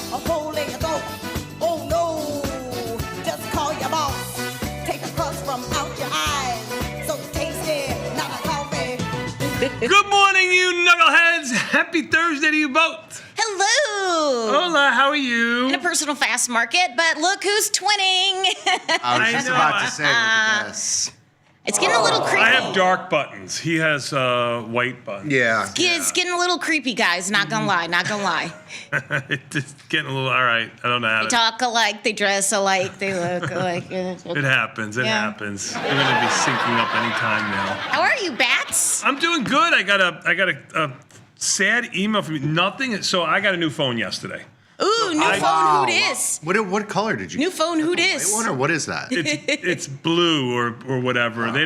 got a cold in your throat. Oh no, just call your boss. Take a crust from out your eyes. So tasty, not a coffee. Good morning, you knuckleheads. Happy Thursday to you both. Hello. Hola, how are you? In a personal fast market, but look who's twinning. I was just about to say, look at this. It's getting a little creepy. I have dark buttons. He has white buttons. Yeah. It's getting a little creepy, guys. Not gonna lie. Not gonna lie. It's getting a little, all right. I don't know how They to. talk alike. They dress alike. They look alike. It happens. It Yeah. happens. We're gonna be syncing up anytime now. How are you, Bats? I'm doing good. I got a sad email from you. Nothing. So I got a new phone yesterday. Ooh, new phone. Who dis? What color did you New get? phone. Who White dis? one, or what is that? It's blue or whatever. They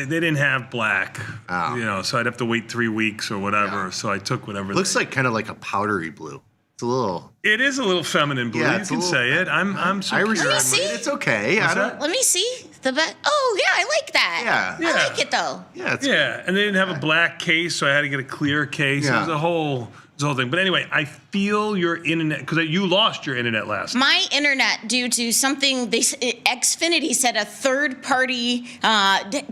didn't have black. Oh. You know, so I'd have to wait 3 weeks or whatever. Yeah. So I took whatever. Looks like kind of like a powdery blue. It's a little. It is a little feminine blue. Yeah, You it's can a little say it. I'm so I curious. reserve see. it. It's okay. I don't. Let me see the bat. Oh yeah, I like that. Yeah. I like it though. Yeah. It's, Yeah, and they didn't have a black case, so I had to get a clear case. Yeah. It was a whole thing. But anyway, I feel your internet, because you lost your internet last night. My internet, due to something, Xfinity said a third party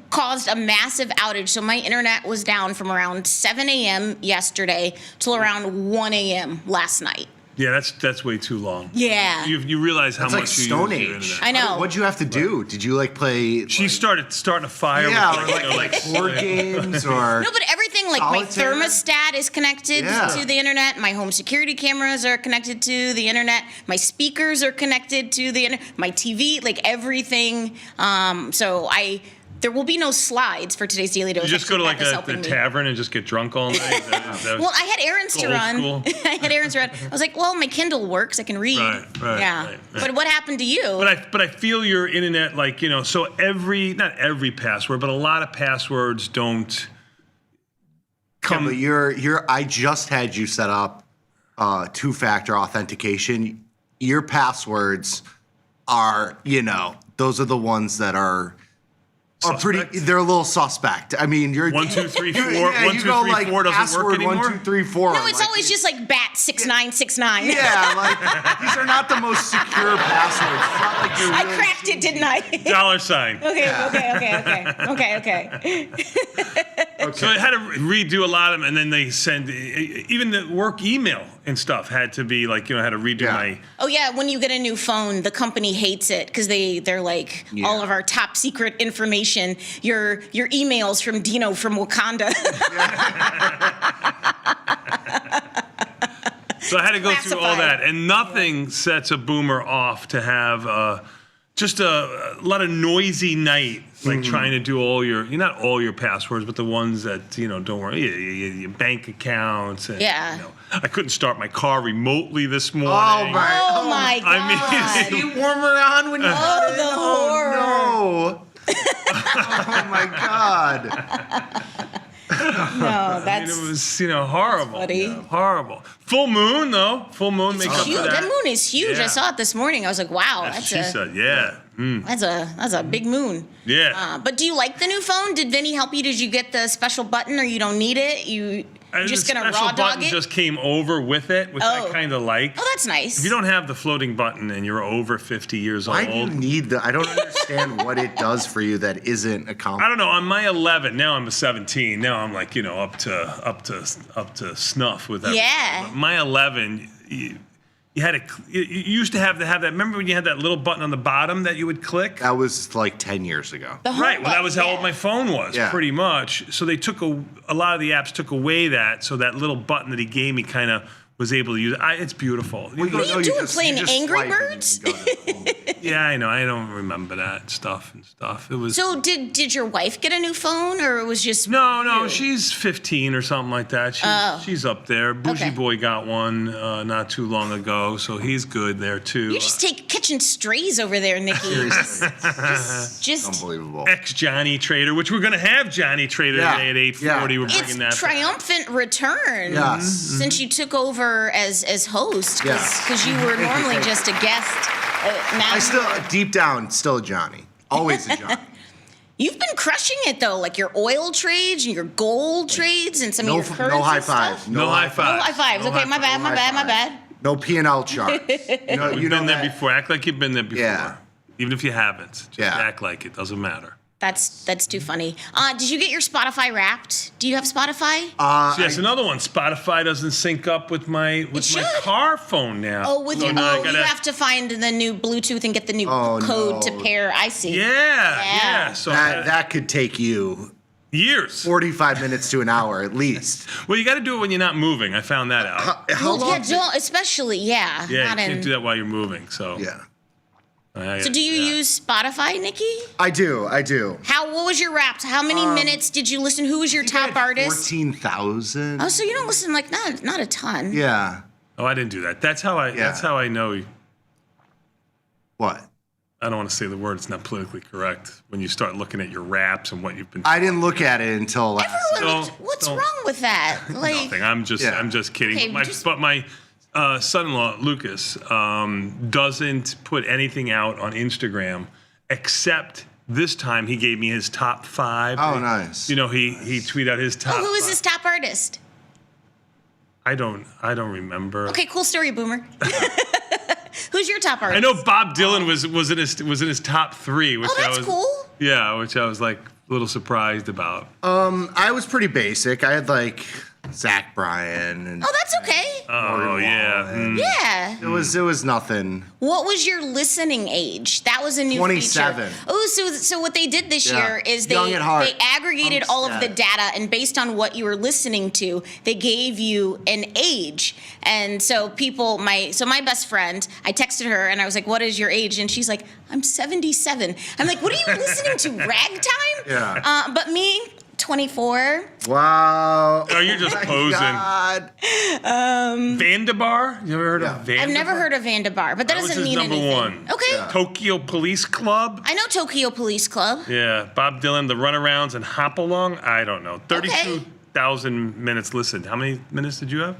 caused a massive outage. So my internet was down from around 7 a.m. yesterday till around 1 a.m. last night. Yeah, that's way too long. Yeah. You realize how It's much like you Stone use your Age. internet. I know. What'd you have to do? Did you like play? She like, starting a fire. Yeah, with or like board games or. No, but everything, like my Solitaire? thermostat is connected Yeah. to the internet. My home security cameras are connected to the internet. My speakers are connected to the internet. My TV, like everything. There will be no slides for today's Daily Dose. You just go to like Actually, Beth is a helping me. tavern and just get drunk all night. Well, I had errands to Old run. school. I had errands to run. I was like, well, my Kindle works. I can read. Right, Yeah. right. But what happened to you? But I feel your internet, like, you know, so not every password, but a lot of passwords don't come. But I just had you set up two-factor authentication. Your passwords are, those are the ones that are Suspect? they're a little suspect. I mean, you're 1, 2, 3, 4. Yeah, 1, you 2, go 3, like 4 doesn't password work anymore. 1, 2, 3, 4. No, it's like, always just like bat 6969. Yeah, like these are not the most secure passwords. It's not like you're I really cracked it, didn't I? $sign. Okay. So I had to redo a lot of them, and then they send even the work email and stuff had to be like, I had to redo my. Oh yeah, when you get a new phone, the company hates it because they're like all of our top secret information, your emails from Dino from Wakanda. So I had to go through all Classified. that, and nothing sets a boomer off to have just a lot of noisy night, like trying to do not all your passwords, but the ones that, don't worry, your bank accounts. And, Yeah. I couldn't start my car remotely this morning. Oh my! Oh my god! I mean, Seat warmer on when you got in? the horror! No! Oh my god! No, that's it was, horrible. funny. Horrible. Full moon, though. Full moon makes up huge. for That that. moon is huge. Yeah. I saw it this morning. I was like, wow, She said, yeah. that's a big moon. Yeah. But do you like the new phone? Did Vinny help you? Did you get the special button, or you don't need it? You just the gonna special raw dog button it? just came over with it, which I Oh. kind of like. Oh, that's nice. If you don't have the floating button and you're over 50 years Why do you old, need I don't understand what it does for you that isn't I accomplished. don't know. On my 11, now I'm a 17. Now I'm like, up to snuff with that. Yeah. But my 11, you used to have that. Remember when you had that little button on the bottom that you would click? That was like 10 years ago. The home Right. Well, that button, was how yeah. old my phone was, Yeah. pretty much. So they took a lot of the apps took away that, so that little button that he gave me kind of was able to use. It's beautiful. Well, What are you doing, playing Angry Birds? Yeah, I know. I don't remember that stuff. It was. So did your wife get a new phone, or it was just No, you? she's 15 or something like that. She's up there. Bougie Okay. Boy got one not too long ago, so he's good there too. You just take kitchen strays over there, Nikki. just Unbelievable. Ex Johnny Trader, which we're gonna have Johnny Trader Yeah. today at 8:40. Yeah. We're it's bringing that. triumphant return Yes. since you took over as host, Yeah. because you were normally just a guest. Now I still, deep down, still a Johnny. Always a Johnny. you've been crushing it though, like your oil trades and your gold trades and some of your currency no high stuff. five. No high No fives. high fives. No Okay, high my bad, no my high bad, my fives. bad. No P&L charts. You've been there before. Act like you've been there before. Yeah. Even if you haven't. Just Yeah. act like it. Doesn't matter. That's too funny. Did you get your Spotify Wrapped? Do you have Spotify? So yes, another one. Spotify doesn't sync up with my should. car phone now. Oh, with So your, now I you gotta- have to find the new Bluetooth and get the new Oh, code no. to pair. I see. Yeah. So that could take you years. 45 minutes to an hour at least. Well, you got to do it when you're not moving. I found that out. How Well, long? yeah, don't, especially, yeah. Yeah, not you in, can't do that while you're moving. So Yeah. So do you use Spotify, Nikki? I do. What was your Wrapped? How many minutes did you listen? Who was your top artist? 14,000. Oh, so you don't listen like not a ton. Yeah. Oh, I didn't do that. That's how I know. What? I don't want to say the word. It's not politically correct. When you start looking at your raps and what you've been. I didn't look at it until last. Everyone, Don't- what's don't- wrong with that? Like, Nothing. I'm just kidding. Okay, But my son-in-law Lucas doesn't put anything out on Instagram except this time he gave me his top 5. Oh, nice. You know, he tweeted out his top. who is 5. his top artist? I don't remember. Okay, cool story, Boomer. Who's your top artist? I know Bob Dylan was in his top 3, which Oh, that's I was cool. Yeah, which I was like a little surprised about. I was pretty basic. I had like Zach Bryan and Oh, that's okay. Oh yeah. Wallen. Yeah. it was nothing. What was your listening age? That was a new 27. feature. Oh, so what they did this Yeah. year is Young they at heart. aggregated all of the Umstead. data, and based on what you were listening to, they gave you an age. And so my best friend, I texted her and I was like, "What is your age?" And she's like, "I'm 77." I'm like, "What are you listening to? Ragtime?" Yeah. But me, 24. Wow. Oh, you're just My posing. God. Vandabar? You ever heard of Vandabar? I've never heard of Vandabar, but that That was doesn't his mean number anything. one. Okay. Tokyo Police Club? I know Tokyo Police Club. Yeah. Bob Dylan, the runarounds and hop along? I don't know. 32,000 minutes listened. How many minutes did you have?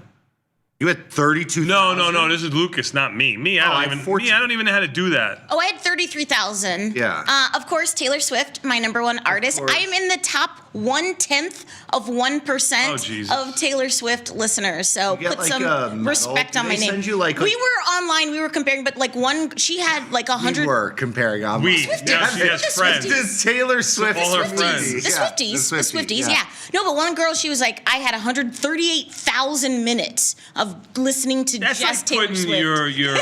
You had 32. No. This is Lucas, not me. I had 14. I don't even know how to do that. Oh, I had 33,000. Yeah. Of course, Taylor Swift, my number one artist. course. I am in the top 1/10 of 1% Oh, Jesus. of Taylor Swift listeners. So You get, put like, some a medal? respect Do on they my name. send you, like, we were online, we were comparing, but like she had like We 100. were comparing on. We. Yeah, she The has Swifties. friends. This Taylor Swift. All her Swifties, friends. the Swifties, yeah. No, but one girl, she was like, I had 138,000 minutes of listening to That's just like Taylor putting Swift. your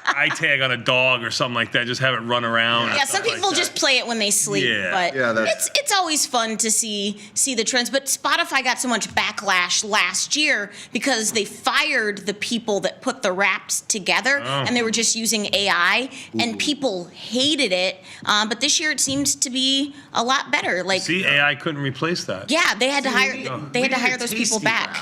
eye tag on a dog or something like that. Just have it run around. Yeah, some people just play it when they sleep, Yeah. but Yeah, that's- it's always fun to see the trends. But Spotify got so much backlash last year because they fired the people that put the raps together, and they were just using AI, and people hated it. But this year it seems to be a lot better. Like, See, AI couldn't replace that. yeah, they had to hire those people back.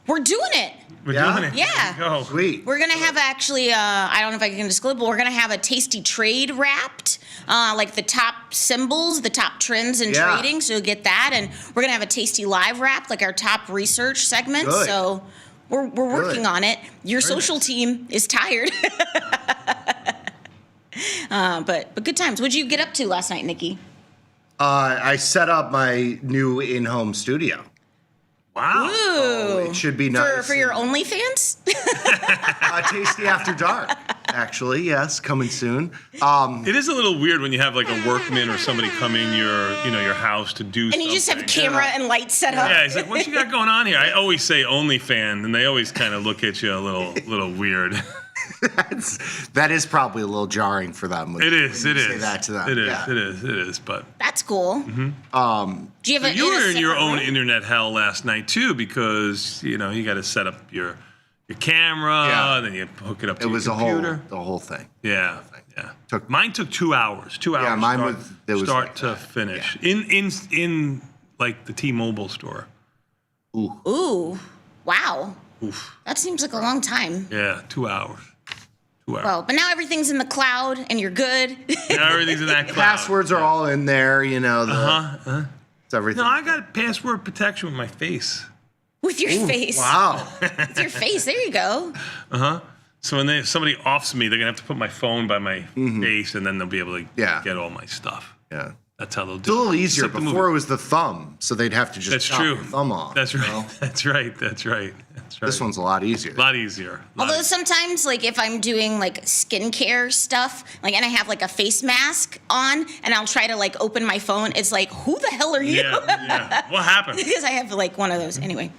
We're doing it. We're Yeah? doing it. Yeah. There you go. Sweet. We're gonna have actually, I don't know if I can disclose, but we're gonna have a tastytrade wrapped, like the top symbols, the top trends in Yeah. trading. So you'll get that, and we're gonna have a tastylive wrapped, like our top research segment. Good. So we're working on it. Your social team is tired, but good times. What'd you get up to last night, Nikki? I set up my new in-home studio. Wow. Ooh, It should be nice. for your OnlyFans. Tasty After Dark. Actually, yes, coming soon. It is a little weird when you have like a workman or somebody come in your house to do And something. you just have camera and lights set up. Yeah, he's like, "What you got going on here?" I always say OnlyFan, and they always kind of look at you a little weird. That is probably a little jarring for them. It is. when you say that to them. It is. Yeah. It is. But That's cool. Mm-hmm. Do you have you were in your separate own room? internet hell last night too, because you got to set up your camera, Yeah. and then you hook it up to It your was computer. the whole thing. Yeah. Mine took 2 hours. 2 hours. Yeah, mine was start like to that. finish in like the T-Mobile store. Ooh, wow. Oof. That seems like a long time. Yeah, 2 hours. 2 hours. Well, but now everything's in the cloud and you're good. Now everything's in that cloud. Passwords are all in there, It's everything. No, I got password protection with my face. With your face. Wow. With your face. There you go. So when somebody offs me, they're gonna have to put my phone by my face, and then they'll be able to Yeah. get all my stuff. Yeah. That's how they'll It's a do it. little easier. Except the Before movie. it was the thumb, so they'd have to just That's chop true. the thumb off. That's you right. know? That's right. That's right. That's right. This one's a lot easier. a lot easier. Although sometimes, like, if I'm doing, like, skincare stuff, like, and I have, like, a face mask on, and I'll try to, like, open my phone, it's like, who the hell are you? Yeah. What happened? Because I have, like, one of those. Anyway.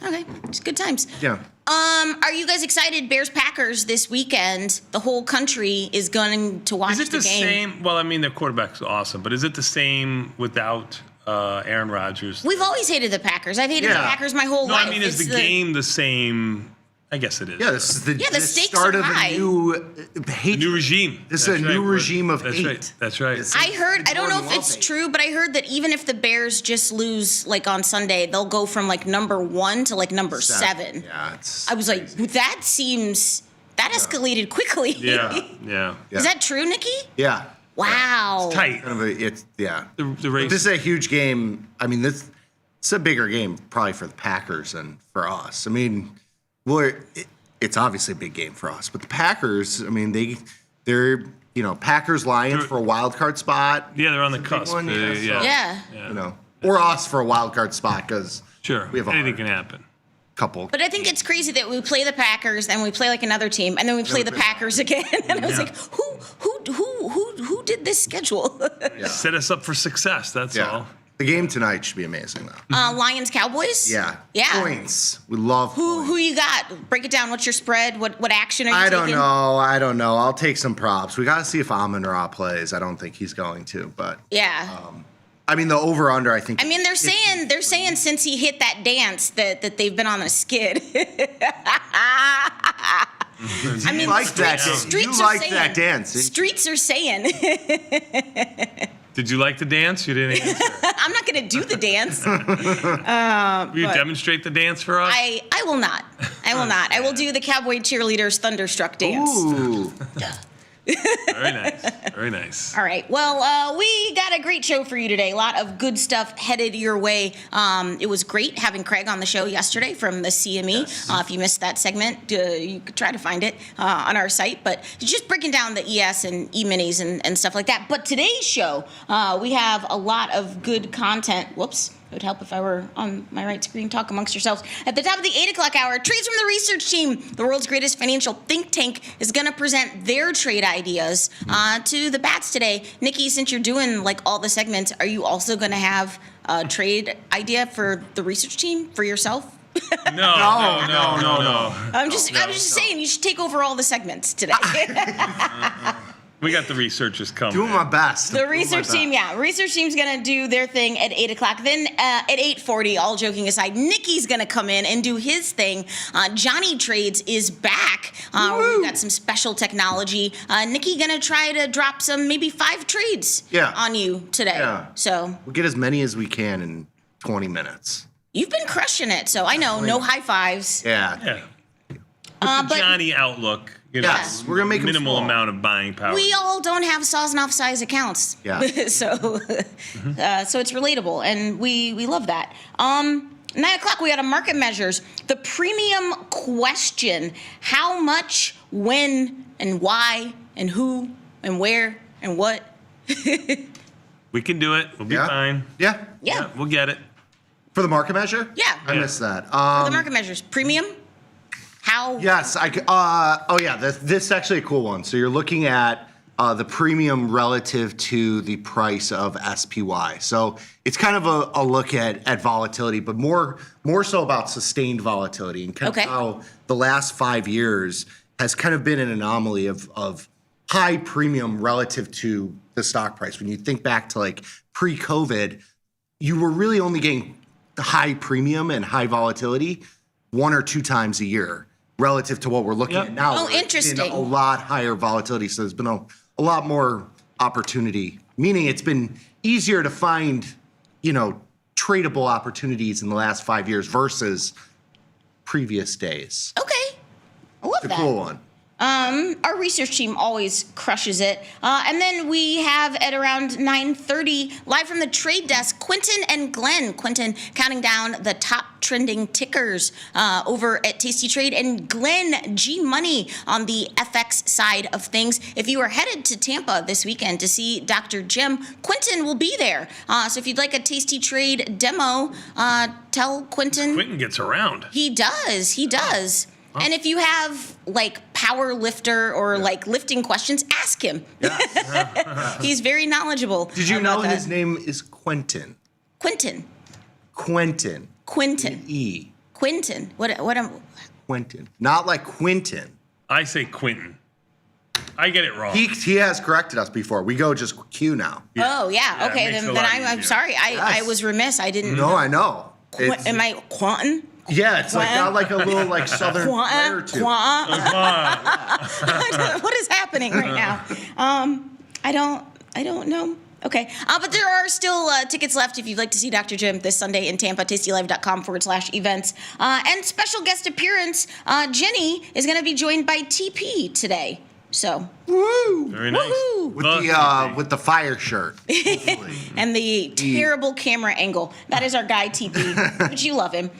Okay. It's good times. Yeah. Are you guys excited? Bears-Packers this weekend. The whole country is going to watch Is it the the game. same? Well, I mean, their quarterback's awesome, but is it the same without Aaron Rodgers? We've always hated the Packers. I've hated the Yeah. Packers my whole No, life. I mean, is It's the game the same? I guess it is. Yeah, this is the, the the stakes start are of high. a new hatred. New regime. This is That's a right. new regime of That's hate. Right. That's right. It's- I heard, I don't know if Jordan it's Love true, but I heard that even if the Bears just lose, like, on Sunday, they'll go from, like, number 1 to, like, number 7. Yeah, it's. I was like, that escalated quickly. Yeah. Is that true, Nikki? Yeah. Wow. Tight. Kind of it's yeah. The race. This is a huge game. I mean, it's a bigger game probably for the Packers than for us. I mean, it's obviously a big game for us, but the Packers. I mean, they're Packers Lions for a wild card spot. Yeah, they're on the It's a big cusp. one, Yeah. Or us for a wild card spot because Sure. we have a Anything hard can happen. couple. But I think it's crazy that we play the Packers and we play like another team and then we play the Packers again. And I was like, who did this schedule? Set us up for success. That's all. The game tonight should be amazing, though. Lions Cowboys? Yeah. Yeah. Points. We love points. Who you got? Break it down. What's your spread? What action are you I taking? don't know. I'll take some props. We got to see if Amon-Ra plays. I don't think he's going to, but Yeah. I mean the over/under. I think. I mean, they're saying since he hit that dance that they've been on a skid. I mean, like that. streets You are like saying, that dance. didn't you? Streets are saying. Did you like the dance? You didn't answer. I'm not going to do the dance. Will you demonstrate the dance for us? I will not. I will not. I will do the cowboy cheerleaders thunderstruck dance. Ooh. Very nice. Very nice. All right. Well, we got a great show for you today. A lot of good stuff headed your way. It was great having Craig on the show yesterday from the CME. Yes. If you missed that segment, you could try to find it on our site. But just breaking down the ES and E-minis and stuff like that. But today's show, we have a lot of good content. Whoops. It would help if I were on my right screen. Talk amongst yourselves. At the top of the 8 o'clock hour, Trades from the Research Team, the world's greatest financial think tank, is going to present their trade ideas to the bats today. Nikki, since you're doing like all the segments, are you also going to have a trade idea for the research team for yourself? No. I was just saying you should take over all the segments today. We got the researchers coming. Doing my best. The research team, yeah. Research team's going to do their thing at 8 o'clock. Then at 8:40, all joking aside, Nikki's going to come in and do his thing. Johnny Trades is back. We've got some special technology. Nikki going to try to drop some maybe 5 trades on you today. Yeah. So We'll get as many as we can in 20 minutes. you've been crushing it. So I know, no high fives. Yeah. Yeah. With the Johnny outlook, Yes, we're gonna make 'em minimal small. amount of buying power. We all don't have Sosnoff size accounts. Yeah. so it's relatable, and we love that. 9 o'clock, we got a market measures. The premium question: how much, when, and why, and who, and where, and what? We can do it. We'll be fine. Yeah. Yeah. We'll get it. For the market measure? Yeah. I missed that. The market measures. Premium? How? Yes, this is actually a cool one. So you're looking at the premium relative to the price of SPY. So it's kind of a look at volatility, but more so about sustained volatility and kind of how the last 5 years has kind of been an anomaly of high premium relative to the stock price. When you think back to like pre-COVID, you were really only getting high premium and high volatility 1 or 2 times a year relative to what we're looking at now. Oh, where it's been interesting. a lot higher volatility. So there's been a lot more opportunity, meaning it's been easier to find, tradable opportunities in the last 5 years versus previous days. Okay. I love It's a that. cool one. Our research team always crushes it. And then we have at around 9:30, live from the trade desk, Quentin and Glenn. Quentin counting down the top trending tickers over at tastytrade, and Glenn G Money on the FX side of things. If you are headed to Tampa this weekend to see Dr. Jim, Quentin will be there. So if you'd like a tastytrade demo, tell Quentin. Quentin gets around. He does. He does. And if you have like power lifter or like lifting questions, ask him. He's very knowledgeable. Did you know his name is Quentin? Quentin. Quentin. Quentin. E. Quentin. What am Quentin. Not like Quentin. I say Quentin. I get it wrong. He has corrected us before. We go just Q now. Oh yeah. Yeah, it Okay. makes it Then a lot I'm easier. sorry. I was remiss. I didn't. No, I know. Am I Quentin? Yeah, it's like got like a little like southern flair to it. What is happening right now? I don't know. Okay, but there are still tickets left if you'd like to see Dr. Jim this Sunday in Tampa, tastylive.com/events. And special guest appearance, Jenny is going to be joined by TP today. So, Woo! Very nice. woohoo! With the fire shirt. And the terrible camera angle. That is our guy, TP, but you love him.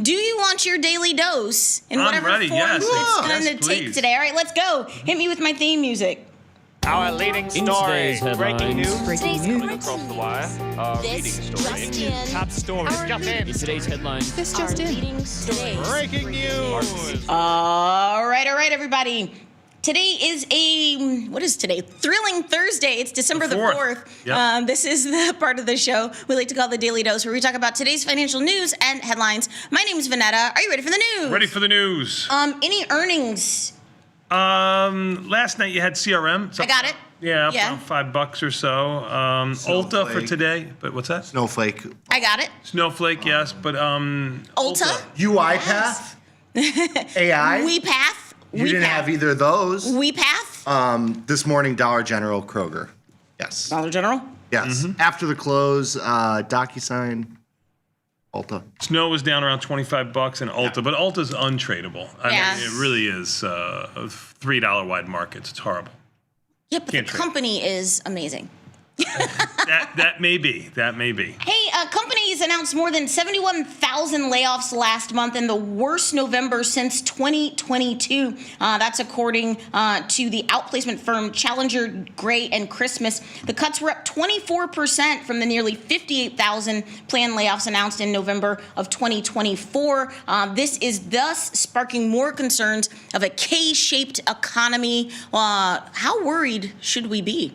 Do you want your daily dose in I'm whatever ready, form yes. it's going Yes, to take please. today? All right, let's go. Hit me with my theme music. Our leading In story. today's headlines. Breaking news. Breaking Across the wire. Our leading story. Top story. Just in. In today's headlines. Breaking news. All right, everybody. Today is what is today? Thrilling Thursday. It's December the 4th. Yep. This is the part of the show we like to call the Daily Dose, where we talk about today's financial news and headlines. My name is Vanetta. Are you ready for the news? Ready for the news. Any earnings? Last night you had CRM. I got it. Yeah, Yeah. about $5 or so. Ulta for Snowflake. today, but what's that? Snowflake. I got it. Snowflake, yes, but Ulta. UiPath. AI. WePath. You didn't have either of those. WePath. This morning, Dollar General, Kroger. Yes. Dollar General. Yes. After the close, DocuSign, Ulta. Snow was down around $25 in Ulta, but Ulta's untradeable. I Yeah. mean, it really is $3 wide markets. It's horrible. Yeah, but Can't the trade. company is amazing. That may be. That may be. Hey, companies announced more than 71,000 layoffs last month in the worst November since 2022. That's according to the outplacement firm Challenger, Gray, and Christmas. The cuts were up 24% from the nearly 58,000 planned layoffs announced in November of 2024. This is thus sparking more concerns of a K-shaped economy. How worried should we be?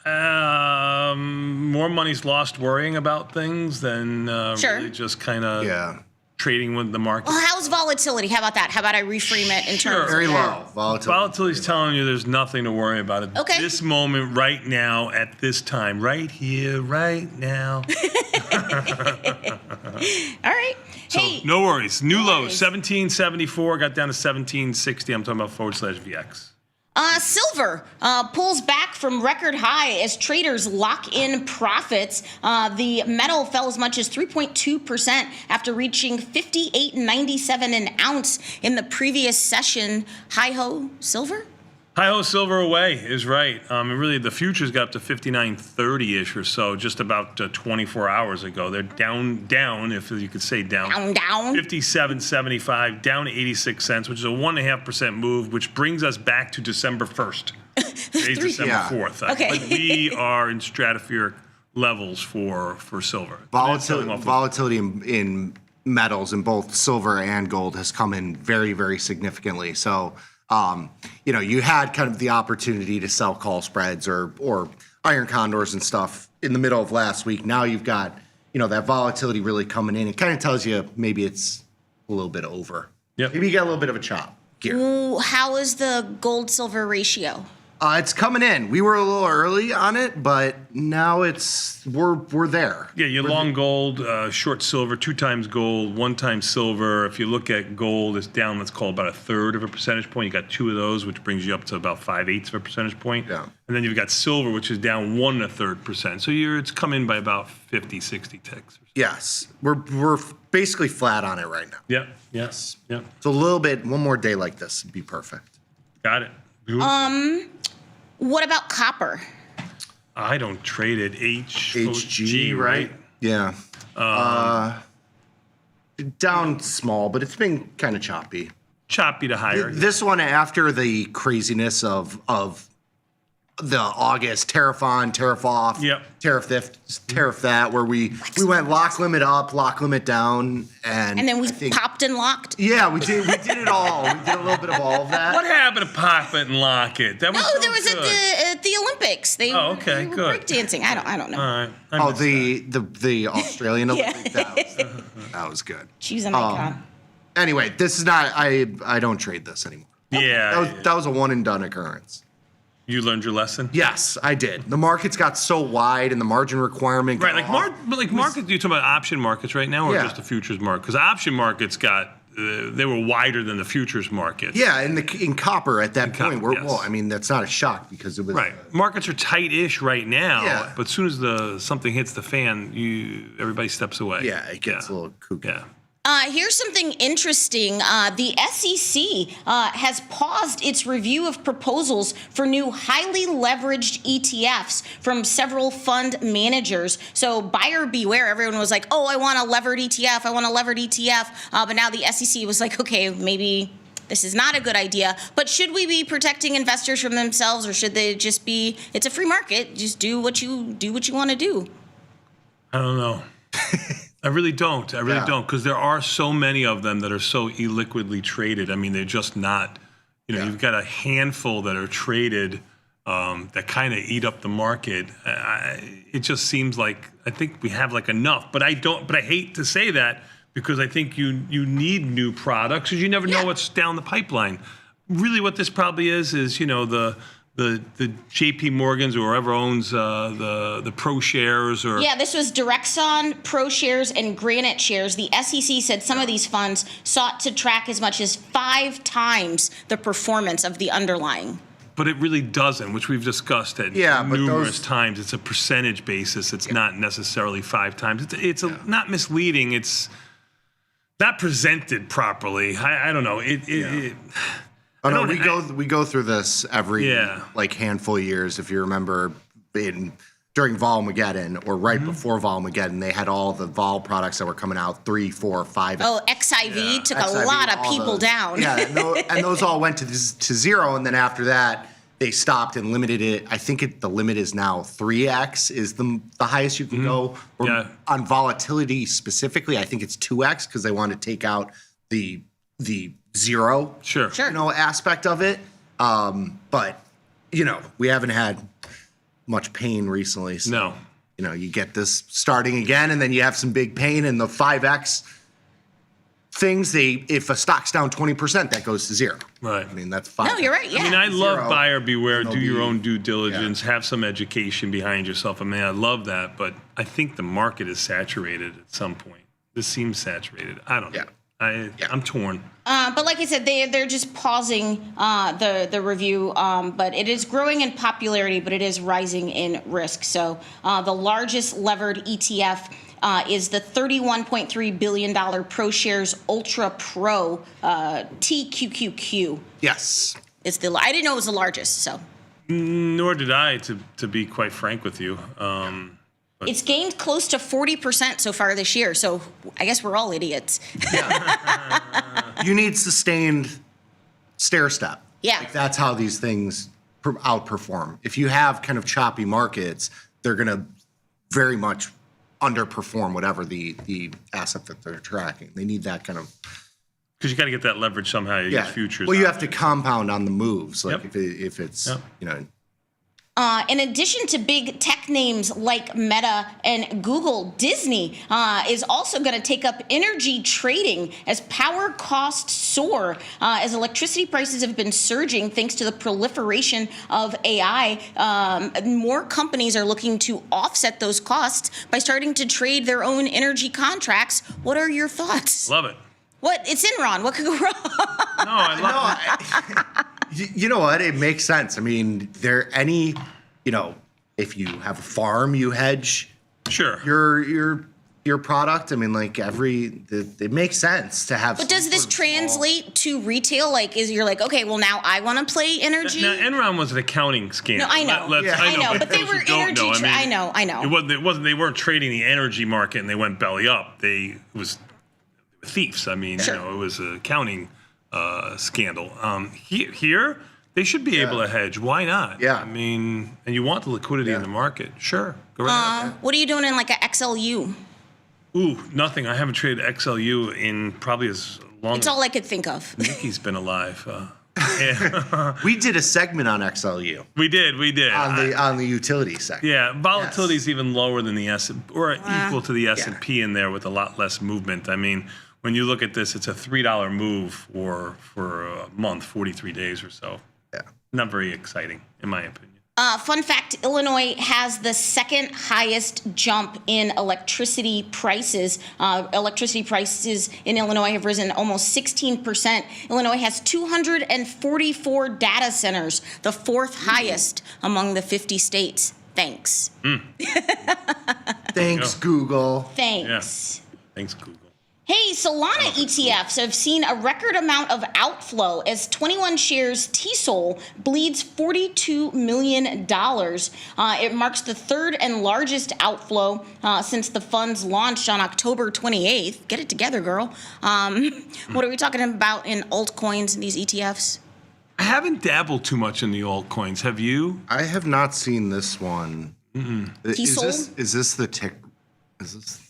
More money's lost worrying about things than Sure. really just kind of Yeah. trading with the market. Well, how's volatility? How about that? How about I reframe it in terms of Very that? low. Volatility. Volatility's telling you there's nothing to worry about at Okay. this moment, right now, at this time, right here, right now. All right. So Hey, no worries. New lows, worries. 1774, got down to 1760. I'm talking about /VX. silver pulls back from record high as traders lock in profits. The metal fell as much as 3.2% after reaching $58.97 an ounce in the previous session. Hi-ho, silver? Hi-ho silver away is right. And really, the futures got up to 59.30-ish or so just about 24 hours ago. They're down, if you could say down. Down. 57.75, down 86 cents, which is a 1.5% move, which brings us back to December 1st. Today's December Yeah. 4th. Okay. But we are in stratospheric levels for silver. That's selling off of- Volatility in metals, in both silver and gold, has come in very, very significantly. So, you had kind of the opportunity to sell call spreads or iron condors and stuff in the middle of last week. Now you've got, that volatility really coming in. It kind of tells you maybe it's a little bit over. Yep. Maybe you got a little bit of a chop here. Ooh, how is the gold-silver ratio? It's coming in. We were a little early on it, but now we're there. Yeah, you long gold, short silver, 2 times gold, 1 time silver. If you look at gold, it's down, let's call it about 1/3 of a percentage point. You got 2 of those, which brings you up to about 5/8 of a percentage point. Yeah. And then you've got silver, which is down 1 1/3%. So it's come in by about 50, 60 ticks. Yes, we're basically flat on it right now. Yep. Yes. Yep. So a little bit, one more day like this would be perfect. Got it. What about copper? I don't trade it. HG, right? Yeah. Down small, but it's been kind of choppy. Choppy to higher. This one after the craziness of the August tariff on, tariff off, Yep. tariff this, tariff that, where we went lock limit up, lock limit down, and And then I think, popped and locked. yeah, we did it all. We did a little bit of all of that. What happened to pop it and lock it? That was No, so there was good. at the Olympics. They okay, they were good. breakdancing. I don't know. All right. I Oh, missed the Australian Yeah. Olympic, that was good. She's an icon. Anyway, this is not. I don't trade this anymore. that. Yeah. That was a one and done occurrence. You learned your lesson? Yes, I did. The markets got so wide and the margin requirement. Right, like markets. You're talking about option markets right now, or Yeah. just the futures market? Because option markets they were wider than the futures market. Yeah, in copper at that point. copper, yes. Well, I mean that's not a shock because it was Right, markets are tight-ish right now. Yeah. But as soon as something hits the fan, everybody steps away. Yeah, it gets a little kooky. Yeah. Here's something interesting. The SEC has paused its review of proposals for new highly leveraged ETFs from several fund managers. So buyer beware. Everyone was like, oh, I want a levered ETF. I want a levered ETF. But now the SEC was like, okay, maybe this is not a good idea. But should we be protecting investors from themselves, or should they just be, it's a free market, just do what you want to do? I don't know. I really don't. I really don't, because there are so many of them that are so illiquidly traded. I mean, they're just not. You've got a handful that are traded that kind of eat up the market. It just seems like I think we have like enough, but I don't. But I hate to say that because I think you need new products because you never know what's down the pipeline. Really, what this probably is the J.P. Morgans or whoever owns the Pro Shares or Yeah, this was Direxon, Pro Shares, and Granite Shares. The SEC said some of these funds sought to track as much as 5 times the performance of the underlying. But it really doesn't, which we've discussed at numerous times. It's a percentage basis. It's not necessarily 5 times. It's not misleading. It's not presented properly. I don't know. We go through this every like handful of years. If you remember, during Volmageddon or right before Volmageddon, they had all the vol products that were coming out 3, 4, 5. Oh, XIV took a lot of people down. Yeah, and those all went to zero, and then after that they stopped and limited it. I think the limit is now 3x is the highest you can go. Or on volatility specifically, I think it's 2x because they want to take out the zero aspect of it. But we haven't had much pain recently. So, you get this starting again, and then you have some big pain, and the 5x things. If a stock's down 20%, that goes to zero. Right. I mean, that's fine. No, you're right. Yeah. I mean, I love buyer beware. Do your be- own due diligence. Have some education behind yourself. I mean, I love that, but I think the market is saturated at some point. This seems saturated. I don't know. I'm torn. But like I said, they're just pausing the review. But it is growing in popularity, but it is rising in risk. So the largest levered ETF is the $31.3 billion ProShares Ultra Pro TQQQ. Yes. I didn't know it was the largest. So. Nor did I, to be quite frank with you. It's gained close to 40% so far this year, so I guess we're all idiots. You need sustained stair step. Yeah. Like that's how these things outperform. If you have kind of choppy markets, they're going to very much underperform whatever the asset that they're tracking. They need that kind of... Because you got to get that leverage somehow. You use futures. Well, you have to compound on the moves. Like if it's, In addition to big tech names like Meta and Google, Disney is also going to take up energy trading as power costs soar. As electricity prices have been surging thanks to the proliferation of AI, more companies are looking to offset those costs by starting to trade their own energy contracts. What are your thoughts? Love it. What? It's Enron. What could go wrong? No, I love it. You know what? It makes sense. I mean, if you have a farm, you hedge Sure. your product. I mean, like it makes sense to have. But does this translate to retail? Like, you're like, okay, well now I want to play energy. Now, Enron was an accounting scandal. No, I know. I know, but they those were who don't energy. I know. It wasn't. They weren't trading the energy market, and they went belly up. It was thieves. I mean, Sure. it was an accounting scandal. Here, they should be able to hedge. Why not? Yeah. I mean, and you want the liquidity in the market. Sure. Go right ahead. What are you doing in like a XLU? Ooh, nothing. I haven't traded XLU in probably as long It's as all I could think of. Nikki's been alive. Yeah. We did a segment on XLU We did. on the utility sector. Yeah, volatility is even lower than the S or equal to the S&P in there with a lot less movement. I mean, when you look at this, it's a $3 move for a month, 43 days or so. Yeah. Not very exciting, in my opinion. Fun fact, Illinois has the second highest jump in electricity prices. Electricity prices in Illinois have risen almost 16%. Illinois has 244 data centers, the fourth highest among the 50 states. Thanks. Thanks, Google. Thanks. Yeah. Thanks, Google. Hey, Solana ETFs have seen a record amount of outflow as 21 shares TSOL bleeds $42 million. It marks the third and largest outflow since the funds launched on October 28th. Get it together, girl. What are we talking about in altcoins and these ETFs? I haven't dabbled too much in the altcoins. Have you? I have not seen this one. TSOL? Is this the tick? Is this?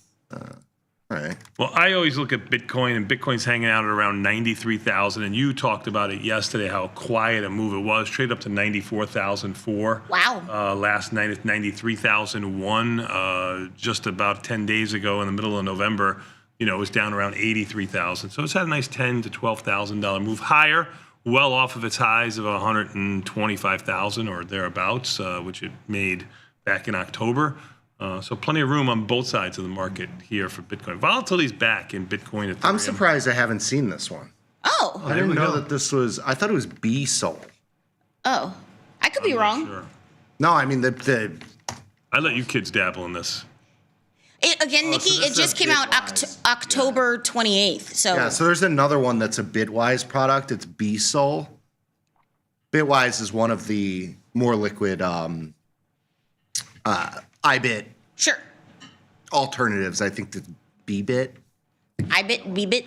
All right. Well, I always look at Bitcoin, and Bitcoin's hanging out at around 93,000. And you talked about it yesterday, how quiet a move it was. Trade up to 94,004. Wow. Last night it's 93,001. Just about 10 days ago, in the middle of November, it was down around 83,000. So it's had a nice $10,000 to $12,000 move higher, well off of its highs of 125,000 or thereabouts, which it made back in October. So plenty of room on both sides of the market here for Bitcoin. Volatility's back in Bitcoin. Ethereum. I'm surprised I haven't seen this one. Oh. I didn't know that this was. I thought it was B-Sol. Oh. I could be wrong. Sure. No, I mean I let you kids dabble in this. Nikki, so it this just is came out Bitwise. October 28th. So. Yeah, so there's another one that's a Bitwise product. It's B-Sol. Bitwise is one of the more liquid iBit Sure. alternatives. I think the B-Bit. B-Bit.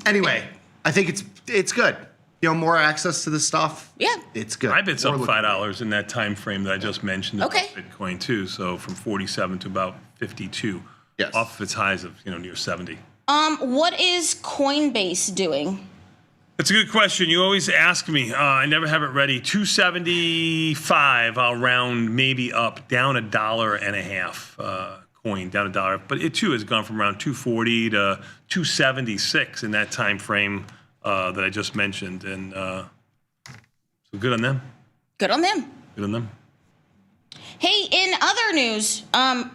Anyway, I think it's good. More access to this stuff. Yeah. It's good. I bet up More $5 in that time frame that I just mentioned about Okay. Bitcoin too. So from 47 to about 52. Yes. Off of its highs of near 70. What is Coinbase doing? That's a good question. You always ask me. I never have it ready. 275. I'll round maybe up, down $1.50. Coin down $1, but it too has gone from around 240 to 276 in that time frame that I just mentioned, and so good on them. Good on them. Good on them. Hey, in other news,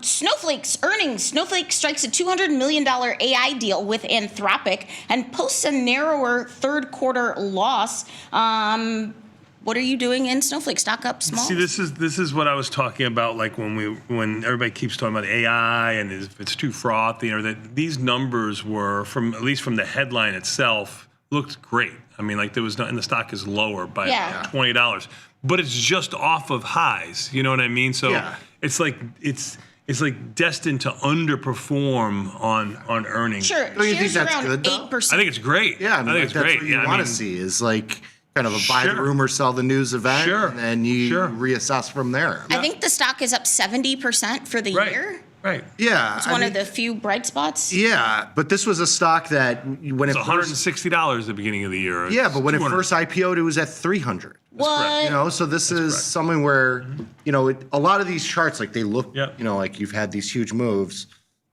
Snowflake's earnings. Snowflake strikes a $200 million AI deal with Anthropic and posts a narrower third quarter loss. What are you doing in Snowflake? Stock up small? See, this is what I was talking about. Like when everybody keeps talking about AI and if it's too frothy, or that these numbers were at least from the headline itself looked great. I mean, like there was and the stock is lower by $20. But it's just off of highs. You know what I mean? So it's like destined to underperform on earnings. Sure. Don't you think Shares that's around good, though? 8%. I think it's great. Yeah, I mean, think it's that's great. what you want to see is like kind of a buy the Sure. rumor, sell the news event, Sure. and then you Sure. reassess from there. I think the stock is up 70% for the year. Right. Yeah. It's one of the few bright spots. Yeah, but this was a stock that when It's it first, $160 at the beginning of the year. yeah, but when it 200. first IPO'd, it was at 300. What? You know, so this is correct. something where, you know, a lot of these charts, like they look, Yep. you know, like you've had these huge moves.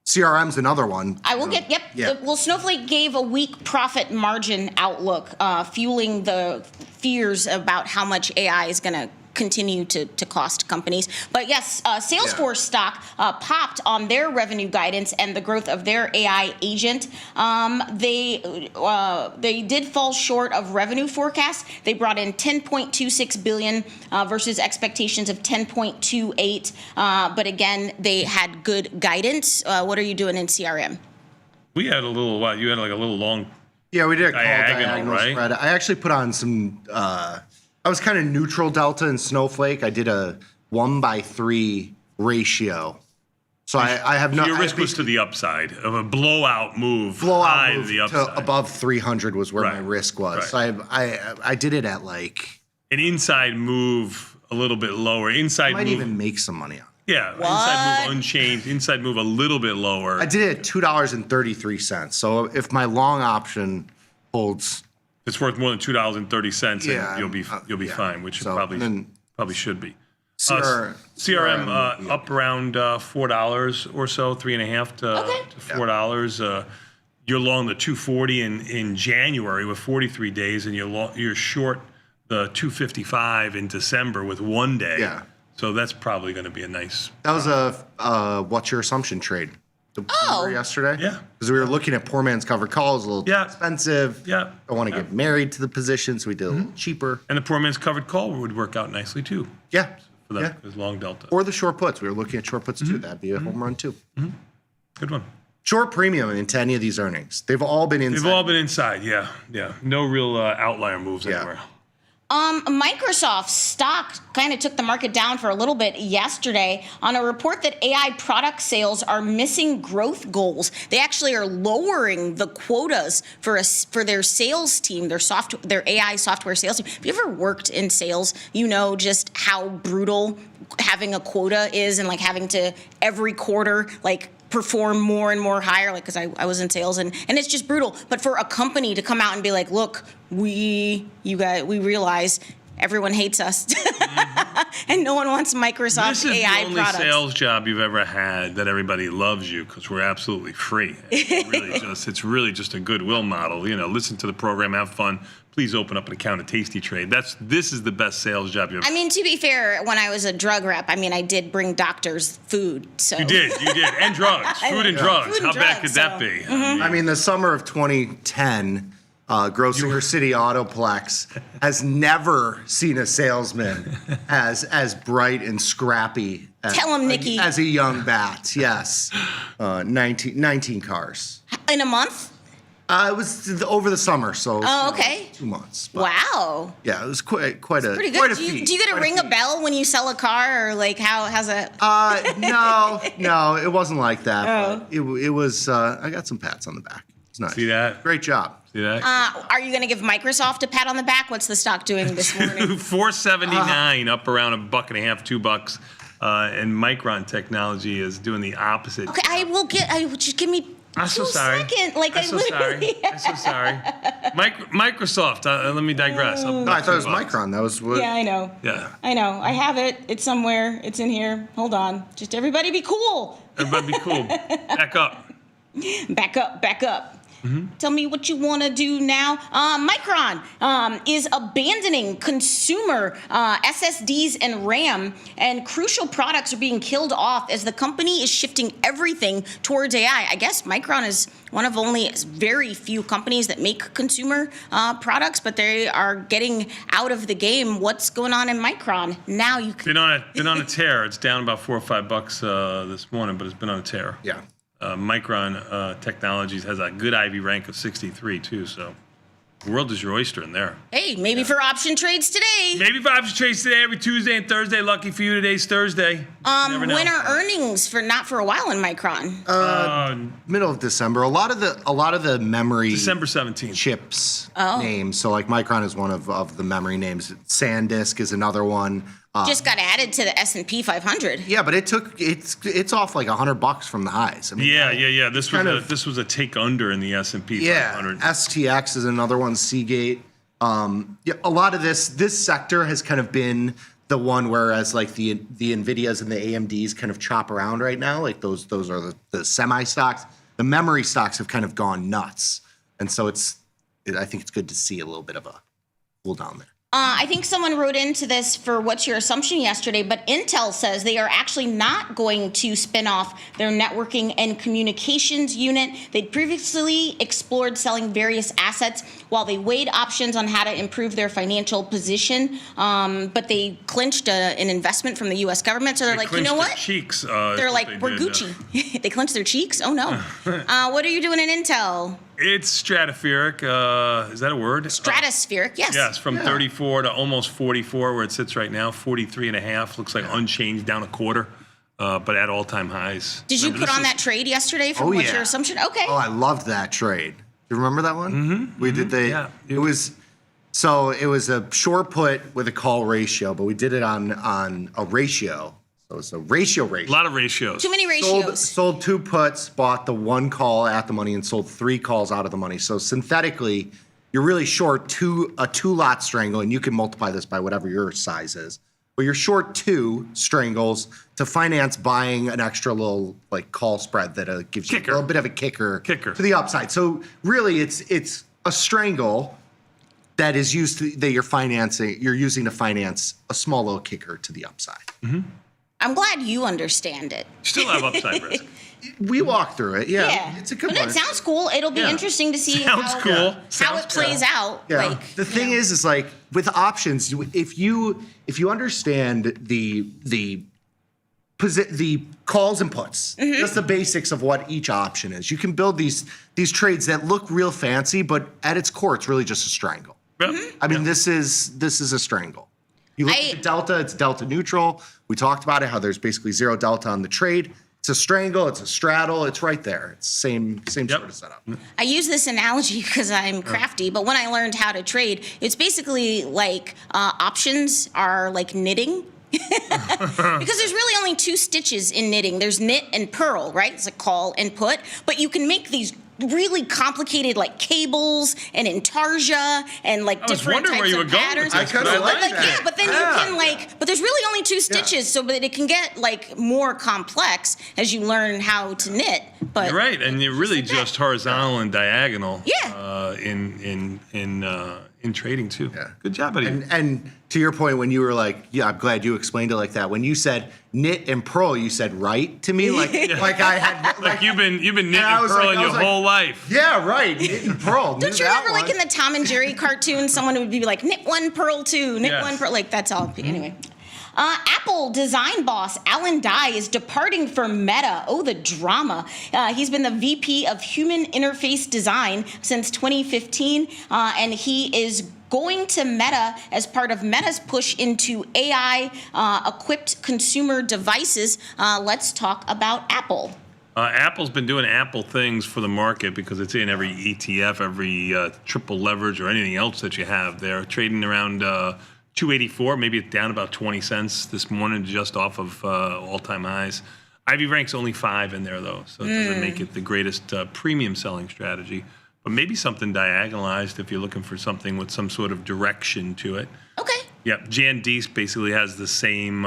CRM's another one. I will get, Yeah. Well, Snowflake gave a weak profit margin outlook, fueling the fears about how much AI is going to continue to cost companies. But yes, Salesforce stock popped on their revenue guidance and the growth of their AI agent. They did fall short of revenue forecasts. They brought in $10.26 billion versus expectations of $10.28. But again, they had good guidance. What are you doing in CRM? We had a little, you had like a little long. Yeah, we did a call Diagonal, right? spread. I actually put on some, I was kind of neutral delta in Snowflake. I did a 1/3 ratio. So I have no. Your risk was to the upside of a blowout move. blowout high move to the upside. to above 300 was where my Right, risk was. right. So I did it at like, An inside move a little bit lower. Inside might move. even make some money on it. Yeah. Inside move unchanged. Inside move a little bit lower. I did it at $2.33. So if my long option holds, It's worth more than $2.30, Yeah, and you'll be yeah. fine, which it So, probably then- probably should be. CRM CRM yeah. up around $4 or so, $3.50 to $4. You're long the 240 in January with 43 days, and you're short the 255 in December with 1 day. Yeah. So that's probably going to be a nice. that was a what's your assumption trade? Yesterday? Yeah. Because we were looking at poor man's covered calls, a little too Yeah. expensive. Yeah. I want to get married to the position, so we did a little cheaper. And the poor man's covered call would work out nicely too Yeah. for that Yeah. because long delta. Or the short puts. We were looking at short puts too. That'd be a home run too. Good one. Short premium into any of these earnings. They've all been inside. They've all been inside. Yeah. No real outlier moves Yeah. anywhere. Microsoft stock kind of took the market down for a little bit yesterday on a report that AI product sales are missing growth goals. They actually are lowering the quotas for their sales team, their AI software sales team. If you ever worked in sales, you know just how brutal having a quota is and like having to every quarter like perform more and more higher, like because I was in sales and it's just brutal. But for a company to come out and be like, look, we realize everyone hates us and no one wants Microsoft This is AI the only products. sales job you've ever had that everybody loves you because we're absolutely free. It's really just a goodwill model. You know, listen to the program, have fun. Please open up an account at tastytrade. This is the best sales job you've ever. I mean, to be fair, when I was a drug rep, I did bring doctors food. So You did, and drugs, food and drugs. Food and How bad drugs, could that so- be? I mean, the summer of 2010, Grosinger City Autoplex has never seen a salesman as bright and scrappy. Tell him, Nikki. As a young bat, yes. 19 cars. In a month? It was over the summer, so Oh, okay. 2 months. But Wow. yeah, it was quite a Pretty good. quite a Do you feat. get to Quite ring a feat. bell when you sell a car, or like how's that? No, it wasn't like that. Oh. But it was. I got some pats on the back. It's nice. See that? Great job. See that? Are you going to give Microsoft a pat on the back? What's the stock doing this morning? $4.79, up around $1.50, $2. And Micron Technology is doing the opposite. Okay, I will just give me I'm so 2 sorry. seconds. Like I'm so sorry. I'm so sorry. Microsoft. Let me digress. No, I thought it was Micron. That was what. Yeah, I know. Yeah. I know. I have it. It's somewhere. It's in here. Hold on. Just everybody be cool. Everybody be cool. Back up. Back up. Back up. Tell me what you want to do now. Micron is abandoning consumer SSDs and RAM, and crucial products are being killed off as the company is shifting everything towards AI. I guess Micron is one of only very few companies that make consumer products, but they are getting out of the game. What's going on in Micron? Now you can. Been on a tear. It's down about $4 or $5 this morning, but it's been on a tear. Yeah. Micron Technologies has a good Ivy rank of 63 too, so the world is your oyster in there. Hey, maybe for option trades today. Maybe for option trades today, every Tuesday and Thursday. Lucky for you, today's Thursday. You never know. When are earnings for not for a while in Micron? Middle of December. A lot of the memory December 17th. chips names. So like Micron is one of the memory names. SanDisk is another one. Just got added to the S&P 500. Yeah, but it's off like $100 from the highs. I mean, Yeah. This was a take under in the S&P 500. STX is another one. Seagate. Yeah, a lot of this sector has kind of been the one, whereas like the Nvidias and the AMDs kind of chop around right now. Like those are the semi stocks. The memory stocks have kind of gone nuts, and so I think it's good to see a little bit of a cool down there. I think someone wrote into this for what's your assumption yesterday, but Intel says they are actually not going to spin off their networking and communications unit. They'd previously explored selling various assets while they weighed options on how to improve their financial position, but they clinched an investment from the U.S. government. So they're like, you know what? Cheeks. They're like, we're Gucci. They clinched their cheeks? Oh, no. What are you doing in Intel? It's stratospheric. Is that a word? Stratospheric, yes. Yes, from 34 to almost 44, where it sits right now. 43.5 looks like unchanged, down a quarter, but at all-time highs. Did you put on that trade yesterday for what's your assumption? Okay. Oh, I loved that trade. You remember that one? Mm-hmm. We did it was a short put with a call ratio, but we did it on a ratio. So it's a ratio. A lot of ratios. Too many ratios. Sold 2 puts, bought the 1 call at the money, and sold 3 calls out of the money. So synthetically, you're really short a 2-lot strangle, and you can multiply this by whatever your size is. But you're short 2 strangles to finance buying an extra little like call spread that gives you a little bit of a kicker to the upside. So really, it's a strangle that is you're using to finance a small little kicker to the upside. Mm-hmm. I'm glad you understand it. Still have upside risk. We walk through it. Yeah. It's a good one. It sounds cool. It'll be interesting to see how it plays out. Yeah. Like, the thing is like with options, if you understand the calls and puts, just the basics of what each option is, you can build these trades that look real fancy, but at its core, it's really just a strangle. Mm-hmm. I mean, this is a strangle. You look at the delta, it's delta neutral. We talked about it, how there's basically 0 delta on the trade. It's a strangle, it's a straddle, it's right there. It's same sort of setup. I use this analogy because I'm crafty, but when I learned how to trade, it's basically like options are like knitting. Because there's really only 2 stitches in knitting. There's knit and purl, right? It's a call and put, but you can make these really complicated like cables and intarsia and like different types of patterns. I kind of like that. Yeah, but then you can but there's really only 2 stitches, so that it can get like more complex as you learn how to knit. But you're right, and you're really just horizontal and diagonal. Yeah. In trading too. Yeah. Good job, buddy. And to your point, when you were like, I'm glad you explained it like that. When you said knit and purl, you said right to me, like I had like you've been knitting and purling your whole life. Yeah, right. Knit and purl. Don't you remember like in the Tom and Jerry cartoon, someone would be like, knit 1, purl 2, knit 1, purl, like that's all. Anyway. Apple design boss Alan Dye is departing for Meta. Oh, the drama. He's been the VP of Human Interface Design since 2015, and he is going to Meta as part of Meta's push into AI-equipped consumer devices. Let's talk about Apple. Apple's been doing Apple things for the market because it's in every ETF, every triple leverage or anything else that you have. They're trading around 284, maybe it's down about 20 cents this morning, just off of all-time highs. Ivy rank's only 5 in there, though, so it doesn't make it the greatest premium selling strategy. But maybe something diagonalized if you're looking for something with some sort of direction to it. Okay. Yep, Jan Dees basically has the same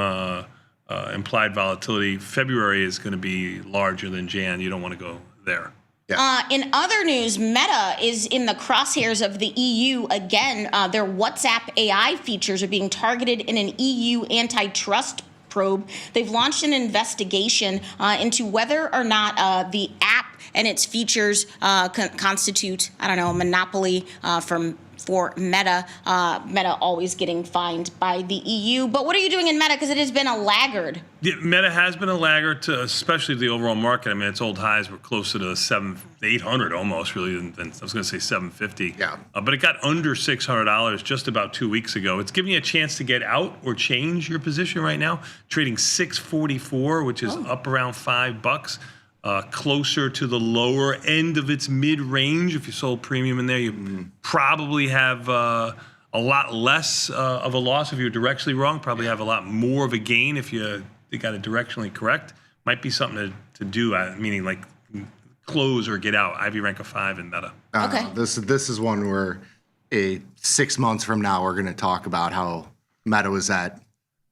implied volatility. February is going to be larger than Jan. You don't want to go there. Yeah. In other news, Meta is in the crosshairs of the EU again. Their WhatsApp AI features are being targeted in an EU antitrust probe. They've launched an investigation into whether or not the app and its features constitute, a monopoly for Meta. Meta always getting fined by the EU. But what are you doing in Meta? Because it has been a laggard. Yeah, Meta has been a laggard to especially the overall market. I mean, its old highs were closer to 800 almost, really, than I was going to say 750. Yeah. But it got under $600 just about 2 weeks ago. It's giving you a chance to get out or change your position right now. Trading 644, which is up around $5. Closer to the lower end of its mid-range. If you sold premium in there, you probably have a a lot less of a loss if you're directionally wrong. Probably have a lot more of a gain if you got it directionally correct. Might be something to do, meaning like close or get out. IV rank of 5 and Meta. Okay. This is one where 6 months from now we're going to talk about how Meta was at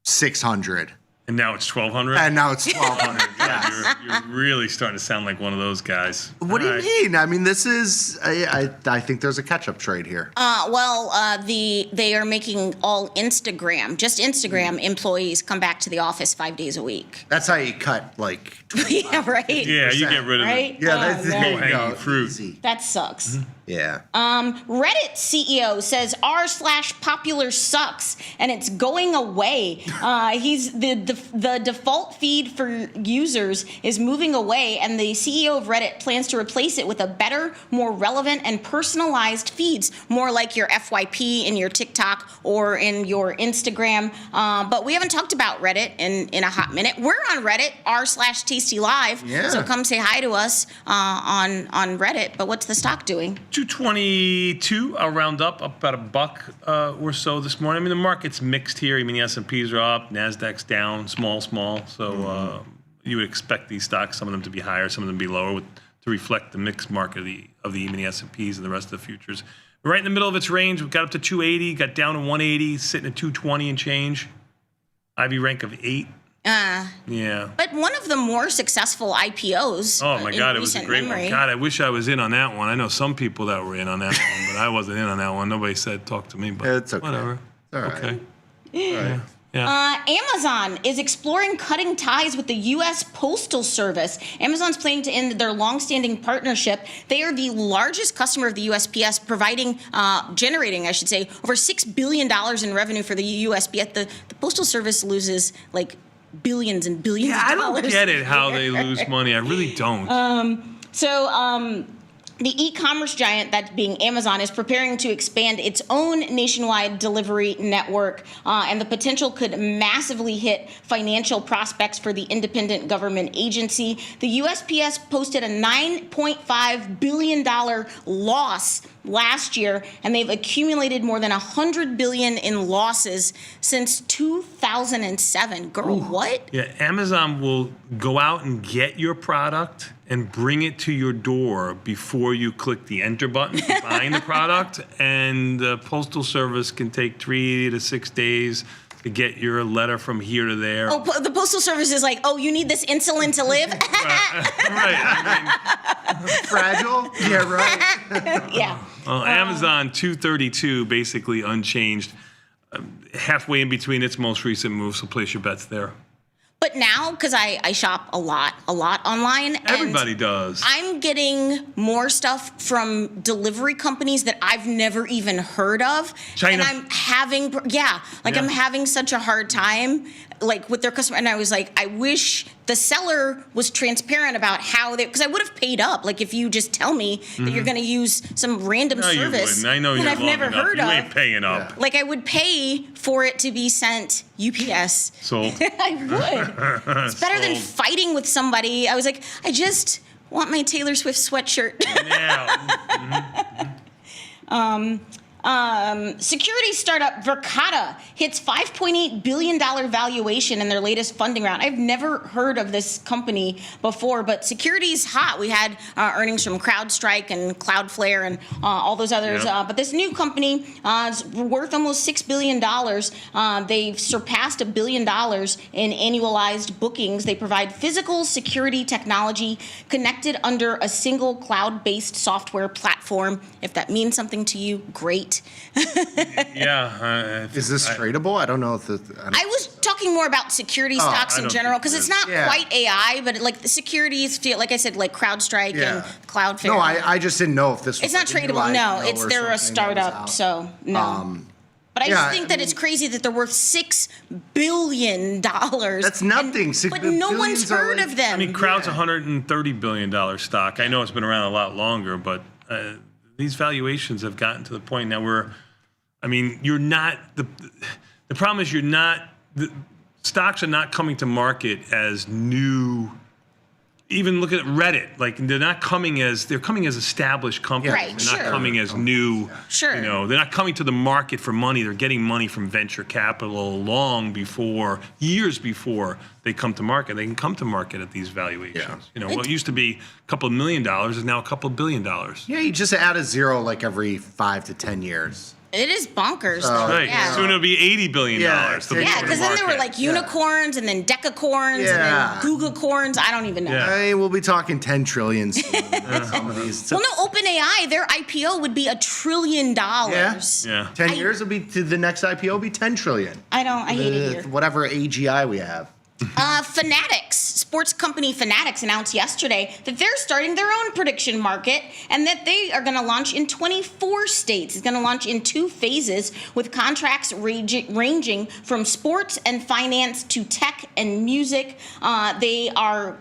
600. And now it's 1,200? And now it's 1,200. God, you're really starting to sound like one of those guys. What do you mean? I mean, this is, I think there's a catch-up trade here. They are making all just Instagram employees come back to the office 5 days a week. That's how you cut, like, Yeah, right? Yeah, you get rid of Right? it. yeah, that's Low-hanging fruit. Easy. That sucks. Yeah. Reddit CEO says r/popular sucks and it's going away. He's the default feed for users is moving away, and the CEO of Reddit plans to replace it with a better, more relevant, and personalized feeds, more like your FYP in your TikTok or in your Instagram. But we haven't talked about Reddit in a hot minute. We're on Reddit r/tastylive. Yeah. So come say hi to us on Reddit. But what's the stock doing? 222. I'll round up about $1 or so this morning. I mean, the market's mixed here. I mean, the S&Ps are up, Nasdaq's down, small. So you would expect these stocks, some of them to be higher, some of them to be lower, to reflect the mixed market of the mini S&Ps and the rest of the futures. We're right in the middle of its range. We got up to 280, got down to 180, sitting at 220 and change. IV rank of 8. Yeah. But one of the more successful IPOs. Oh my God, it was a recent great memory. one. God, I wish I was in on that one. I know some people that were in on that one, but I wasn't in on that one. Nobody said talk to me, but It's okay. whatever. All right. Okay. All right. Amazon is exploring cutting ties with the U.S. Postal Service. Amazon's planning to end their longstanding partnership. They are the largest customer of the USPS, generating, over $6 billion in revenue for the USPS. The Postal Service loses like billions and billions of I dollars. don't get it how they lose money. I really don't. The e-commerce giant, that being Amazon, is preparing to expand its own nationwide delivery network, and the potential could massively hit financial prospects for the independent government agency. The USPS posted a $9.5 billion loss last year, and they've accumulated more than $100 billion in losses since 2007. Girl, what? Yeah, Amazon will go out and get your product and bring it to your door before you click the enter button to find the product, and the Postal Service can take 3 to 6 days to get your letter from here to there. Oh, the Postal Service is like, oh, you need this insulin to live? Right. I mean, Fragile? Yeah, right. Yeah. Amazon 232, basically unchanged, halfway in between its most recent move, so place your bets there. But now, because I shop a lot online. Everybody and does. I'm getting more stuff from delivery companies that I've never even heard of. China. And I'm having, I'm having such a hard time, like, with their customer. And I was like, I wish the seller was transparent about how because I would have paid up. Like, if you just tell me that you're going to use some random No, you service wouldn't. I know that you're I've long never enough. heard You of. ain't paying up. Like, I would pay for it to be sent UPS. Sold. I would. It's better than fighting with somebody. I was like, I just want my Taylor Swift sweatshirt. Yeah. Security startup Verkada hits $5.8 billion valuation in their latest funding round. I've never heard of this company before, but security's hot. We had earnings from CrowdStrike and Cloudflare and all those others. Yep. But this new company is worth almost $6 billion. They've surpassed $1 billion in annualized bookings. They provide physical security technology connected under a single cloud-based software platform. If that means something to you, great. Yeah. Is this tradable? I don't know if I was talking more about security stocks I in don't general think because it it's is. not Yeah. quite AI, but like the securities feel, like I said, like CrowdStrike and Cloudflare. No, I just didn't know if this was It's not like a new tradable. No, IPO it's or they're a something that was startup, out. so no. But I just think that it's crazy that they're worth $6 billion. That's nothing. But no one's billions are heard like- of them. I mean, Crowd's a $130 billion stock. I know it's been around a lot longer, but these valuations have gotten to the point now where, I mean, you're not, the problem is the stocks are not coming to market as new, even look at Reddit. Like they're coming as established companies. Right, They're not sure. coming as new. Sure. You know, they're not coming to the market for money. They're getting money from venture capital years before they come to market. They can come to market at these valuations. Yeah. You know, what used to be a couple of $1 million is now a couple of $1 billion. Yeah, you just add a zero like every 5 to 10 years. It is bonkers, though. Right. Yeah. Soon it'll be $80 billion. Yeah, to Yeah, the because then there were market. like unicorns and then decacorns and Yeah. then Googlecorns. I don't even know. Yeah. Hey, we'll be talking 10 trillion soon with some of these. Well, no, OpenAI, their IPO would be $1 trillion. Yeah. 10 years will be to the next IPO will be 10 trillion. I hate it here. Whatever AGI we have. Fanatics, sports company Fanatics announced yesterday that they're starting their own prediction market and that they are going to launch in 24 states. It's going to launch in 2 phases with contracts ranging from sports and finance to tech and music. They are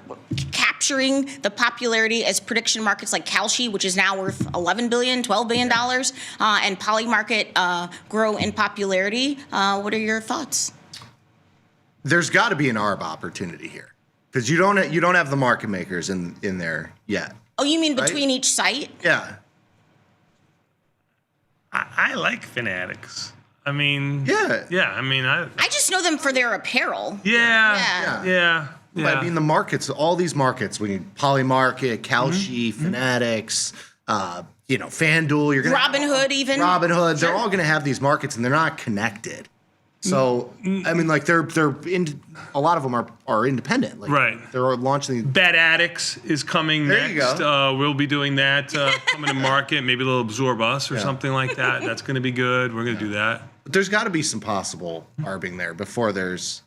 capturing the popularity as prediction markets like Kalshi, which is now worth $11 billion, $12 billion, and Polymarket grow in popularity. What are your thoughts? There's got to be an ARB opportunity here because you don't have the market makers in there yet. Oh, you mean Right? between each site? Yeah. I like Fanatics. I mean, Yeah. yeah. I mean, I just know them for their apparel. yeah. But I mean, the markets, all these markets, we need Polymarket, Kalshi, Fanatics, FanDuel. You're gonna have Robinhood even. Robinhood. They're all going to have these markets, and they're not connected. So I mean, like they're a lot of them are independent. Like, Right. They're launching these. Bad Addicts is coming There you next. go. We'll be doing that coming to market. Maybe they'll absorb us or something like that. That's going to be good. We're going to do that. But there's got to be some possible arbing there before there's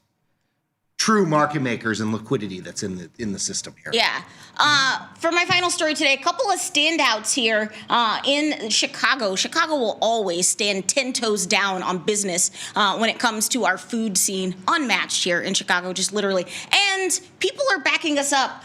true market makers and liquidity that's in the system here. Yeah. For my final story today, a couple of standouts here in Chicago. Chicago will always stand 10 toes down on business when it comes to our food scene. Unmatched here in Chicago, just literally. And people are backing us up.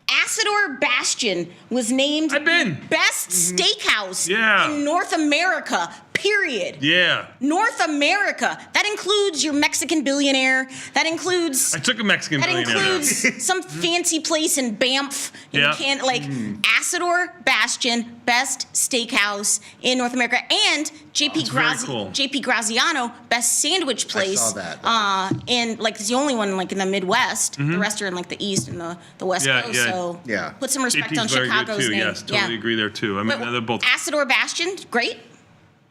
Asador Bastion was named I've been. best steakhouse Yeah. in North America, period. Yeah. North America. That includes your Mexican billionaire. That includes I took a Mexican that billionaire. includes some fancy place in Banff. Yeah. Asador Bastion, best steakhouse in North America, and very cool. JP Graziano, best sandwich place. saw that. And it's the only one in the Midwest. The rest are in the East and the West Yeah, Coast. yeah. So Yeah. put some respect JP's on very Chicago's good too. name. Yes, totally agree there too. I mean, But they're both. Asador Bastion, great.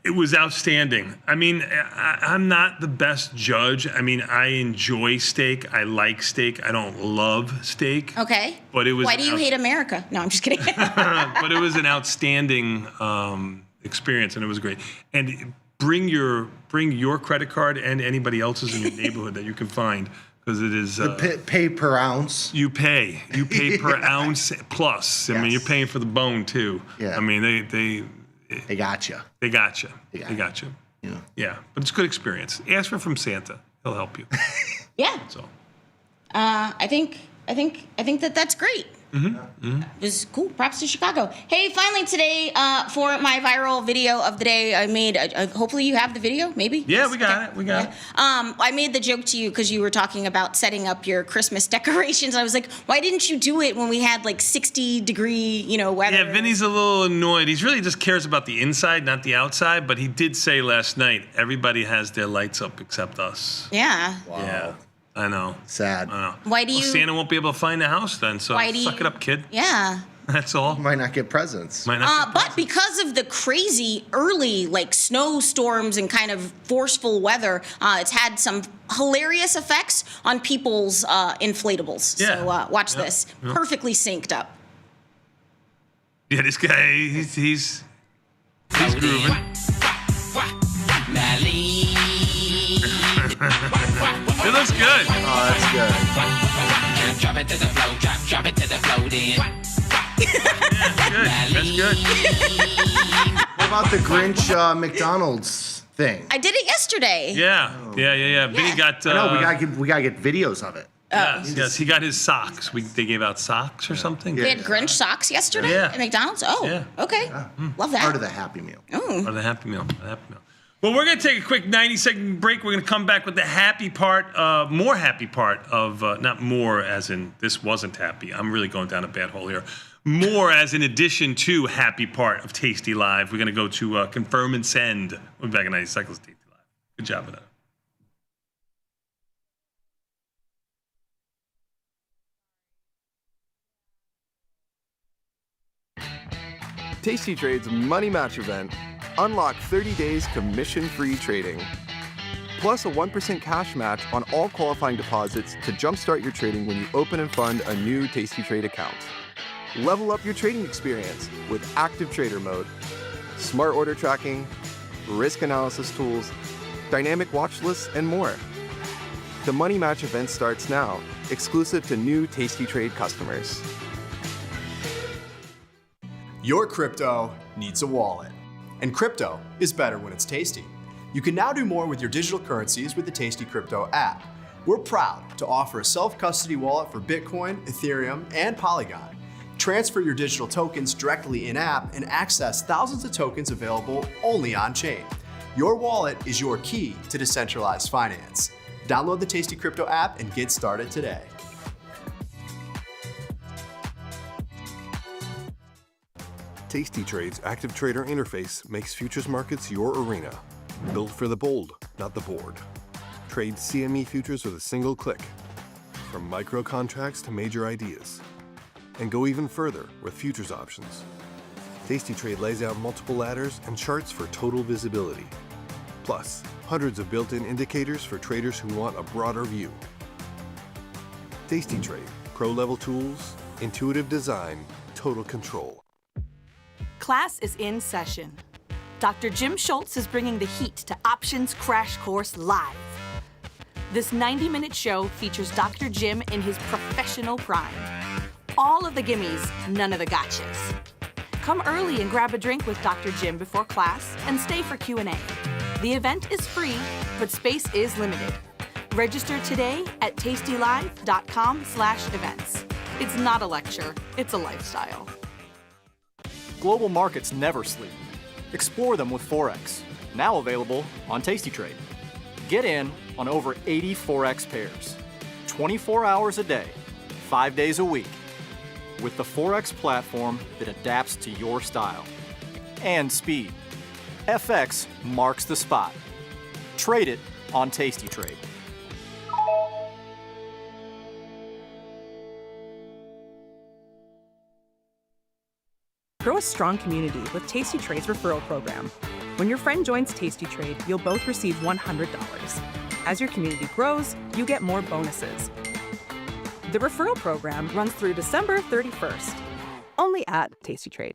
It was outstanding. I mean, I'm not the best judge. I mean, I enjoy steak. I like steak. I don't love steak. Okay. But it was. Why do you hate America? No, I'm just kidding. But it was an outstanding experience, and it was great. And bring your credit card and anybody else's in your neighborhood that you can find, because it is. Pay per ounce. You pay per ounce plus. I mean, Yes. you're paying for the bone too. Yeah. I mean, They got you. they got you. They got They got you. Yeah. Yeah, but it's a good experience. Ask for from Santa. He'll help you. Yeah. So. I think that's great. It was cool. Props to Chicago. Hey, finally today, for my viral video of the day, I made. Hopefully, you have the video. Maybe. Yeah, Yes? we got Okay. it. We got it. I made the joke to you because you were talking about setting up your Christmas decorations. I was like, why didn't you do it when we had 60-degree, weather? Yeah, Vinny's a little annoyed. He's really just cares about the inside, not the outside. But he did say last night, everybody has their lights up except us. Yeah. Wow. Yeah, I know. Sad. I know. Why do you? Santa won't be able to find the house then, so Why do suck you- it up, kid. Yeah. That's all. Might not get presents. Might not be But because of the crazy early snowstorms and kind of forceful weather, it's had some hilarious effects on people's inflatables. Yeah. So watch Yeah. this. Yeah. Perfectly synced up. Yeah, this guy, he's grooving. It looks good. Oh, that's good. Drop it to the flow, drop it to the flow, then. Yeah, good. That's good. What about the Grinch McDonald's thing? I did it yesterday. Yeah. Vinny got. No, we gotta get videos of it. Yes, he got his socks. They gave out socks or something. They had Grinch socks yesterday Yeah. at McDonald's. Oh, Yeah. okay. Love that. Part of the Happy Meal. Or the Happy Meal. The Happy Meal. Well, we're going to take a quick 90-second break. We're going to come back with the happy part, more happy part of, not more as in this wasn't happy. I'm really going down a bad hole here. More as in addition to happy part of Tasty Live. We're going to go to confirm and send. We'll be back in 90 seconds, Tasty Live. Good job with that. tastytrade's Money Match event. Unlock 30 days commission-free trading. Plus a 1% cash match on all qualifying deposits to jumpstart your trading when you open and fund a new tastytrade account. Level up your trading experience with active trader mode, smart order tracking, risk analysis tools, dynamic watch lists, and more. The Money Match event starts now, exclusive to new tastytrade customers. Your crypto needs a wallet. And crypto is better when it's tasty. You can now do more with your digital currencies with the Tasty Crypto app. We're proud to offer a self-custody wallet for Bitcoin, Ethereum, and Polygon. Transfer your digital tokens directly in-app and access thousands of tokens available only on-chain. Your wallet is your key to decentralized finance. Download the Tasty Crypto app and get started today. tastytrade's active trader interface makes futures markets your arena. Built for the bold, not the bored. Trade CME futures with a single click. From micro contracts to major ideas. And go even further with futures options. tastytrade lays out multiple ladders and charts for total visibility. Plus, hundreds of built-in indicators for traders who want a broader view. tastytrade, pro-level tools, intuitive design, total control. Class is in session. Dr. Jim Schultz is bringing the heat to Options Crash Course Live. This 90-minute show features Dr. Jim in his professional prime. All of the gimmies, none of the gotchas. Come early and grab a drink with Dr. Jim before class and stay for Q&A. The event is free, but space is limited. Register today at tastylive.com/events. It's not a lecture, it's a lifestyle. Global markets never sleep. Explore them with Forex, now available on tastytrade. Get in on over 80 Forex pairs, 24 hours a day, 5 days a week, with the Forex platform that adapts to your style and speed. FX marks the spot. Trade it on tastytrade. Grow a strong community with tastytrade's referral program. When your friend joins tastytrade, you'll both receive $100. As your community grows, you get more bonuses. The referral program runs through December 31st, only at tastytrade.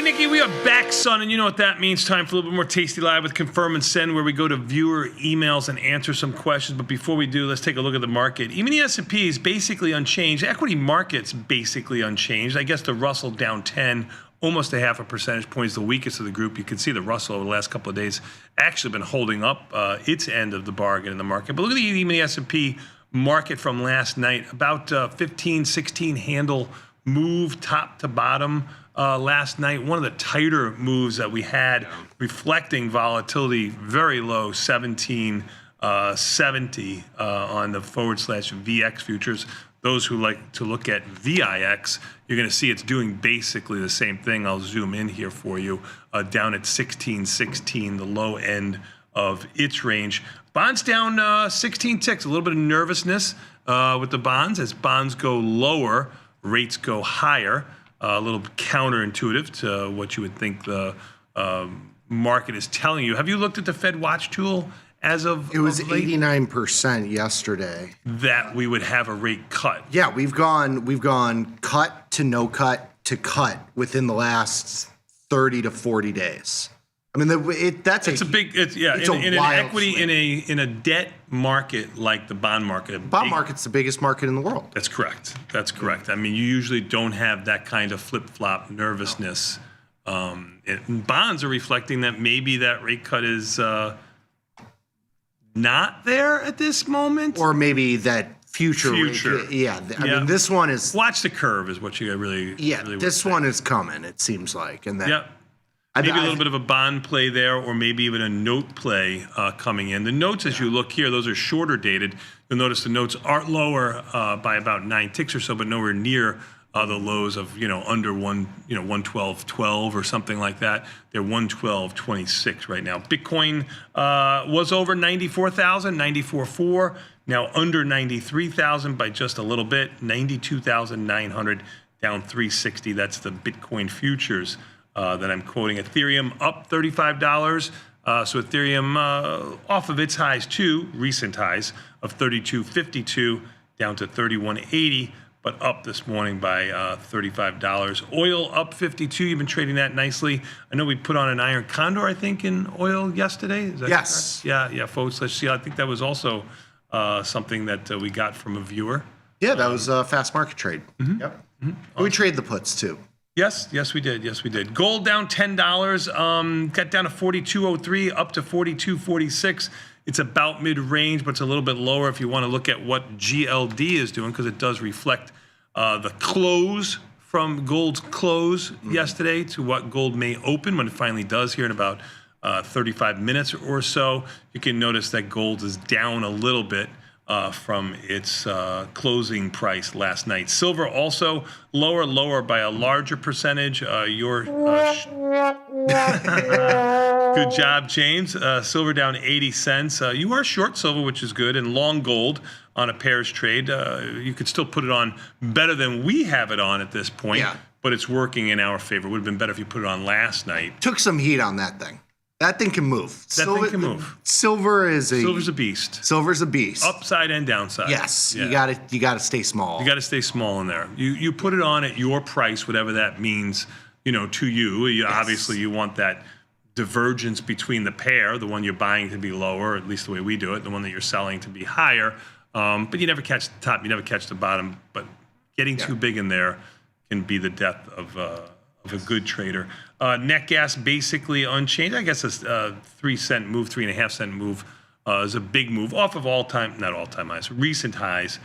Nikki, we are back, son, and you know what that means. Time for a little bit more Tasty Live with Confirm and Send, where we go to viewer emails and answer some questions. But before we do, let's take a look at the market. Even the S&P is basically unchanged. Equity market's basically unchanged. I guess the Russell down 10, almost a half a percentage point, is the weakest of the group. You can see the Russell over the last couple of days actually been holding up its end of the bargain in the market. But look at even the S&P market from last night, about 15, 16 handle move top to bottom. Last night, one of the tighter moves that we had, reflecting volatility, very low, 1770 on the /VX futures. Those who like to look at VIX, you're going to see it's doing basically the same thing. I'll zoom in here for you, down at 1616, the low end of its range. Bonds down 16 ticks, a little bit of nervousness with the bonds. As bonds go lower, rates go higher. A little counterintuitive to what you would think the market is telling you. Have you looked at the Fed Watch tool as of It was late? 89% yesterday. That we would have a rate cut. Yeah, we've gone cut to no cut to cut within the last 30 to 40 days. I mean, it's a big, in an equity, swing. in a debt market like the bond market. Bond market's the biggest market in the world. That's correct. That's correct. I mean, you usually don't have that kind of flip-flop nervousness. Bonds are reflecting that maybe that rate cut is not there at this moment. Or maybe that future. Yeah. I mean, this one is. Watch the curve is what you really. Yeah, really this one is coming. It seems like, and then. Yep. Maybe a little bit of a bond play there, or maybe even a note play coming in. The notes, as you look here, those are shorter dated. You'll notice the notes are lower by about 9 ticks or so, but nowhere near the lows of under 112.12 or something like that. They're 112.26 right now. Bitcoin was over 94,000, 94.4. Now under 93,000 by just a little bit. 92,900, down 360. That's the Bitcoin futures. That I'm quoting. Ethereum up $35. So Ethereum off of its highs too, recent highs of 32.52 down to 31.80, but up this morning by $35. Oil up 52. You've been trading that nicely. I know we put on an iron condor, I think, in oil yesterday. Is that yes. Correct? Yeah. Forward/CL. I think that was also something that we got from a viewer. Yeah, that was a fast market trade. Mm-hmm. Yep. Mm-hmm. We trade the puts too. Yes, we did. Gold down $10, got down to 42.03, up to 42.46. It's about mid-range, but it's a little bit lower if you want to look at what GLD is doing, because it does reflect the close from gold's close yesterday to what gold may open when it finally does here in about 35 minutes or so. You can notice that gold is down a little bit from its closing price last night. Silver also lower by a larger percentage. Good job, James. Silver down 80 cents. You are short silver, which is good, and long gold on a pairs trade. You could still put it on better than we have it on at this point, but it's working in our favor. It would have been better if you put it on last night. Took some heat on that thing. That thing can move. Thing can move. Silver's a beast. Silver's a beast. Upside and downside. Yes. Yeah. You gotta stay small. You gotta stay small in there. You put it on at your price, whatever that means, to you. Yes. Obviously you want that divergence between the pair, the one you're buying to be lower, at least the way we do it, the one that you're selling to be higher. But you never catch the top, you never catch the bottom. But getting too big in there can be the death of a good trader. Net gas basically unchanged. I guess a 3 cent move, 3.5 cent move is a big move off of not all-time highs, recent highs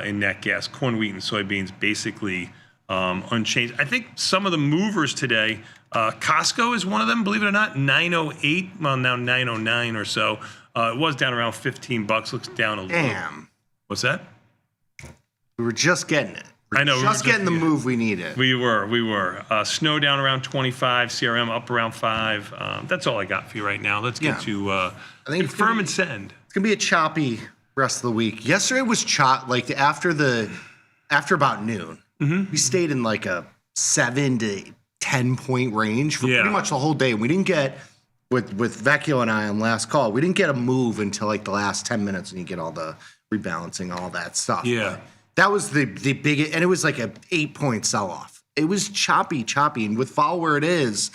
in net gas. Corn, wheat, and soybeans basically unchanged. I think some of the movers today, Costco is one of them, believe it or not, 908, well now 909 or so. It was down around $15, looks down a little. Damn. What's that? We were just getting it. I know. Just getting the move we needed. We were. Snow down around 25, CRM up around 5. That's all I got for you right now. Let's get to I think confirm and send. It's going to be a choppy rest of the week. Yesterday was like after about noon. Mm-hmm. We stayed in like a 7 to 10 point range for pretty much the whole day. And we didn't get, with Vecchio and I on last call, we didn't get a move until like the last 10 minutes and you get all the rebalancing, all that stuff. Yeah. But that was the biggest, and it was like an 8-point sell-off. It was choppy, and with fall where it is,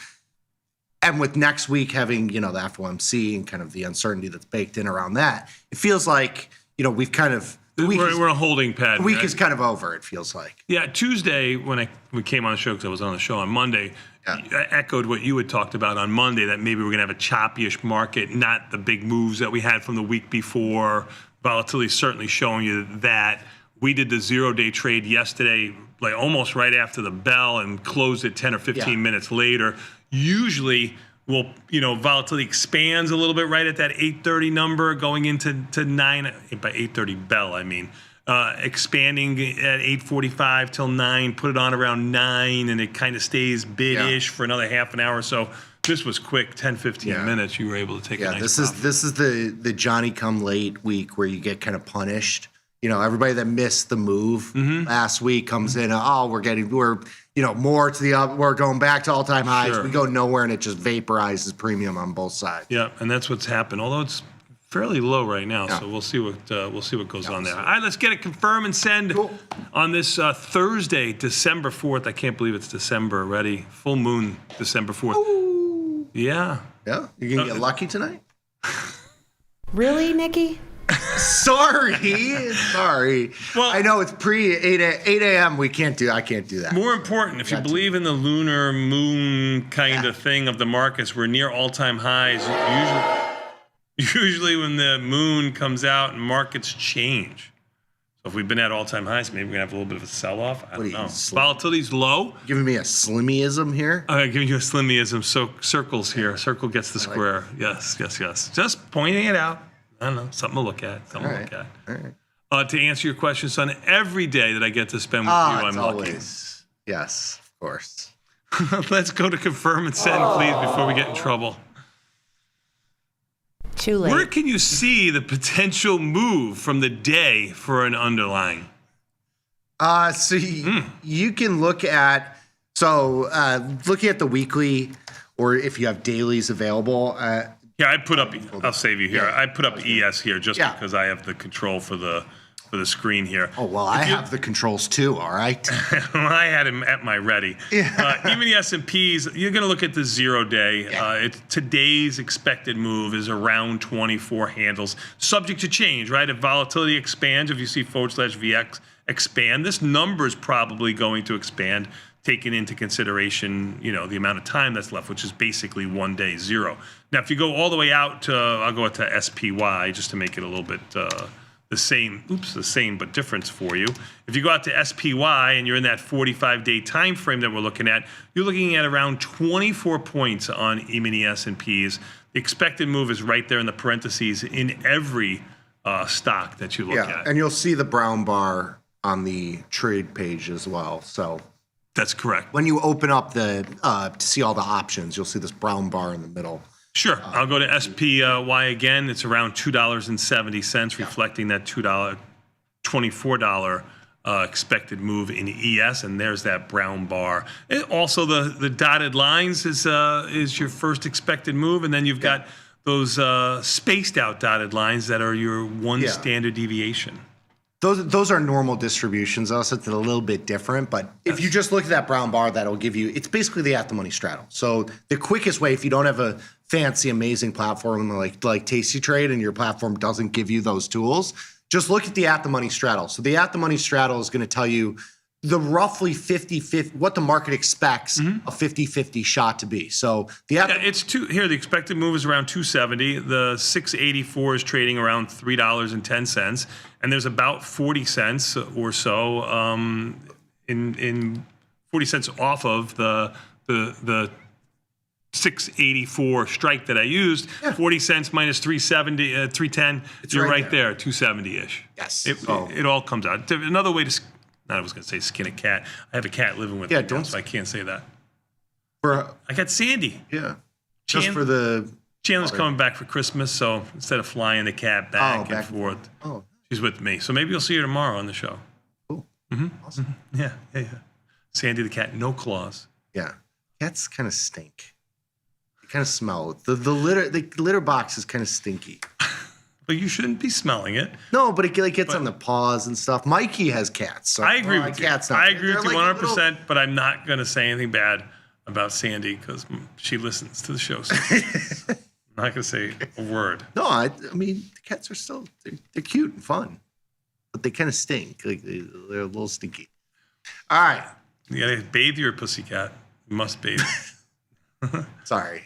and with next week having, the FOMC and kind of the uncertainty that's baked in around that, it feels like, we've kind of, we're a holding pattern. The week is kind of over, it feels like. Yeah, Tuesday when we came on the show, because I was on the show on Monday, I echoed what you had talked about on Monday, that maybe we're going to have a choppy-ish market, not the big moves that we had from the week before. Volatility certainly showing you that. We did the 0-day trade yesterday, like almost right after the bell, and closed it 10 or 15 minutes later. Usually, volatility expands a little bit right at that 8:30 number, going into 9 by 8:30 bell. I mean, expanding at 8:45 till 9. Put it on around 9, and it kind of stays bid-ish for another half an hour or so. This was quick, 10, 15 minutes. You were able to take a nice profit. This is the Johnny come late week where you get kind of punished. Everybody that missed the move last week comes in. We're more to the up. We're going back to all-time highs. Sure. We go nowhere, and it just vaporizes premium on both sides. Yeah, and that's what's happened. Although it's fairly low right now, so we'll see what goes on there. All right, let's get it confirm and send on this Thursday, December 4th. I can't believe it's December already. Full moon, December 4th. Ooh. Yeah. Yeah. You're gonna get lucky tonight. Really, Nikki? Sorry. Well, I know it's pre 8 a.m. I can't do that. More important, if you believe in the lunar moon kind of thing of the markets, we're near all-time highs. Usually when the moon comes out, markets change. If we've been at all-time highs, maybe we're gonna have a little bit of a sell-off. I don't know. slim? Volatility's low. Giving me a slimmyism here? I'm giving you a slimmyism. So circles here. Circle gets the square. Yes. Just pointing it out. I don't know. Something to look at. All right. To answer your question, son, every day that I get to spend with you, I'm lucky. Always. Yes, of course. Let's go to confirm and send, please, before we get in trouble. Too late. Where can you see the potential move from the day for an underlying? So you can look at, looking at the weekly, or if you have dailies available. Yeah, I put up, I'll save you here. I put up ES here just because I have the control for the screen here. Oh, well, I have the controls too, all right? I had him at my ready. Even the S&Ps, you're going to look at the 0 day. Today's expected move is around 24 handles, subject to change, right? If volatility expands, if you see /VX expand, this number is probably going to expand, taking into consideration, the amount of time that's left, which is basically 1 day, 0. Now, if you go all the way out to, I'll go to SPY just to make it a little bit the same but difference for you. If you go out to SPY and you're in that 45-day time frame that we're looking at, you're looking at around 24 points on E-mini S&Ps. The expected move is right there in the parentheses in every stock that you look at. And you'll see the brown bar on the trade page as well. So that's correct. When you open up the to see all the options, you'll see this brown bar in the middle. Sure. I'll go to SPY again. It's around $2.70, reflecting that $24 expected move in ES, and there's that brown bar. And also, the dotted lines is your first expected move, and then you've got those spaced out dotted lines that are your one standard deviation. Those are normal distributions. Also, it's a little bit different. But if you just look at that brown bar, that'll give you, it's basically the at-the-money straddle. So the quickest way, if you don't have a fancy, amazing platform like tastytrade and your platform doesn't give you those tools, just look at the at-the-money straddle. So the at-the-money straddle is going to tell you the roughly 50-50, what the market expects a 50-50 shot to be. So it's here. The expected move is around 270. The 684 is trading around $3.10, and there's about 40 cents or so in 40 cents off of the 684 strike that I used. 40 cents minus 370, 310. You're right there, 270-ish. Yes. It all comes out. Another way to. I was going to say skin a cat. I have a cat living with me, so I can't say that. I got Sandy. Yeah. Just for the... Chandler's coming back for Christmas, so instead of flying the cat back and forth, she's with me. So maybe you'll see her tomorrow on the show. Cool. Awesome. Yeah. Sandy the cat, no claws. Yeah. Cats kind of stink. They kind of smell. The litter box is kind of stinky. But you shouldn't be smelling it. No, but it gets on the paws and stuff. Mikey has cats. So I agree with you. I agree with you 100%, but I'm not going to say anything bad about Sandy because she listens to the show. So I'm not going to say a word. No, I mean, the cats are still, they're cute and fun, but they kind of stink. Like they're a little stinky. All right. You got to bathe your pussycat. You must bathe. Sorry.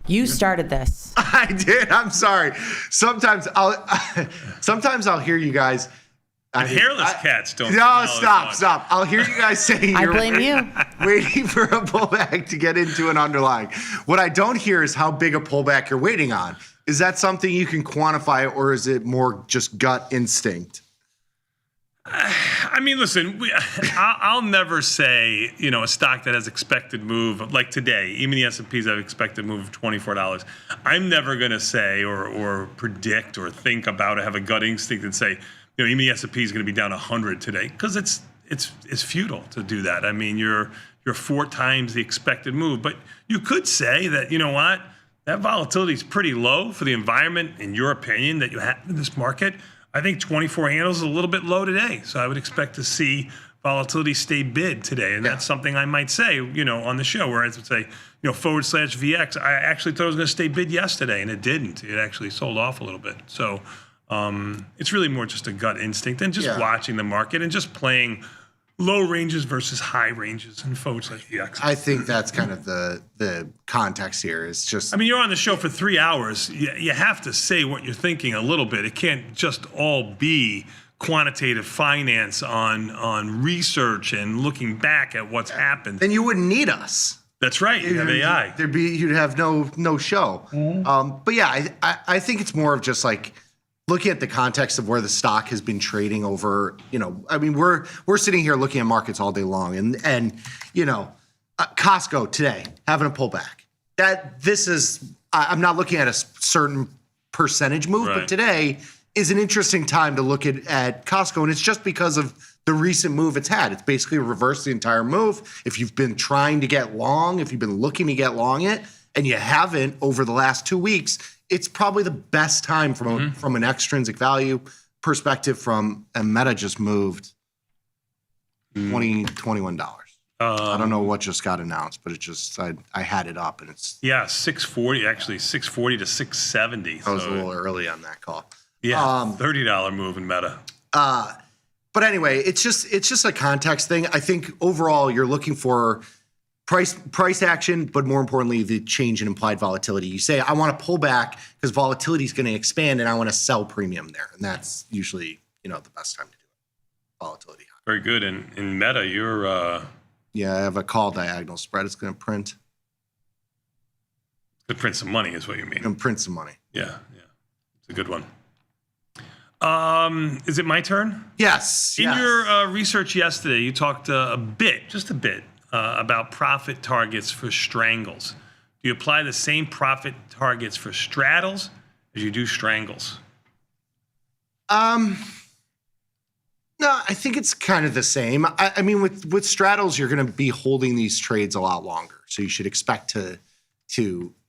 You started this. I did. I'm sorry. Sometimes I'll hear you guys. Hairless cats don't. No, stop. I'll hear you guys saying I blame you. Waiting for a pullback to get into an underlying. What I don't hear is how big a pullback you're waiting on. Is that something you can quantify, or is it more just gut instinct? I mean, listen, I'll never say, a stock that has expected move, like today, even the S&Ps have expected move of $24. I'm never going to say or predict or think about it, have a gut instinct and say, even the S&P is going to be down 100 today, because it's futile to do that. I mean, you're 4 times the expected move, but you could say that, what, that volatility is pretty low for the environment, in your opinion, that you have in this market. I think 24 handles is a little bit low today, so I would expect to see volatility stay bid today, and that's something I might say, on the show, where I would say, /VX. I actually thought it was going to stay bid yesterday, and it didn't. It actually sold off a little bit. So it's really more just a gut instinct and just watching the market and just playing low ranges versus high ranges in /VX. I think that's kind of the context here. It's just... I mean, you're on the show for 3 hours. You have to say what you're thinking a little bit. It can't just all be quantitative finance, on research and looking back at what's happened. Then you wouldn't need us. That's right. You have AI. You'd have no show. But yeah, I think it's more of just like looking at the context of where the stock has been trading over. I mean, we're sitting here looking at markets all day long, and Costco today having a pullback. I'm not looking at a certain percentage move, but today is an interesting time to look at Costco, and it's just because of the recent move it's had. It's basically reversed the entire move. If you've been trying to get long, if you've been looking to get long it, and you haven't over the last 2 weeks, it's probably the best time from an extrinsic value perspective. And Meta just moved $21. I don't know what just got announced, but it just I had it up and it's 640 actually 640 to 670. I was a little early on that call. Yeah, $30 move in Meta. But anyway, it's just a context thing. I think overall you're looking for price action, but more importantly, the change in implied volatility. You say, I want to pull back because volatility is going to expand and I want to sell premium there. And that's usually, the best time to do it. Volatility. Very good. And in Meta, you're... Yeah, I have a call diagonal spread. It's going to print. To print some money is what you mean. And print some money. Yeah. It's a good one. Is it my turn? Yes. In your research yesterday, you talked just a bit, about profit targets for strangles. Do you apply the same profit targets for straddles as you do strangles? No, I think it's kind of the same. I mean, with straddles, you're going to be holding these trades a lot longer, so you should expect to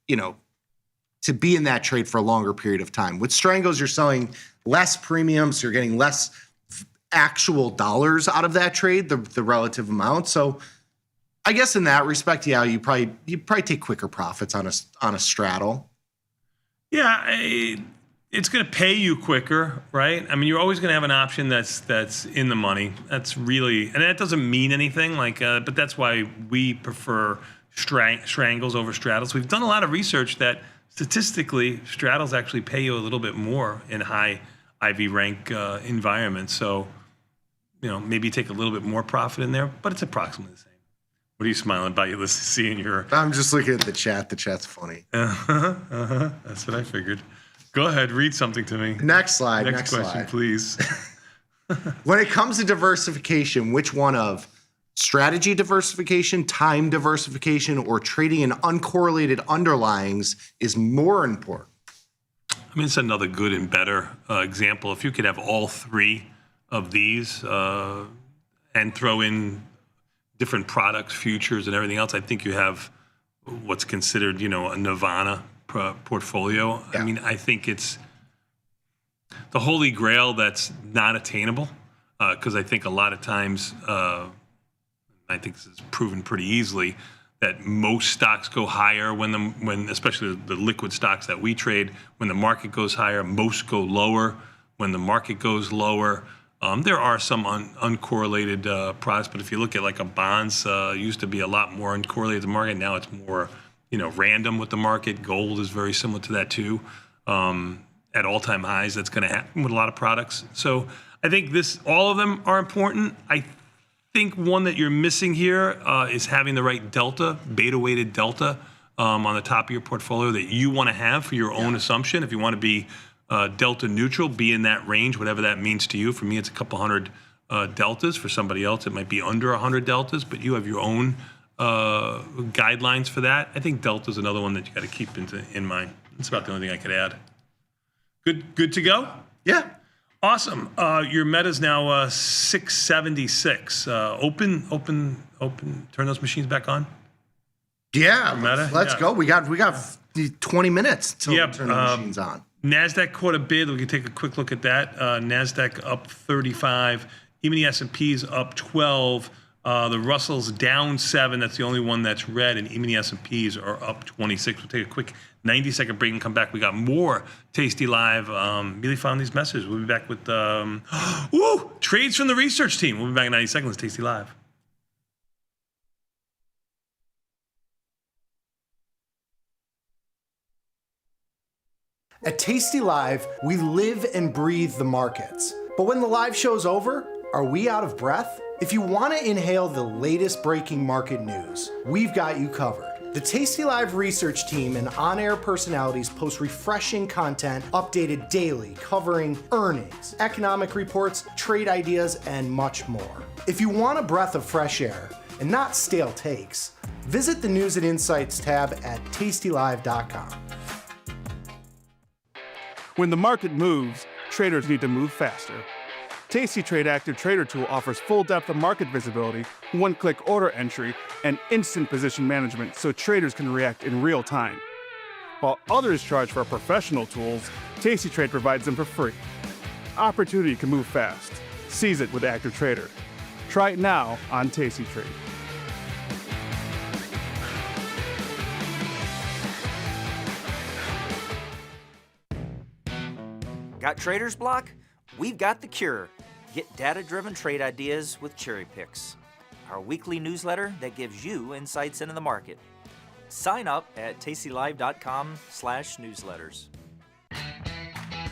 be in that trade for a longer period of time. With strangles, you're selling less premium, so you're getting less actual dollars out of that trade, the relative amount. So, I guess in that respect, yeah, you probably take quicker profits on a straddle. Yeah. It's going to pay you quicker, right? I mean, you're always going to have an option that's in the money. That's really, and that doesn't mean anything. But that's why we prefer strangles over straddles. We've done a lot of research that statistically, straddles actually pay you a little bit more in high IV rank environments. So, maybe take a little bit more profit in there, but it's approximately the same. What are you smiling about? You seeing your? I'm just looking at the chat. The chat's funny. That's what I figured. Go ahead, read something to me. Next slide. Next question, please. When it comes to diversification, which one of strategy diversification, time diversification, or trading in uncorrelated underlyings is more important? I mean, it's another good and better example. If you could have all three of these and throw in different products, futures, and everything else, I think you have what's considered, a nirvana portfolio. Yeah. I mean, I think it's the holy grail that's not attainable because I think a lot of times, I think this is proven pretty easily, that most stocks go higher when especially the liquid stocks that we trade, when the market goes higher, most go lower when the market goes lower. There are some uncorrelated products, but if you look at like a bonds, used to be a lot more uncorrelated to the market. Now it's more random with the market. Gold is very similar to that too. At all-time highs, that's going to happen with a lot of products. So I think all of them are important. I think one that you're missing here is having the right delta, beta-weighted delta on the top of your portfolio that you want to have for your own assumption. If you want to be delta neutral, be in that range, whatever that means to you. For me, it's a couple hundred deltas. For somebody else, it might be under 100 deltas, but you have your own guidelines for that. I think delta is another one that you got to keep in mind. That's about the only thing I could add. Good to go? Yeah. Awesome. Your meta's now 676. Open. Turn those machines back on. Yeah. Let's go. We got 20 minutes till we turn the machines on. NASDAQ caught a bid. We can take a quick look at that. NASDAQ up 35. Even the S&P's up 12. The Russell's down 7. That's the only one that's red. And even the S&Ps are up 26. We'll take a quick 90-second break and come back. We got more Tasty Live. Really found these messages. We'll be back with trades from the research team. We'll be back in 90 seconds. Tasty Live. At Tasty Live, we live and breathe the markets. But when the live show's over, are we out of breath? If you want to inhale the latest breaking market news, we've got you covered. The tastylive research team and on-air personalities post refreshing content updated daily covering earnings, economic reports, trade ideas, and much more. If you want a breath of fresh air and not stale takes, visit the News and Insights tab at tastylive.com. When the market moves, traders need to move faster. tastytrade Active Trader Tool offers full depth of market visibility, one-click order entry, and instant position management so traders can react in real time. While others charge for professional tools, tastytrade provides them for free. Opportunity can move fast. Seize it with Active Trader. Try it now on tastytrade. Got trader's block? We've got the cure. Get data-driven trade ideas with Cherry Picks, our weekly newsletter that gives you insights into the market. Sign up at tastylive.com/newsletters.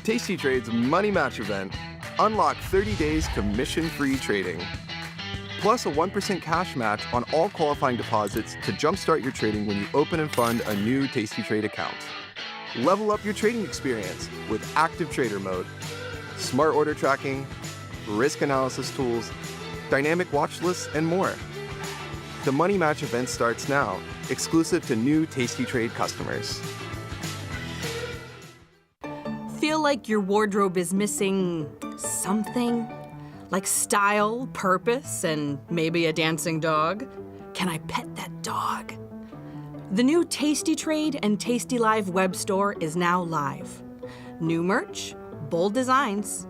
tastytrade's Money Match event. Unlock 30 days commission-free trading. Plus a 1% cash match on all qualifying deposits to jumpstart your trading when you open and fund a new tastytrade account. Level up your trading experience with Active Trader Mode, smart order tracking, risk analysis tools, dynamic watch lists, and more. The Money Match event starts now, exclusive to new tastytrade customers. Feel like your wardrobe is missing something? Like style, purpose, and maybe a dancing dog? Can I pet that dog? The new tastytrade and tastylive web store is now live. New merch, bold designs.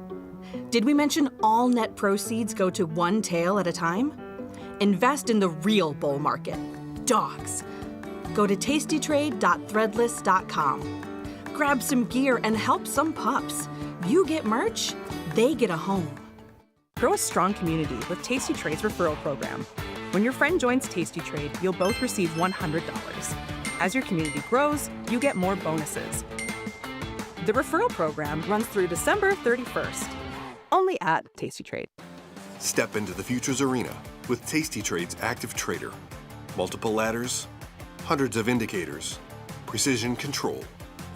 Did we mention all net proceeds go to one tail at a time? Invest in the real bull market, dogs. Go to tastytrade.threadless.com. Grab some gear and help some pups. You get merch, they get a home. Grow a strong community with tastytrade's referral program. When your friend joins tastytrade, you'll both receive $100. As your community grows, you get more bonuses. The referral program runs through December 31st, only at tastytrade. Step into the futures arena with tastytrade's Active Trader. Multiple ladders, hundreds of indicators, precision control.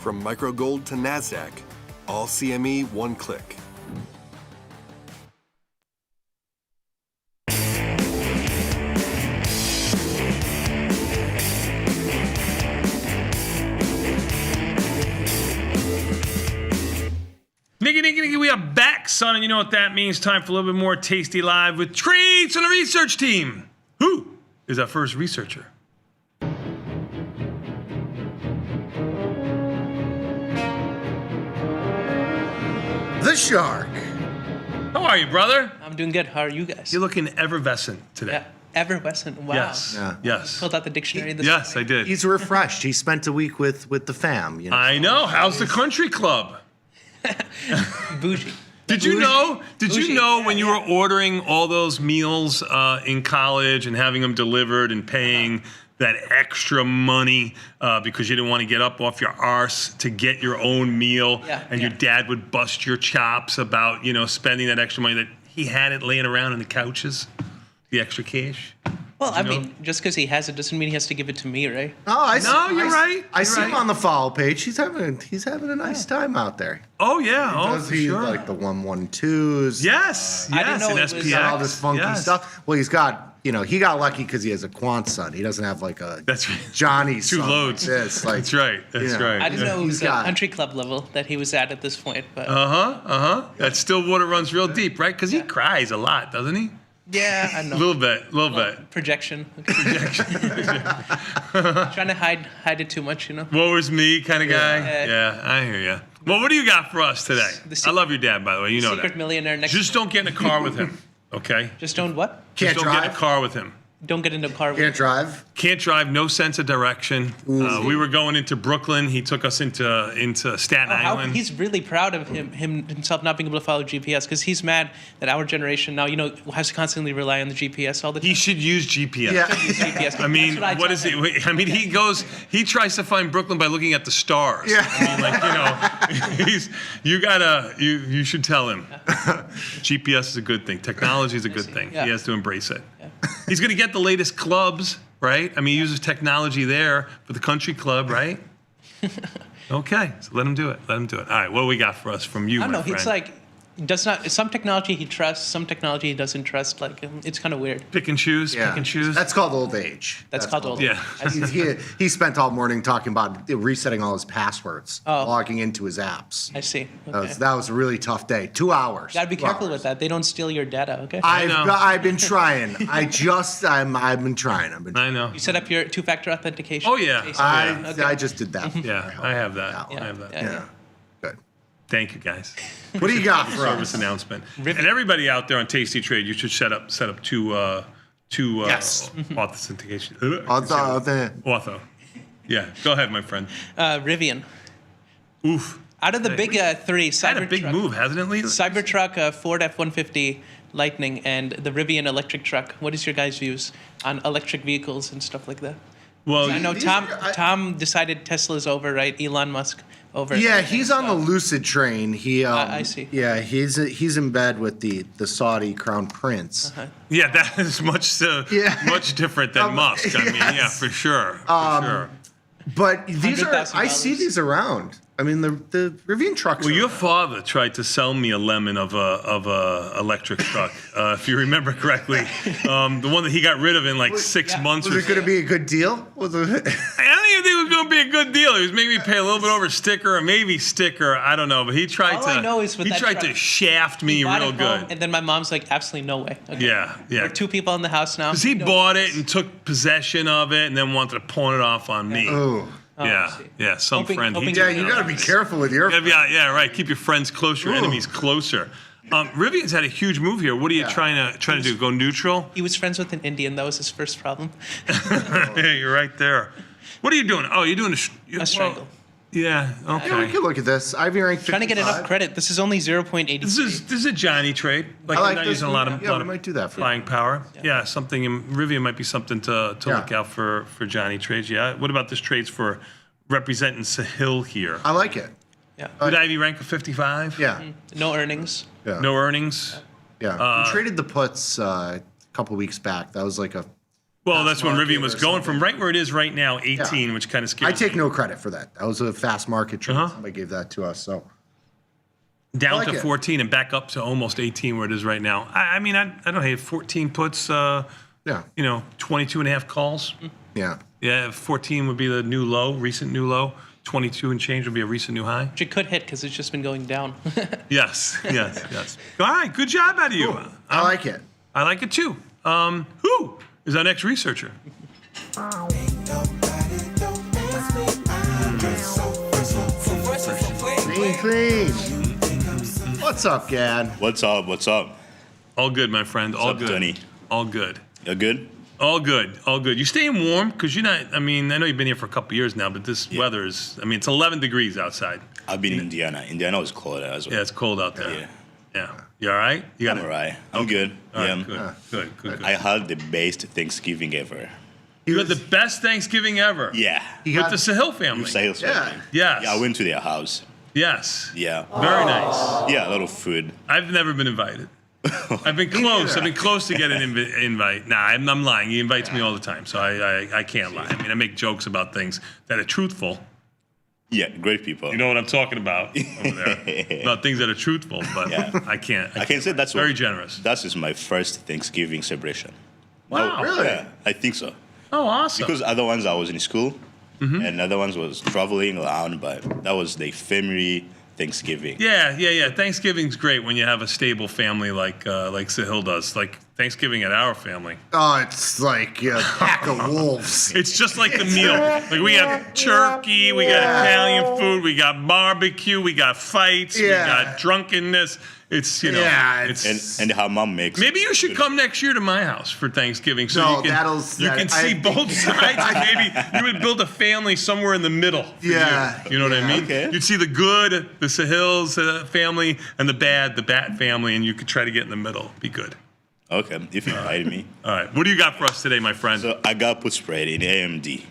From micro gold to NASDAQ, all CME one click. Nicky, we are back, son, and you know what that means. Time for a little bit more Tasty Live with Treats on the research team. Who is our first researcher? The Shark. How are you, brother? I'm doing good. How are you guys? You're looking effervescent today. Yeah, effervescent. Wow. Yes. Yeah. Yes. Pulled out the dictionary this Yes, morning. I did. He's refreshed. He spent a week with the fam. You know? I know. How's the country club? Bougie. Did you know? Yeah, when you were ordering all those meals in college and having them delivered and paying that extra money because you didn't want to get up off your arse to get your own meal, and your dad would bust your chops about spending that extra money that he had it laying around in the couches, the extra cash? Well, I mean, just because he has it doesn't mean he has to give it to me, right? Oh, you're right. I see him on the follow page. He's having a nice time out there. Oh yeah, Does he sure. like the 112s? Yes, I didn't know and it was, SPX. All this funky stuff. Well, he's got, he got lucky because he has a Quant son. He doesn't have like a That's right. Johnny's Two son loads. Like this. Like, That's right. That's right. I didn't know it He's was a got- country club level that he was at this point, but That still water runs real deep, right? Because he cries a lot, doesn't he? yeah, I know. A little bit. Projection. Trying to hide it too much, Woe is me kind of guy. Yeah. Yeah, I hear you. Well, what do you got for us today? I love your dad, by the way. You know Secret that. millionaire next. Just don't get in a car with him, okay? Just don't what? Just don't get in a car with him. don't get in the car. Can't drive. Can't drive. No sense of direction. We were going into Brooklyn. He took us into Staten Island. He's really proud of himself not being able to follow GPS because he's mad that our generation now, has to constantly rely on the GPS all the time. He should use GPS. Yeah. GPS. I mean, That's what is it? I mean, he tries to find Brooklyn by looking at the stars. Yeah. I mean, you should tell him. GPS is a good thing. Technology is a good thing. Yeah. He has to embrace it. Yeah. He's going to get the latest clubs, right? I mean, he uses technology there for the country club, right? Okay, so let him do it. Let him do it. All right, what do we got for us from you, I don't my know. friend? It's like some technology he trusts, some technology he doesn't trust. Like it's kind of weird. Pick and choose. Yeah. Pick and choose. That's called old age. That's called old Yeah. He spent all morning talking about resetting all his passwords, logging into his apps. I see. That was a really tough day. 2 hours. Gotta be careful with that. They don't steal your data. Okay. I've been trying. I've been trying. I know. You set up your two-factor authentication. Oh yeah. I just did that. Yeah, I have that. Yeah. I have that. Yeah. Good. Thank you, guys. What do you got for Service us? announcement. And everybody out there on Tasty Trade, you should set up two Yes. authentication. Auto. Yeah. Go ahead, my friend. Rivian. Oof. Out of the big three, Had a big move, hasn't it, lately? Cybertruck, Ford F-150 Lightning, and the Rivian electric truck. What is your guys' views on electric vehicles and stuff like that? Well, I know Tom decided Tesla's over, right? Elon Musk over. Yeah, he's on the Lucid train. I see. Yeah, he's in bed with the Saudi crown prince. Yeah, that is much different than Musk. I mean, yeah, for sure. But these are I $100,000. see these around. I mean, the Rivian trucks. Well, your father tried to sell me a lemon of a electric truck, if you remember correctly. The one that he got rid of in like 6 months. Was it going to be a good deal? I don't even think it was going to be a good deal. He was making me pay a little bit over sticker, or maybe sticker. I don't know, but he tried All I know is with he that tried truck, to shaft me he bought real it home, good. and then my mom's like, absolutely no way. Okay. Yeah. There are two people in the house now. Because he bought it and took possession of it, and then wanted to pawn it off on me. Oh. Yeah, some friend. you got to be careful with your. Yeah, right. Keep your friends close, your enemies closer. Rivian's had a huge move here. What are you trying to do? Go neutral? He was friends with an Indian. That was his first problem. Yeah, you're right there. What are you doing? Oh, you're doing a strangle. Yeah. Okay. Yeah, we can look at this. Ivy ranked 55. Trying to get enough credit. This is only 0.80. This is a Johnny trade. Like, I like not this. using a lot of we might do that for buying power. Yeah, something. Rivian might be something to look out for Johnny trades. Yeah. What about this trades for representing Sahil here? I like it. Yeah. Would Ivy rank a 55? Yeah. No earnings. Yeah. No earnings. Yeah. We traded the puts a couple weeks back. That was like a. Well, that's when Rivian was going from right where it is right now, 18, which kind of scares I take me. no credit for that. That was a fast market trade. Somebody gave that to us. So down like to it. 14 and back up to almost 18 where it is right now. I mean, I don't hate 14 puts. 22 and a half calls. Yeah. Yeah, 14 would be the new low, recent new low. 22 and change would be a recent new high. Which it could hit because it's just been going down. Yes. All right, good job out of you. Cool. I like it. I like it too. Who is our next researcher? Clean. What's up, Gad? What's up? All good, my friend. All What's up, good. Tony? All good. You're good? All good. You staying warm? Because you're not, I mean, I know you've been here for a couple years now, but this weather is, I mean, it's 11 degrees outside. I've been in Indiana. Indiana was cold as well. Yeah, it's cold out there. Yeah. You all right? I'm all right. I'm good. All Yeah. right, good. I had the best Thanksgiving ever. You had the best Thanksgiving ever. Yeah. With the Sahil family. With Sahil's family. Yes. Yeah, I went to their house. Yes. Yeah. Very nice. Yeah, a lot of food. I've never been invited. I've been close. I've been close to getting an invite. Nah, I'm lying. He invites me all the time, so I can't lie. I mean, I make jokes about things that are truthful. Yeah, great people. You know what I'm talking about over there. About things that are truthful, but I can't. I can say that's very generous. That is my first Thanksgiving celebration. Wow. Really? Yeah, I think so. Oh, awesome. Because other ones I was in school, and other ones was traveling around, but that was the family Thanksgiving. Yeah. Thanksgiving's great when you have a stable family like Sahil does. Like Thanksgiving at our family. Oh, it's like a pack of wolves. It's just like the meal. Like we have turkey, we got Italian food, we got barbecue, we got fights, we got drunkenness. It's, you know. Yeah, and how mom makes. Maybe you should come next year to my house for Thanksgiving so No, you can see both sides. And maybe you would build a family somewhere in the middle. Yeah. You know what I mean? Okay. You'd see the good, the Sahil's family, and the bad, the Bat family, and you could try to get in the middle. Be good. Okay, if you invite me. All right. What do you got for us today, my friend? So I got put spread in AMD.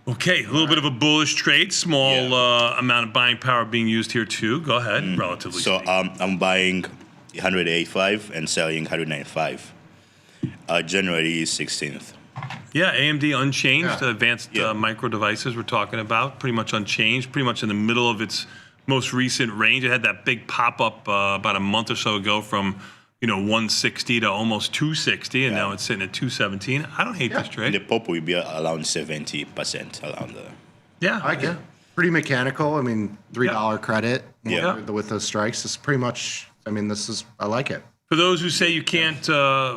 Okay, a little bit of a bullish trade. Small amount of buying power being used here too. Go ahead, relatively. So I'm buying 185 and selling 195. January 16th. Yeah, AMD unchanged. Advanced micro devices we're talking about. Pretty much unchanged. Pretty much in the middle of its most recent range. It had that big pop-up about a month or so ago from 160 to almost 260, and now it's sitting at 217. I don't hate this trade. The pop will be around 70% around there. Yeah, I like it. Pretty mechanical. I mean, $3 credit with those strikes. It's pretty much. I mean, I like it. For those who say you can't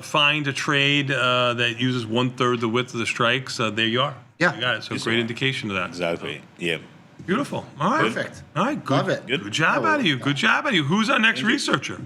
find a trade that uses 1/3 the width of the strikes, there you are. Yeah, you got it. So great indication of that. Exactly. Yeah. Beautiful. All right. Perfect. All right. Good. Love it. Good job out of you. Good job out of you. Who's our next researcher?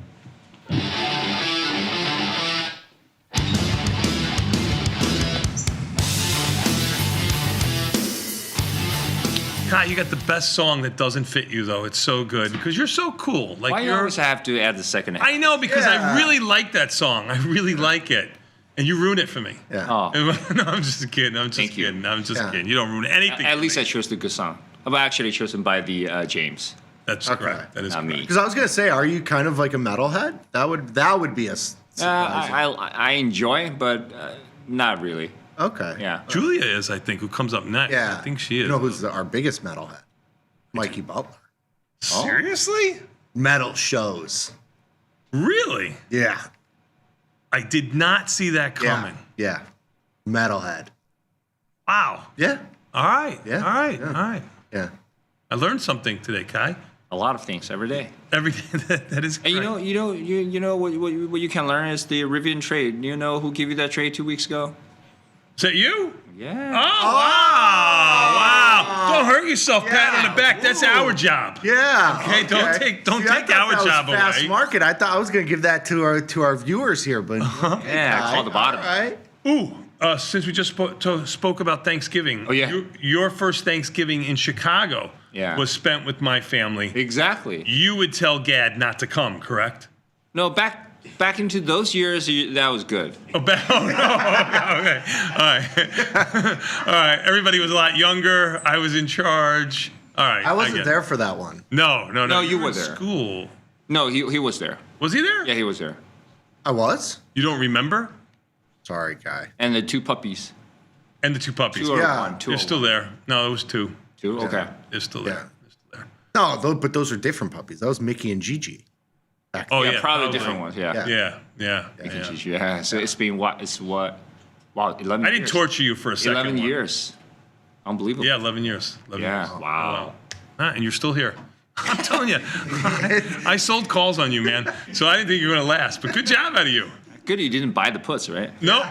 Kai, you got the best song that doesn't fit you, though. It's so good because you're so cool. Like Why you always have to add the second half? I know, because I really like that song. I really like it. And you ruin it for me. Yeah. Oh. No, I'm just kidding. I'm just kidding. I'm just kidding. You don't ruin anything. At least I chose the good song. I'm actually chosen by the James. That's correct. That is not correct. me. Because I was gonna say, are you kind of like a metalhead? That would be a surprise. I enjoy, but not really. Okay. Yeah. Julia is, I think, who comes up next. Yeah. I think she is. You know who's our biggest metalhead? Mikey Butler. Seriously? Metal shows. Really? Yeah. I did not see that coming. Yeah. Metalhead. Wow. Yeah. All right. Yeah. All right. Yeah. All right. Yeah. I learned something today, Kai. A lot of things every day. Every day. That is correct. And you know what you can learn is the Rivian trade. You know who gave you that trade 2 weeks ago? Is that you? Yeah. Oh, wow. Don't hurt yourself, pat on the back. That's our job. Yeah. Okay, don't take our job away. Fast market. I thought I was going to give that to our viewers here, but Yeah, I called the bottom. All right. Ooh, since we just spoke about Thanksgiving. Oh, yeah. Your first Thanksgiving in Chicago was spent with my family. Exactly. You would tell Gad not to come, correct? No, back into those years, that was good. Oh, no. Okay. All right. All right. Everybody was a lot younger. I was in charge. All right. I wasn't there for that one. No. No, you were were in there. School. No, he was there. Was he there? Yeah, he was there. I was? You don't remember? Sorry, Guy. And the two puppies. And the two puppies. 201, You're still there. No, it was two. Two? Okay. They're still there. No, but those are different puppies. That was Mickey and Gigi. Oh, yeah, probably different ones. Yeah. Yeah. So it's been what? Wow, 11 years. I didn't torture you for a second. 11 years. Unbelievable. Yeah, 11 years. 11 Yeah, years. wow. And you're still here. I'm telling you, I sold calls on you, man. So I didn't think you were going to last. But good job out of you. Good you didn't buy the puts, right? No.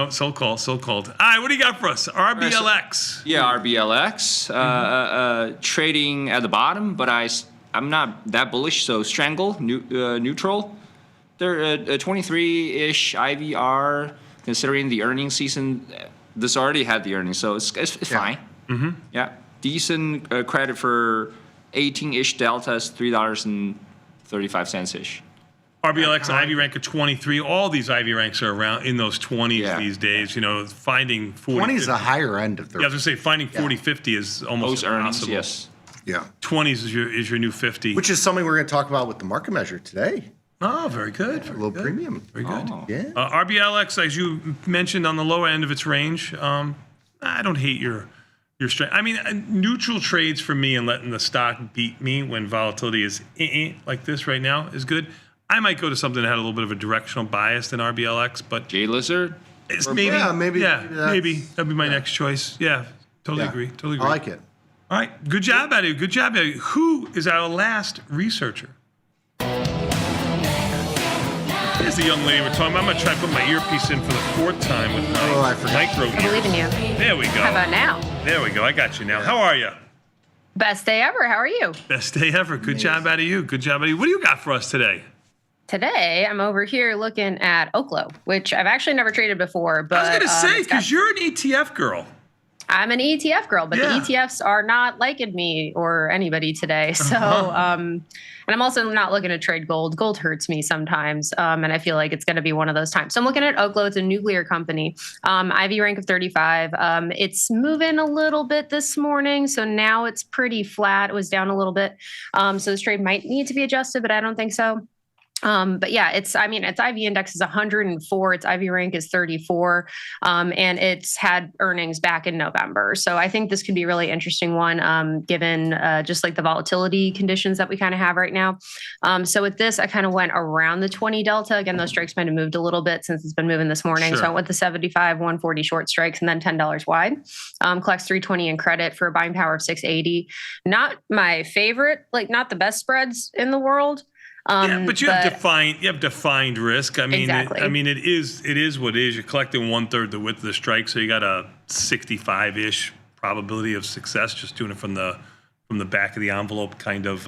Sold called. All right, what do you got for us? RBLX. Yeah, RBLX. Trading at the bottom, but I'm not that bullish, so strangle, neutral. They're 23-ish IVR, considering the earnings season. This already had the earnings, so it's fine. Mm-hmm. Yeah, decent credit for 18-ish delta is $3.35-ish. RBLX Ivy rank of 23. All these Ivy ranks are around in those 20s these days. You know, finding 40. 20 is the higher end of their. Yeah, I was going to say finding 40, 50 is almost impossible. Yes. Yeah. 20s is your new 50. Which is something we're going to talk about with the market measure today. Oh, very good. A little premium. Very good. Oh. Yeah. RBLX, as you mentioned, on the lower end of its range. I don't hate your strength. I mean, neutral trades for me and letting the stock beat me when volatility is like this right now is good. I might go to something that had a little bit of a directional bias than RBLX, but J-Lizard? It's maybe. Maybe that'd be my next choice. Yeah, totally agree. Totally agree. I like it. All right, good job, Eddie. Good job, Eddie. Who is our last researcher? There's the young lady we're talking about. I'm going to try to put my earpiece in for the fourth time with my micro ears. I believe in you. There we go. How about now? There we go. I got you now. How are you? Best day ever. How are you? Best day ever. Good job out of you. Good job out of you. What do you got for us today? Today, I'm over here looking at Oklo, which I've actually never traded before. But I was going to say, because you're an ETF girl. I'm an ETF girl, but Yeah. the ETFs are not liking me or anybody today. So, and I'm also not looking to trade gold. Gold hurts me sometimes, and I feel like it's going to be one of those times. So I'm looking at Oklo. It's a nuclear company, IV rank of 35. It's moving a little bit this morning, so now it's pretty flat. It was down a little bit, so this trade might need to be adjusted, but I don't think so. But yeah, its IV index is 104. Its IV rank is 34. And it's had earnings back in November. So I think this could be a really interesting one, given just like the volatility conditions that we kind of have right now. So with this, I kind of went around the 20 delta. Again, those strikes might have moved a little bit since it's been moving this morning. Sure. So I went the 75, 140 short strikes and then $10 wide. Collects 320 in credit for a buying power of 680. Not my favorite, like not the best spreads in the world. Yeah, but you have defined risk. I mean, Exactly. it is what it is. You're collecting 1/3 the width of the strike, so you got a 65-ish probability of success just doing it from the back of the envelope kind of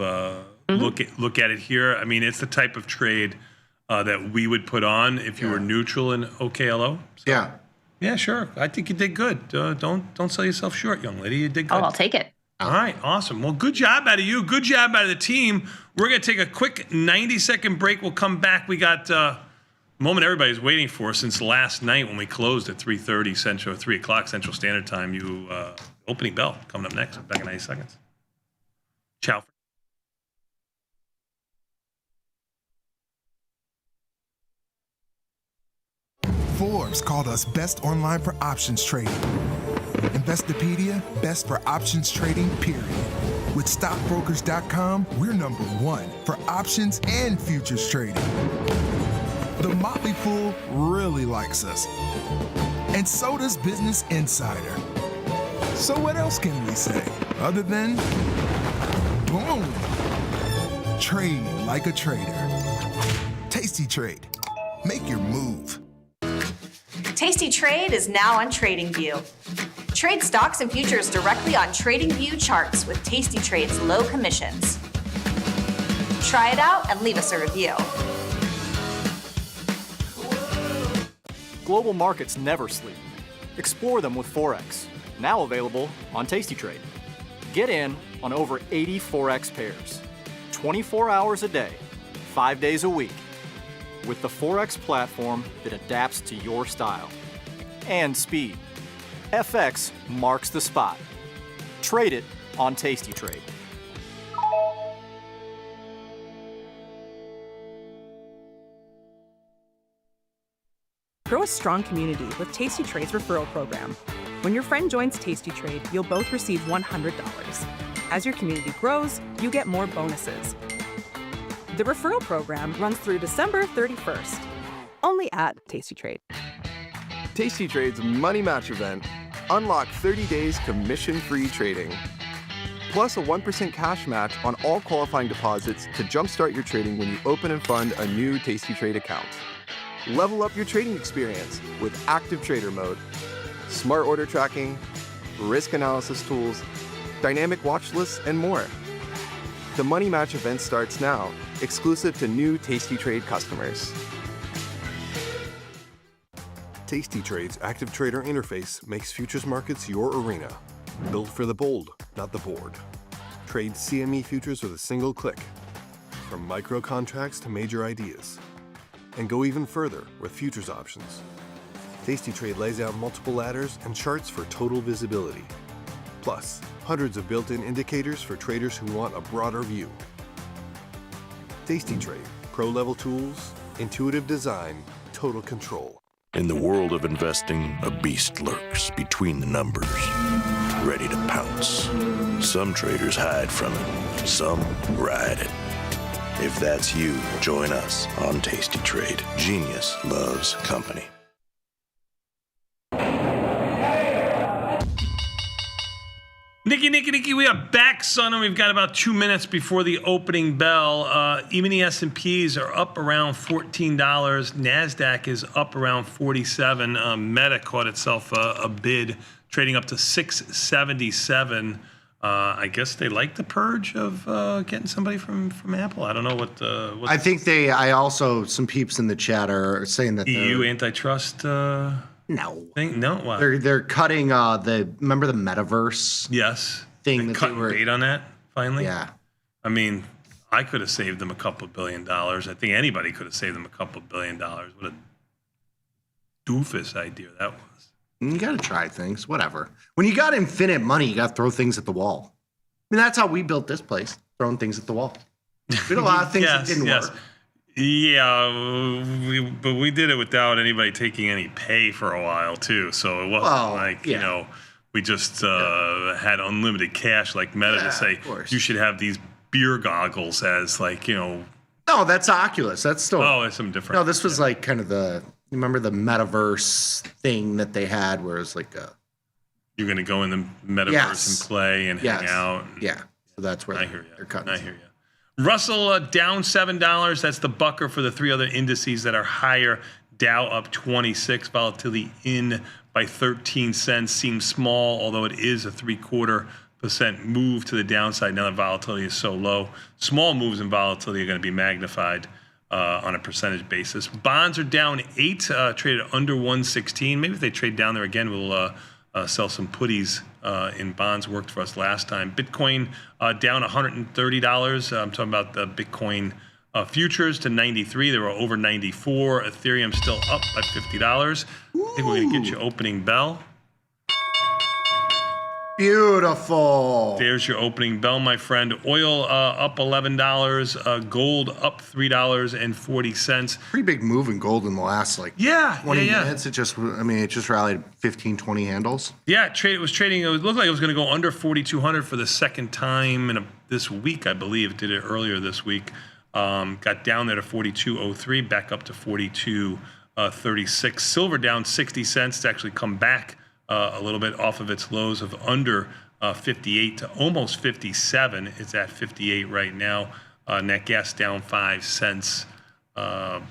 look at it here. I mean, it's the type of trade that we would put on if you were neutral in OKLO. So, yeah, sure. I think you did good. Don't sell yourself short, young lady. You did good. Oh, I'll take it. All right, awesome. Well, good job out of you. Good job out of the team. We're going to take a quick 90-second break. We'll come back. We got a moment everybody's waiting for since last night when we closed at 3:30 Central, 3 o'clock Central Standard Time. Opening bell coming up next. Back in 90 seconds. Ciao. Forbes called us best online for options trading. Investopedia, best for options trading, period. With stockbrokers.com, we're #1 for options and futures trading. The Motley Fool really likes us. And so does Business Insider. So what else can we say other than boom? Trade like a trader. Tasty Trade. Make your move. Tasty Trade is now on TradingView. Trade stocks and futures directly on TradingView charts with Tasty Trade's low commissions. Try it out and leave us a review. Global markets never sleep. Explore them with Forex, now available on Tasty Trade. Get in on over 80 Forex pairs, 24 hours a day, 5 days a week, with the Forex platform that adapts to your style and speed. FX marks the spot. Trade it on Tasty Trade. Grow a strong community with Tasty Trade's referral program. When your friend joins Tasty Trade, you'll both receive $100. As your community grows, you get more bonuses. The referral program runs through December 31st, only at Tasty Trade. Tasty Trade's Money Match event. Unlock 30 days commission-free trading. Plus a 1% cash match on all qualifying deposits to jumpstart your trading when you open and fund a new Tasty Trade account. Level up your trading experience with active trader mode, smart order tracking, risk analysis tools, dynamic watch lists, and more. The Money Match event starts now, exclusive to new Tasty Trade customers. Tasty Trade's active trader interface makes futures markets your arena. Built for the bold, not the board. Trade CME futures with a single click. From micro contracts to major ideas. And go even further with futures options. Tasty Trade lays out multiple ladders and charts for total visibility. Plus, hundreds of built-in indicators for traders who want a broader view. Tasty Trade, pro-level tools, intuitive design, total control. In the world of investing, a beast lurks between the numbers, ready to pounce. Some traders hide from it, some ride it. If that's you, join us on Tasty Trade. Genius loves company. Nikki, we are back, son, and we've got about 2 minutes before the opening bell. Even the S&Ps are up around $14. NASDAQ is up around 47. Meta caught itself a bid, trading up to 677. I guess they like the purge of getting somebody from Apple. I don't know what. I think some peeps in the chat are saying that EU antitrust. No. No, why? They're cutting remember the metaverse? Yes. Thing they that cut they were bait on that finally. Yeah. I mean, I could have saved them a couple $1 billion. I think anybody could have saved them a couple $1 billion. What a doofus idea that was. You got to try things, whatever. When you got infinite money, you got to throw things at the wall. I mean, that's how we built this place, throwing things at the wall. We did a lot of things that didn't work. Yeah, but we did it without anybody taking any pay for a while too. So it wasn't we just had unlimited cash like Meta to say you should have these beer goggles as No, that's Oculus. That's still. Oh, it's something different. No, this was like kind of remember the metaverse thing that they had, where it's like you're going to go in the metaverse and play and hang out. Yeah, so that's where they're cutting. I hear you. Russell down $7. That's the bucker for the three other indices that are higher. Dow up 26. Volatility in by 13 cents. Seems small, although it is a 0.75% move to the downside. Now that volatility is so low, small moves in volatility are going to be magnified on a percentage basis. Bonds are down 8. Traded under 116. Maybe if they trade down there again, we'll sell some putties in bonds. Worked for us last time. Bitcoin down $130. I'm talking about the Bitcoin futures to 93. They were over 94. Ethereum still up by $50. I think we're going to get you opening bell. Beautiful. There's your opening bell, my friend. Oil up $11. Gold up $3.40. Pretty big move in gold in the last 20 minutes. It just rallied 15, 20 handles. Yeah, it was trading. It looked like it was going to go under 4,200 for the second time this week, I believe. It did it earlier this week. Got down there to 42.03, back up to 42.36. Silver down 60 cents to actually come back a little bit off of its lows of under 58 to almost 57. It's at 58 right now. Net gas down 5 cents.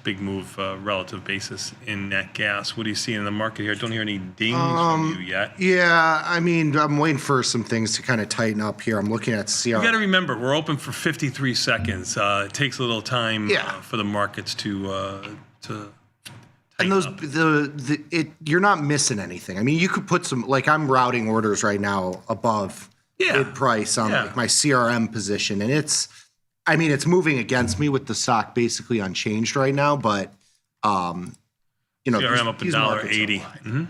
Big move relative basis in net gas. What do you see in the market here? I don't hear any dings from you yet. Yeah, I mean, I'm waiting for some things to kind of tighten up here. I'm looking at CR. You got to remember, we're open for 53 seconds. It takes a little time for the markets to and those you're not missing anything. I mean, you could put some, like, I'm routing orders right now above bid price on like my CRM position, and it's moving against me with the stock basically unchanged right now, but CRM up $1.80.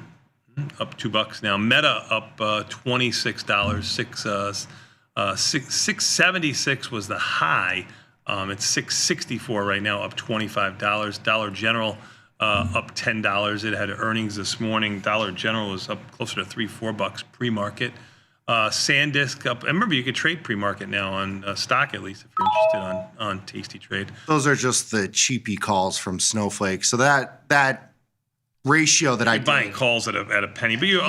Up $2 now. Meta up $26. $6.76 was the high. It's $6.64 right now, up $25. Dollar General up $10. It had earnings this morning. Dollar General was up closer to $3-4 pre-market. SanDisk up. And remember, you could trade pre-market now on stock, at least if you're interested on tastytrade. Those are just the cheapy calls from Snowflake. So that ratio that you're buying calls at a penny, but you're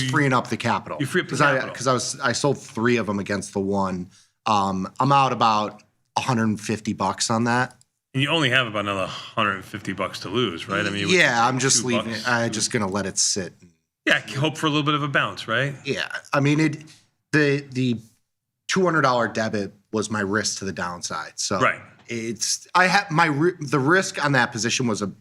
freeing up the capital. You free up the capital because I sold 3 of them against the one. I'm out about $150 on that. And you only have about another $150 to lose, right? I mean, I'm just leaving it. I'm just gonna let it sit. Yeah, hope for a little bit of a bounce, right? Yeah, I mean the $200 debit was my risk to the downside. So the risk on that position was a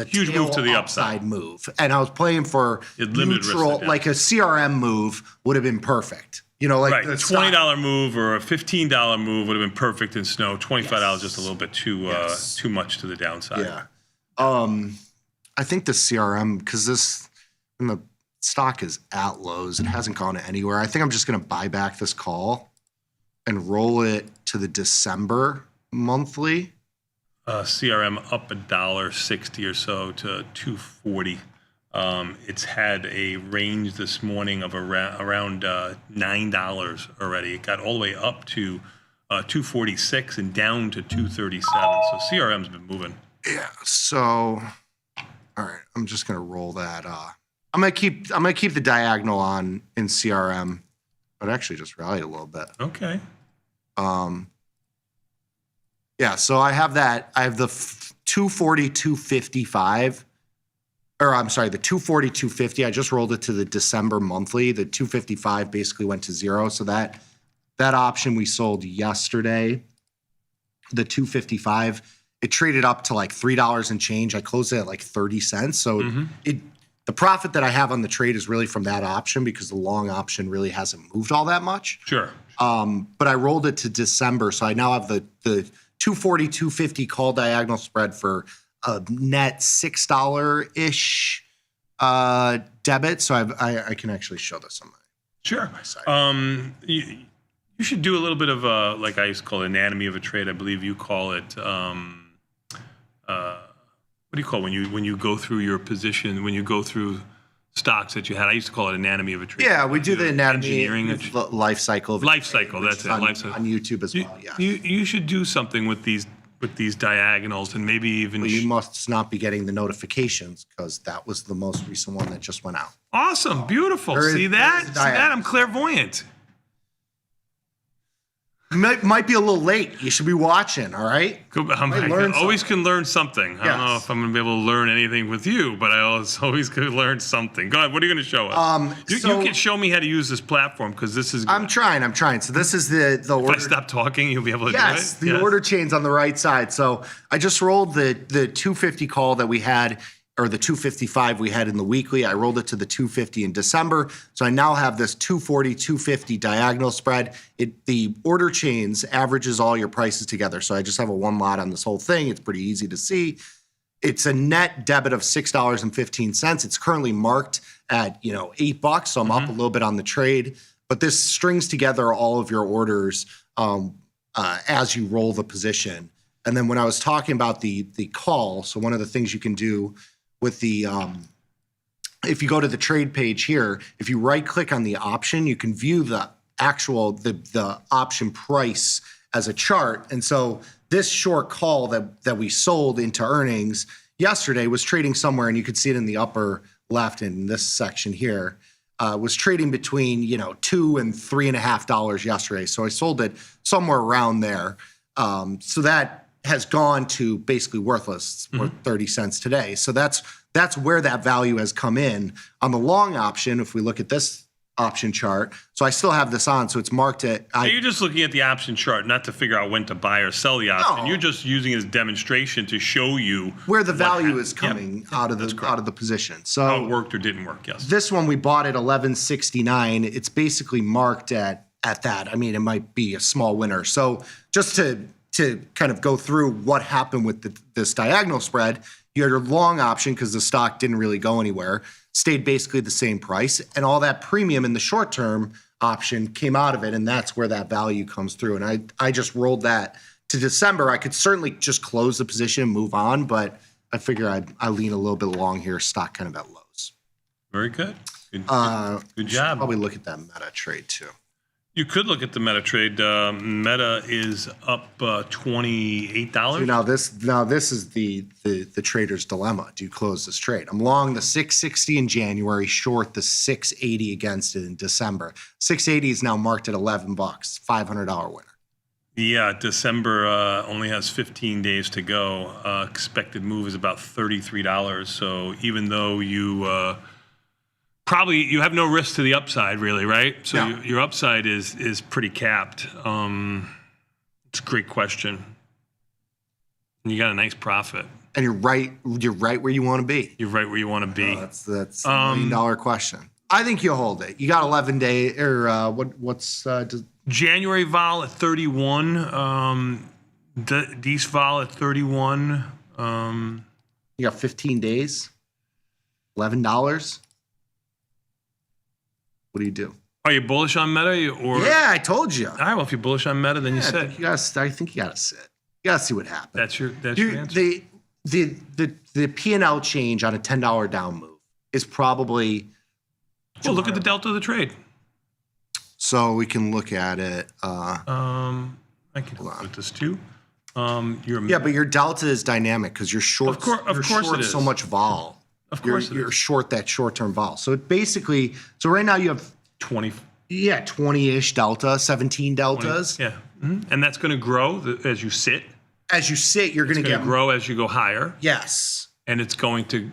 huge move to the upside move, and I was playing for neutral, like a CRM move would have been perfect. You know, like a $20 move or a $15 move would have been perfect in snow. $25 just a little bit too much to the downside. Yeah, I think the CRM, because the stock is at lows, it hasn't gone anywhere. I think I'm just going to buy back this call and roll it to the December monthly. CRM up $1.60 or so to 240. It's had a range this morning of around $9 already. It got all the way up to 246 and down to 237. So CRM's been moving. Yeah. So, all right, I'm just gonna roll that. I'm gonna keep the diagonal on in CRM. It actually just rallied a little bit. Okay. Yeah, so I have that. I have the 240, 255. Or I'm sorry, the 240, 250. I just rolled it to the December monthly. The 255 basically went to zero. So that option we sold yesterday, the 255, it traded up to like $3 and change. I closed it at like 30 cents. So the profit that I have on the trade is really from that option because the long option really hasn't moved all that much. Sure. But I rolled it to December. So I now have the 240, 250 call diagonal spread for a net $6-ish debit. So I can actually show this on my side. You should do a little bit of like I used to call it anatomy of a trade. I believe you call it what do you call it when you go through your position, when you go through stocks that you had? I used to call it anatomy of a trade. Yeah, we do the anatomy engineering life cycle. Life cycle, that's it. Life cycle. On YouTube as well, yeah. You should do something with these diagonals and maybe even... Well, you must not be getting the notifications because that was the most recent one that just went out. Awesome, beautiful. See that? See that? I'm clairvoyant. Might be a little late. You should be watching, all right? I always can learn something. I don't know if I'm going to be able to learn anything with you, but I always can learn something. Go ahead. What are you going to show us? You can show me how to use this platform because this is good. I'm trying. So this is the order. If I stop talking, you'll be able to do it? Yes, the order chain's on the right side. So I just rolled the 250 call that we had, or the 255 we had in the weekly. I rolled it to the 250 in December. So I now have this 240, 250 diagonal spread. The order chains averages all your prices together. So I just have a one lot on this whole thing. It's pretty easy to see. It's a net debit of $6.15. It's currently marked at $8. So I'm up a little bit on the trade. But this strings together all of your orders as you roll the position. And then when I was talking about the call, so one of the things you can do with the, if you go to the trade page here, if you right click on the option, you can view the actual, the option price as a chart. And so this short call that we sold into earnings yesterday was trading somewhere, and you could see it in the upper left in this section here, was trading between, $2 and $3.50 yesterday. So I sold it somewhere around there. So that has gone to basically worthless, worth 30 cents today. So that's where that value has come in. On the long option, if we look at this option chart, so I still have this on, so it's marked at... So you're just looking at the option chart, not to figure out when to buy or sell the option. No. You're just using it as a demonstration to show you... where the value is coming out of the position. So how it worked or didn't work, yes. This one we bought at $11.69. It's basically marked at that. I mean, it might be a small winner. So just to kind of go through what happened with this diagonal spread, you had your long option because the stock didn't really go anywhere, stayed basically the same price, and all that premium in the short-term option came out of it, and that's where that value comes through. And I just rolled that to December. I could certainly just close the position and move on, but I figure I lean a little bit long here, stock kind of at lows. Very good. Good job. Probably look at that Meta trade too. You could look at the Meta trade. Meta is up $28. So now this is the trader's dilemma. Do you close this trade? I'm long the 660 in January, short the 680 against it in December. 680 is now marked at $11, $500 winner. Yeah, December only has 15 days to go. Expected move is about $33. So even though you probably you have no risk to the upside, really, right? So no. your upside is pretty capped. It's a great question. You got a nice profit, and you're right where you want to be. You're right where you want to be. That's a $1 million question. I think you'll hold it. You got 11 days, or what's January vol at 31. Dece vol at 31. You got 15 days. $11. What do you do? Are you bullish on Meta? Yeah, I told you. All right, well, if you're bullish on Meta, then you sit. I think you got to sit. You got to see what happens. That's your answer. The P&L change on a $10 down move is probably... Well, look at the delta of the trade. So we can look at it. I can look at this too. But your delta is dynamic because you're short. Of course it is. So much vol. Of course you're short that short-term vol. So it basically, right now you have 20. Yeah, 20-ish delta, 17 deltas. 20, yeah. And that's going to grow as you sit. As you sit, you're going to get grow as you go higher. Yes. And it's going to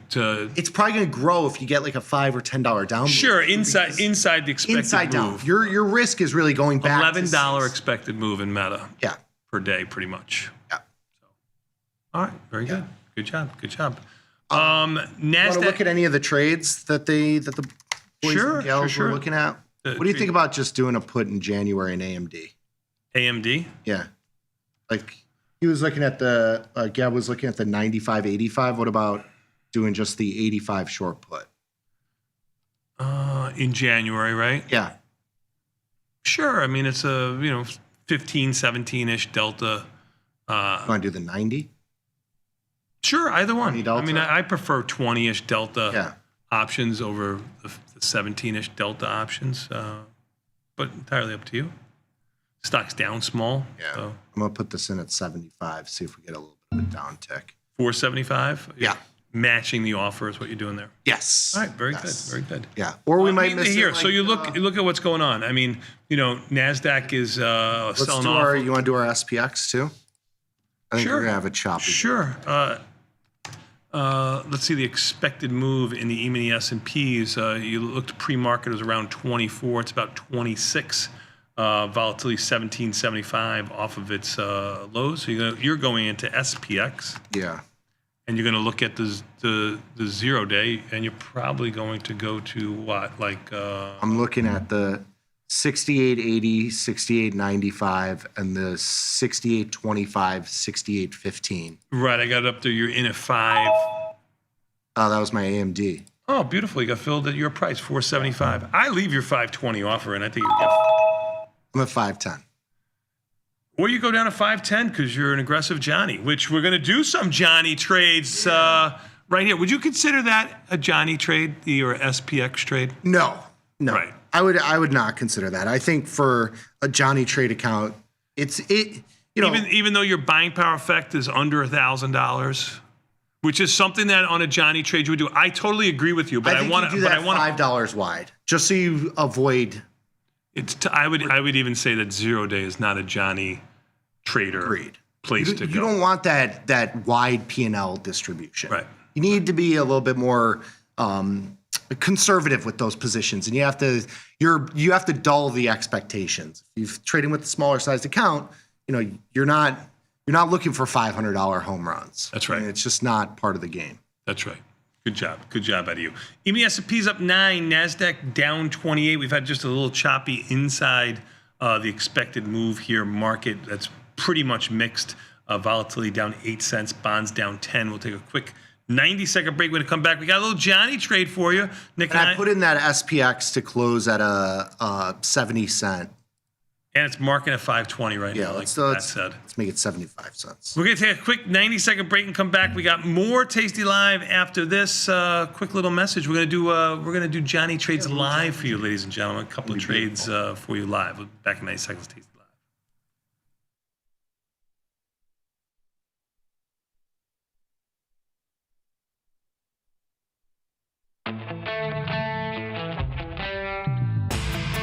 it's probably going to grow if you get like a $5 or $10 down. Sure, inside the expected move. Down. Your risk is really going back. $11 expected move in Meta. Yeah. Per day, pretty much. Yeah. So, all right, very good. Good job. NASDAQ. Want to look at any of the trades that the boys and gals were looking at? What do you think about just doing a put in January in AMD? AMD? Yeah. Like he was looking at Gab was looking at the 95.85. What about doing just the 85 short put? In January, right? Yeah. Sure. I mean, it's a 15, 17-ish delta. You want to do the 90? Sure, either one. I mean, I prefer 20-ish delta options over the 17-ish delta options, but entirely up to you. Stock's down small. Yeah. So. I'm going to put this in at 75, see if we get a little bit of a down tick. 475? Yeah. Matching the offer is what you're doing there. Yes. All right, very good. Yeah. Or we might miss here. it. So you look at what's going on. I mean, NASDAQ is selling off. You want to do our SPX too? I think we're going to have a choppy. Sure. Let's see the expected move in the E-mini S&Ps. You looked pre-market, it was around 24. It's about 26. Volatility 1775 off of its lows. So you're going into SPX. Yeah. And you're going to look at the 0 day, and you're probably going to go to what? Like I'm looking at the 68.80, 68.95, and the 68.25, 68.15. Right, I got it up there. You're in at 5. Oh, that was my AMD. Oh, beautiful. You got filled at your price, 475. I leave your 520 offer, and I think you get. I'm at 510. Or you go down to 510 because you're an aggressive Johnny, which we're going to do some Johnny trades right here. Would you consider that a Johnny trade, your SPX trade? No. Right. I would not consider that. I think for a Johnny trade account, even though your buying power effect is under $1,000, which is something that on a Johnny trade you would do. I totally agree with you, but I want to do that $5 wide just so you avoid. I would even say that 0 day is not a Johnny trader place to go. You don't want that wide P&L distribution. Right. You need to be a little bit more conservative with those positions, and you have to dull the expectations. If you're trading with a smaller sized account, you're not looking for $500 home runs. That's right. I mean, it's just not part of the game. That's right. Good job out of you. E-mini S&P's up 9, NASDAQ down 28. We've had just a little choppy inside the expected move here. Market that's pretty much mixed. Volatility down 8 cents, bonds down 10. We'll take a quick 90-second break. We're going to come back. We got a little Johnny trade for you. Nick and I put in that SPX to close at a 70 cent. And it's marking at 520 right now, like Pat said. Let's make it 75 cents. We're going to take a quick 90-second break and come back. We got more Tasty Live after this quick little message. We're going to do Johnny Trades live for you, ladies and gentlemen. A couple of trades for you live. We'll be back in 90 seconds. Tasty Live.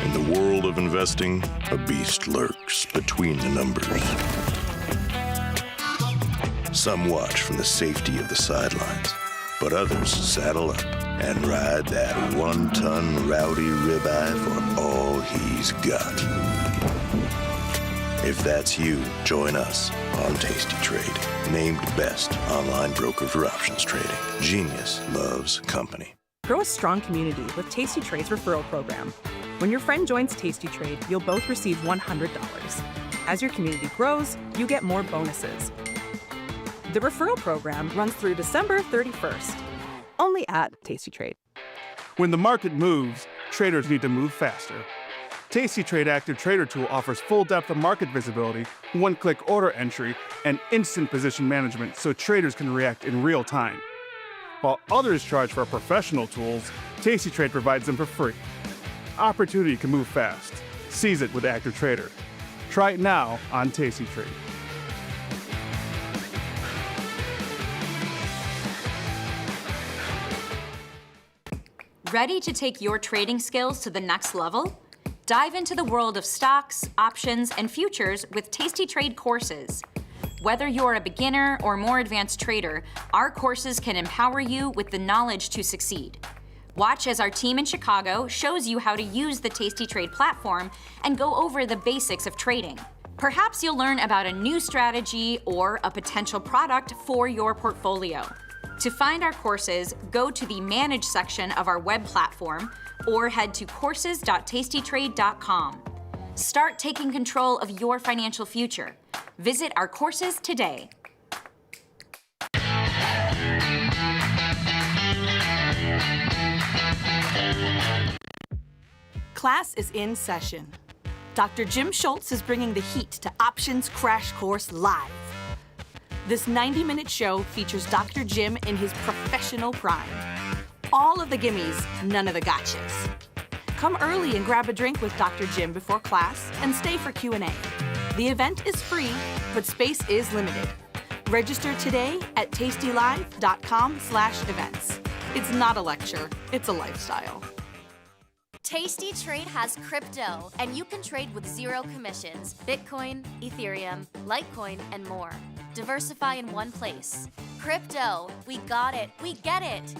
In the world of investing, a beast lurks between the numbers. Some watch from the safety of the sidelines, but others saddle up and ride that 1-ton rowdy ribeye for all he's got. If that's you, join us on Tasty Trade, named best online broker for options trading. Genius loves company. Grow a strong community with Tasty Trade's referral program. When your friend joins Tasty Trade, you'll both receive $100. As your community grows, you get more bonuses. The referral program runs through December 31st, only at Tasty Trade. When the market moves, traders need to move faster. Tasty Trade Active Trader Tool offers full depth of market visibility, one-click order entry, and instant position management so traders can react in real time. While others charge for professional tools, Tasty Trade provides them for free. Opportunity can move fast. Seize it with Active Trader. Try it now on Tasty Trade. Ready to take your trading skills to the next level? Dive into the world of stocks, options, and futures with Tasty Trade courses. Whether you're a beginner or more advanced trader, our courses can empower you with the knowledge to succeed. Watch as our team in Chicago shows you how to use the Tasty Trade platform and go over the basics of trading. Perhaps you'll learn about a new strategy or a potential product for your portfolio. To find our courses, go to the Manage section of our web platform or head to courses.tastytrade.com. Start taking control of your financial future. Visit our courses today. Class is in session. Dr. Jim Schultz is bringing the heat to Options Crash Course Live. This 90-minute show features Dr. Jim in his professional prime. All of the gimmies, none of the gotchas. Come early and grab a drink with Dr. Jim before class and stay for Q&A. The event is free, but space is limited. Register today at tastylive.com/events. It's not a lecture, it's a lifestyle. Tasty Trade has crypto, and you can trade with zero commissions. Bitcoin, Ethereum, Litecoin, and more. Diversify in one place. Crypto, we got it, we get it.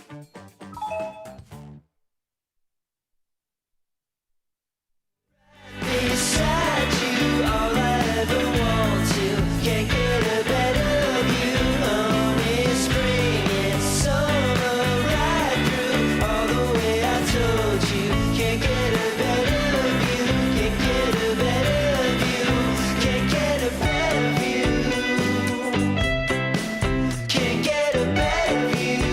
Beside you, all I ever want to. Can't get a better view. Only spring and summer right through. All the way I told you. Can't get a better view. Can't get a better view. Can't get a better view. Can't get a better view.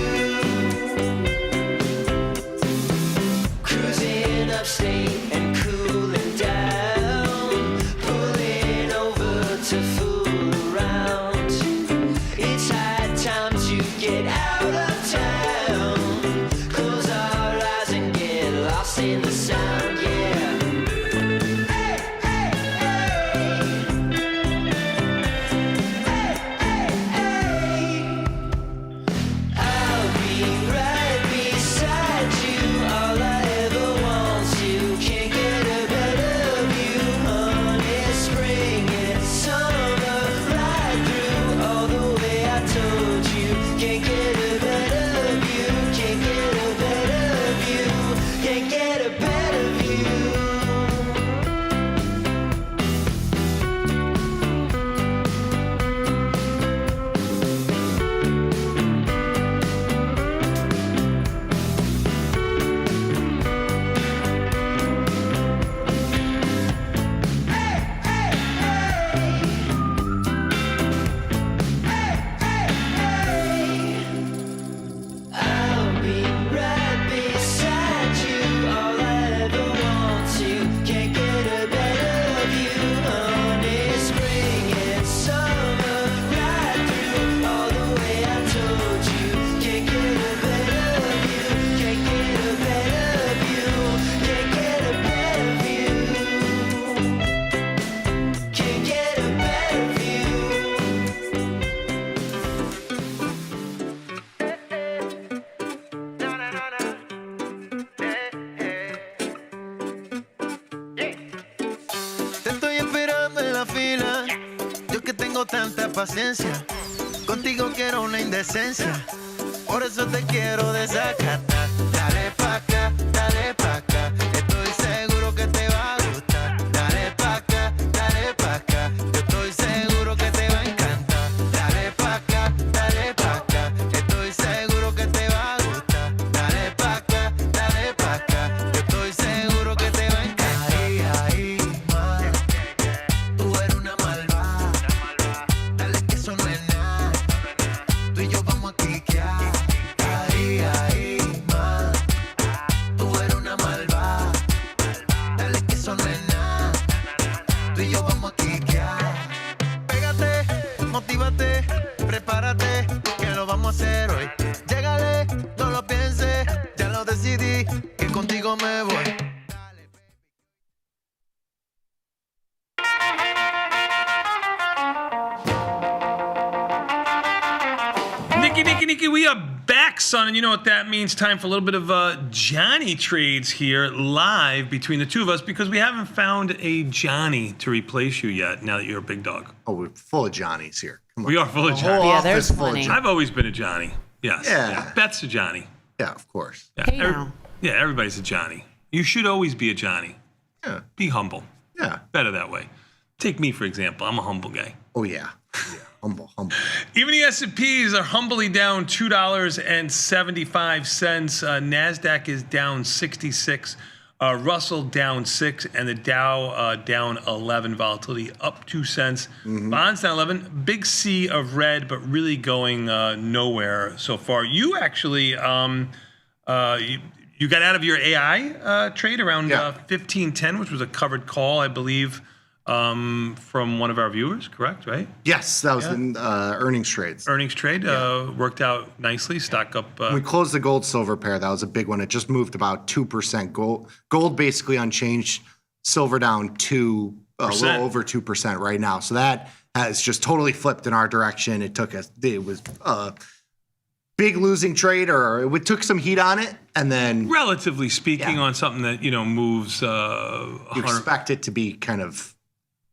Cruising upstate and cooling down, pulling over to fool around. It's high time to get out of town. Close our eyes and get lost in the sound, yeah. Hey, hey, hey. Hey, hey, hey. I'll be right beside you, all I ever want to. Can't get a better view, honey, spring and summer right through. All the way I told you. Can't get a better view, can't get a better view, can't get a better view. I'll be right beside you, all I ever want to. Can't get a better view, honey, spring and summer right through. All the way I told you. Can't get a better view, can't get a better view, can't get a better view, can't get a better view. Te estoy esperando en la fila. Yo que tengo tanta paciencia. Contigo quiero una indecencia. Por eso te quiero desacatar. Dale pa' acá, dale pa' acá. Estoy seguro que te va a gustar. Dale pa' acá, dale pa' acá. Yo estoy seguro que te va a encantar. Dale pa' acá, dale pa' acá. Estoy seguro que te va a gustar. Dale pa' acá, dale pa' acá. Yo estoy seguro que te va a encantar. Ahí, ma. Tú eres una malvada. Dale que eso no es nada. Tú y yo vamos a quiquear. Ahí, ma. Tú eres una malvada. Dale que eso no es nada. Tú y yo vamos a quiquear. Pégate, motívate, prepárate, que lo vamos a hacer hoy. Llégale, no lo pienses, ya lo decidí, que contigo me voy. Nikki, we are back, son, and you know what that means. Time for a little bit of Johnny trades here live between the two of us because we haven't found a Johnny to replace you yet now that you're a big dog. Oh, we're full of Johnnies here. Come on. We are full of The whole Johnny. Yeah, there's office full of plenty. Johnny. I've always been a Johnny. Yes. Yeah. Beth's a Johnny. Yeah, of course. Yeah. Hey, now. Yeah, everybody's a Johnny. You should always be a Johnny. Yeah. Be humble. Yeah. Better that way. Take me, for example. I'm a humble guy. Oh, yeah. Humble. Even the S&Ps are humbly down $2.75. NASDAQ is down 66. Russell down 6. And the Dow down 11. Volatility up 2 cents. Bonds down 11. Big sea of red, but really going nowhere so far. You actually, you got out of your AI trade around 15:10, which was a covered call, I believe, from one of our viewers, correct, right? Yes, that was in earnings trades. Earnings trade worked out nicely. Stock up. We closed the gold-silver pair. That was a big one. It just moved about 2%. Gold basically unchanged. Silver down a little over 2% right now. So that has just totally flipped in our direction. It was a big losing trade, or it took some heat on it, and then relatively speaking, on something that moves. You expect it to be kind of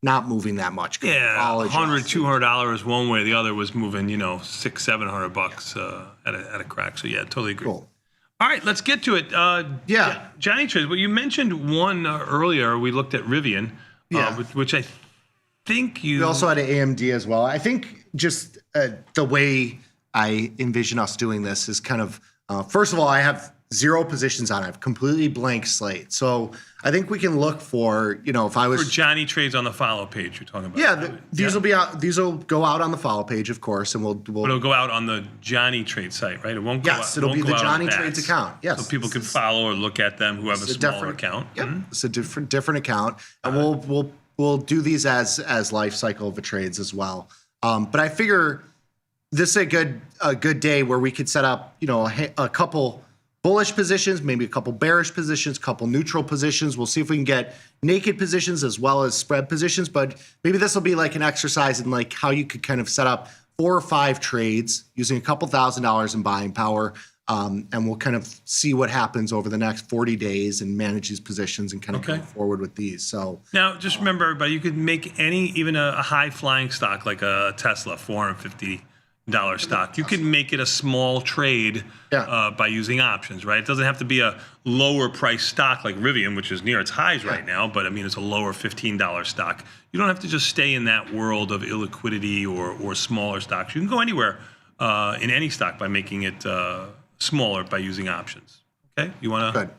not moving that much. Yeah, $100, $200 one way. The other was moving, $600-$700 at a crack. So yeah, totally agree. Cool. All right, let's get to it. Johnny trades. Well, you mentioned one earlier. We looked at Rivian, which I think you. We also had an AMD as well. I think just the way I envision us doing this is kind of first of all, I have 0 positions on it. I have completely blank slate. So I think we can look for, if I was for Johnny trades on the follow page you're talking about. Yeah, these will be out. These will go out on the follow page, of course, and But it'll go out on the Johnny Trade site, right? It won't go out. Yes, it'll be the Johnny Trades account. Yes, so people can follow or look at them who have a smaller account. Yep, it's a different account, and we'll do these as life cycle of the trades as well. But I figure this is a good day where we could set up, a couple bullish positions, maybe a couple bearish positions, couple neutral positions. We'll see if we can get naked positions as well as spread positions. But maybe this will be like an exercise in like how you could kind of set up 4 or 5 trades using a couple $1,000s in buying power. And we'll kind of see what happens over the next 40 days and manage these positions and kind of go forward with these. So now just remember, everybody, you could make even a high flying stock like a Tesla, $450 stock. You can make it a small trade by using options, right? It doesn't have to be a lower price stock like Rivian, which is near its highs right now, but I mean, it's a lower $15 stock. You don't have to just stay in that world of illiquidity or smaller stocks. You can go anywhere in any stock by making it smaller by using options. Okay? You want to?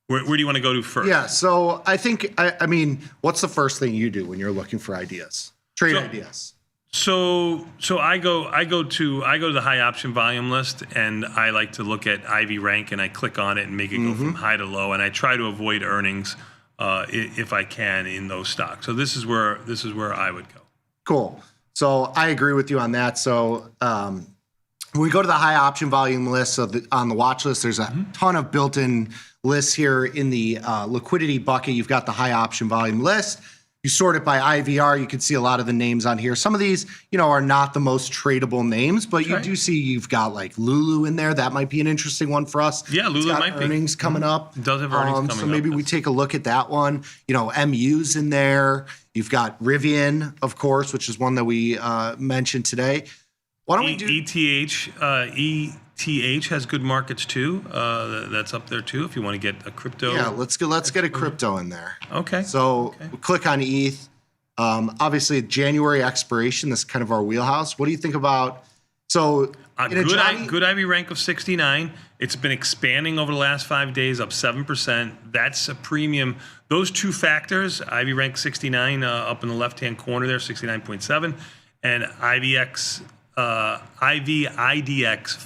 Where do you want to go to first? Yeah, so I think, I mean, what's the first thing you do when you're looking for ideas? Trade ideas. So I go to the high option volume list, and I like to look at IV rank, and I click on it and make it go from high to low, and I try to avoid earnings if I can in those stocks. So this is where I would go. Cool. So I agree with you on that. So when we go to the high option volume list, so on the watch list, there's a ton of built-in lists here in the liquidity bucket. You've got the high option volume list. You sort it by IVR. You can see a lot of the names on here. Some of these, are not the most tradable names, but you do see you've got like Lulu in there. That might be an interesting one for us. Yeah, Lulu might be. Earnings coming up. It does have earnings coming up. So maybe we take a look at that one. MU's in there. You've got Rivian, of course, which is one that we mentioned today. Why don't we do ETH has good markets too. That's up there too. If you want to get a crypto. Yeah, let's get a crypto in there. Okay. So we'll click on ETH. Obviously, January expiration. This is kind of our wheelhouse. What do you think about? So good IV rank of 69. It's been expanding over the last 5 days, up 7%. That's a premium. Those two factors, IV rank 69 up in the left-hand corner there, 69.7, and IVIDX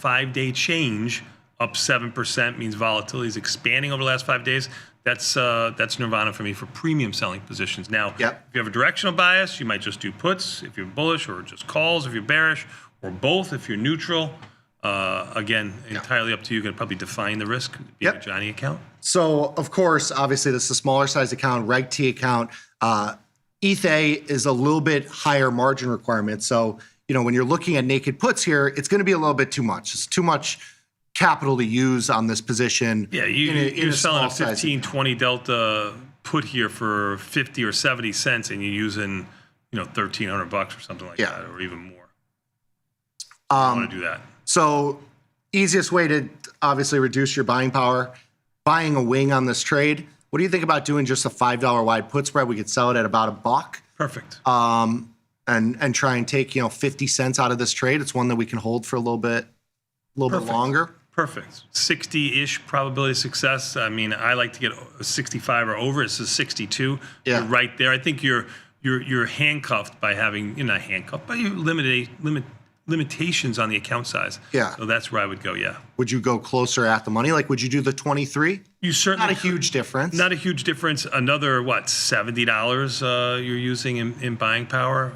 5-day change up 7% means volatility is expanding over the last 5 days. That's nirvana for me for premium selling positions. Now, if you have a directional bias, you might just do puts if you're bullish, or just calls if you're bearish, or both if you're neutral. Again, entirely up to you. You're going to probably define the risk being a Johnny account. So, of course, obviously, this is a smaller size account, Reg T account. ETH A is a little bit higher margin requirement. So, when you're looking at naked puts here, it's going to be a little bit too much. It's too much capital to use on this position. Yeah, in you're selling a small size 15, 20 delta put here for 50 or 70 cents, and you're using, $1,300 or something like that, or even more. I want to do that. So easiest way to obviously reduce your buying power, buying a wing on this trade. What do you think about doing just a $5 wide put spread? We could sell it at about $1. Perfect. And try and take 50 cents out of this trade. It's one that we can hold for a little bit longer. Perfect. 60-ish probability of success. I mean, I like to get 65 or over. It's a 62. Yeah. You're right there. I think you're handcuffed by having, you're not handcuffed, but you limitations on the account size. Yeah. So that's where I would go, yeah. Would you go closer at the money? Like, would you do the 23? You certainly Not a huge difference. Not a huge difference. Another, $70 you're using in buying power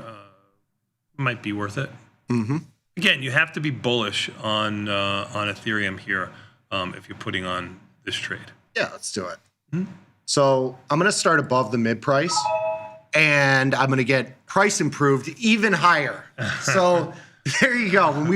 might be worth it. Mm-hmm. Again, you have to be bullish on Ethereum here if you're putting on this trade. Yeah, let's do it. Mm-hmm. So I'm going to start above the mid price, and I'm going to get price improved even higher. So there you go. When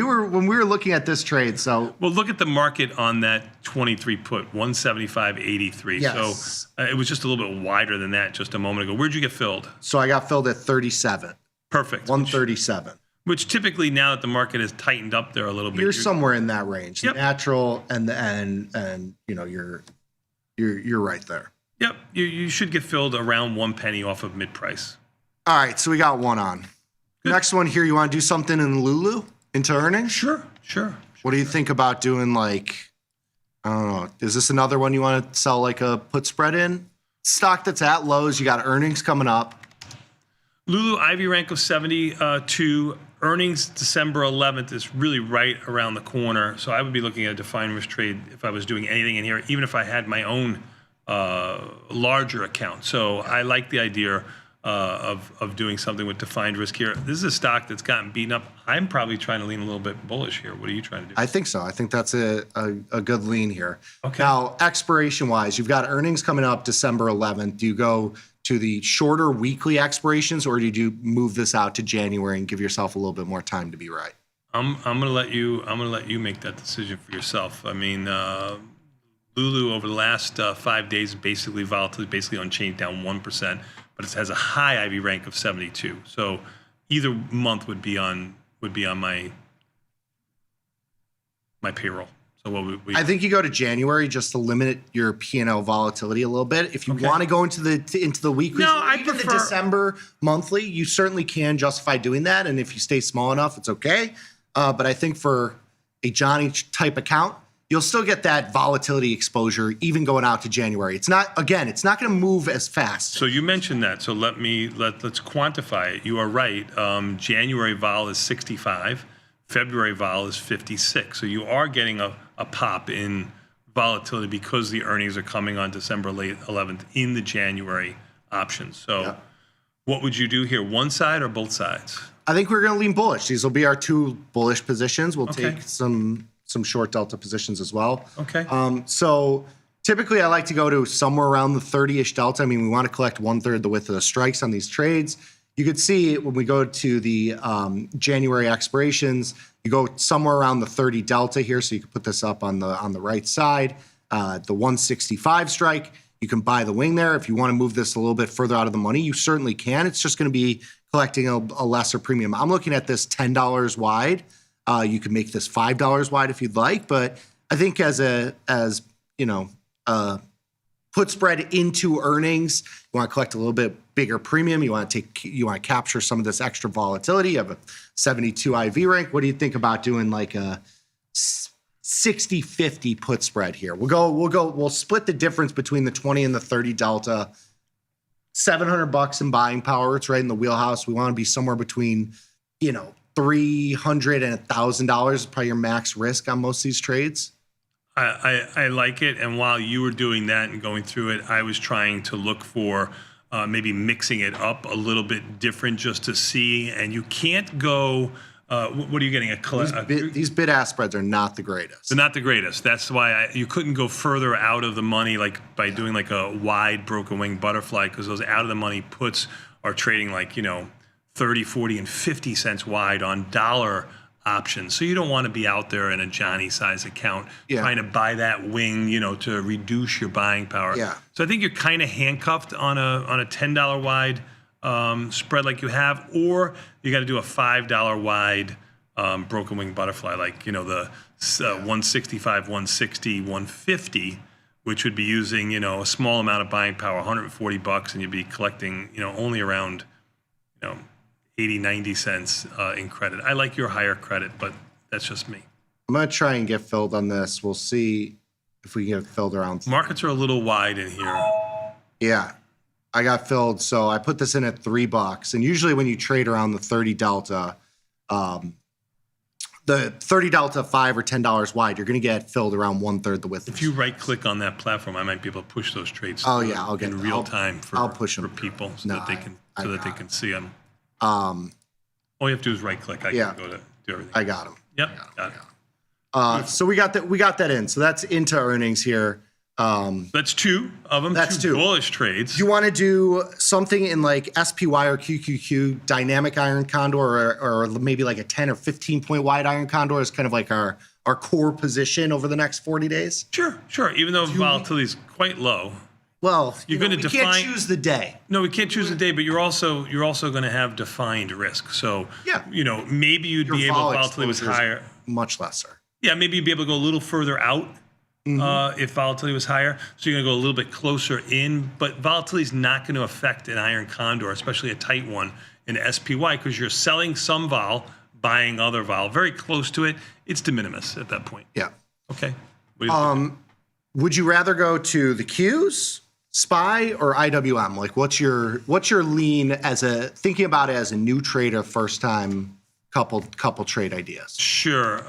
we were looking at this trade, so well, look at the market on that 23 put, 175.83. Yes. So it was just a little bit wider than that just a moment ago. Where'd you get filled? So I got filled at 37. Perfect. 137. Which typically, now that the market has tightened up there a little bit, You're somewhere in that range. Yep. Natural and you're right there. Yep, you should get filled around 1 penny off of mid price. All right, so we got one on. Next one here, you want to do something in Lulu into earnings? Sure. What do you think about doing I don't know, is this another one you want to sell like a put spread in? Stock that's at lows, you got earnings coming up. Lulu IV rank of 72. Earnings December 11th is really right around the corner. So I would be looking at a defined risk trade if I was doing anything in here, even if I had my own larger account. So I like the idea of doing something with defined risk here. This is a stock that's gotten beaten up. I'm probably trying to lean a little bit bullish here. What are you trying to do? I think so. I think that's a good lean here. Okay. Now, expiration-wise, you've got earnings coming up December 11th. Do you go to the shorter weekly expirations, or do you move this out to January and give yourself a little bit more time to be right? I'm gonna let you make that decision for yourself. I mean, Lulu over the last 5 days, basically volatility, basically unchanged, down 1%, but it has a high IV rank of 72. So either month would be on my payroll. So what we I think you go to January just to limit your P&L volatility a little bit. If you want to go into the weekly, even the December monthly, you certainly can justify doing that. And if you stay small enough, it's okay. But I think for a Johnny type account, you'll still get that volatility exposure even going out to January. It's not going to move as fast. So you mentioned that. So let's quantify it. You are right. January vol is 65. February vol is 56. So you are getting a pop in volatility because the earnings are coming on December 11th in the January options. So what would you do here? One side or both sides? I think we're going to lean bullish. These will be our two bullish positions. We'll take some short delta positions as well. Okay. So typically I like to go to somewhere around the 30-ish delta. I mean, we want to collect 1/3 the width of the strikes on these trades. You could see when we go to the January expirations, you go somewhere around the 30 delta here. So you can put this up on the right side. The 165 strike, you can buy the wing there. If you want to move this a little bit further out of the money, you certainly can. It's just going to be collecting a lesser premium. I'm looking at this $10 wide. You can make this $5 wide if you'd like, but I think as put spread into earnings, you want to collect a little bit bigger premium. You want to capture some of this extra volatility. You have a 72 IV rank. What do you think about doing like a 60-50 put spread here? We'll split the difference between the 20 and the 30 delta. $700 in buying power. It's right in the wheelhouse. We want to be somewhere between, $300 and $1,000 is probably your max risk on most of these trades. I like it. And while you were doing that and going through it, I was trying to look for maybe mixing it up a little bit different just to see. And you can't go, what are you getting? These bid-ask spreads are not the greatest. They're not the greatest. That's why you couldn't go further out of the money like by doing like a wide broken wing butterfly, because those out of the money puts are trading like, 30, 40, and 50 cents wide on dollar options. So you don't want to be out there in a Johnny size account trying to buy that wing, to reduce your buying power. Yeah. So I think you're kind of handcuffed on a $10 wide spread like you have, or you got to do a $5 wide broken wing butterfly, like, the 165, 160, 150, which would be using, a small amount of buying power, $140, and you'd be collecting, only around, 80, 90 cents in credit. I like your higher credit, but that's just me. I'm going to try and get filled on this. We'll see if we can get filled around. Markets are a little wide in here. Yeah, I got filled. So I put this in at $3. And usually when you trade around the 30 delta, the 30 delta, $5 or $10 wide, you're going to get filled around 1/3 the width. If you right click on that platform, I might be able to push those trades. Oh yeah, I'll get in real time I'll push them for people so that they can see them. All you have to do is right click. I can go to do everything. I got them. Yep, got it. So we got that in. So that's into earnings here. That's two of them. That's two bullish trades. Do you want to do something in like SPY or QQQ, dynamic iron condor, or maybe like a 10 or 15 point wide iron condor is kind of like our core position over the next 40 days? Sure. Even though volatility is quite low. Well, you're going to define. We can't choose the day. No, we can't choose the day, but you're also going to have defined risk. So maybe you'd be able, if volatility was higher, much lesser. Yeah, maybe you'd be able to go a little further out if volatility was higher. So you're going to go a little bit closer in, but volatility is not going to affect an iron condor, especially a tight one in SPY, because you're selling some vol, buying other vol, very close to it. It's de minimis at that point. Yeah. Okay. What do you think? Would you rather go to the Qs, SPY, or IWM? Like, what's your lean thinking about it as a new trader, first time, couple trade ideas? Sure.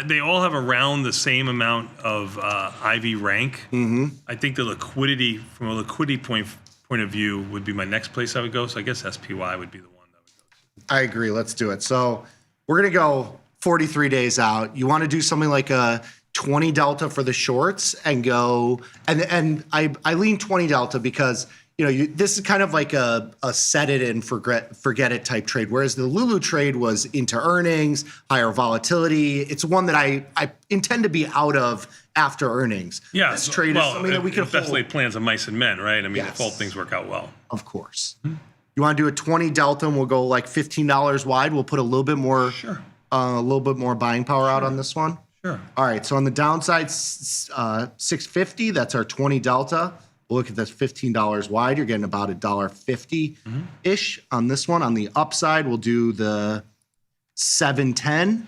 They all have around the same amount of IV rank. Mm-hmm. I think the liquidity, from a liquidity point of view, would be my next place I would go. So I guess SPY would be the one that would go to. I agree. Let's do it. So we're gonna go 43 days out. You want to do something like a 20 delta for the shorts and go, and I lean 20 delta because this is kind of like a set it and forget it type trade, whereas the Lulu trade was into earnings, higher volatility. It's one that I intend to be out of after earnings. Yeah, this trade is something that we can best hold. laid plans of mice and men, right? I mean, if all things work out well. Of course. You want to do a 20 delta and we'll go like $15 wide. We'll put a little bit more, buying power out on this one. Sure. All right. So on the downside, 650. That's our 20 delta. We'll look at this $15 wide. You're getting about $1.50-ish on this one. On the upside, we'll do the 710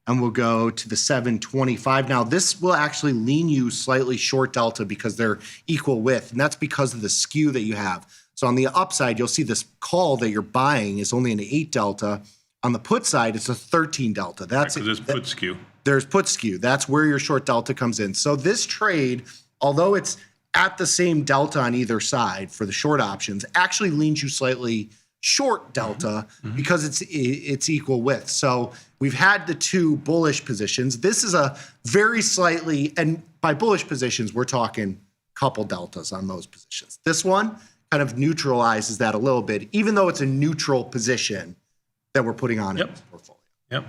and we'll go to the 725. Now, this will actually lean you slightly short delta because they're equal width, and that's because of the skew that you have. So on the upside, you'll see this call that you're buying is only an 8 delta. On the put side, it's a 13 delta. That's because there's put skew. There's put skew. That's where your short delta comes in. So this trade, although it's at the same delta on either side for the short options, actually leans you slightly short delta because it's equal width. So we've had the two bullish positions. This is a very slightly, and by bullish positions, we're talking couple deltas on those positions. This one kind of neutralizes that a little bit, even though it's a neutral position that we're putting on in this portfolio. Yep.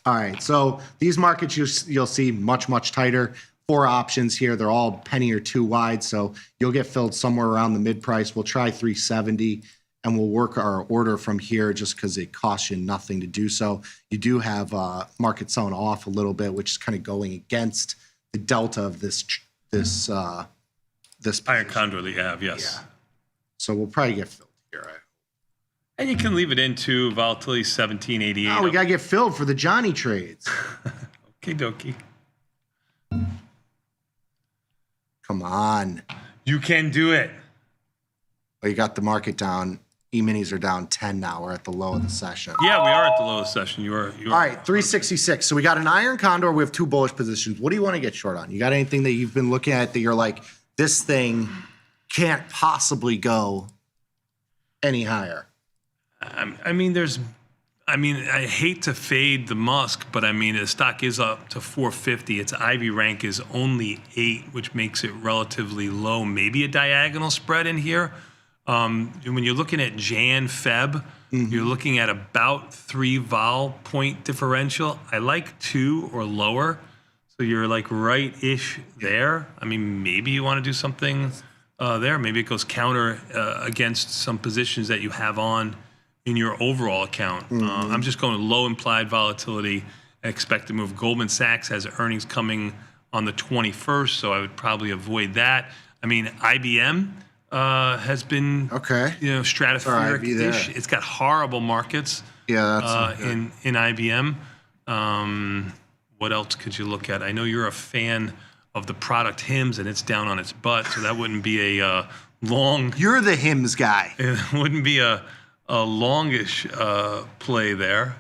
All right, so these markets you'll see much tighter. 4 options here. They're all penny or 2 wide, so you'll get filled somewhere around the mid price. We'll try 370, and we'll work our order from here just because it costs you nothing to do so. You do have market selling off a little bit, which is kind of going against the delta of this iron condor that you have. Yes. Yeah. So we'll probably get filled here. And you can leave it into volatility 1788. Oh, we got to get filled for the Johnny trades. Okie dokie. Come on. You can do it. Well, you got the market down. E-minis are down 10 now. We're at the low of the session. Yeah, we are at the low of the session. You are. All right, 366. So we got an iron condor. We have 2 bullish positions. What do you want to get short on? You got anything that you've been looking at that you're like, this thing can't possibly go any higher? I hate to fade the Musk, but the stock is up to 450. Its IV rank is only 8, which makes it relatively low. Maybe a diagonal spread in here. When you're looking at Jan, Feb, you're looking at about 3 vol point differential. I like 2 or lower. So you're like right-ish there. I mean, maybe you want to do something there. Maybe it goes counter against some positions that you have on in your overall account. I'm just going low implied volatility, expect to move. Goldman Sachs has earnings coming on the 21st, so I would probably avoid that. I mean, IBM has been stratospheric-ish. It's got horrible markets in IBM. What else could you look at? I know you're a fan of the product HIMS, and it's down on its butt, so that wouldn't be a long... You're the HIMS guy. It wouldn't be a longish play there.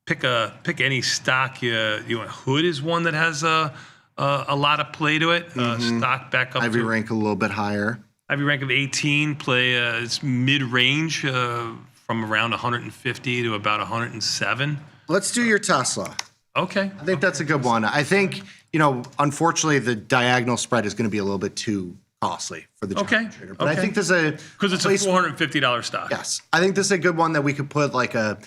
Pick any stock you want. Hood is one that has a lot of play to it. Stock back up. Ivy rank a little bit higher. Ivy rank of 18. Play it's mid-range from around 150 to about 107. Let's do your Tesla. Okay. I think that's a good one. I think, unfortunately, the diagonal spread is going to be a little bit too costly for the general trader. But I think there's because it's a $450 stock. Yes. I think this is a good one that we could put like a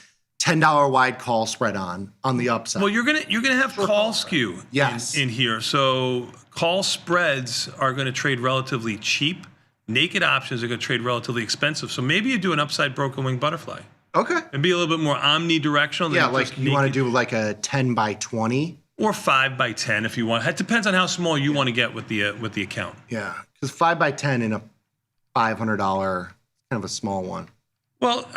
$10 wide call spread on the upside. Well, you're gonna have call skew in here. So call spreads are going to trade relatively cheap. Naked options are going to trade relatively expensive. So maybe you do an upside broken wing butterfly. Okay. And be a little bit more omnidirectional. Yeah, like you want to do like a 10 by 20 or 5 by 10 if you want. It depends on how small you want to get with the account. Yeah, because 5 by 10 in a $500 kind of a small one. Well,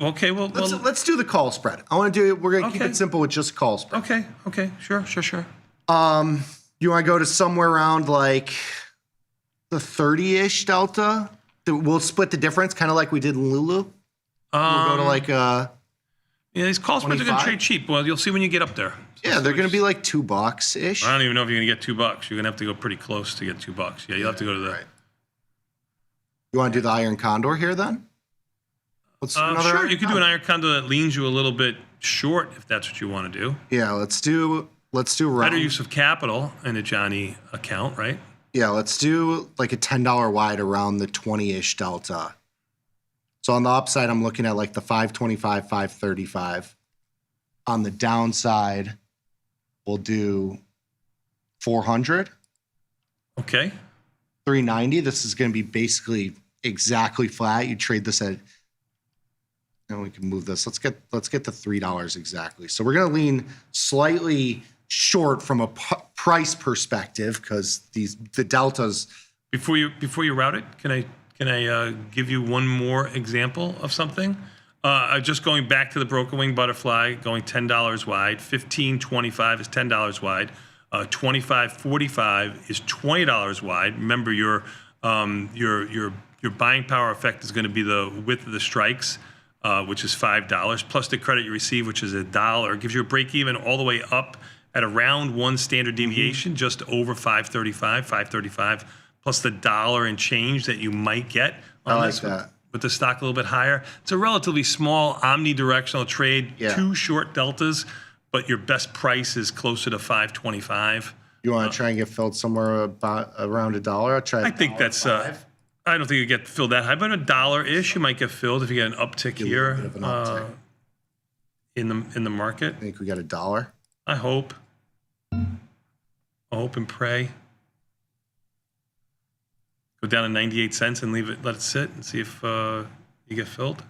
okay. Well, let's do the call spread. I want to do it. We're gonna keep it simple with just call spread. Okay. Sure. You want to go to somewhere around like the 30-ish delta? We'll split the difference, kind of like we did in Lulu. We'll go to like these call spreads are going to trade cheap. Well, you'll see when you get up there. Yeah, they're going to be like $2-ish. I don't even know if you're going to get $2. You're going to have to go pretty close to get $2. Yeah, you'll have to go to the. Right. You want to do the iron condor here then? Let's do another. Sure, you could do an iron condor that leans you a little bit short if that's what you want to do. Yeah, let's do round. Better use of capital in a Johnny account, right? Yeah, let's do like a $10 wide around the 20-ish delta. So on the upside, I'm looking at like the 525, 535. On the downside, we'll do 400. Okay. 390. This is going to be basically exactly flat. You trade this at, and we can move this. Let's get the $3 exactly. So we're going to lean slightly short from a price perspective because the deltas. Before you route it, can I give you one more example of something? Just going back to the broken wing butterfly, going $10 wide. 15.25 is $10 wide. 25.45 is $20 wide. Remember, your buying power effect is going to be the width of the strikes, which is $5, plus the credit you receive, which is $1. It gives you a break even all the way up at around one standard deviation, just over 535, plus the $1 and change that you might get on this with the stock a little bit higher. It's a relatively small omnidirectional trade, two short deltas, but your best price is closer to 525. You want to try and get filled somewhere about around $1? I think that's. I don't think you get filled that high, but $1-ish you might get filled if you get an uptick here in the market. I think we got $1. I hope and pray. Go down to 98 cents and let it sit and see if you get filled.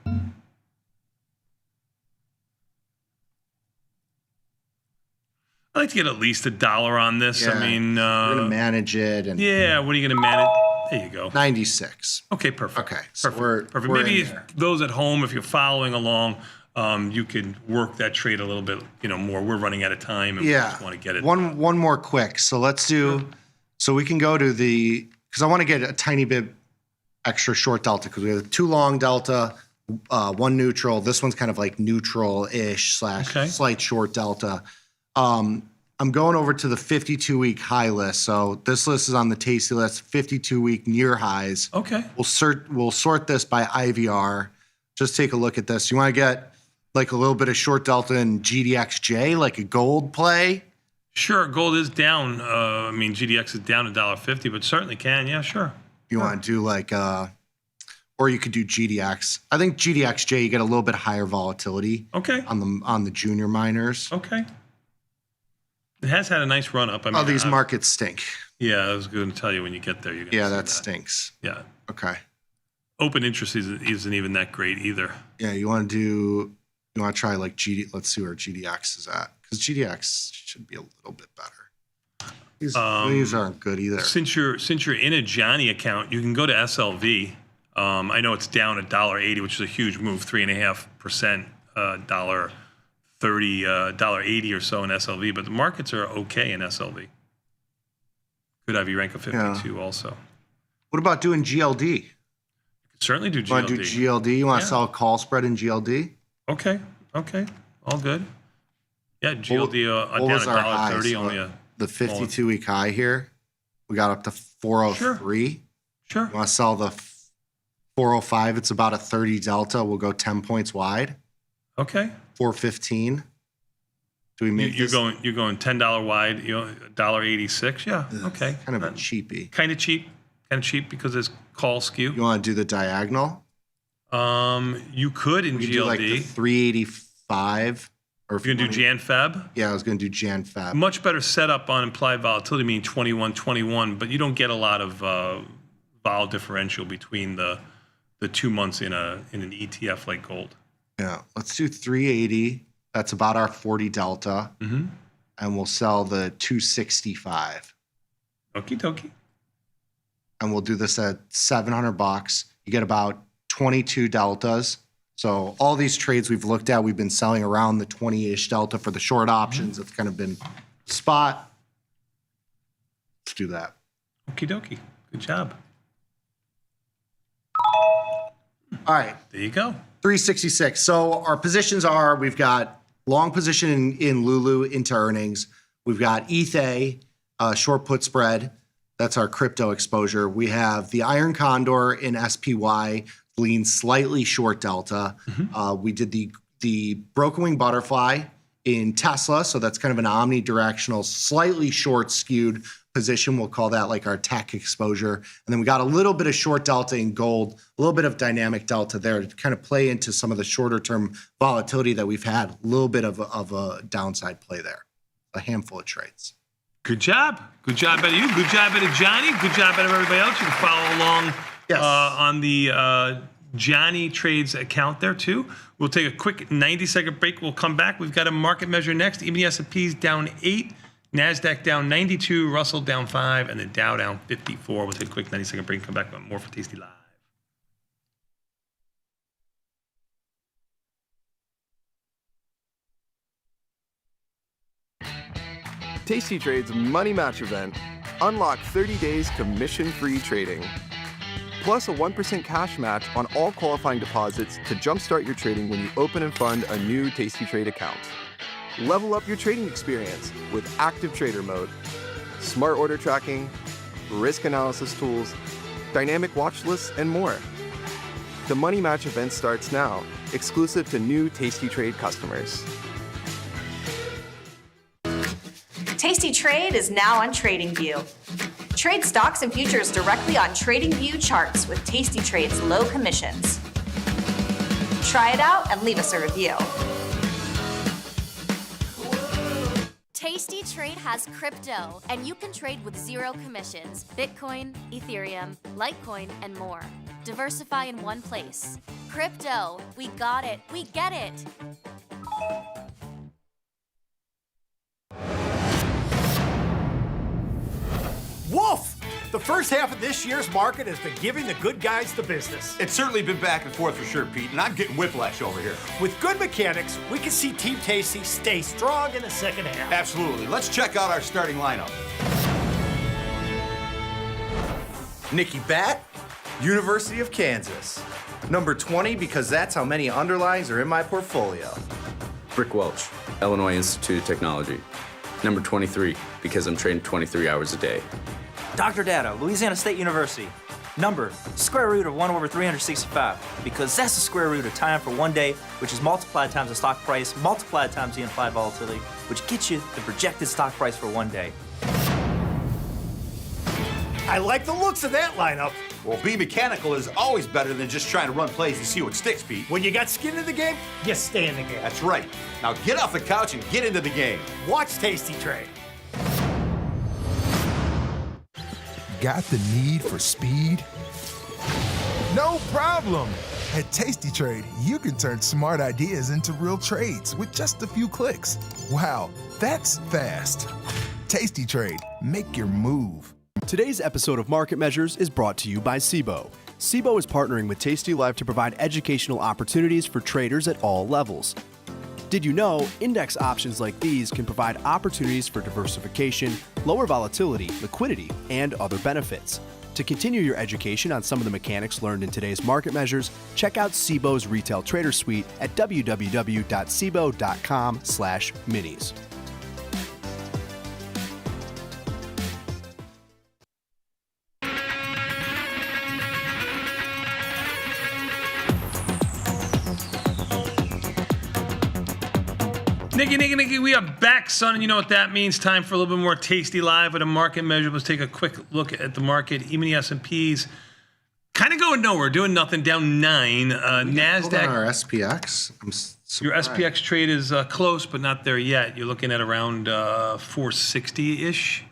I like to get at least $1 on this. Yeah, I mean, we're gonna manage it. And what are you gonna manage? There you go. 96. Okay, perfect. Okay, so perfect. we're Maybe in there. those at home, if you're following along, you can work that trade a little bit, more. We're running out of time, and we just want to get it. One more quick. So let's do. So we can go to because I want to get a tiny bit extra short delta because we have 2 long delta, 1 neutral. This one's kind of like neutral-ish / slight short delta. I'm going over to the 52-week high list. So this list is on the Tasty list, 52-week near highs. Okay. We'll sort this by IVR. Just take a look at this. You want to get like a little bit of short delta in GDXJ, like a gold play? Sure, gold is down. GDX is down $1.50, but certainly can. Yeah, sure. You want to do like, or you could do GDX. I think GDXJ, you get a little bit higher volatility. Okay. On the junior miners. Okay. It has had a nice run up. I mean, these markets stink. Yeah, I was going to tell you when you get there. You're going to see that stinks. Yeah. Okay. Open interest isn't even that great either. Yeah, you want to try like let's see where GDX is at, because GDX should be a little bit better. These aren't good either. Since you're in a Johnny account, you can go to SLV. I know it's down $1.80, which is a huge move, 3.5%, $1.30, $1.80 or so in SLV. But the markets are okay in SLV. Could have you rank a 52 also. What about doing GLD? You could certainly do GLD. You want to do GLD? You want to sell a call spread in GLD? Okay, all good. Yeah, GLD down $1.30, only the 52-week high here. We got up to 403. Sure. You want to sell the 405? It's about a 30 delta. We'll go 10 points wide. Okay. 415. Do we make you're going $10 wide? $1.86. Yeah. Okay. Kind of a cheapie. Kind of cheap because there's call skew. You want to do the diagonal? You could in GLD. Do like the 385. Or if you're going to do Jan Feb? Yeah, I was going to do Jan Feb. Much better setup on implied volatility, meaning 21, but you don't get a lot of vol differential between the 2 months in an ETF like gold. Yeah, let's do 380. That's about our 40 delta. Mm-hmm. And we'll sell the 265. Okie dokie. And we'll do this at $700. You get about 22 deltas. So all these trades we've looked at, we've been selling around the 20-ish delta for the short options. It's kind of been spot. Let's do that. Okie dokie. Good job. All right. There you go. 366. So our positions are, we've got long position in Lulu into earnings. We've got ETH, short put spread. That's our crypto exposure. We have the Iron Condor in SPY, lean slightly short delta. Mm-hmm. We did the Broken Wing Butterfly in Tesla. So that's kind of an omnidirectional, slightly short skewed position. We'll call that like our tech exposure. And then we got a little bit of short delta in gold, a little bit of dynamic delta there to kind of play into some of the shorter term volatility that we've had. A little bit of a downside play there. A handful of trades. Good job. Good job out of you. Good job out of Johnny. Good job out of everybody else. You can follow along on the Johnny Trades account there too. We'll take a quick 90-second break. We'll come back. We've got a market measure next. Even the S&P's down 8. NASDAQ down 92, Russell down 5, and the Dow down 54. We'll take a quick 90-second break and come back with more for Tasty Live. Tasty Trade's Money Match event. Unlock 30 days commission-free trading. Plus a 1% cash match on all qualifying deposits to jumpstart your trading when you open and fund a new Tasty Trade account. Level up your trading experience with active trader mode, smart order tracking, risk analysis tools, dynamic watch lists, and more. The Money Match event starts now, exclusive to new Tasty Trade customers. Tasty Trade is now on TradingView. Trade stocks and futures directly on TradingView charts with Tasty Trade's low commissions. Try it out and leave us a review. Tasty Trade has crypto, and you can trade with zero commissions. Bitcoin, Ethereum, Litecoin, and more. Diversify in one place. Crypto, we got it, we get it. Wolf! The first half of this year's market has been giving the good guys the business. It's certainly been back and forth for sure, Pete, and I'm getting whiplash over here. With good mechanics, we can see Team Tasty stay strong in the second half. Absolutely. Let's check out our starting lineup. Nicky Bat, University of Kansas. Number 20 because that's how many underlyings are in my portfolio. Rick Welch, Illinois Institute of Technology. Number 23 because I'm trading 23 hours a day. Dr. Data, Louisiana State University. Number, square root of 1 over 365, because that's the square root of time for 1 day, which is multiplied times the stock price, multiplied times the implied volatility, which gets you the projected stock price for 1 day. I like the looks of that lineup. Well, be mechanical is always better than just trying to run plays to see what sticks, Pete. When you got skin in the game, you stay in the game. That's right. Now get off the couch and get into the game. Watch Tasty Trade. Got the need for speed? No problem. At Tasty Trade, you can turn smart ideas into real trades with just a few clicks. Wow, that's fast. Tasty Trade, make your move. Today's episode of Market Measures is brought to you by SIBO. SIBO is partnering with tastylive to provide educational opportunities for traders at all levels. Did you know index options like these can provide opportunities for diversification, lower volatility, liquidity, and other benefits? To continue your education on some of the mechanics learned in today's Market Measures, check out SIBO's Retail Trader Suite at www.sibo.com/minis. Nicky, we are back, son, and you know what that means. Time for a little bit more Tasty Live at a market measure. Let's take a quick look at the market. Even the S&Ps kind of going nowhere, doing nothing, down 9. NASDAQ. Our SPX. Your SPX trade is close, but not there yet. You're looking at around 460-ish.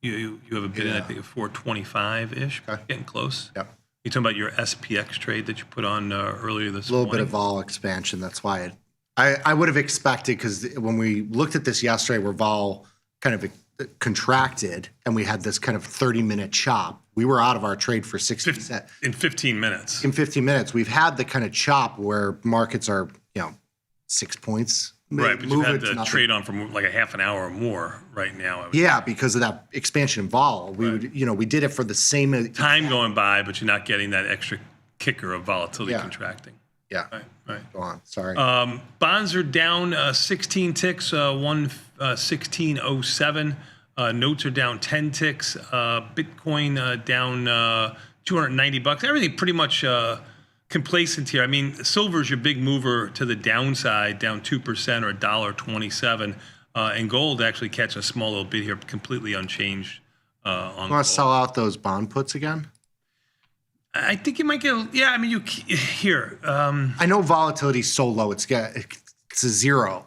You have a bid in, I think, of 425-ish. Okay. Getting close. Yep. You're talking about your SPX trade that you put on earlier this A morning. little bit of vol expansion. That's why I would have expected, because when we looked at this yesterday where vol kind of contracted and we had this kind of 30-minute chop, we were out of our trade for 60 cents. In 15 minutes. In 15 minutes. We've had the kind of chop where markets are, 6 points. Right, but you've had the trade on for like a half an hour or more right now. Yeah, because of that expansion in vol. We would, we did it for the same time going by, but you're not getting that extra kicker of volatility contracting. Yeah. Right. Go on. Sorry. Bonds are down 16 ticks, 116.07. Notes are down 10 ticks. Bitcoin down $290. Everything pretty much complacent here. I mean, silver's your big mover to the downside, down 2% or $1.27. And gold actually catch a small little bit here, completely unchanged. On you want to sell out those bond puts again? I think you might get. Yeah, I mean, you here. I know volatility is so low; it's a zero.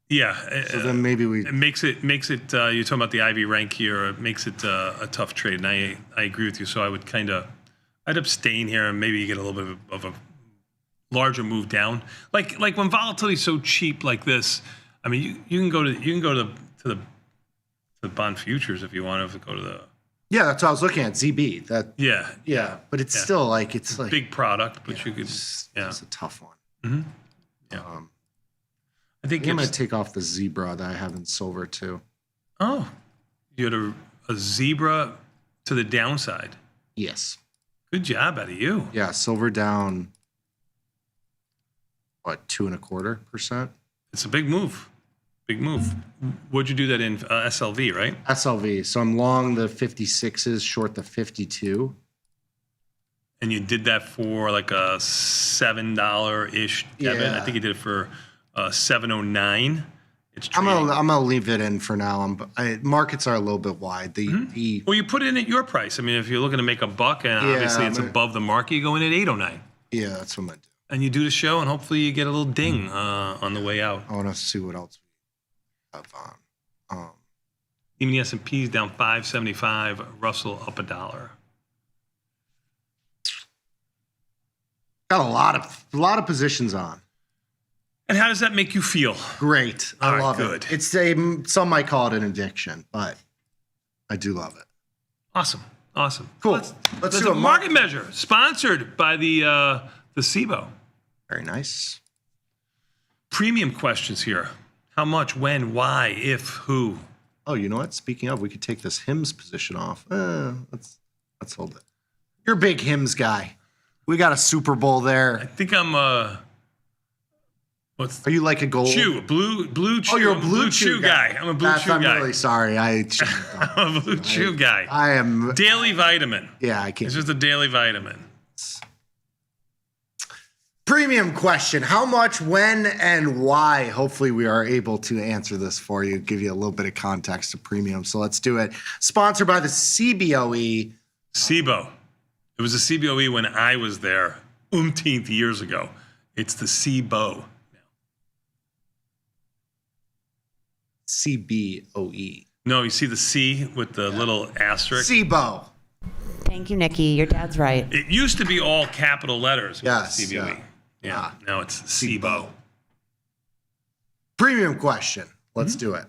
Yeah. So then maybe we it makes it. You're talking about the IV rank here. It makes it a tough trade, and I agree with you. So I would I'd abstain here, and maybe you get a little bit of a larger move down. Like when volatility is so cheap like this. I mean, you can go to the bond futures if you want to go to the. Yeah, that's what I was looking at. ZB. Yeah. But it's still like it's like big product, but you could. It's a tough one. Mm-hmm. Yeah. I think I'm going to take off the zebra that I have in silver too. Oh, you had a zebra to the downside. Yes. Good job out of you. Yeah, silver down. What, 2.25%? It's a big move. Big move. What'd you do that in SLV, right? SLV. So I'm long the 56s, short the 52. And you did that for like a $7-ish debit. Yeah. I think you did it for $7.09. It's I'm gonna leave it in for now. Markets are a little bit wide. Well, you put it in at your price. I mean, if you're looking to make a buck, and obviously it's above the market, you go in at $8.09. Yeah, that's what I'm gonna do. And you do the show, and hopefully you get a little ding on the way out. I want to see what else we have on. Even the S&P is down 5.75. Russell up $1. Got a lot of positions on. And how does that make you feel? Great. I love it. Some might call it an addiction, but I do love it. Awesome. Cool. Let's do a market measure sponsored by the SIBO. Very nice. Premium questions here. How much, when, why, if, who? Oh, you know what? Speaking of, we could take this HIMS position off. Let's hold it. You're a big HIMS guy. We got a Super Bowl there. I think I'm Are you like a gold? Blue chew. Oh, you're a blue chew guy. I'm a blue chew guy. I'm really sorry. I'm a blue chew guy. I am. Daily vitamin. Yeah, I can't. It's just a daily vitamin. Premium question. How much, when, and why? Hopefully we are able to answer this for you, give you a little bit of context to premium. So let's do it. Sponsored by the CBOE. SIBO. It was a CBOE when I was there umpteenth years ago. It's the CBOE. CBOE. No, you see the C with the little asterisk? CBOE. Thank you, Nikki. Your dad's right. It used to be all capital letters. Yes, CBOE. Yeah. Now it's CBOE. Premium question. Let's do it.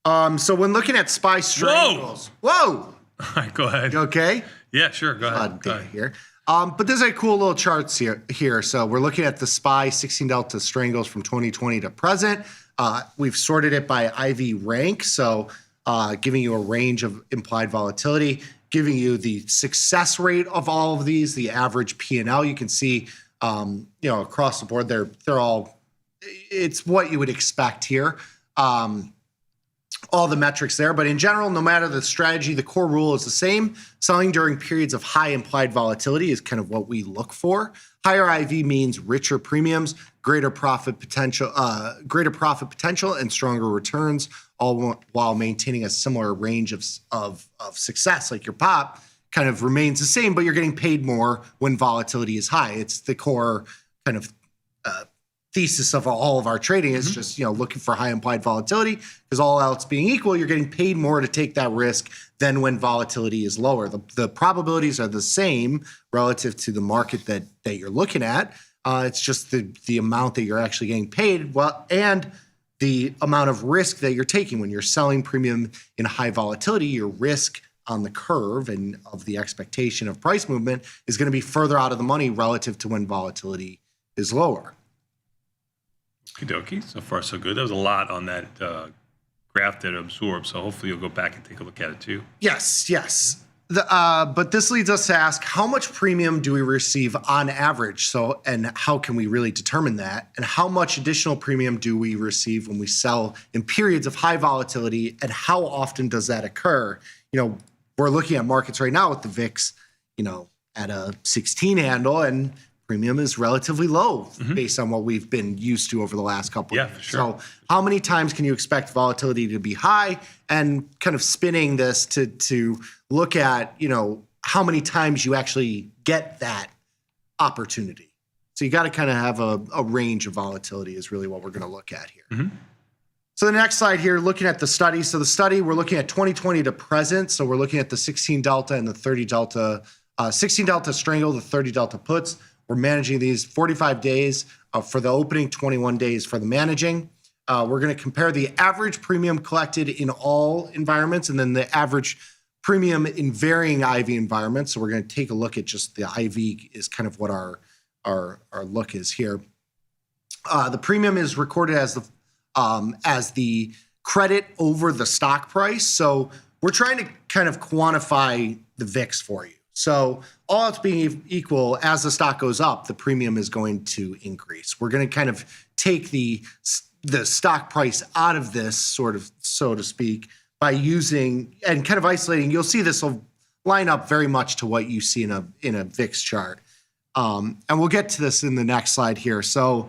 So when looking at SPY strangles. Whoa! All right, go ahead. You okay? Yeah, sure. Go ahead. Go ahead. Here. But there's a cool little charts here. So we're looking at the SPY 16 delta strangles from 2020 to present. We've sorted it by IV rank, so giving you a range of implied volatility, giving you the success rate of all of these, the average P&L. You can see, across the board, they're all. It's what you would expect here. All the metrics there, but in general, no matter the strategy, the core rule is the same. Selling during periods of high implied volatility is kind of what we look for. Higher IV means richer premiums, greater profit potential, and stronger returns, all while maintaining a similar range of success. Like your pop kind of remains the same, but you're getting paid more when volatility is high. It's the core kind of thesis of all of our trading is just, looking for high implied volatility, because all else being equal, you're getting paid more to take that risk than when volatility is lower. The probabilities are the same relative to the market that you're looking at. It's just the amount that you're actually getting paid, and the amount of risk that you're taking. When you're selling premium in high volatility, your risk on the curve and of the expectation of price movement is going to be further out of the money relative to when volatility is lower. Okie dokie. So far, so good. There was a lot on that graph that absorbed, so hopefully you'll go back and take a look at it too. Yes. But this leads us to ask, how much premium do we receive on average? And how can we really determine that? And how much additional premium do we receive when we sell in periods of high volatility? And how often does that occur? We're looking at markets right now with the VIX, at a 16 handle, and premium is relatively low based on what we've been used to over the last couple of years. For sure. So how many times can you expect volatility to be high? And kind of spinning this to look at, how many times you actually get that opportunity. So you got to kind of have a range of volatility is really what we're going to look at here. So the next slide here, looking at the study. So the study, we're looking at 2020 to present. So we're looking at the 16 delta and the 30 delta, 16 delta strangle, the 30 delta puts. We're managing these 45 days for the opening, 21 days for the managing. We're going to compare the average premium collected in all environments and then the average premium in varying IV environments. So we're going to take a look at just the IV is kind of what our look is here. The premium is recorded as the credit over the stock price. So we're trying to kind of quantify the VIX for you. So all else being equal, as the stock goes up, the premium is going to increase. We're going to kind of take the stock price out of this, sort of, so to speak, by using and kind of isolating. You'll see this will line up very much to what you see in a VIX chart. And we'll get to this in the next slide here. So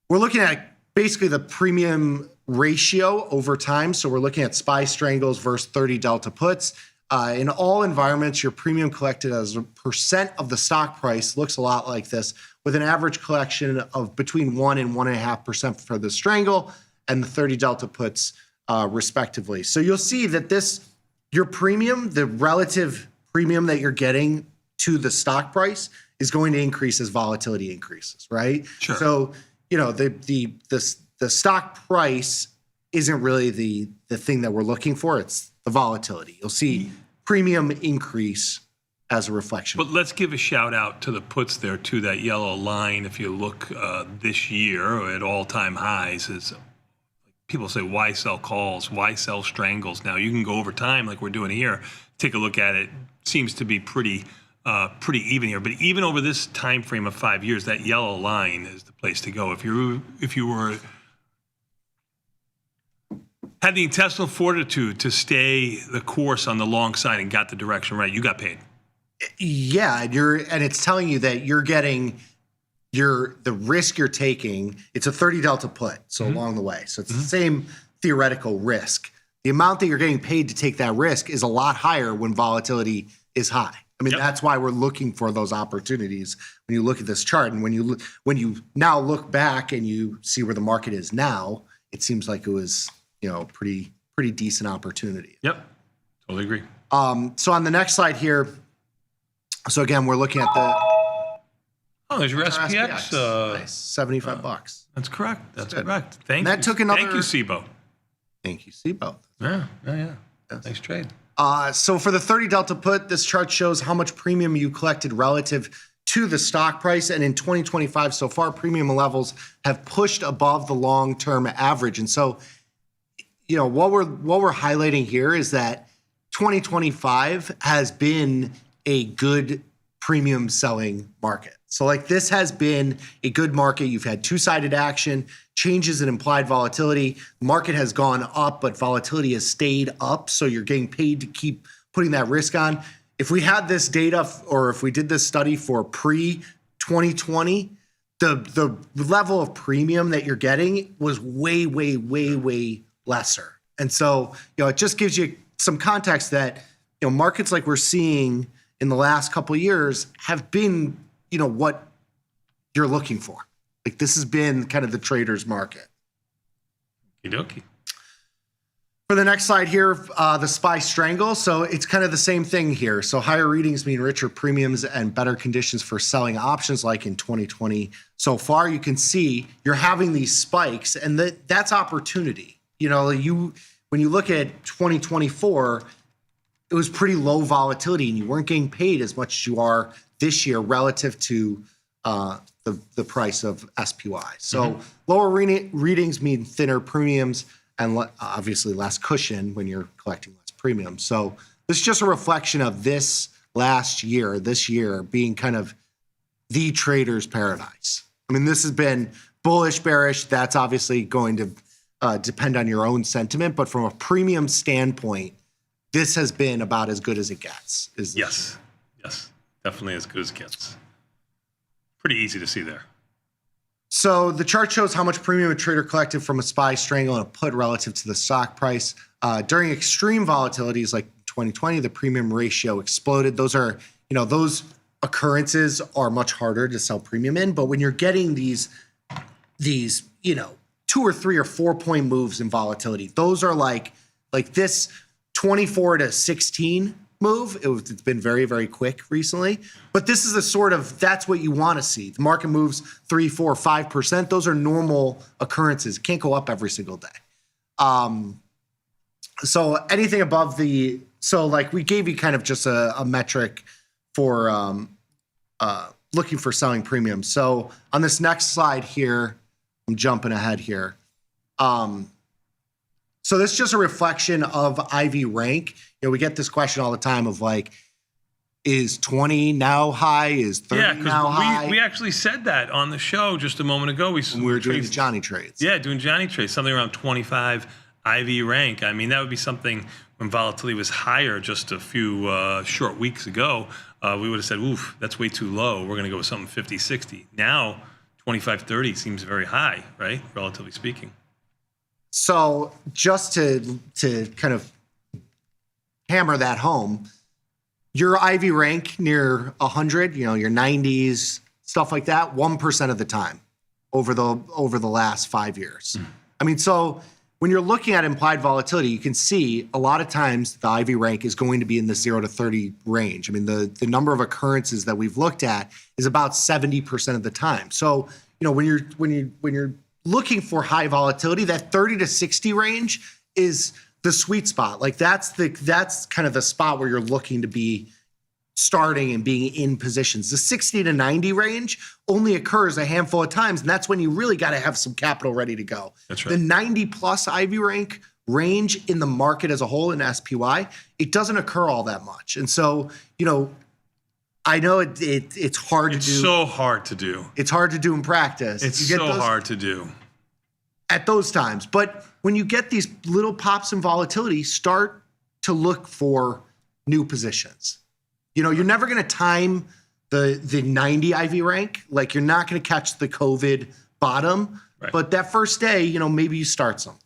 we're looking at basically the premium ratio over time. So we're looking at SPY strangles versus 30 delta puts. In all environments, your premium collected as a percent of the stock price looks a lot like this, with an average collection of between 1 and 1.5% for the strangle and the 30 delta puts, respectively. So you'll see that your premium, the relative premium that you're getting to the stock price, is going to increase as volatility increases, right? Sure. So the stock price isn't really the thing that we're looking for. It's the volatility. You'll see premium increase as a reflection. But let's give a shout out to the puts there too. That yellow line, if you look this year at all-time highs, is people say, why sell calls? Why sell strangles? Now you can go over time like we're doing here, take a look at it. Seems to be pretty even here. But even over this time frame of 5 years, that yellow line is the place to go. If you were had the intestinal fortitude to stay the course on the long side and got the direction right, you got paid. Yeah, and it's telling you that you're getting the risk you're taking. It's a 30 delta put, so along the way. So it's the same theoretical risk. The amount that you're getting paid to take that risk is a lot higher when volatility is high. I mean, that's why we're looking for those opportunities when you look at this chart. And when you now look back and you see where the market is now, it seems like it was, pretty decent opportunity. Yep. Totally agree. So on the next slide here, so again, we're looking at the. Oh, there's your SPX. Nice. $75. That's correct. That's correct. Thank That took another. Thank you, SIBO. Thank you, SIBO. Yeah. Nice trade. So for the 30 Delta put, this chart shows how much premium you collected relative to the stock price. And in 2025 so far, premium levels have pushed above the long-term average. And so, what we're highlighting here is that 2025 has been a good premium selling market. So like this has been a good market. You've had two-sided action, changes in implied volatility. The market has gone up, but volatility has stayed up. So you're getting paid to keep putting that risk on. If we had this data, or if we did this study for pre-2020, the level of premium that you're getting was way, way, way, way lesser. And so, it just gives you some context that, markets like we're seeing in the last couple of years have been, what you're looking for. Like this has been kind of the trader's market. Okie For the next slide here, the SPY strangle. So it's kind of the same thing here. So higher readings mean richer premiums and better conditions for selling options like in 2020. So far, you can see you're having these spikes, and that's opportunity. When you look at 2024, it was pretty low volatility, and you weren't getting paid as much as you are this year relative to the price of SPY. So lower readings mean thinner premiums and obviously less cushion when you're collecting less premium. So this is just a reflection of this year being kind of the trader's paradise. I mean, this has been bullish, bearish. That's obviously going to depend on your own sentiment. But from a premium standpoint, this has been about as good as it gets. Yes. Definitely as good as it gets. Pretty easy to see there. So the chart shows how much premium a trader collected from a SPY strangle and a put relative to the stock price. During extreme volatilities like 2020, the premium ratio exploded. Those are, those occurrences are much harder to sell premium in. But when you're getting these 2 or 3 or 4 point moves in volatility, those are like this 24 to 16 move. It's been very, very quick recently, but this is that's what you want to see. The market moves 3, 4, 5%. Those are normal occurrences. It can't go up every single day. So anything above we gave you kind of just a metric for looking for selling premium. So on this next slide here, I'm jumping ahead here. So this is just a reflection of IV rank. We get this question all the time of is 20 now high? Is 30 now high? We actually said that on the show just a moment ago. We were doing the Johnny trades. Yeah, doing Johnny trades, something around 25 IV rank. I mean, that would be something when volatility was higher just a few short weeks ago. We would have said, oof, that's way too low. We're going to go with something 50, 60. Now, 25, 30 seems very high, right? Relatively speaking. So just to kind of hammer that home, your IV rank near 100, your 90s, stuff like that, 1% of the time over the last 5 years. I mean, so when you're looking at implied volatility, you can see a lot of times the IV rank is going to be in the 0 to 30 range. I mean, the number of occurrences that we've looked at is about 70% of the time. So, when you're looking for high volatility, that 30 to 60 range is the sweet spot. That's kind of the spot where you're looking to be starting and being in positions. The 60 to 90 range only occurs a handful of times, and that's when you really got to have some capital ready to go. That's right. The 90 plus IV rank range in the market as a whole in SPY, it doesn't occur all that much. And so, I know it's hard to do. It's so hard to do. It's hard to do in practice. It's so hard to do. At those times. But when you get these little pops in volatility, start to look for new positions. You're never going to time the 90 IV rank. You're not going to catch the COVID bottom. Right. But that first day, maybe you start something.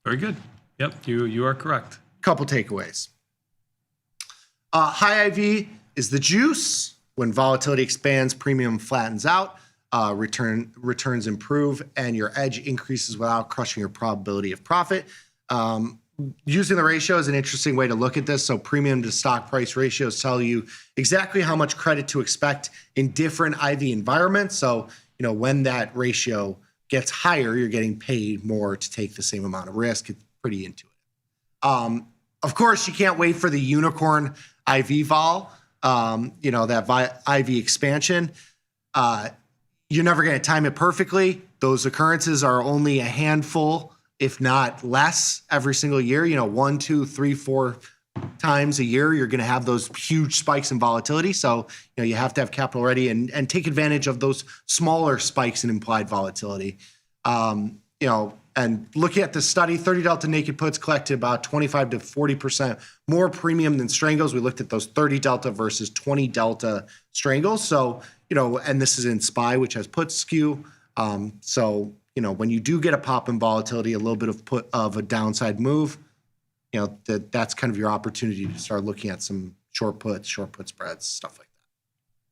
Very good. Yep, you are correct. Couple takeaways. High IV is the juice. When volatility expands, premium flattens out, returns improve, and your edge increases without crushing your probability of profit. Using the ratio is an interesting way to look at this. So premium to stock price ratios tell you exactly how much credit to expect in different IV environments. So, when that ratio gets higher, you're getting paid more to take the same amount of risk. It's pretty intuitive. Of course, you can't wait for the unicorn IV vol, that IV expansion. You're never going to time it perfectly. Those occurrences are only a handful, if not less, every single year. 1, 2, 3, 4 times a year, you're going to have those huge spikes in volatility. So, you have to have capital ready and take advantage of those smaller spikes in implied volatility. And looking at the study, 30 delta naked puts collected about 25 to 40% more premium than strangles. We looked at those 30 delta versus 20 delta strangles. So, and this is in SPY, which has put skew. So, when you do get a pop in volatility, a little bit of a downside move, that's kind of your opportunity to start looking at some short put spreads, stuff like that.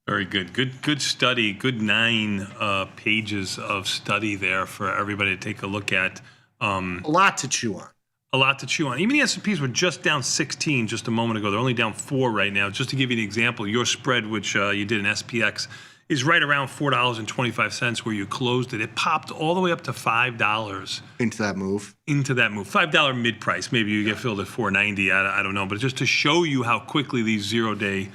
Very good. Good study. Good 9 pages of study there for everybody to take a look at. A lot to chew on. Even the S&Ps were just down 16 just a moment ago. They're only down 4 right now. Just to give you an example, your spread, which you did in SPX, is right around $4.25 where you closed it. It popped all the way up to $5. Into that move. $5 mid price. Maybe you get filled at $4.90. I don't know. But just to show you how quickly these 0-day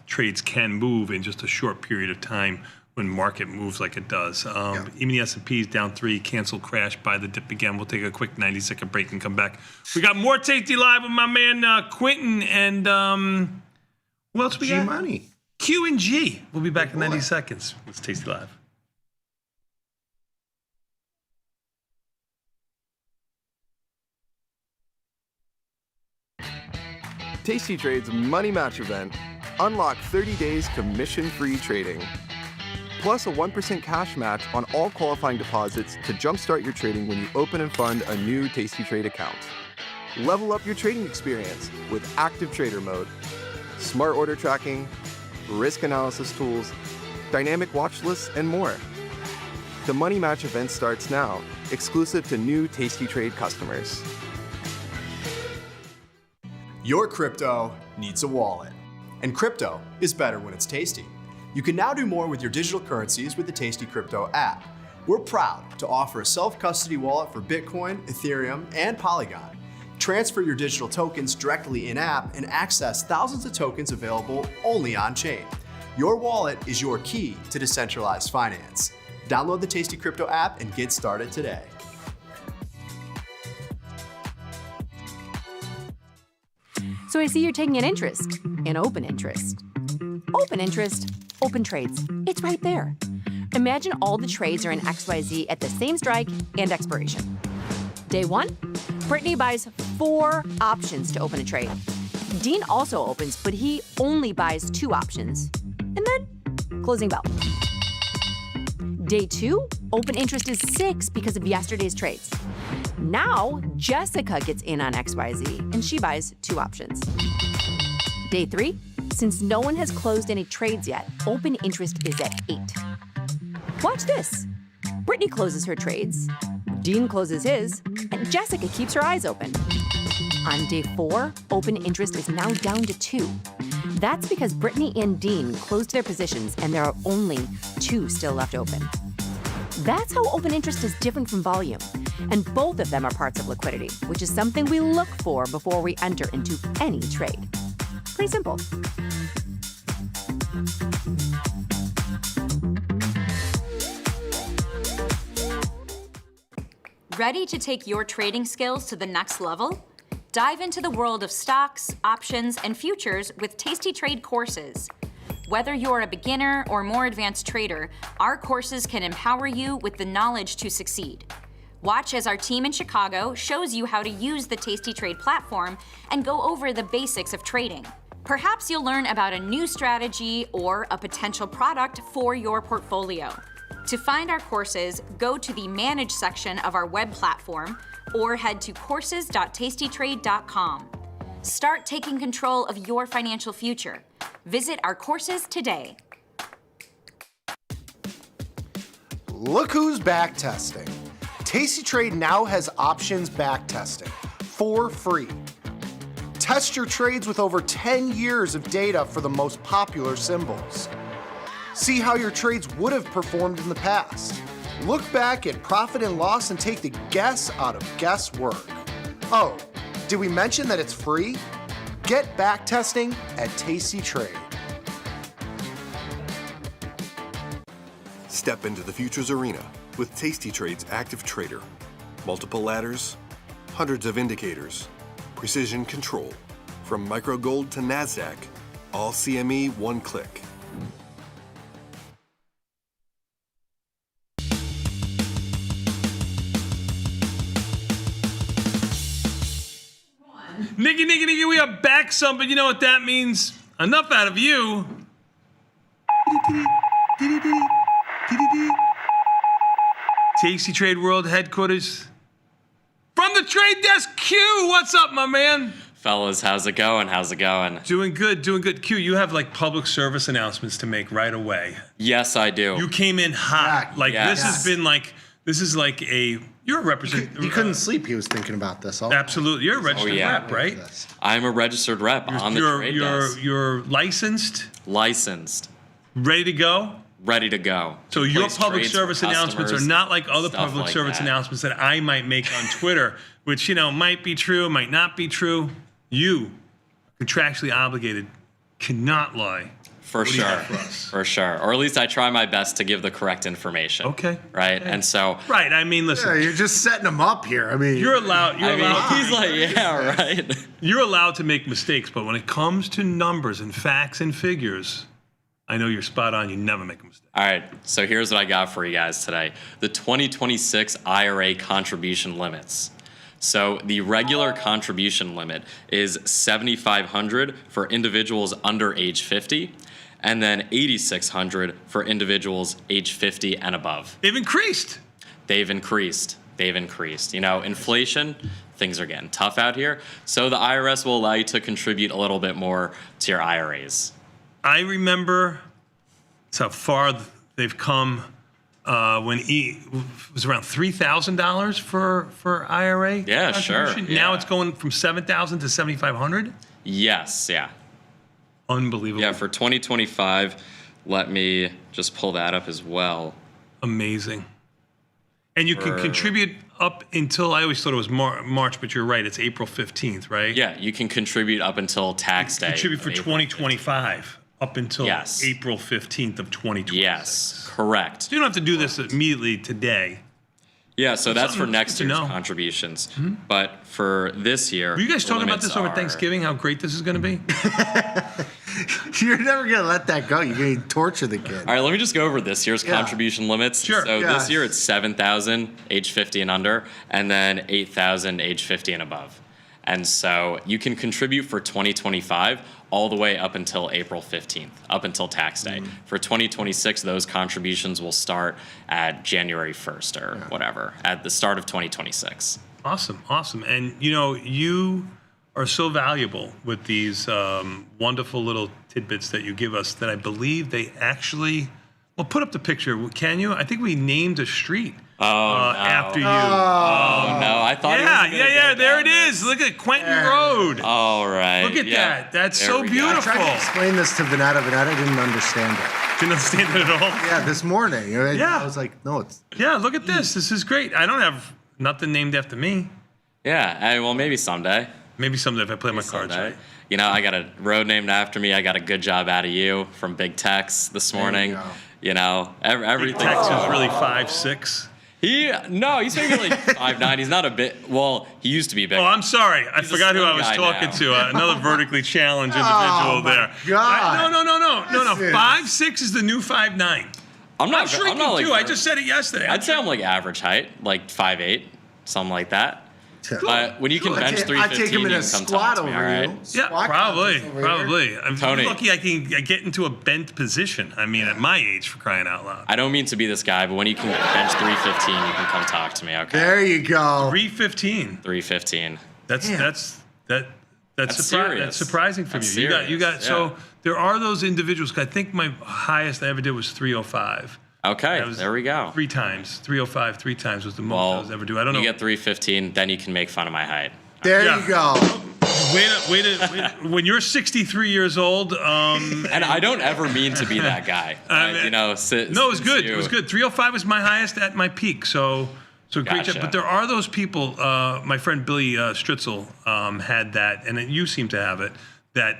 trades can move in just a short period of time when market moves like it does. Even the S&P is down 3, cancel, crash, buy the dip again. We'll take a quick 90-second break and come back. We got more Tasty Live with my man Quentin and what else we got? G-Money. Q and G. We'll be back in 90 seconds. It's Tasty Live. Tasty Trade's Money Match event. Unlock 30 days commission-free trading. Plus a 1% cash match on all qualifying deposits to jumpstart your trading when you open and fund a new Tasty Trade account. Level up your trading experience with active trader mode, smart order tracking, risk analysis tools, dynamic watch lists, and more. The Money Match event starts now, exclusive to new Tasty Trade customers. Your crypto needs a wallet. And crypto is better when it's tasty. You can now do more with your digital currencies with the Tasty Crypto app. We're proud to offer a self-custody wallet for Bitcoin, Ethereum, and Polygon. Transfer your digital tokens directly in-app and access thousands of tokens available only on-chain. Your wallet is your key to decentralized finance. Download the Tasty Crypto app and get started today. So I see you're taking an interest in open interest. Open interest, open trades. It's right there. Imagine all the trades are in XYZ at the same strike and expiration. Day 1, Brittany buys 4 options to open a trade. Dean also opens, but he only buys 2 options. And then, closing bell. Day 2, open interest is 6 because of yesterday's trades. Now, Jessica gets in on XYZ, and she buys 2 options. Day 3, since no one has closed any trades yet, open interest is at 8. Watch this. Brittany closes her trades, Dean closes his, and Jessica keeps her eyes open. On day 4, open interest is now down to 2. That's because Brittany and Dean closed their positions and there are only 2 still left open. That's how open interest is different from volume, and both of them are parts of liquidity, which is something we look for before we enter into any trade. Pretty simple. Ready to take your trading skills to the next level? Dive into the world of stocks, options, and futures with Tasty Trade courses. Whether you're a beginner or more advanced trader, our courses can empower you with the knowledge to succeed. Watch as our team in Chicago shows you how to use the Tasty Trade platform and go over the basics of trading. Perhaps you'll learn about a new strategy or a potential product for your portfolio. To find our courses, go to the Manage section of our web platform or head to courses.tastytrade.com. Start taking control of your financial future. Visit our courses today. Look who's back testing. tastytrade now has options back testing for free. Test your trades with over 10 years of data for the most popular symbols. See how your trades would have performed in the past. Look back at profit and loss and take the guess out of guesswork. Oh, did we mention that it's free? Get back testing at tastytrade. Step into the futures arena with tastytrade's active trader. Multiple ladders, hundreds of indicators, precision control. From micro gold to NASDAQ, all CME one click. Nikki, we are back some, but you know what that means? Enough out of you. Tasty Trade World Headquarters. From the Trade Desk, Q, what's up, my man? Fellas, how's it going? Doing good. Q, you have like public service announcements to make right away. Yes, I do. You came in hot. This is like you're a representative. He couldn't sleep. He was thinking about this all. Absolutely. You're a registered rep, right? I'm a registered rep on the Trade Desk. You're licensed? Licensed. Ready to go? Ready to go. So your public service announcements are not like other public service that. announcements that I might make on Twitter, which, might be true, might not be true. You, contractually obligated, cannot lie. For sure. Or at least I try my best to give the correct information. Okay. Right? Okay. And so... Right, listen. Yeah, you're just setting them up here. You're allowed... He's like, yeah, right. You're allowed to make mistakes, but when it comes to numbers and facts and figures, I know you're spot on. You never make a mistake. All right, so here's what I got for you guys today. The 2026 IRA contribution limits. So the regular contribution limit is $7,500 for individuals under age 50, and then $8,600 for individuals age 50 and above. They've increased. Inflation, things are getting tough out here. So the IRS will allow you to contribute a little bit more to your IRAs. I remember that's how far they've come. When it was around $3,000 for IRA. Yeah, sure. Yeah. Now it's going from $7,000 to $7,500. Yes, yeah. Unbelievable. Yeah, for 2025, let me just pull that up as well. Amazing. And you can contribute up until, I always thought it was March, but you're right, it's April 15th, right? Yeah, you can contribute up until tax day. Contribute for 2025 up until April 15th of 2026. Yes, correct. So you don't have to do this immediately today. Yeah, so that's for next year's contributions. Mm-hmm. But for this year, were you guys talking about this over Thanksgiving, how great this is going to be? You're never going to let that go. You're going to torture the kid. All right, let me just go over this year's contribution limits. Sure. So this year it's 7,000 age 50 and under, and then 8,000 age 50 and above. And so you can contribute for 2025 all the way up until April 15th, up until tax day. Mm-hmm. For 2026, those contributions will start at January 1st or whatever, at the start of 2026. Awesome. And, you are so valuable with these wonderful little tidbits that you give us that I believe they actually... Well, put up the picture, can you? I think we named a street after you. Oh, no. I thought there it is. Look at Quentin Road. All right. Look at that. That's so beautiful. I tried to explain this to Vanetta. Vanetta didn't understand it. Didn't understand it at all? Yeah, this morning. I was like, no, it's... Yeah, look at this. This is great. I don't have nothing named after me. Yeah, well, maybe someday. Maybe someday if I play my cards right. I got a road named after me. I got a good job out of you from Big Tex this morning. Everything. Big Tex is really 5'6". He's maybe like 5'9". He's not a bit. Well, he used to be big. Oh, I'm sorry. I forgot who I was talking to. Another vertically challenged individual there. God. No. 5'6" is the new 5'9". I'm shrinking like too. I just said it yesterday. I'd say I'm like average height, like 5'8", something like that. When you can bench 315, you can come talk to me, all right? Yeah, probably. I'm Tony. lucky I can get into a bent position. I mean, at my age, for crying out loud. I don't mean to be this guy, but when you can bench 315, you can come talk to me, okay? There you go. 315. 315. That's That's serious. surprising for That's you. You got. serious, So yeah. there are those individuals. I think my highest I ever did was 305. Okay, there we go. 3 times. 305 3 times was the most I was ever do. I don't know. You get 315, then you can make fun of my height. There you go. Wait. When you're 63 years old, and I don't ever mean to be that guy. You know, no, it was good. It was good. 305 was my highest at my peak. So great Gotcha. job. But there are those people. My friend Billy Stritzel had that, and you seem to have it. That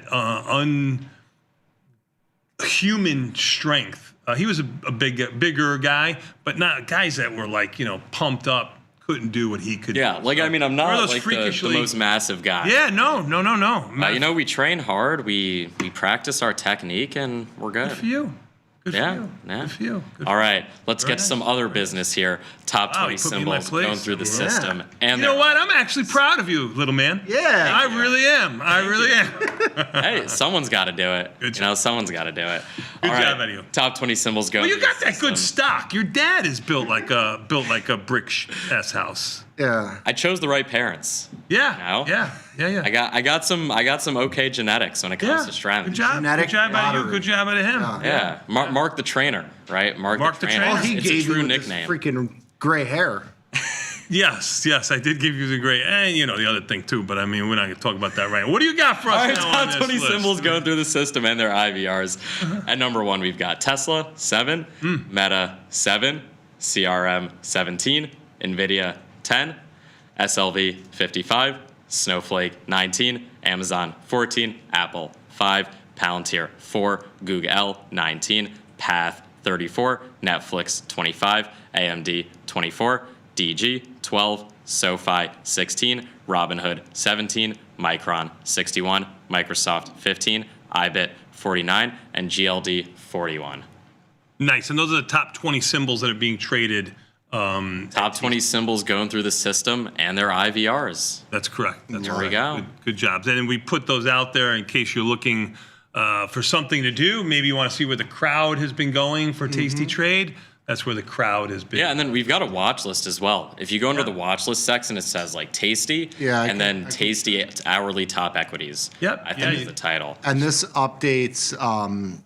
unhuman strength. He was a bigger guy, but not guys that were like pumped up. Couldn't do what he could. Yeah, do. like I mean, I'm not those like the most massive guy. Yeah, no. You know, we train hard. We practice our technique, and we're good. Good for you. Good for you. Yeah. Good for you. All right, let's get to some other business here. Top 20 symbols going through the system. And you know what? I'm actually proud of you, little man. Yeah. I really am. I really am. Hey, someone's got to do it. Good job. You know, someone's got to do it. Good All job, right, Eddie. top 20 symbols going. Well, you got that good stock. Your dad is built like a brick ass house. Yeah. I chose the right parents. Yeah. You know? Yeah. I got some okay genetics when it comes to strength. Good job. Good job out of you. Good job out of him. Yeah. Mark the trainer, right? Mark the trainer. All he It's gave a true you was nickname. freaking gray hair. Yes, I did give you the great, and the other thing too. But I mean, we're not going to talk about that right now. What do you got for us All right, now on top this 20 list? symbols going through the system and their IVRs. At number 1, we've got Tesla 7, Meta 7, CRM 17, Nvidia 10, SLV 55, Snowflake 19, Amazon 14, Apple 5, Palantir 4, Google 19, Path 34, Netflix 25, AMD 24, DG 12, SoFi 16, Robinhood 17, Micron 61, Microsoft 15, iBit 49, and GLD 41. Nice, and those are the top 20 symbols that are being traded. Top 20 symbols going through the system and their IVRs. That's correct. That's There we go. Good jobs. And we put those out there in case you're looking for something to do. Maybe you want to see where the crowd has been going for Tasty Trade. That's where the crowd has been. Yeah, and then we've got a watch list as well. If you go into the watch list section, it says like Tasty, then Tasty hourly top equities. Yep. I think is the title. And this updates.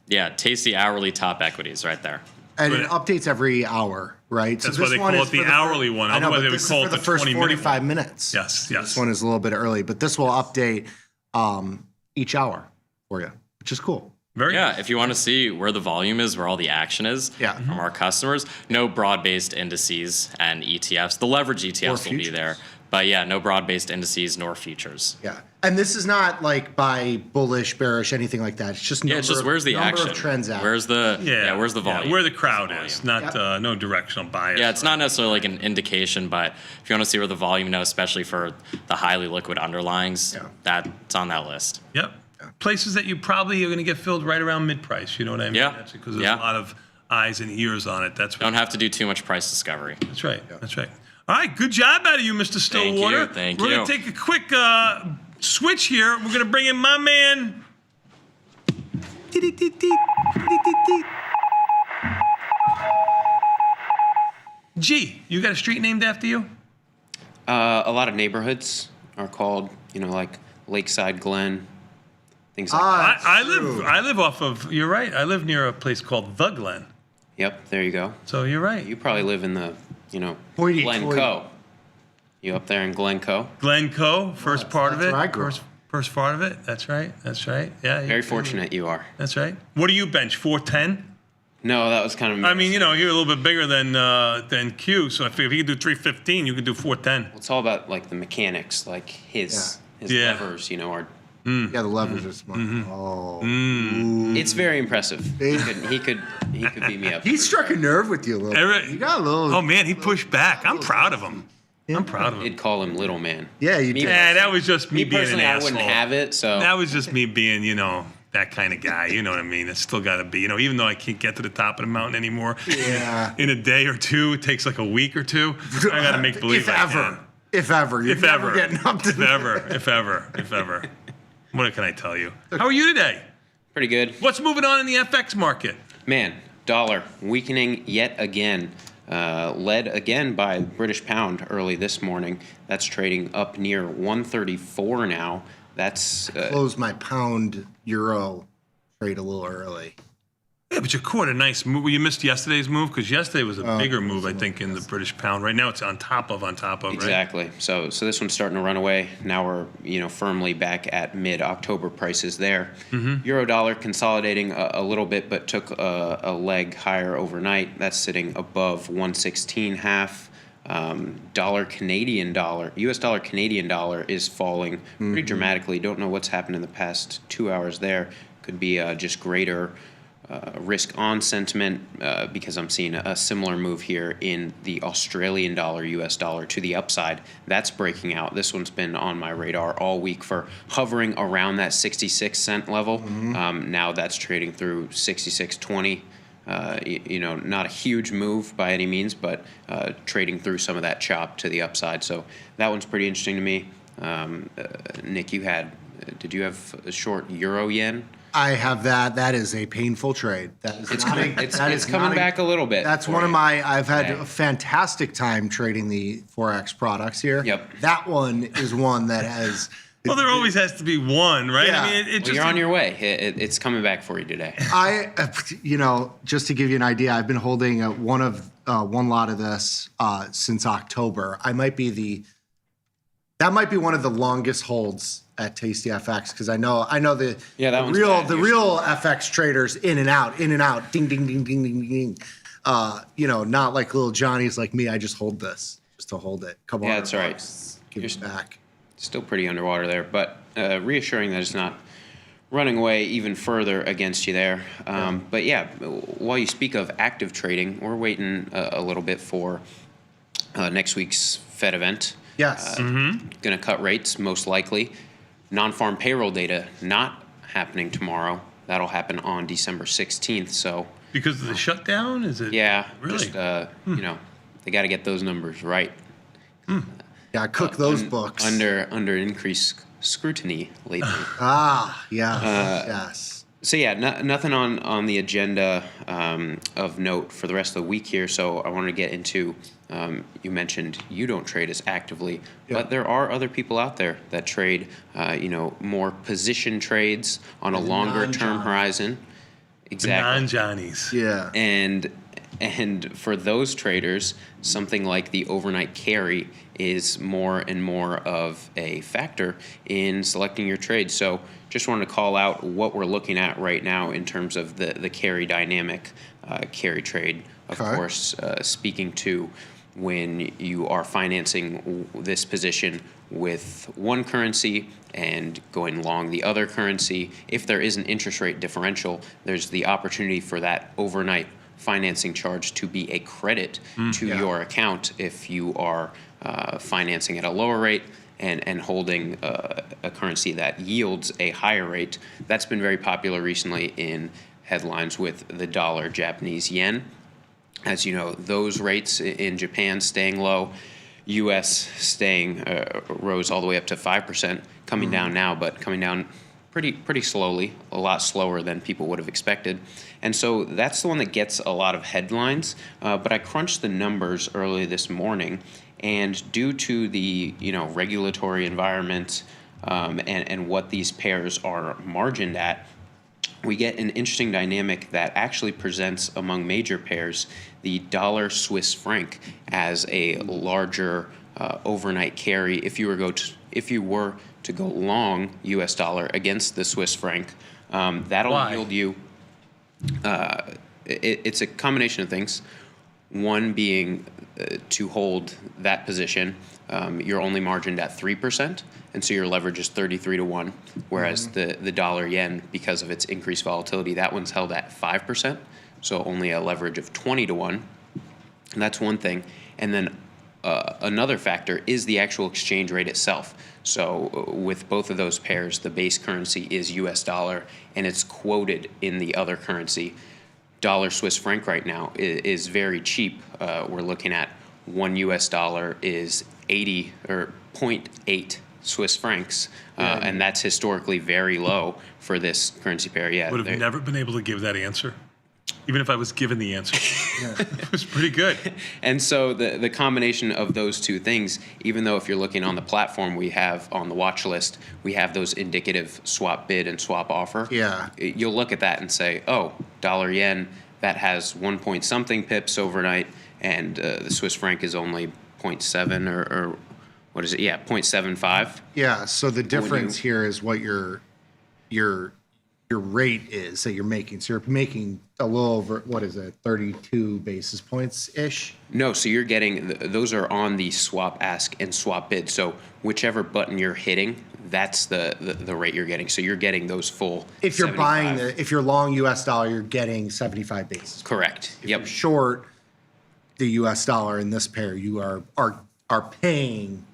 Yeah, Tasty hourly top equities right there. And it updates every hour, right? That's why they call it the hourly one. I know, Otherwise, but they would this call is it for the the first 20-minute 45 minutes. Yes. This one is a little bit early, but this will update each hour for you, which is cool. If you want to see where the volume is, where all the action is from our customers, no broad-based indices and ETFs. The leverage ETFs will be there. But no broad-based indices nor futures. Yeah. And this is not like by bullish, bearish, anything like that. It's just where's the number action? of transactions. Where's the volume? Where the crowd is, not no directional bias. Yeah, it's not necessarily like an indication, but if you want to see where the volume, especially for the highly liquid underlyings, that's on that list. Yep. Places that you probably are going to get filled right around mid-price. You know what I mean? Yeah. That's because there's a lot of eyes and ears on it. That's what Don't have to do too much price discovery. That's right. That's right. All right. Good job out of you, Mr. Stillwater. Thank We're you. going to take a quick switch here. We're going to bring in my man. G, you got a street named after you? A lot of neighborhoods are called, like Lakeside Glen, things like that. I live off of. You're right. I live near a place called The Glen. Yep, there you go. So you're right. You probably live in the, Hoity Glencoe. You up there in Glencoe? Glencoe, first part of it. where I grew First part of it. That's right. Yeah. Very fortunate you are. That's right. What do you bench? 410? No, that was kind of. I mean, you're a little bit bigger than Q. So if you can do 315, you can do 410. It's all about like the mechanics, like his levers, are. Yeah, the levers are smart. It's very impressive. He could beat me up. He struck a nerve with you a little bit. You got a little. Oh man, he pushed back. I'm proud of him. I'm proud of him. They'd call him Little Man. Yeah, you did. Yeah, that was just me being an personally, asshole. I wouldn't have it. So that was just me being, that kind of guy. You know what I mean? It's still got to be, even though I can't get to the top of the mountain anymore. Yeah. In a day or two, it takes like a week or two. I got to make believe. If ever. You're never getting up to If ever. What can I tell you? How are you today? Pretty good. What's moving on in the FX market? Man, dollar weakening yet again. Led again by British pound early this morning. That's trading up near 134 now. That's Closed my pound euro trade a little early. Yeah, but you caught a nice move. Well, you missed yesterday's move because yesterday was a bigger move, I think, in the British pound. Right now, it's on top of, right? Exactly. So this one's starting to run away. Now we're firmly back at mid-October prices there. Euro dollar consolidating a little bit, but took a leg higher overnight. That's sitting above 116.5. Dollar Canadian dollar, U.S. dollar Canadian dollar is falling pretty dramatically. Don't know what's happened in the past 2 hours there. Could be just greater risk on sentiment because I'm seeing a similar move here in the Australian dollar, US dollar to the upside. That's breaking out. This one's been on my radar all week for hovering around that 66 cent level. Now that's trading through 66.20. Not a huge move by any means, but trading through some of that chop to the upside. So that one's pretty interesting to me. Nick, did you have a short euro yen? I have that. That is a painful trade. It's coming back a little bit. That's one of I've had a fantastic time trading the Forex products here. Yep. That one is one that has. Well, there always has to be one, right? Yeah. I mean, you're on your way. It's coming back for you today. Just to give you an idea, I've been holding one lot of this since October. That might be one of the longest holds at Tasty FX because I know the real FX traders in and out, ding ding ding ding ding ding. Not like little Johnnies like me. I just hold this just to hold it. Come on, that's right. Give it back. Still pretty underwater there, but reassuring that it's not running away even further against you there. But yeah, while you speak of active trading, we're waiting a little bit for next week's Fed event. Yes. Going to cut rates, most likely. Non-farm payroll data not happening tomorrow. That'll happen on December 16th. So because of the shutdown, is it? Yeah, really. Just, they got to get those numbers right. Yeah, cook those books under increased scrutiny lately. Yes. So yeah, nothing on the agenda of note for the rest of the week here. So I wanted to get into. You mentioned you don't trade as actively, but there are other people out there that trade, more position trades on a longer term horizon. Exactly. Non-Johnnies. Yeah. And for those traders, something like the overnight carry is more and more of a factor in selecting your trade. So just wanted to call out what we're looking at right now in terms of the carry dynamic, carry trade, of course, speaking to when you are financing this position with one currency and going long the other currency. If there is an interest rate differential, there's the opportunity for that overnight financing charge to be a credit to your account if you are financing at a lower rate and holding a currency that yields a higher rate. That's been very popular recently in headlines with the dollar, Japanese yen. As you know, those rates in Japan staying low, U.S. staying rose all the way up to 5%, coming down now, but coming down pretty slowly, a lot slower than people would have expected. And so that's the one that gets a lot of headlines. But I crunched the numbers early this morning, and due to the regulatory environment and what these pairs are margined at, we get an interesting dynamic that actually presents among major pairs the dollar Swiss franc as a larger overnight carry. If you were to go long U.S. dollar against the Swiss franc, that'll yield you. It's a combination of things. One being to hold that position, you're only margined at 3%, and so your leverage is 33-1. Whereas the dollar yen, because of its increased volatility, that one's held at 5%, so only a leverage of 20-1. And that's one thing. And then another factor is the actual exchange rate itself. So with both of those pairs, the base currency is U.S. dollar, and it's quoted in the other currency. Dollar Swiss franc right now is very cheap. We're looking at one U.S. dollar is 80 or 0.8 Swiss francs, and that's historically very low for this currency pair. Yeah, would have never been able to give that answer. Even if I was given the answer. It was pretty good. And so the combination of those two things, even though if you're looking on the platform we have on the watch list, we have those indicative swap bid and swap offer. Yeah. You'll look at that and say, oh, dollar yen, that has 1 point something pips overnight, and the Swiss franc is only 0.7 or what is it? Yeah, 0.75. Yeah, so the difference here is what your rate is that you're making. So you're making a little over, what is it, 32 basis points-ish? No, so you're getting, those are on the swap ask and swap bid. So whichever button you're hitting, that's the rate you're getting. So you're getting those full If you're 75. if you're long US dollar, you're getting 75 basis. Correct. If you're short the US dollar in this pair, you are paying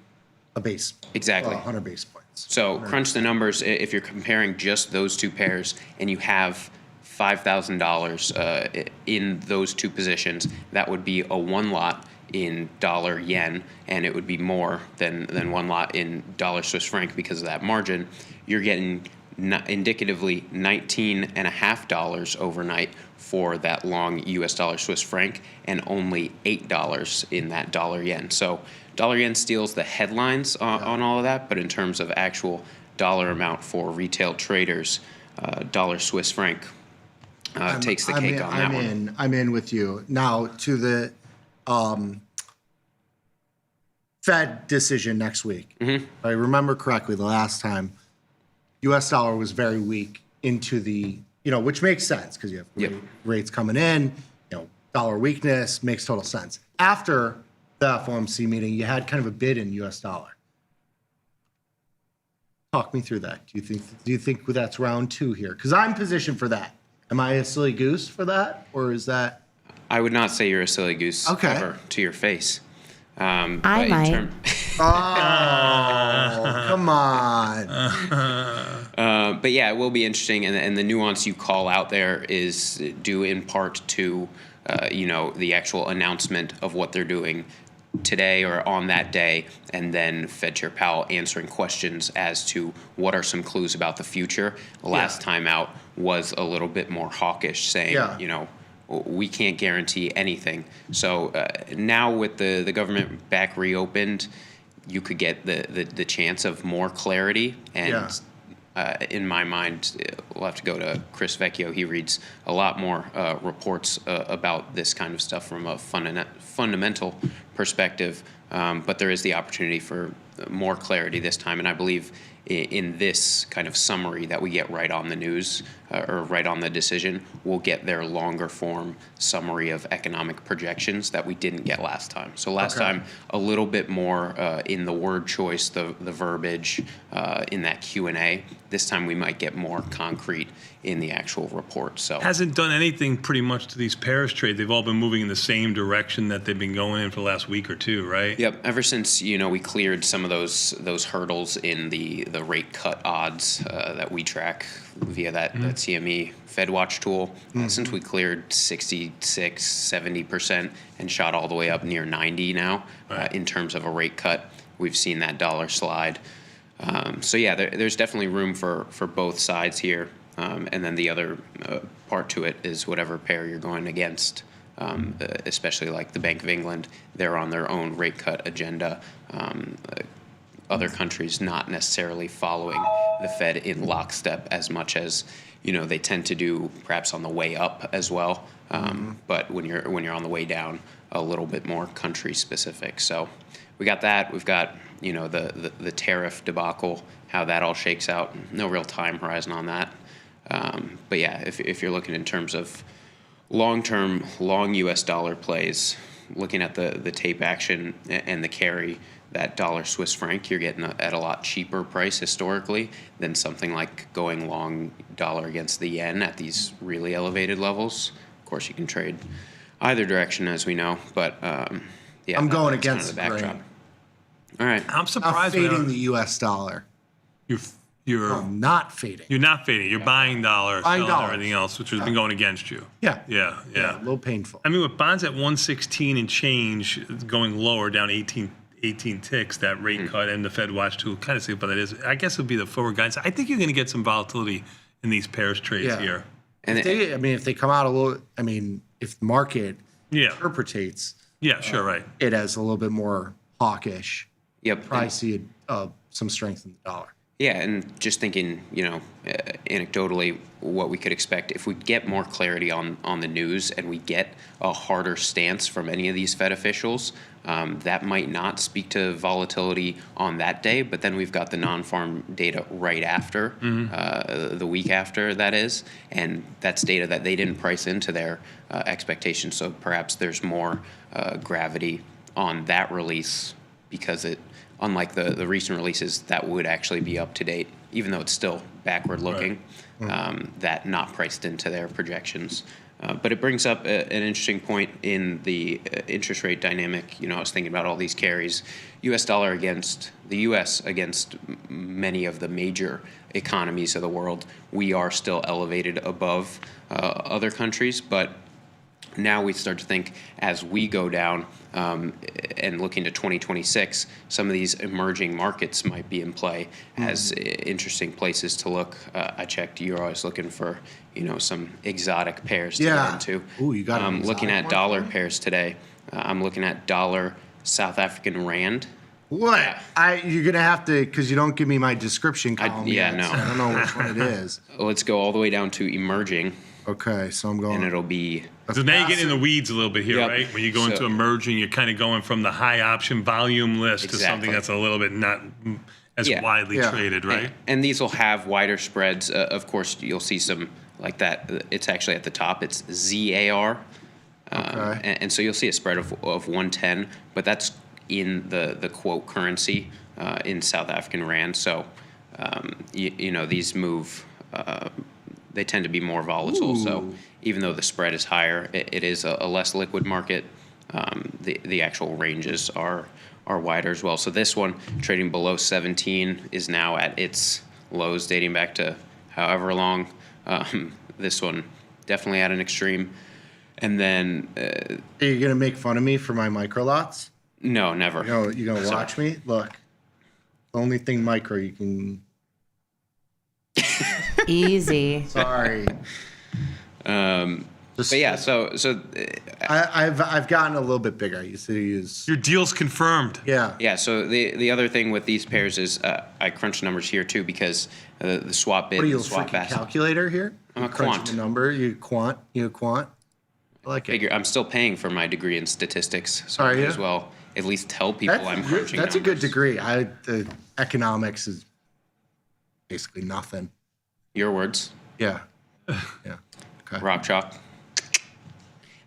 a base. Exactly. 100 basis points. So crunch the numbers. If you're comparing just those two pairs and you have $5,000 in those two positions, that would be a one lot in dollar yen, and it would be more than one lot in dollar Swiss franc because of that margin. You're getting indicatively $19.50 overnight for that long US dollar Swiss franc, and only $8 in that dollar yen. So dollar yen steals the headlines on all of that, but in terms of actual dollar amount for retail traders, dollar Swiss franc takes the cake on that one. I'm in with you. Now to the Fed decision next week. If I remember correctly, the last time US dollar was very weak into the, which makes sense because you have rates coming in, dollar weakness makes total sense. After the FOMC meeting, you had kind of a bid in US dollar. Talk me through that. Do you think that's round two here? Because I'm positioned for that. Am I a silly goose for that, or is that? I would not say you're a silly goose ever to your face. I might. Oh, come on. But yeah, it will be interesting, and the nuance you call out there is due in part to, the actual announcement of what they're doing today or on that day, and then Fed Chair Powell answering questions as to what are some clues about the future. The last time out was a little bit more hawkish, saying, we can't guarantee anything. So now with the government back reopened, you could get the chance of more clarity. And in my mind, we'll have to go to Chris Vecchio. He reads a lot more reports about this kind of stuff from a fundamental perspective. But there is the opportunity for more clarity this time. And I believe in this kind of summary that we get right on the news or right on the decision, we'll get their longer form summary of economic projections that we didn't get last time. So last time, a little bit more in the word choice, the verbiage in that Q&A. This time we might get more concrete in the actual report. So hasn't done anything pretty much to these pairs trade. They've all been moving in the same direction that they've been going in for the last week or two, right? Yep. Ever since we cleared some of those hurdles in the rate cut odds that we track via that CME FedWatch tool, since we cleared 66, 70% and shot all the way up near 90 now in terms of a rate cut, we've seen that dollar slide. So yeah, there's definitely room for both sides here. And then the other part to it is whatever pair you're going against, especially like the Bank of England, they're on their own rate cut agenda. Other countries not necessarily following the Fed in lockstep as much as they tend to do, perhaps on the way up as well. But when you're on the way down, a little bit more country specific. So we got that. We've got the tariff debacle, how that all shakes out. No real time horizon on that. But yeah, if you're looking in terms of long-term, long U.S. dollar plays, looking at the tape action and the carry, that dollar Swiss franc, you're getting at a lot cheaper price historically than something like going long dollar against the yen at these really elevated levels. Of course, you can trade either direction, as we know, but yeah, I'm going that's against kind of the backdrop. grain. All right, I'm surprised. I'm fading the U.S. dollar. You're I'm not fading. You're not fading. You're buying dollars, Buying selling dollars. everything else, which has been going against you. Yeah. Yeah. A little painful. I mean, with bonds at 116 and change going lower, down 18 ticks, that rate cut and the Fed watch tool, kind of see what that is. I guess it would be the forward guidance. I think you're going to get some volatility in these pairs trades here. And if they come out a little, if the market interpretates, right, it as a little bit more hawkish. Yep, probably see some strength in the dollar. Yeah, and just thinking, anecdotally, what we could expect if we get more clarity on the news and we get a harder stance from any of these Fed officials, that might not speak to volatility on that day, but then we've got the non-farm data right after, the week after that is, and that's data that they didn't price into their expectations, so perhaps there's more gravity on that release because unlike the recent releases, that would actually be up to date, even though it's still backward looking, that not priced into their projections. But it brings up an interesting point in the interest rate dynamic. I was thinking about all these carries. U.S. dollar against the U.S. against many of the major economies of the world. We are still elevated above other countries, but now we start to think as we go down and look into 2026, some of these emerging markets might be in play as interesting places to look. I checked. You're always looking for, some exotic pairs to get into. Ooh, you got an looking at exotic dollar one? pairs today. I'm looking at dollar South African rand. What? You're gonna have to, because you don't give me my description column. Yeah, no. So I don't know which one it is. Let's go all the way down to emerging. Okay, so I'm going. And it'll be. So now you get in the weeds a little bit here, Yep. right? When you go into So- emerging, you're kind of going from the high option volume list to something Exactly. that's a little bit not as widely traded, right? And these will have wider spreads. Of course, you'll see some like that. It's actually at the top. It's ZAR. And so you'll see a spread of 110, but that's in the quote currency in South African rand. So, these move. They tend to be more volatile. So even though the spread is higher, it is a less liquid market. The actual ranges are wider as well. So this one trading below 17 is now at its lows dating back to however long. This one definitely at an extreme. And then Are you gonna make fun of me for my micro lots? no, never. You gonna watch me? Look, the only thing micro you can. Easy. Sorry. But yeah, so I've gotten a little bit bigger. I used to use. Your deal's confirmed. Yeah. Yeah. So the other thing with these pairs is I crunched numbers here too because the swap bid, What are you, a the swap freaking basket. calculator here? I'm a You crunch quant. the number. You quant. I like it. I'm still paying for my degree in statistics, so Are I might you? as well at least tell people I'm crunching That's a numbers. good degree. The economics is basically nothing. Your words. Yeah. Yeah. Okay. Rock chalk.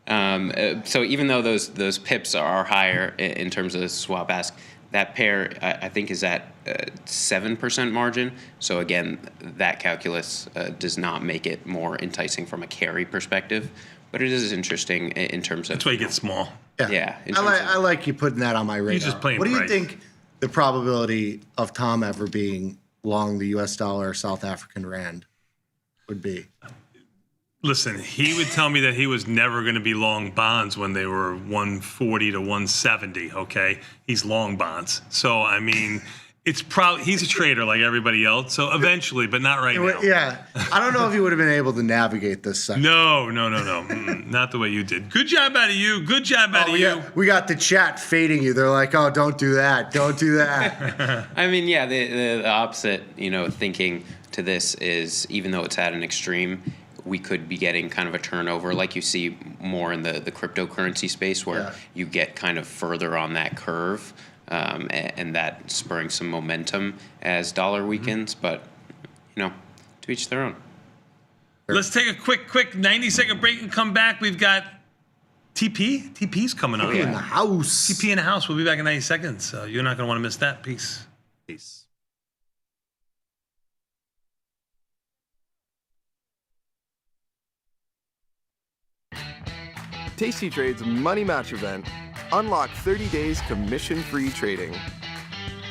So even though those pips are higher in terms of the swap ask, that pair I think is at 7% margin. So again, that calculus does not make it more enticing from a carry perspective, but it is interesting in terms of. That's why you get small. Yeah. in I terms of- like you putting that on my radar. just playing What do you price. think the probability of Tom ever being long the U.S. dollar or South African rand would be? Listen, he would tell me that he was never going to be long bonds when they were 140 to 170, okay? He's long bonds. So, I mean, it's probably, he's a trader like everybody else. So eventually, but not right now. Yeah. I don't know if you would have been able to navigate this section. No. Not the way you did. Good job out of you. Good job out of you. Yeah, we got the chat fading you. They're like, oh, don't do that. Don't do that. I mean, yeah, the opposite, thinking to this is even though it's at an extreme, we could be getting kind of a turnover like you see more in the cryptocurrency space where you get kind of further on that curve and that spurring some momentum as dollar weakens. But, to each their own. Let's take a quick 90-second break and come back. We've got TP. TP's coming up. TP in the house. TP in the house. We'll be back in 90 seconds. You're not going to want to miss that. Peace. Tasty Trade's Money Match event. Unlock 30 days commission-free trading.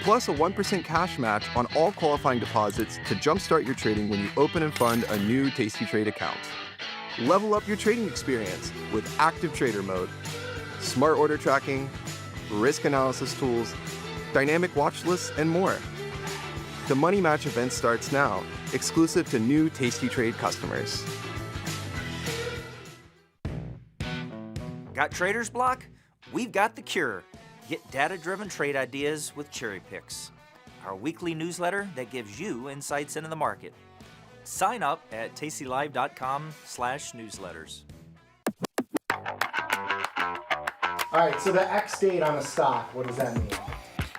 Plus a 1% cash match on all qualifying deposits to jumpstart your trading when you open and fund a new Tasty Trade account. Level up your trading experience with active trader mode, smart order tracking, risk analysis tools, dynamic watch lists, and more. The Money Match event starts now, exclusive to new Tasty Trade customers. Got trader's block? We've got the cure. Get data-driven trade ideas with Cherry Picks, our weekly newsletter that gives you insights into the market. Sign up at tastylive.com/newsletters. All right, so the X date on a stock, what does that mean?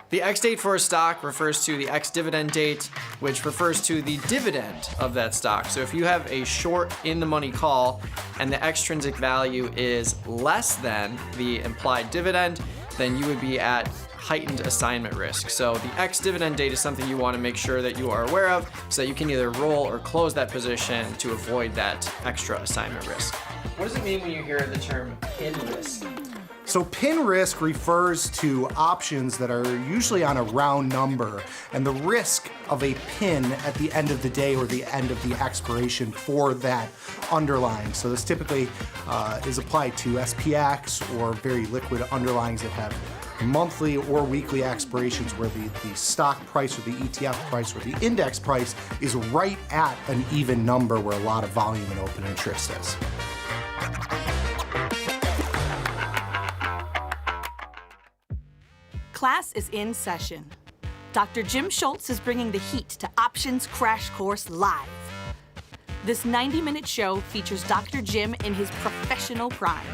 The X date for a stock refers to the X dividend date, which refers to the dividend of that stock. So if you have a short in the money call and the extrinsic value is less than the implied dividend, then you would be at heightened assignment risk. So the X dividend date is something you want to make sure that you are aware of so that you can either roll or close that position to avoid that extra assignment risk. What does it mean when you hear the term pin risk? So pin risk refers to options that are usually on a round number and the risk of a pin at the end of the day or the end of the expiration for that underlying. So this typically is applied to SPX or very liquid underlyings that have monthly or weekly expirations where the stock price or the ETF price or the index price is right at an even number where a lot of volume and open interest is. Class is in session. Dr. Jim Schultz is bringing the heat to Options Crash Course Live. This 90-minute show features Dr. Jim in his professional prime.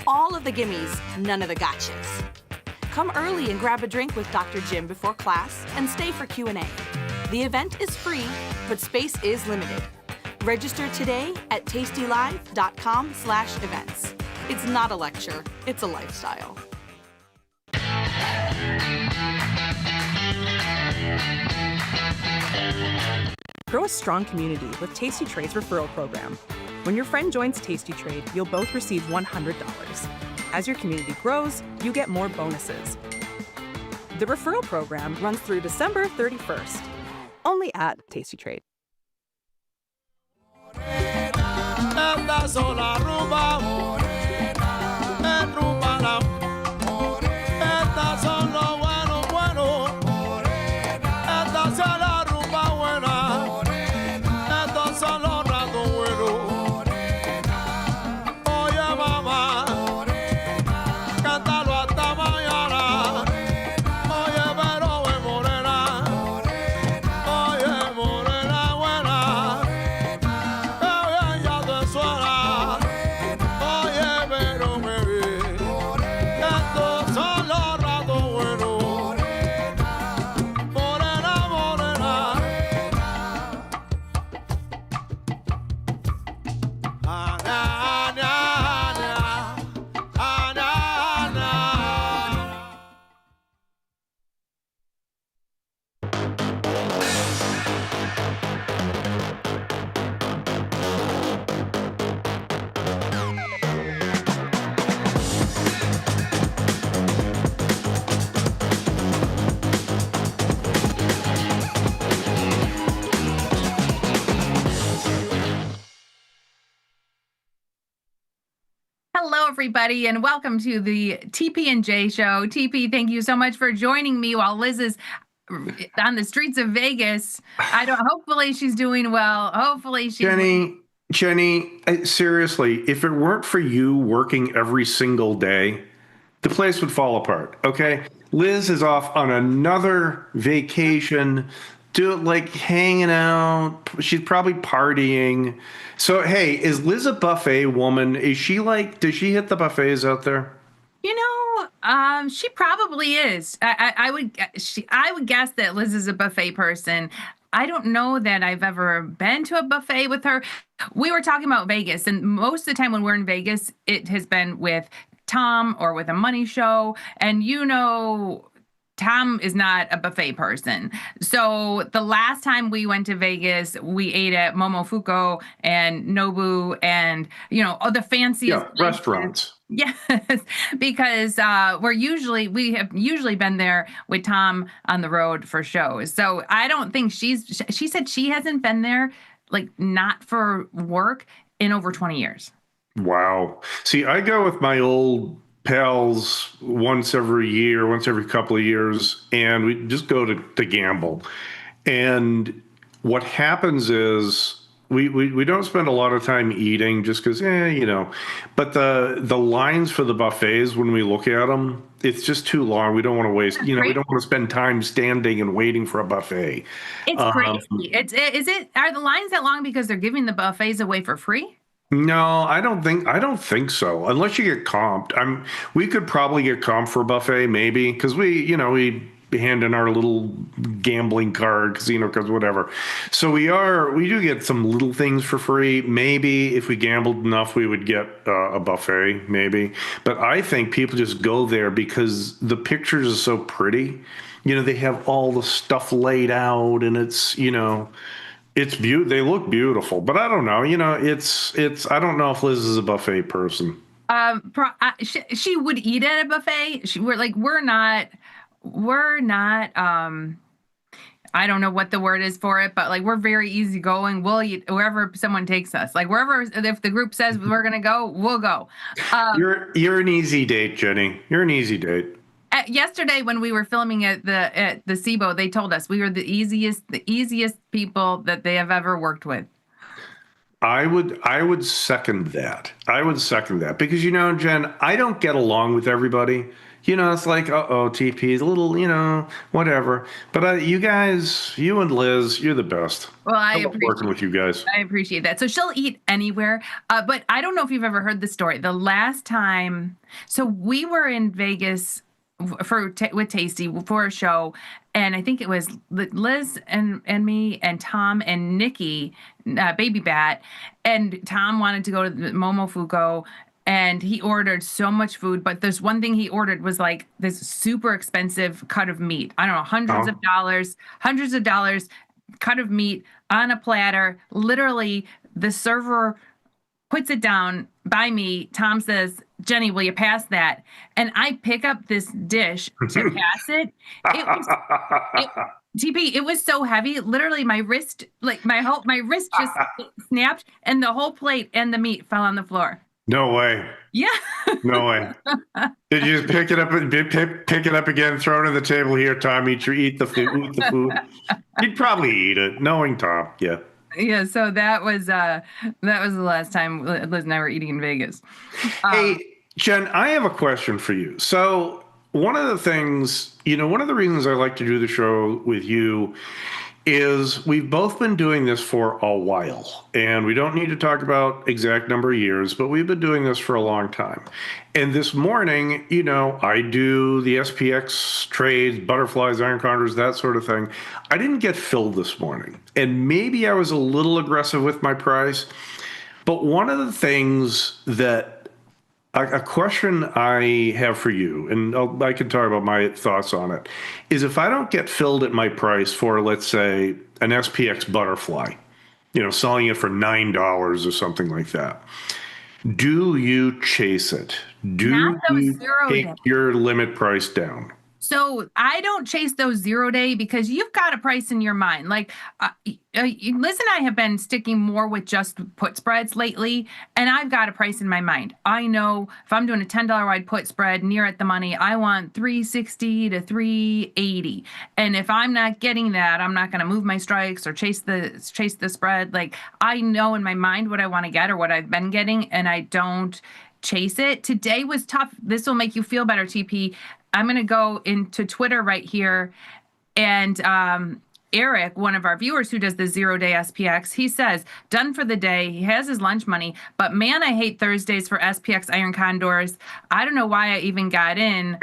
All of the gimmies, none of the gotchas. Come early and grab a drink with Dr. Jim before class and stay for Q&A. The event is free, but space is limited. Register today at tastylive.com/events. It's not a lecture, it's a lifestyle. Grow a strong community with Tasty Trade's referral program. When your friend joins Tasty Trade, you'll both receive $100. As your community grows, you get more bonuses. The referral program runs through December 31st, only at Tasty Trade. Hello, everybody, and welcome to the TP&J show. TP, thank you so much for joining me while Liz is on the streets of Vegas. Hopefully she's doing well. Hopefully she's... Jenny, seriously, if it weren't for you working every single day, the place would fall apart, okay? Liz is off on another vacation, hanging out. She's probably partying. So, hey, is Liz a buffet woman? Is she does she hit the buffets out there? She probably is. I would guess that Liz is a buffet person. I don't know that I've ever been to a buffet with her. We were talking about Vegas, and most of the time when we're in Vegas, it has been with Tom or with a money show. And Tom is not a buffet person. So the last time we went to Vegas, we ate at Momofuku and Nobu and, the fanciest restaurants. Yes, because we have usually been there with Tom on the road for shows. So I don't think she said she hasn't been there, not for work, in over 20 years. Wow. See, I go with my old pals once every couple of years, and we just go to gamble. And what happens is we don't spend a lot of time eating just because, but the lines for the buffets, when we look at them, it's just too long. We don't want to waste, we don't want to spend time standing and waiting for a buffet. It's crazy. Are the lines that long because they're giving the buffets away for free? No, I don't think so. Unless you get comped. We could probably get comped for a buffet, maybe, because we hand in our little gambling card, casino cards, whatever. So we do get some little things for free. Maybe if we gambled enough, we would get a buffet, maybe. But I think people just go there because the pictures are so pretty. They have all the stuff laid out, and it's it's they look beautiful. But I don't know. It's I don't know if Liz is a buffet person. She would eat at a buffet. We're not I don't know what the word is for it, but like we're very easygoing. We'll eat wherever someone takes us. Like wherever, if the group says we're gonna go, we'll go. You're an easy date, Jenny. You're an easy date. Yesterday when we were filming at the SIBO, they told us we were the easiest people that they have ever worked with. I would second that. I would second that because Jen, I don't get along with everybody. It's like, TP is a little, whatever. But you guys, you and Liz, you're the best. Well, I love working with you guys. I appreciate that. So she'll eat anywhere. But I don't know if you've ever heard the story. The last time, so we were in Vegas with Tasty for a show, and I think it was Liz and me and Tom and Nikki, Baby Bat, and Tom wanted to go to the Momofuku. And he ordered so much food, but there's one thing he ordered was like this super expensive cut of meat. I don't know, hundreds of dollars, cut of meat on a platter. Literally, the server puts it down by me. Tom says, "Jenny, will you pass that?" And I pick up this dish to pass it. TP, it was so heavy. Literally, my wrist, my wrist just snapped, and the whole plate and the meat fell on the floor. No way. Yeah. No way. Did you just pick it up and pick it up again, throw it on the table here, Tom? Eat the food. He'd probably eat it, knowing Tom. Yeah. Yeah. So that was the last time Liz and I were eating in Vegas. Hey, Jen, I have a question for you. So one of the things, one of the reasons I like to do the show with you is we've both been doing this for a while, and we don't need to talk about exact number of years, but we've been doing this for a long time. And this morning, I do the SPX trades, butterflies, iron condors, that sort of thing. I didn't get filled this morning, and maybe I was a little aggressive with my price, but one of the things that a question I have for you, and I can talk about my thoughts on it, is if I don't get filled at my price for, let's say, an SPX butterfly, selling it for $9 or something like that, do you chase it? Do you take your limit price down? So I don't chase those 0 day because you've got a price in your mind. Like Liz and I have been sticking more with just put spreads lately, and I've got a price in my mind. I know if I'm doing a $10 wide put spread near at the money, I want 360 to 380. And if I'm not getting that, I'm not going to move my strikes or chase the spread. Like I know in my mind what I want to get or what I've been getting, and I don't chase it. Today was tough. This will make you feel better, TP. I'm going to go into Twitter right here. And Eric, one of our viewers who does the 0 day SPX, he says, done for the day. He has his lunch money. But man, I hate Thursdays for SPX iron condors. I don't know why I even got in.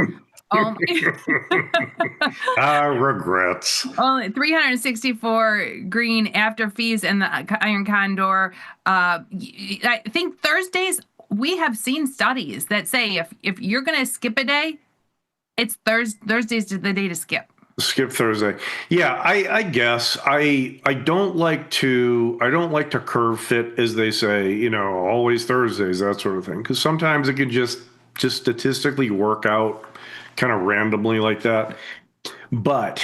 Regrets. Only 364 green after fees and the iron condor. I think Thursdays, we have seen studies that say if you're going to skip a day, it's Thursday's the day to skip. Skip Thursday. Yeah, I guess I don't like to curve fit, as they say, always Thursdays, that sort of thing. Because sometimes it can just statistically work out kind of randomly like that. But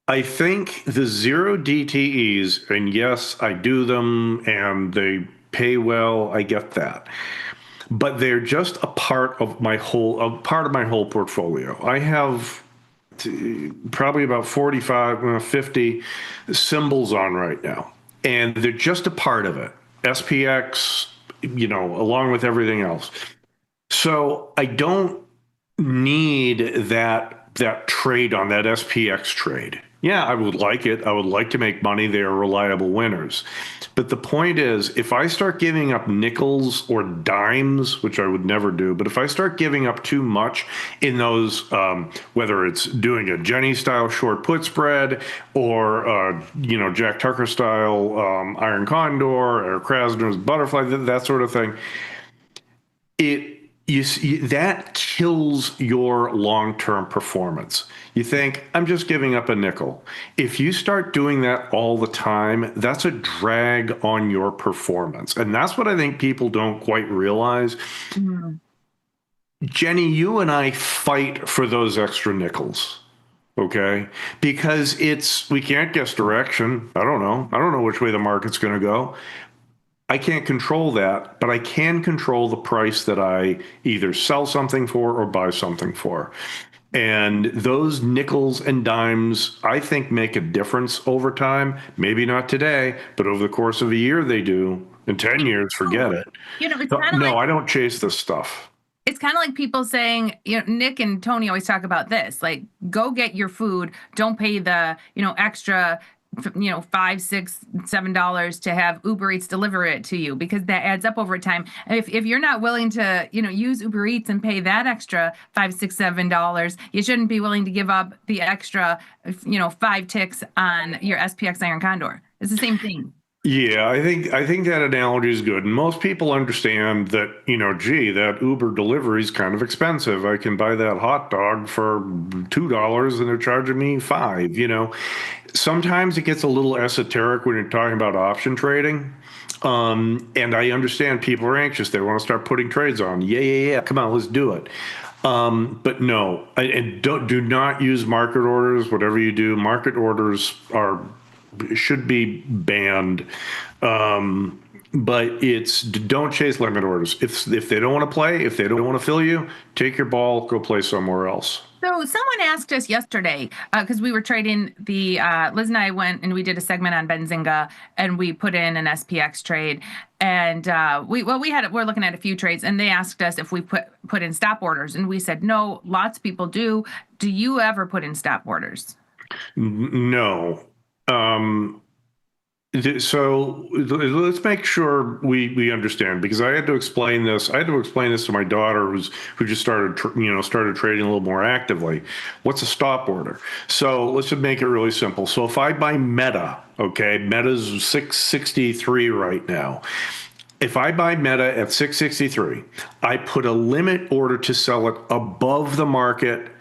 I think the 0 DTEs, and yes, I do them and they pay well, I get that. But they're just a part of my whole portfolio. I have probably about 45, 50 symbols on right now. and they're just a part of it. SPX, along with everything else. So I don't need that trade on that SPX trade. Yeah, I would like it. I would like to make money. They are reliable winners. But the point is, if I start giving up nickels or dimes, which I would never do, but if I start giving up too much in those, whether it's doing a Jenny style short put spread or, Jack Tucker style Iron Condor or Krasner's butterfly, that sort of thing, that kills your long-term performance. You think, I'm just giving up a nickel. If you start doing that all the time, that's a drag on your performance. And that's what I think people don't quite realize. Mm-hmm. Jenny, you and I fight for those extra nickels. Okay? Because we can't guess direction. I don't know which way the market's going to go. I can't control that, but I can control the price that I either sell something for or buy something for. And those nickels and dimes, I think, make a difference over time. Maybe not today, but over the course of a year, they do. In 10 years, forget it. It's kind of I don't chase this stuff. It's kind of like people saying, Nick and Tony always talk about this, like, go get your food. Don't pay the, extra $5, $6, $7 to have Uber Eats deliver it to you, because that adds up over time. And if you're not willing to, use Uber Eats and pay that extra $5, $6, $7, you shouldn't be willing to give up the extra, 5 ticks on your SPX Iron Condor. It's the same thing. Yeah, I think that analogy is good. And most people understand that, that Uber delivery is kind of expensive. I can buy that hot dog for $2 and they're charging me $5, Sometimes it gets a little esoteric when you're talking about option trading. And I understand people are anxious. They want to start putting trades on. Yeah. Come on, let's do it. But no, do not use market orders. Whatever you do, market orders should be banned. But don't chase limit orders. If they don't want to play, if they don't want to fill you, take your ball, go play somewhere else. So someone asked us yesterday, because we were trading Liz and I went and we did a segment on Benzinga and we put in an SPX trade. And we're looking at a few trades, and they asked us if we put in stop orders. And we said, no, lots of people do. Do you ever put in stop orders? No. So let's make sure we understand, because I had to explain this to my daughter who just started trading a little more actively. What's a stop order? So let's just make it really simple. So if I buy Meta, okay, Meta's 663 right now. If I buy Meta at 663, I put a limit order to sell it above the market,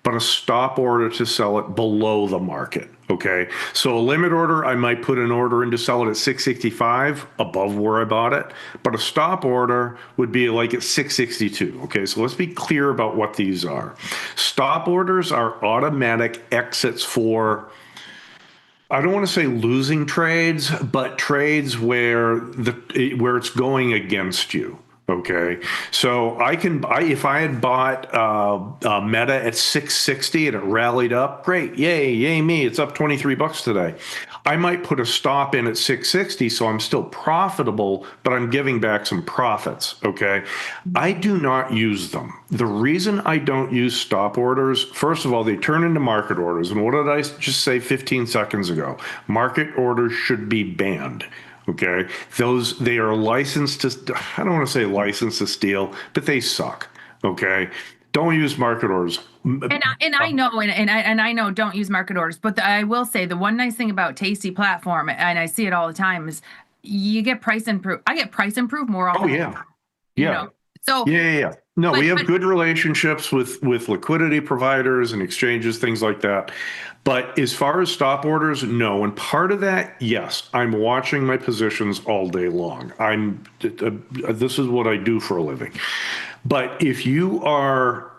but a stop order to sell it below the market. Okay, so a limit order, I might put an order in to sell it at 665 above where I bought it, but a stop order would be like at 662. Okay, so let's be clear about what these are. Stop orders are automatic exits for, I don't want to say losing trades, but trades where it's going against you. Okay, so if I had bought Meta at 660 and it rallied up, great, yay me, it's up $23 today. I might put a stop in at 660, so I'm still profitable, but I'm giving back some profits. Okay, I do not use them. The reason I don't use stop orders, first of all, they turn into market orders, and what did I just say 15 seconds ago? Market orders should be banned. Okay, they are licensed to, I don't want to say licensed to steal, but they suck. Okay, don't use market orders. And I know don't use market orders, but I will say the one nice thing about Tasty platform, and I see it all the time, is you get price improve. I get price improve more often. Oh yeah. So yeah. No, we have good relationships with liquidity providers and exchanges, things like that. But as far as stop orders, no. And part of that, yes, I'm watching my positions all day long. This is what I do for a living. But if you are,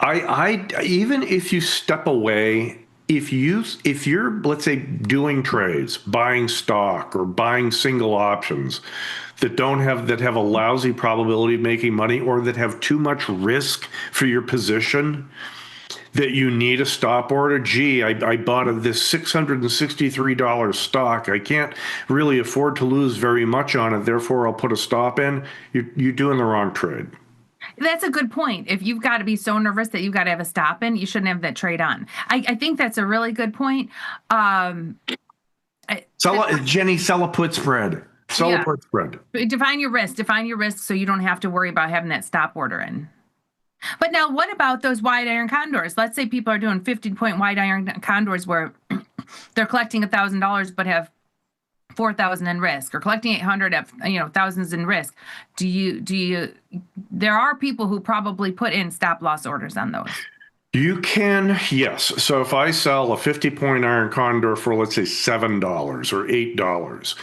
even if you step away, if you're, let's say, doing trades, buying stock or buying single options that have a lousy probability of making money, or that have too much risk for your position, that you need a stop order. Gee, I bought this $663 stock. I can't really afford to lose very much on it. Therefore, I'll put a stop in. You're doing the wrong trade. That's a good point. If you've got to be so nervous that you've got to have a stop in, you shouldn't have that trade on. I think that's a really good point. Jenny, sell a put spread. Sell a put spread. Define your risk. Define your risk so you don't have to worry about having that stop order in. But now, what about those wide iron condors? Let's say people are doing 50-point wide iron condors where they're collecting $1,000 but have 4,000 in risk, or collecting 800 have thousands in risk. Do you? There are people who probably put in stop loss orders on those. You can, yes. So if I sell a 50-point iron condor for, let's say, $7 or $8,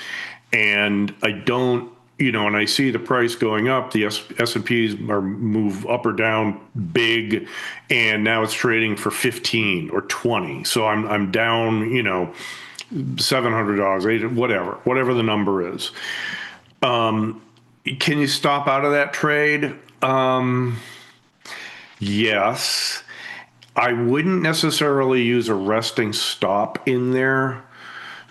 and I don't, and I see the price going up, the S&Ps are move up or down big, and now it's trading for 15 or 20. So I'm down, $700, whatever the number is. Can you stop out of that trade? Yes. I wouldn't necessarily use a resting stop in there,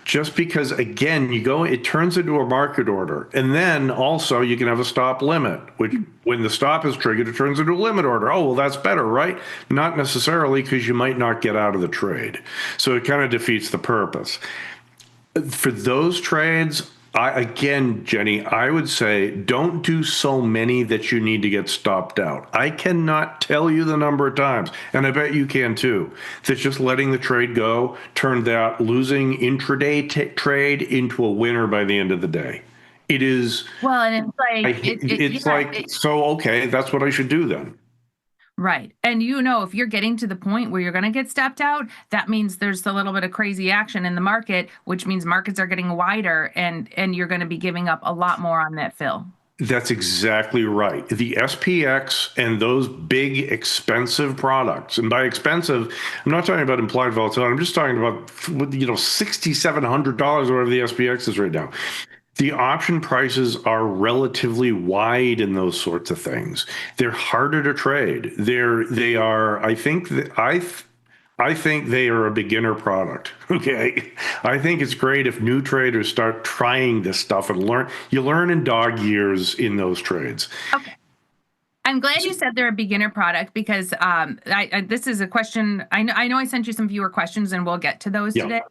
just because, again, it turns into a market order. And then also you can have a stop limit, which when the stop is triggered, it turns into a limit order. Oh, well, that's better, right? Not necessarily, because you might not get out of the trade. So it kind of defeats the purpose. For those trades, Jenny, I would say don't do so many that you need to get stopped out. I cannot tell you the number of times, and I bet you can too, that just letting the trade go turned that losing intraday trade into a winner by the end of the day. It is. Well, and it's like, so okay, that's what I should do then. Right. And if you're getting to the point where you're going to get stepped out, that means there's a little bit of crazy action in the market, which means markets are getting wider and you're going to be giving up a lot more on that fill. That's exactly right. The SPX and those big expensive products, and by expensive, I'm not talking about implied volatility. I'm just talking about, $6,700 or whatever the SPX is right now. The option prices are relatively wide in those sorts of things. They're harder to trade. They are. I think they are a beginner product. Okay, I think it's great if new traders start trying this stuff and learn. You learn in dog years in those trades. Okay. I'm glad you said they're a beginner product, because this is a question. I know I sent you some viewer questions, and we'll get to those today.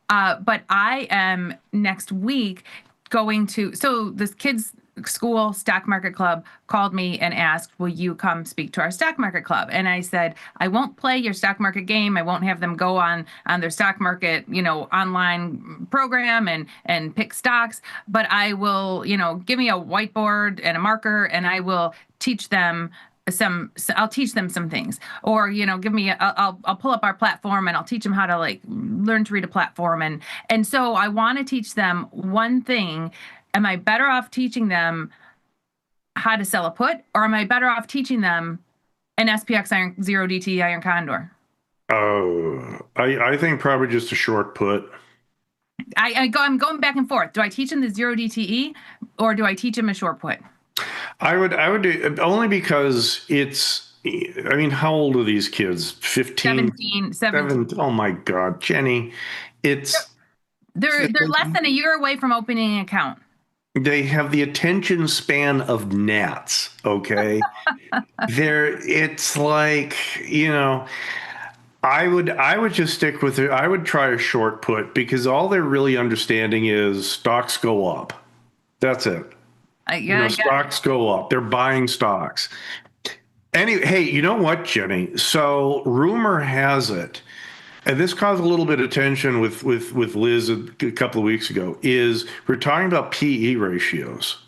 But I am next week going to, so this kids school stock market club called me and asked, will you come speak to our stock market club? And I said, I won't play your stock market game. I won't have them go on their stock market, online program and pick stocks, but I will, give me a whiteboard and a marker, and I will teach them I'll teach them some things, or give me I'll pull up our platform and I'll teach them how to learn to read a platform, and so I want to teach them one thing. Am I better off teaching them how to sell a put, or am I better off teaching them an SPX iron 0 DTE iron condor? I think probably just a short put. I'm going back and forth. Do I teach them the 0 DTE, or do I teach them a short put? I would do, only because it's, how old are these kids? 15? 17. Oh my God, Jenny. They're less than a year away from opening an account. They have the attention span of gnats, okay? It's like, I would just stick with it. I would try a short put, because all they're really understanding is stocks go up. That's it. Stocks go up. They're buying stocks. Anyway, hey, you know what, Jenny? So rumor has it, and this caused a little bit of tension with Liz a couple of weeks ago, is we're talking about PE ratios.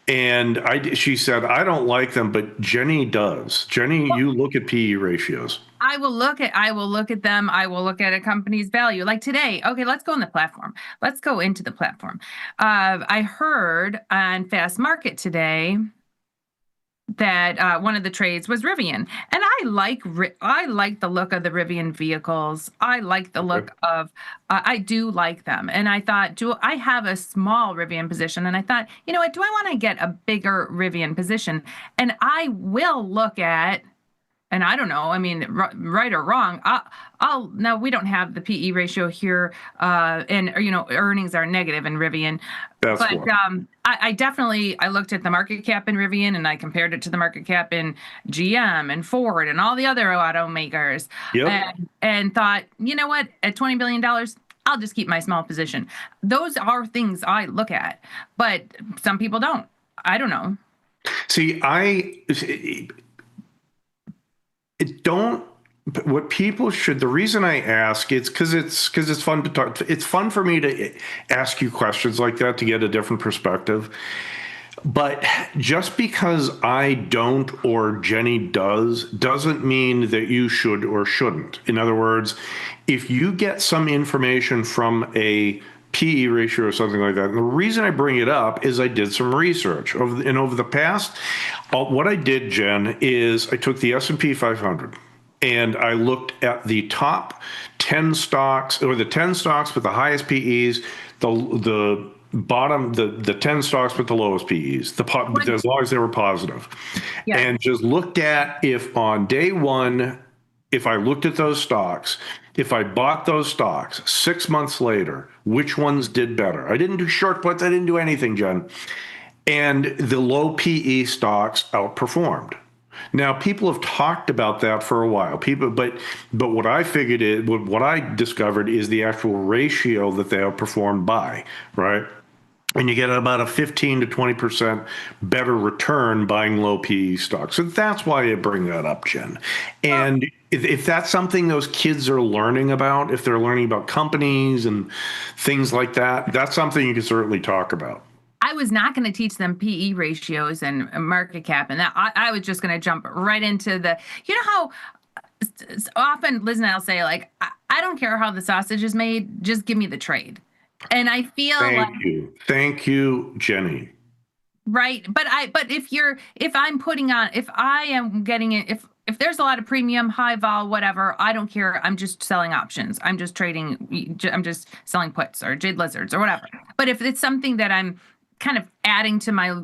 And she said, I don't like them, but Jenny does. Jenny, you look at PE ratios. I will look at them. I will look at a company's value. Like today, okay, let's go on the platform. Let's go into the platform. I heard on Fast Market today that one of the trades was Rivian, and I like the look of the Rivian vehicles. I like the look of. I do like them, and I thought, I have a small Rivian position, and I thought, you know what? Do I want to get a bigger Rivian position? And I will look at and I don't know, I mean, right or wrong, I'll now we don't have the PE ratio here, and earnings are negative in Rivian. That's but one. I definitely looked at the market cap in Rivian and I compared it to the market cap in GM and Ford and all the other automakers. Yep. And thought, you know what, at $20 billion, I'll just keep my small position. Those are things I look at, but some people don't. I don't know. See, what people should, the reason I ask, it's because it's fun to talk. It's fun for me to ask you questions like that to get a different perspective. But just because I don't or Jenny does doesn't mean that you should or shouldn't. In other words, if you get some information from a PE ratio or something like that, and the reason I bring it up is I did some research over the past. What I did, Jen, is I took the S&P 500 and I looked at the top 10 stocks, or the 10 stocks with the highest PEs, the bottom, the 10 stocks with the lowest PEs, as long as they were positive. Yeah. And just looked at if on day one, if I looked at those stocks, if I bought those stocks 6 months later, which ones did better? I didn't do short puts. I didn't do anything, Jen. And the low PE stocks outperformed. Now, people have talked about that for a while. But what I figured is, what I discovered is the actual ratio that they outperformed by, right? And you get about a 15 to 20% better return buying low PE stocks. So that's why I bring that up, Jen. And if that's something those kids are learning about, if they're learning about companies and things like that, that's something you can certainly talk about. I was not going to teach them PE ratios and market cap and that. I was just going to jump right into how often Liz and I'll say, like, I don't care how the sausage is made, just give me the trade. And I feel Thank you, Jenny. Right. But if I am getting it, if there's a lot of premium, high vol, whatever, I don't care. I'm just selling options. I'm just trading. I'm just selling puts or jade lizards or whatever. But if it's something that I'm kind of adding to my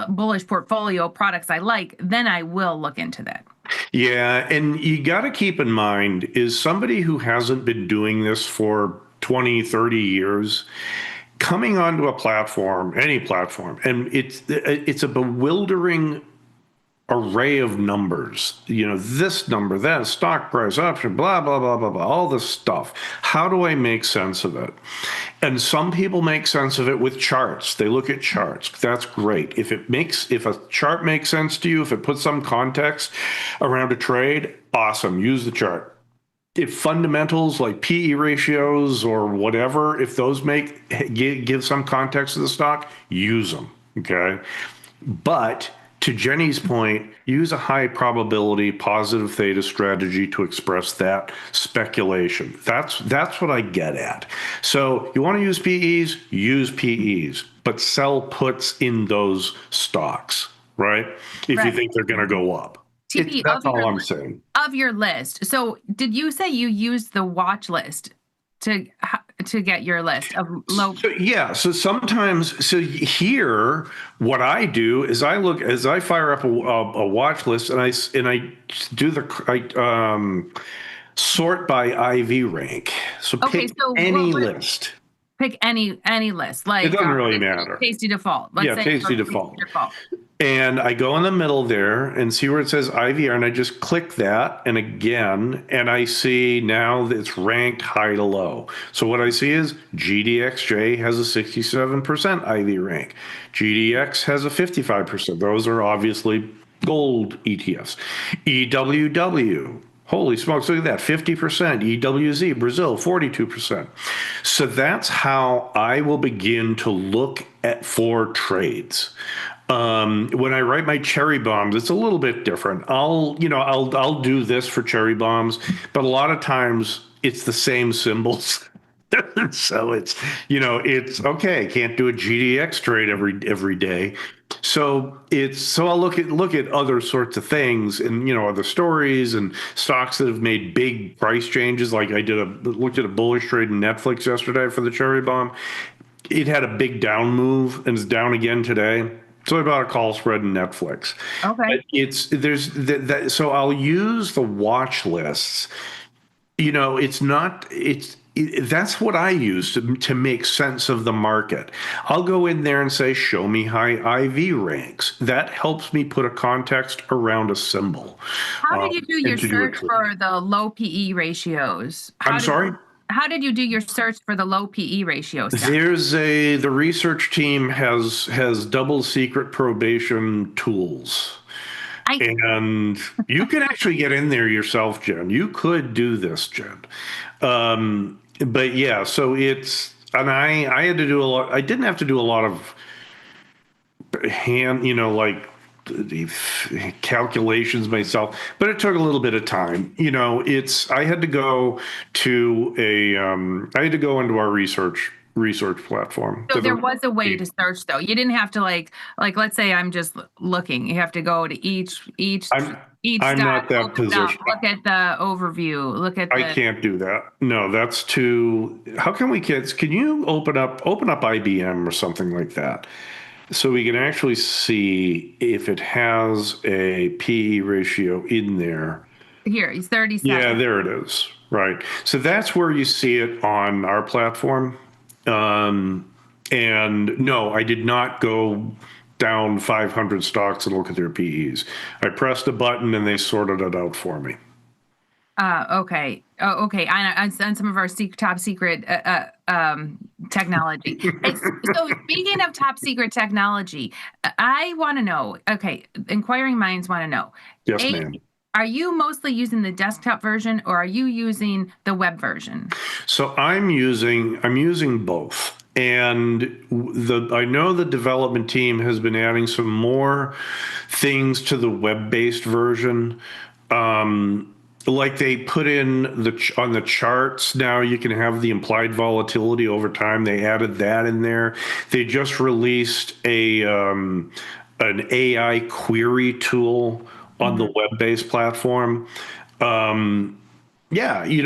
bullish portfolio of products I like, then I will look into that. Yeah. And you got to keep in mind, is somebody who hasn't been doing this for 20, 30 years, coming onto a platform, any platform, and it's a bewildering array of numbers. This number, that stock price, option, blah, blah, blah, blah, blah, all this stuff. How do I make sense of it? And some people make sense of it with charts. They look at charts. That's great. If a chart makes sense to you, if it puts some context around a trade, awesome. Use the chart. If fundamentals like PE ratios or whatever, if those give some context to the stock, use them, okay? But to Jenny's point, use a high probability positive theta strategy to express that speculation. That's what I get at. So you want to use PEs, but sell puts in those stocks, right? If you think they're going to go up. That's all I'm saying. Of your list. So did you say you used the watch list to get your list of low? So sometimes, here, what I do is I fire up a watch list and I sort by IV rank. So pick any list. Pick any list. Like, it doesn't really matter. Tasty default. Let's say Tasty default. And I go in the middle there and see where it says IVR, and I just click that, and again, and I see now that it's ranked high to low. So what I see is GDXJ has a 67% IV rank. GDX has a 55%. Those are obviously gold ETFs. EWW. Holy smokes, look at that, 50%. EWZ, Brazil, 42%. So that's how I will begin to look for trades. When I write my cherry bombs, it's a little bit different. I'll do this for cherry bombs, but a lot of times it's the same symbols. So it's okay. Can't do a GDX trade every day. So I'll look at other sorts of things and other stories and stocks that have made big price changes. Like I looked at a bullish trade in Netflix yesterday for the cherry bomb. It had a big down move and it's down again today. So I bought a call spread in Netflix. Okay. But so I'll use the watch lists. That's what I use to make sense of the market. I'll go in there and say, show me high IV ranks. That helps me put a context around a symbol. How did you do your search for the low PE ratios? I'm sorry? How did you do your search for the low PE ratios? The research team has double secret probation tools. And you can actually get in there yourself, Jen. You could do this, Jen. But yeah, so I had to do a lot. I didn't have to do a lot of the calculations myself, but it took a little bit of time. I had to go into our research platform. So there was a way to search, though. You didn't have to like let's say I'm just looking. You have to go to each I'm not that position. Look at the overview. Look at I can't do that. No, that's too. How can we kids? Can you open up IBM or something like that, so we can actually see if it has a PE ratio in there? Here, he's 37. Yeah, there it is. Right. So that's where you see it on our platform. And no, I did not go down 500 stocks and look at their PEs. I pressed a button and they sorted it out for me. Okay. Oh, okay. On some of our top secret technology. So speaking of top secret technology, I want to know. Okay, inquiring minds want to know. Yes, ma'am. Are you mostly using the desktop version or are you using the web version? So I'm using both. And I know the development team has been adding some more things to the web-based version. Like they put in on the charts now, you can have the implied volatility over time. They added that in there. They just released an AI query tool on the web-based platform.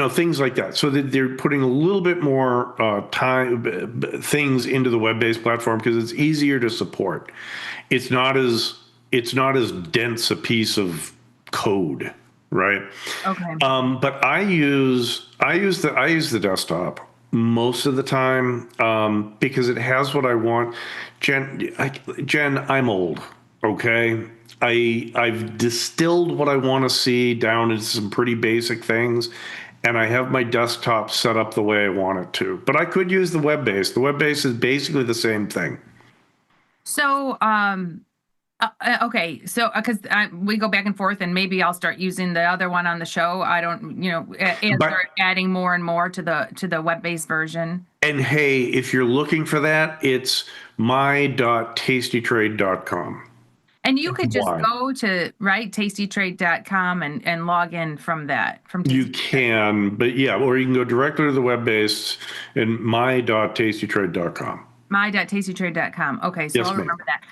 Things like that. So that they're putting a little bit more things into the web-based platform because it's easier to support. It's not as dense a piece of code, right? Okay. But I use the desktop most of the time because it has what I want. Jen, I'm old. Okay. I've distilled what I want to see down into some pretty basic things, and I have my desktop set up the way I want it to. But I could use the web-based. The web-based is basically the same thing. So, okay, so because we go back and forth, and maybe I'll start using the other one on the show. I don't, start adding more and more to the web-based version. And hey, if you're looking for that, it's my.tastytrade.com. And you could just go to tastytrade.com and log in from that. You can, but or you can go directly to the web-based and my.tastytrade.com. My.tastytrade.com. Okay, so yes, I'll remember that.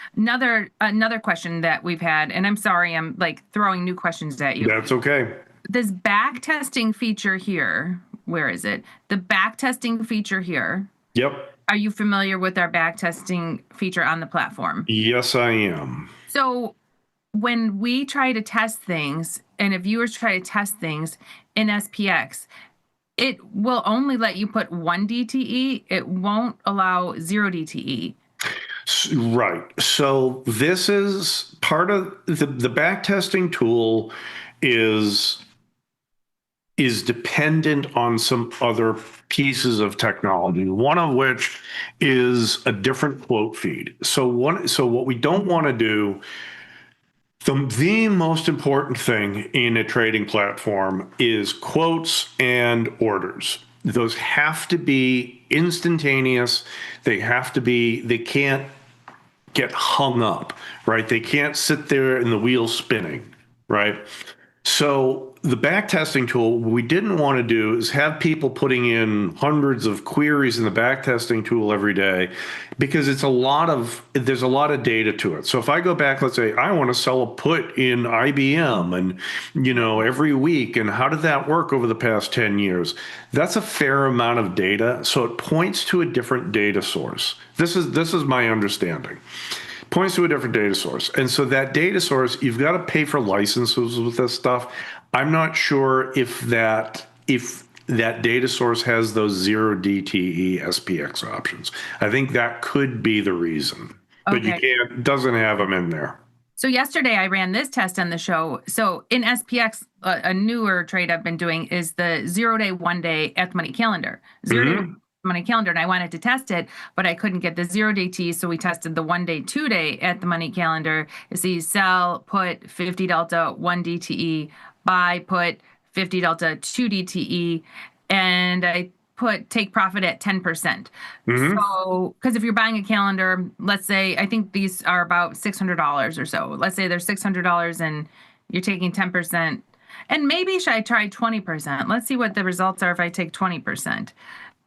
Another question that we've had, and I'm sorry, I'm throwing new questions at you. That's okay. This back testing feature here, where is it? The back testing feature here. Yep. Are you familiar with our back testing feature on the platform? Yes, I am. So when we try to test things, and if viewers try to test things in SPX, it will only let you put 1 DTE. It won't allow 0 DTE. Right. So this is part of the back testing tool is dependent on some other pieces of technology, one of which is a different quote feed. So what we don't want to do, the most important thing in a trading platform is quotes and orders. Those have to be instantaneous. They can't get hung up, right? They can't sit there and the wheel's spinning, right? So the back testing tool, what we didn't want to do is have people putting in hundreds of queries in the back testing tool every day because there's a lot of data to it. So if I go back, let's say I want to sell a put in IBM and, every week, and how did that work over the past 10 years? That's a fair amount of data. So it points to a different data source. This is my understanding. points to a different data source. And so that data source, you've got to pay for licenses with this stuff. I'm not sure if that data source has those 0 DTE SPX options. I think that could be the reason. But you can't, doesn't have them in there. So yesterday I ran this test on the show. So in SPX, a newer trade I've been doing is the 0 day, 1 day at the money calendar. 0 day money calendar, and I wanted to test it, but I couldn't get the 0 DT, so we tested the 1 day, 2 day at the money calendar. You see sell, put 50 delta, 1 DTE, buy, put 50 delta, 2 DTE, and I put take profit at 10%. So, because if you're buying a calendar, let's say, I think these are about $600 or so. Let's say they're $600 and you're taking 10%. And maybe should I try 20%? Let's see what the results are if I take 20%.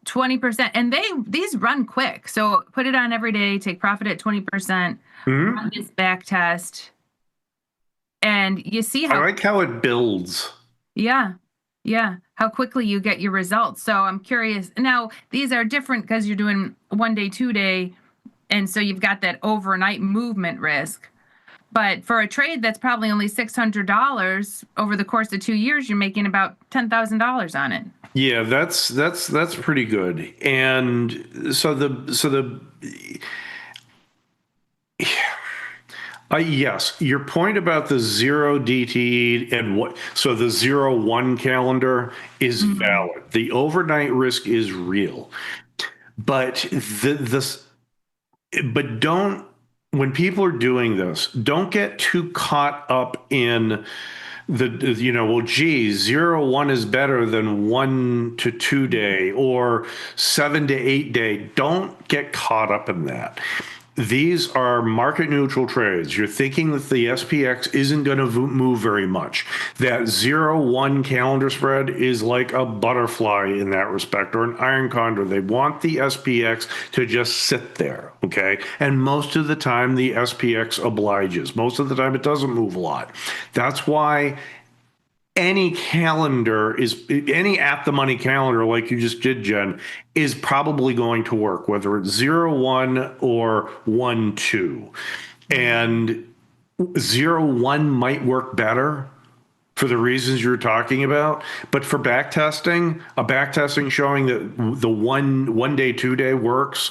20%. And these run quick. So put it on every day, take profit at 20%, run this back test. And you see how I like how it builds. Yeah. How quickly you get your results. So I'm curious. Now, these are different because you're doing 1 day, 2 day. And so you've got that overnight movement risk. But for a trade that's probably only $600 over the course of 2 years, you're making about $10,000 on it. Yeah, that's pretty good. And yes, your point about the 0 DTE and so the 0-1 calendar is valid. The overnight risk is real, but when people are doing this, don't get too caught up in well, geez, 0-1 is better than 1 to 2 day or 7 to 8 day. Don't get caught up in that. These are market neutral trades. You're thinking that the SPX isn't going to move very much. That 0-1 calendar spread is like a butterfly in that respect, or an iron condor. They want the SPX to just sit there, okay? And most of the time, the SPX obliges. Most of the time, it doesn't move a lot. That's why any at the money calendar like you just did, Jen, is probably going to work, whether it's 0-1 or 1-2. And 0-1 might work better for the reasons you're talking about. But for backtesting, a backtesting showing that the 1 day, 2 day works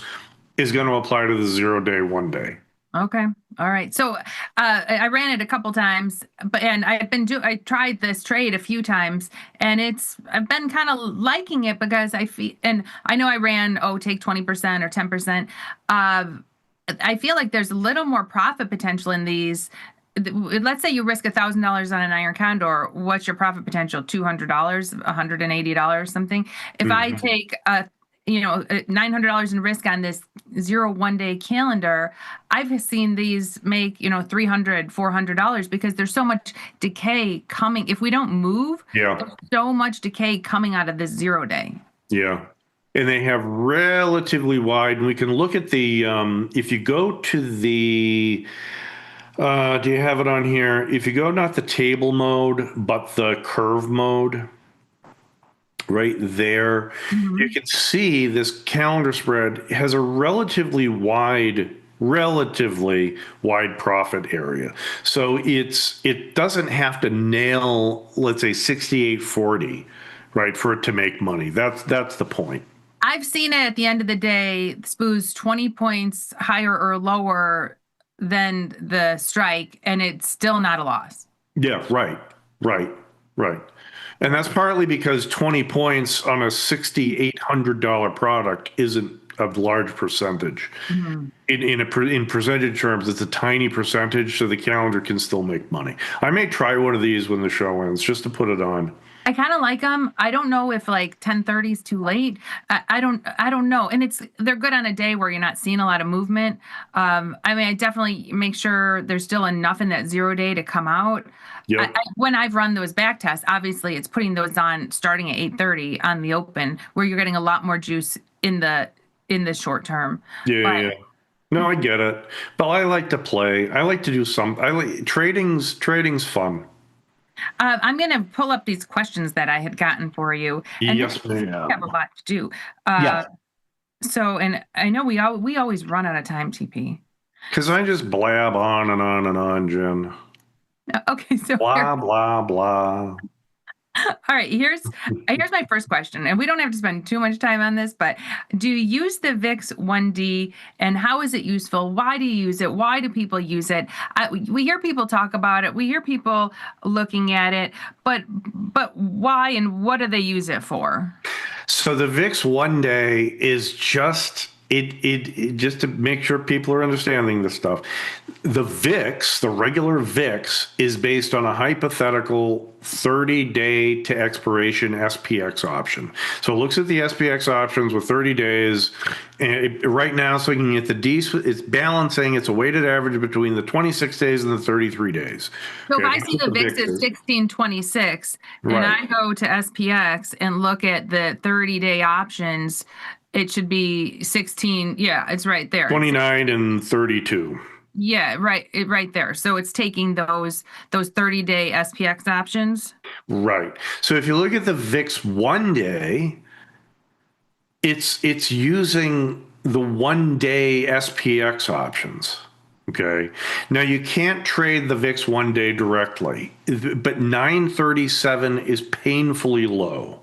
is going to apply to the 0 day, 1 day. Okay. All right. So I ran it a couple times, and I tried this trade a few times, and I've been kind of liking it because I feel, and I know I ran, take 20% or 10%. I feel like there's a little more profit potential in these. Let's say you risk $1,000 on an iron condor. What's your profit potential? $200, $180, something. If I take $900 in risk on this 0-1 day calendar, I've seen these make, $300, $400 because there's so much decay coming. If we don't move, there's so much decay coming out of this 0 day. Yeah. And they have relatively wide, and we can look at the, if you go to the, do you have it on here? If you go not the table mode, but the curve mode, right there, you can see this calendar spread has a relatively wide profit area. So it doesn't have to nail, let's say 68.40, right, for it to make money. That's the point. I've seen it at the end of the day, SPOO's 20 points higher or lower than the strike, and it's still not a loss. Yeah, right. And that's partly because 20 points on a $6,800 product isn't a large percentage. In percentage terms, it's a tiny percentage, so the calendar can still make money. I may try one of these when the show ends, just to put it on. I kind of like them. I don't know if 10:30 is too late. I don't know. And they're good on a day where you're not seeing a lot of movement. I definitely make sure there's still enough in that 0 day to come out. Yep. When I've run those back tests, obviously it's putting those on starting at 8:30 on the open, where you're getting a lot more juice in the short term. Yeah. No, I get it. But I like to play. I like to do trading's fun. I'm going to pull up these questions that I had gotten for you. And yes, ma'am. We have a lot to do. Yeah. So, and I know we always run out of time, TP. Because I just blab on and on and on, Jen. Okay, so Blah, blah, blah. all right, here's my first question, and we don't have to spend too much time on this, but do you use the VIX 1D, and how is it useful? Why do you use it? Why do people use it? We hear people talk about it. We hear people looking at it, but why and what do they use it for? So the VIX 1 day is just just to make sure people are understanding this stuff. The VIX, the regular VIX, is based on a hypothetical 30-day to expiration SPX option. So it looks at the SPX options with 30 days. And right now, so you can get it's balancing. It's a weighted average between the 26 days and the 33 days. So if I see the VIX is 1626 and I go to SPX and look at the 30-day options, it should be 16. Yeah, it's right there. 29 and 32. Yeah, right there. So it's taking those 30-day SPX options. Right. So if you look at the VIX 1 day, it's using the 1 day SPX options. Okay. Now you can't trade the VIX 1 day directly, but 937 is painfully low.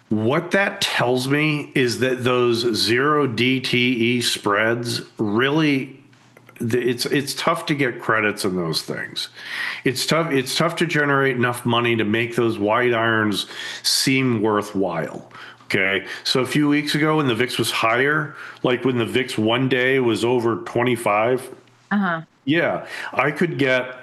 What that tells me is that those 0 DTE spreads really, it's tough to get credits in those things. It's tough to generate enough money to make those wide irons seem worthwhile. Okay. So a few weeks ago when the VIX was higher, like when the VIX 1 day was over 25, yeah, I could get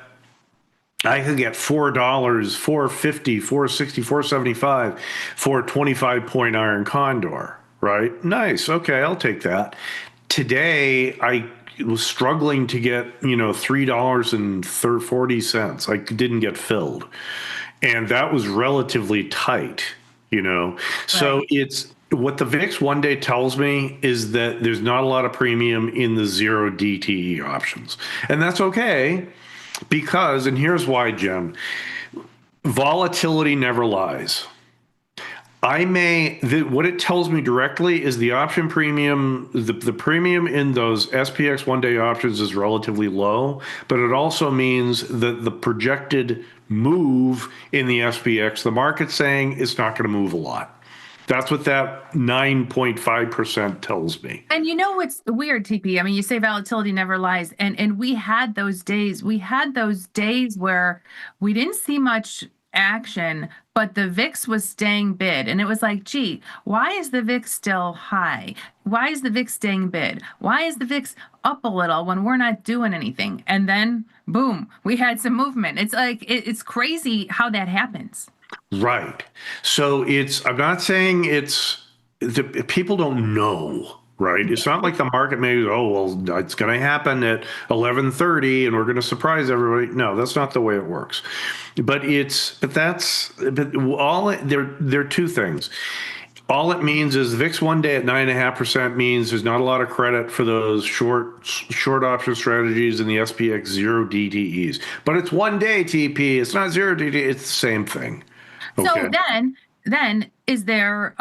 $4, $4.50, $4.60, $4.75 for a 25-point iron condor, right? Nice. Okay, I'll take that. Today, I was struggling to get, $3.40. I didn't get filled. And that was relatively tight, So it's what the VIX 1 day tells me is that there's not a lot of premium in the 0 DTE options. And that's okay. Because, and here's why, Jen, volatility never lies. What it tells me directly is the option premium, the premium in those SPX 1 day options is relatively low, but it also means that the projected move in the SPX, the market's saying it's not going to move a lot. That's what that 9.5% tells me. And you know what's weird, TP? I mean, you say volatility never lies, and we had those days. We had those days where we didn't see much action, but the VIX was staying bid. And it was like, gee, why is the VIX still high? Why is the VIX staying bid? Why is the VIX up a little when we're not doing anything? And then, boom, we had some movement. It's like, it's crazy how that happens. Right. So I'm not saying people don't know, right? It's not like the market may, it's going to happen at 11:30 and we're going to surprise everybody. No, that's not the way it works. There are two things. All it means is VIX 1 day at 9.5% means there's not a lot of credit for those short option strategies in the SPX 0 DTEs. But it's 1 day TP. It's not 0 DTE. It's the same thing. Okay. So then is there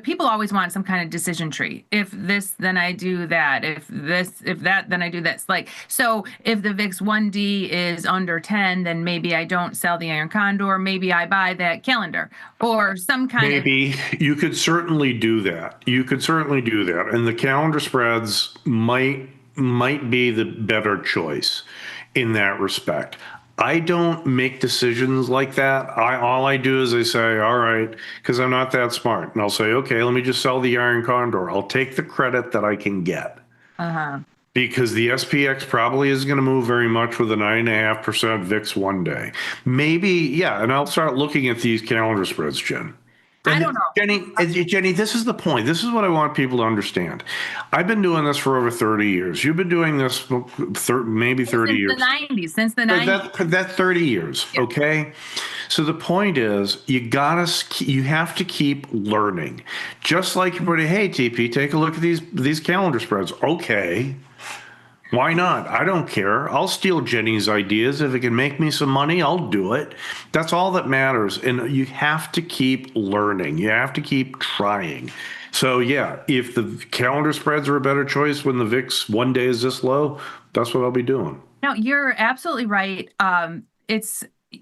people always want some kind of decision tree. If this, then I do that. If that, then I do this. Like, so if the VIX 1D is under 10, then maybe I don't sell the iron condor. Maybe I buy that calendar or some kind Maybe you could certainly do that. And the calendar spreads might be the better choice in that respect. I don't make decisions like that. All I do is I say, all right, because I'm not that smart. And I'll say, okay, let me just sell the iron condor. I'll take the credit that I can get. Because the SPX probably isn't going to move very much with a 9.5% VIX 1 day. Maybe, yeah, and I'll start looking at these calendar spreads, Jen. I don't know. Jenny, this is the point. This is what I want people to understand. I've been doing this for over 30 years. You've been doing this maybe 30 years. Since the 90s. That's 30 years, okay? So the point is, you have to keep learning. Just like everybody, hey, TP, take a look at these calendar spreads. Okay. Why not? I don't care. I'll steal Jenny's ideas. If it can make me some money, I'll do it. That's all that matters. And you have to keep learning. You have to keep trying. So yeah, if the calendar spreads are a better choice when the VIX one day is this low, that's what I'll be doing. No, you're absolutely right.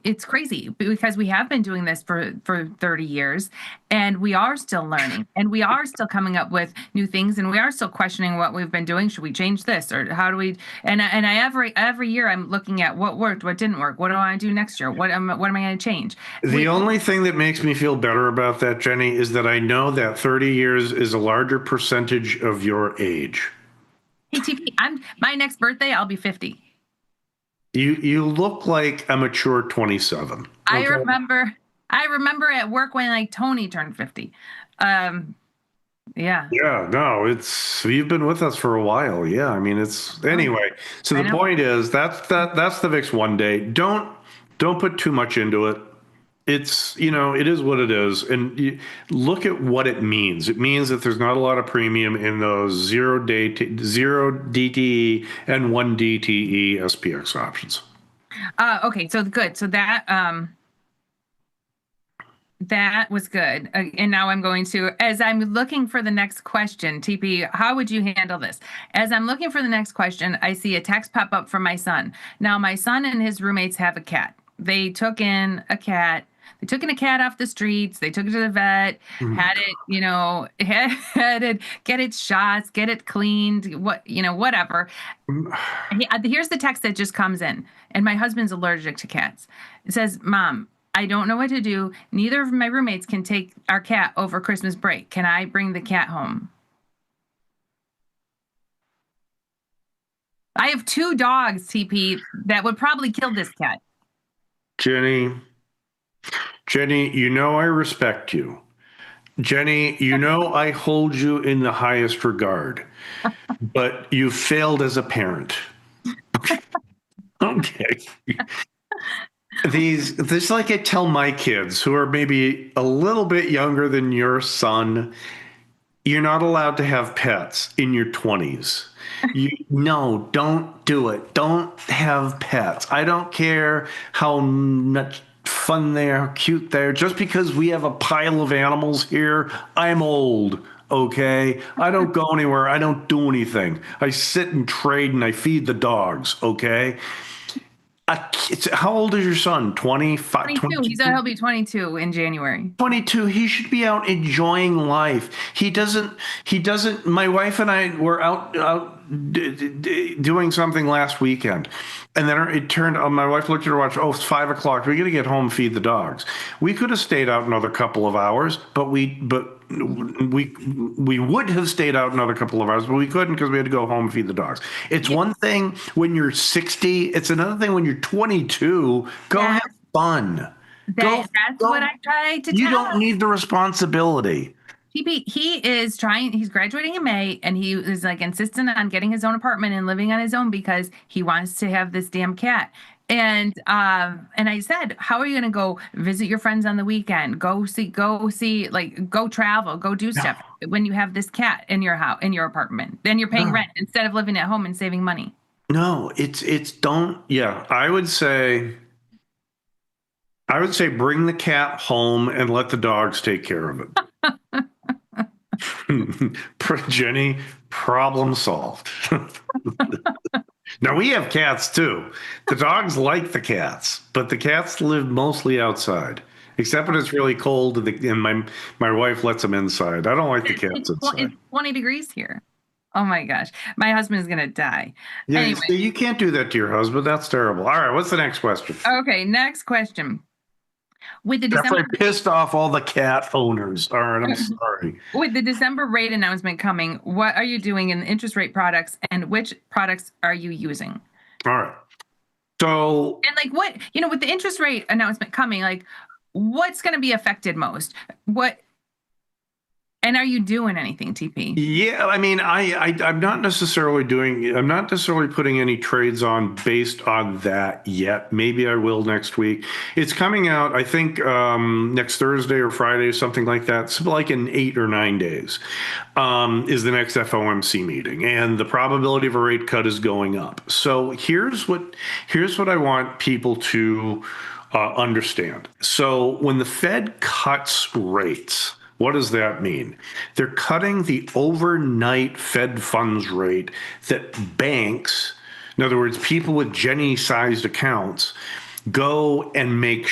It's crazy because we have been doing this for 30 years, and we are still learning, and we are still coming up with new things, and we are still questioning what we've been doing. Should we change this, or how do we? And I every year I'm looking at what worked, what didn't work, what do I want to do next year, what am I going to change? The only thing that makes me feel better about that, Jenny, is that I know that 30 years is a larger percentage of your age. Hey, TP, my next birthday, I'll be 50. You look like a mature 27. Okay? I remember at work when like Tony turned 50. Yeah. Yeah, no, you've been with us for a while. Yeah, I mean anyway. So the point is that's the VIX one day. Don't put too much into it. It's, it is what it is. And look at what it means. It means that there's not a lot of premium in those 0 DTE and 1 DTE SPX options. Okay, so good. So that was good. And now I'm going to, as I'm looking for the next question, TP, how would you handle this? As I'm looking for the next question, I see a text pop up from my son. Now, my son and his roommates have a cat. They took in a cat. They took in a cat off the streets. They took it to the vet, had it, had it, get its shots, get it cleaned, whatever. Here's the text that just comes in. And my husband's allergic to cats. It says, Mom, I don't know what to do. Neither of my roommates can take our cat over Christmas break. Can I bring the cat home? I have 2 dogs, TP, that would probably kill this cat. Jenny, I respect you. Jenny, I hold you in the highest regard, but you failed as a parent. Okay. This like I tell my kids who are maybe a little bit younger than your son, you're not allowed to have pets in your 20s. No, don't do it. Don't have pets. I don't care how much fun they are, cute they are. Just because we have a pile of animals here, I'm old. Okay, I don't go anywhere. I don't do anything. I sit and trade and I feed the dogs. Okay. How old is your son? 25? 22. He said he'll be 22 in January. 22. He should be out enjoying life. He doesn't. My wife and I were out doing something last weekend. And then it turned on. My wife looked at her watch. Oh, it's 5 o'clock. We got to get home and feed the dogs. We could have stayed out another couple of hours, but we would have stayed out another couple of hours, but we couldn't because we had to go home and feed the dogs. It's one thing when you're 60. It's another thing when you're 22. Go have fun. That's what I try to tell You don't need the responsibility. TP, he's graduating in May, and he is like insistent on getting his own apartment and living on his own because he wants to have this damn cat. And I said, how are you going to go visit your friends on the weekend? Go see, like, go travel, go do stuff when you have this cat in your house, in your apartment. Then you're paying rent instead of living at home and saving money. No, I would say bring the cat home and let the dogs take care of it. Jenny, problem solved. Now we have cats too. The dogs like the cats, but the cats live mostly outside, except when it's really cold and my wife lets them inside. I don't like the cats inside. It's 20 degrees here. Oh my gosh. My husband is going to die. Yeah, anyway. So you can't do that to your husband. That's terrible. All right, what's the next question? Okay, next question. With the December pissed off all the cat owners. All right, I'm sorry. With the December rate announcement coming, what are you doing in interest rate products, and which products are you using? All right. So, and like what, with the interest rate announcement coming, like what's going to be affected most? And are you doing anything, TP? Yeah, I mean, I'm not necessarily putting any trades on based on that yet. Maybe I will next week. It's coming out, I think, next Thursday or Friday, something like that. So like in 8 or 9 days, is the next FOMC meeting, and the probability of a rate cut is going up. So here's what I want people to understand. So when the Fed cuts rates, what does that mean? They're cutting the overnight Fed funds rate that banks, in other words, people with Jenny-sized accounts, go and make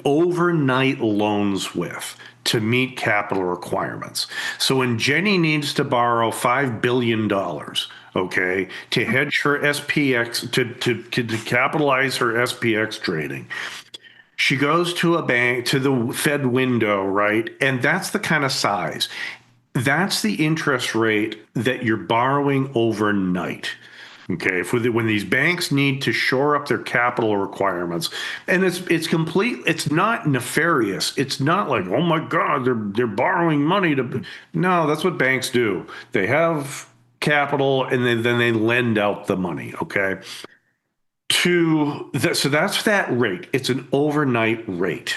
overnight loans with to meet capital requirements. So when Jenny needs to borrow $5 billion, okay, to hedge her SPX, to capitalize her SPX trading, she goes to a bank, to the Fed window, right? And that's the kind of size. That's the interest rate that you're borrowing overnight. Okay, when these banks need to shore up their capital requirements, and it's not nefarious. It's not like, oh my God, they're borrowing money to. No, that's what banks do. They have capital, and then they lend out the money. Okay. So that's that rate. It's an overnight rate.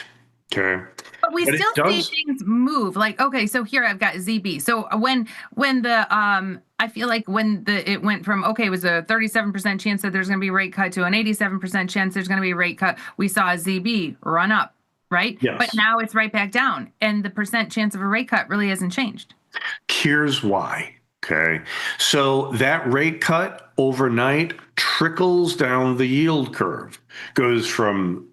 Okay. But we still see things move. Like, okay, so here I've got ZB. So when the I feel like when it went from, okay, it was a 37% chance that there's going to be a rate cut to an 87% chance there's going to be a rate cut, we saw a ZB run up, right? Yes. But now it's right back down, and the percent chance of a rate cut really hasn't changed. Here's why. Okay. So that rate cut overnight trickles down the yield curve, goes from,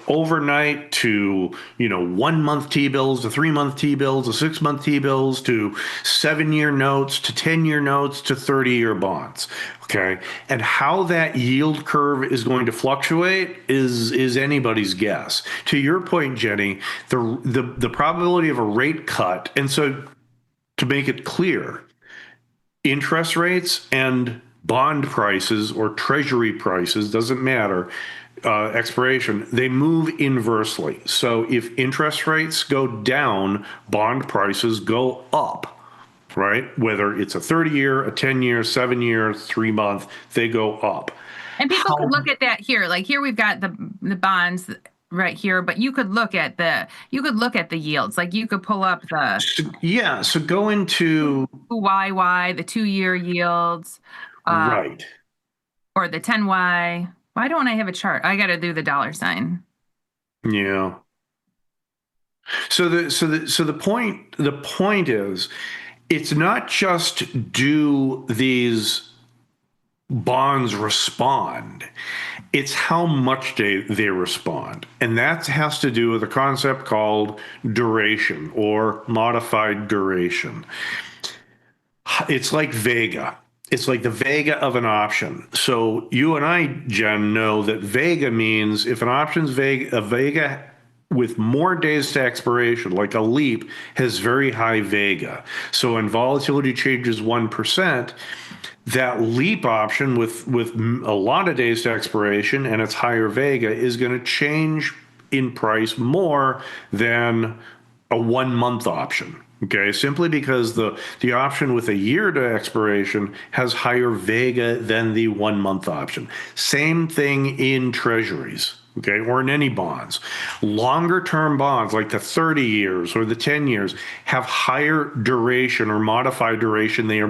overnight to, 1 month T-bills to 3 month T-bills to 6 month T-bills to 7-year notes to 10-year notes to 30-year bonds. Okay. And how that yield curve is going to fluctuate is anybody's guess. To your point, Jenny, the probability of a rate cut, and so to make it clear, interest rates and bond prices or treasury prices, doesn't matter, expiration, they move inversely. So if interest rates go down, bond prices go up, right? Whether it's a 30-year, a 10-year, 7-year, 3 month, they go up. And people could look at that here. Like here we've got the bonds right here, but you could look at the yields. Like you could pull up the so go into YY, the 2-year yields, right, or the 10Y. Why don't I have a chart? I got to do the dollar sign. Yeah. So the point is, it's not just do these bonds respond, it's how much they respond. And that has to do with a concept called duration or modified duration. It's like Vega. It's like the Vega of an option. So you and I, Jen, know that Vega means if an option's a Vega with more days to expiration, like a leap, has very high Vega. So when volatility changes 1%, that leap option with a lot of days to expiration and its higher Vega is going to change in price more than a 1 month option. Okay, simply because the option with a year to expiration has higher Vega than the 1 month option. Same thing in treasuries. Okay, or in any bonds. Longer term bonds like the 30 years or the 10 years have higher duration or modified duration. Their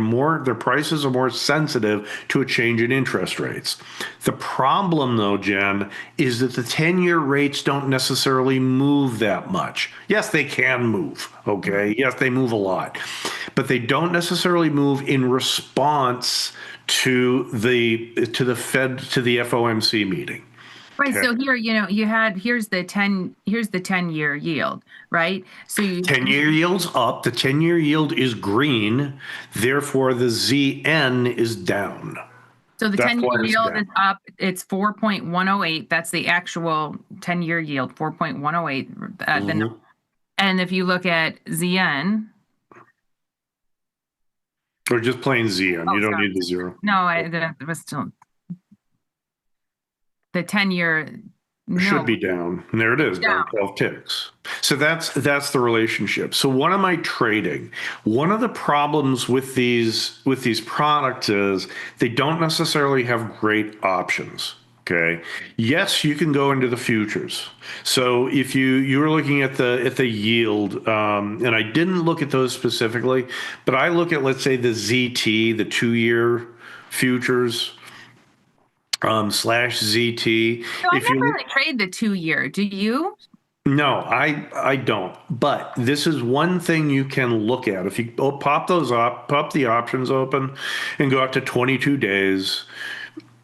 prices are more sensitive to a change in interest rates. The problem though, Jen, is that the 10-year rates don't necessarily move that much. Yes, they can move. Okay, yes, they move a lot, but they don't necessarily move in response to the Fed, to the FOMC meeting. Right. Okay. So here, here's the 10-year yield, right? So 10-year yield's up. The 10-year yield is green. Therefore, the ZN is down. So the 10-year yield is up. It's 4.108. That's the actual 10-year yield, 4.108. And if you look at ZN. Or just plain ZN. You don't need the zero. No, it was still. The 10-year Should be down. And there it is, down 12 ticks. So that's the relationship. So what am I trading? One of the problems with these products is they don't necessarily have great options. Okay. Yes, you can go into the futures. So if you were looking at the yield, and I didn't look at those specifically, but I look at, let's say, the ZT, the 2-year futures. /ZT. So I never really trade the 2-year. Do you? No, I don't. But this is one thing you can look at. If you pop the options open and go up to 22 days,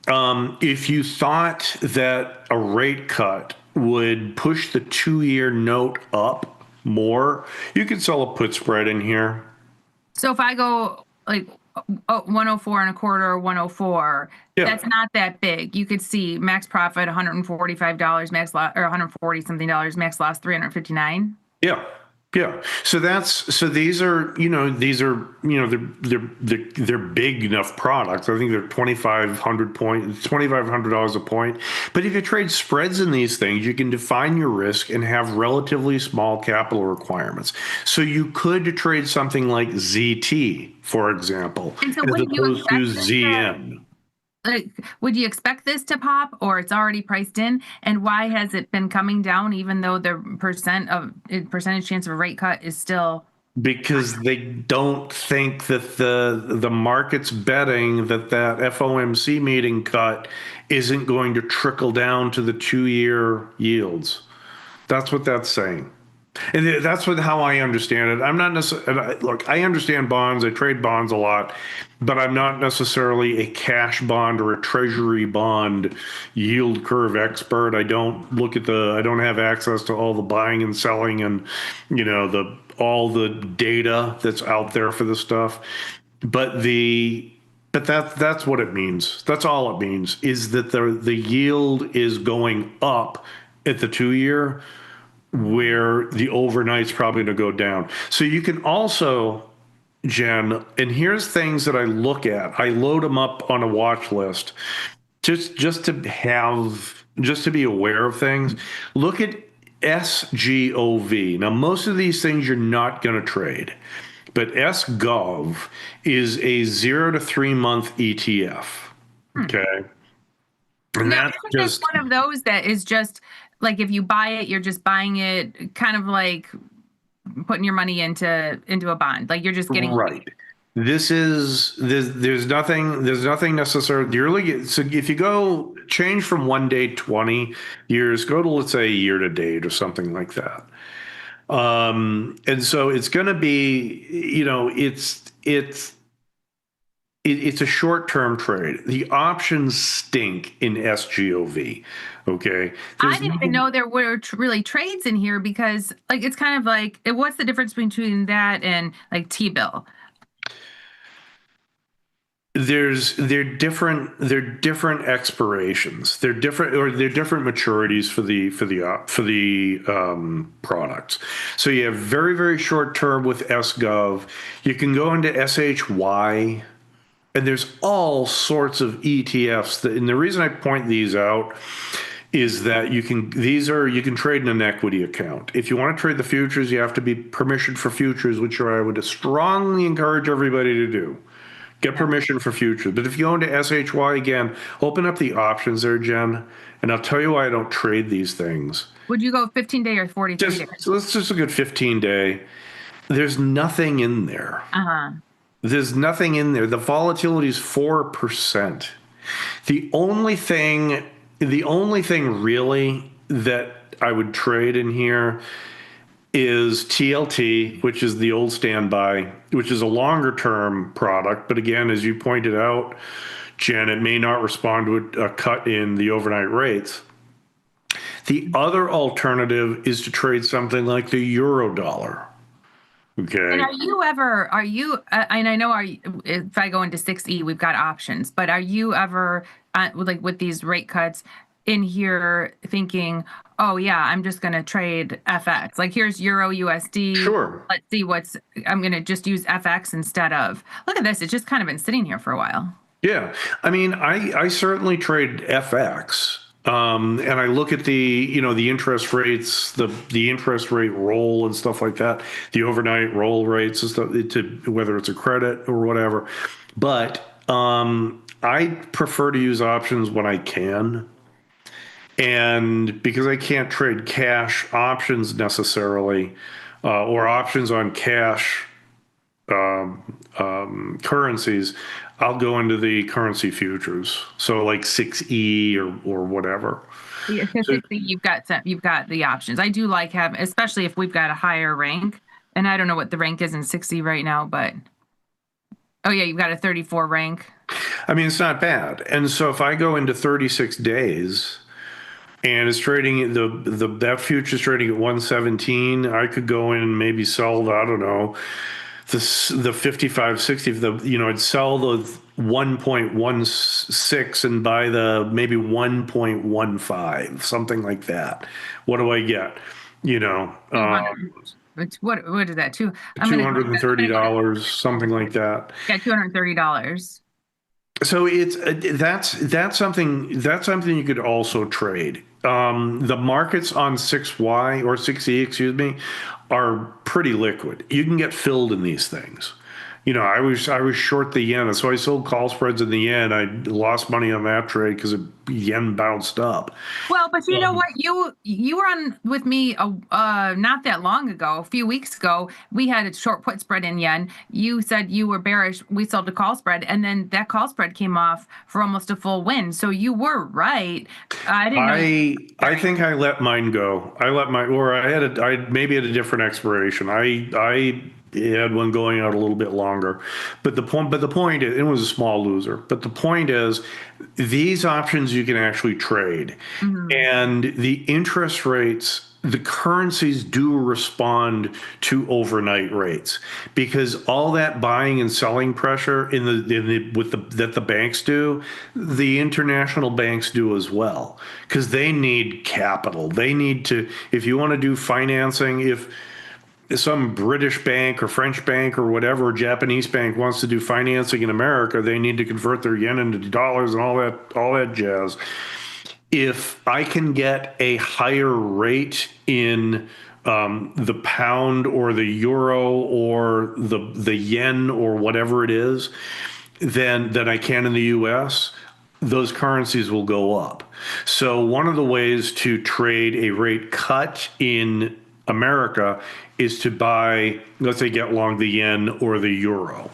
if you thought that a rate cut would push the 2-year note up more, you could sell a put spread in here. So if I go like 104 and a quarter or 104, that's not that big. You could see max profit $145, max loss, or 140 something dollars, max loss 359. Yeah. So these are they're big enough products. I think they're $2,500 a point. But if you trade spreads in these things, you can define your risk and have relatively small capital requirements. So you could trade something like ZT, for example, And so as would you opposed to expect ZN. Like, would you expect this to pop, or it's already priced in? And why has it been coming down, even though the percentage chance of a rate cut is still? Because they don't think that the market's betting that FOMC meeting cut isn't going to trickle down to the 2-year yields. That's what that's saying. And that's how I understand it. I'm not necessarily, look, I understand bonds. I trade bonds a lot, but I'm not necessarily a cash bond or a treasury bond yield curve expert. I don't have access to all the buying and selling and, all the data that's out there for this stuff. But that's what it means. That's all it means, is that the yield is going up at the 2-year, where the overnight's probably going to go down. So you can also, Jen, and here's things that I look at. I load them up on a watch list just to be aware of things. Look at SGOV. Now, most of these things you're not going to trade, but SGOV is a 0 to 3 month ETF. Okay. And that's just one of those that is just like, if you buy it, you're just buying it, kind of like putting your money into a bond. Like, you're just getting right. There's nothing necessarily. So if you go change from 1 day 20 years, go to, let's say, year to date or something like that. And so it's going to be, it's a short-term trade. The options stink in SGOV. Okay. I didn't even know there were really trades in here, because like, it's kind of like, what's the difference between that and like T-bill? They're different expirations. They're different maturities for the products. So you have very, very short term with SGOV. You can go into SHY, and there's all sorts of ETFs and the reason I point these out is that you can trade in an equity account. If you want to trade the futures, you have to be permission for futures, which I would strongly encourage everybody to do. Get permission for futures. But if you go into SHY, again, open up the options there, Jen, and I'll tell you why I don't trade these things. Would you go 15-day or 43 days? Let's just look at 15-day. There's nothing in there. There's nothing in there. The volatility is 4%. The only thing really that I would trade in here is TLT, which is the old standby, which is a longer term product. But again, as you pointed out, Jen, it may not respond to a cut in the overnight rates. The other alternative is to trade something like the euro dollar. Okay. And and I know if I go into 6E, we've got options, but are you ever with these rate cuts in here thinking, oh yeah, I'm just going to trade FX. Like, here's Euro USD. Sure. Let's see I'm going to just use FX instead of, look at this. It's just kind of been sitting here for a while. Yeah. I mean, I certainly trade FX. And I look at the interest rates, the interest rate roll and stuff like that, the overnight roll rates and stuff, whether it's a credit or whatever. But I prefer to use options when I can. And because I can't trade cash options necessarily, or options on cash currencies, I'll go into the currency futures. So like 6E or whatever. Yeah, because you've got the options. I do like having, especially if we've got a higher rank. And I don't know what the rank is in 60 right now, but oh yeah, you've got a 34 rank. I mean, it's not bad. And so if I go into 36 days and it's trading that future's trading at 117, I could go in and maybe sell I don't know, the 55, 60, I'd sell the 1.16 and buy the maybe 1.15, something like that. What do I get? What is that? $230, something like that. Yeah, $230. So that's something you could also trade. The markets on 6Y or 6E, excuse me, are pretty liquid. You can get filled in these things. I was short the yen, so I sold call spreads in the yen. I lost money on that trade because the yen bounced up. Well, but you know what? You were on with me not that long ago, a few weeks ago. We had a short put spread in yen. You said you were bearish. We sold a call spread, and then that call spread came off for almost a full win. So you were right. I didn't know. I think I let mine go. I maybe had a different expiration. I had one going out a little bit longer, but the point is, it was a small loser. But the point is, these options you can actually trade, and the interest rates, the currencies do respond to overnight rates, because all that buying and selling pressure that the banks do, the international banks do as well, because they need capital. They need to, if you want to do financing, if some British bank or French bank or whatever, Japanese bank wants to do financing in America, they need to convert their yen into dollars and all that jazz. If I can get a higher rate in the pound or the euro or the yen or whatever it is than I can in the US, those currencies will go up. So one of the ways to trade a rate cut in America is to buy, let's say, get long the yen or the euro.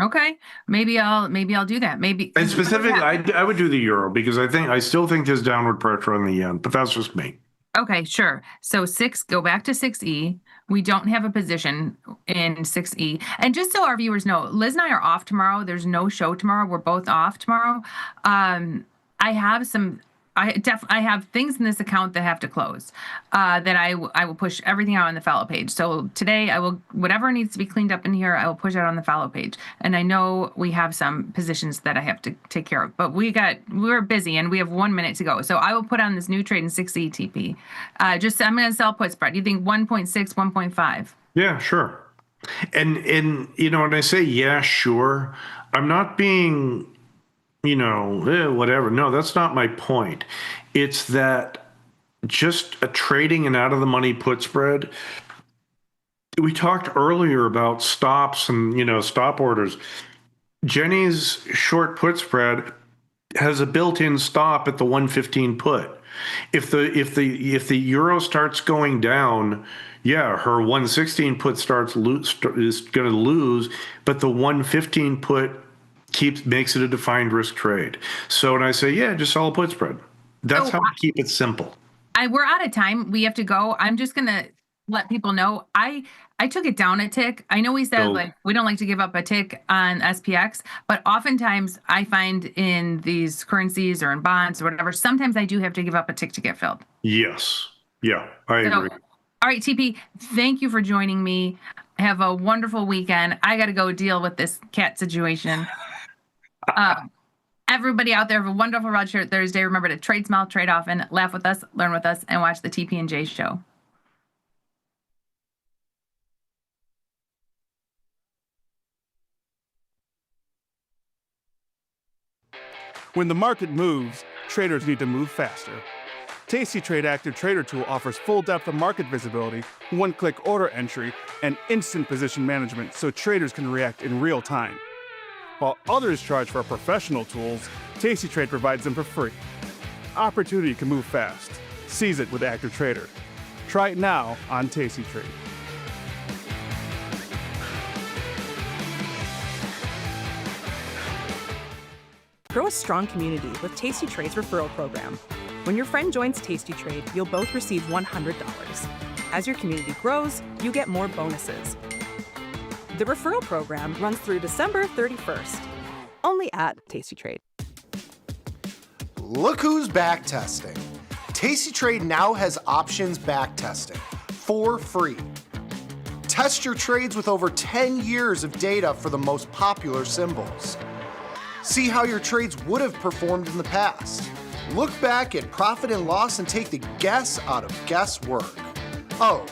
Okay, maybe I'll do that. Maybe. And specifically, I would do the euro, because I still think there's downward pressure on the yen, but that's just me. Okay, sure. So go back to 6E. We don't have a position in 6E. And just so our viewers know, Liz and I are off tomorrow. There's no show tomorrow. We're both off tomorrow. I have things in this account that have to close, that I will push everything out on the fallow page. So today whatever needs to be cleaned up in here, I will push out on the fallow page. And I know we have some positions that I have to take care of, but we're busy and we have 1 minute to go. So I will put on this new trade in 6E TP. I'm going to sell put spread. You think 1.6, 1.5? Yeah, sure. And when I say, yeah, sure, I'm not being, whatever. No, that's not my point. It's that just a trading an out of the money put spread. We talked earlier about stops and, stop orders. Jenny's short put spread has a built-in stop at the 115 put. If the euro starts going down, yeah, her 116 put is going to lose, but the 115 put makes it a defined risk trade. So when I say, yeah, just sell a put spread. That's how I keep it simple. We're out of time. We have to go. I'm just going to let people know. I took it down a tick. I know we said we don't like to give up a tick on SPX, but oftentimes I find in these currencies or in bonds or whatever, sometimes I do have to give up a tick to get filled. Yes. Yeah, I agree. All right, TP, thank you for joining me. Have a wonderful weekend. I got to go deal with this cat situation. Everybody out there, have a wonderful Red Shirt Thursday. Remember to trade small, trade often, laugh with us, learn with us, and watch the TP&J show. When the market moves, traders need to move faster. tastytrade Active Trader Tool offers full depth of market visibility, one-click order entry, and instant position management so traders can react in real time. While others charge for professional tools, tastytrade provides them for free. Opportunity can move fast. Seize it with Active Trader. Try it now on tastytrade. Grow a strong community with tastytrade's referral program. When your friend joins tastytrade, you'll both receive $100. As your community grows, you get more bonuses. The referral program runs through December 31st, only at tastytrade. Look who's back testing. tastytrade now has options back testing for free. Test your trades with over 10 years of data for the most popular symbols. See how your trades would have performed in the past. Look back at profit and loss and take the guess out of guesswork. Oh,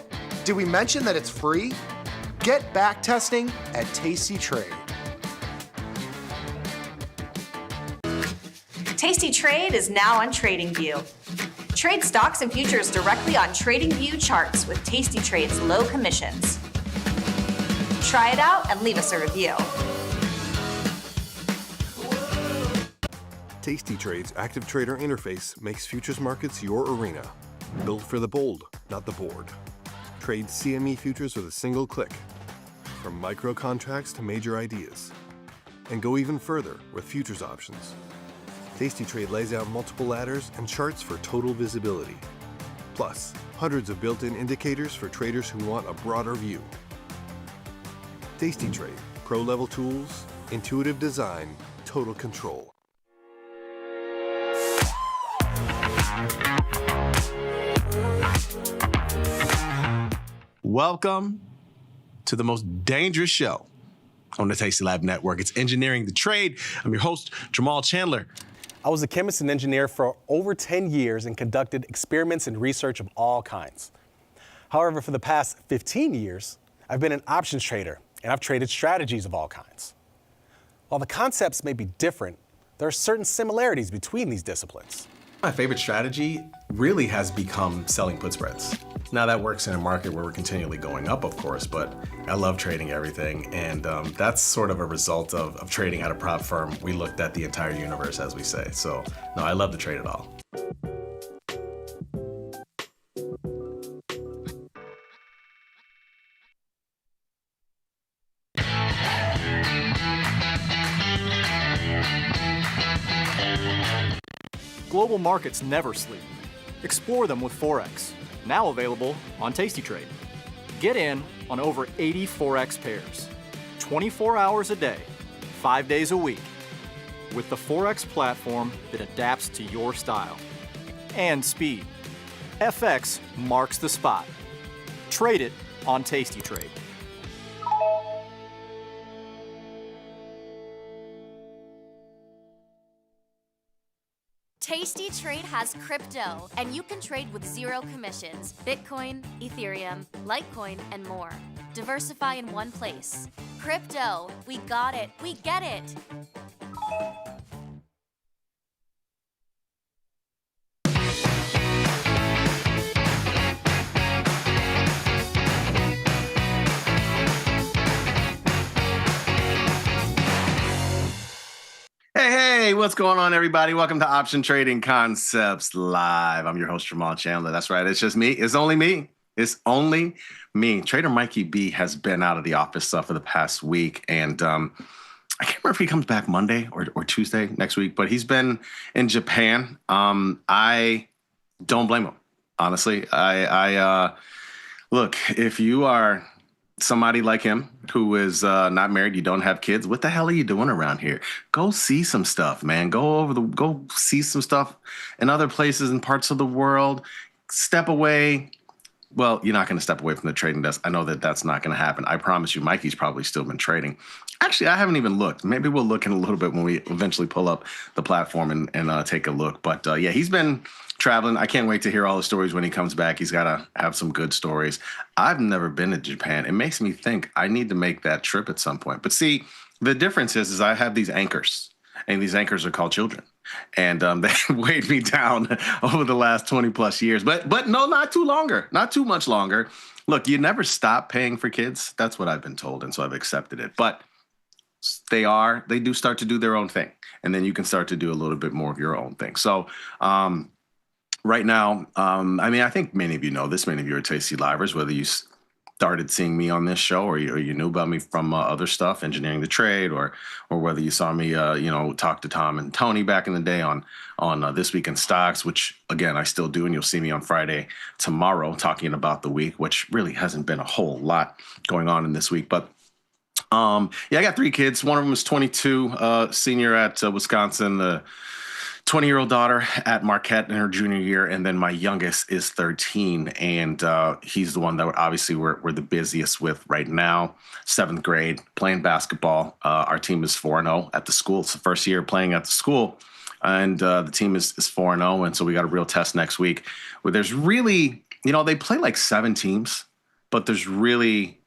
did we mention that it's free? Get back testing at tastytrade. tastytrade is now on TradingView. Trade stocks and futures directly on TradingView charts with tastytrade's low commissions. Try it out and leave us a review. tastytrade's active trader interface makes futures markets your arena. Built for the bold, not the bored. Trade CME futures with a single click. From micro contracts to major ideas. And go even further with futures options. tastytrade lays out multiple ladders and charts for total visibility. Plus, hundreds of built-in indicators for traders who want a broader view. tastytrade, pro-level tools, intuitive design, total control. Welcome to the most dangerous show on the tastylive network. It's Engineering the Trade. I'm your host, Jamal Chandler. I was a chemist and engineer for over 10 years and conducted experiments and research of all kinds. However, for the past 15 years, I've been an options trader, and I've traded strategies of all kinds. While the concepts may be different, there are certain similarities between these disciplines. My favorite strategy really has become selling put spreads. Now that works in a market where we're continually going up, of course, but I love trading everything, and that's sort of a result of trading at a prop firm. We looked at the entire universe, as we say. So, no, I love to trade it all. Global markets never sleep. Explore them with Forex, now available on tastytrade. Get in on over 80 Forex pairs, 24 hours a day, 5 days a week, with the Forex platform that adapts to your style and speed. FX marks the spot. Trade it on tastytrade. tastytrade has crypto, and you can trade with zero commissions. Bitcoin, Ethereum, Litecoin, and more. Diversify in one place. Crypto, we got it, we get it. Hey, what's going on, everybody? Welcome to Option Trading Concepts Live. I'm your host, Jamal Chandler. That's right. It's just me. It's only me. It's only me. Trader Mikey B has been out of the office for the past week, and I can't remember if he comes back Monday or Tuesday next week, but he's been in Japan. I don't blame him, honestly. I look, if you are somebody like him who is not married, you don't have kids, what the hell are you doing around here? Go see some stuff, man. Go see some stuff in other places and parts of the world. Step away. Well, you're not going to step away from the trading desk. I know that that's not going to happen. I promise you, Mikey's probably still been trading. Actually, I haven't even looked. Maybe we'll look in a little bit when we eventually pull up the platform and take a look. But yeah, he's been traveling. I can't wait to hear all the stories when he comes back. He's got to have some good stories. I've never been to Japan. It makes me think I need to make that trip at some point. But see, the difference is I have these anchors, and these anchors are called children. and they weighed me down over the last 20 plus years. But no, not too much longer. Look, you never stop paying for kids. That's what I've been told, and so I've accepted it. But they do start to do their own thing, and then you can start to do a little bit more of your own thing. So right now, I think many of you know this. Many of you are Tasty Livers, whether you started seeing me on this show or you knew about me from other stuff, engineering the trade, or whether you saw me, talk to Tom and Tony back in the day on This Week in Stocks, which again, I still do. And you'll see me on Friday tomorrow talking about the week, which really hasn't been a whole lot going on in this week. But I got 3 kids. One of them is 22, senior at Wisconsin, the 20-year-old daughter at Marquette in her junior year, and then my youngest is 13, and he's the one that obviously we're the busiest with right now. 7th grade, playing basketball. Our team is 4-0 at the school. It's the first year playing at the school, and the team is 4-0, and so we got a real test next week where there's really, they play like 7 teams, but there's really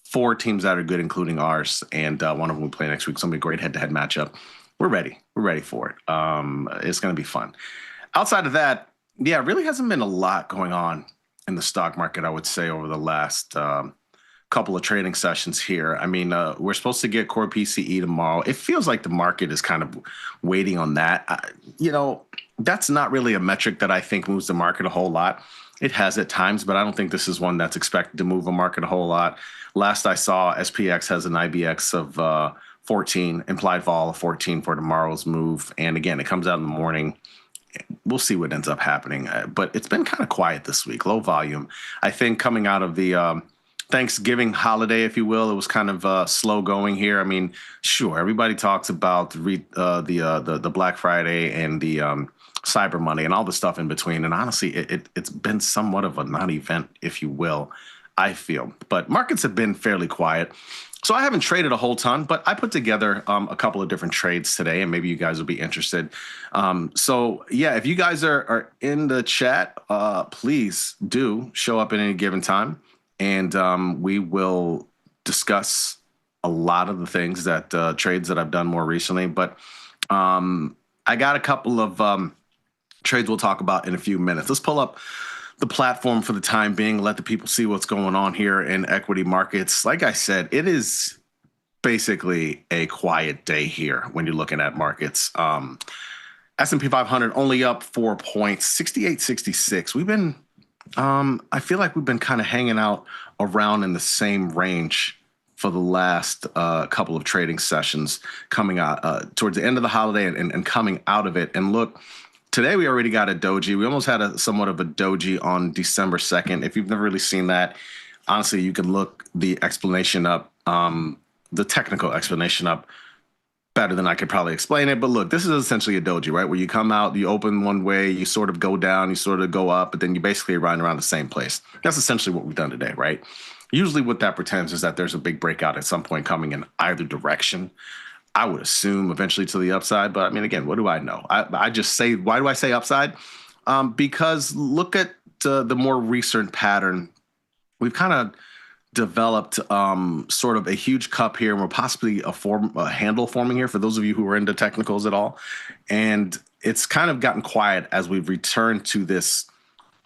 4 teams that are good, including ours, and one of them we play next week. It's going to be a great head-to-head matchup. We're ready. We're ready for it. It's going to be fun. Outside of that, it really hasn't been a lot going on in the stock market, I would say, over the last couple of trading sessions here. We're supposed to get core PCE tomorrow. It feels like the market is kind of waiting on that. That's not really a metric that I think moves the market a whole lot. It has at times, but I don't think this is one that's expected to move a market a whole lot. Last I saw, SPX has an IBX of 14, implied vol of 14 for tomorrow's move. And again, it comes out in the morning. We'll see what ends up happening. But it's been kind of quiet this week, low volume. I think coming out of the Thanksgiving holiday, if you will, it was kind of slow going here. Sure, everybody talks about the Black Friday and the Cyber Monday and all the stuff in between. And honestly, it's been somewhat of a non-event, if you will, I feel. But markets have been fairly quiet. So I haven't traded a whole ton, but I put together a couple of different trades today, and maybe you guys will be interested. If you guys are in the chat, please do show up at any given time, and we will discuss a lot of the things that trades that I've done more recently. But I got a couple of trades we'll talk about in a few minutes. Let's pull up the platform for the time being, let the people see what's going on here in equity markets. Like I said, it is basically a quiet day here when you're looking at markets. S&P 500 only up 4 points, 68.66. We've been, I feel like we've been kind of hanging out around in the same range for the last couple of trading sessions, coming out towards the end of the holiday and coming out of it. And look, today we already got a doji. We almost had somewhat of a doji on December 2nd. If you've never really seen that, honestly, you can look the explanation up, the technical explanation up better than I could probably explain it. But look, this is essentially a doji, right? Where you come out, you open one way, you sort of go down, you sort of go up, but then you basically run around the same place. That's essentially what we've done today, right? Usually what that pretends is that there's a big breakout at some point coming in either direction. I would assume eventually to the upside, but again, what do I know? I just say, why do I say upside? Because look at the more recent pattern. We've kind of developed sort of a huge cup here, and we're possibly a handle forming here for those of you who are into technicals at all. And it's kind of gotten quiet as we've returned to this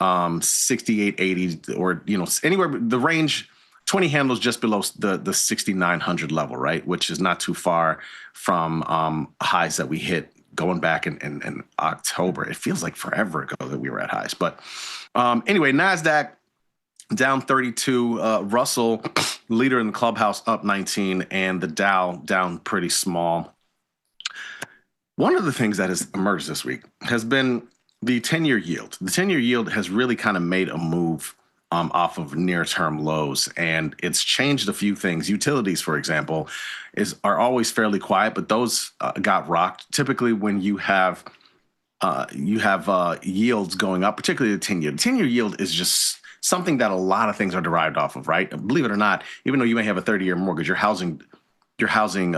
68.80 or anywhere the range. 20 handles just below the 6,900 level, right? Which is not too far from highs that we hit going back in October. It feels like forever ago that we were at highs. But anyway, NASDAQ down 32. Russell, leader in the clubhouse, up 19. And the Dow down pretty small. One of the things that has emerged this week has been the 10-year yield. The 10-year yield has really kind of made a move off of near-term lows, and it's changed a few things. Utilities, for example, are always fairly quiet, but those got rocked. Typically, when you have yields going up, particularly the 10-year. The 10-year yield is just something that a lot of things are derived off of, right? Believe it or not, even though you may have a 30-year mortgage, your your housing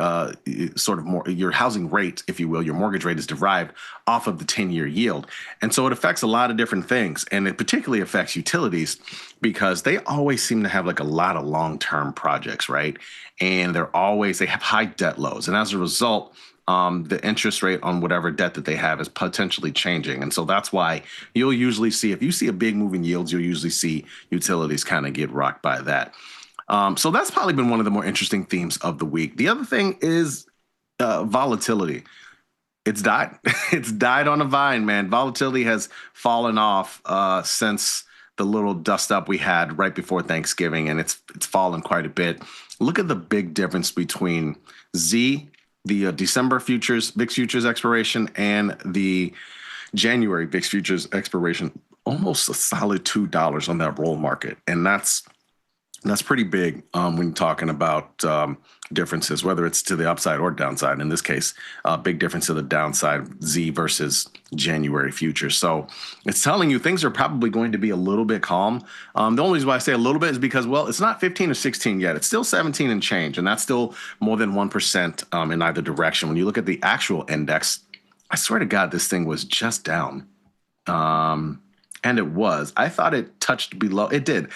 your housing rate, if you will, your mortgage rate is derived off of the 10-year yield. And so it affects a lot of different things. And it particularly affects utilities because they always seem to have like a lot of long-term projects, right? And they have high debt loads. And as a result, the interest rate on whatever debt that they have is potentially changing. And so that's why you'll usually see, if you see a big move in yields, you'll usually see utilities kind of get rocked by that. So that's probably been one of the more interesting themes of the week. The other thing is volatility. It's died. It's died on a vine, man. Volatility has fallen off since the little dust up we had right before Thanksgiving, and it's fallen quite a bit. Look at the big difference between Z, the December VIX futures expiration, and the January VIX futures expiration. Almost a solid $2 on that roll market, and that's pretty big when you're talking about differences, whether it's to the upside or downside. In this case, big difference to the downside, Z versus January futures. So it's telling you things are probably going to be a little bit calm. The only reason why I say a little bit is because, well, it's not 15 or 16 yet. It's still 17 and change, and that's still more than 1% in either direction. When you look at the actual index, I swear to God, this thing was just down. And it was. I thought it touched below. It did.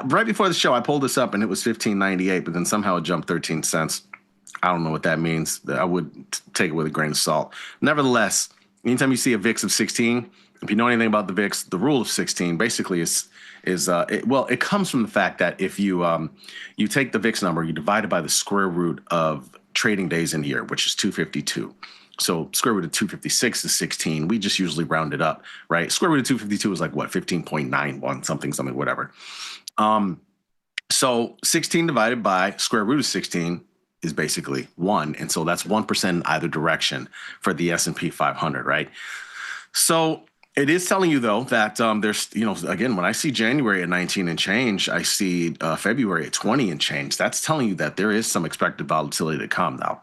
Right before the show, I pulled this up and it was $15.98, but then somehow it jumped 13 cents. I don't know what that means. I would take it with a grain of salt. Nevertheless, anytime you see a VIX of 16, if you know anything about the VIX, the rule of 16 basically it comes from the fact that if you take the VIX number, you divide it by the square root of trading days in a year, which is 252. So square root of 256 is 16. We just usually round it up, right? Square root of 252 is like what, 15.91, something, whatever. So 16 divided by square root of 16 is basically 1. And so that's 1% in either direction for the S&P 500, right? So it is telling you, though, that there's, again, when I see January at 19 and change, I see February at 20 and change. That's telling you that there is some expected volatility to come now.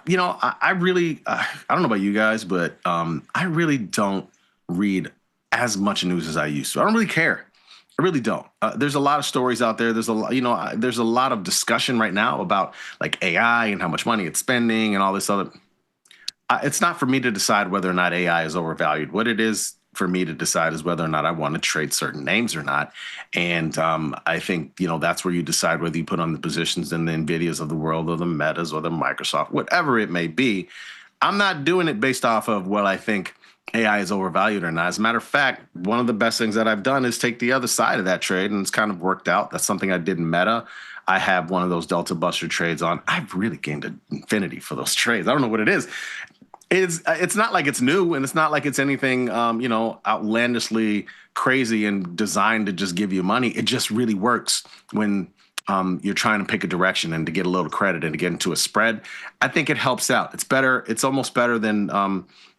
I really, I don't know about you guys, but I really don't read as much news as I used to. I don't really care. I really don't. There's a lot of stories out there. There's a lot of discussion right now about like AI and how much money it's spending and all this other. It's not for me to decide whether or not AI is overvalued. What it is for me to decide is whether or not I want to trade certain names or not. And I think, that's where you decide whether you put on the positions in the NVIDIAs of the world or the Metas or the Microsoft, whatever it may be. I'm not doing it based off of what I think AI is overvalued or not. As a matter of fact, one of the best things that I've done is take the other side of that trade, and it's kind of worked out. That's something I did in Meta. I have one of those Delta Buster trades on. I've really gained an infinity for those trades. I don't know what it is. It's not like it's new, and it's not like it's anything outlandishly crazy and designed to just give you money. It just really works when you're trying to pick a direction and to get a little credit and to get into a spread. I think it helps out. It's better. It's almost better than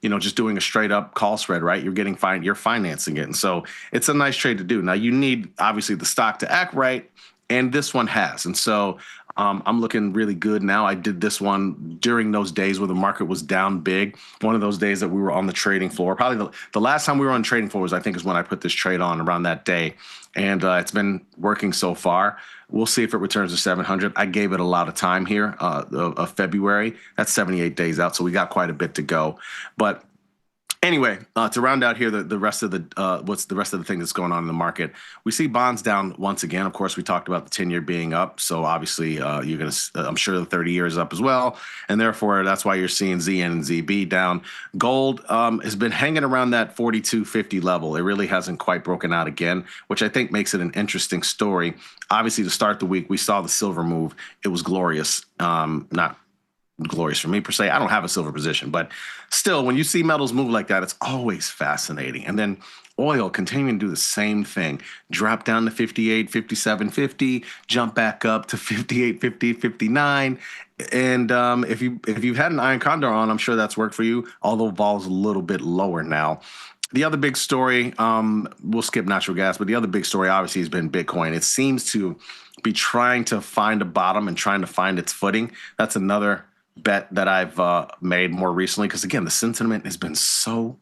just doing a straight up call spread, right? You're financing it, and so it's a nice trade to do. Now you need obviously the stock to act right, and this one has, and so. I'm looking really good now. I did this one during those days where the market was down big. One of those days that we were on the trading floor. Probably the last time we were on trading floors, I think, is when I put this trade on around that day. And it's been working so far. We'll see if it returns to 700. I gave it a lot of time here of February. That's 78 days out, so we got quite a bit to go. But anyway, to round out here the rest of the thing that's going on in the market, we see bonds down once again. Of course, we talked about the 10-year being up, so obviously you're going to. I'm sure the 30-year is up as well, and therefore that's why you're seeing ZN and ZB down. Gold has been hanging around that 42.50 level. It really hasn't quite broken out again, which I think makes it an interesting story. Obviously, to start the week, we saw the silver move. It was glorious. Not glorious for me per se. I don't have a silver position, but still, when you see metals move like that, it's always fascinating. And then oil continuing to do the same thing, drop down to 58, 57.50, jump back up to 58, 50, 59. And if you've had an iron condor on, I'm sure that's worked for you, although vol's a little bit lower now. The other big story, we'll skip natural gas, but the other big story obviously has been Bitcoin. It seems to be trying to find a bottom and trying to find its footing. That's another bet that I've made more recently because, again, the sentiment has been so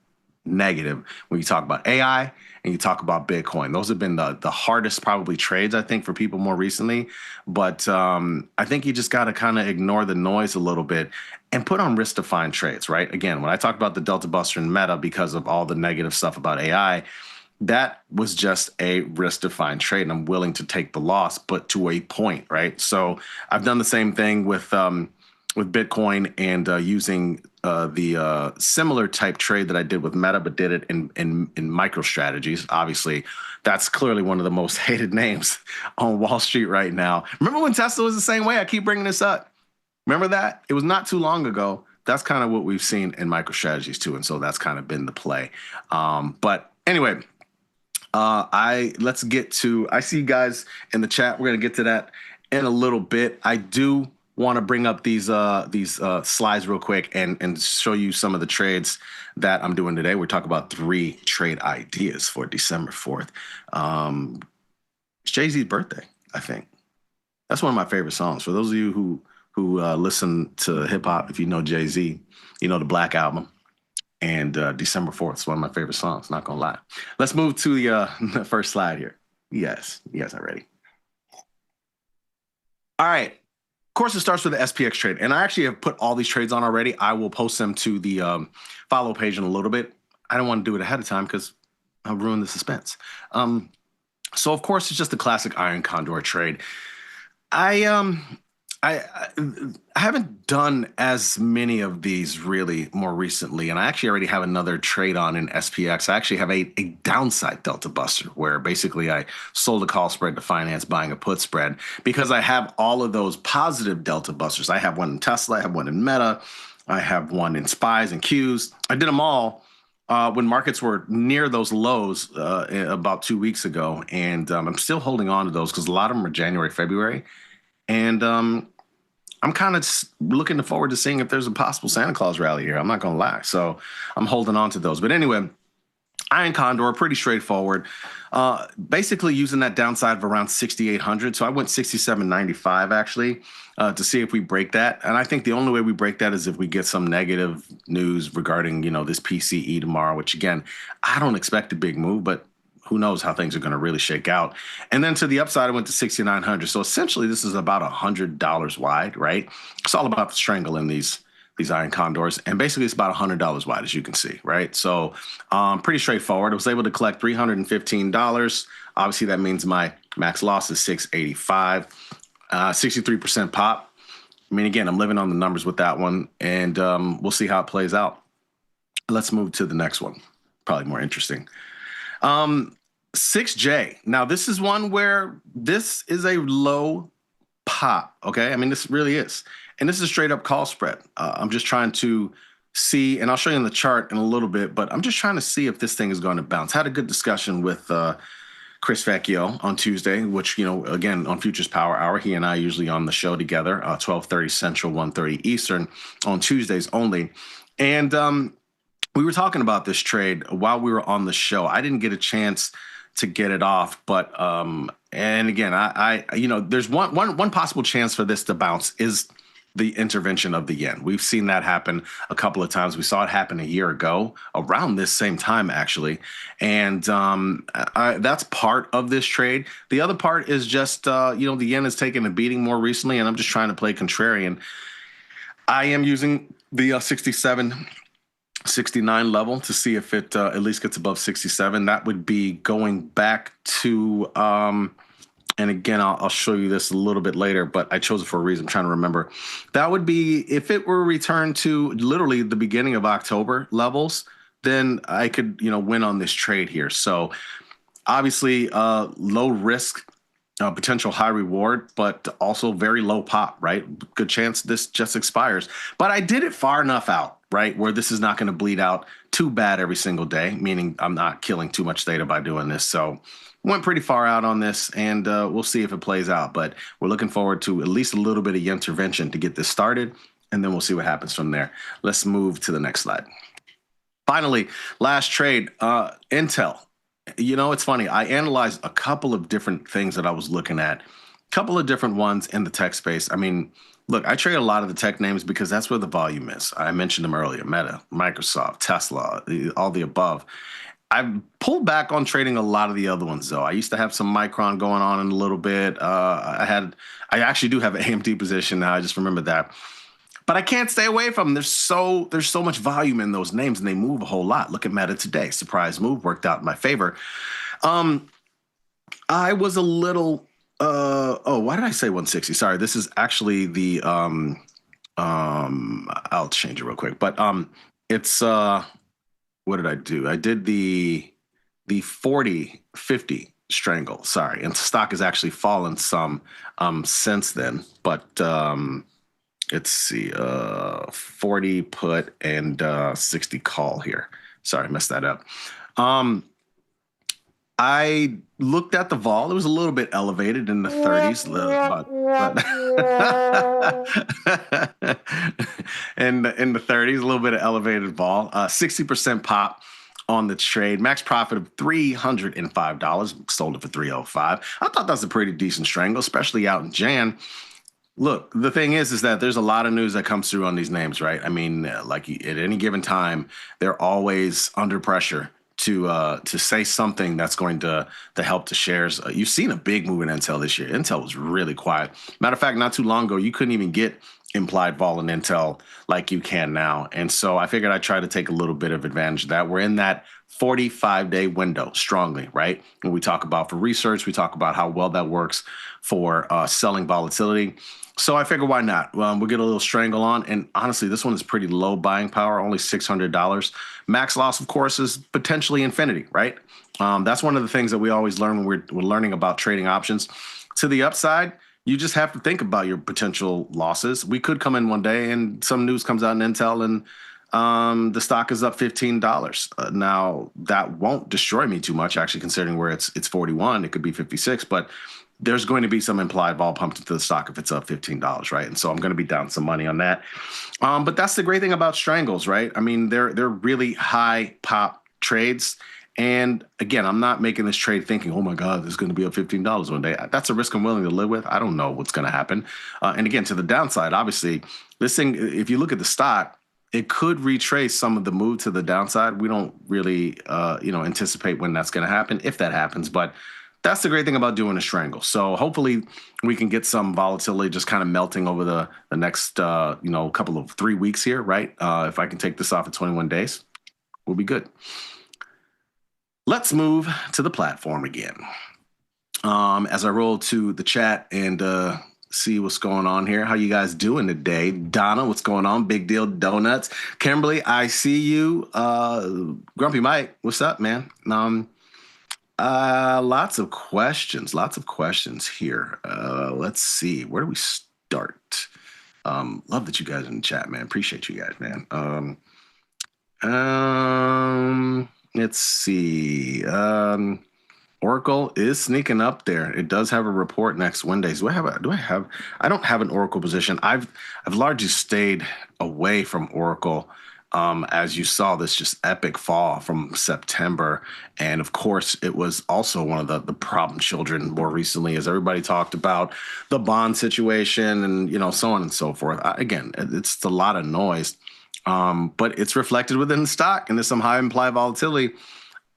negative when you talk about AI and you talk about Bitcoin. Those have been the hardest probably trades, I think, for people more recently. But I think you just got to kind of ignore the noise a little bit and put on risk-defined trades, right? Again, when I talk about the Delta Buster and Meta because of all the negative stuff about AI, that was just a risk-defined trade, and I'm willing to take the loss, but to a point, right? So I've done the same thing with Bitcoin and using the similar type trade that I did with Meta, but did it in micro strategies. Obviously, that's clearly one of the most hated names on Wall Street right now. Remember when Tesla was the same way? I keep bringing this up. Remember that? It was not too long ago. That's kind of what we've seen in micro strategies too, and so that's kind of been the play. But anyway. Let's get to, I see you guys in the chat. We're going to get to that in a little bit. I do want to bring up these slides real quick and show you some of the trades that I'm doing today. We're talking about 3 trade ideas for December 4th. It's Jay-Z's birthday, I think. That's one of my favorite songs. For those of you who listen to hip hop, if you know Jay-Z, you know the Black Album. And December 4th is one of my favorite songs, not gonna lie. Let's move to the first slide here. Yes, you guys are ready. All right. Of course, it starts with the SPX trade. And I actually have put all these trades on already. I will post them to the follow page in a little bit. I don't want to do it ahead of time because I'll ruin the suspense. So, of course, it's just the classic iron condor trade. I haven't done as many of these really more recently, and I actually already have another trade on in SPX. I actually have a downside Delta Buster where basically I sold a call spread to finance buying a put spread because I have all of those positive Delta Busters. I have one in Tesla, I have one in Meta, I have one in SPYs and Qs. I did them all when markets were near those lows about 2 weeks ago, and I'm still holding on to those because a lot of them are January, February. And I'm kind of looking forward to seeing if there's a possible Santa Claus rally here. I'm not going to lie. So I'm holding on to those. But anyway, Iron Condor, pretty straightforward. Basically using that downside of around 6,800. So I went 6,795 actually to see if we break that. And I think the only way we break that is if we get some negative news regarding, this PCE tomorrow, which again, I don't expect a big move, but who knows how things are going to really shake out. And then to the upside, I went to 6,900. So essentially, this is about $100 wide, right? It's all about the strangle in these iron condors. And basically, it's about $100 wide, as you can see, right? So pretty straightforward. I was able to collect $315. Obviously, that means my max loss is $685, 63% pop. I mean, again, I'm living on the numbers with that one, and we'll see how it plays out. Let's move to the next one. Probably more interesting. 6J. Now, this is one where this is a low pop, okay? I mean, this really is. And this is a straight up call spread. I'm just trying to see, and I'll show you in the chart in a little bit, but I'm just trying to see if this thing is going to bounce. Had a good discussion with Chris Vecchio on Tuesday, which, again, on Futures Power Hour, he and I usually on the show together, 12:30 Central, 1:30 Eastern on Tuesdays only. And we were talking about this trade while we were on the show. I didn't get a chance to get it off, but and again, I there's one possible chance for this to bounce is the intervention of the yen. We've seen that happen a couple of times. We saw it happen a year ago around this same time, actually, and that's part of this trade. The other part is just the yen has taken a beating more recently, and I'm just trying to play contrarian. I am using the 69 level to see if it at least gets above 67. That would be going back to, and again, I'll show you this a little bit later, but I chose it for a reason. I'm trying to remember. That would be, if it were returned to literally the beginning of October levels, then I could, win on this trade here. So obviously low risk, potential high reward, but also very low pop, right? Good chance this just expires. But I did it far enough out, right, where this is not going to bleed out too bad every single day, meaning I'm not killing too much data by doing this. So went pretty far out on this, and we'll see if it plays out. But we're looking forward to at least a little bit of intervention to get this started, and then we'll see what happens from there. Let's move to the next slide. Finally, last trade, Intel. It's funny. I analyzed a couple of different things that I was looking at couple of different ones in the tech space. I mean, look, I trade a lot of the tech names because that's where the volume is. I mentioned them earlier: Meta, Microsoft, Tesla, all the above. I've pulled back on trading a lot of the other ones, though. I used to have some Micron going on in a little bit. I actually do have an AMD position now. I just remembered that. But I can't stay away from them. There's so much volume in those names, and they move a whole lot. Look at Meta today. Surprise move, worked out in my favor. I was a little why did I say 160? Sorry, this is actually the I'll change it real quick. But it's what did I do? I did the 40-50 strangle. Sorry, and stock has actually fallen some since then. But let's see, 40 put and 60 call here. Sorry, messed that up. I looked at the vol. It was a little bit elevated in the 30s, but in the 30s, a little bit of elevated vol. 60% pop on the trade. Max profit of $305. Sold it for $305. I thought that was a pretty decent strangle, especially out in Jan. Look, the thing is that there's a lot of news that comes through on these names, right? I mean, like at any given time, they're always under pressure to say something that's going to help the shares. You've seen a big move in Intel this year. Intel was really quiet. Matter of fact, not too long ago, you couldn't even get implied vol in Intel like you can now. And so I figured I'd try to take a little bit of advantage of that. We're in that 45-day window strongly, right? When we talk about for research, we talk about how well that works for selling volatility. So I figured, why not? We'll get a little strangle on. And honestly, this one is pretty low buying power, only $600. Max loss, of course, is potentially infinity, right? That's one of the things that we always learn when we're learning about trading options. To the upside, you just have to think about your potential losses. We could come in one day and some news comes out in Intel and the stock is up $15. Now, that won't destroy me too much, actually, considering where it's 41. It could be 56, but there's going to be some implied vol pumped into the stock if it's up $15, right? And so I'm going to be down some money on that. But that's the great thing about strangles, right? I mean, they're really high pop trades. And again, I'm not making this trade thinking, oh my God, this is going to be up $15 one day. That's a risk I'm willing to live with. I don't know what's going to happen. And again, to the downside, obviously, this thing, if you look at the stock, it could retrace some of the move to the downside. We don't really, anticipate when that's going to happen, if that happens. But that's the great thing about doing a strangle. So hopefully we can get some volatility just kind of melting over the next, couple of 3 weeks here, right? If I can take this off at 21 days, we'll be good. Let's move to the platform again. As I roll to the chat and see what's going on here. How you guys doing today? Donna, what's going on? Big Deal Donuts. Kimberly, I see you. Grumpy Mike, what's up, man? Lots of questions here. Let's see. Where do we start? Love that you guys are in the chat, man. Appreciate you guys, man. Let's see. Oracle is sneaking up there. It does have a report next Wednesday. I don't have an Oracle position. I've largely stayed away from Oracle. As you saw, this just epic fall from September. And of course, it was also one of the problem children more recently, as everybody talked about the bond situation and, so on and so forth. Again, it's a lot of noise, but it's reflected within the stock and there's some high implied volatility.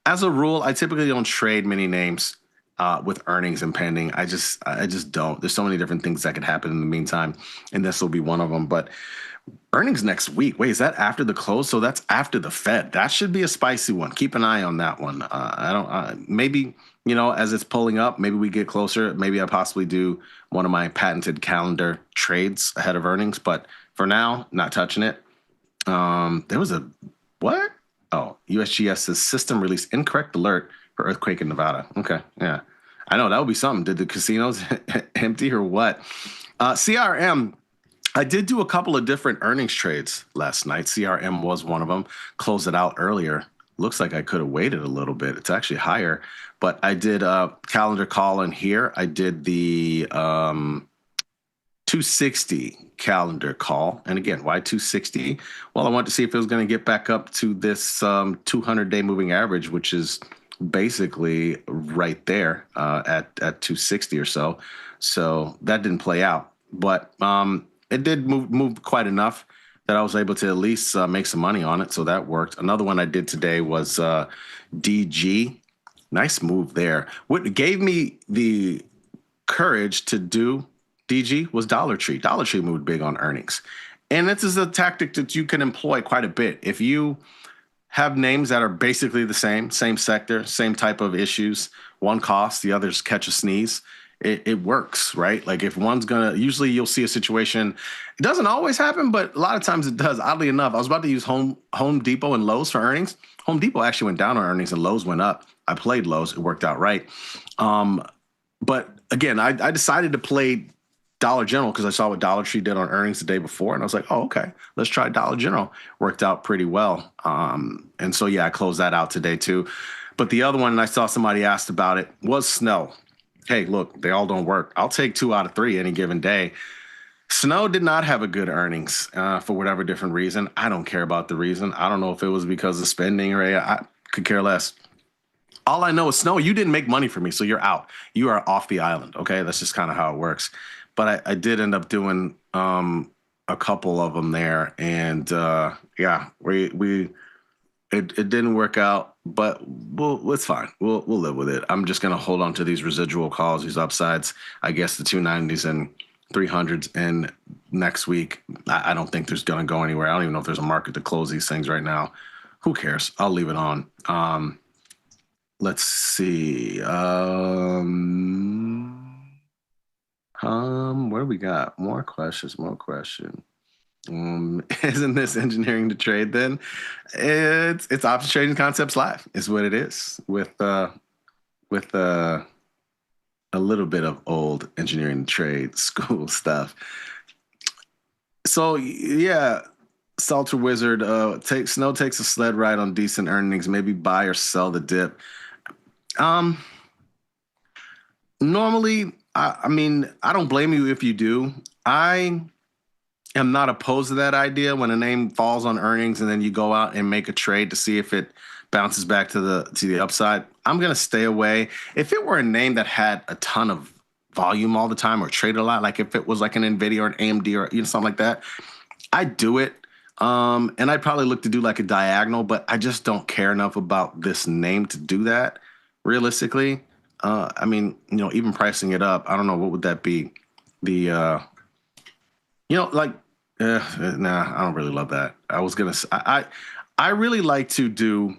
As a rule, I typically don't trade many names with earnings impending. I just don't. There's so many different things that could happen in the meantime, and this will be one of them. But earnings next week. Wait, is that after the close? So that's after the Fed. That should be a spicy one. Keep an eye on that one. Maybe, as it's pulling up, maybe we get closer. Maybe I possibly do one of my patented calendar trades ahead of earnings. But for now, not touching it. There was a, what? Oh, USGS says system released incorrect alert for earthquake in Nevada. Okay, yeah. I know, that would be something. Did the casinos empty or what? CRM, I did do a couple of different earnings trades last night. CRM was one of them. Closed it out earlier. Looks like I could have waited a little bit. It's actually higher. But I did a calendar call in here. I did the 260 calendar call. And again, why 260? Well, I wanted to see if it was going to get back up to this 200-day moving average, which is basically right there at 260 or so. So that didn't play out, but it did move quite enough that I was able to at least make some money on it. So that worked. Another one I did today was DG. Nice move there. What gave me the courage to do DG was Dollar Tree. Dollar Tree moved big on earnings. And this is a tactic that you can employ quite a bit. If you have names that are basically the same sector, same type of issues, one cost, the others catch a sneeze, it works, right? Like if one's usually you'll see a situation, it doesn't always happen, but a lot of times it does. Oddly enough, I was about to use Home Depot and Lowe's for earnings. Home Depot actually went down on earnings and Lowe's went up. I played Lowe's, it worked out right. But again, I decided to play Dollar General because I saw what Dollar Tree did on earnings the day before, and I was like, oh, okay, let's try Dollar General. Worked out pretty well. And so, yeah, I closed that out today too. But the other one, and I saw somebody asked about it, was Snow. Hey, look, they all don't work. I'll take 2 out of 3 any given day. Snow did not have a good earnings for whatever different reason. I don't care about the reason. I don't know if it was because of spending or I could care less. All I know is, Snow, you didn't make money for me, so you're out. You are off the island, okay? That's just kind of how it works. But I did end up doing a couple of them there, and yeah, it didn't work out, but it's fine. We'll live with it. I'm just gonna hold on to these residual calls, these upsides. I guess the 290s and 300s, and next week I don't think there's gonna go anywhere. I don't even know if there's a market to close these things right now. Who cares? I'll leave it on. Let's see. What do we got? More questions. Isn't this engineering to trade then? It's options trading concepts live is what it is with a little bit of old engineering to trade school stuff. So yeah, Salter Wizard, Snow takes a sled ride on decent earnings, maybe buy or sell the dip. Normally, I mean, I don't blame you if you do. I am not opposed to that idea when a name falls on earnings and then you go out and make a trade to see if it bounces back to the upside. I'm going to stay away. If it were a name that had a ton of volume all the time or traded a lot, like if it was like an NVIDIA or an AMD or something like that, I'd do it. And I'd probably look to do like a diagonal, but I just don't care enough about this name to do that realistically. I mean, even pricing it up, I don't know, what would that be? Nah, I don't really love that. I was going to, I really like to do,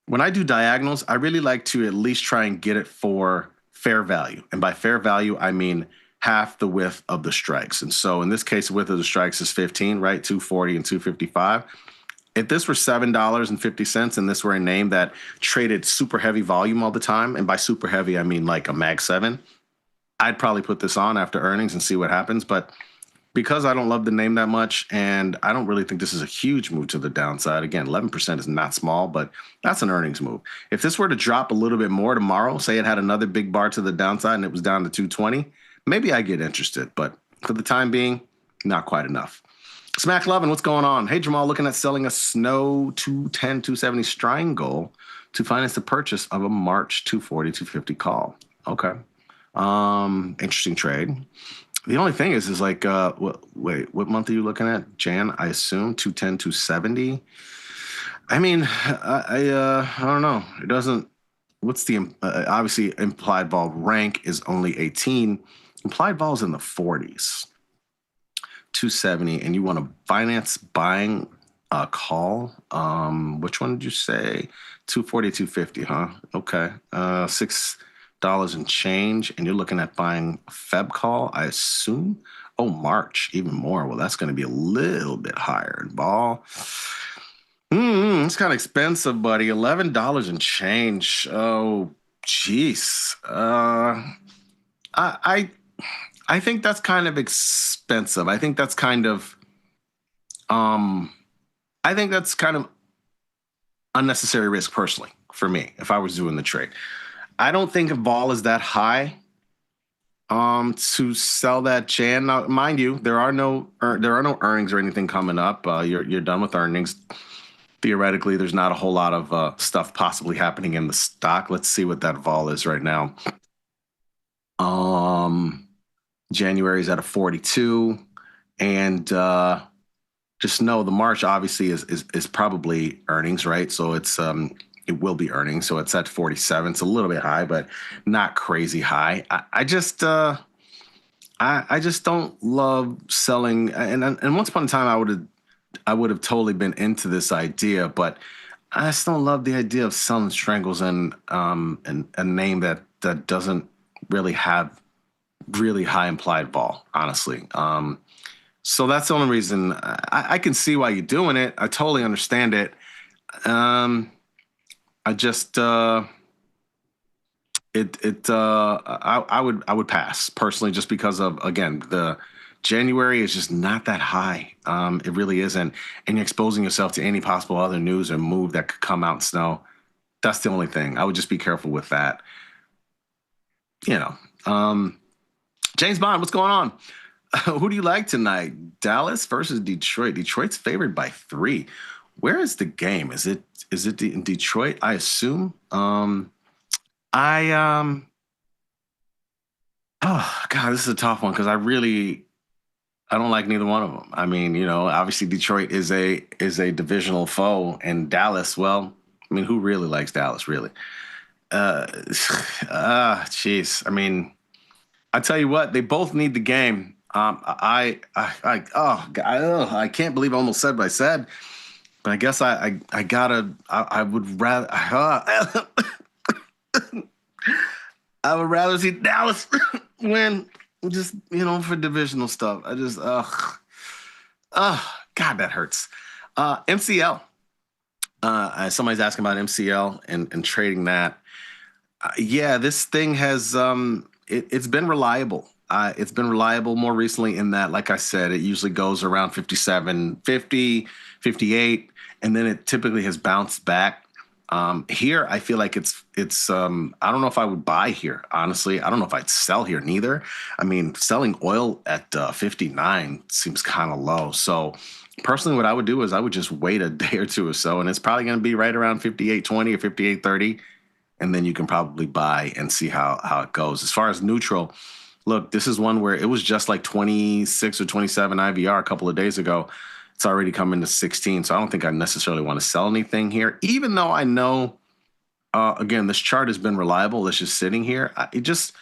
when I do diagonals, I really like to at least try and get it for fair value. And by fair value, I mean half the width of the strikes. And so in this case, the width of the strikes is 15, right? 240 and 255. If this were $7.50 and this were a name that traded super heavy volume all the time, and by super heavy, I mean like a Mag 7, I'd probably put this on after earnings and see what happens. But because I don't love the name that much, and I don't really think this is a huge move to the downside, again, 11% is not small, but that's an earnings move. If this were to drop a little bit more tomorrow, say it had another big bar to the downside and it was down to 220, maybe I get interested. But for the time being, not quite enough. Smack Lovin', what's going on? Hey, Jamal, looking at selling a Snow 210, 270 Strangle to finance the purchase of a March 240, 250 call. Okay. Interesting trade. The only thing is like, what month are you looking at? Jan, I assume 210, 270. I mean, I don't know. It doesn't, what's the, obviously implied vol rank is only 18. Implied vol is in the 40s. 270, and you want to finance buying a call. Which one did you say? 240, 250, huh? Okay. $6 and change, and you're looking at buying a Feb call, I assume. Oh, March, even more. Well, that's going to be a little bit higher. Ball. It's kind of expensive, buddy. $11 and change. Oh, jeez. I think that's kind of expensive. I think that's kind of unnecessary risk personally for me if I was doing the trade. I don't think vol is that high to sell that Jan. Now, mind you, there are no earnings or anything coming up. You're done with earnings. theoretically, there's not a whole lot of stuff possibly happening in the stock. Let's see what that vol is right now. January is at a 42, and just know the March obviously is probably earnings, right? So it will be earnings. So it's at 47. It's a little bit high, but not crazy high. I just don't love selling. And once upon a time, I would have totally been into this idea, but I just don't love the idea of selling strangles and a name that doesn't really have really high implied vol, honestly. So that's the only reason. I can see why you're doing it. I totally understand it. I just I would pass personally, just because of, again, the January is just not that high. It really isn't, and you're exposing yourself to any possible other news or move that could come out in snow. That's the only thing. I would just be careful with that. James Bond, what's going on? Who do you like tonight? Dallas versus Detroit. Detroit's favored by 3. Where is the game? Is it in Detroit? I assume. Oh God, this is a tough one because I don't like neither one of them. I mean, obviously Detroit is a divisional foe, and Dallas, well, I mean, who really likes Dallas, really? Jeez. I mean, I tell you what, they both need the game. I can't believe I almost said what I said, but I guess I would rather I would rather see Dallas win, just for divisional stuff. I just God, that hurts. MCL. Somebody's asking about MCL and trading that. Yeah, this thing has it's been reliable. It's been reliable more recently in that, like I said, it usually goes around 57, 50, 58, and then it typically has bounced back. Here, I feel like it's I don't know if I would buy here, honestly. I don't know if I'd sell here neither. I mean, selling oil at 59 seems kind of low. So personally, what I would do is I would just wait a day or two or so, and it's probably going to be right around 58.20 or 58.30, and then you can probably buy and see how it goes. As far as neutral, look, this is one where it was just like 26 or 27 IVR a couple of days ago. It's already come into 16, so I don't think I necessarily want to sell anything here, even though I know, again, this chart has been reliable. It's just sitting here. Just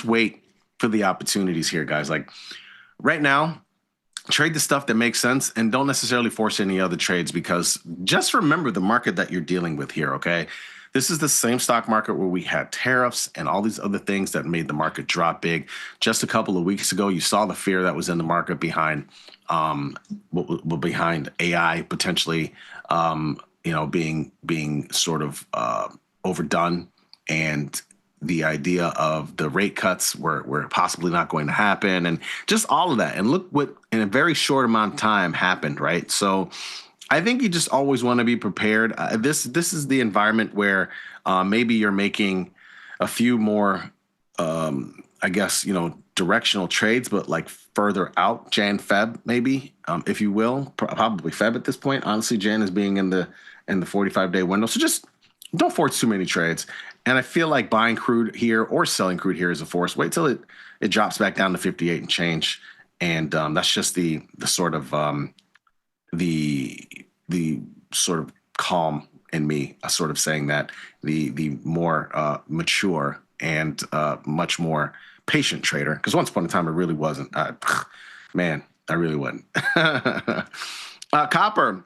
wait for the opportunities here, guys. Like right now, trade the stuff that makes sense and don't necessarily force any other trades, because just remember the market that you're dealing with here, okay? This is the same stock market where we had tariffs and all these other things that made the market drop big. Just a couple of weeks ago, you saw the fear that was in the market behind AI potentially, being sort of overdone, and the idea of the rate cuts were possibly not going to happen, and just all of that. And look what in a very short amount of time happened, right? So I think you just always want to be prepared. This is the environment where maybe you're making a few more, directional trades, but like further out, Jan, Feb, maybe, if you will, probably Feb at this point. Honestly, Jan is being in the 45-day window, so just don't force too many trades. And I feel like buying crude here or selling crude here is a force. Wait till it drops back down to 58 and change, and that's just the sort of the sort of calm in me, sort of saying that the more mature and much more patient trader, because once upon a time I really wasn't. I really wasn't. Copper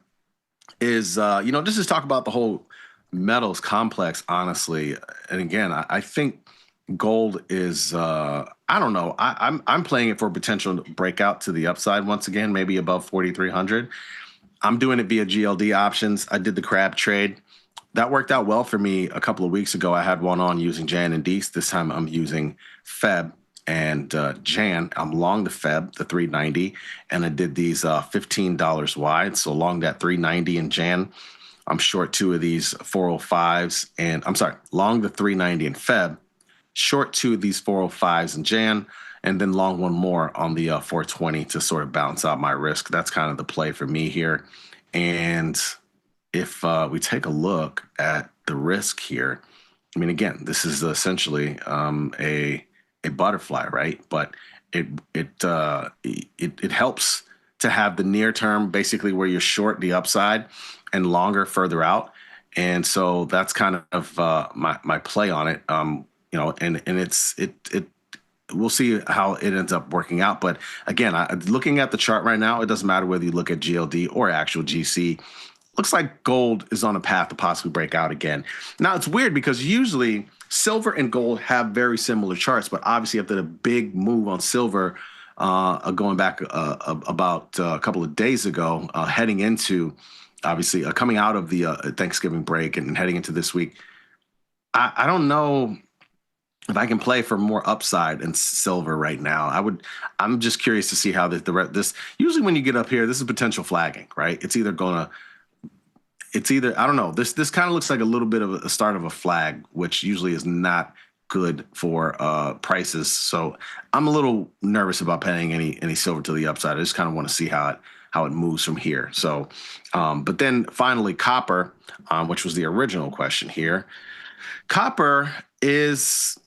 is, just to talk about the whole metals complex, honestly. And again, I think gold is, I don't know. I'm playing it for potential breakout to the upside once again, maybe above 4,300. I'm doing it via GLD options. I did the crab trade. That worked out well for me a couple of weeks ago. I had one on using Jan and Dees. This time I'm using Feb and Jan. I'm long the Feb, the 390, and I did these $15 wide. So long that 390 in Jan. I'm short 2 of these 405s, and I'm sorry, long the 390 in Feb, short 2 of these 405s in Jan, and then long one more on the 420 to sort of balance out my risk. That's kind of the play for me here. And if we take a look at the risk here, I mean, again, this is essentially a butterfly, right? But it helps to have the near term, basically where you're short the upside and longer further out. And so that's kind of my play on it. And it we'll see how it ends up working out. But again, looking at the chart right now, it doesn't matter whether you look at GLD or actual GC. Looks like gold is on a path to possibly break out again. Now, it's weird because usually silver and gold have very similar charts, but obviously after the big move on silver going back about a couple of days ago, heading into, obviously, coming out of the Thanksgiving break and heading into this week, I don't know if I can play for more upside in silver right now. I'm just curious to see how this usually when you get up here, this is potential flagging, right? It's either I don't know. This kind of looks like a little bit of a start of a flag, which usually is not good for prices. So I'm a little nervous about paying any silver to the upside. I just kind of want to see how it moves from here. So, but then finally copper, which was the original question here. Copper is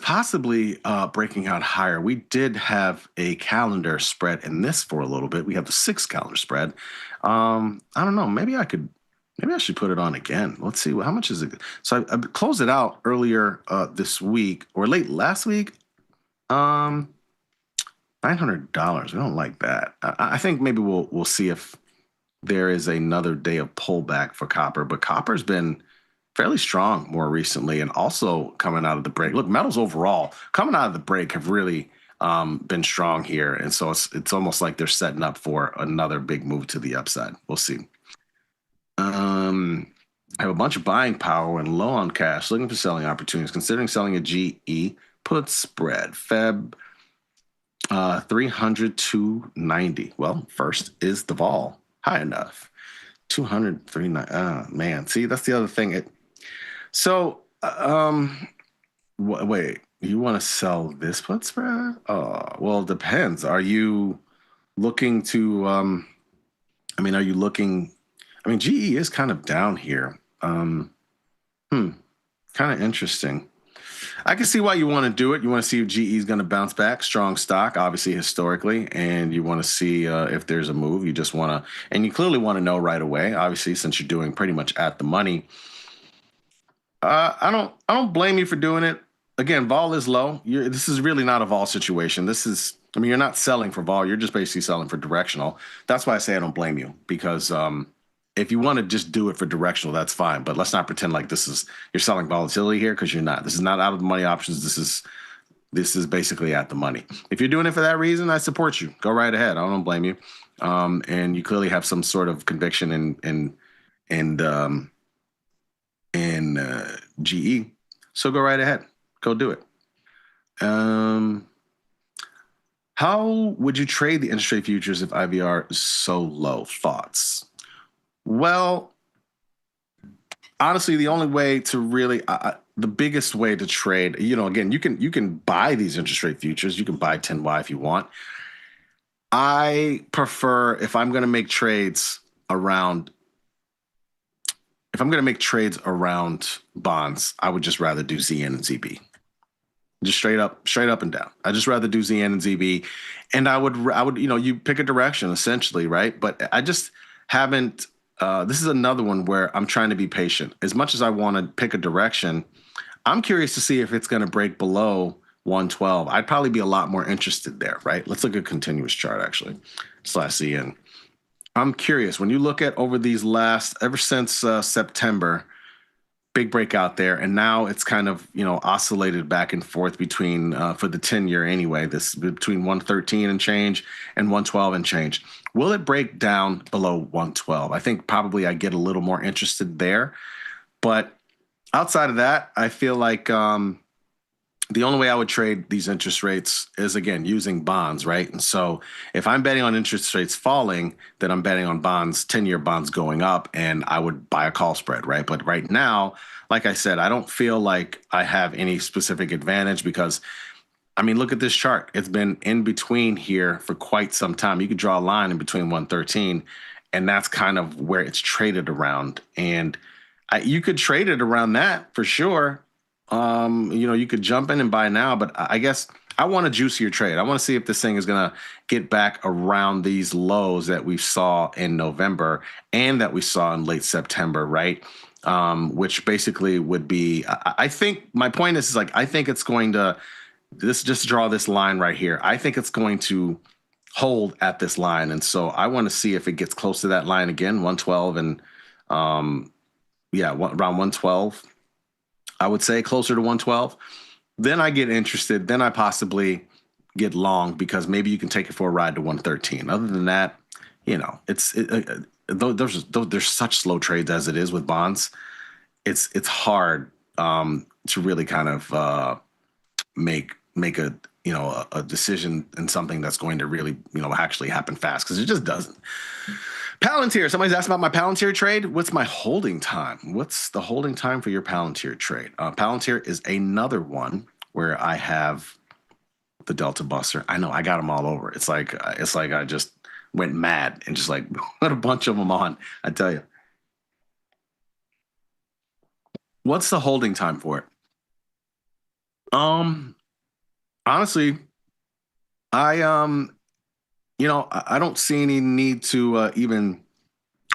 possibly breaking out higher. We did have a calendar spread in this for a little bit. We have the 6 calendar spread. I don't know. Maybe I should put it on again. Let's see. How much is it? So I closed it out earlier this week or late last week. $900. We don't like that. I think maybe we'll see if there is another day of pullback for copper. But copper's been fairly strong more recently, and also coming out of the break. Look, metals overall coming out of the break have really been strong here, and so it's almost like they're setting up for another big move to the upside. We'll see. I have a bunch of buying power and low on cash, looking for selling opportunities, considering selling a GE put spread. Feb 300 to 90. Well, first is the vol high enough. 239. Man, see, that's the other thing. Wait, you want to sell this put spread? Oh, well, it depends. Are you looking to, GE is kind of down here. Kind of interesting. I can see why you want to do it. You want to see if GE is going to bounce back. Strong stock, obviously, historically, and you want to see if there's a move. You just want to, and you clearly want to know right away, obviously, since you're doing pretty much at the money. I don't blame you for doing it. Again, vol is low. This is really not a vol situation. You're not selling for vol. You're just basically selling for directional. That's why I say I don't blame you, because if you want to just do it for directional, that's fine. But let's not pretend like you're selling volatility here, because you're not. This is not out of the money options. This is basically at the money. If you're doing it for that reason, I support you. Go right ahead. I don't blame you. And you clearly have some sort of conviction in GE. So go right ahead. Go do it. How would you trade the interest rate futures if IVR is so low? Thoughts? Well, honestly, the only way to really, the biggest way to trade, again, you can buy these interest rate futures. You can buy 10Y if you want. I prefer, if I'm going to make trades around bonds, I would just rather do ZN and ZB. Just straight up and down. I just rather do ZN and ZB. And I would, you pick a direction essentially, right? But I just haven't, this is another one where I'm trying to be patient. As much as I want to pick a direction, I'm curious to see if it's going to break below 112. I'd probably be a lot more interested there, right? Let's look at a continuous chart actually, /ZN. I'm curious, when you look at over these ever since September, big breakout there, and now it's kind of oscillated back and forth between for the 10-year anyway, this between 113 and change and 112 and change. Will it break down below 112? I think probably I get a little more interested there, but outside of that, I feel like the only way I would trade these interest rates is, again, using bonds, right? And so if I'm betting on interest rates falling, then I'm betting on bonds, 10-year bonds going up, and I would buy a call spread, right? But right now, like I said, I don't feel like I have any specific advantage because, look at this chart. It's been in between here for quite some time. You could draw a line in between 113 And that's kind of where it's traded around. And you could trade it around that for sure. You could jump in and buy now, but I guess I want a juicier trade. I want to see if this thing is going to get back around these lows that we saw in November and that we saw in late September, right? Which basically would be, I think my point is like, I think it's going to, just draw this line right here. I think it's going to hold at this line. And so I want to see if it gets close to that line again, 112 and around 112. I would say closer to 112. Then I get interested. Then I possibly get long because maybe you can take it for a ride to 113. Other than that, there's such slow trades as it is with bonds. It's hard to really kind of make a decision in something that's going to really actually happen fast, because it just doesn't. Palantir. Somebody's asked about my Palantir trade. What's my holding time? What's the holding time for your Palantir trade? Palantir is another one where I have the Delta Buster. I know I got them all over. It's like I just went mad and just like put a bunch of them on. I tell you. What's the holding time for it? Honestly, I don't see any need to even,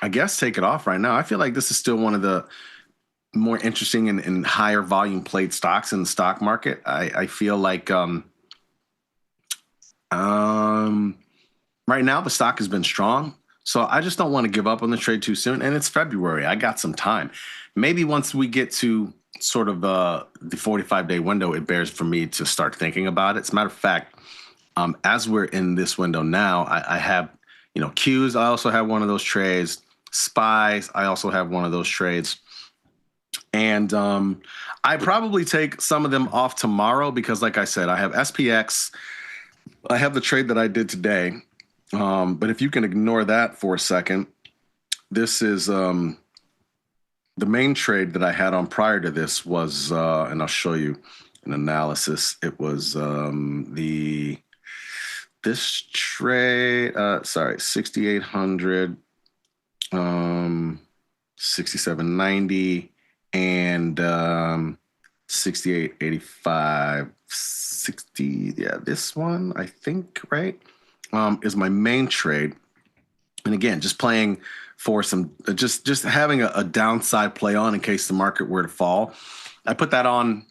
I guess, take it off right now. I feel like this is still one of the more interesting and higher volume played stocks in the stock market. I feel like right now the stock has been strong. So I just don't want to give up on the trade too soon. And it's February. I got some time. Maybe once we get to sort of the 45-day window, it bears for me to start thinking about it. As a matter of fact, as we're in this window now, I have, Qs. I also have one of those trades. SPYs. I also have one of those trades. And I probably take some of them off tomorrow because, like I said, I have SPX. I have the trade that I did today. But if you can ignore that for a second, this is the main trade that I had on prior to this was, and I'll show you an analysis. It was this trade, 6,800, 6790, and 6885, 60. Yeah, this one, I think, right, is my main trade. And again, just playing for some, just having a downside play on in case the market were to fall. I put that on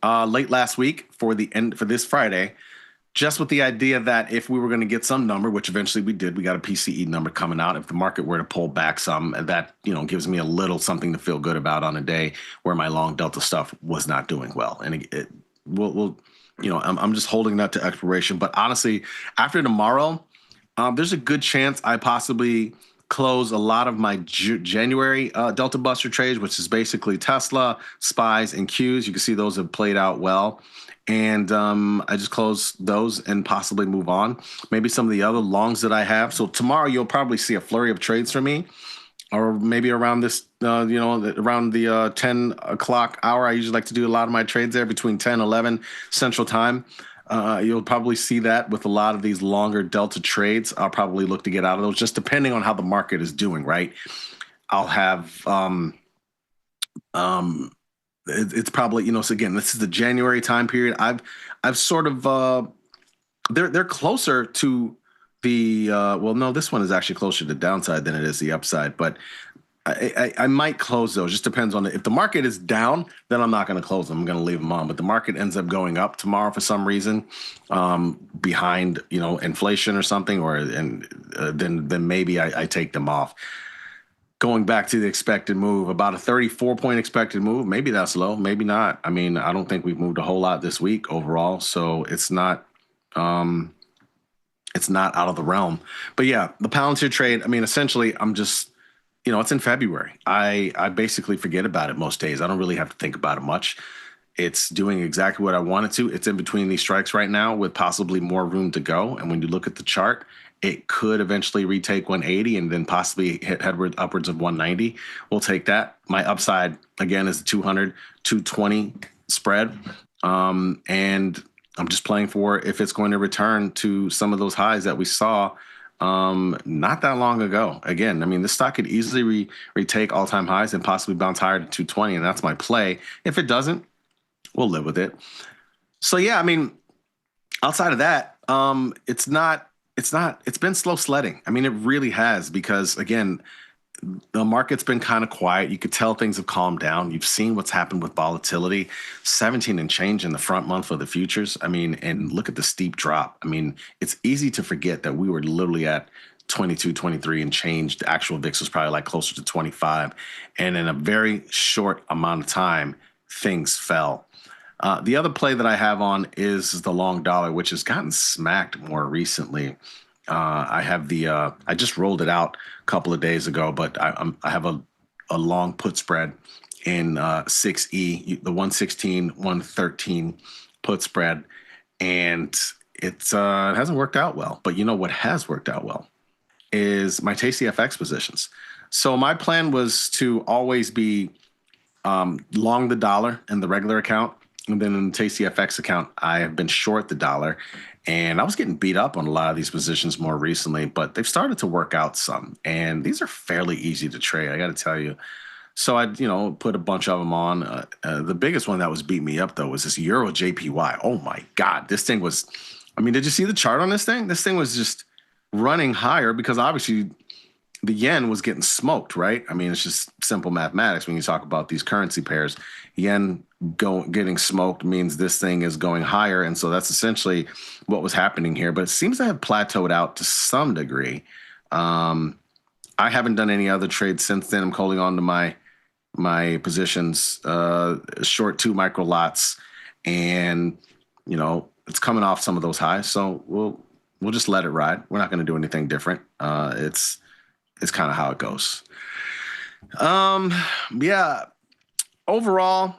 late last week for this Friday, just with the idea that if we were going to get some number, which eventually we did, we got a PCE number coming out. If the market were to pull back some, that gives me a little something to feel good about on a day where my long delta stuff was not doing well. And I'm just holding that to expiration. But honestly, after tomorrow, there's a good chance I possibly close a lot of my January Delta Buster trades, which is basically Tesla, SPYs, and Qs. You can see those have played out well. And I just close those and possibly move on. Maybe some of the other longs that I have. So tomorrow you'll probably see a flurry of trades from me, or maybe around this, around the 10 o'clock hour. I usually like to do a lot of my trades there between 10 and 11 Central Time. You'll probably see that with a lot of these longer Delta trades. I'll probably look to get out of those, just depending on how the market is doing, right? I'll have, it's probably, so again, this is the January time period. I've sort of, they're closer to the, no, this one is actually closer to the downside than it is the upside, but I might close those. Just depends on if the market is down, then I'm not going to close them. I'm going to leave them on. But the market ends up going up tomorrow for some reason, behind inflation or something, then maybe I take them off. Going back to the expected move, about a 34-point expected move. Maybe that's low, maybe not. I mean, I don't think we've moved a whole lot this week overall, so it's not out of the realm. But yeah, the Palantir trade. I mean, essentially, I'm just. It's in February. I basically forget about it most days. I don't really have to think about it much. It's doing exactly what I want it to. It's in between these strikes right now with possibly more room to go. And when you look at the chart, it could eventually retake 180 and then possibly hit upwards of 190. We'll take that. My upside, again, is the 200, 220 spread. And I'm just playing for if it's going to return to some of those highs that we saw not that long ago. Again, I mean, this stock could easily retake all-time highs and possibly bounce higher to 220, and that's my play. If it doesn't, we'll live with it. So yeah, I mean, outside of that, it's been slow sledding. I mean, it really has, because again, the market's been kind of quiet. You could tell things have calmed down. You've seen what's happened with volatility, 17 and change in the front month for the futures. I mean, and look at the steep drop. I mean, it's easy to forget that we were literally at 22, 23 and change. The actual VIX was probably like closer to 25. And in a very short amount of time, things fell. The other play that I have on is the long dollar, which has gotten smacked more recently. I have I just rolled it out a couple of days ago, but I have a long put spread in 6E, the 116, 113 put spread, and it hasn't worked out well. But you know what has worked out well is my Tasty FX positions. So my plan was to always be long the dollar in the regular account, and then in the Tasty FX account, I have been short the dollar. And I was getting beat up on a lot of these positions more recently, but they've started to work out some. And these are fairly easy to trade, I got to tell you. So I, put a bunch of them on. The biggest one that was beating me up, though, was this Euro JPY. Oh, my God. This thing was, did you see the chart on this thing? This thing was just running higher because obviously the yen was getting smoked, right? I mean, it's just simple mathematics when you talk about these currency pairs. Yen getting smoked means this thing is going higher, and so that's essentially what was happening here. But it seems to have plateaued out to some degree. I haven't done any other trades since then. I'm holding on to my positions, short 2 micro lots, and it's coming off some of those highs. So we'll just let it ride. We're not going to do anything different. It's kind of how it goes. Yeah. Overall,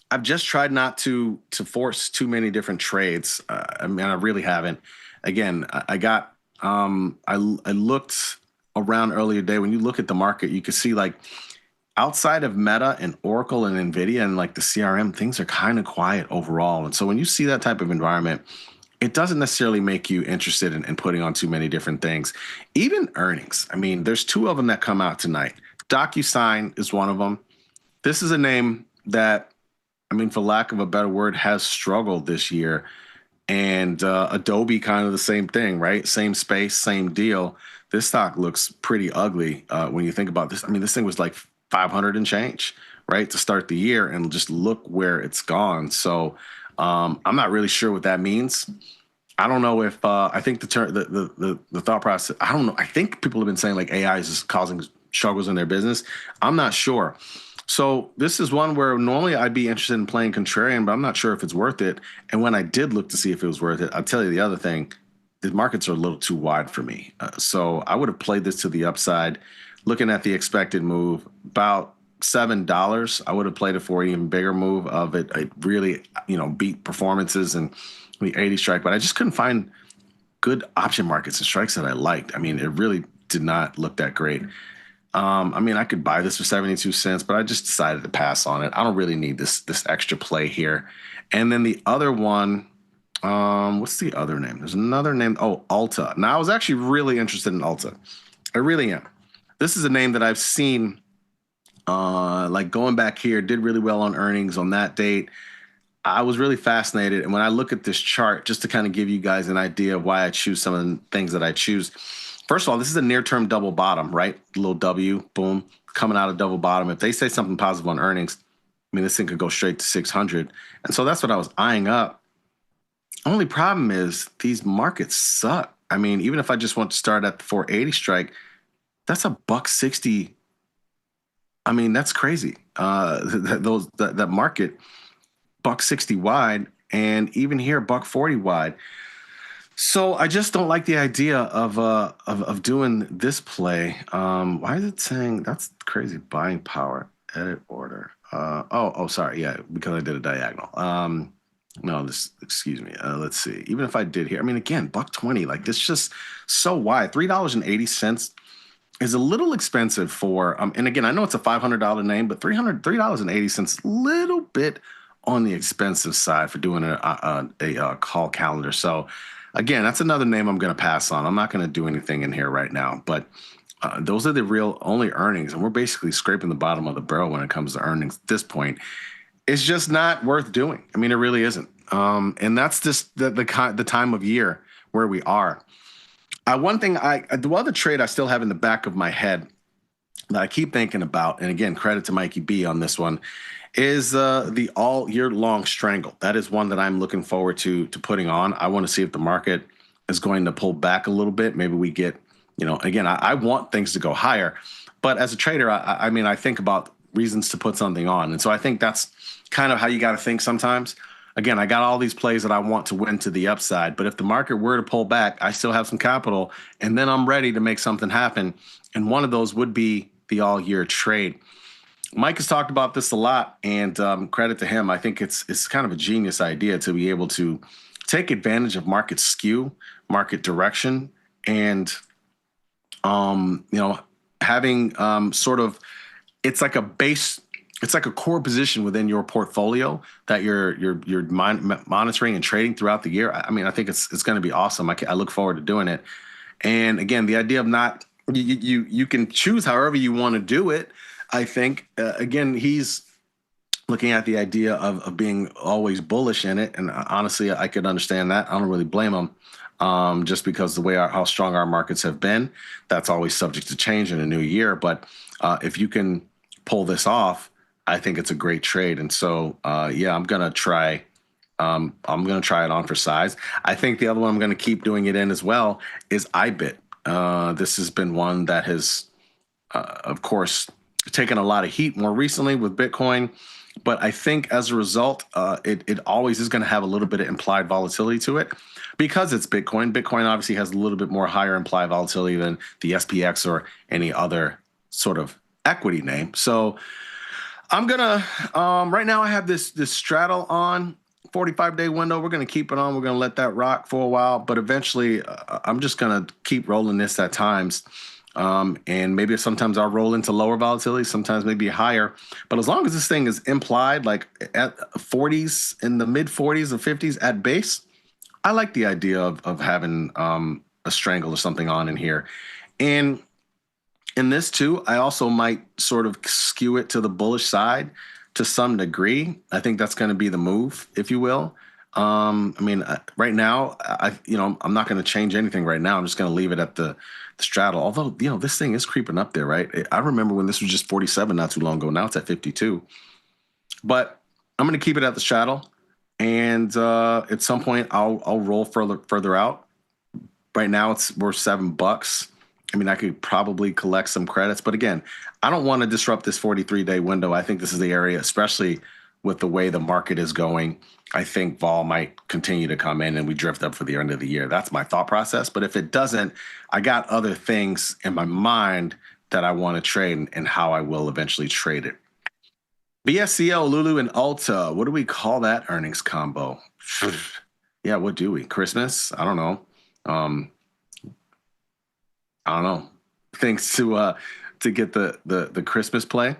I've just tried not to force too many different trades. I really haven't. Again, I looked around earlier today. When you look at the market, you can see like outside of Meta and Oracle and Nvidia and like the CRM, things are kind of quiet overall. And so when you see that type of environment, it doesn't necessarily make you interested in putting on too many different things. Even earnings. I mean, there's 2 of them that come out tonight. DocuSign is one of them. This is a name that, for lack of a better word, has struggled this year. And Adobe, kind of the same thing, right? Same space, same deal. This stock looks pretty ugly when you think about this. This thing was like 500 and change, right, to start the year, and just look where it's gone. So I'm not really sure what that means. I don't know if I think the thought process. I don't know. I think people have been saying like AI is causing struggles in their business. I'm not sure. So this is one where normally I'd be interested in playing contrarian, but I'm not sure if it's worth it. And when I did look to see if it was worth it, I'll tell you the other thing, the markets are a little too wide for me. So I would have played this to the upside, looking at the expected move, about $7. I would have played it for an even bigger move of it. I really, beat performances and the 80 strike, but I just couldn't find good option markets and strikes that I liked. It really did not look that great. I could buy this for 72 cents, but I just decided to pass on it. I don't really need this extra play here. And then the other one, what's the other name? There's another name. Oh, Alta. Now, I was actually really interested in Alta. I really am. This is a name that I've seen, like going back here, did really well on earnings on that date. I was really fascinated. And when I look at this chart, just to kind of give you guys an idea of why I choose some of the things that I choose. First of all, this is a near-term double bottom, right? Little W, boom, coming out of double bottom. If they say something positive on earnings, this thing could go straight to 600. And so that's what I was eyeing up. Only problem is these markets suck. Even if I just want to start at the 480 strike, that's a $1.60. That's crazy. That market, $1.60 wide, and even here, $1.40 wide. So I just don't like the idea of doing this play. Why is it saying that's crazy? Buying power, edit order. Sorry, yeah, because I did a diagonal. Excuse me. Let's see. Even if I did here, again, $1.20. Like this, just so wide. $3.80 is a little expensive for. And again, I know it's a $500 name, but $3.80, little bit on the expensive side for doing a call calendar. So Again, that's another name I'm going to pass on. I'm not going to do anything in here right now, but those are the real only earnings, and we're basically scraping the bottom of the barrel when it comes to earnings at this point. It's just not worth doing. I mean, it really isn't. And that's just the time of year where we are. The other trade I still have in the back of my head that I keep thinking about, and again, credit to Mikey B on this one, is the all year long strangle. That is one that I'm looking forward to putting on. I want to see if the market is going to pull back a little bit. Maybe we get, again, I want things to go higher, but as a trader, I mean, I think about reasons to put something on. And so I think that's kind of how you got to think sometimes. Again, I got all these plays that I want to win to the upside, but if the market were to pull back, I still have some capital, and then I'm ready to make something happen. And one of those would be the all year trade. Mike has talked about this a lot, and credit to him. I think it's kind of a genius idea to be able to take advantage of market skew, market direction, and having sort of, it's like a base, it's like a core position within your portfolio that you're monitoring and trading throughout the year. I mean, I think it's going to be awesome. I look forward to doing it. And again, the idea of not, you can choose however you want to do it. I think, again, he's looking at the idea of being always bullish in it. And honestly, I could understand that. I don't really blame him, just because the way how strong our markets have been, that's always subject to change in a new year. But if you can pull this off, I think it's a great trade. And so, yeah, I'm going to try it on for size. I think the other one I'm going to keep doing it in as well is IBIT. This has been one that has, of course, taken a lot of heat more recently with Bitcoin. But I think as a result, it always is going to have a little bit of implied volatility to it because it's Bitcoin. Bitcoin obviously has a little bit more higher implied volatility than the SPX or any other sort of equity name. So I'm going to, right now I have this straddle on 45-day window. We're going to keep it on. We're going to let that rock for a while, but eventually I'm just going to keep rolling this at times. And maybe sometimes I'll roll into lower volatility, sometimes maybe higher. But as long as this thing is implied, like at 40s, in the mid 40s or 50s at base, I like the idea of having a strangle or something on in here. And in this too, I also might sort of skew it to the bullish side to some degree. I think that's going to be the move, if you will. I mean, right now, I'm not going to change anything right now. I'm just going to leave it at the straddle. Although, this thing is creeping up there, right? I remember when this was just 47 not too long ago. Now it's at 52. But I'm going to keep it at the straddle. And at some point, I'll roll further out. Right now, we're $7. I mean, I could probably collect some credits. But again, I don't want to disrupt this 43-day window. I think this is the area, especially with the way the market is going. I think vol might continue to come in and we drift up for the end of the year. That's my thought process. But if it doesn't, I got other things in my mind that I want to trade and how I will eventually trade it. BSCL, Lulu, and Ulta. What do we call that earnings combo? Yeah, what do we? Christmas? I don't know. I don't know. Thanks to get the Christmas play.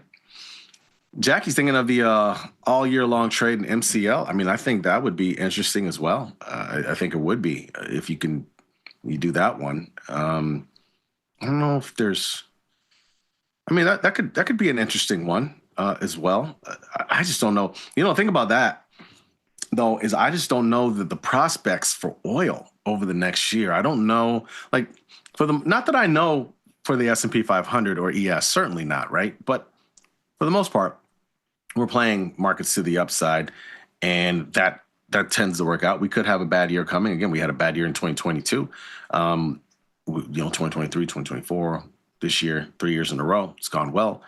Jackie's thinking of the all year long trade in MCL. I mean, I think that would be interesting as well. I think it would be if you do that one. I don't know if there's. I mean, that could be an interesting one as well. I just don't know. The thing about that though is I just don't know that the prospects for oil over the next year. I don't know, like not that I know for the S&P 500 or ES, certainly not, right? But for the most part, we're playing markets to the upside, and that tends to work out. We could have a bad year coming. Again, we had a bad year in 2022. 2023, 2024, this year, 3 years in a row. It's gone well.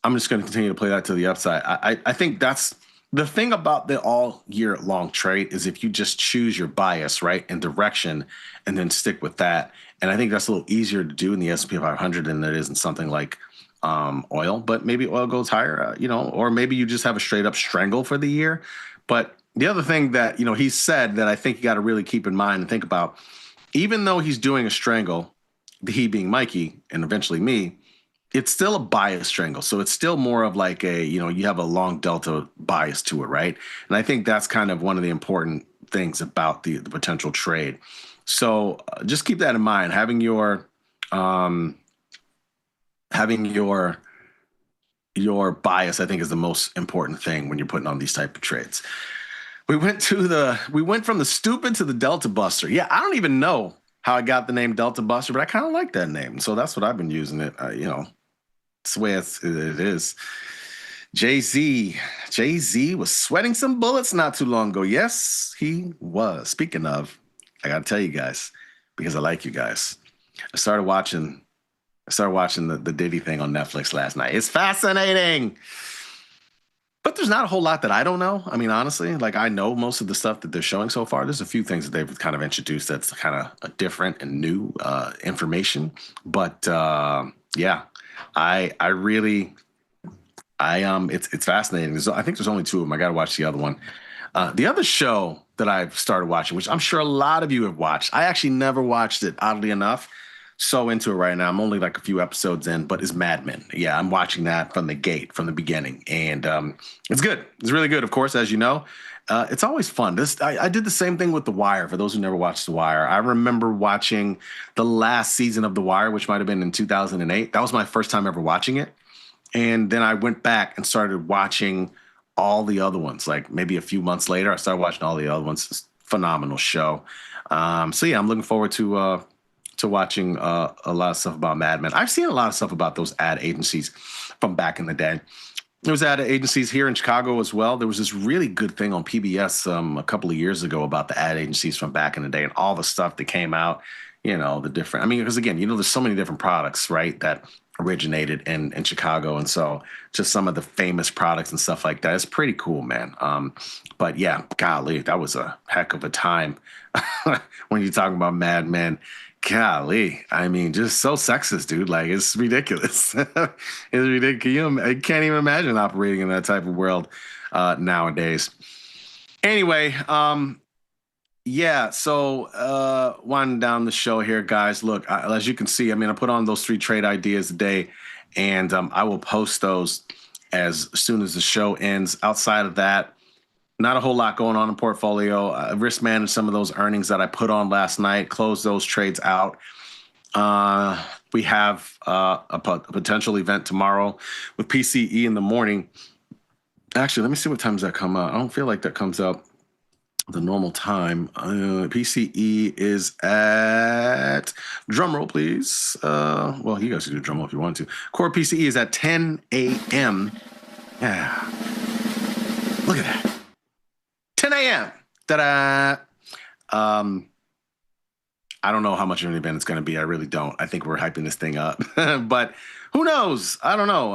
I'm just going to continue to play that to the upside. I think that's the thing about the all year long trade is if you just choose your bias, right, and direction, and then stick with that. And I think that's a little easier to do in the S&P 500 than it is in something like oil. But maybe oil goes higher, or maybe you just have a straight up strangle for the year. But the other thing that, he said that I think you got to really keep in mind and think about, even though he's doing a strangle, he being Mikey and eventually me, it's still a bias strangle. So it's still more of like you have a long delta bias to it, right? And I think that's kind of one of the important things about the potential trade. So just keep that in mind. Having your bias, I think, is the most important thing when you're putting on these type of trades. We went from the stupid to the Delta Buster. Yeah, I don't even know how I got the name Delta Buster, but I kind of like that name. So that's what I've been using it. It's the way it is. Jay-Z was sweating some bullets not too long ago. Yes, he was. Speaking of, I got to tell you guys, because I like you guys. I started watching the Diddy thing on Netflix last night. It's fascinating. But there's not a whole lot that I don't know. I mean, honestly, like I know most of the stuff that they're showing so far. There's a few things that they've kind of introduced that's kind of different and new information. But yeah, it's fascinating. I think there's only two of them. I got to watch the other one. The other show that I've started watching, which I'm sure a lot of you have watched. I actually never watched it, oddly enough. So into it right now. I'm only like a few episodes in, but it's Mad Men. Yeah, I'm watching that from the beginning. And it's good. It's really good, of course, as you know. It's always fun. I did the same thing with The Wire. For those who never watched The Wire, I remember watching the last season of The Wire, which might have been in 2008. That was my first time ever watching it. And then I went back and started watching all the other ones. Like maybe a few months later, I started watching all the other ones. It's a phenomenal show. So yeah, I'm looking forward to watching a lot of stuff about Mad Men. I've seen a lot of stuff about those ad agencies from back in the day. There was ad agencies here in Chicago as well. There was this really good thing on PBS a couple of years ago about the ad agencies from back in the day and all the stuff that came out, the different, because again, there's so many different products, right, that originated in Chicago. And so just some of the famous products and stuff like that. It's pretty cool, man. But yeah, golly, that was a heck of a time when you're talking about Mad Men. Golly, just so sexist, dude. Like, it's ridiculous. It's ridiculous. I can't even imagine operating in that type of world nowadays. Anyway, yeah, so winding down the show here, guys. Look, as you can see, I put on those 3 trade ideas today, and I will post those as soon as the show ends. Outside of that, not a whole lot going on in portfolio. Risk manage some of those earnings that I put on last night, close those trades out. We have a potential event tomorrow with PCE in the morning. Actually, let me see what times that come out. I don't feel like that comes out the normal time. PCE is at, drum roll, please. Well, you guys can do drum roll if you want to. Core PCE is at 10 a.m. Yeah. Look at that. 10 a.m. Ta-da! I don't know how much of an event it's going to be. I really don't. I think we're hyping this thing up. But who knows? I don't know.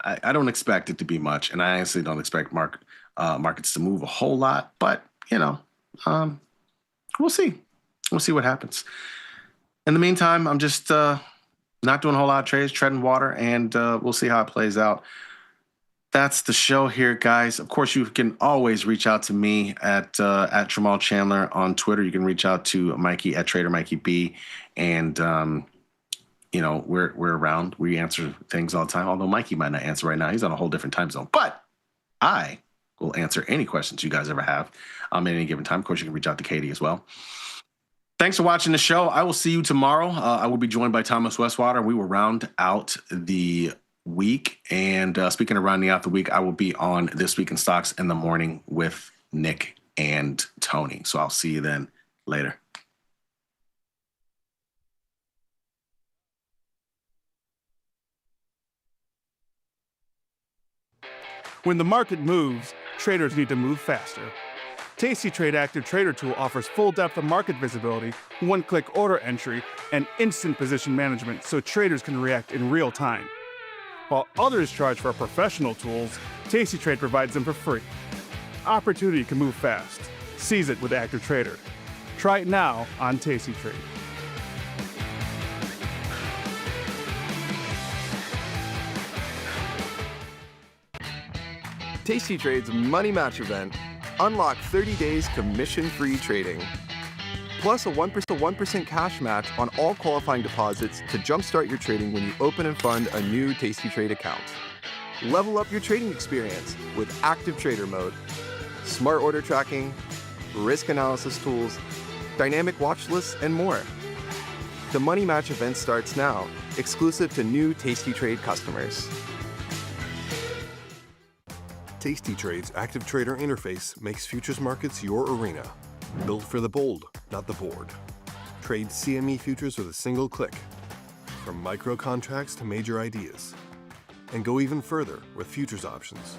I don't expect it to be much. And I honestly don't expect markets to move a whole lot. But, we'll see. We'll see what happens. In the meantime, I'm just not doing a whole lot of trades, treading water, and we'll see how it plays out. That's the show here, guys. Of course, you can always reach out to me at Jamal Chandler on Twitter. You can reach out to Mikey at Trader Mikey B. And, we're around. We answer things all the time, although Mikey might not answer right now. He's on a whole different time zone. But I will answer any questions you guys ever have at any given time. Of course, you can reach out to Katie as well. Thanks for watching the show. I will see you tomorrow. I will be joined by Thomas Westwater, and we will round out the week. And speaking of rounding out the week, I will be on This Week in Stocks in the morning with Nick and Tony. So I'll see you then. Later. When the market moves, traders need to move faster. tastytrade Active Trader Tool offers full depth of market visibility, one-click order entry, and instant position management so traders can react in real time. While others charge for professional tools, tastytrade provides them for free. Opportunity can move fast. Seize it with Active Trader. Try it now on tastytrade. tastytrade's Money Match event. Unlock 30 days commission-free trading. Plus a 1% cash match on all qualifying deposits to jumpstart your trading when you open and fund a new tastytrade account. Level up your trading experience with Active Trader mode. smart order tracking, risk analysis tools, dynamic watch lists, and more. The Money Match event starts now, exclusive to new tastytrade customers. tastytrade's active trader interface makes futures markets your arena. Built for the bold, not the board. Trade CME futures with a single click. From micro contracts to major ideas. And go even further with futures options.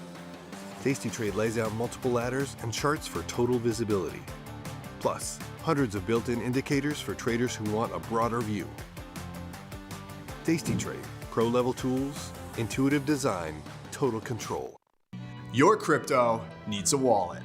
tastytrade lays out multiple ladders and charts for total visibility. Plus, hundreds of built-in indicators for traders who want a broader view. tastytrade, pro-level tools, intuitive design, total control. Your crypto needs a wallet.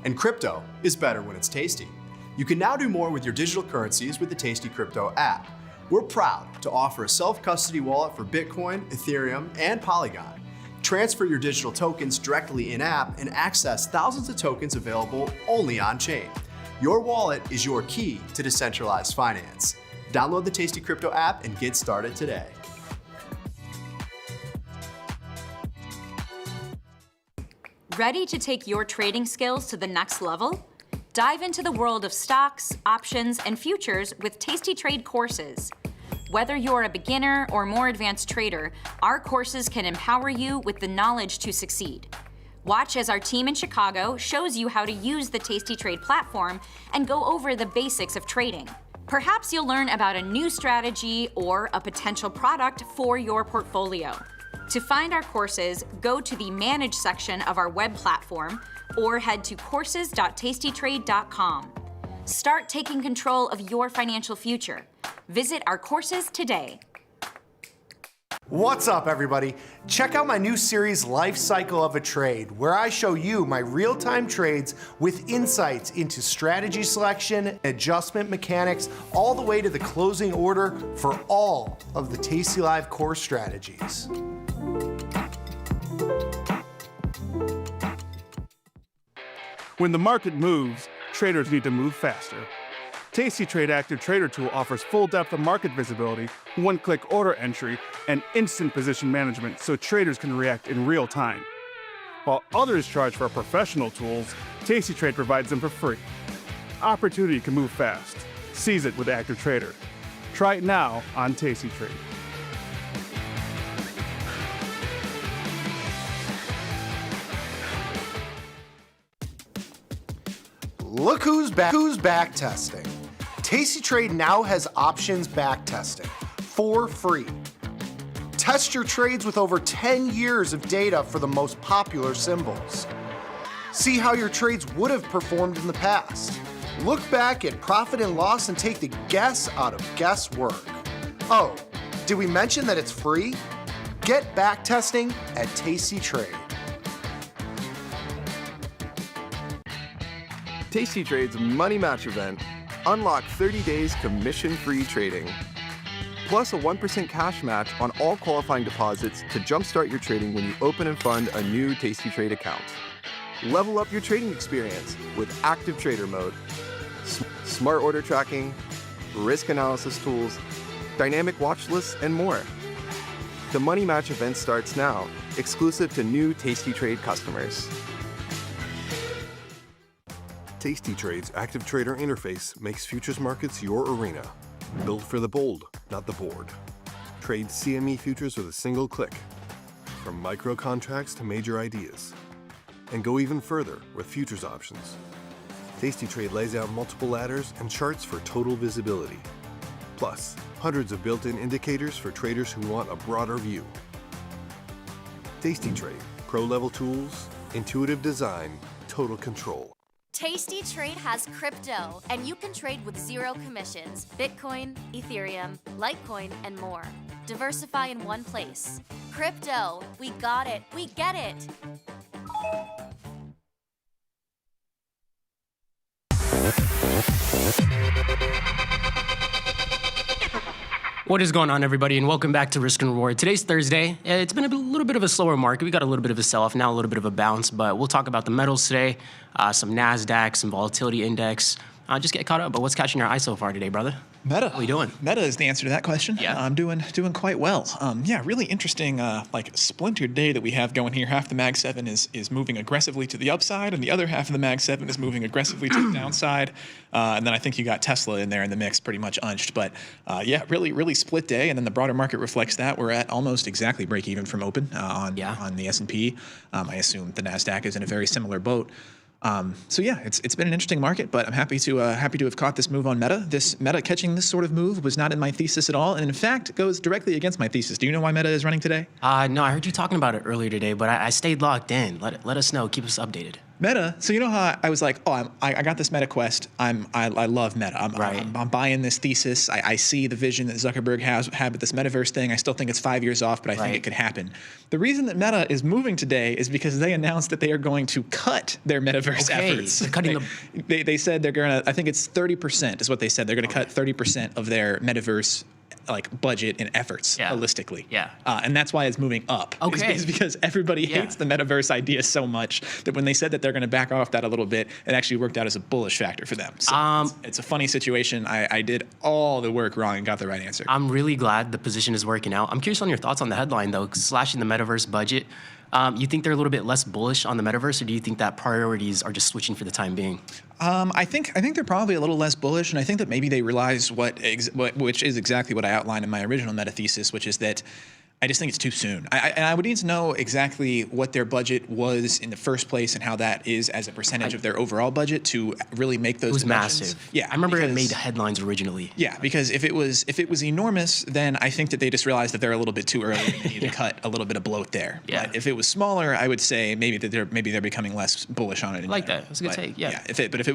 And crypto is better when it's tasty. You can now do more with your digital currencies with the Tasty Crypto app. We're proud to offer a self-custody wallet for Bitcoin, Ethereum, and Polygon. Transfer your digital tokens directly in-app and access thousands of tokens available only on-chain. Your wallet is your key to decentralized finance. Download the Tasty Crypto app and get started today. Ready to take your trading skills to the next level? Dive into the world of stocks, options, and futures with tastytrade courses. Whether you're a beginner or more advanced trader, our courses can empower you with the knowledge to succeed. Watch as our team in Chicago shows you how to use the tastytrade platform and go over the basics of trading. Perhaps you'll learn about a new strategy or a potential product for your portfolio. To find our courses, go to the Manage section of our web platform or head to courses.tastytrade.com. Start taking control of your financial future. Visit our courses today. What's up, everybody? Check out my new series, Life Cycle of a Trade, where I show you my real-time trades with insights into strategy selection, adjustment mechanics, all the way to the closing order for all of the tastylive core strategies. When the market moves, traders need to move faster. tastytrade Active Trader Tool offers full depth of market visibility, one-click order entry, and instant position management so traders can react in real time. While others charge for professional tools, tastytrade provides them for free. Opportunity can move fast. Seize it with Active Trader. Try it now on tastytrade. Look who's back testing. tastytrade now has options back testing for free. Test your trades with over 10 years of data for the most popular symbols. See how your trades would have performed in the past. Look back at profit and loss and take the guess out of guesswork. Oh, did we mention that it's free? Get back testing at tastytrade. tastytrade's Money Match event. Unlock 30 days commission-free trading. Plus a 1% cash match on all qualifying deposits to jumpstart your trading when you open and fund a new tastytrade account. Level up your trading experience with active trader mode, smart order tracking, risk analysis tools, dynamic watch lists, and more. The Money Match event starts now, exclusive to new tastytrade customers. tastytrade's active trader interface makes futures markets your arena. Built for the bold, not the board. Trade CME futures with a single click. From micro contracts to major ideas. And go even further with futures options. tastytrade lays out multiple ladders and charts for total visibility. Plus, hundreds of built-in indicators for traders who want a broader view. tastytrade, pro-level tools, intuitive design, total control. tastytrade has crypto, and you can trade with zero commissions, Bitcoin, Ethereum, Litecoin, and more. Diversify in one place. Crypto, we got it, we get it. What is going on, everybody, and welcome back to Risk and Reward. Today's Thursday. It's been a little bit of a slower market. We got a little bit of a sell-off, now a little bit of a bounce, but we'll talk about the metals today, some NASDAQ, some volatility index. Just get caught up. But what's catching your eye so far today, brother? Meta. How are you doing? Meta is the answer to that question. Yeah. I'm doing quite well. Yeah, really interesting, splintered day that we have going here. Half the Mag 7 is moving aggressively to the upside, and the other half of the Mag 7 is moving aggressively to the downside. And then I think you got Tesla in there in the mix, pretty much unched. But yeah, really split day, and then the broader market reflects that. We're at almost exactly break even from open on the S&P. I assume the Nasdaq is in a very similar boat. So yeah, it's been an interesting market, but I'm happy to have caught this move on Meta. This Meta catching this sort of move was not in my thesis at all, and in fact goes directly against my thesis. Do you know why Meta is running today? No, I heard you talking about it earlier today, but I stayed locked in. Let us know. Keep us updated. Meta. So you know how I was like, oh, I got this Meta quest. I love Meta. I'm buying this thesis. I see the vision that Zuckerberg had with this metaverse thing. I still think it's 5 years off, but I think it could happen. The reason that Meta is moving today is because they announced that they are going to cut their metaverse efforts. They're cutting they said they're gonna. I think it's 30% is what they said. They're gonna cut 30% of their metaverse budget and efforts holistically. Yeah. And that's why it's moving up. Okay. Is because everybody hates the metaverse idea so much that when they said that they're going to back off that a little bit, it actually worked out as a bullish factor for them. So it's a funny situation. I did all the work wrong and got the right answer. I'm really glad the position is working out. I'm curious on your thoughts on the headline, though, slashing the metaverse budget. You think they're a little bit less bullish on the metaverse, or do you think that priorities are just switching for the time being? I think they're probably a little less bullish, and I think that maybe they realize which is exactly what I outlined in my original meta thesis, which is that I just think it's too soon. And I would need to know exactly what their budget was in the first place and how that is as a percentage of their overall budget to really make those. It was deductions. massive. Yeah, I remember it made headlines originally. Yeah, because if it was enormous, then I think that they just realized that they're a little bit too early and they need to cut a little bit of bloat there. Yeah. But if it was smaller, I would say maybe they're becoming less bullish on it. I like that. That's a good take. Yeah. If it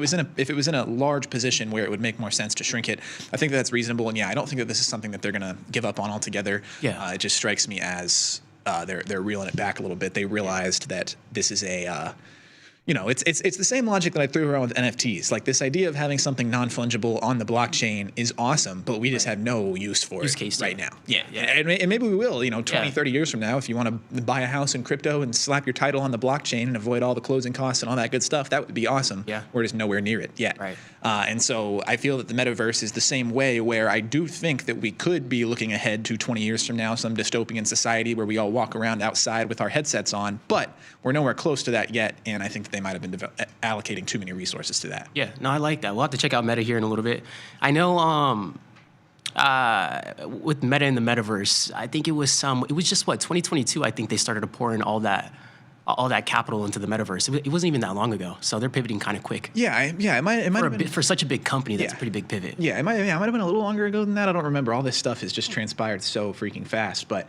was in a large position where it would make more sense to shrink it, I think that's reasonable. And yeah, I don't think that this is something that they're going to give up on altogether. Yeah. It just strikes me as they're reeling it back a little bit. They realized that this is it's the same logic that I threw around with NFTs. Like this idea of having something non-fungible on the blockchain is awesome, but we just have no use for it right now. Yeah. And maybe we will, 20, 30 years from now, if you want to buy a house in crypto and slap your title on the blockchain and avoid all the closing costs and all that good stuff, that would be awesome. Yeah. We're just nowhere near it yet. Right. And so I feel that the metaverse is the same way, where I do think that we could be looking ahead to 20 years from now, some dystopian society where we all walk around outside with our headsets on, but we're nowhere close to that yet, and I think that they might have been allocating too many resources to that. Yeah, no, I like that. We'll have to check out Meta here in a little bit. I know with Meta in the metaverse, I think it was just 2022, I think they started to pour in all that capital into the metaverse. It wasn't even that long ago, so they're pivoting kind of quick. It might have been for such a big company. That's a pretty big pivot. Yeah, it might have been a little longer ago than that. I don't remember. All this stuff has just transpired so freaking fast, but.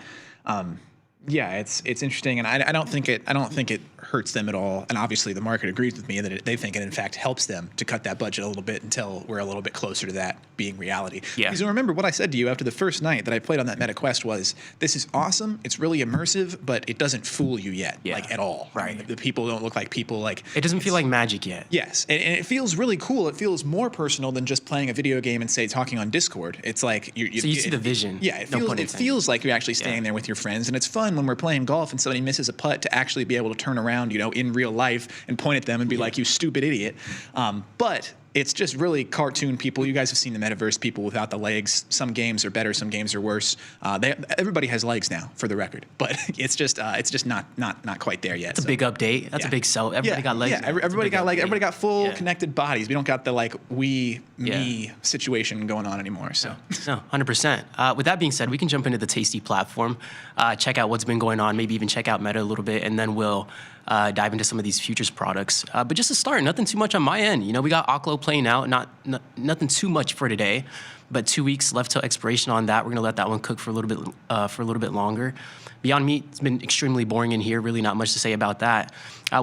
Yeah, it's interesting, and I don't think it hurts them at all. And obviously, the market agrees with me that they think it in fact helps them to cut that budget a little bit until we're a little bit closer to that being reality. Yeah. Because remember what I said to you after the first night that I played on that Meta Quest was, this is awesome, it's really immersive, but it doesn't fool you yet, at all. Right. The people don't look like people. It doesn't feel like magic yet. Yes, and it feels really cool. It feels more personal than just playing a video game and talking on Discord. It's like you see the vision. Yeah, it feels like you're actually staying there with your friends, and it's fun when we're playing golf and somebody misses a putt to actually be able to turn around, in real life and point at them and be like, you stupid idiot. But it's just really cartoon people. You guys have seen the metaverse people without the legs. Some games are better, some games are worse. Everybody has legs now, for the record, but it's just not quite there yet. It's a big update. That's a big sell. Everybody got legs. Yeah, everybody got full connected bodies. We don't got the me situation going on anymore. So no, 100%. With that being said, we can jump into the Tasty platform, check out what's been going on, maybe even check out Meta a little bit, and then we'll dive into some of these futures products. But just to start, nothing too much on my end. We got Oklo playing out, nothing too much for today, but 2 weeks left till expiration on that. We're gonna let that one cook for a little bit longer. Beyond Meat, it's been extremely boring in here. Really not much to say about that.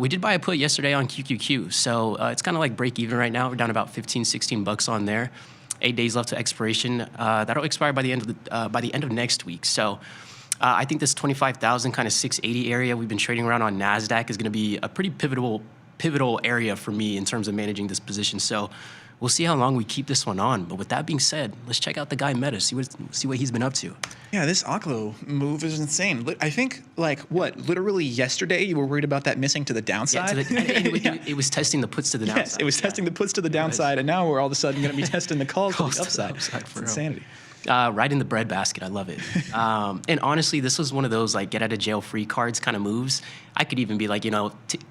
We did buy a put yesterday on QQQ, so it's kind of like break even right now. We're down about $15-16 on there. 8 days left to expiration. That'll expire by the end of next week. So. I think this 25,000 kind of 680 area we've been trading around on NASDAQ is going to be a pretty pivotal area for me in terms of managing this position. So we'll see how long we keep this one on. But with that being said, let's check out the guy Meta, see what he's been up to. Yeah, this Oklo move is insane. I think, literally yesterday you were worried about that missing to the downside? It was testing the puts to the downside. Yes, it was testing the puts to the downside, and now we're all of a sudden going to be testing the calls to the upside. It's insanity. Right in the breadbasket. I love it. And honestly, this was one of those get out of jail free cards kind of moves. I could even be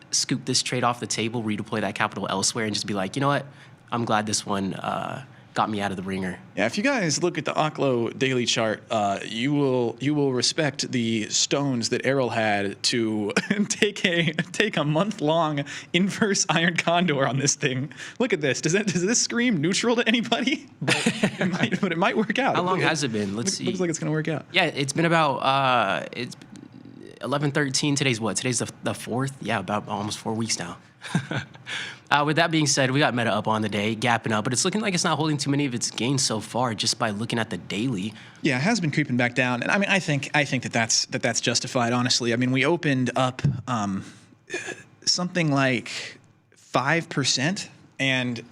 scoop this trade off the table, redeploy that capital elsewhere, and just be like, you know what? I'm glad this one got me out of the ringer. Yeah, if you guys look at the Oklo daily chart, you will respect the stones that Errol had to take a month-long inverse iron condor on this thing. Look at this. Does this scream neutral to anybody? But it might work out. How long has it been? Let's see. Looks like it's going to work out. Yeah, it's been about 11/13. Today's what? Today's the 4th. Yeah, about almost 4 weeks now. With that being said, we got Meta up on the day, gapping up, but it's looking like it's not holding too many of its gains so far just by looking at the daily. Yeah, it has been creeping back down, and I think that's justified. Honestly, I mean, we opened up something like 5%, and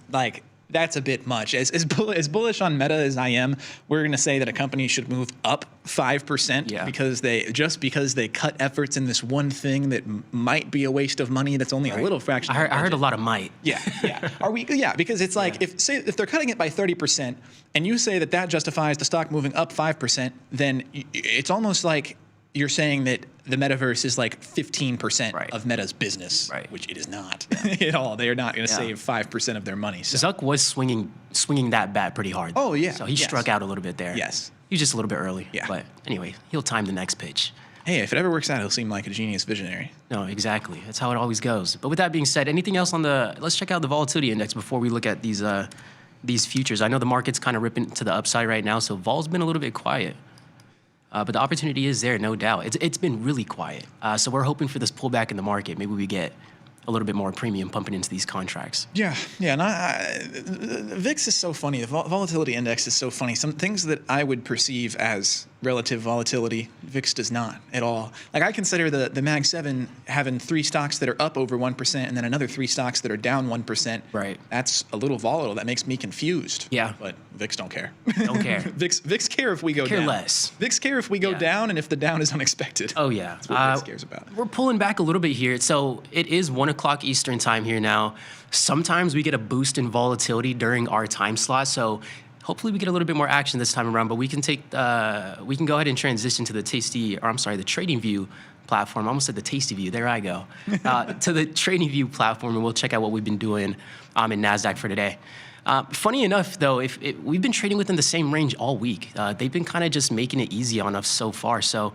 that's a bit much. As bullish on Meta as I am, we're going to say that a company should move up 5% because they cut efforts in this one thing that might be a waste of money. That's only a little fraction. I heard a lot of might. Yeah. Are we? Yeah, because it's if they're cutting it by 30%, and you say that justifies the stock moving up 5%, then it's almost like you're saying that the metaverse is 15% of Meta's business, which it is not at all. They are not going to save 5% of their money. So. Zuck was swinging that bat pretty hard. Oh, yeah. So he struck out a little bit there. Yes. He was just a little bit early. Yeah. But anyway, he'll time the next pitch. Hey, if it ever works out, he'll seem like a genius visionary. No, exactly. That's how it always goes. But with that being said, anything else let's check out the volatility index before we look at these futures. I know the market's kind of ripping to the upside right now, so vol's been a little bit quiet. But the opportunity is there, no doubt. It's been really quiet. So we're hoping for this pullback in the market. Maybe we get a little bit more premium pumping into these contracts. Yeah. And VIX is so funny. The volatility index is so funny. Some things that I would perceive as relative volatility, VIX does not at all. I consider the Mag 7 having 3 stocks that are up over 1% and then another 3 stocks that are down 1%. Right. That's a little volatile. That makes me confused. Yeah. But VIX don't care. Don't care. VIX care if we go down. Care less. VIX care if we go down and if the down is unexpected. Oh, yeah. That's what VIX cares about. We're pulling back a little bit here. So it is 1 o'clock Eastern time here now. Sometimes we get a boost in volatility during our time slot. So hopefully we get a little bit more action this time around, but we can we can go ahead and transition to the Trading View platform. I almost said the Tasty View. There I go. To the Trading View platform, and we'll check out what we've been doing in NASDAQ for today. Funny enough, though, we've been trading within the same range all week. They've been kind of just making it easy on us so far. So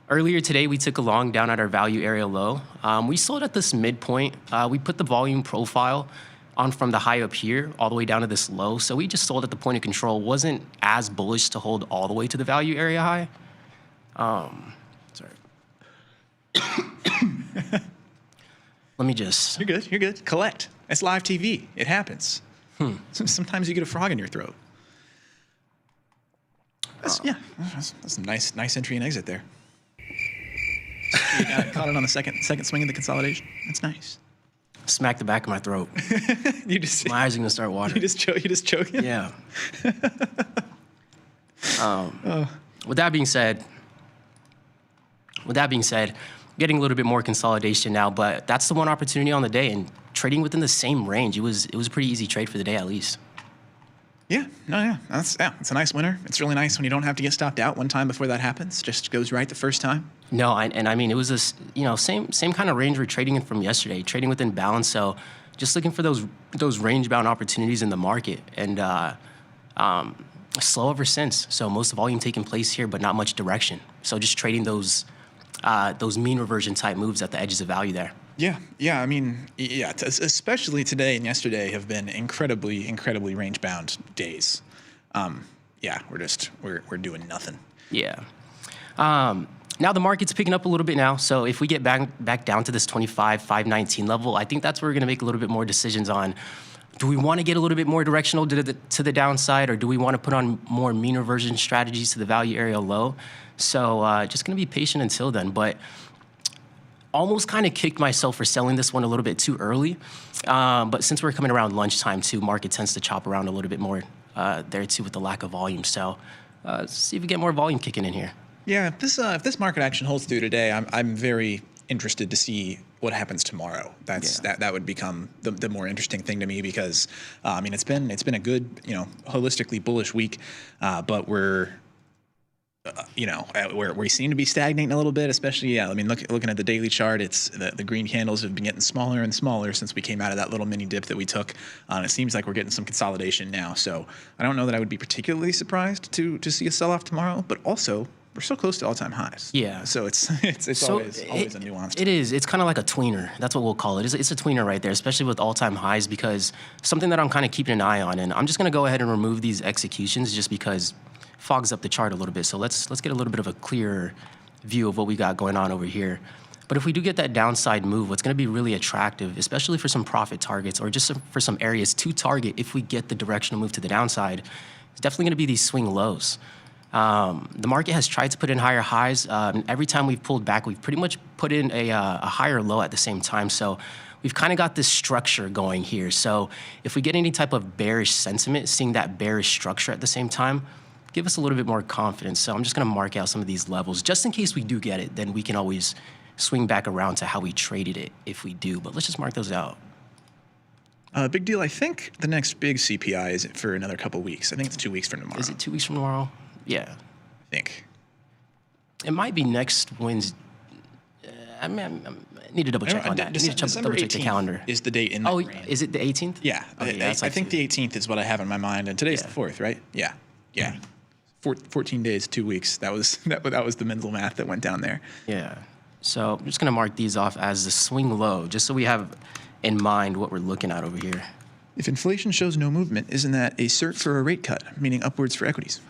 earlier today, we took a long down at our value area low. We sold at this midpoint. We put the volume profile on from the high up here all the way down to this low. So we just sold at the point of control. Wasn't as bullish to hold all the way to the value area high. Sorry. Let me just... You're good. Collect. It's live TV. It happens. Sometimes you get a frog in your throat. That's a nice entry and exit there. You caught it on the second swing of the consolidation. That's nice. Smack the back of my throat. My eyes are gonna start watering. You just choking? Yeah. With that being said, getting a little bit more consolidation now, but that's the one opportunity on the day, and trading within the same range. It was a pretty easy trade for the day, at least. Yeah, it's a nice winner. It's really nice when you don't have to get stopped out one time before that happens. Just goes right the first time. No, and I mean, it was this, same kind of range we're trading in from yesterday, trading within balance. So just looking for those range-bound opportunities in the market, and slow ever since. So most volume taking place here, but not much direction. So just trading those mean reversion type moves at the edges of value there. Yeah. I mean, especially today and yesterday have been incredibly range-bound days. We're doing nothing. Yeah. Now the market's picking up a little bit now. So if we get back down to this 519 level, I think that's where we're going to make a little bit more decisions on. Do we want to get a little bit more directional to the downside, or do we want to put on more mean reversion strategies to the value area low? So just going to be patient until then. But almost kind of kicked myself for selling this one a little bit too early. But since we're coming around lunchtime too, market tends to chop around a little bit more there too with the lack of volume. So see if we get more volume kicking in here. Yeah, if this market action holds through today, I'm very interested to see what happens tomorrow. That would become the more interesting thing to me because I mean it's been a good holistically bullish week, but we're we seem to be stagnating a little bit, especially, I mean, looking at the daily chart, it's the green candles have been getting smaller and smaller since we came out of that little mini dip that we took. And it seems like we're getting some consolidation now. So I don't know that I would be particularly surprised to see a sell-off tomorrow, but also we're so close to all-time highs. Yeah. So it's always a nuance. It is. It's kind of like a tweener. That's what we'll call it. It's a tweener right there, especially with all-time highs, because something that I'm kind of keeping an eye on, and I'm just going to go ahead and remove these executions just because fogs up the chart a little bit. So let's get a little bit of a clearer view of what we got going on over here. But if we do get that downside move, what's going to be really attractive, especially for some profit targets or just for some areas to target if we get the directional move to the downside, it's definitely going to be these swing lows. The market has tried to put in higher highs. And every time we've pulled back, we've pretty much put in a higher low at the same time. So we've kind of got this structure going here. So if we get any type of bearish sentiment, seeing that bearish structure at the same time, give us a little bit more confidence. So I'm just going to mark out some of these levels. Just in case we do get it, then we can always swing back around to how we traded it if we do. But let's just mark those out. Big deal. I think the next big CPI is for another couple weeks. I think it's 2 weeks from tomorrow. Is it 2 weeks from tomorrow? Yeah. I think. It might be next Wednesday. I need to double check on that. I need to double check the calendar. Is the date in that range. Is it the 18th? Yeah. Okay, I think the 18th is what I have in my mind. And today's the 4th, right? Yeah. 14 days, 2 weeks. That was the mental math that went down there. Yeah. So I'm just going to mark these off as the swing low, just so we have in mind what we're looking at over here. If inflation shows no movement, isn't that a cert for a rate cut, meaning upwards for equities?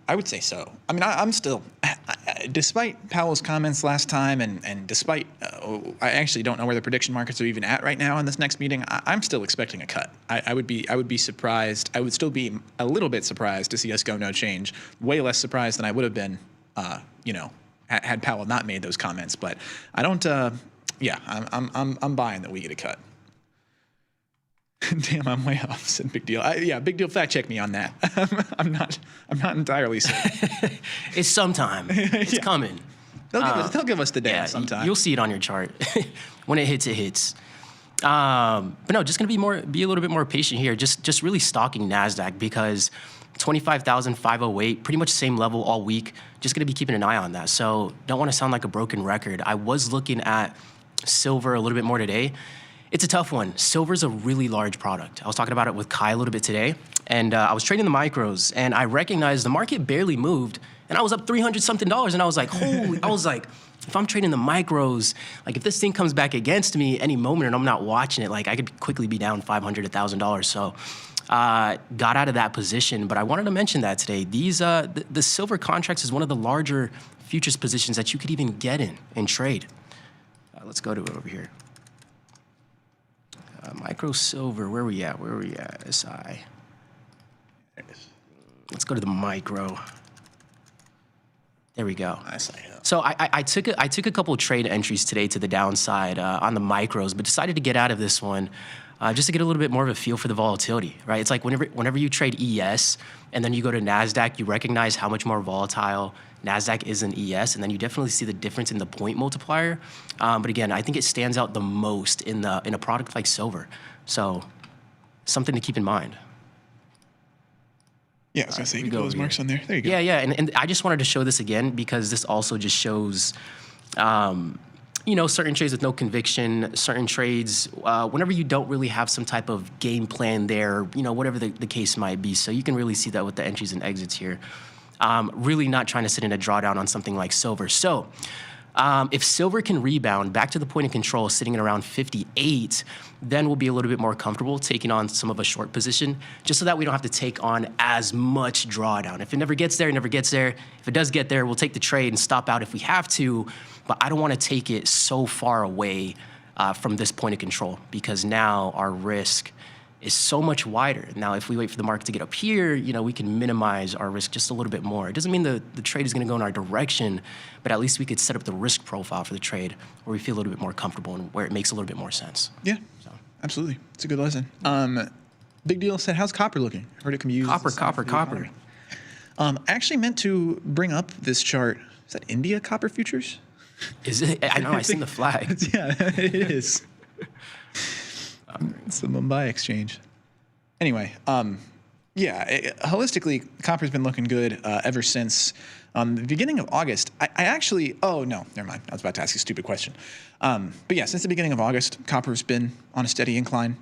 I would say so. I mean, I'm still, despite Powell's comments last time, and despite, I actually don't know where the prediction markets are even at right now in this next meeting. I'm still expecting a cut. I would be surprised. I would still be a little bit surprised to see us go no change. Way less surprised than I would have been, had Powell not made those comments. But I don't. I'm buying that we get a cut. Damn, I'm way off. Said Big Deal. Big Deal. Fact check me on that. I'm not entirely certain. It's sometime. It's coming. They'll give us the day sometime. You'll see it on your chart. When it hits, it hits. But no, just gonna be a little bit more patient here. Just really stalking NASDAQ because 25,508, pretty much same level all week. Just gonna be keeping an eye on that. So don't want to sound like a broken record. I was looking at silver a little bit more today. It's a tough one. Silver's a really large product. I was talking about it with Kai a little bit today, and I was trading the micros, and I recognized the market barely moved, and I was up $300-something, and I was like, holy, if I'm trading the micros, like if this thing comes back against me any moment and I'm not watching it, like I could quickly be down $500, $1,000. So got out of that position, but I wanted to mention that today. These the silver contracts is one of the larger futures positions that you could even get in and trade. Let's go to it over here. Micro silver, where are we at? SI. Let's go to the micro. There we go. So I took a couple of trade entries today to the downside on the micros, but decided to get out of this one just to get a little bit more of a feel for the volatility, right? It's like whenever you trade ES and then you go to NASDAQ, you recognize how much more volatile NASDAQ is in ES, and then you definitely see the difference in the point multiplier. But again, I think it stands out the most in a product like silver. So something to keep in mind. Yeah, I was going to say, you can those marks on there. There you go. Yeah, and I just wanted to show this again because this also just shows, certain trades with no conviction, certain trades, whenever you don't really have some type of game plan there, whatever the case might be. So you can really see that with the entries and exits here. Really not trying to sit in a drawdown on something like silver. So if silver can rebound back to the point of control sitting at around 58, then we'll be a little bit more comfortable taking on some of a short position, just so that we don't have to take on as much drawdown. If it never gets there, it never gets there. If it does get there, we'll take the trade and stop out if we have to, but I don't want to take it so far away from this point of control because now our risk is so much wider. Now, if we wait for the market to get up here, we can minimize our risk just a little bit more. It doesn't mean the trade is going to go in our direction, but at least we could set up the risk profile for the trade where we feel a little bit more comfortable and where it makes a little bit more sense. Yeah, absolutely. It's a good lesson. Big Deal said, how's copper looking? Heard it can be used. Copper. I actually meant to bring up this chart. Is that India copper futures? Is it? I know. I seen the flag. Yeah, it is. It's the Mumbai exchange. Anyway, holistically, copper's been looking good ever since the beginning of August. I actually, oh no, never mind. I was about to ask a stupid question. But yeah, since the beginning of August, copper's been on a steady incline.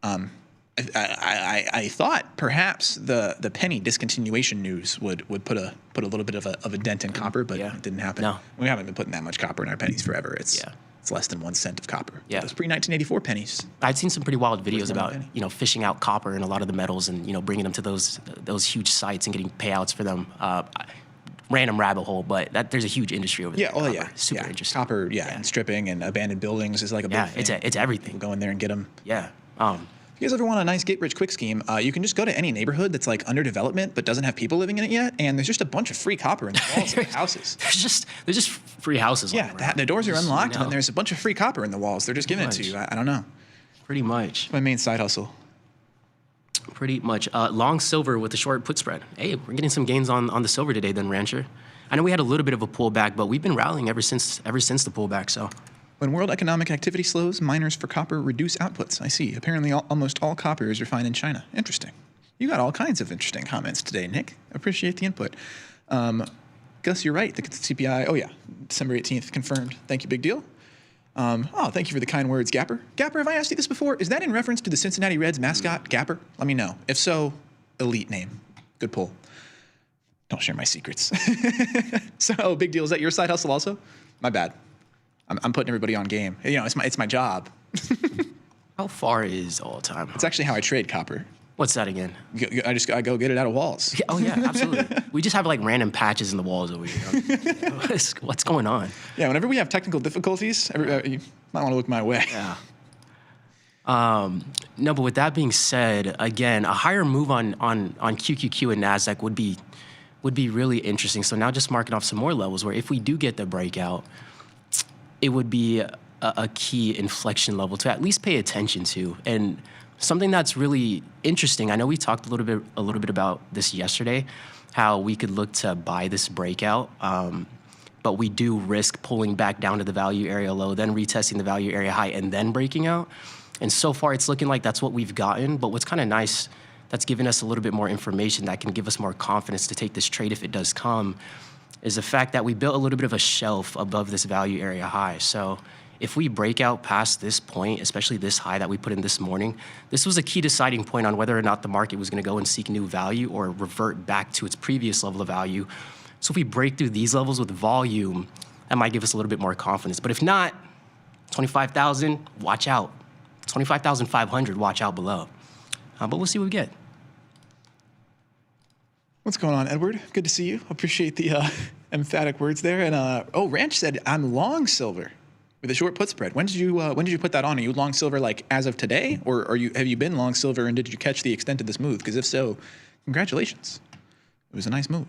I thought perhaps the penny discontinuation news would put a little bit of a dent in copper, but it didn't happen. No. We haven't been putting that much copper in our pennies forever. It's less than 1 cent of copper. Yeah. Those pre-1984 pennies. I'd seen some pretty wild videos about fishing out copper and a lot of the metals and bringing them to those huge sites and getting payouts for them. Random rabbit hole, but there's a huge industry over there. Super interesting. Copper, and stripping and abandoned buildings is like a big thing. It's everything. Go in there and get them. Yeah. If you guys ever want a nice get-rich-quick scheme, you can just go to any neighborhood that's like under development but doesn't have people living in it yet, and there's just a bunch of free copper in the walls of the houses. There's just free houses. Yeah, the doors are unlocked, and there's a bunch of free copper in the walls. They're just giving it to you. I don't know. Pretty much. My main side hustle. Pretty much. Long silver with a short put spread. Hey, we're getting some gains on the silver today, then, Rancher. I know we had a little bit of a pullback, but we've been rallying ever since the pullback. So. When world economic activity slows, miners for copper reduce outputs. I see. Apparently, almost all copper is refined in China. Interesting. You got all kinds of interesting comments today, Nick. Appreciate the input. Gus, you're right. The CPI, December 18th, confirmed. Thank you, big deal. Thank you for the kind words, Gapper. Gapper, have I asked you this before? Is that in reference to the Cincinnati Reds mascot, Gapper? Let me know. If so, elite name. Good pull. Don't share my secrets. So, big deal. Is that your side hustle also? My bad. I'm putting everybody on game. It's my job. How far is all time? It's actually how I trade copper. What's that again? I go get it out of walls. Yeah, absolutely. We just have like random patches in the walls over here. What's going on? Yeah, whenever we have technical difficulties, you might want to look my way. Yeah. No, but with that being said, again, a higher move on QQQ and NASDAQ would be really interesting. So now just marking off some more levels where if we do get the breakout, it would be a key inflection level to at least pay attention to. And something that's really interesting, I know we talked a little bit about this yesterday, how we could look to buy this breakout, but we do risk pulling back down to the value area low, then retesting the value area high, and then breaking out. And so far, it's looking like that's what we've gotten. But what's kind of nice, that's given us a little bit more information that can give us more confidence to take this trade if it does come, is the fact that we built a little bit of a shelf above this value area high. So if we break out past this point, especially this high that we put in this morning, this was a key deciding point on whether or not the market was going to go and seek new value or revert back to its previous level of value. So if we break through these levels with volume, that might give us a little bit more confidence. But if not, 25,000, watch out. 25,500, watch out below. But we'll see what we get. What's going on, Edward? Good to see you. Appreciate the emphatic words there. And Ranch said I'm long silver with a short put spread. When did you put that on? Are you long silver like as of today, or have you been long silver and did you catch the extent of this move? Because if so, congratulations. It was a nice move.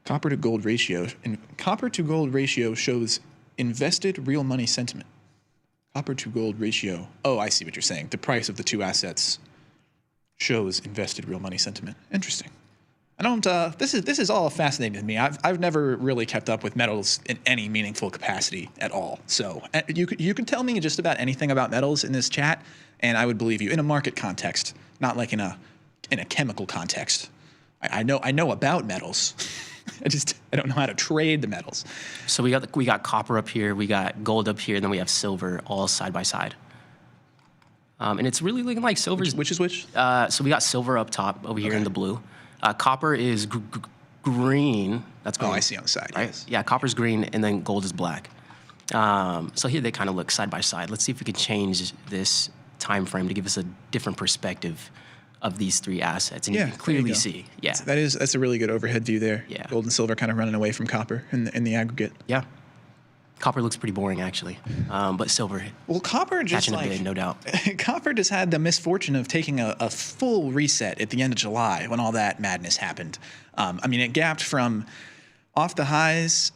Copper to gold ratio. And copper to gold ratio shows invested real money sentiment. Copper to gold ratio. Oh, I see what you're saying. The price of the two assets shows invested real money sentiment. Interesting. I don't. This is all fascinating to me. I've never really kept up with metals in any meaningful capacity at all. So you can tell me just about anything about metals in this chat, and I would believe you in a market context, not like in a chemical context. I know about metals. I don't know how to trade the metals. So we got copper up here, we got gold up here, and then we have silver all side by side. And it's really looking like silver's... Which is which? So we got silver up top over here in the blue. Copper is green. That's green. Oh, I see on the side, right? yes. Yeah, copper's green, and then gold is black. So here they kind of look side by side. Let's see if we can change this time frame to give us a different perspective of these three assets. And you can clearly see. Yeah. That's a really good overhead view there. Yeah. Gold and silver kind of running away from copper in the aggregate. Yeah. Copper looks pretty boring, actually, but silver. Well, copper just catching a bid, no doubt. Copper just had the misfortune of taking a full reset at the end of July when all that madness happened. I mean, it gapped from off the highs.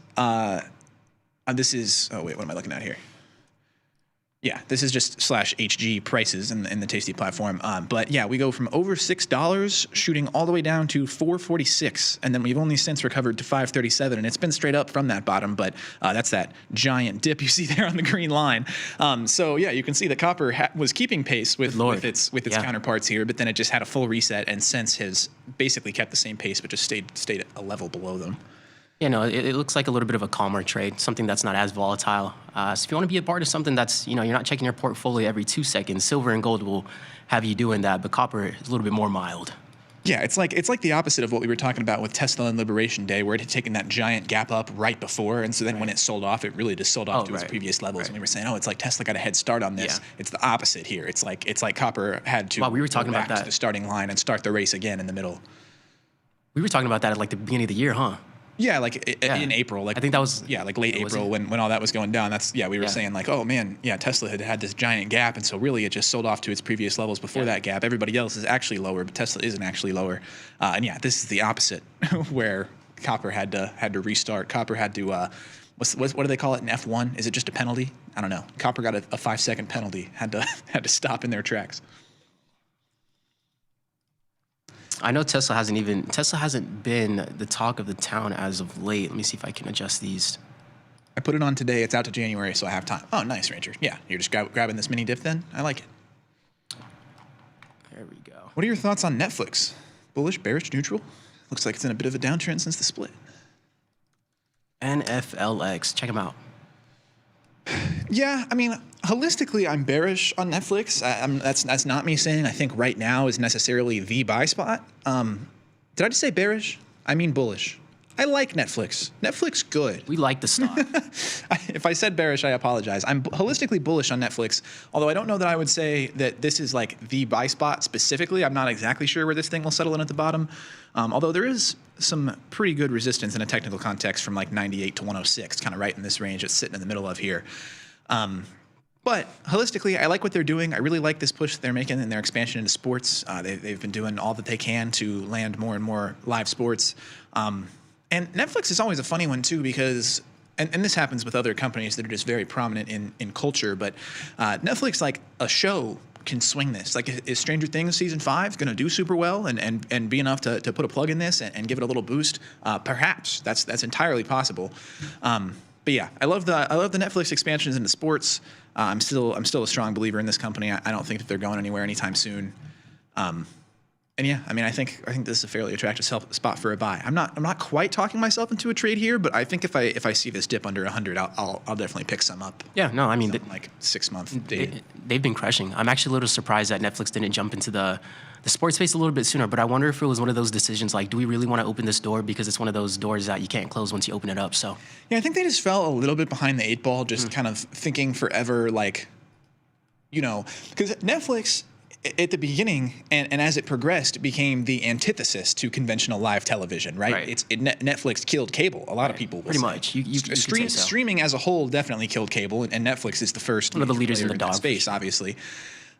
This is what am I looking at here? Yeah, this is just /HG prices in the Tasty platform. But yeah, we go from over $6 shooting all the way down to $4.46, and then we've only since recovered to $5.37, and it's been straight up from that bottom. But that's that giant dip you see there on the green line. So yeah, you can see that copper was keeping pace with its counterparts here, but then it just had a full reset, and since has basically kept the same pace, but just stayed at a level below them. Yeah, no, it looks like a little bit of a calmer trade, something that's not as volatile. So if you want to be a part of something that's, you're not checking your portfolio every 2 seconds, silver and gold will have you doing that, but copper is a little bit more mild. Yeah, it's like the opposite of what we were talking about with Tesla and Liberation Day, where it had taken that giant gap up right before, and so then when it sold off, it really just sold off to its previous levels. And we were saying, it's like Tesla got a head start on this. Yeah. It's the opposite here. It's like copper had to we were talking go back about that to the starting line and start the race again in the middle. We were talking about that at like the beginning of the year, huh? Yeah, in April. I think that was like late April when all that was going down. We were saying like, oh man, Tesla had this giant gap, and so really it just sold off to its previous levels before that gap. Everybody else is actually lower, but Tesla isn't actually lower. And this is the opposite, where copper had to restart. Copper had to what do they call it in F1? Is it just a penalty? I don't know. Copper got a 5-second penalty. Had to stop in their tracks. I know Tesla hasn't been the talk of the town as of late. Let me see if I can adjust these. I put it on today. It's out to January, so I have time. Oh, nice, Ranger. Yeah, you're just grabbing this mini dip then? I like it. There we go. What are your thoughts on Netflix? Bullish, bearish, neutral? Looks like it's in a bit of a downtrend since the split. NFLX. Check them out. Yeah, I mean, holistically, I'm bearish on Netflix. That's not me saying I think right now is necessarily the buy spot. Did I just say bearish? I mean bullish. I like Netflix. Netflix good. We like the stock. If I said bearish, I apologize. I'm holistically bullish on Netflix, although I don't know that I would say that this is like the buy spot specifically. I'm not exactly sure where this thing will settle in at the bottom, although there is some pretty good resistance in a technical context from like 98 to 106, kind of right in this range it's sitting in the middle of here. But holistically, I like what they're doing. I really like this push they're making in their expansion into sports. They've been doing all that they can to land more and more live sports. And Netflix is always a funny one, too, because, and this happens with other companies that are just very prominent in culture, but Netflix, like a show, can swing this. Like, is Stranger Things Season 5 going to do super well and be enough to put a plug in this and give it a little boost? Perhaps. That's entirely possible. But yeah, I love the Netflix expansions into sports. I'm still a strong believer in this company. I don't think that they're going anywhere anytime soon. And yeah, I mean, I think this is a fairly attractive spot for a buy. I'm not quite talking myself into a trade here, but I think if I see this dip under 100, I'll definitely pick some up. Yeah, no, I mean, like 6 month dated. They've been crushing. I'm actually a little surprised that Netflix didn't jump into the sports space a little bit sooner. But I wonder if it was one of those decisions like, do we really want to open this door, because it's one of those doors that you can't close once you open it up. So yeah, I think they just fell a little bit behind the 8 ball, just kind of thinking forever, like, because Netflix at the beginning and as it progressed became the antithesis to conventional live television, right? Netflix killed cable. A lot of people will pretty say. much. You could say so. Streaming as a whole definitely killed cable, and Netflix is the first one of the leaders in the dog space, obviously.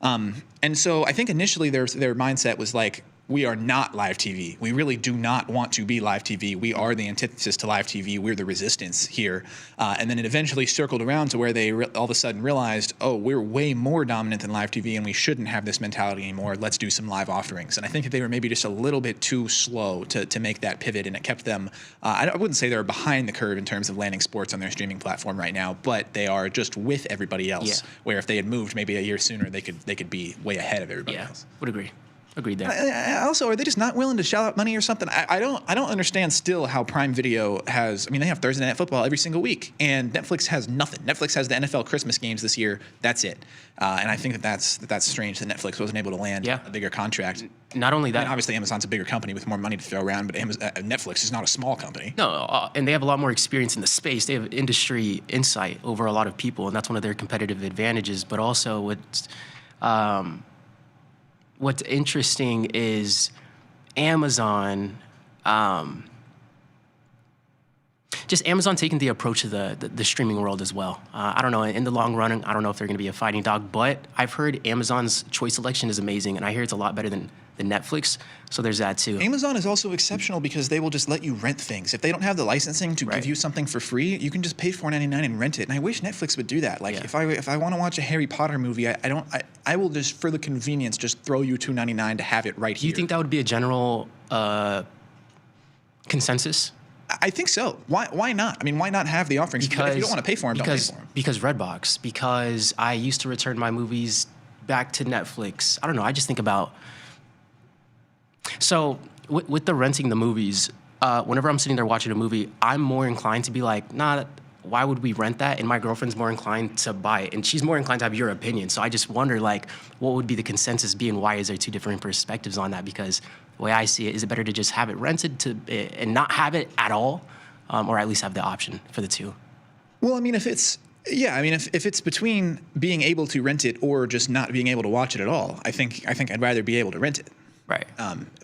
And so I think initially their mindset was like, we are not live TV. We really do not want to be live TV. We are the antithesis to live TV. We're the resistance here. And then it eventually circled around to where they all of a sudden realized, oh, we're way more dominant than live TV, and we shouldn't have this mentality anymore. Let's do some live offerings. And I think that they were maybe just a little bit too slow to make that pivot, and it kept them, I wouldn't say they're behind the curve in terms of landing sports on their streaming platform right now, but they are just with everybody else, where if they had moved maybe a year sooner, they could be way ahead of everybody else. Would agree. Agreed there. Also, are they just not willing to shell out money or something? I don't understand still how Prime Video has. I mean, they have Thursday Night Football every single week, and Netflix has nothing. Netflix has the NFL Christmas games this year. That's it. And I think that's strange that Netflix wasn't able to land a bigger contract. Not only that, I mean, obviously Amazon's a bigger company with more money to throw around, but Netflix is not a small company. No, and they have a lot more experience in the space. They have industry insight over a lot of people, and that's one of their competitive advantages. But also, what's interesting is Amazon just Amazon taking the approach to the streaming world as well. I don't know, in the long run, I don't know if they're going to be a fighting dog, but I've heard Amazon's choice selection is amazing, and I hear it's a lot better than Netflix, so there's that too. Amazon is also exceptional because they will just let you rent things. If they don't have the licensing to give you something for free, you can just pay $4.99 and rent it. And I wish Netflix would do that. Like if I want to watch a Harry Potter movie, I will just, for the convenience, just throw you $2.99 to have it right here. Do you think that would be a general consensus? I think so. Why not? I mean, why not have the offerings? If you don't want to pay for them, don't pay for them. Because Redbox. Because I used to return my movies back to Netflix. I don't know. I just think about. So with the renting the movies, whenever I'm sitting there watching a movie, I'm more inclined to be like, nah, why would we rent that? And my girlfriend's more inclined to buy it, and she's more inclined to have your opinion. So I just wonder, like, what would be the consensus be, and why is there two different perspectives on that? Because the way I see it, is it better to just have it rented and not have it at all, or at least have the option for the two? Well, I mean, if it's between being able to rent it or just not being able to watch it at all, I think I'd rather be able to rent it. Right.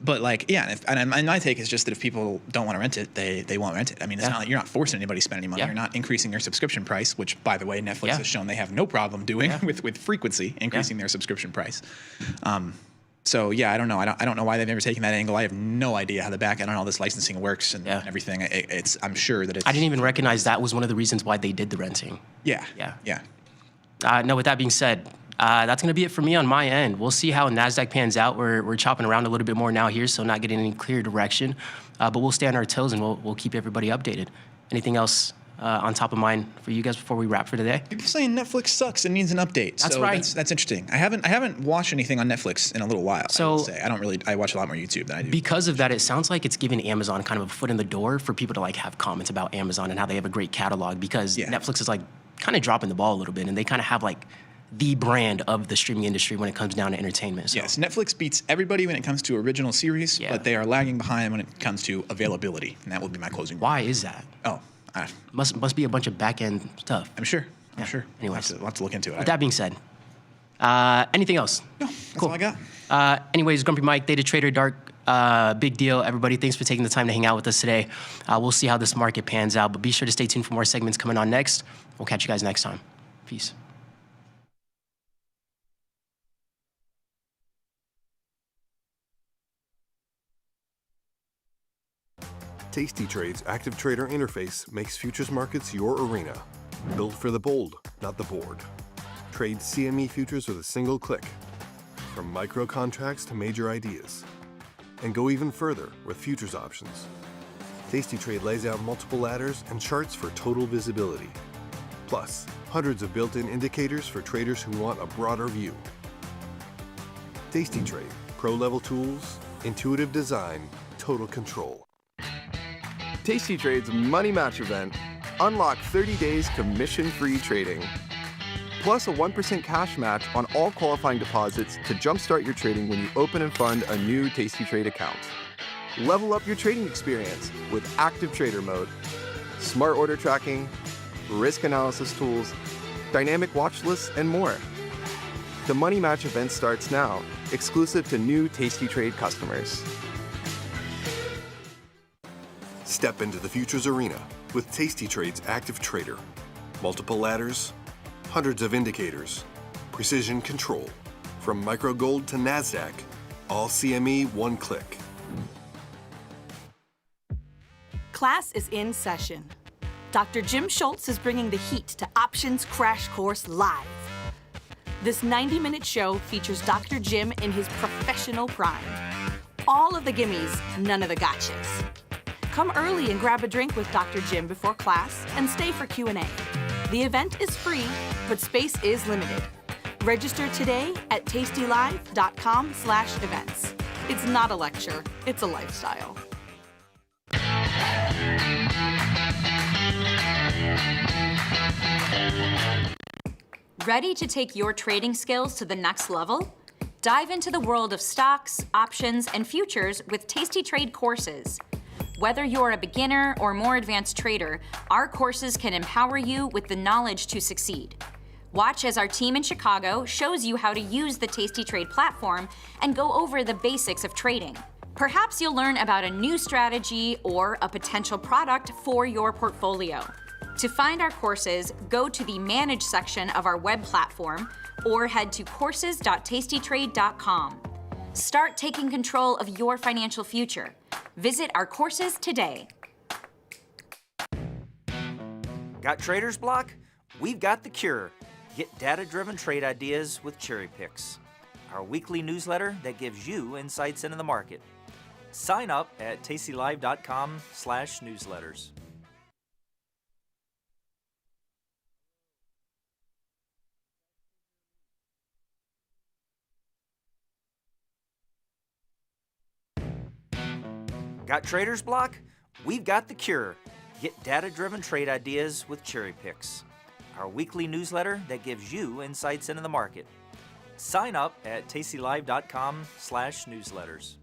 But like, yeah, and my take is just that if people don't want to rent it, they won't rent it. I mean, it's not like you're not forcing anybody to spend any money. You're not increasing your subscription price, which, by the way, Netflix has shown they have no problem doing with frequency, increasing their subscription price. So yeah, I don't know. I don't know why they've never taken that angle. I have no idea how the back end on all this licensing works and everything. I'm sure that it's. I didn't even recognize that was one of the reasons why they did the renting. Yeah. No, with that being said, that's going to be it for me on my end. We'll see how NASDAQ pans out. We're chopping around a little bit more now here, so not getting any clear direction. But we'll stay on our toes, and we'll keep everybody updated. Anything else on top of mind for you guys before we wrap for today? People saying Netflix sucks and needs an update. That's so right. That's interesting. I haven't watched anything on Netflix in a little while. So I will say. I watch a lot more YouTube than I do. Because of that, it sounds like it's giving Amazon kind of a foot in the door for people to like have comments about Amazon and how they have a great catalog, because Netflix is like kind of dropping the ball a little bit, and they kind of have like the brand of the streaming industry when it comes down to entertainment. So. Yes, Netflix beats everybody when it comes to original series, but they are lagging behind when it comes to availability, and that will be my closing word. Why is that? Oh, must be a bunch of back end stuff. I'm sure. Anyways, we'll have to look into it. With that being said, anything else? No, that's all I got. Anyways, Grumpy Mike, Data Trader, Dark, big deal. Everybody, thanks for taking the time to hang out with us today. We'll see how this market pans out, but be sure to stay tuned for more segments coming on next. We'll catch you guys next time. Peace. tastytrade's active trader interface makes futures markets your arena. Built for the bold, not the bored. Trade CME futures with a single click. From micro contracts to major ideas. And go even further with futures options. tastytrade lays out multiple ladders and charts for total visibility. Plus, hundreds of built-in indicators for traders who want a broader view. tastytrade, pro-level tools, intuitive design, total control. tastytrade's Money Match event. Unlock 30 days commission-free trading. Plus a 1% cash match on all qualifying deposits to jumpstart your trading when you open and fund a new tastytrade account. Level up your trading experience with active trader mode, smart order tracking, risk analysis tools, dynamic watch lists, and more. The Money Match event starts now, exclusive to new tastytrade customers. Step into the futures arena with tastytrade's active trader. Multiple ladders, hundreds of indicators, precision control. From micro gold to NASDAQ, all CME one click. Class is in session. Dr. Jim Schultz is bringing the heat to Options Crash Course Live. This 90-minute show features Dr. Jim in his professional prime. All of the gimmies, none of the gotchas. Come early and grab a drink with Dr. Jim before class and stay for Q&A. The event is free, but space is limited. Register today at tastylive.com/events. It's not a lecture, it's a lifestyle. Ready to take your trading skills to the next level? Dive into the world of stocks, options, and futures with tastytrade courses. Whether you're a beginner or more advanced trader, our courses can empower you with the knowledge to succeed. Watch as our team in Chicago shows you how to use the tastytrade platform and go over the basics of trading. Perhaps you'll learn about a new strategy or a potential product for your portfolio. To find our courses, go to the Manage section of our web platform or head to courses.tastytrade.com. Start taking control of your financial future. Visit our courses today. Got trader's block? We've got the cure. Get data-driven trade ideas with Cherry Picks, our weekly newsletter that gives you insights into the market. Sign up at tastylive.com/newsletters. Got trader's block? We've got the cure. Get data-driven trade ideas with Cherry Picks, our weekly newsletter that gives you insights into the market. Sign up at tastylive.com/newsletters.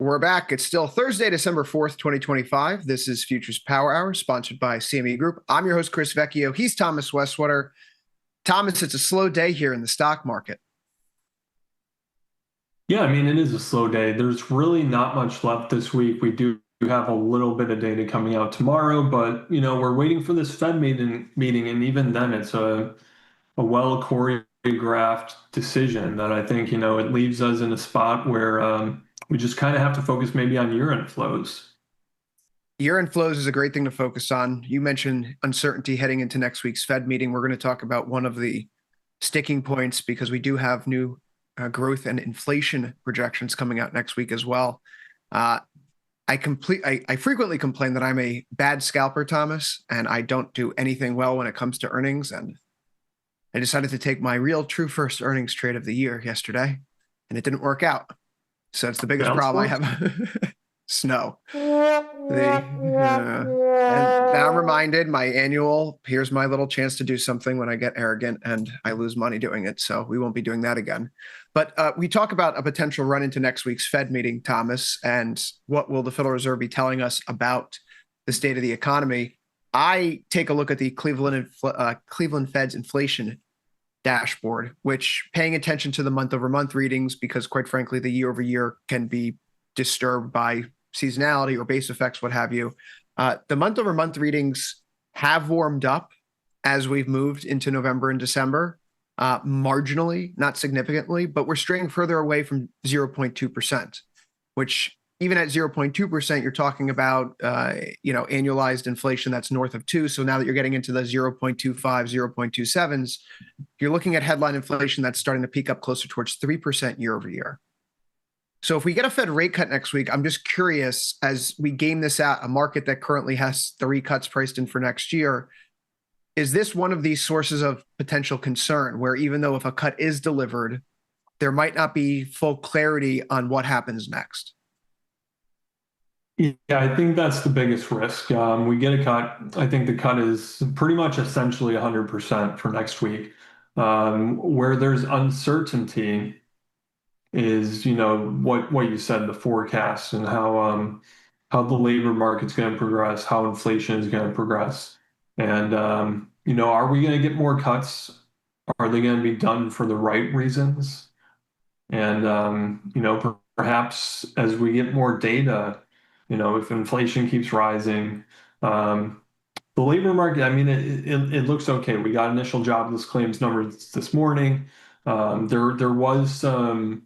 We're back. It's still Thursday, December 4th, 2025. This is Futures Power Hour, sponsored by CME Group. I'm your host, Chris Vecchio. He's Thomas Westwater. Thomas, it's a slow day here in the stock market. Yeah, I mean, it is a slow day. There's really not much left this week. We do have a little bit of data coming out tomorrow, but, we're waiting for this Fed meeting, and even then it's a well choreographed decision that I think, it leaves us in a spot where we just kind of have to focus maybe on year-end flows. Year-end flows is a great thing to focus on. You mentioned uncertainty heading into next week's Fed meeting. We're going to talk about one of the sticking points because we do have new growth and inflation projections coming out next week as well. I frequently complain that I'm a bad scalper, Thomas, and I don't do anything well when it comes to earnings. And I decided to take my real true first earnings trade of the year yesterday, and it didn't work out. So it's the biggest problem I have. Snow. And now I'm reminded my annual, here's my little chance to do something when I get arrogant and I lose money doing it. So we won't be doing that again. But we talk about a potential run into next week's Fed meeting, Thomas, and what will the Federal Reserve be telling us about the state of the economy. I take a look at the Cleveland Fed's inflation dashboard, which paying attention to the month-over-month readings, because quite frankly, the year-over-year can be disturbed by seasonality or base effects, what have you. The month-over-month readings have warmed up as we've moved into November and December, marginally, not significantly, but we're straying further away from 0.2%, which even at 0.2%, you're talking about, annualized inflation that's north of 2. So now that you're getting into the 0.25, 0.27s, you're looking at headline inflation that's starting to peak up closer towards 3% year over year. So if we get a Fed rate cut next week, I'm just curious, as we game this out, a market that currently has 3 cuts priced in for next year, is this one of these sources of potential concern where even though if a cut is delivered, there might not be full clarity on what happens next? Yeah, I think that's the biggest risk. We get a cut. I think the cut is pretty much essentially 100% for next week. Where there's uncertainty is, what you said, the forecast and how the labor market's going to progress, how inflation is going to progress. And, are we going to get more cuts? Are they going to be done for the right reasons? And, perhaps as we get more data, if inflation keeps rising, the labor market, I mean, it looks okay. We got initial jobless claims numbers this morning. There was some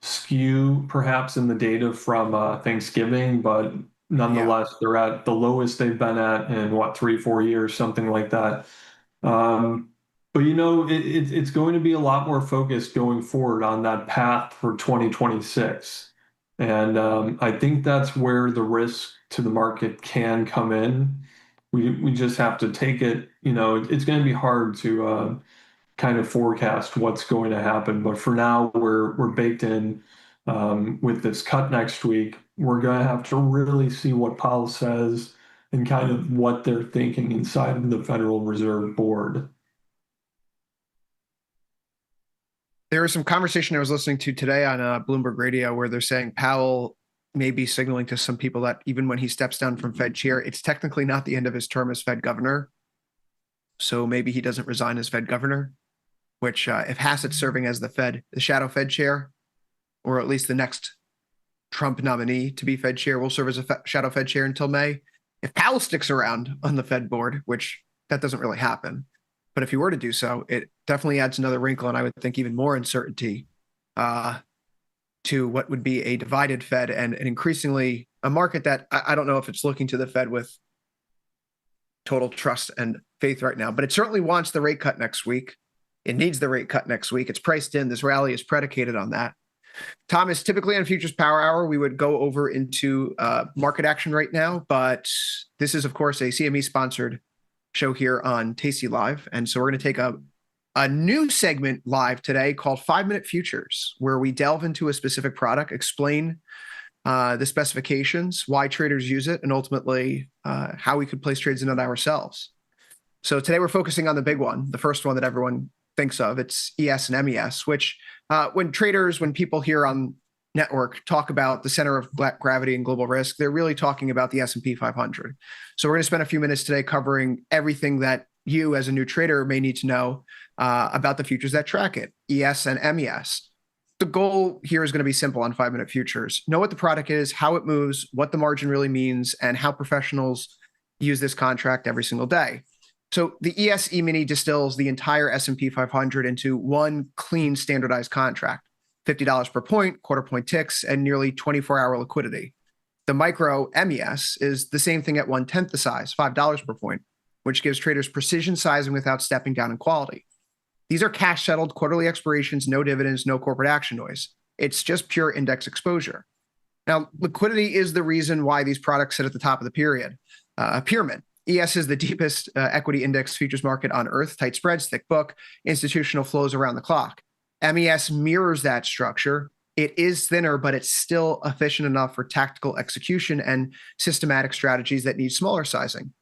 skew perhaps in the data from Thanksgiving, but nonetheless, they're at the lowest they've been at in 3-4 years, something like that. But it's going to be a lot more focused going forward on that path for 2026. And I think that's where the risk to the market can come in. We just have to take it, it's going to be hard to kind of forecast what's going to happen. But for now, we're baked in with this cut next week. We're going to have to really see what Powell says and kind of what they're thinking inside of the Federal Reserve Board. There was some conversation I was listening to today on Bloomberg Radio where they're saying Powell may be signaling to some people that even when he steps down from Fed chair, it's technically not the end of his term as Fed governor. So maybe he doesn't resign as Fed governor, which if Hassett's serving as the shadow Fed chair, or at least the next Trump nominee to be Fed chair will serve as a shadow Fed chair until May. If Powell sticks around on the Fed board, which that doesn't really happen, but if he were to do so, it definitely adds another wrinkle, and I would think even more uncertainty to what would be a divided Fed and increasingly a market that I don't know if it's looking to the Fed with total trust and faith right now, but it certainly wants the rate cut next week. It needs the rate cut next week. It's priced in. This rally is predicated on that. Thomas, typically on Futures Power Hour, we would go over into market action right now, but this is, of course, a CME-sponsored show here on tastylive. And so we're going to take a new segment live today called 5-Minute Futures, where we delve into a specific product, explain the specifications, why traders use it, and ultimately how we could place trades in it ourselves. So today we're focusing on the big one, the first one that everyone thinks of. It's ES and MES, which when people here on network talk about the center of gravity and global risk, they're really talking about the S&P 500. So we're going to spend a few minutes today covering everything that you as a new trader may need to know about the futures that track it, ES and MES. The goal here is going to be simple on 5-minute futures. Know what the product is, how it moves, what the margin really means, and how professionals use this contract every single day. So the ES E-mini distills the entire S&P 500 into one clean standardized contract, $50 per point, quarter point ticks, and nearly 24-hour liquidity. The micro MES is the same thing at 1/10 the size, $5 per point, which gives traders precision sizing without stepping down in quality. These are cash settled quarterly expirations, no dividends, no corporate action noise. It's just pure index exposure. Now, liquidity is the reason why these products sit at the top of the pyramid. ES is the deepest equity index futures market on earth, tight spreads, thick book, institutional flows around the clock. MES mirrors that structure. It is thinner, but it's still efficient enough for tactical execution and systematic strategies that need smaller sizing.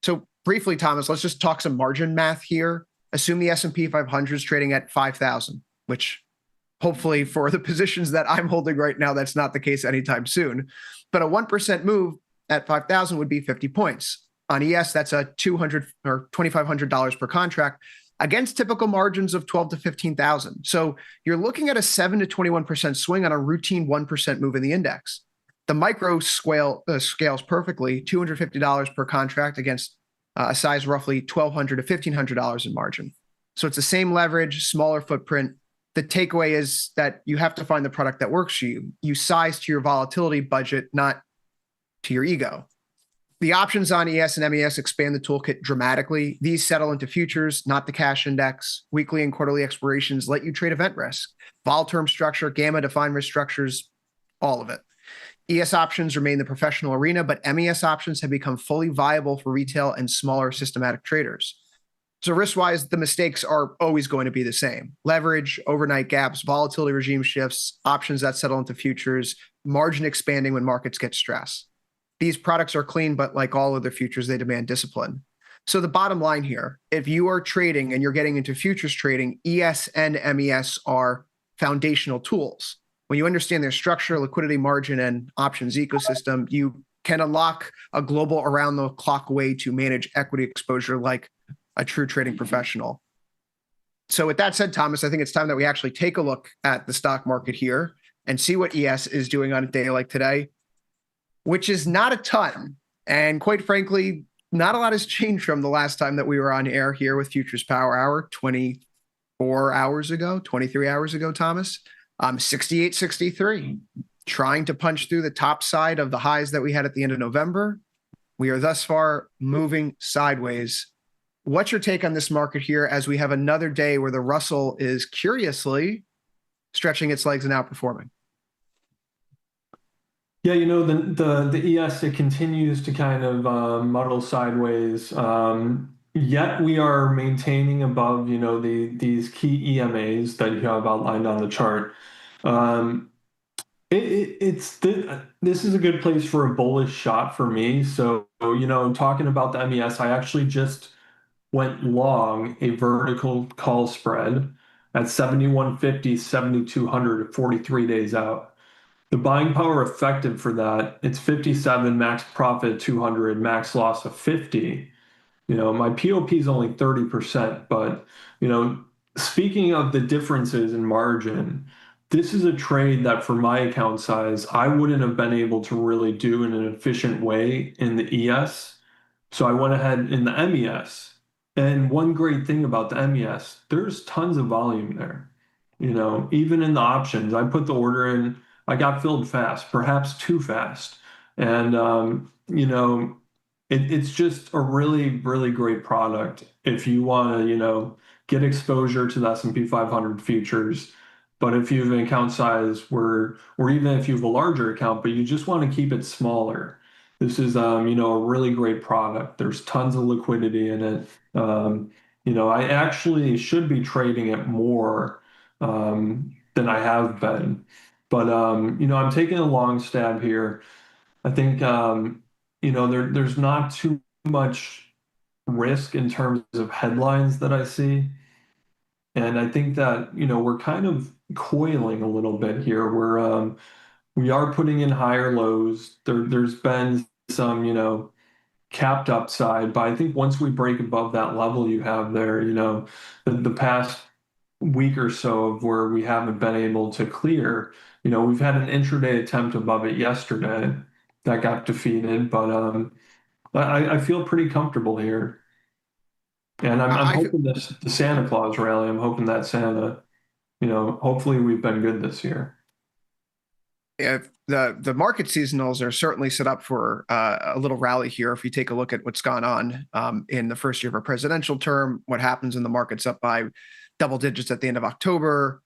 So briefly, Thomas, let's just talk some margin math here. Assume the S&P 500 is trading at 5,000, which hopefully for the positions that I'm holding right now, that's not the case anytime soon. But a 1% move at 5,000 would be 50 points. On ES, that's a $200 or $2,500 per contract against typical margins of 12 to 15,000. So you're looking at a 7 to 21% swing on a routine 1% move in the index. The micro scales perfectly, $250 per contract against a size roughly $1,200 to $1,500 in margin. So it's the same leverage, smaller footprint. The takeaway is that you have to find the product that works for you. You size to your volatility budget, not to your ego. The options on ES and MES expand the toolkit dramatically. These settle into futures, not the cash index. Weekly and quarterly expirations let you trade event risk. Vol term structure, gamma defined risk structures, all of it. ES options remain the professional arena, but MES options have become fully viable for retail and smaller systematic traders. So risk-wise, the mistakes are always going to be the same. Leverage, overnight gaps, volatility regime shifts, options that settle into futures, margin expanding when markets get stressed. These products are clean, but like all other futures, they demand discipline. So the bottom line here, if you are trading and you're getting into futures trading, ES and MES are foundational tools. When you understand their structure, liquidity, margin, and options ecosystem, you can unlock a global around-the-clock way to manage equity exposure like a true trading professional. So with that said, Thomas, I think it's time that we actually take a look at the stock market here and see what ES is doing on a day like today, which is not a ton. And quite frankly, not a lot has changed from the last time that we were on air here with Futures Power Hour 23 hours ago, Thomas. 68.63, trying to punch through the top side of the highs that we had at the end of November. We are thus far moving sideways. What's your take on this market here as we have another day where the Russell is curiously stretching its legs and outperforming? Yeah, the ES, it continues to kind of muddle sideways. Yet we are maintaining above, these key EMAs that you have outlined on the chart. This is a good place for a bullish shot for me. So, talking about the MES, I actually just went long a vertical call spread at 7150, 7200, 43 days out. The buying power effective for that, it's 57, max profit 200, max loss of 50. My POP is only 30%, but, speaking of the differences in margin, this is a trade that for my account size, I wouldn't have been able to really do in an efficient way in the ES. So I went ahead in the MES. And one great thing about the MES, there's tons of volume there. Even in the options, I put the order in, I got filled fast, perhaps too fast. And, it's just a really, really great product if you want to, get exposure to the S&P 500 futures. But if you have an account size or even if you have a larger account, but you just want to keep it smaller, this is, a really great product. There's tons of liquidity in it. I actually should be trading it more than I have been. But, I'm taking a long stab here. I think, there's not too much risk in terms of headlines that I see. And I think that, we're kind of coiling a little bit here. We are putting in higher lows. There's been some, capped upside, but I think once we break above that level you have there, the past week or so of where we haven't been able to clear, we've had an intraday attempt above it yesterday that got defeated, but I feel pretty comfortable here. And I'm hoping this the Santa Claus rally. I'm hoping that Santa, hopefully we've been good this year. If the market seasonals are certainly set up for a little rally here. If you take a look at what's gone on in the first year of a presidential term, what happens when the market's up by double digits at the end of October,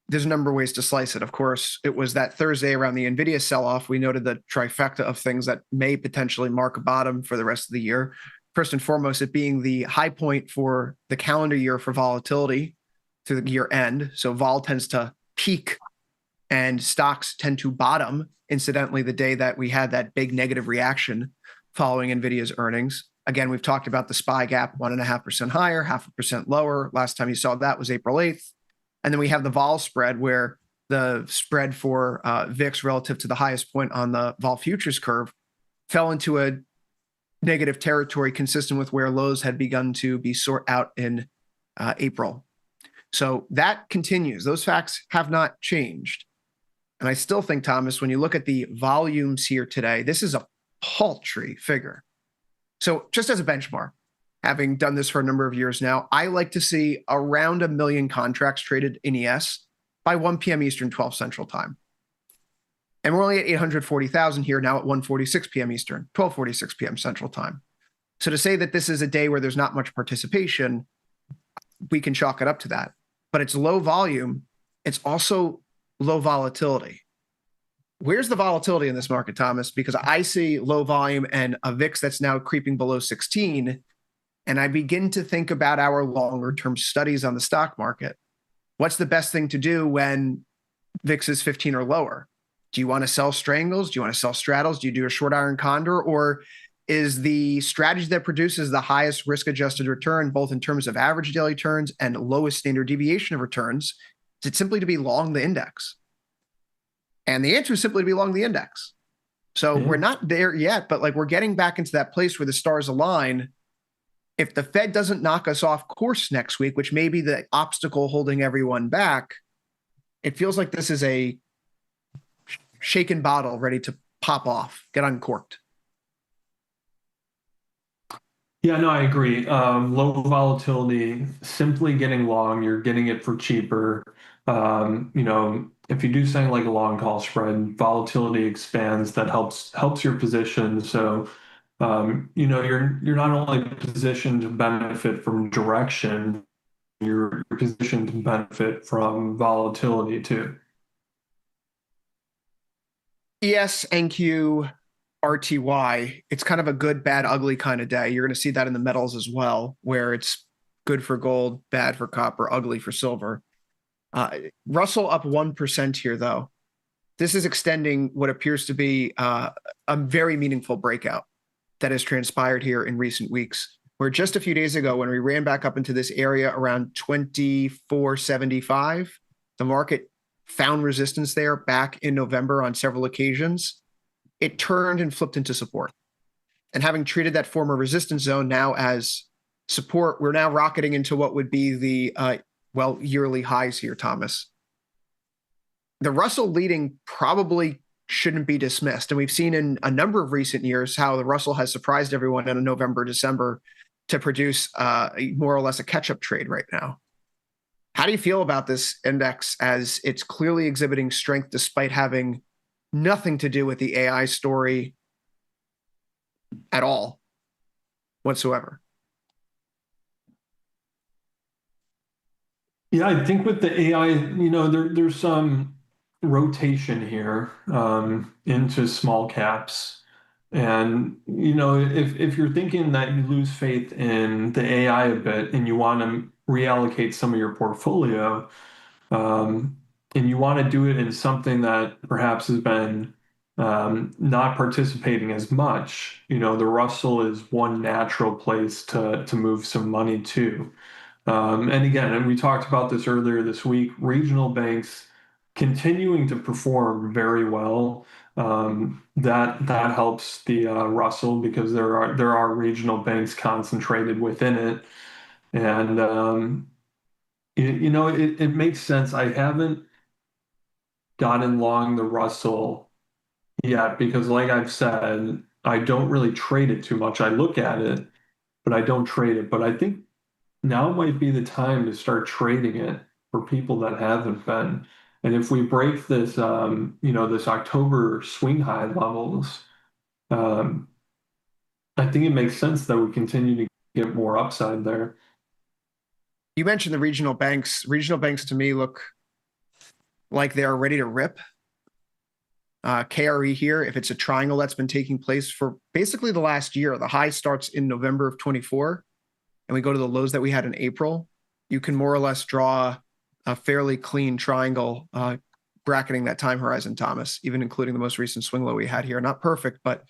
there's a number of ways to slice it. Of course, it was that Thursday around the NVIDIA sell-off. We noted the trifecta of things that may potentially mark a bottom for the rest of the year. First and foremost, it being the high point for the calendar year for volatility through the year end. So vol tends to peak and stocks tend to bottom, incidentally, the day that we had that big negative reaction following NVIDIA's earnings. Again, we've talked about the SPY gap, 1.5% higher, 0.5% lower. Last time you saw that was April 8th. And then we have the vol spread, where the spread for VIX relative to the highest point on the vol futures curve fell into a negative territory consistent with where lows had begun to be sought out in April. So that continues. Those facts have not changed. And I still think, Thomas, when you look at the volumes here today, this is a paltry figure. So just as a benchmark, having done this for a number of years now, I like to see around 1 million contracts traded in ES by 1 p.m. Eastern, 12 Central Time. And we're only at 840,000 here now at 1:46 p.m. Eastern, 12:46 p.m. Central Time. So to say that this is a day where there's not much participation, we can chalk it up to that. But it's low volume. It's also low volatility. Where's the volatility in this market, Thomas? Because I see low volume and a VIX that's now creeping below 16, and I begin to think about our longer term studies on the stock market. What's the best thing to do when VIX is 15 or lower? Do you want to sell strangles? Do you want to sell straddles? Do you do a short iron condor? Or is the strategy that produces the highest risk-adjusted return, both in terms of average daily turns and lowest standard deviation of returns, is it simply to be long the index? And the answer is simply to be long the index. So we're not there yet, but like we're getting back into that place where the stars align. If the Fed doesn't knock us off course next week, which may be the obstacle holding everyone back, it feels like this is a shaken bottle ready to pop off, get uncorked. Yeah, no, I agree. Low volatility, simply getting long, you're getting it for cheaper. If you do something like a long call spread, volatility expands, that helps your position. So, you're not only positioned to benefit from direction, you're positioned to benefit from volatility too. ES, NQ, RTY, it's kind of a good, bad, ugly kind of day. You're going to see that in the metals as well, where it's good for gold, bad for copper, ugly for silver. Russell up 1% here, though. This is extending what appears to be a very meaningful breakout that has transpired here in recent weeks, where just a few days ago, when we ran back up into this area around 2475, the market found resistance there back in November on several occasions. It turned and flipped into support. And having treated that former resistance zone now as support, we're now rocketing into what would be the, yearly highs here, Thomas. The Russell leading probably shouldn't be dismissed. And we've seen in a number of recent years how the Russell has surprised everyone in November, December to produce more or less a catch-up trade right now. How do you feel about this index as it's clearly exhibiting strength despite having nothing to do with the AI story at all whatsoever? Yeah, I think with the AI, there's some rotation here into small caps. And, if you're thinking that you lose faith in the AI a bit and you want to reallocate some of your portfolio, and you want to do it in something that perhaps has been not participating as much, the Russell is one natural place to move some money to. And again, and we talked about this earlier this week, regional banks continuing to perform very well. That helps the Russell because there are regional banks concentrated within it, and it makes sense. I haven't gotten long the Russell yet because, like I've said, I don't really trade it too much. I look at it, but I don't trade it. But I think now might be the time to start trading it for people that haven't been. And if we break this, this October swing high levels, um, I think it makes sense that we continue to get more upside there. You mentioned the regional banks. Regional banks to me look like they are ready to rip. KRE here, if it's a triangle that's been taking place for basically the last year, the high starts in November of 24, and we go to the lows that we had in April, you can more or less draw a fairly clean triangle bracketing that time horizon, Thomas, even including the most recent swing low we had here. Not perfect, but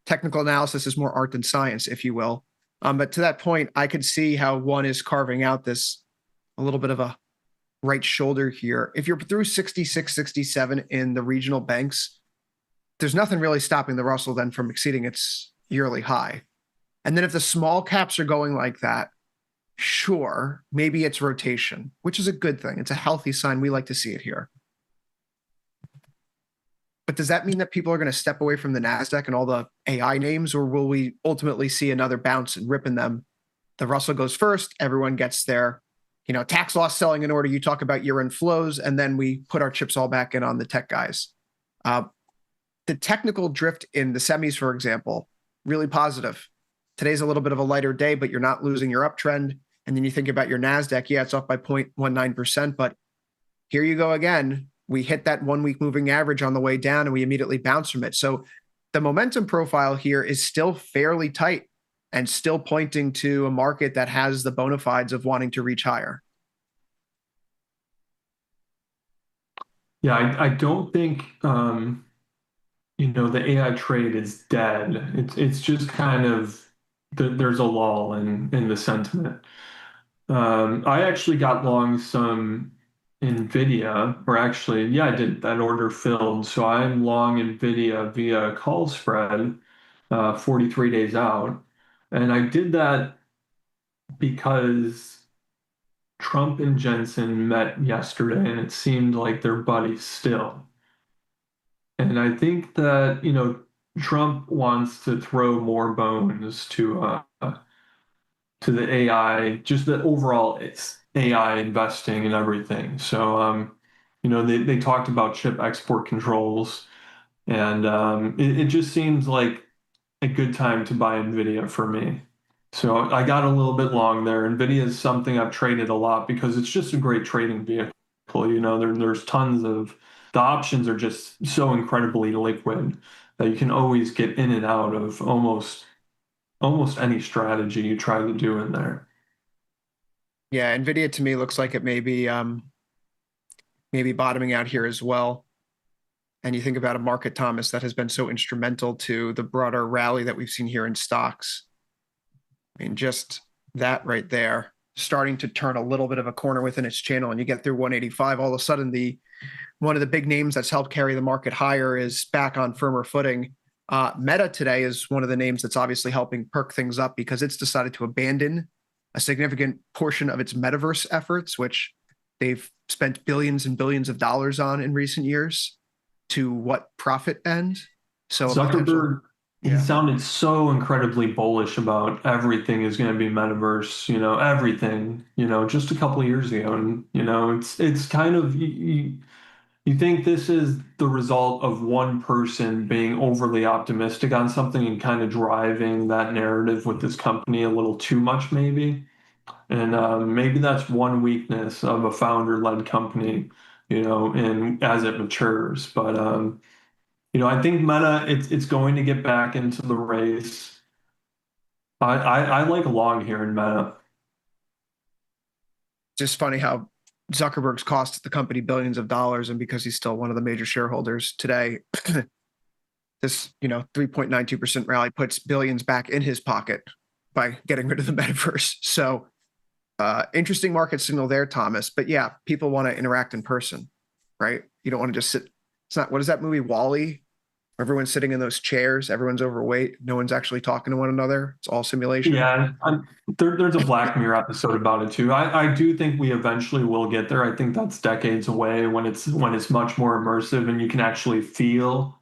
technical analysis is more art than science, if you will. But to that point, I could see how one is carving out this a little bit of a right shoulder here. If you're through 66, 67 in the regional banks, there's nothing really stopping the Russell then from exceeding its yearly high. And then if the small caps are going like that, sure, maybe it's rotation, which is a good thing. It's a healthy sign. We like to see it here. But does that mean that people are going to step away from the NASDAQ and all the AI names, or will we ultimately see another bounce and rip in them? The Russell goes first, everyone gets their, tax loss selling in order. You talk about year-end flows, and then we put our chips all back in on the tech guys. The technical drift in the semis, for example, really positive. Today's a little bit of a lighter day, but you're not losing your uptrend. And then you think about your NASDAQ, yeah, it's off by 0.19%, but here you go again. We hit that 1 week moving average on the way down and we immediately bounce from it. So the momentum profile here is still fairly tight and still pointing to a market that has the bona fides of wanting to reach higher. Yeah, I don't think, the AI trade is dead. It's just kind of, there's a lull in the sentiment. I actually got long some NVIDIA, or actually, yeah, I did. That order filled. So I'm long NVIDIA via call spread, 43 days out. And I did that because Trump and Jensen met yesterday, and it seemed like they're buddies still. And I think that, Trump wants to throw more bones to the AI, just the overall AI investing and everything. So, they talked about chip export controls, and it just seems like a good time to buy NVIDIA for me. So I got a little bit long there. NVIDIA is something I've traded a lot because it's just a great trading vehicle. There's tons of, the options are just so incredibly liquid that you can always get in and out of almost any strategy you try to do in there. Yeah, NVIDIA to me looks like it may be maybe bottoming out here as well. And you think about a market, Thomas, that has been so instrumental to the broader rally that we've seen here in stocks. I mean, just that right there, starting to turn a little bit of a corner within its channel, and you get through 185, all of a sudden one of the big names that's helped carry the market higher is back on firmer footing. Meta today is one of the names that's obviously helping perk things up because it's decided to abandon a significant portion of its metaverse efforts, which they've spent billions and billions of dollars on in recent years. To what profit end? So Zuckerberg, he sounded so incredibly bullish about everything is going to be metaverse, everything, just a couple of years ago. And, it's kind of, you think this is the result of one person being overly optimistic on something and kind of driving that narrative with this company a little too much, maybe. And maybe that's one weakness of a founder-led company, and as it matures. But I think Meta, it's going to get back into the race. I like long here in Meta. Just funny how Zuckerberg's cost the company billions of dollars, and because he's still one of the major shareholders today, this 3.92% rally puts billions back in his pocket by getting rid of the metaverse. So Interesting market signal there, Thomas. But yeah, people want to interact in person, right? You don't want to just sit. It's not, what is that movie, Wall-E? Everyone's sitting in those chairs. Everyone's overweight. No one's actually talking to one another. It's all simulation. Yeah, there's a Black Mirror episode about it too. I do think we eventually will get there. I think that's decades away when it's much more immersive and you can actually feel,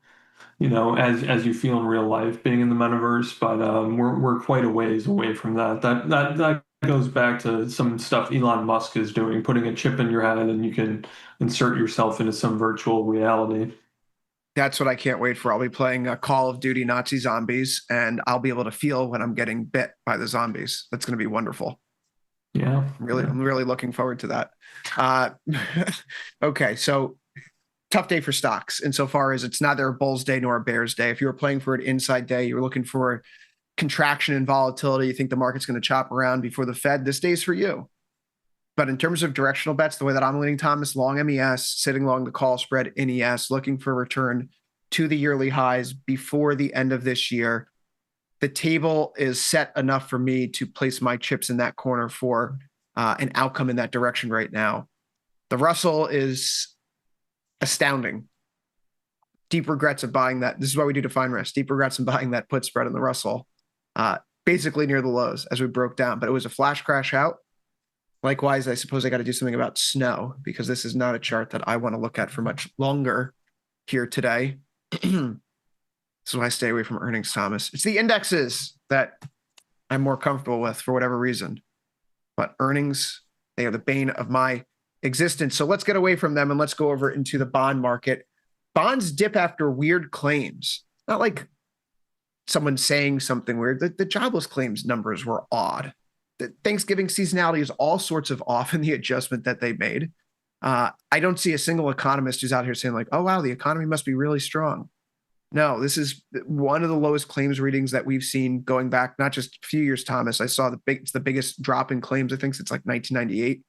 as you feel in real life being in the metaverse. But we're quite a ways away from that. That goes back to some stuff Elon Musk is doing, putting a chip in your head and you can insert yourself into some virtual reality. That's what I can't wait for. I'll be playing Call of Duty Nazi Zombies, and I'll be able to feel when I'm getting bit by the zombies. That's going to be wonderful. Yeah. I'm really looking forward to that. Okay, so tough day for stocks insofar as it's neither a bull's day nor a bear's day. If you were playing for an inside day, you were looking for contraction and volatility, you think the market's going to chop around before the Fed, this day's for you. But in terms of directional bets, the way that I'm leaning, Thomas, long MES, sitting long the call spread in ES, looking for a return to the yearly highs before the end of this year. The table is set enough for me to place my chips in that corner for an outcome in that direction right now. The Russell is astounding. Deep regrets of buying that. This is why we do define risk. Deep regrets in buying that put spread in the Russell, basically near the lows as we broke down. But it was a flash crash out. Likewise, I suppose I got to do something about snow because this is not a chart that I want to look at for much longer here today. So I stay away from earnings, Thomas. It's the indexes that I'm more comfortable with for whatever reason. But earnings, they are the bane of my existence. So let's get away from them and let's go over into the bond market. Bonds dip after weird claims. Not like someone saying something weird. The jobless claims numbers were odd. The Thanksgiving seasonality is all sorts of off in the adjustment that they made. I don't see a single economist who's out here saying like, oh, wow, the economy must be really strong. No, this is one of the lowest claims readings that we've seen going back, not just a few years, Thomas. I saw it's the biggest drop in claims. I think it's like 1998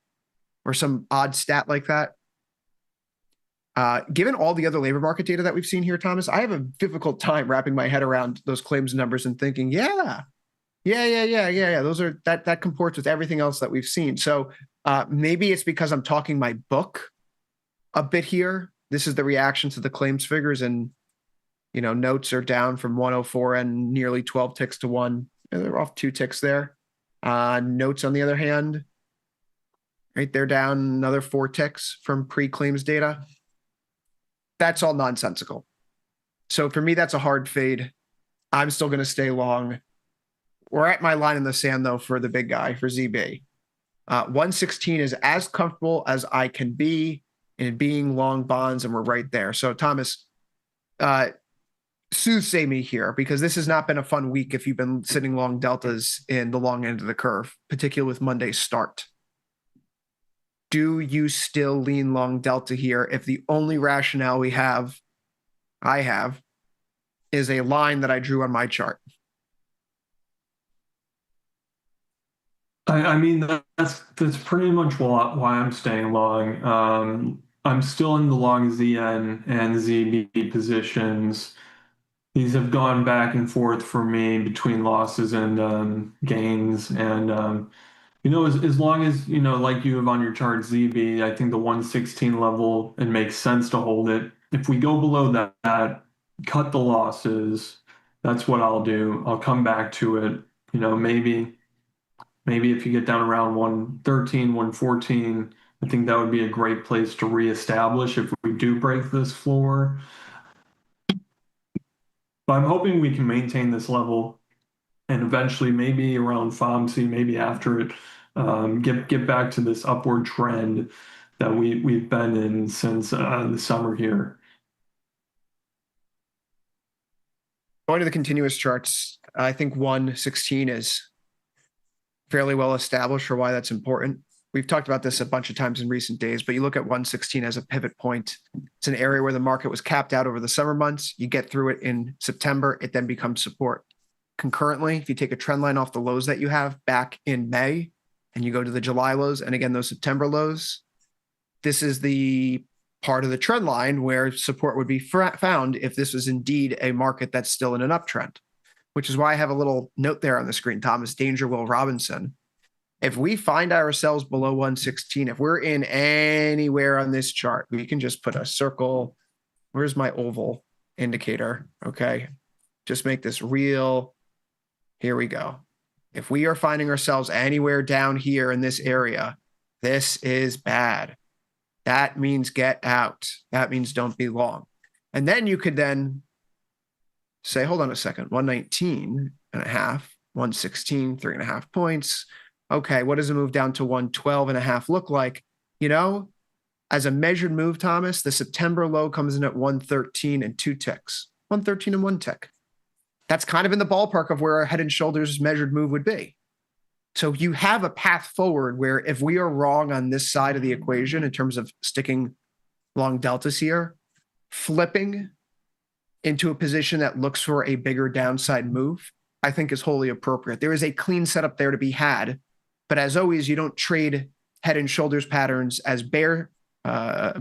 or some odd stat like that. Given all the other labor market data that we've seen here, Thomas, I have a difficult time wrapping my head around those claims numbers and thinking, yeah. Those are that comports with everything else that we've seen. So maybe it's because I'm talking my book a bit here. This is the reaction to the claims figures, and notes are down from 104 and nearly 12 ticks to 1. They're off 2 ticks there. Notes, on the other hand, right, they're down another 4 ticks from pre-claims data. That's all nonsensical. So for me, that's a hard fade. I'm still going to stay long. We're at my line in the sand, though, for the big guy, for ZB. 116 is as comfortable as I can be in being long bonds, and we're right there. So, Thomas, soothsay me here, because this has not been a fun week if you've been sitting long deltas in the long end of the curve, particularly with Monday's start. Do you still lean long delta here if the only rationale I have, is a line that I drew on my chart? I mean, that's pretty much why I'm staying long. I'm still in the long ZN and ZB positions. These have gone back and forth for me between losses and gains. And, as long as, like you have on your chart ZB, I think the 116 level, it makes sense to hold it. If we go below that, cut the losses. That's what I'll do. I'll come back to it. Maybe if you get down around 113, 114, I think that would be a great place to reestablish if we do break this floor. But I'm hoping we can maintain this level and eventually maybe around FOMC, maybe after it, get back to this upward trend that we've been in since the summer here. Going to the continuous charts, I think 116 is fairly well established for why that's important. We've talked about this a bunch of times in recent days, but you look at 116 as a pivot point. It's an area where the market was capped out over the summer months. You get through it in September, it then becomes support. Concurrently, if you take a trend line off the lows that you have back in May and you go to the July lows and again those September lows, this is the part of the trend line where support would be found if this was indeed a market that's still in an uptrend, which is why I have a little note there on the screen, Thomas Danger Will Robinson. If we find ourselves below 116, if we're in anywhere on this chart, we can just put a circle. Where's my oval indicator? Okay. Just make this real. Here we go. If we are finding ourselves anywhere down here in this area, this is bad. That means get out. That means don't be long. And then you could then say, hold on a second, 119 and a half, 116, 3.5 points. Okay, what does a move down to 112 and a half look like? You know, as a measured move, Thomas, the September low comes in at 113 and 2 ticks. 113 and 1 tick. That's kind of in the ballpark of where our head and shoulders measured move would be. So you have a path forward where if we are wrong on this side of the equation in terms of sticking long deltas here, flipping into a position that looks for a bigger downside move, I think is wholly appropriate. There is a clean setup there to be had, but as always, you don't trade head and shoulders patterns as bear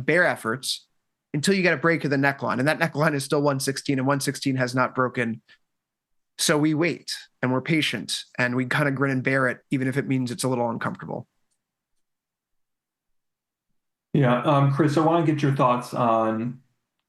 efforts until you get a break of the neckline, and that neckline is still 116, and 116 has not broken. So we wait and we're patient and we kind of grin and bear it, even if it means it's a little uncomfortable. Yeah, Chris, I want to get your thoughts on,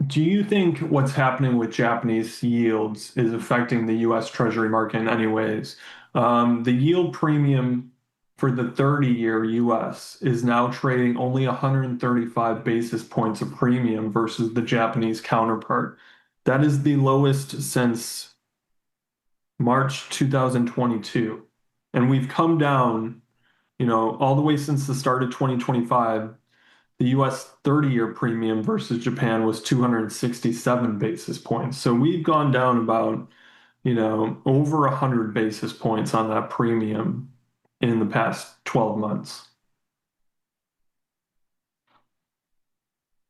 do you think what's happening with Japanese yields is affecting the U.S. Treasury market in any ways? The yield premium for the 30-year U.S. is now trading only 135 basis points of premium versus the Japanese counterpart. That is the lowest since March 2022. And we've come down, all the way since the start of 2025. The US 30-year premium versus Japan was 267 basis points. So we've gone down about, over 100 basis points on that premium in the past 12 months.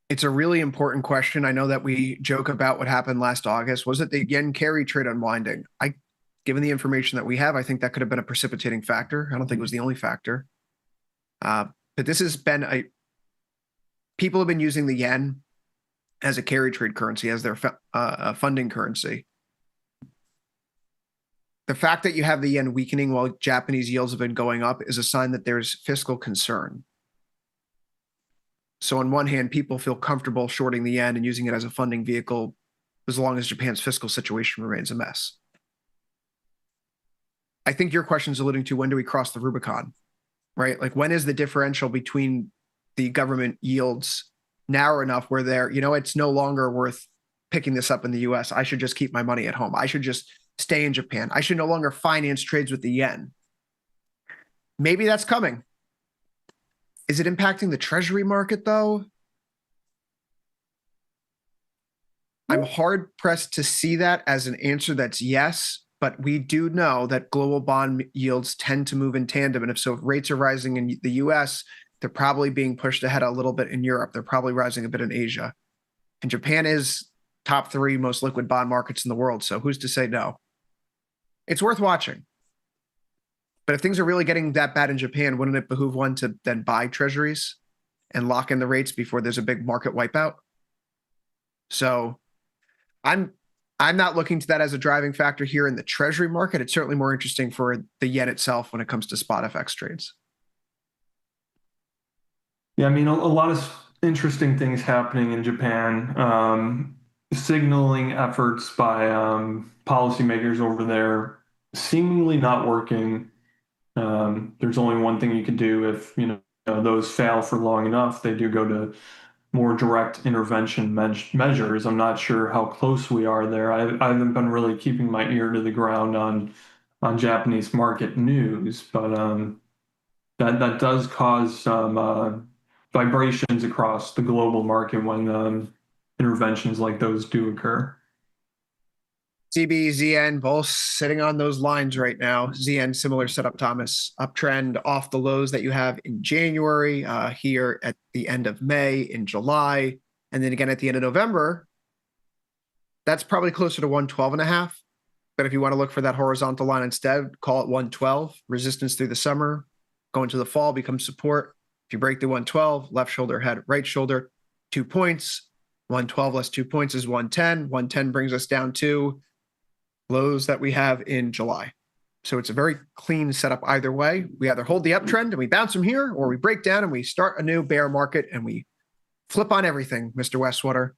It's a really important question. I know that we joke about what happened last August. Was it the yen carry trade unwinding? Given the information that we have, I think that could have been a precipitating factor. I don't think it was the only factor. But this has been people have been using the yen as a carry trade currency, as their funding currency. The fact that you have the yen weakening while Japanese yields have been going up is a sign that there's fiscal concern. So on one hand, people feel comfortable shorting the yen and using it as a funding vehicle as long as Japan's fiscal situation remains a mess. I think your question is alluding to, when do we cross the Rubicon, right? Like, when is the differential between the government yields narrow enough where it's no longer worth picking this up in the US. I should just keep my money at home. I should just stay in Japan. I should no longer finance trades with the yen. Maybe that's coming. Is it impacting the treasury market though? I'm hard pressed to see that as an answer that's yes, but we do know that global bond yields tend to move in tandem. And if rates are rising in the US, they're probably being pushed ahead a little bit in Europe. They're probably rising a bit in Asia. And Japan is top 3 most liquid bond markets in the world. So who's to say no? It's worth watching. But if things are really getting that bad in Japan, wouldn't it behoove one to then buy treasuries and lock in the rates before there's a big market wipeout? So I'm not looking to that as a driving factor here in the treasury market. It's certainly more interesting for the yen itself when it comes to spot FX trades. Yeah, I mean, a lot of interesting things happening in Japan, signaling efforts by policymakers over there seemingly not working. There's only one thing you can do if those fail for long enough. They do go to more direct intervention measures. I'm not sure how close we are there. I haven't been really keeping my ear to the ground on Japanese market news, but that does cause some vibrations across the global market when interventions like those do occur. CB, ZN, both sitting on those lines right now. ZN, similar setup, Thomas. Uptrend off the lows that you have in January, here at the end of May, in July, and then again at the end of November. That's probably closer to 112.5. But if you want to look for that horizontal line instead, call it 112. Resistance through the summer, going to the fall becomes support. If you break the 112, left shoulder, head, right shoulder, 2 points. 112 less 2 points is 110. 110 brings us down to lows that we have in July. So it's a very clean setup either way. We either hold the uptrend and we bounce from here, or we break down and we start a new bear market and we flip on everything, Mr. Westwater.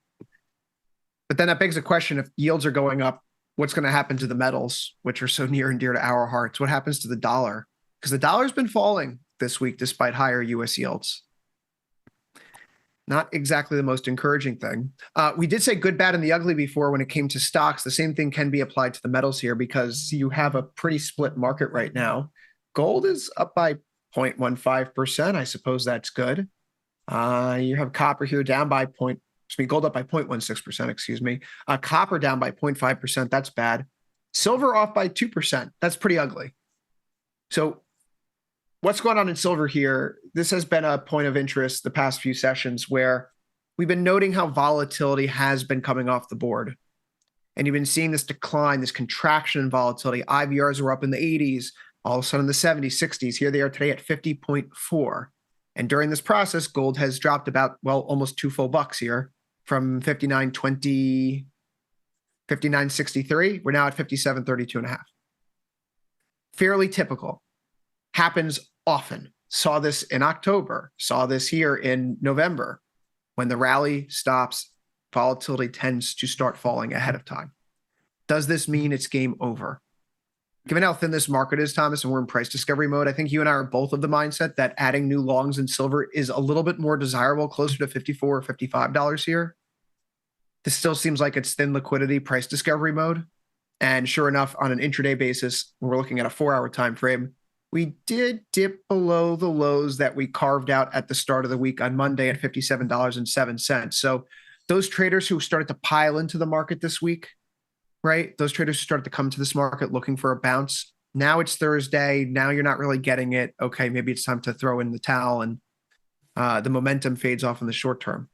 But then that begs the question, if yields are going up, what's going to happen to the metals, which are so near and dear to our hearts? What happens to the dollar? Because the dollar's been falling this week despite higher US yields. Not exactly the most encouraging thing. We did say good, bad, and the ugly before when it came to stocks. The same thing can be applied to the metals here because you have a pretty split market right now. Gold is up by 0.15%. I suppose that's good. You have copper here down by gold up by 0.16%, excuse me. Copper down by 0.5%. That's bad. Silver off by 2%. That's pretty ugly. So what's going on in silver here? This has been a point of interest the past few sessions where we've been noting how volatility has been coming off the board. And you've been seeing this decline, this contraction in volatility. IVRs were up in the 80s, all of a sudden in the 70s, 60s. Here they are today at 50.4. And during this process, gold has dropped about, well, almost $2 full here from 59.20, 59.63. We're now at 57.32.5. Fairly typical. Happens often. Saw this in October, saw this here in November. When the rally stops, volatility tends to start falling ahead of time. Does this mean it's game over? Given how thin this market is, Thomas, and we're in price discovery mode, I think you and I are both of the mindset that adding new longs in silver is a little bit more desirable, closer to $54 or $55 here. This still seems like it's thin liquidity price discovery mode. And sure enough, on an intraday basis, we're looking at a 4-hour time frame. We did dip below the lows that we carved out at the start of the week on Monday at $57.07. So those traders who started to pile into the market this week, right? Those traders who started to come to this market looking for a bounce. Now it's Thursday. Now you're not really getting it. Okay, maybe it's time to throw in the towel and the momentum fades off in the short term.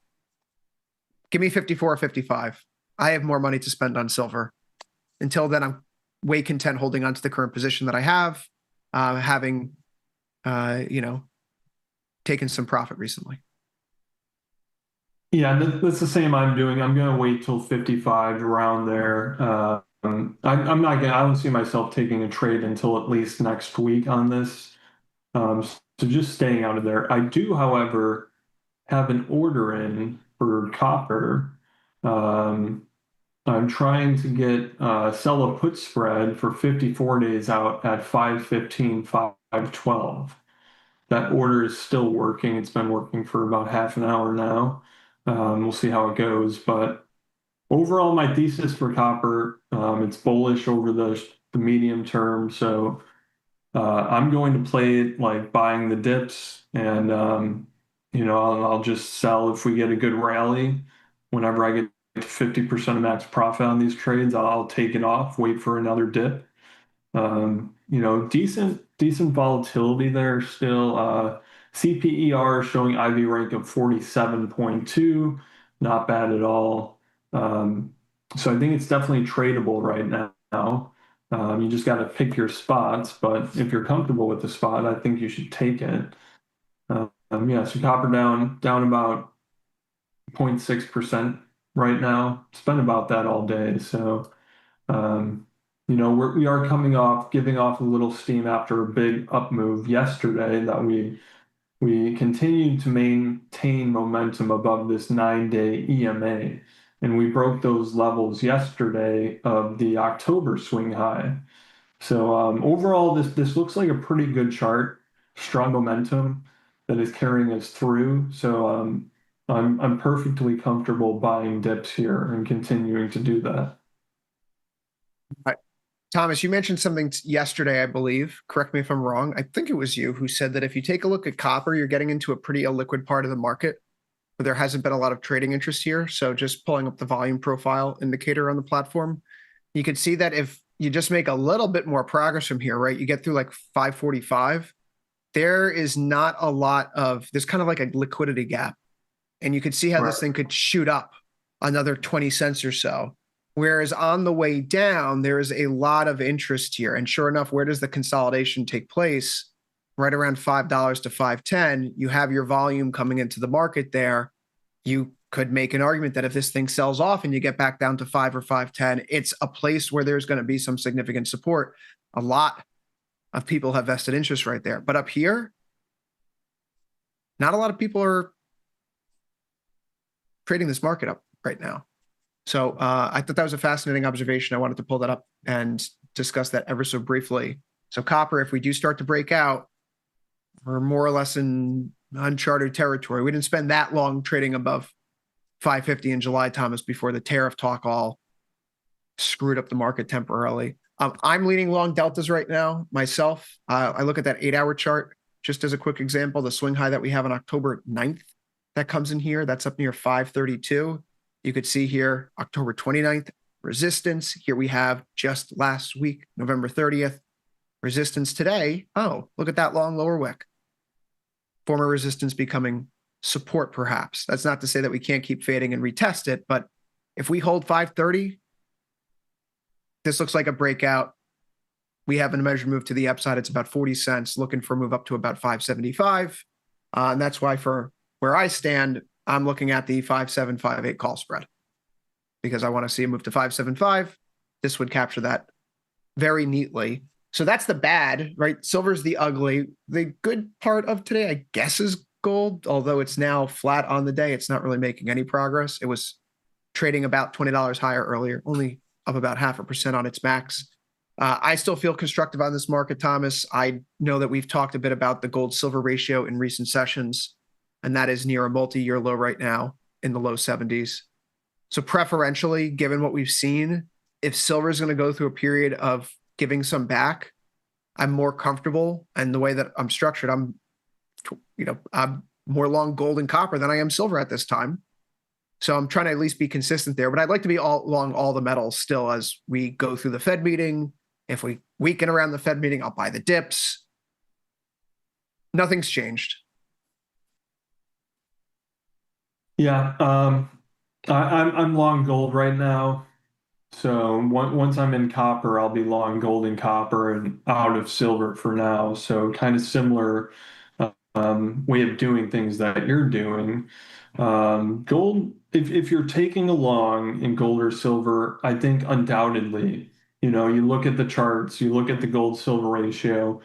Give me 54 or 55. I have more money to spend on silver. Until then, I'm way content holding on to the current position that I have. Having taken some profit recently. Yeah, that's the same I'm doing. I'm going to wait till 55 around there. I'm not going. I don't see myself taking a trade until at least next week on this. So just staying out of there. I do, however, have an order in for copper. I'm trying to get sell a put spread for 54 days out at 515, 512. That order is still working. It's been working for about half an hour now. We'll see how it goes. But overall, my thesis for copper, it's bullish over the medium term. So I'm going to play it like buying the dips, and I'll just sell if we get a good rally. Whenever I get 50% of max profit on these trades, I'll take it off, wait for another dip. Decent volatility there still. CPER showing IV rank of 47.2, not bad at all. So I think it's definitely tradable right now. You just got to pick your spots, but if you're comfortable with the spot, I think you should take it. So copper down about 0.6% right now. It's been about that all day. So, we are giving off a little steam after a big up move yesterday that we continued to maintain momentum above this 9-day EMA. And we broke those levels yesterday of the October swing high. So overall, this looks like a pretty good chart, strong momentum that is carrying us through. So I'm perfectly comfortable buying dips here and continuing to do that. Thomas, you mentioned something yesterday, I believe. Correct me if I'm wrong. I think it was you who said that if you take a look at copper, you're getting into a pretty illiquid part of the market, but there hasn't been a lot of trading interest here. So just pulling up the volume profile indicator on the platform, you can see that if you just make a little bit more progress from here, right? You get through like 545. There is not a lot of, there's kind of like a liquidity gap. And you could see how this thing could shoot up another 20 cents or so. Whereas on the way down, there is a lot of interest here. And sure enough, where does the consolidation take place? Right around $5 to $5.10, you have your volume coming into the market there. You could make an argument that if this thing sells off and you get back down to $5 or $5.10, it's a place where there's going to be some significant support. A lot of people have vested interest right there. But up here, not a lot of people are trading this market up right now. So I thought that was a fascinating observation. I wanted to pull that up and discuss that ever so briefly. So copper, if we do start to break out, we're more or less in uncharted territory. We didn't spend that long trading above 550 in July, Thomas, before the tariff talk all screwed up the market temporarily. I'm leaning long deltas right now myself. I look at that 8-hour chart just as a quick example. The swing high that we have on October 9th that comes in here, that's up near 532. You could see here October 29th resistance. Here we have just last week, November 30th, resistance today. Oh, look at that long lower wick. Former resistance becoming support, perhaps. That's not to say that we can't keep fading and retest it, but if we hold 530, this looks like a breakout. We have a measured move to the upside. It's about 40 cents, looking for a move up to about 575. And that's why for where I stand, I'm looking at the 5758 call spread because I want to see a move to 575. This would capture that very neatly. So that's the bad, right? Silver's the ugly. The good part of today, I guess, is gold, although it's now flat on the day. It's not really making any progress. It was trading about $20 higher earlier, only up about 0.5% on its max. I still feel constructive on this market, Thomas. I know that we've talked a bit about the gold-silver ratio in recent sessions, and that is near a multi-year low right now in the low 70s. So preferentially, given what we've seen, if silver is going to go through a period of giving some back, I'm more comfortable. And the way that I'm structured, I'm more long gold and copper than I am silver at this time. So I'm trying to at least be consistent there, but I'd like to be long all the metals still as we go through the Fed meeting. If we weaken around the Fed meeting, I'll buy the dips. Nothing's changed. Yeah, I'm long gold right now. So once I'm in copper, I'll be long gold and copper and out of silver for now. So kind of similar way of doing things that you're doing. Gold, if you're taking a long in gold or silver, I think undoubtedly, you look at the charts, you look at the gold silver ratio,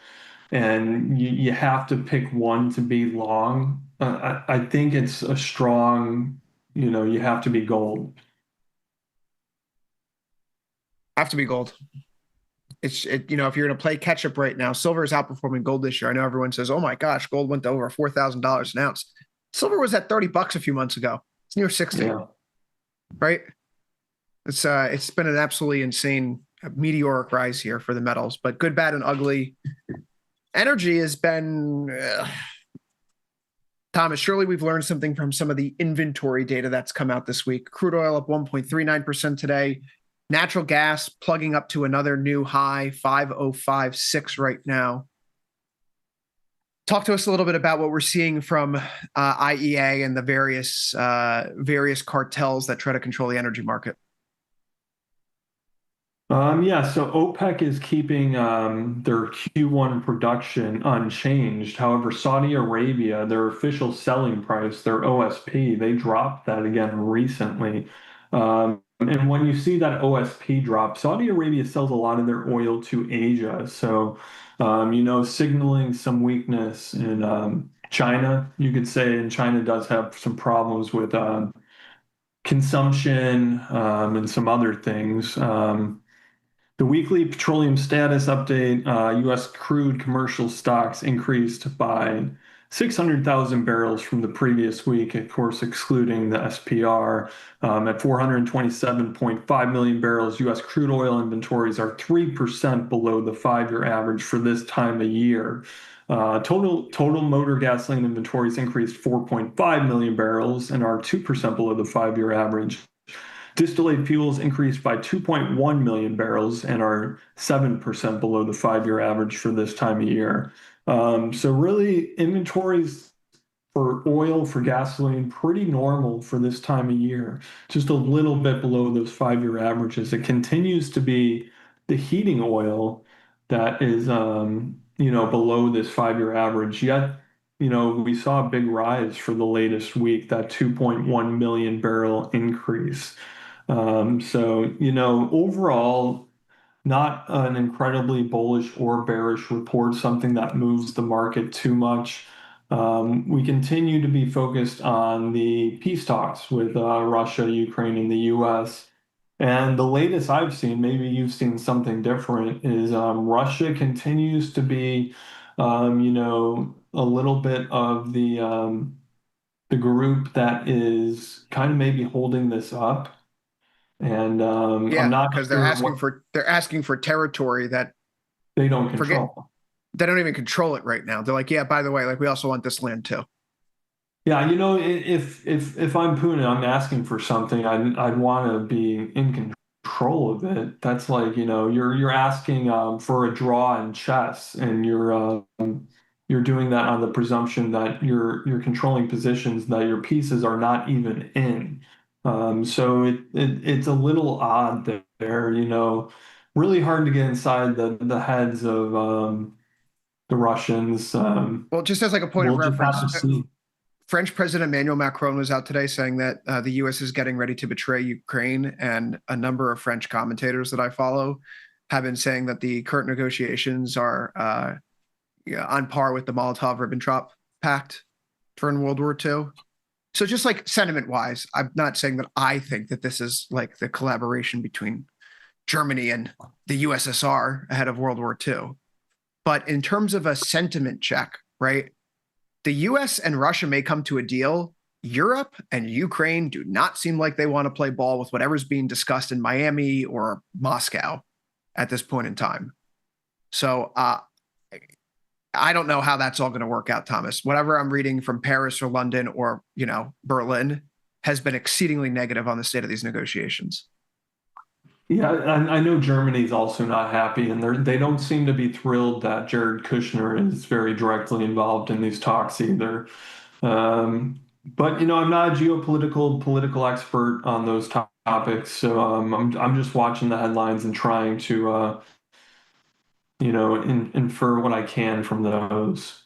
and you have to pick one to be long. I think it's a strong, you have to be gold. Have to be gold. If you're going to play catch up right now, silver is outperforming gold this year. I know everyone says, "Oh my gosh, gold went to over $4,000 an ounce." Silver was at $30 a few months ago. It's near 60, right? It's been an absolutely insane meteoric rise here for the metals, but good, bad, and ugly. Energy has been, Thomas, surely we've learned something from some of the inventory data that's come out this week. Crude oil up 1.39% today. Natural gas plugging up to another new high, 5.056 right now. Talk to us a little bit about what we're seeing from IEA and the various cartels that try to control the energy market. So OPEC is keeping their Q1 production unchanged. However, Saudi Arabia, their official selling price, their OSP, they dropped that again recently. And when you see that OSP drop, Saudi Arabia sells a lot of their oil to Asia. So, signaling some weakness in China, you could say, and China does have some problems with consumption and some other things. The weekly petroleum status update, U.S. crude commercial stocks increased by 600,000 barrels from the previous week, of course, excluding the SPR. At 427.5 million barrels, U.S. crude oil inventories are 3% below the 5-year average for this time of year. Total motor gasoline inventories increased 4.5 million barrels and are 2% below the 5-year average. Distillate fuels increased by 2.1 million barrels and are 7% below the 5-year average for this time of year. So really, inventories for oil, for gasoline, pretty normal for this time of year, just a little bit below those 5-year averages. It continues to be the heating oil that is, below this 5-year average. Yet, we saw a big rise for the latest week, that 2.1 million barrel increase. Overall, not an incredibly bullish or bearish report, something that moves the market too much. We continue to be focused on the peace talks with Russia, Ukraine, and the US. And the latest I've seen, maybe you've seen something different, is Russia continues to be, a little bit of the group that is kind of maybe holding this up. And Yeah, I'm not because sure they're asking for territory that they don't control. They don't even control it right now. They're like, yeah, by the way, like we also want this land too. Yeah, if I'm Putin, I'm asking for something, I'd want to be in control of it. That's like, you're asking for a draw in chess, and you're doing that on the presumption that you're controlling positions that your pieces are not even in. So it's a little odd there, really hard to get inside the heads of the Russians. Well, just as like a point of We'll just reference, have to see. French President Emmanuel Macron was out today saying that the U.S. is getting ready to betray Ukraine, and a number of French commentators that I follow have been saying that the current negotiations are on par with the Molotov-Ribbentrop Pact during World War II. So just like sentiment-wise, I'm not saying that I think that this is like the collaboration between Germany and the USSR ahead of World War II. But in terms of a sentiment check, right? The US and Russia may come to a deal. Europe and Ukraine do not seem like they want to play ball with whatever's being discussed in Miami or Moscow at this point in time. So I don't know how that's all going to work out, Thomas. Whatever I'm reading from Paris or London or, Berlin has been exceedingly negative on the state of these negotiations. Yeah, I know Germany's also not happy, and they don't seem to be thrilled that Jared Kushner is very directly involved in these talks either. But I'm not a political expert on those topics, so I'm just watching the headlines and trying to infer what I can from those.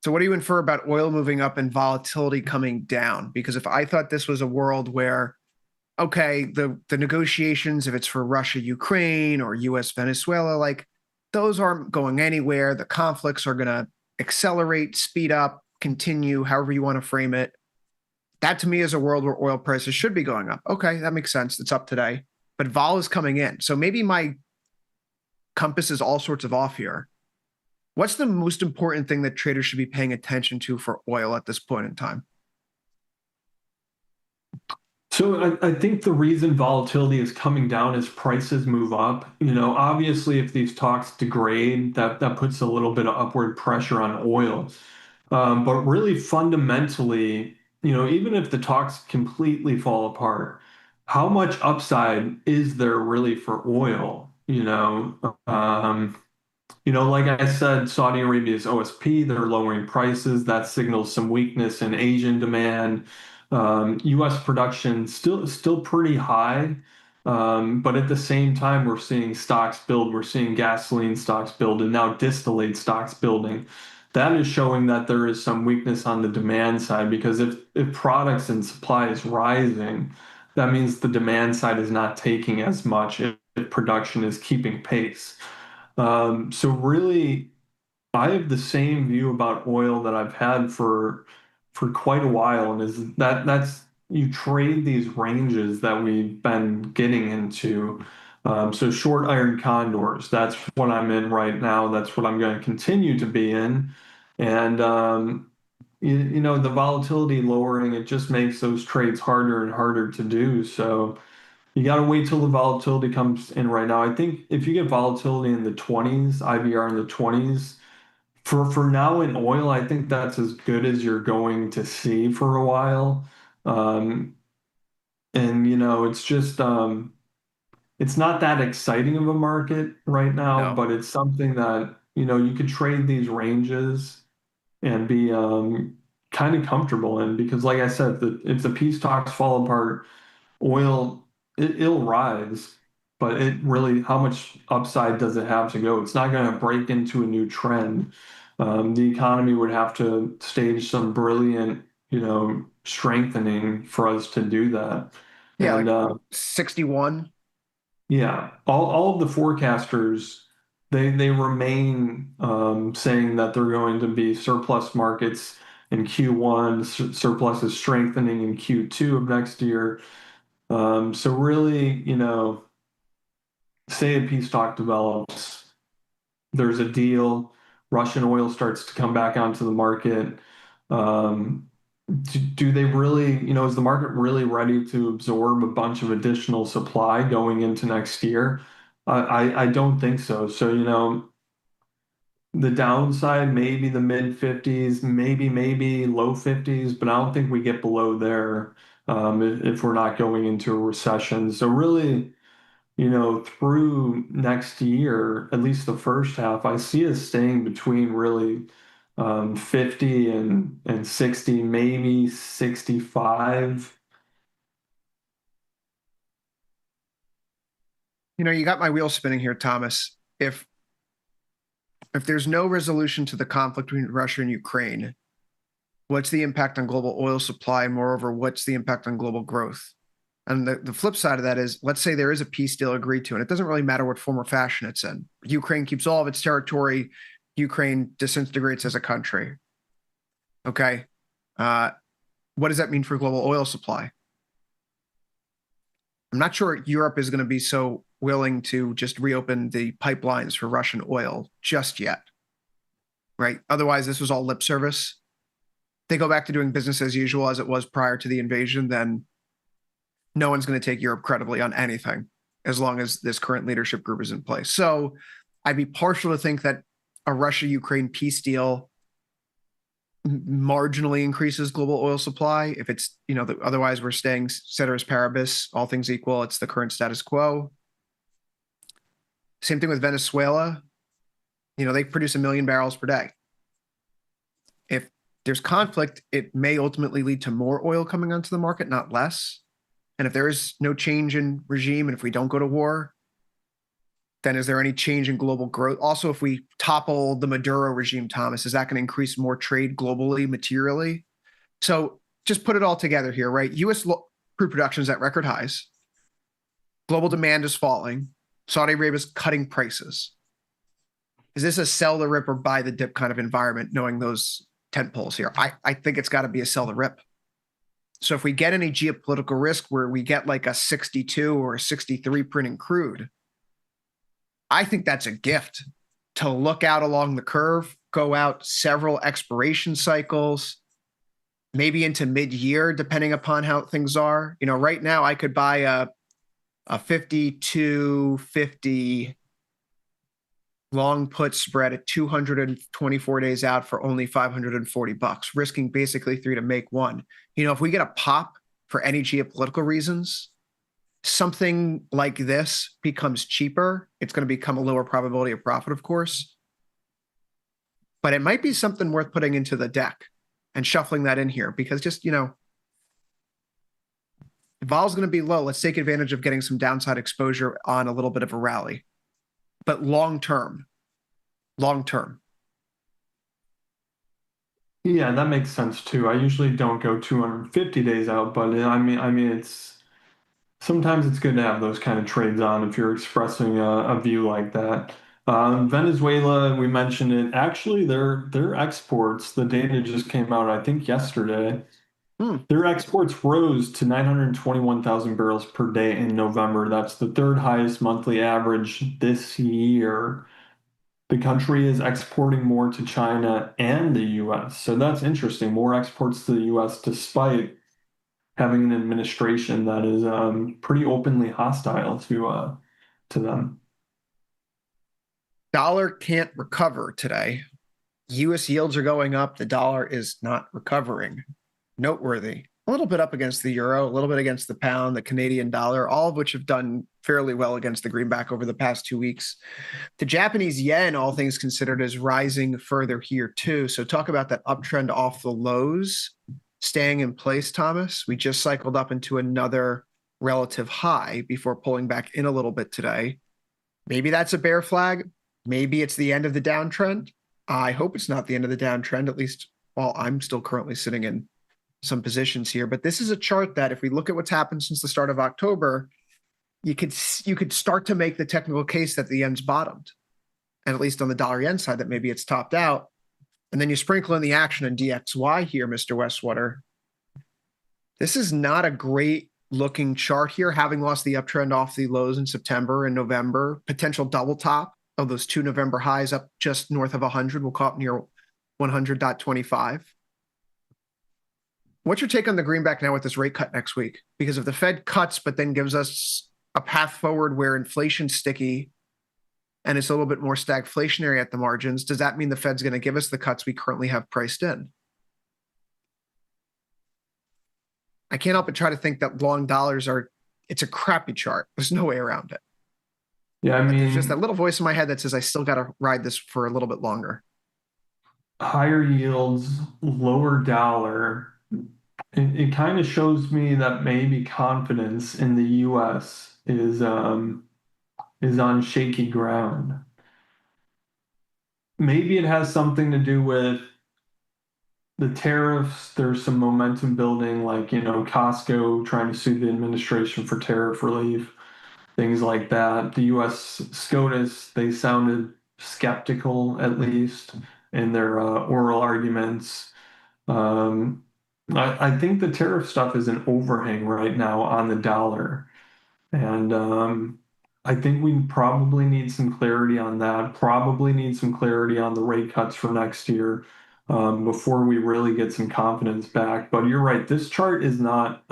So what do you infer about oil moving up and volatility coming down? Because if I thought this was a world where, okay, the negotiations, if it's for Russia, Ukraine, or US, Venezuela, like those aren't going anywhere. The conflicts are going to accelerate, speed up, continue, however you want to frame it. That to me is a world where oil prices should be going up. Okay, that makes sense. It's up today. But vol is coming in. So maybe my compass is all sorts of off here. What's the most important thing that traders should be paying attention to for oil at this point in time? So I think the reason volatility is coming down as prices move up. Obviously, if these talks degrade, that puts a little bit of upward pressure on oil. But really fundamentally, even if the talks completely fall apart, how much upside is there really for oil? Like I said, Saudi Arabia's OSP, they're lowering prices. That signals some weakness in Asian demand. U.S. production still pretty high, but at the same time, we're seeing stocks build. We're seeing gasoline stocks build, and now distillate stocks building. That is showing that there is some weakness on the demand side, because if products and supply is rising, that means the demand side is not taking as much if production is keeping pace. So really, I have the same view about oil that I've had for quite a while, and is that's you trade these ranges that we've been getting into. So short iron condors, that's what I'm in right now. That's what I'm going to continue to be in. And the volatility lowering, it just makes those trades harder and harder to do. So you got to wait till the volatility comes in right now. I think if you get volatility in the 20s, IVR in the 20s, for now in oil, I think that's as good as you're going to see for a while. It's just it's not that exciting of a market right now, but it's something that you could trade these ranges and be kind of comfortable in, because like I said, if the peace talks fall apart, oil it'll rise, but it really, how much upside does it have to go? It's not going to break into a new trend. The economy would have to stage some brilliant, strengthening for us to do that. Yeah, And like 61. Yeah, all of the forecasters, they remain saying that they're going to be surplus markets in Q1, surplus is strengthening in Q2 of next year. So really, say a peace talk develops, there's a deal, Russian oil starts to come back onto the market. Do they really, is the market really ready to absorb a bunch of additional supply going into next year? I don't think so. So, the downside, maybe the mid 50s, maybe low 50s, but I don't think we get below there if we're not going into a recession. So really, through next year, at least the first half, I see us staying between really 50 and 60, maybe 65. You got my wheel spinning here, Thomas. If there's no resolution to the conflict between Russia and Ukraine, what's the impact on global oil supply? And moreover, what's the impact on global growth? And the flip side of that is, let's say there is a peace deal agreed to, and it doesn't really matter what form or fashion it's in. Ukraine keeps all of its territory. Ukraine disintegrates as a country. Okay. What does that mean for global oil supply? I'm not sure Europe is going to be so willing to just reopen the pipelines for Russian oil just yet, right? Otherwise, this was all lip service. They go back to doing business as usual as it was prior to the invasion, then no one's going to take Europe credibly on anything as long as this current leadership group is in place. So I'd be partial to think that a Russia-Ukraine peace deal marginally increases global oil supply. If it's, otherwise we're staying ceteris paribus, all things equal, it's the current status quo. Same thing with Venezuela. They produce 1 million barrels per day. If there's conflict, it may ultimately lead to more oil coming onto the market, not less. And if there is no change in regime, and if we don't go to war, then is there any change in global growth? Also, if we topple the Maduro regime, Thomas, is that going to increase more trade globally, materially? So just put it all together here, right? U.S. crude production is at record highs. Global demand is falling. Saudi Arabia is cutting prices. Is this a sell the rip or buy the dip kind of environment, knowing those tent poles here? I think it's got to be a sell the rip. So if we get any geopolitical risk where we get like a 62 or a 63 printing crude, I think that's a gift to look out along the curve, go out several expiration cycles, maybe into mid-year, depending upon how things are. Right now I could buy a 52.50 long put spread at 224 days out for only $540, risking basically 3 to make 1. If we get a pop for any geopolitical reasons, something like this becomes cheaper. It's going to become a lower probability of profit, of course. But it might be something worth putting into the deck and shuffling that in here, because just, vol's going to be low. Let's take advantage of getting some downside exposure on a little bit of a rally. But long term. Yeah, that makes sense too. I usually don't go 250 days out, but I mean, it's sometimes it's good to have those kind of trades on if you're expressing a view like that. Venezuela, we mentioned it. Actually, their exports, the data just came out, I think yesterday. Their exports rose to 921,000 barrels per day in November. That's the third highest monthly average this year. The country is exporting more to China and the US. So that's interesting. More exports to the US despite having an administration that is pretty openly hostile to them. Dollar can't recover today. US yields are going up. The dollar is not recovering. Noteworthy. A little bit up against the euro, a little bit against the pound, the Canadian dollar, all of which have done fairly well against the greenback over the past 2 weeks. The Japanese yen, all things considered, is rising further here too. So talk about that uptrend off the lows staying in place, Thomas. We just cycled up into another relative high before pulling back in a little bit today. Maybe that's a bear flag. Maybe it's the end of the downtrend. I hope it's not the end of the downtrend, at least while I'm still currently sitting in some positions here. But this is a chart that if we look at what's happened since the start of October, you could start to make the technical case that the yen's bottomed, and at least on the dollar yen side that maybe it's topped out. And then you sprinkle in the action in DXY here, Mr. Westwater. This is not a great looking chart here, having lost the uptrend off the lows in September and November. Potential double top of those 2 November highs up just north of 100. We'll call it near 100.25. What's your take on the greenback now with this rate cut next week? Because if the Fed cuts, but then gives us a path forward where inflation's sticky and it's a little bit more stagflationary at the margins, does that mean the Fed's going to give us the cuts we currently have priced in? I can't help but try to think that long dollars it's a crappy chart. There's no way around it. Yeah, I mean, there's just that little voice in my head that says I still got to ride this for a little bit longer. Higher yields, lower dollar. It kind of shows me that maybe confidence in the U.S. is on shaky ground. Maybe it has something to do with the tariffs. There's some momentum building, like, Costco trying to sue the administration for tariff relief, things like that. The U.S. SCOTUS, they sounded skeptical, at least, in their oral arguments. I think the tariff stuff is an overhang right now on the dollar. And I think we probably need some clarity on that, probably need some clarity on the rate cuts for next year before we really get some confidence back. But you're right, this chart is not,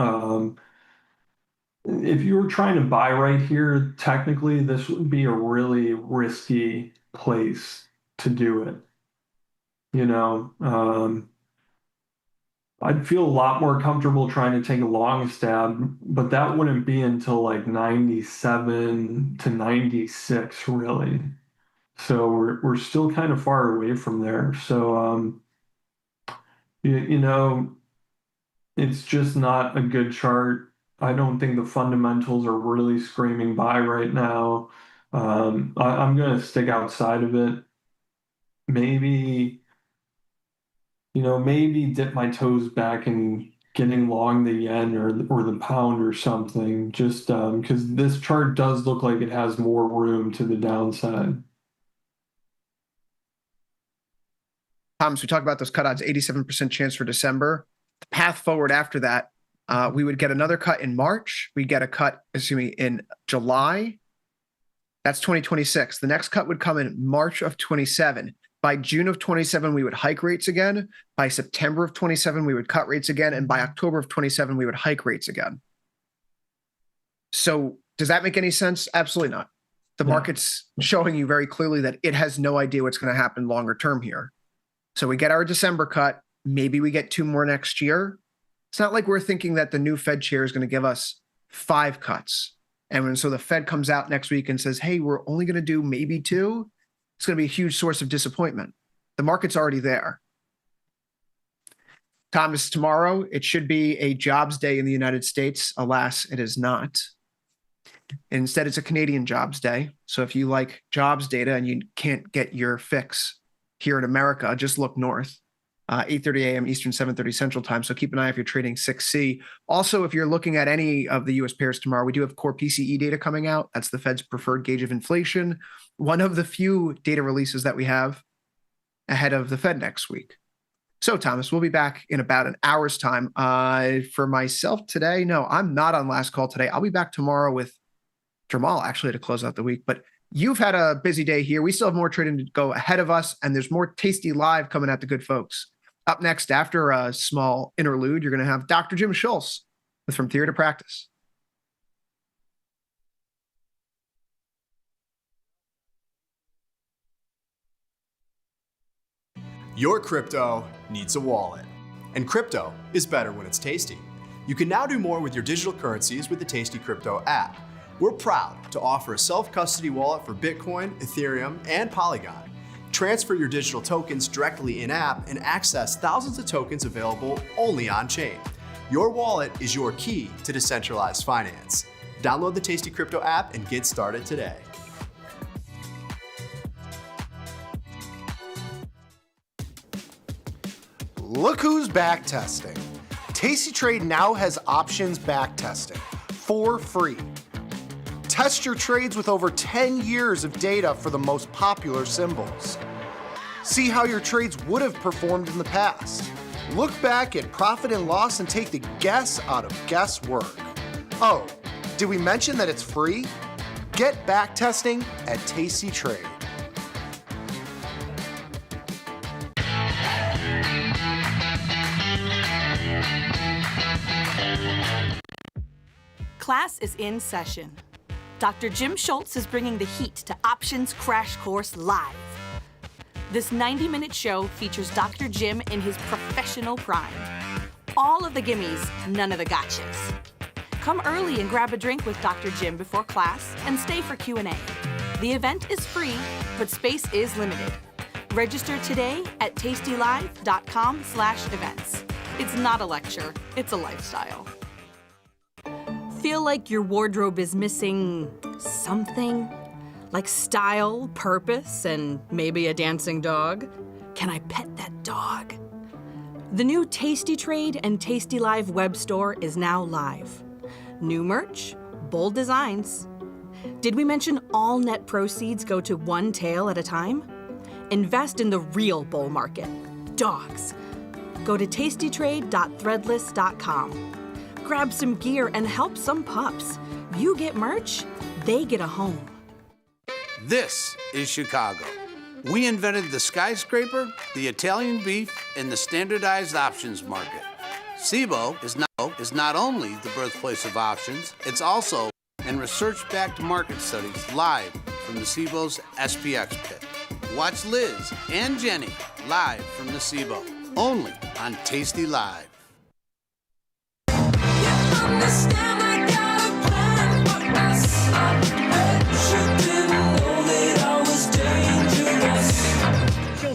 if you were trying to buy right here, technically this would be a really risky place to do it. I'd feel a lot more comfortable trying to take a long stab, but that wouldn't be until like 97 to 96, really. So we're still kind of far away from there. So, it's just not a good chart. I don't think the fundamentals are really screaming buy right now. I'm going to stick outside of it. Maybe dip my toes back in getting long the yen or the pound or something, just because this chart does look like it has more room to the downside. Thomas, we talked about those cut odds, 87% chance for December. The path forward after that, we would get another cut in March. We'd get a cut, in July. That's 2026. The next cut would come in March of 27. By June of 27, we would hike rates again. By September of 27, we would cut rates again. And by October of 27, we would hike rates again. So does that make any sense? Absolutely not. The market's showing you very clearly that it has no idea what's going to happen longer term here. So we get our December cut. Maybe we get 2 more next year. It's not like we're thinking that the new Fed chair is going to give us 5 cuts. And so the Fed comes out next week and says, hey, we're only going to do maybe 2. It's going to be a huge source of disappointment. The market's already there. Thomas, tomorrow, it should be a jobs day in the United States. Alas, it is not. Instead, it's a Canadian jobs day. So if you like jobs data and you can't get your fix here in America, just look north. 8:30 a.m. Eastern, 7:30 Central Time. So keep an eye if you're trading 6C. Also, if you're looking at any of the U.S. pairs tomorrow, we do have core PCE data coming out. That's the Fed's preferred gauge of inflation. One of the few data releases that we have ahead of the Fed next week. So, Thomas, we'll be back in about an hour's time. For myself today, no, I'm not on last call today. I'll be back tomorrow with Jamal, actually, to close out the week. But you've had a busy day here. We still have more trading to go ahead of us, and there's more Tasty Live coming at the good folks. Up next, after a small interlude, you're going to have Dr. Jim Schultz with From Theory to Practice. Your crypto needs a wallet, and crypto is better when it's tasty. You can now do more with your digital currencies with the Tasty Crypto app. We're proud to offer a self-custody wallet for Bitcoin, Ethereum, and Polygon. Transfer your digital tokens directly in-app and access thousands of tokens available only on-chain. Your wallet is your key to decentralized finance. Download the Tasty Crypto app and get started today. Look who's back testing. tastytrade now has options back testing for free. Test your trades with over 10 years of data for the most popular symbols. See how your trades would have performed in the past. Look back at profit and loss and take the guess out of guesswork. Oh, did we mention that it's free? Get back testing at tastytrade. Class is in session. Dr. Jim Schultz is bringing the heat to Options Crash Course Live. This 90-minute show features Dr. Jim in his professional prime. All of the gimmies, none of the gotchas. Come early and grab a drink with Dr. Jim before class and stay for Q&A. The event is free, but space is limited. Register today at tastylive.com/events. It's not a lecture, it's a lifestyle. Feel like your wardrobe is missing something? Like style, purpose, and maybe a dancing dog? Can I pet that dog? The new tastytrade and tastylive web store is now live. New merch, bold designs. Did we mention all net proceeds go to one tail at a time? Invest in the real bull market, dogs. Go to tastytrade.threadless.com. Grab some gear and help some pups. You get merch, they get a home. This is Chicago. We invented the skyscraper, the Italian beef, and the standardized options market. SIBO is not only the birthplace of options, it's also in research-backed market studies live from the SIBO's SPX pit. Watch Liz and Jenny live from the SIBO, only on Tasty Live.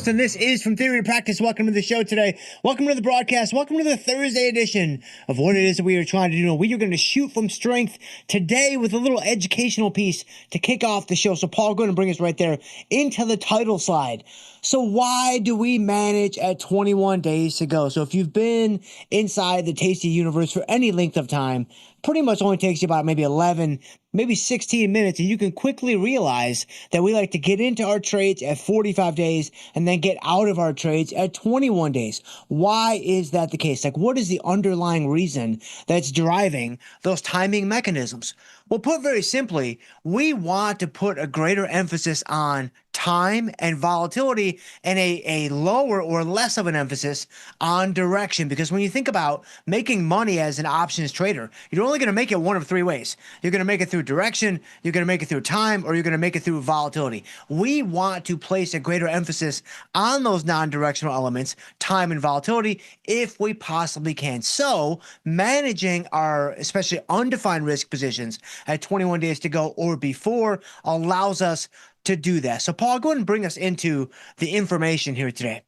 And this is From Theory to Practice. Welcome to the show today. Welcome to the broadcast. Welcome to the Thursday edition of what it is that we are trying to do. We are going to shoot from strength today with a little educational piece to kick off the show. So Paul, go ahead and bring us right there into the title slide. So why do we manage at 21 days to go? So if you've been inside the Tasty universe for any length of time, pretty much only takes you about maybe 11, maybe 16 minutes, and you can quickly realize that we like to get into our trades at 45 days and then get out of our trades at 21 days. Why is that the case? Like, what is the underlying reason that's driving those timing mechanisms? Well, put very simply, we want to put a greater emphasis on time and volatility and a lower or less of an emphasis on direction. Because when you think about making money as an options trader, you're only going to make it one of three ways. You're going to make it through direction, you're going to make it through time, or you're going to make it through volatility. We want to place a greater emphasis on those non-directional elements, time and volatility, if we possibly can. So managing our especially undefined risk positions at 21 days to go or before allows us to do that. So Paul, go ahead and bring us into the information here today.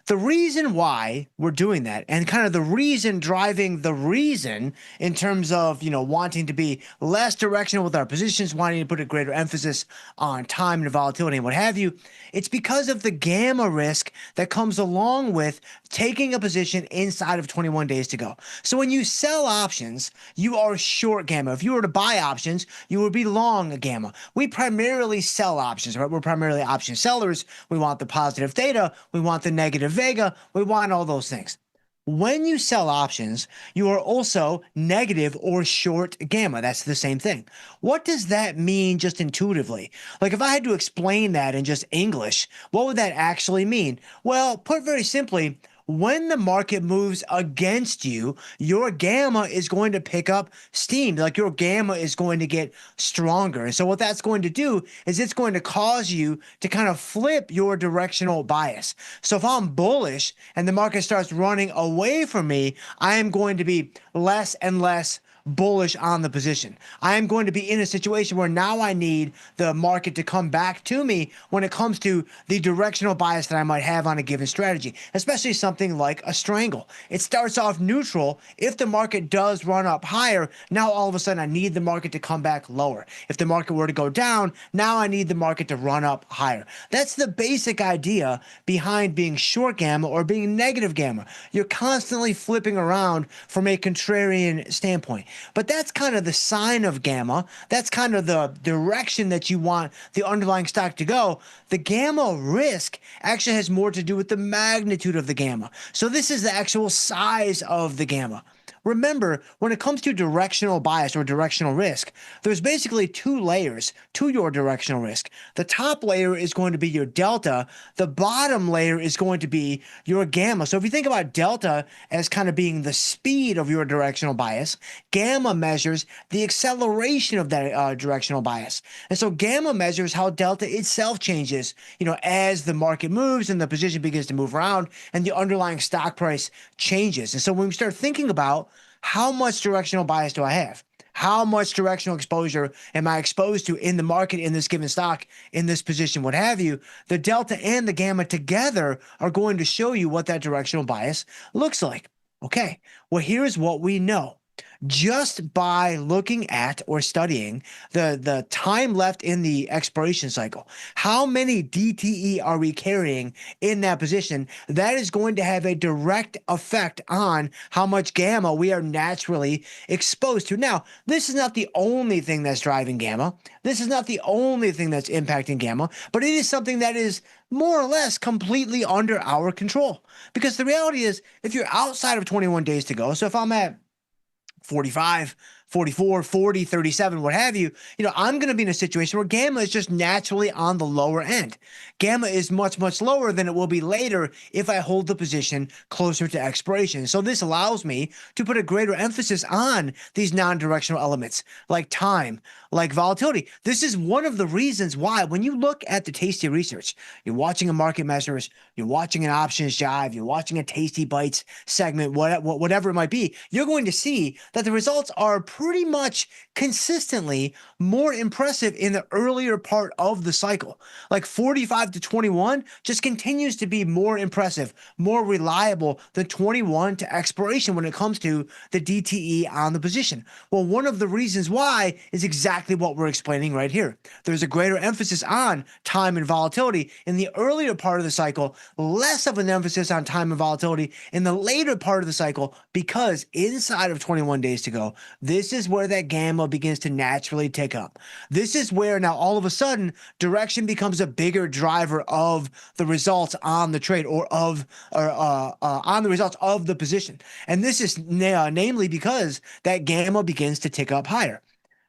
The reason why we're doing that, and kind of the reason driving the reason in terms of, wanting to be less directional with our positions, wanting to put a greater emphasis on time and volatility and what have you, it's because of the gamma risk that comes along with taking a position inside of 21 days to go. So when you sell options, you are short gamma. If you were to buy options, you would be long gamma. We primarily sell options, right? We're primarily option sellers. We want the positive theta. We want the negative vega. We want all those things. When you sell options, you are also negative or short gamma. That's the same thing. What does that mean just intuitively? Like if I had to explain that in just English, what would that actually mean? Well, put very simply, when the market moves against you, your gamma is going to pick up steam. Like your gamma is going to get stronger. And so what that's going to do is it's going to cause you to kind of flip your directional bias. So if I'm bullish and the market starts running away from me, I am going to be less and less bullish on the position. I am going to be in a situation where now I need the market to come back to me when it comes to the directional bias that I might have on a given strategy, especially something like a strangle. It starts off neutral. If the market does run up higher, now all of a sudden I need the market to come back lower. If the market were to go down, now I need the market to run up higher. That's the basic idea behind being short gamma or being negative gamma. You're constantly flipping around from a contrarian standpoint. But that's kind of the sign of gamma. That's kind of the direction that you want the underlying stock to go. The gamma risk actually has more to do with the magnitude of the gamma. So this is the actual size of the gamma. Remember, when it comes to directional bias or directional risk, there's basically two layers to your directional risk. The top layer is going to be your delta. The bottom layer is going to be your gamma. So if you think about delta as kind of being the speed of your directional bias, gamma measures the acceleration of that directional bias. And so gamma measures how delta itself changes, as the market moves and the position begins to move around and the underlying stock price changes. And so when we start thinking about how much directional bias do I have? How much directional exposure am I exposed to in the market, in this given stock, in this position, what have you? The delta and the gamma together are going to show you what that directional bias looks like. Okay, well, here's what we know. Just by looking at or studying the time left in the expiration cycle, how many DTE are we carrying in that position, that is going to have a direct effect on how much gamma we are naturally exposed to. Now, this is not the only thing that's driving gamma. This is not the only thing that's impacting gamma, but it is something that is more or less completely under our control. Because the reality is, if you're outside of 21 days to go, so if I'm at 45, 44, 40, 37, what have you, I'm going to be in a situation where gamma is just naturally on the lower end. Gamma is much, much lower than it will be later if I hold the position closer to expiration. So this allows me to put a greater emphasis on these non-directional elements like time, like volatility. This is one of the reasons why when you look at the Tasty research, you're watching a market measures, you're watching an options jive, you're watching a Tasty Bites segment, whatever it might be, you're going to see that the results are pretty much consistently more impressive in the earlier part of the cycle. Like 45 to 21 just continues to be more impressive, more reliable than 21 to expiration when it comes to the DTE on the position. Well, one of the reasons why is exactly what we're explaining right here. There's a greater emphasis on time and volatility in the earlier part of the cycle, less of an emphasis on time and volatility in the later part of the cycle, because inside of 21 days to go, this is where that gamma begins to naturally tick up. This is where now all of a sudden direction becomes a bigger driver of the results on the trade or on the results of the position. And this is namely because that gamma begins to tick up higher.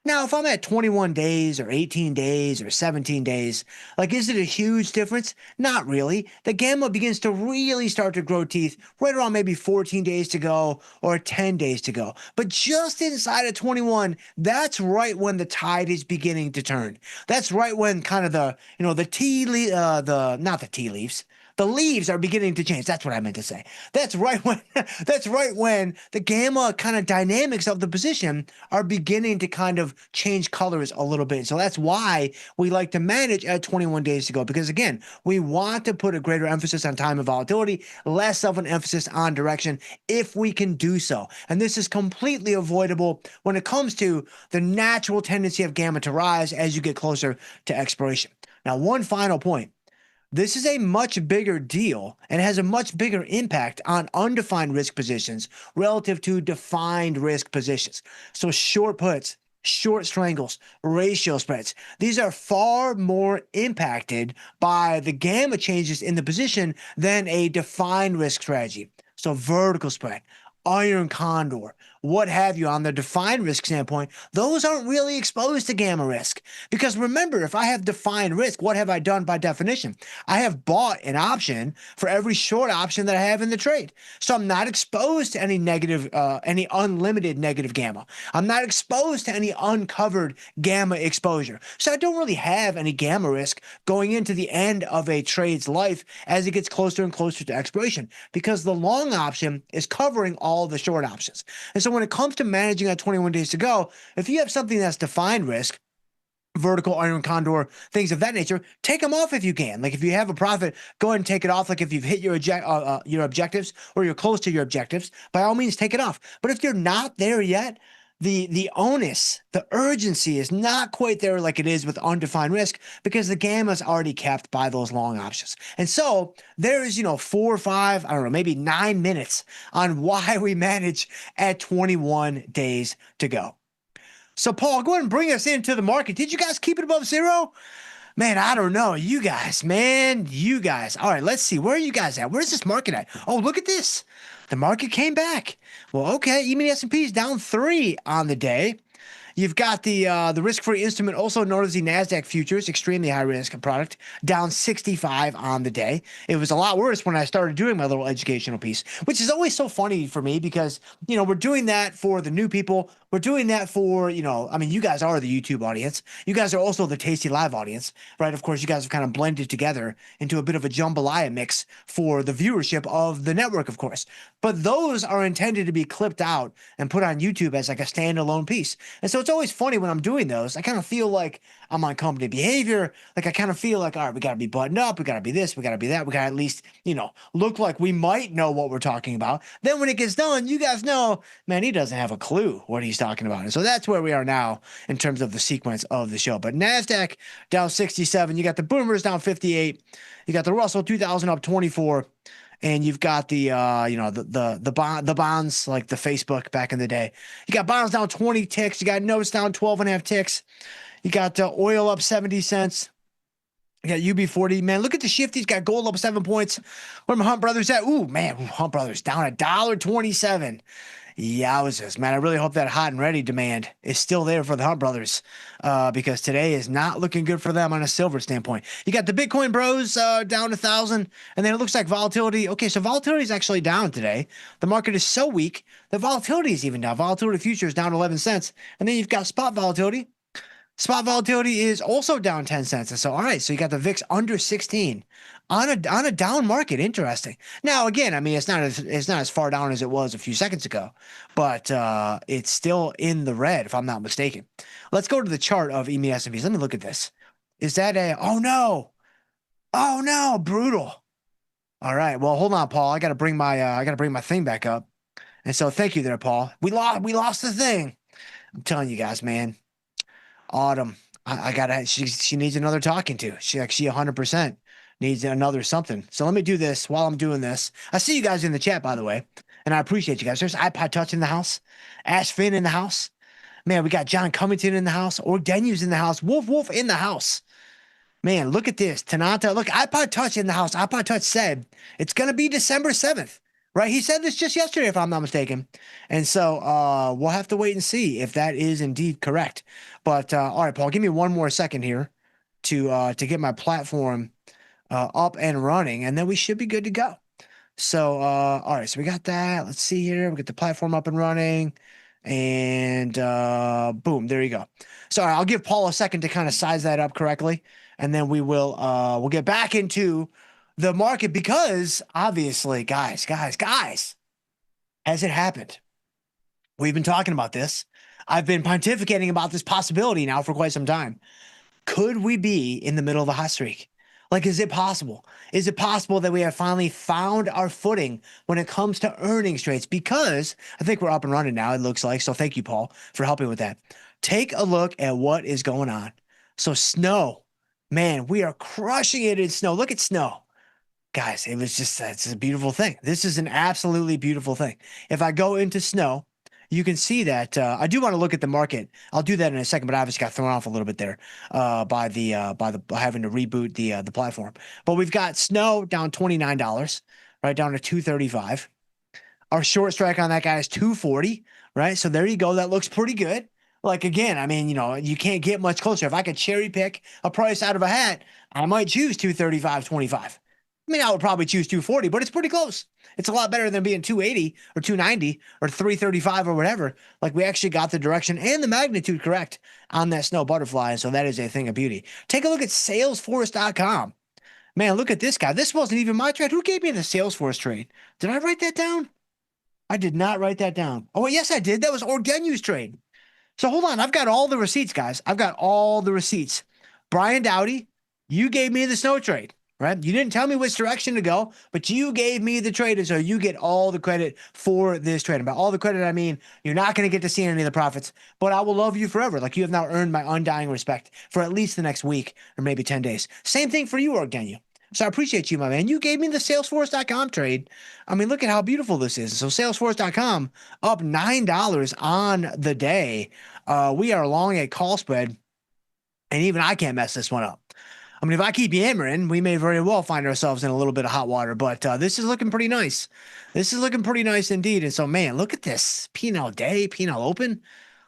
Now, if I'm at 21 days or 18 days or 17 days, is it a huge difference? Not really. The gamma begins to really start to grow teeth right around maybe 14 days to go or 10 days to go. But just inside of 21, that's right when the tide is beginning to turn. That's right when kind of the leaves are beginning to change. That's what I meant to say. That's right when the gamma kind of dynamics of the position are beginning to kind of change colors a little bit. So that's why we like to manage at 21 days to go, because again, we want to put a greater emphasis on time and volatility, less of an emphasis on direction if we can do so. And this is completely avoidable when it comes to the natural tendency of gamma to rise as you get closer to expiration. Now, one final point. This is a much bigger deal and has a much bigger impact on undefined risk positions relative to defined risk positions. So short puts, short strangles, ratio spreads, these are far more impacted by the gamma changes in the position than a defined risk strategy. So vertical spread, iron condor, what have you, on the defined risk standpoint, those aren't really exposed to gamma risk. Because remember, if I have defined risk, what have I done by definition? I have bought an option for every short option that I have in the trade. So I'm not exposed to any any unlimited negative gamma. I'm not exposed to any uncovered gamma exposure. So I don't really have any gamma risk going into the end of a trade's life as it gets closer and closer to expiration, because the long option is covering all the short options. And so when it comes to managing at 21 days to go, if you have something that's defined risk, vertical, iron condor, things of that nature, take them off if you can. Like if you have a profit, go ahead and take it off. Like if you've hit your objectives or you're close to your objectives, by all means, take it off. But if you're not there yet, the onus, the urgency is not quite there like it is with undefined risk because the gamma is already kept by those long options. And so there's, 4 or 5, I don't know, maybe 9 minutes on why we manage at 21 days to go. So Paul, go ahead and bring us into the market. Did you guys keep it above zero? Man, I don't know. You guys, man, you guys. All right, let's see. Where are you guys at? Where's this market at? Oh, look at this. The market came back. Well, okay. Even the S&P is down 3 on the day. You've got the risk-free instrument, also known as the NASDAQ futures, extremely high-risk product, down 65 on the day. It was a lot worse when I started doing my little educational piece, which is always so funny for me because, we're doing that for the new people. We're doing that for, you guys are the YouTube audience. You guys are also the Tasty Live audience, right? Of course, you guys have kind of blended together into a bit of a jambalaya mix for the viewership of the network, of course. But those are intended to be clipped out and put on YouTube as like a standalone piece. And so it's always funny when I'm doing those. I kind of feel like I'm on company behavior. Like I kind of feel like, all right, we got to be buttoned up. We got to be this. We got to be that. We got to at least, look like we might know what we're talking about. Then when it gets done, you guys know, man, he doesn't have a clue what he's talking about. And so that's where we are now in terms of the sequence of the show. But NASDAQ down 67. You got the boomers down 58. You got the Russell 2000 up 24. And you've got the the bonds like the Facebook back in the day. You got bonds down 20 ticks. You got notes down 12.5 ticks. You got oil up 70 cents. You got UB40. Man, look at the shifties. Got gold up 7 points. Where my Hunt Brothers at? Ooh, man, Hunt Brothers down $1.27. Yowzers, man. I really hope that hot and ready demand is still there for the Hunt Brothers because today is not looking good for them on a silver standpoint. You got the Bitcoin bros down 1,000, and then it looks like volatility. Okay, so volatility is actually down today. The market is so weak that volatility is even down. Volatility futures down 11 cents. And then you've got spot volatility. Spot volatility is also down 10 cents. And so, all right, so you got the VIX under 16 on a down market. Interesting. Now, again, it's not as far down as it was a few seconds ago, but it's still in the red, if I'm not mistaken. Let's go to the chart of EMA S&Ps. Let me look at this. Is that oh no, brutal. All right, well, hold on, Paul. I got to bring my thing back up. And so, thank you there, Paul. We lost the thing. I'm telling you guys, man. Autumn, I gotta. She needs another talking to. She 100% needs another something. So let me do this while I'm doing this. I see you guys in the chat, by the way, and I appreciate you guys. There's iPod Touch in the house, Ash Finn in the house. Man, we got John Cummington in the house, Ordenu's in the house, Wolf in the house. Man, look at this, Tanata. Look, iPod Touch in the house. iPod Touch said it's gonna be December 7th. Right, he said this just yesterday, if I'm not mistaken, and so we'll have to wait and see if that is indeed correct. But all right, Paul, give me one more second here to get my platform up and running, and then we should be good to go. So all right, so we got that. Let's see here. We get the platform up and running, and boom, there you go. Sorry, I'll give Paul a second to kind of size that up correctly, and then we'll get back into the market because obviously, guys, has it happened? We've been talking about this. I've been pontificating about this possibility now for quite some time. Could we be in the middle of a hot streak? Like, is it possible? Is it possible that we have finally found our footing when it comes to earnings trades? Because I think we're up and running now, it looks like. So thank you, Paul, for helping with that. Take a look at what is going on. So snow, man, we are crushing it in snow. Look at snow. Guys, it's a beautiful thing. This is an absolutely beautiful thing. If I go into snow, you can see that I do want to look at the market. I'll do that in a second, but I obviously got thrown off a little bit there by having to reboot the platform. But we've got snow down $29, right down to $235. Our short strike on that guy is $240, right? So there you go. That looks pretty good. Like, again, you can't get much closer. If I could cherry pick a price out of a hat, I might choose $235.25. I would probably choose 240, but it's pretty close. It's a lot better than being 280 or 290 or 335 or whatever. Like, we actually got the direction and the magnitude correct on that snow butterfly. So that is a thing of beauty. Take a look at Salesforce.com. Man, look at this guy. This wasn't even my trade. Who gave me the Salesforce trade? Did I write that down? I did not write that down. Oh, yes, I did. That was Ordenu's trade. So hold on. I've got all the receipts, guys. I've got all the receipts. Brian Dowdy, you gave me the snow trade. right? You didn't tell me which direction to go, but you gave me the trade, and so you get all the credit for this trade. And by all the credit, I mean you're not going to get to see any of the profits, but I will love you forever. Like, you have now earned my undying respect for at least the next week or maybe 10 days. Same thing for you, Orgdenu. So I appreciate you, my man. You gave me the Salesforce.com trade. I mean, look at how beautiful this is. So Salesforce.com up $9 on the day. We are long a call spread, and even I can't mess this one up. I mean, if I keep yammering, we may very well find ourselves in a little bit of hot water, but this is looking pretty nice. This is looking pretty nice indeed. And so, man, look at this. P&L day, P&L open.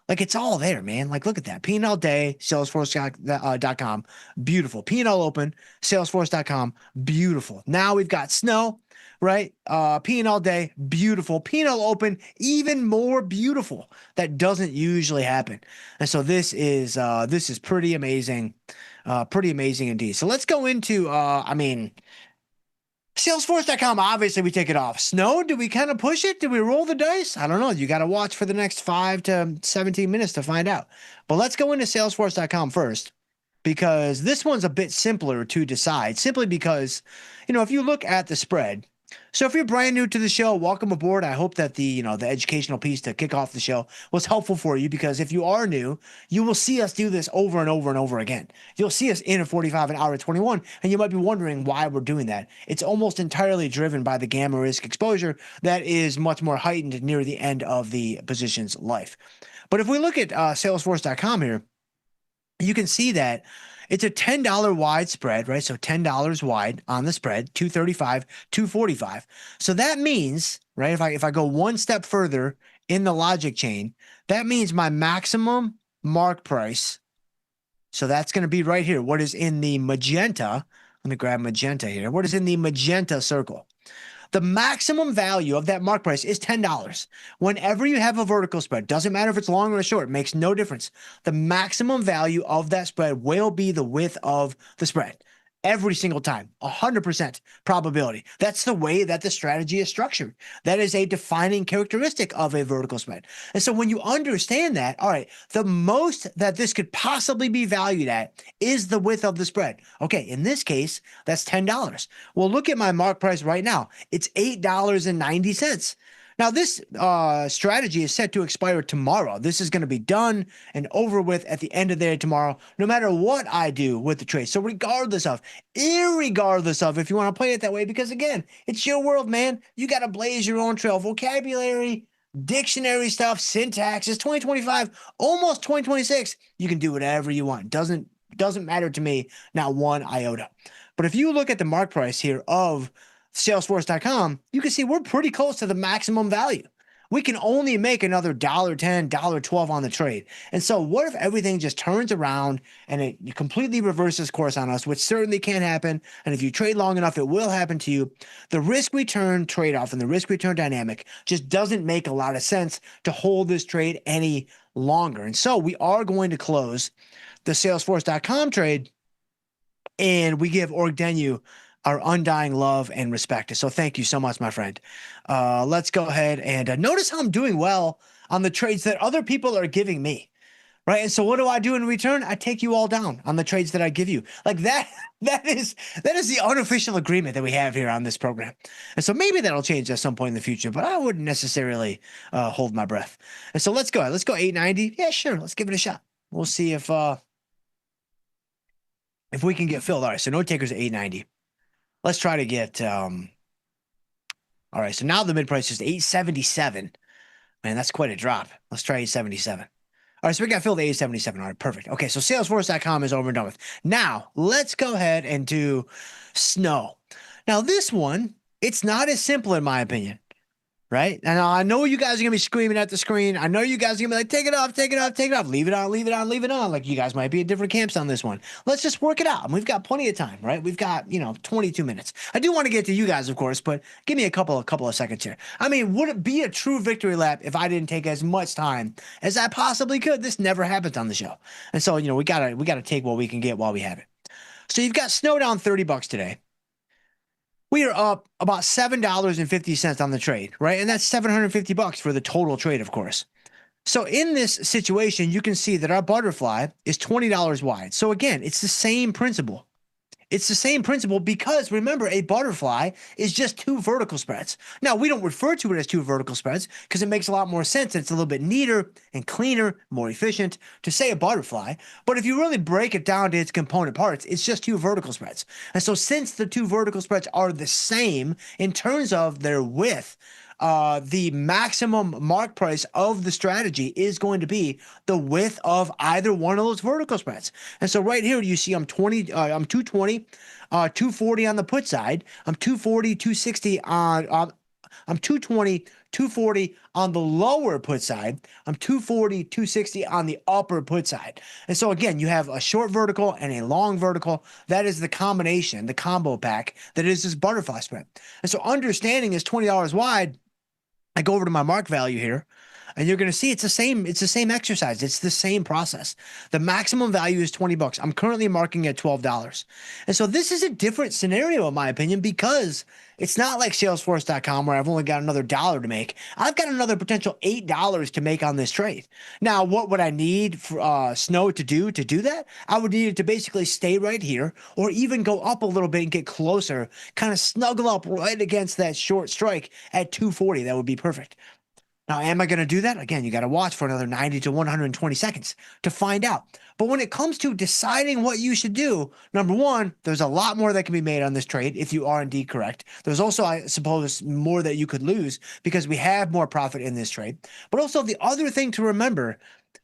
Like, it's all there, man. Like, look at that. P&L day, Salesforce.com. Beautiful. P&L open, Salesforce.com. Beautiful. Now we've got snow, right? P&L day, beautiful. P&L open, even more beautiful. That doesn't usually happen. And so this is pretty amazing. Pretty amazing indeed. So let's go into, Salesforce.com, obviously we take it off. Snow, do we kind of push it? Do we roll the dice? I don't know. You got to watch for the next 5 to 17 minutes to find out. But let's go into Salesforce.com first, because this one's a bit simpler to decide, simply because, if you look at the spread. So if you're brand new to the show, welcome aboard. I hope that the educational piece to kick off the show was helpful for you, because if you are new, you will see us do this over and over and over again. You'll see us in a 45 an hour at 21, and you might be wondering why we're doing that. It's almost entirely driven by the gamma risk exposure that is much more heightened near the end of the position's life. But if we look at Salesforce.com here, you can see that it's a $10 wide spread, right? So $10 wide on the spread, 235, 245. So that means, right, if I go one step further in the logic chain, that means my maximum mark price. So that's going to be right here. What is in the magenta? Let me grab magenta here. What is in the magenta circle? The maximum value of that mark price is $10. Whenever you have a vertical spread, doesn't matter if it's long or short, makes no difference. The maximum value of that spread will be the width of the spread. Every single time, 100% probability. That's the way that the strategy is structured. That is a defining characteristic of a vertical spread. And so when you understand that, all right, the most that this could possibly be valued at is the width of the spread. Okay, in this case, that's $10. Well, look at my mark price right now. It's $8.90. Now, this strategy is set to expire tomorrow. This is going to be done and over with at the end of the day tomorrow, no matter what I do with the trade. So irregardless of if you want to play it that way, because again, it's your world, man. You got to blaze your own trail. Vocabulary, dictionary stuff, syntax. It's 2025, almost 2026. You can do whatever you want. Doesn't matter to me, not one iota. But if you look at the mark price here of Salesforce.com, you can see we're pretty close to the maximum value. We can only make another $1.10, $1.12 on the trade. And so what if everything just turns around and it completely reverses course on us, which certainly can happen. And if you trade long enough, it will happen to you. The risk-return trade-off and the risk-return dynamic just doesn't make a lot of sense to hold this trade any longer. And so we are going to close the Salesforce.com trade, and we give Orgdenu our undying love and respect. So thank you so much, my friend. Let's go ahead and notice how I'm doing well on the trades that other people are giving me, right? And so what do I do in return? I take you all down on the trades that I give you. Like that is the unofficial agreement that we have here on this program. And so maybe that'll change at some point in the future, but I wouldn't necessarily hold my breath. And so let's go ahead. Let's go 890. Yeah, sure. Let's give it a shot. We'll see if we can get filled. All right, so no takers at 890. Let's try to get, all right, so now the mid price is 877. Man, that's quite a drop. Let's try 877. All right, so we got filled at 877. All right, perfect. Okay, so Salesforce.com is over and done with. Now, let's go ahead and do snow. Now, this one, it's not as simple in my opinion, right? And I know you guys are going to be screaming at the screen. I know you guys are going to be like, take it off, take it off, take it off. Leave it on, leave it on, leave it on. Like you guys might be in different camps on this one. Let's just work it out. And we've got plenty of time, right? We've got, 22 minutes. I do want to get to you guys, of course, but give me a couple of seconds here. I mean, would it be a true victory lap if I didn't take as much time as I possibly could? This never happens on the show. And so, we gotta take what we can get while we have it. So you've got snow down $30 today. We are up about $7.50 on the trade, right? And that's $750 for the total trade, of course. So in this situation, you can see that our butterfly is $20 wide. So again, it's the same principle. It's the same principle because remember, a butterfly is just two vertical spreads. Now, we don't refer to it as two vertical spreads because it makes a lot more sense. It's a little bit neater and cleaner, more efficient to say a butterfly. But if you really break it down to its component parts, it's just two vertical spreads. And so since the two vertical spreads are the same in terms of their width, the maximum mark price of the strategy is going to be the width of either one of those vertical spreads. And so right here, you see I'm 220, 240 on the put side. I'm 240, 260 on, I'm 220, 240 on the lower put side. I'm 240, 260 on the upper put side. And so again, you have a short vertical and a long vertical. That is the combination, the combo pack that is this butterfly spread. And so understanding is $20 wide. I go over to my mark value here, and you're going to see it's the same exercise. It's the same process. The maximum value is $20. I'm currently marking at $12. And so this is a different scenario, in my opinion, because it's not like Salesforce.com where I've only got another dollar to make. I've got another potential $8 to make on this trade. Now, what would I need for Snow to do that? I would need it to basically stay right here or even go up a little bit and get closer, kind of snuggle up right against that short strike at 240. That would be perfect. Now, am I going to do that? Again, you got to watch for another 90 to 120 seconds to find out. But when it comes to deciding what you should do, number one, there's a lot more that can be made on this trade if you are indeed correct. There's also, I suppose, more that you could lose because we have more profit in this trade. But also the other thing to remember,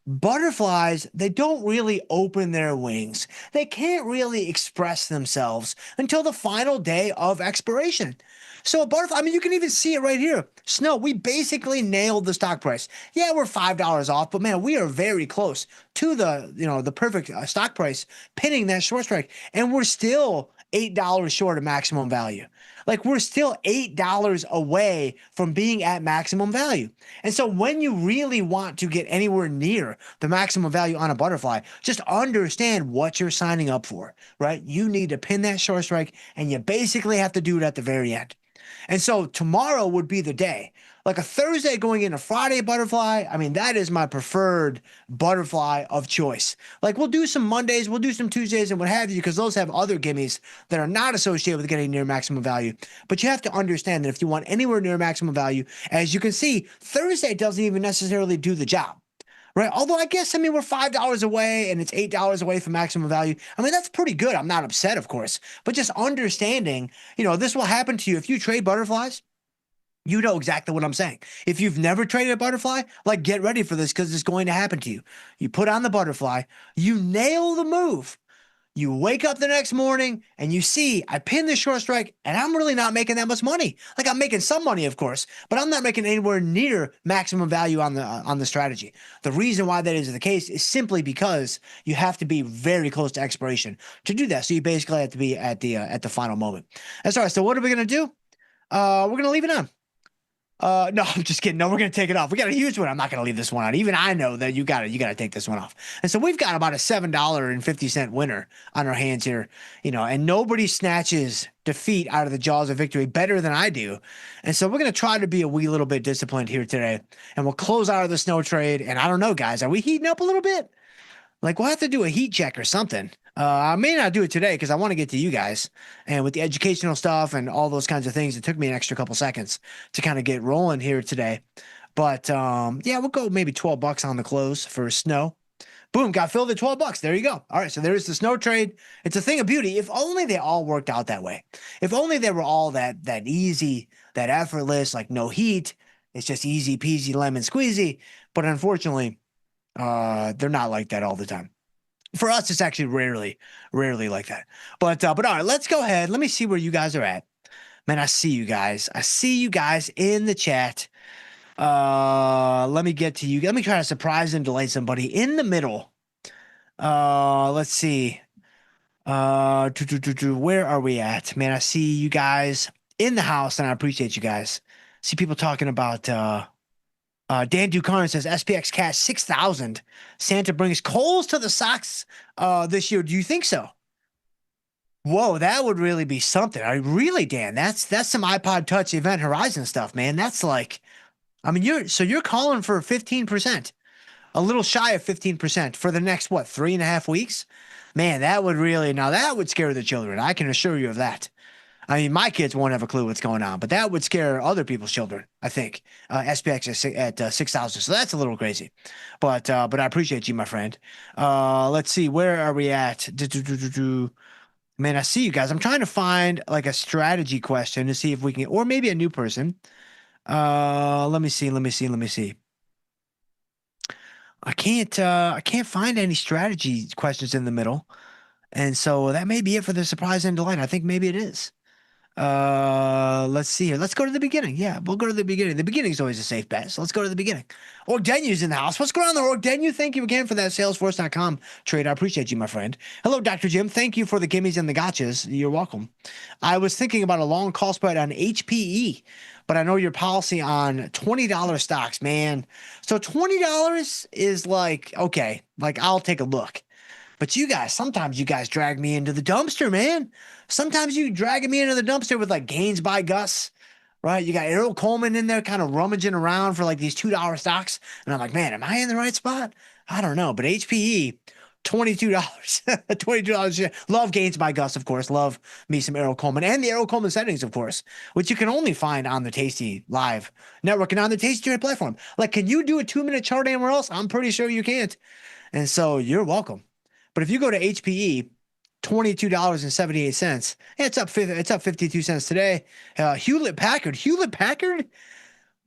butterflies, they don't really open their wings. They can't really express themselves until the final day of expiration. So a butterfly, I mean, you can even see it right here. Snow, we basically nailed the stock price. Yeah, we're $5 off, but man, we are very close to the perfect stock price, pinning that short strike, and we're still $8 short of maximum value. Like we're still $8 away from being at maximum value. And so when you really want to get anywhere near the maximum value on a butterfly, just understand what you're signing up for, right? You need to pin that short strike, and you basically have to do it at the very end. And so tomorrow would be the day. Like a Thursday going into Friday butterfly, I mean, that is my preferred butterfly of choice. Like we'll do some Mondays, we'll do some Tuesdays and what have you, because those have other gimmies that are not associated with getting near maximum value. But you have to understand that if you want anywhere near maximum value, as you can see, Thursday doesn't even necessarily do the job. Right. Although I guess, I mean, we're $5 away and it's $8 away from maximum value. I mean, that's pretty good. I'm not upset, of course, but just understanding, this will happen to you. If you trade butterflies, you know exactly what I'm saying. If you've never traded a butterfly, like get ready for this because it's going to happen to you. You put on the butterfly, you nail the move. You wake up the next morning and you see I pinned the short strike and I'm really not making that much money. Like I'm making some money, of course, but I'm not making anywhere near maximum value on the strategy. The reason why that is the case is simply because you have to be very close to expiration to do that. So you basically have to be at the final moment. That's all right. So what are we going to do? We're going to leave it on. No, I'm just kidding. No, we're going to take it off. We got a huge one. I'm not going to leave this one on. Even I know that you got to take this one off. And so we've got about a $7.50 winner on our hands here, and nobody snatches defeat out of the jaws of victory better than I do. And so we're going to try to be a wee little bit disciplined here today, and we'll close out of the Snow trade. And I don't know, guys, are we heating up a little bit? Like we'll have to do a heat check or something. I may not do it today because I want to get to you guys, and with the educational stuff and all those kinds of things, it took me an extra couple seconds to kind of get rolling here today. But yeah, we'll go maybe $12 on the close for Snow. Boom, got filled at $12. There you go. All right, so there's the Snow trade. It's a thing of beauty. If only they all worked out that way. If only they were all that easy, that effortless, like no heat. It's just easy peasy lemon squeezy. But unfortunately, they're not like that all the time. For us, it's actually rarely like that. But all right, let's go ahead. Let me see where you guys are at. Man, I see you guys. I see you guys in the chat. Let me get to you. Let me try to surprise and delay somebody in the middle. Let's see. Where are we at? Man, I see you guys in the house, and I appreciate you guys. See people talking about Dan Ducarn says SPX cash 6,000. Santa brings coals to the Sox this year. Do you think so? Whoa, that would really be something. Really, Dan, that's some iPod Touch Event Horizon stuff, man. That's like, I mean, you're calling for 15%. a little shy of 15% for the next, 3.5 weeks? Man, that would scare the children. I can assure you of that. I mean, my kids won't have a clue what's going on, but that would scare other people's children, I think. SPX at 6,000. So that's a little crazy. But I appreciate you, my friend. Let's see. Where are we at? Man, I see you guys. I'm trying to find like a strategy question to see if we can, or maybe a new person. Let me see. I can't find any strategy questions in the middle. And so that may be it for the surprise and delight. I think maybe it is. Let's see here. Let's go to the beginning. Yeah, we'll go to the beginning. The beginning is always a safe bet. So let's go to the beginning. Orgdenu's in the house. What's going on there, Orgdenu? Thank you again for that Salesforce.com trade. I appreciate you, my friend. Hello, Dr. Jim. Thank you for the gimmies and the gotchas. You're welcome. I was thinking about a long call spread on HPE, but I know your policy on $20 stocks, man. So $20 is like, okay, like I'll take a look. But sometimes you guys drag me into the dumpster, man. Sometimes you dragging me into the dumpster with like gains by Gus, right? You got Errol Coleman in there kind of rummaging around for like these $2 stocks. And I'm like, man, am I in the right spot? I don't know. But HPE, $22. $22. Love gains by Gus, of course. Love me some Errol Coleman and the Errol Coleman settings, of course, which you can only find on the Tasty Live network and on the Tasty Trade platform. Like, can you do a 2-minute chart anywhere else? I'm pretty sure you can't. And so you're welcome. But if you go to HPE, $22.78, it's up 52 cents today. Hewlett Packard.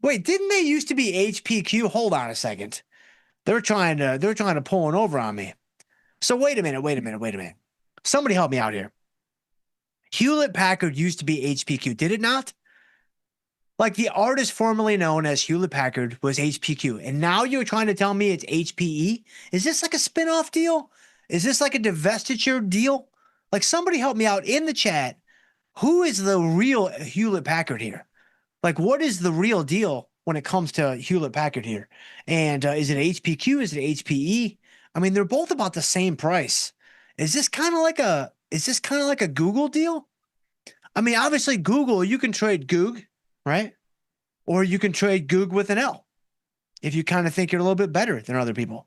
Wait, didn't they used to be HPQ? Hold on a second. They're trying to pull one over on me. So wait a minute. Somebody help me out here. Hewlett Packard used to be HPQ, did it not? Like the artist formerly known as Hewlett Packard was HPQ, and now you're trying to tell me it's HPE? Is this like a spinoff deal? Is this like a divestiture deal? Like somebody help me out in the chat. Who is the real Hewlett Packard here? Like what is the real deal when it comes to Hewlett Packard here? And is it HPQ? Is it HPE? I mean, they're both about the same price. Is this kind of like a Google deal? I mean, obviously Google, you can trade Goog, right? Or you can trade Goog with an L if you kind of think you're a little bit better than other people.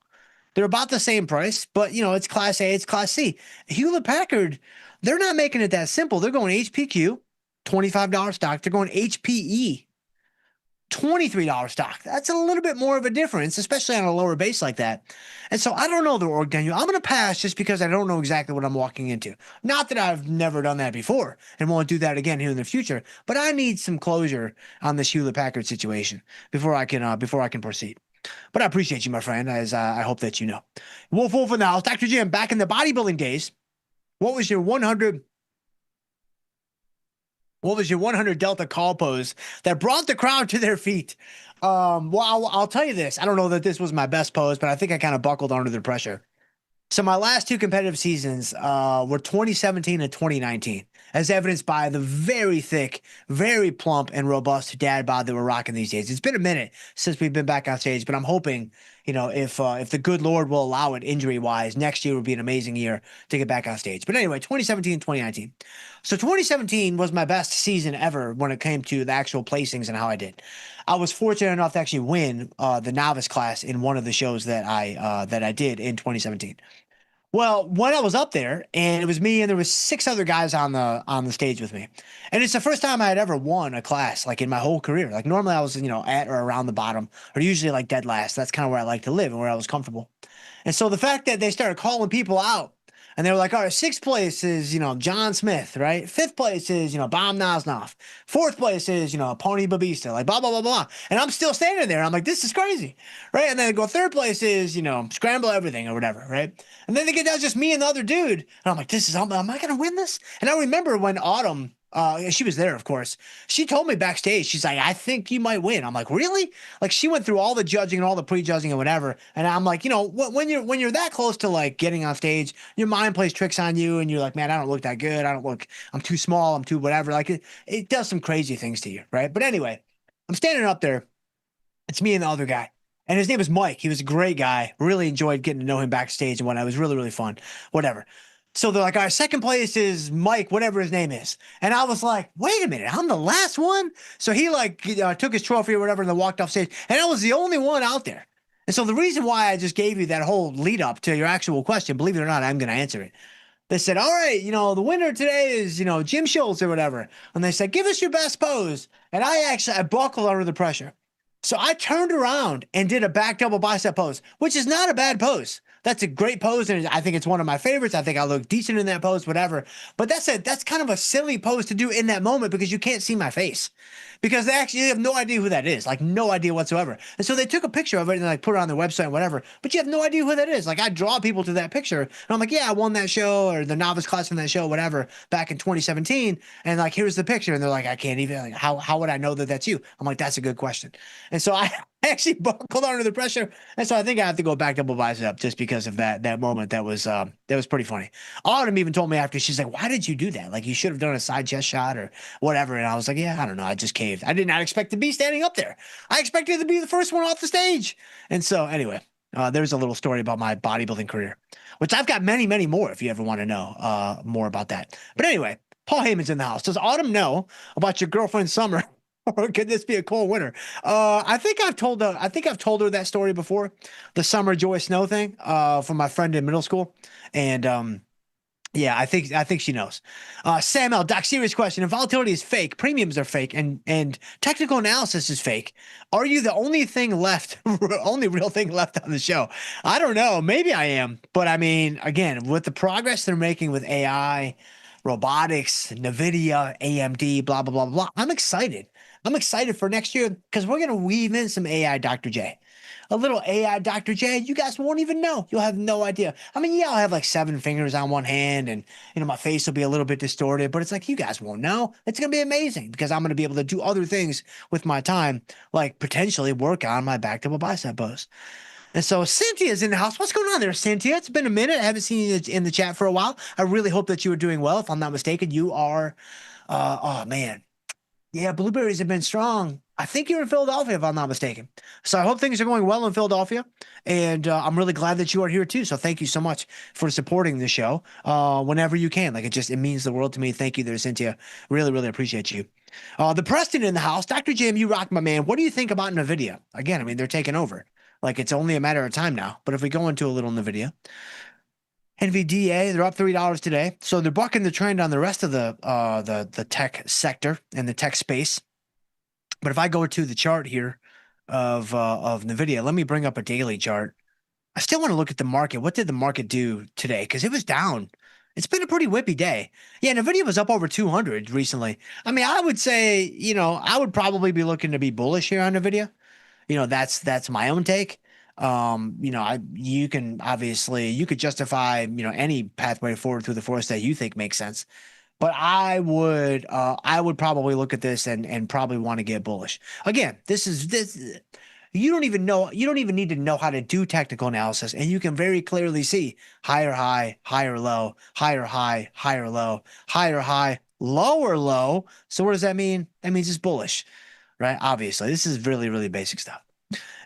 They're about the same price, but it's Class A, it's Class C. Hewlett Packard, they're not making it that simple. They're going HPQ, $25 stock. They're going HPE, $23 stock. That's a little bit more of a difference, especially on a lower base like that. And so I don't know the org denu. I'm going to pass just because I don't know exactly what I'm walking into. Not that I've never done that before and won't do that again here in the future, but I need some closure on this Hewlett Packard situation before I can proceed. But I appreciate you, my friend, as I hope that you know. Wolf in the house. Dr. Jim, back in the bodybuilding days, what was your 100 Delta call pose that brought the crowd to their feet? Well, I'll tell you this. I don't know that this was my best pose, but I think I kind of buckled under the pressure. So my last two competitive seasons were 2017 and 2019, as evidenced by the very thick, very plump, and robust dad bod that we're rocking these days. It's been a minute since we've been back on stage, but I'm hoping, if the good Lord will allow it injury-wise, next year will be an amazing year to get back on stage. But anyway, 2017 and 2019. So 2017 was my best season ever when it came to the actual placings and how I did. I was fortunate enough to actually win the novice class in one of the shows that I did in 2017. Well, when I was up there, and it was me, and there was 6 other guys on the stage with me, and it's the first time I had ever won a class, like in my whole career. Like normally I was, at or around the bottom, or usually like dead last. That's kind of where I like to live and where I was comfortable. And so the fact that they started calling people out, and they were like, all right, 6th place is, John Smith, right? 5th place is, Bam Nosnoff. 4th place is, Pony Babista, like blah, blah, blah, blah. And I'm still standing there. I'm like, this is crazy, right? And then they go, 3rd place is, Scramble Everything or whatever, right? And then they get down just me and the other dude. And I'm like, am I going to win this? And I remember when Autumn, she was there, of course. She told me backstage, she's like, I think you might win. I'm like, really? Like she went through all the judging and all the pre-judging and whatever. And I'm like, when you're that close to like getting on stage, your mind plays tricks on you. And you're like, man, I don't look that good. I'm too small. I'm too whatever. Like it does some crazy things to you. Right. But anyway, I'm standing up there. It's me and the other guy. And his name is Mike. He was a great guy. Really enjoyed getting to know him backstage and whatnot. It was really, really fun. Whatever. So they're like, all right, 2nd place is Mike, whatever his name is. And I was like, wait a minute, I'm the last one? So he took his trophy or whatever and then walked off stage. And I was the only one out there. And so the reason why I just gave you that whole lead up to your actual question, believe it or not, I'm going to answer it. They said, all right, the winner today is, Jim Schultz or whatever. And they said, give us your best pose. And I buckled under the pressure. So I turned around and did a back double bicep pose, which is not a bad pose. That's a great pose, and I think it's one of my favorites. I think I look decent in that pose, whatever. But that's kind of a silly pose to do in that moment because you can't see my face. Because they actually have no idea who that is, like no idea whatsoever. And so they took a picture of it and like put it on their website and whatever, but you have no idea who that is. Like I draw people to that picture and I'm like, yeah, I won that show or the novice class from that show, whatever, back in 2017. And like, here's the picture. And they're like, I can't even, like, how would I know that that's you? I'm like, that's a good question. And so I actually buckled under the pressure. And so I think I have to go back double bicep just because of that moment. That was pretty funny. Autumn even told me after, she's like, why did you do that? Like you should have done a side chest shot or whatever. And I was like, yeah, I don't know. I just caved. I did not expect to be standing up there. I expected to be the first one off the stage. And so anyway, there's a little story about my bodybuilding career, which I've got many, many more if you ever want to know more about that. But anyway, Paul Heyman's in the house. Does Autumn know about your girlfriend Summer? Or could this be a cold winter? I think I've told her that story before, the Summer Joy Snow thing from my friend in middle school. And yeah, I think she knows. Sam L. Doc, serious question. If volatility is fake, premiums are fake, and technical analysis is fake, are you the only thing left, only real thing left on the show? I don't know. Maybe I am. But I mean, again, with the progress they're making with AI, robotics, NVIDIA, AMD, blah, blah, blah, blah, I'm excited. I'm excited for next year because we're going to weave in some AI Dr. J. A little AI Dr. J, you guys won't even know. You'll have no idea. I mean, yeah, I'll have like 7 fingers on one hand and, my face will be a little bit distorted, but it's like, you guys won't know. It's going to be amazing because I'm going to be able to do other things with my time, like potentially work on my back double bicep pose. And so Cynthia's in the house. What's going on there, Cynthia? It's been a minute. I haven't seen you in the chat for a while. I really hope that you are doing well. If I'm not mistaken, you are, oh man. Yeah, blueberries have been strong. I think you're in Philadelphia, if I'm not mistaken. So I hope things are going well in Philadelphia. And I'm really glad that you are here, too. So thank you so much for supporting the show whenever you can. Like, it means the world to me. Thank you there, Cynthia. Really, really appreciate you. The Preston in the house. Dr. Jim, you rock, my man. What do you think about NVIDIA? Again, I mean, they're taking over. Like, it's only a matter of time now. But if we go into a little NVIDIA, NVDA, they're up $3 today. So they're bucking the trend on the rest of the tech sector and the tech space. But if I go to the chart here of NVIDIA, let me bring up a daily chart. I still want to look at the market. What did the market do today? Because it was down. It's been a pretty whippy day. Yeah, NVIDIA was up over 200 recently. I mean, I would say, I would probably be looking to be bullish here on NVIDIA. That's my own take. You can obviously, you could justify, any pathway forward through the forest that you think makes sense. But I would probably look at this and probably want to get bullish. Again, this. You don't even need to know how to do technical analysis, and you can very clearly see higher high, higher low, higher high, higher low, higher high, lower low. So what does that mean? That means it's bullish, right? Obviously, this is really, really basic stuff.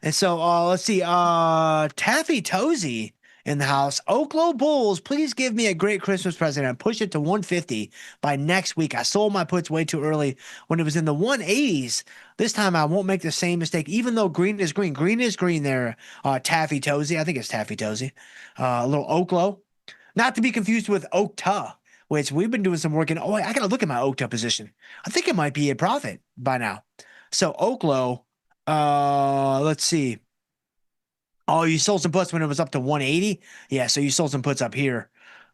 And so let's see. Taffy Tozy in the house. Oklo Bulls, please give me a great Christmas present and push it to 150 by next week. I sold my puts way too early when it was in the 180s. This time I won't make the same mistake, even though green is green. Green is green there, Taffy Tozy. I think it's Taffy Tozy. A little Oklo. Not to be confused with Okta, which we've been doing some work in. Oh, I got to look at my Okta position. I think it might be a profit by now. So Oklo, let's see. Oh, you sold some puts when it was up to 180? Yeah, so you sold some puts up here.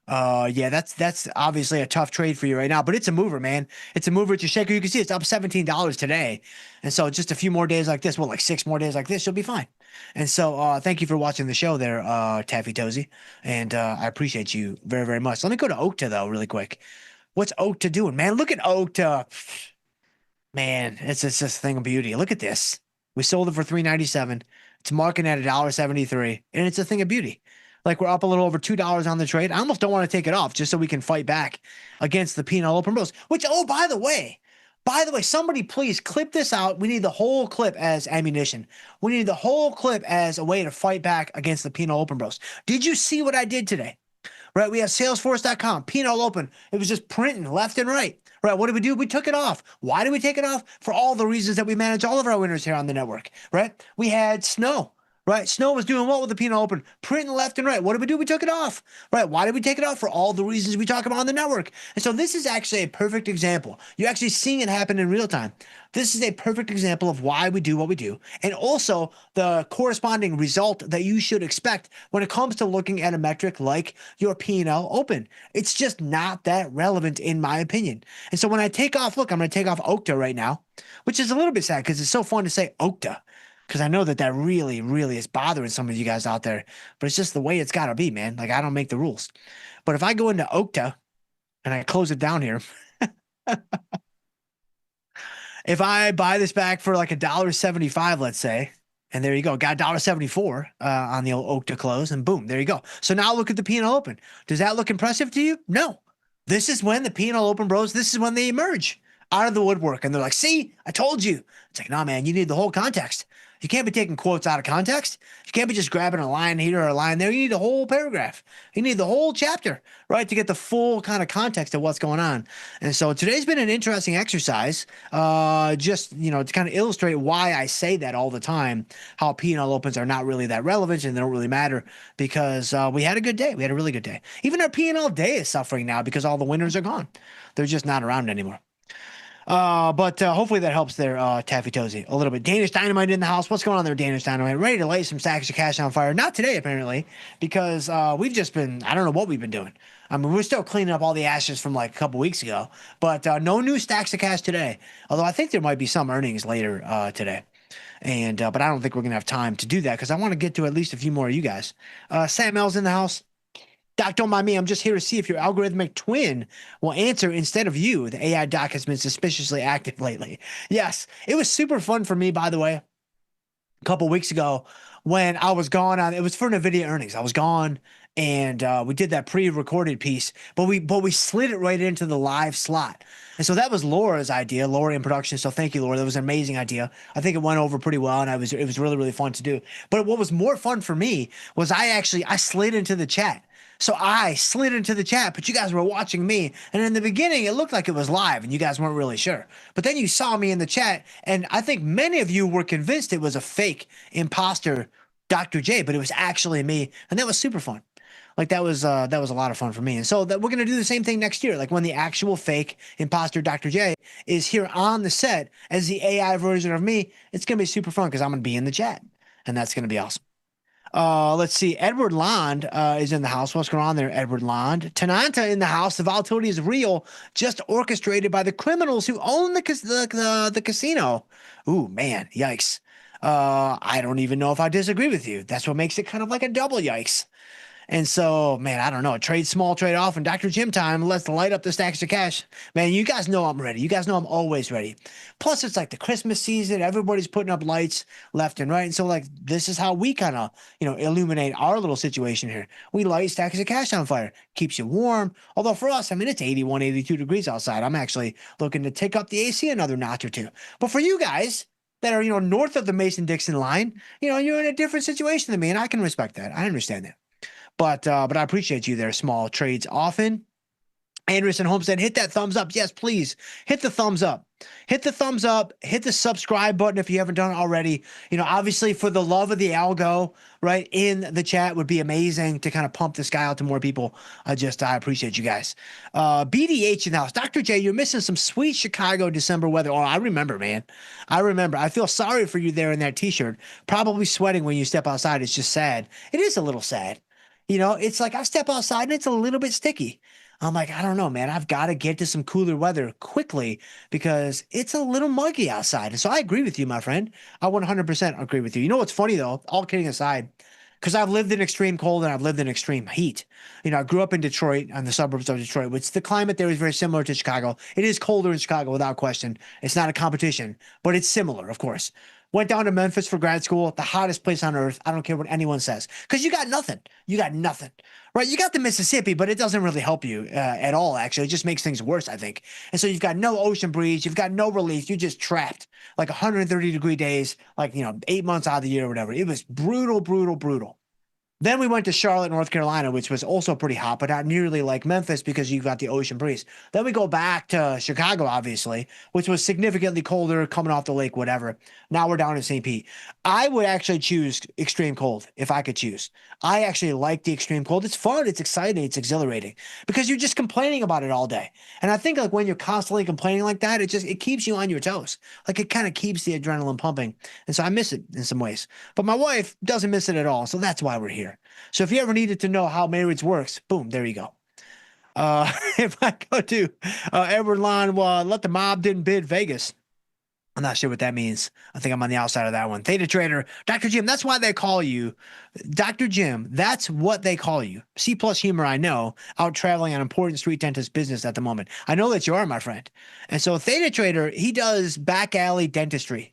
Yeah, that's obviously a tough trade for you right now, but it's a mover, man. It's a mover. It's a shaker. You can see it's up $17 today. And so just a few more days like this, like 6 more days like this, you'll be fine. And so thank you for watching the show there, Taffy Tozy. And I appreciate you very, very much. Let me go to Okta, though, really quick. What's Okta doing? Man, look at Okta. Man, it's just a thing of beauty. Look at this. We sold it for $3.97. It's marking at $1.73, and it's a thing of beauty. Like, we're up a little over $2 on the trade. I almost don't want to take it off just so we can fight back against the penal open bros. Which, oh, by the way, somebody please clip this out. We need the whole clip as ammunition. We need the whole clip as a way to fight back against the penal open bros. Did you see what I did today? Right, we have Salesforce.com, penal open. It was just printing left and right. Right, what did we do? We took it off. Why did we take it off? For all the reasons that we manage all of our winners here on the network, right? We had snow, right? Snow was doing what with the P&L open? Printing left and right. What did we do? We took it off, right? Why did we take it off? For all the reasons we talk about on the network. And so this is actually a perfect example. You're actually seeing it happen in real time. This is a perfect example of why we do what we do, and also the corresponding result that you should expect when it comes to looking at a metric like your P&L open. It's just not that relevant in my opinion. And so when I take off, look, I'm going to take off Okta right now, which is a little bit sad because it's so fun to say Okta, because I know that really, really is bothering some of you guys out there, but it's just the way it's got to be, man. Like, I don't make the rules. But if I go into Okta and I close it down here, if I buy this back for like $1.75, let's say, and there you go, got $1.74 on the old Okta close, and boom, there you go. So now look at the P&L open. Does that look impressive to you? No. This is when the P&L open bros, this is when they emerge out of the woodwork, and they're like, see, I told you. It's like, nah, man, you need the whole context. You can't be taking quotes out of context. You can't be just grabbing a line here or a line there. You need a whole paragraph. You need the whole chapter, right, to get the full kind of context of what's going on. And so today's been an interesting exercise, just, to kind of illustrate why I say that all the time, how P&L opens are not really that relevant and they don't really matter, because we had a good day. We had a really good day. Even our P&L day is suffering now because all the winners are gone. They're just not around anymore. But hopefully that helps there, Taffy Tozy, a little bit. Danish Dynamite in the house. What's going on there, Danish Dynamite? Ready to light some stacks of cash on fire. Not today, apparently, because we've just been, I don't know what we've been doing. I mean, we're still cleaning up all the ashes from like a couple weeks ago, but no new stacks of cash today. Although I think there might be some earnings later today. And but I don't think we're going to have time to do that because I want to get to at least a few more of you guys. Sam L's in the house. Doc, don't mind me. I'm just here to see if your algorithmic twin will answer instead of you. The AI doc has been suspiciously active lately. Yes, it was super fun for me, by the way, a couple weeks ago when I was gone on. It was for NVIDIA earnings. I was gone, and we did that pre-recorded piece, but we slid it right into the live slot. And so that was Laura's idea, Laura in production. So thank you, Laura. That was an amazing idea. I think it went over pretty well, and it was really, really fun to do. But what was more fun for me was I slid into the chat. So I slid into the chat, but you guys were watching me. And in the beginning, it looked like it was live and you guys weren't really sure. But then you saw me in the chat, and I think many of you were convinced it was a fake imposter Dr. J, but it was actually me. And that was super fun. Like that was a lot of fun for me. And so that we're going to do the same thing next year. Like when the actual fake imposter Dr. J is here on the set as the AI version of me, it's going to be super fun because I'm going to be in the chat, and that's going to be awesome. Let's see. Edward Lond is in the house. What's going on there, Edward Lond? Tananta in the house. The volatility is real, just orchestrated by the criminals who own the casino. Ooh, man, yikes. I don't even know if I disagree with you. That's what makes it kind of like a double yikes. And so, man, I don't know. Trade small, trade often. Dr. Jim time. Let's light up the stacks of cash. Man, you guys know I'm ready. You guys know I'm always ready. Plus, it's like the Christmas season. Everybody's putting up lights left and right. And so, like, this is how we kind of, illuminate our little situation here. We light stacks of cash on fire. Keeps you warm. Although for us, I mean, it's 81, 82 degrees outside. I'm actually looking to take up the AC another notch or two. But for you guys that are, north of the Mason-Dixon line, you're in a different situation than me, and I can respect that. I understand that. But I appreciate you there, small trades often. Anderson Homestead, hit that thumbs up. Yes, please hit the thumbs up. Hit the thumbs up. Hit the subscribe button if you haven't done it already. Obviously for the love of the algo, right, in the chat would be amazing to kind of pump this guy out to more people. I appreciate you guys. BDH in the house. Dr. J, you're missing some sweet Chicago December weather. Oh, I remember, man. I remember. I feel sorry for you there in that t-shirt. Probably sweating when you step outside. It's just sad. It is a little sad. It's like I step outside and it's a little bit sticky. I'm like, I don't know, man. I've got to get to some cooler weather quickly because it's a little muggy outside. And so I agree with you, my friend. I 100% agree with you. You know what's funny, though? All kidding aside, because I've lived in extreme cold and I've lived in extreme heat. I grew up in Detroit, on the suburbs of Detroit, which the climate there is very similar to Chicago. It is colder in Chicago without question. It's not a competition, but it's similar, of course. Went down to Memphis for grad school, the hottest place on earth. I don't care what anyone says, because you got nothing. You got nothing, right? You got the Mississippi, but it doesn't really help you at all, actually. It just makes things worse, I think. And so you've got no ocean breeze. You've got no relief. You're just trapped, like 130-degree days, like, 8 months out of the year or whatever. It was brutal, brutal, brutal. Then we went to Charlotte, North Carolina, which was also pretty hot, but not nearly like Memphis because you got the ocean breeze. Then we go back to Chicago, obviously, which was significantly colder, coming off the lake, whatever. Now we're down in St. Pete. I would actually choose extreme cold if I could choose. I actually like the extreme cold. It's fun. It's exciting. It's exhilarating because you're just complaining about it all day. And I think like when you're constantly complaining like that, it keeps you on your toes. Like it kind of keeps the adrenaline pumping. And so I miss it in some ways. But my wife doesn't miss it at all. So that's why we're here. So if you ever needed to know how marriage works, boom, there you go. If I go to Edward Lon, let the mob didn't bid Vegas. I'm not sure what that means. I think I'm on the outside of that one. Theta Trader, Dr. Jim, that's why they call you. Dr. Jim, that's what they call you. C plus humor, I know, out traveling on important street dentist business at the moment. I know that you are, my friend. And so Theta Trader, he does back alley dentistry.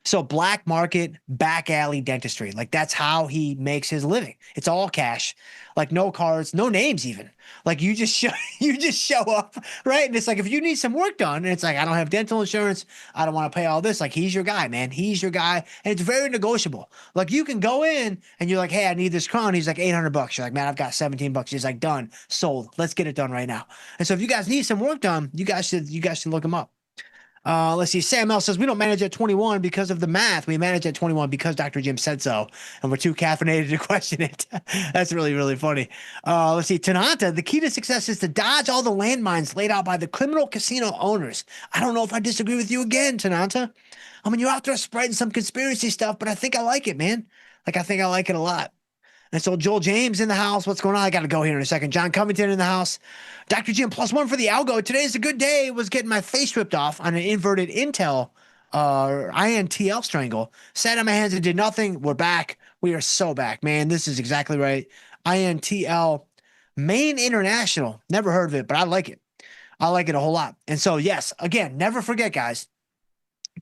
So black market, back alley dentistry. Like that's how he makes his living. It's all cash, like no cards, no names even. Like you just show up, right? And it's like if you need some work done, and it's like I don't have dental insurance, I don't want to pay all this. Like he's your guy, man. He's your guy, and it's very negotiable. Like you can go in and you're like, hey, I need this crown. He's like $800. You're like, man, I've got $17. He's like, done, sold. Let's get it done right now. And so if you guys need some work done, you guys should look him up. Let's see. Sam L says we don't manage at 21 because of the math. We manage at 21 because Dr. Jim said so, and we're too caffeinated to question it. That's really, really funny. Let's see. Tananta, the key to success is to dodge all the landmines laid out by the criminal casino owners. I don't know if I disagree with you again, Tananta. I mean, you're out there spreading some conspiracy stuff, but I think I like it, man. Like, I think I like it a lot. And so Joel James in the house. What's going on? I got to go here in a second. John Covington in the house. Dr. Jim, +1 for the algo. Today's a good day. Was getting my face ripped off on an inverted Intel INTL strangle. Sat on my hands and did nothing. We're back. We are so back, man. This is exactly right. INTL Main International. Never heard of it, but I like it. I like it a whole lot. And so, yes, again, never forget, guys,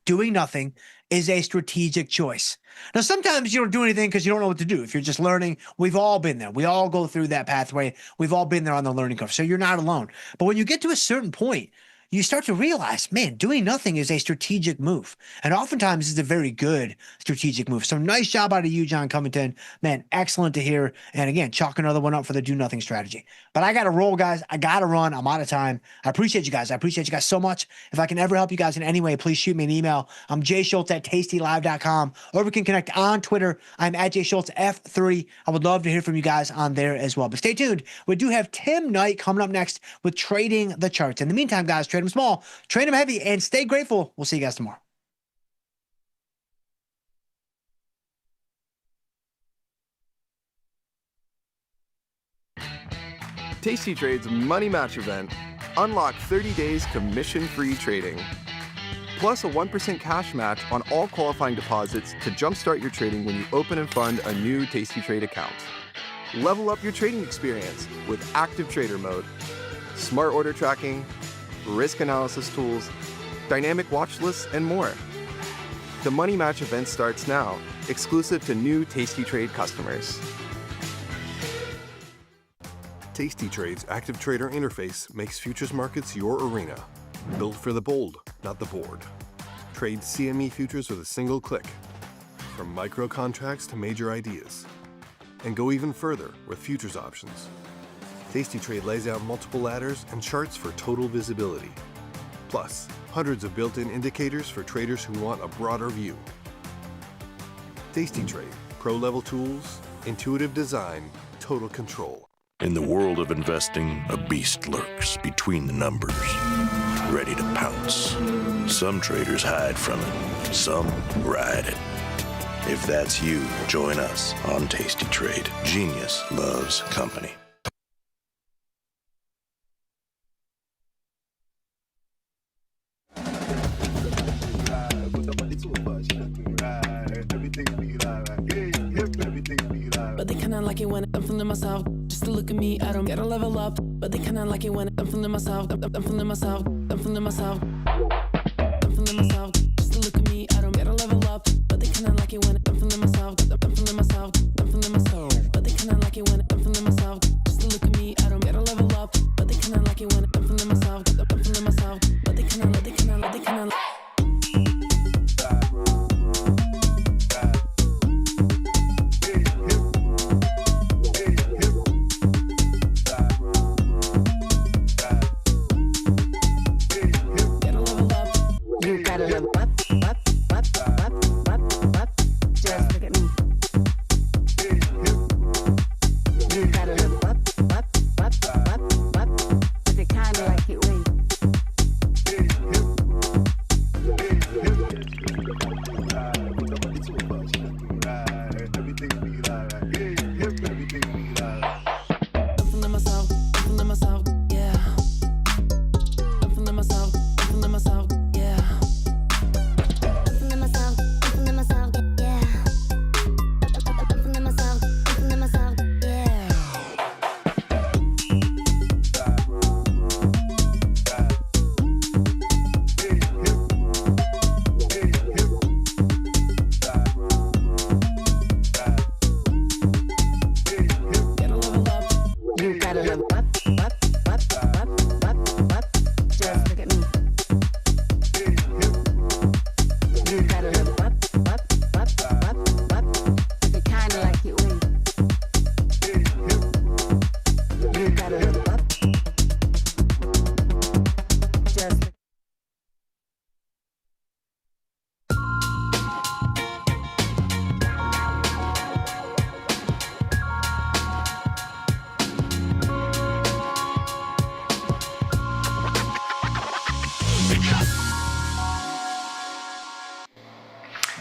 doing nothing is a strategic choice. Now, sometimes you don't do anything because you don't know what to do. If you're just learning, we've all been there. We all go through that pathway. We've all been there on the learning curve. So you're not alone. But when you get to a certain point, you start to realize, man, doing nothing is a strategic move. And oftentimes it's a very good strategic move. So nice job out of you, John Covington. Man, excellent to hear. And again, chalk another one up for the do nothing strategy. But I got to roll, guys. I got to run. I'm out of time. I appreciate you guys. I appreciate you guys so much. If I can ever help you guys in any way, please shoot me an email. I'm jschultz@tastylive.com. Or we can connect on Twitter. I'm at jschultzf3. I would love to hear from you guys on there as well. But stay tuned. We do have Tim Knight coming up next with Trading the Charts. In the meantime, guys, trade them small, trade them heavy, and stay grateful. We'll see you guys tomorrow. Tasty Trade's Money Match event. Unlock 30 days commission-free trading. Plus a 1% cash match on all qualifying deposits to jumpstart your trading when you open and fund a new Tasty Trade account. Level up your trading experience with active trader mode, smart order tracking, risk analysis tools, dynamic watch lists, and more. The Money Match event starts now, exclusive to new Tasty Trade customers. Tasty Trade's active trader interface makes futures markets your arena. Built for the bold, not the bored. Trade CME futures with a single click. From micro contracts to major ideas. And go even further with futures options. Tasty Trade lays out multiple ladders and charts for total visibility. Plus, hundreds of built-in indicators for traders who want a broader view. Tasty Trade, pro-level tools, intuitive design, total control. In the world of investing, a beast lurks between the numbers, ready to pounce. Some traders hide from it, some ride it. If that's you, join us on Tasty Trade. Genius loves company. But they kinda like it when I'm feeling myself. Just to look at me, I don't gotta level up. But they kinda like it when I'm feeling myself. I'm feeling myself. I'm feeling myself. I'm feeling myself. Just to look at me, I don't gotta level up. But they kinda like it when I'm feeling myself. I'm feeling myself. I'm feeling myself. But they kinda like it when I'm feeling myself. Just to look at me, I don't gotta level up. But they kinda like it when I'm feeling myself. I'm feeling myself. But they kinda like.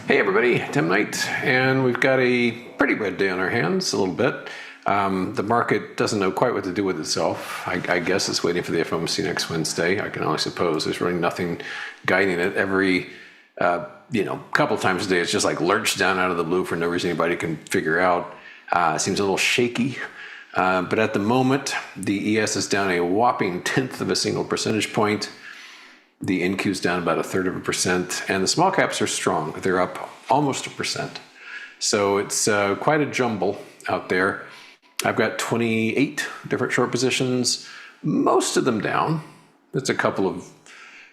Hey everybody, Tim Knight, and we've got a pretty red day on our hands, a little bit. The market doesn't know quite what to do with itself. I guess it's waiting for the FOMC next Wednesday. I can only suppose. There's really nothing guiding it. Every, couple times a day, it's just like lurched down out of the blue for no reason anybody can figure out. Seems a little shaky. But at the moment, the ES is down a whopping 1/10 of a single percentage point. The NQ is down about 1/3 of a percent, and the small caps are strong. They're up almost 1%. So it's quite a jumble out there. I've got 28 different short positions, most of them down. There's a couple of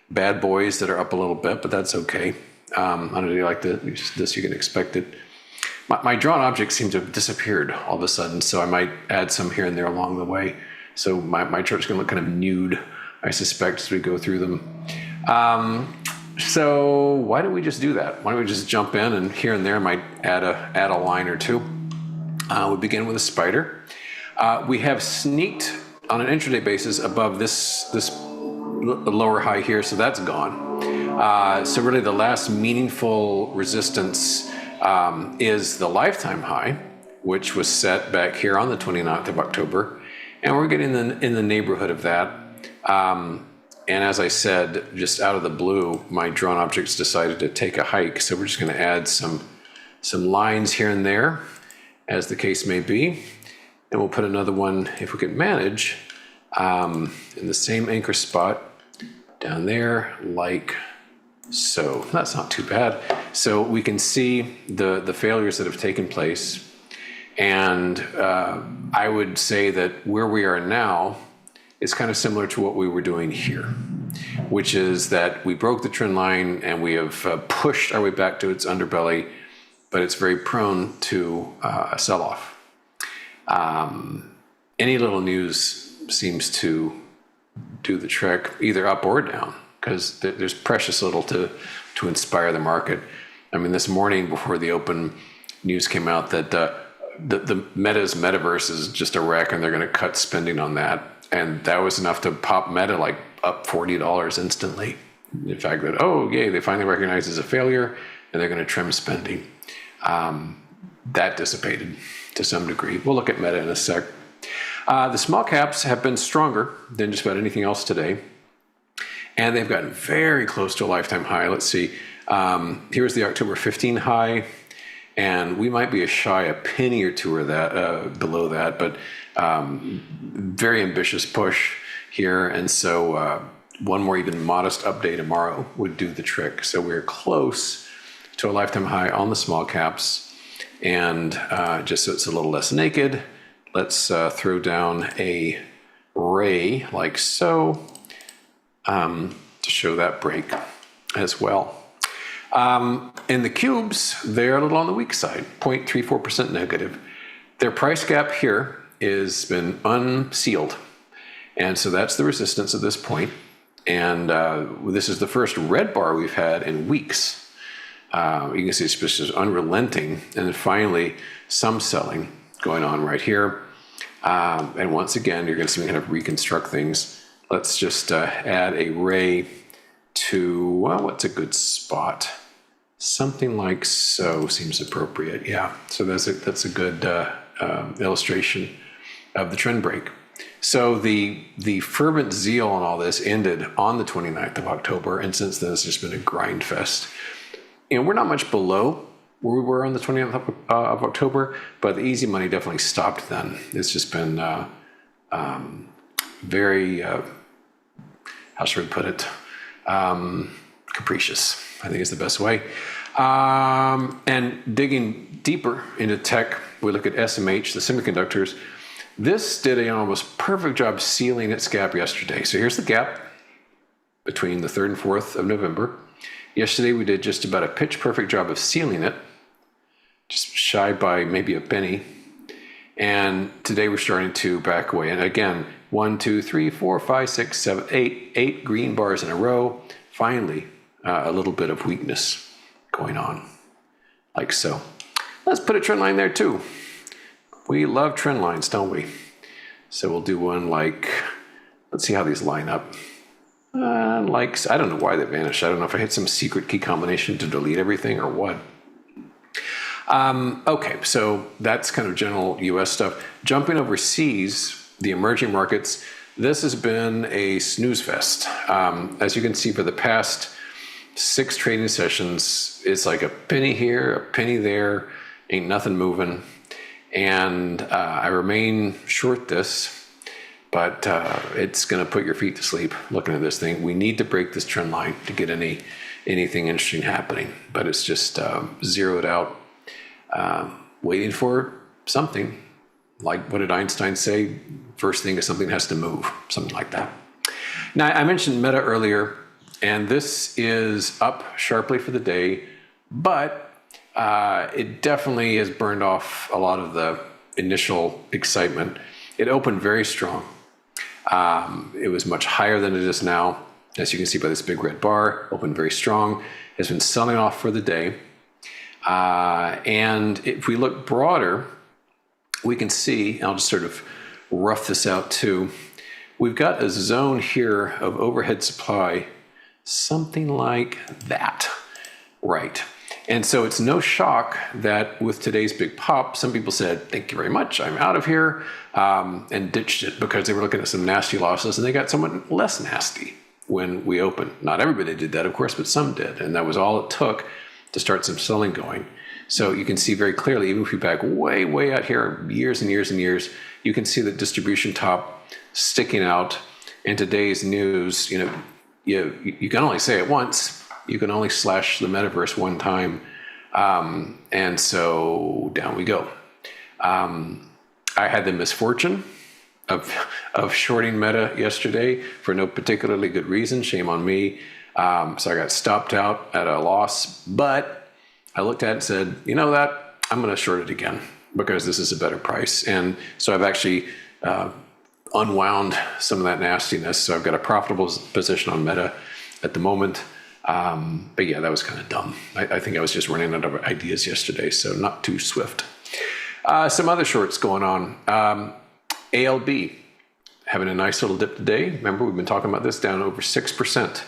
bad boys that are up a little bit, but that's okay. On a day like this, you can expect it. My drawn objects seem to have disappeared all of a sudden, so I might add some here and there along the way. So my chart's going to look kind of nude, I suspect, as we go through them. So why don't we just do that? Why don't we just jump in, and here and there I might add a line or two. We begin with a spider. We have sneaked on an intraday basis above this lower high here, so that's gone. So really the last meaningful resistance is the lifetime high, which was set back here on the 29th of October, and we're getting in the neighborhood of that. And as I said, just out of the blue, my drawn objects decided to take a hike. So we're just going to add some lines here and there, as the case may be. And we'll put another one, if we can manage, in the same anchor spot down there, like so. That's not too bad. So we can see the failures that have taken place. And I would say that where we are now, it's kind of similar to what we were doing here, which is that we broke the trend line and we have pushed our way back to its underbelly, but it's very prone to a sell-off. Any little news seems to do the trick, either up or down, because there's precious little to inspire the market. I mean, this morning before the open, news came out that the Meta's metaverse is just a wreck and they're going to cut spending on that. And that was enough to pop Meta like up $40 instantly. The fact that, oh, yay, they finally recognize it's a failure and they're going to trim spending. That dissipated to some degree. We'll look at Meta in a sec. The small caps have been stronger than just about anything else today. And they've gotten very close to a lifetime high. Let's see. Here's the October 15 high. And we might be a penny or two or that below that, but very ambitious push here. And so one more even modest update tomorrow would do the trick. So we're close to a lifetime high on the small caps. And just so it's a little less naked, let's throw down a ray like so to show that break as well. In the cubes, they're a little on the weak side, 0.34% negative. Their price gap here has been unsealed. And so that's the resistance at this point. And this is the first red bar we've had in weeks. You can see it's just unrelenting. And then finally, some selling going on right here. And once again, you're going to see me kind of reconstruct things. Let's just add a ray to, well, what's a good spot? Something like so seems appropriate. Yeah, so that's a good illustration of the trend break. So the fervent zeal on all this ended on the 29th of October, and since then it's just been a grind fest. And we're not much below where we were on the 29th of October, but the easy money definitely stopped then. It's just been very, how should we put it, capricious, I think is the best way. And digging deeper into tech, we look at SMH, the semiconductors. This did an almost perfect job sealing its gap yesterday. So here's the gap between the 3rd and 4th of November. Yesterday we did just about a pitch perfect job of sealing it, just shy by maybe a penny. And today we're starting to back away. And again, 1, 2, 3, 4, 5, 6, 7, 8 green bars in a row. Finally, a little bit of weakness going on, like so. Let's put a trend line there too. We love trend lines, don't we? So we'll do one like, let's see how these line up. Like, I don't know why they vanished. I don't know if I hit some secret key combination to delete everything or what. Okay, so that's kind of general US stuff. Jumping overseas, the emerging markets, this has been a snooze fest. As you can see, for the past 6 trading sessions, it's like a penny here, a penny there, ain't nothing moving. And I remain short this, but it's going to put your feet to sleep looking at this thing. We need to break this trend line to get anything interesting happening, but it's just zeroed out, waiting for something. Like, what did Einstein say? First thing is something has to move, something like that. Now, I mentioned Meta earlier, and this is up sharply for the day, but it definitely has burned off a lot of the initial excitement. It opened very strong. It was much higher than it is now. As you can see by this big red bar, opened very strong, has been selling off for the day. And if we look broader, we can see, I'll just sort of rough this out too, we've got a zone here of overhead supply, something like that, right? And so it's no shock that with today's big pop, some people said, thank you very much, I'm out of here, and ditched it because they were looking at some nasty losses, and they got somewhat less nasty when we opened. Not everybody did that, of course, but some did, and that was all it took to start some selling going. So you can see very clearly, even if you back way, way out here, years and years and years, you can see the distribution top sticking out. In today's news, you can only say it once. You can only slash the metaverse one time. And so down we go. I had the misfortune of shorting Meta yesterday for no particularly good reason. Shame on me. So I got stopped out at a loss, but I looked at it and said, you know that, I'm going to short it again because this is a better price. And so I've actually unwound some of that nastiness. So I've got a profitable position on Meta at the moment. But yeah, that was kind of dumb. I think I was just running out of ideas yesterday, so not too swift. Some other shorts going on. ALB having a nice little dip today. Remember, we've been talking about this, down over 6%.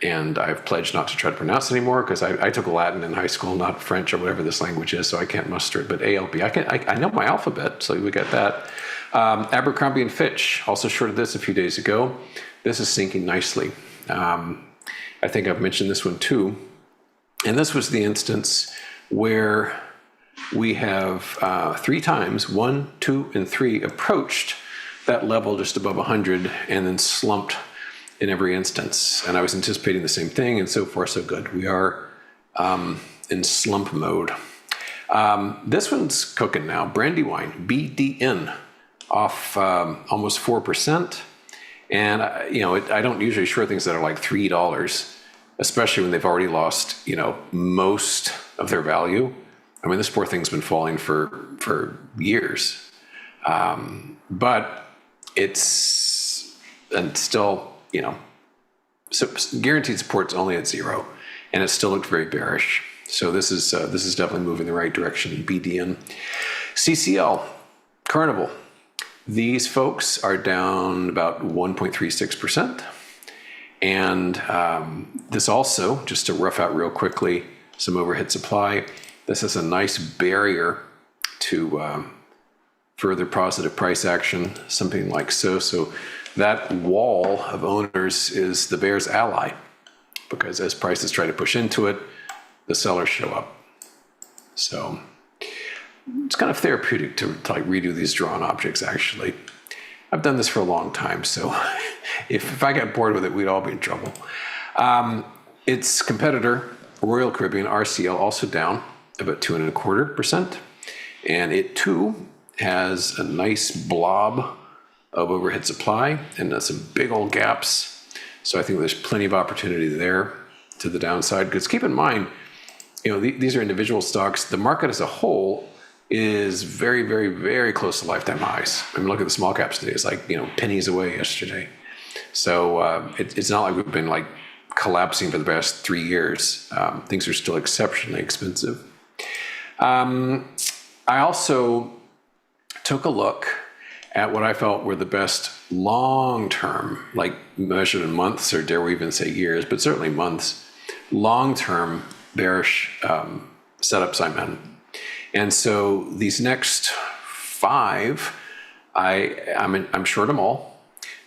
And I've pledged not to try to pronounce it anymore because I took Latin in high school, not French or whatever this language is, so I can't muster it. But ALB, I know my alphabet, so we got that. Abercrombie and Fitch also shorted this a few days ago. This is sinking nicely. I think I've mentioned this one too. And this was the instance where we have 3 times, 1, 2, and 3, approached that level just above 100 and then slumped in every instance. And I was anticipating the same thing, and so far so good. We are in slump mode. This one's cooking now. Brandywine, BDN, off almost 4%. And I don't usually short things that are like $3, especially when they've already lost most of their value. I mean, this poor thing's been falling for years, but it's and still guaranteed support's only at 0, and it still looked very bearish. So this is definitely moving in the right direction. BDN. CCL, Carnival. These folks are down about 1.36%. And this also, just to rough out real quickly, some overhead supply. This is a nice barrier to further positive price action, something like so. So that wall of owners is the bear's ally, because as prices try to push into it, the sellers show up. So it's kind of therapeutic to like redo these drawn objects, actually. I've done this for a long time, so if I got bored with it, we'd all be in trouble. Its competitor, Royal Caribbean, RCL, also down about 2.25%. And it too has a nice blob of overhead supply and some big old gaps. So I think there's plenty of opportunity there to the downside. Because keep in mind, these are individual stocks. The market as a whole is very, very, very close to lifetime highs. I mean, look at the small caps today. It's like, pennies away yesterday. So it's not like we've been like collapsing for the past 3 years. Things are still exceptionally expensive. I also took a look at what I felt were the best long-term, like measured in months, or dare we even say years, but certainly months, long-term bearish setups I'm in. And so these next 5, I'm short them all.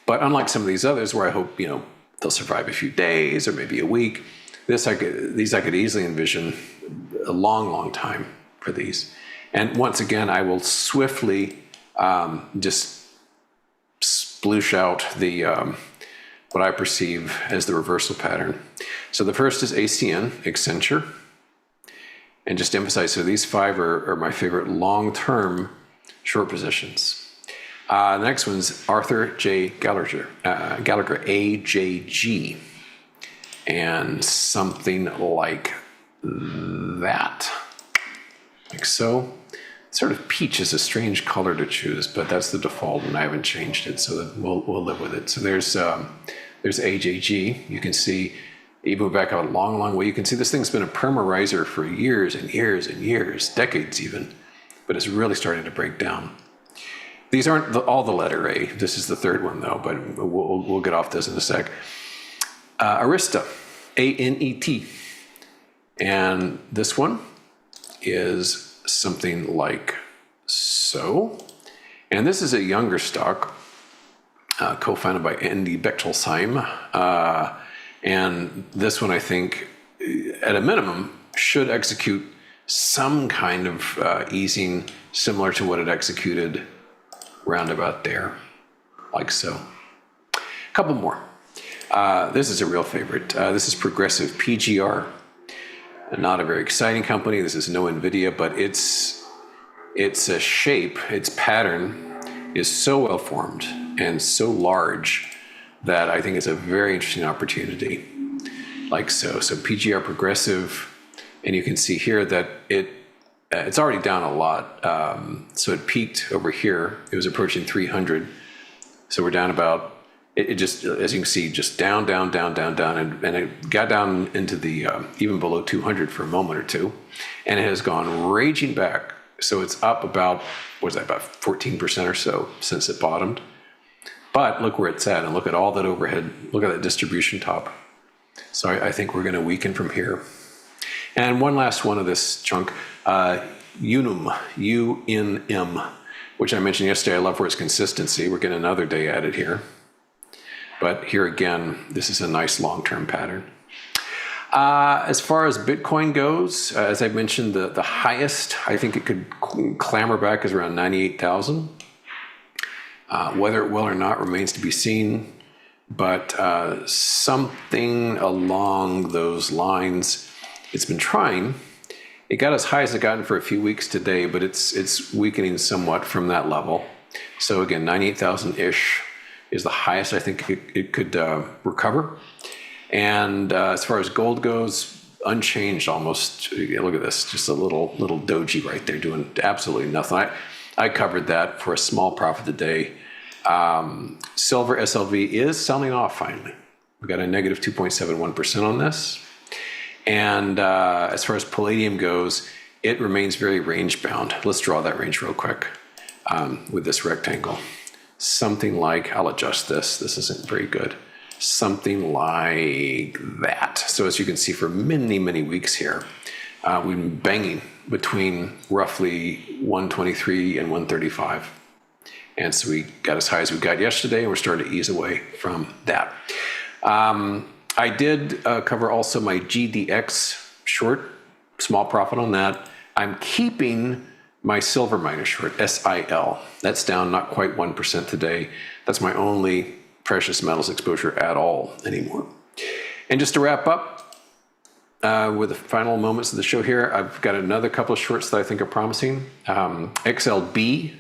But unlike some of these others where I hope, they'll survive a few days or maybe a week, these I could easily envision a long, long time for these. And once again, I will swiftly just sploosh out the what I perceive as the reversal pattern. So the first is ACN, Accenture. And just to emphasize, so these 5 are my favorite long-term short positions. The next one's Arthur J. Gallagher, AJG. And something like that. Like so. Sort of peach is a strange color to choose, but that's the default and I haven't changed it, so we'll live with it. So there's AJG. You can see, you move back a long, long way. You can see this thing's been a perma riser for years and years and years, decades even, but it's really starting to break down. These aren't all the letter A. This is the third one though, but we'll get off this in a sec. Arista, ANET, and this one is something like so. And this is a younger stock, co-founded by Andy Bechtelsheim. And this one, I think, at a minimum, should execute some kind of easing similar to what it executed roundabout there, like so. A couple more. This is a real favorite. This is Progressive, PGR. Not a very exciting company. This is no NVIDIA, but its shape, its pattern is so well formed and so large that I think it's a very interesting opportunity. Like so. So PGR Progressive, and you can see here that it's already down a lot. So it peaked over here. It was approaching 300. So we're down about, it just, as you can see, just down, and it got down into the, even below 200 for a moment or two, and it has gone raging back. So it's up about, about 14% or so since it bottomed. But look where it's at, and look at all that overhead, look at that distribution top. So I think we're gonna weaken from here. And one last one of this chunk, Unum, UNM, which I mentioned yesterday. I love for its consistency. We're getting another day at it here. But here again, this is a nice long-term pattern. As far as Bitcoin goes, as I mentioned, the highest I think it could clamber back is around 98,000. Whether it will or not remains to be seen, but something along those lines. It's been trying. It got as high as it gotten for a few weeks today, but it's weakening somewhat from that level. So again, 98,000-ish is the highest I think it could recover. And as far as gold goes, unchanged almost. Look at this, just a little doji right there doing absolutely nothing. I covered that for a small profit today. Silver SLV is selling off finally. We've got a negative 2.71% on this. And as far as palladium goes, it remains very range bound. Let's draw that range real quick with this rectangle. Something like, I'll adjust this. This isn't very good. Something like that. So as you can see, for many, many weeks here, we've been banging between roughly 123 and 135. And so we got as high as we got yesterday, and we're starting to ease away from that. I did cover also my GDX short, small profit on that. I'm keeping my silver miner short, SIL. That's down not quite 1% today. That's my only precious metals exposure at all anymore. And just to wrap up with the final moments of the show here, I've got another couple of shorts that I think are promising. XLB,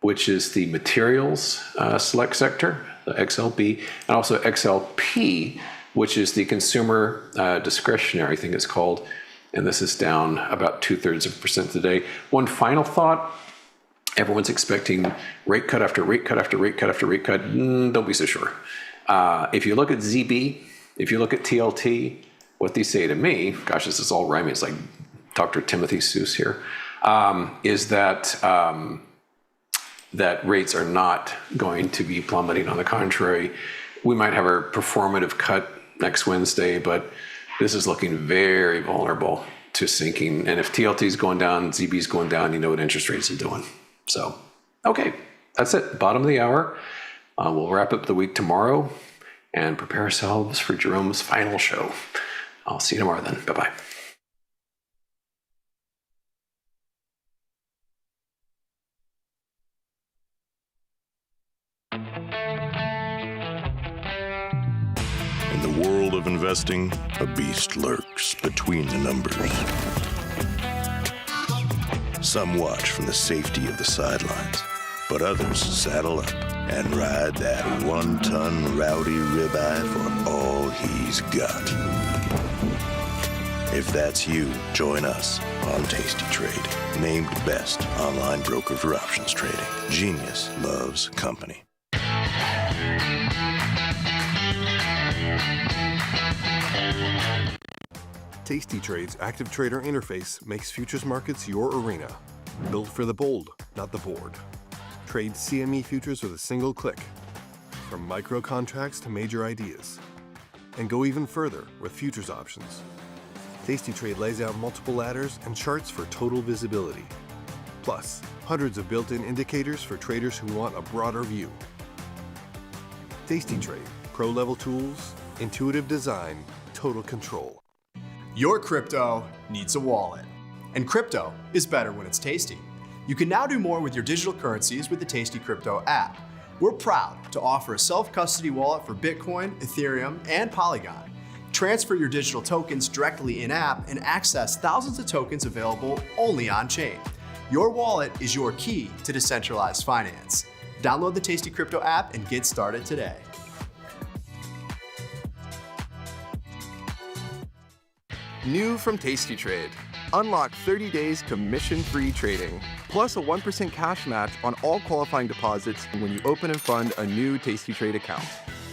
which is the materials select sector, the XLB, and also XLP, which is the consumer discretionary, I think it's called. And this is down about 0.2% today. One final thought. Everyone's expecting rate cut after rate cut after rate cut after rate cut. Don't be so sure. If you look at ZB, if you look at TLT, what they say to me, gosh, this is all rhyming. It's like Dr. Timothy Seuss here, is that that rates are not going to be plummeting. On the contrary, we might have a performative cut next Wednesday, but this is looking very vulnerable to sinking. And if TLT is going down, ZB is going down, you know what interest rates are doing. So, okay, that's it. Bottom of the hour. We'll wrap up the week tomorrow and prepare ourselves for Jerome's final show. I'll see you tomorrow then. Bye-bye. In the world of investing, a beast lurks between the numbers. Some watch from the safety of the sidelines, but others saddle up and ride that 1-ton rowdy ribeye for all he's got. If that's you, join us on tastytrade, named best online broker for options trading. Genius loves company. tastytrade's active trader interface makes futures markets your arena. Built for the bold, not the bored. Trade CME futures with a single click. From micro contracts to major ideas. And go even further with futures options. tastytrade lays out multiple ladders and charts for total visibility. Plus, hundreds of built-in indicators for traders who want a broader view. tastytrade, pro-level tools, intuitive design, total control. Your crypto needs a wallet. And crypto is better when it's tasty. You can now do more with your digital currencies with the Tasty Crypto app. We're proud to offer a self-custody wallet for Bitcoin, Ethereum, and Polygon. Transfer your digital tokens directly in-app and access thousands of tokens available only on-chain. Your wallet is your key to decentralized finance. Download the Tasty Crypto app and get started today. New from tastytrade. Unlock 30 days commission-free trading, plus a 1% cash match on all qualifying deposits when you open and fund a new tastytrade account.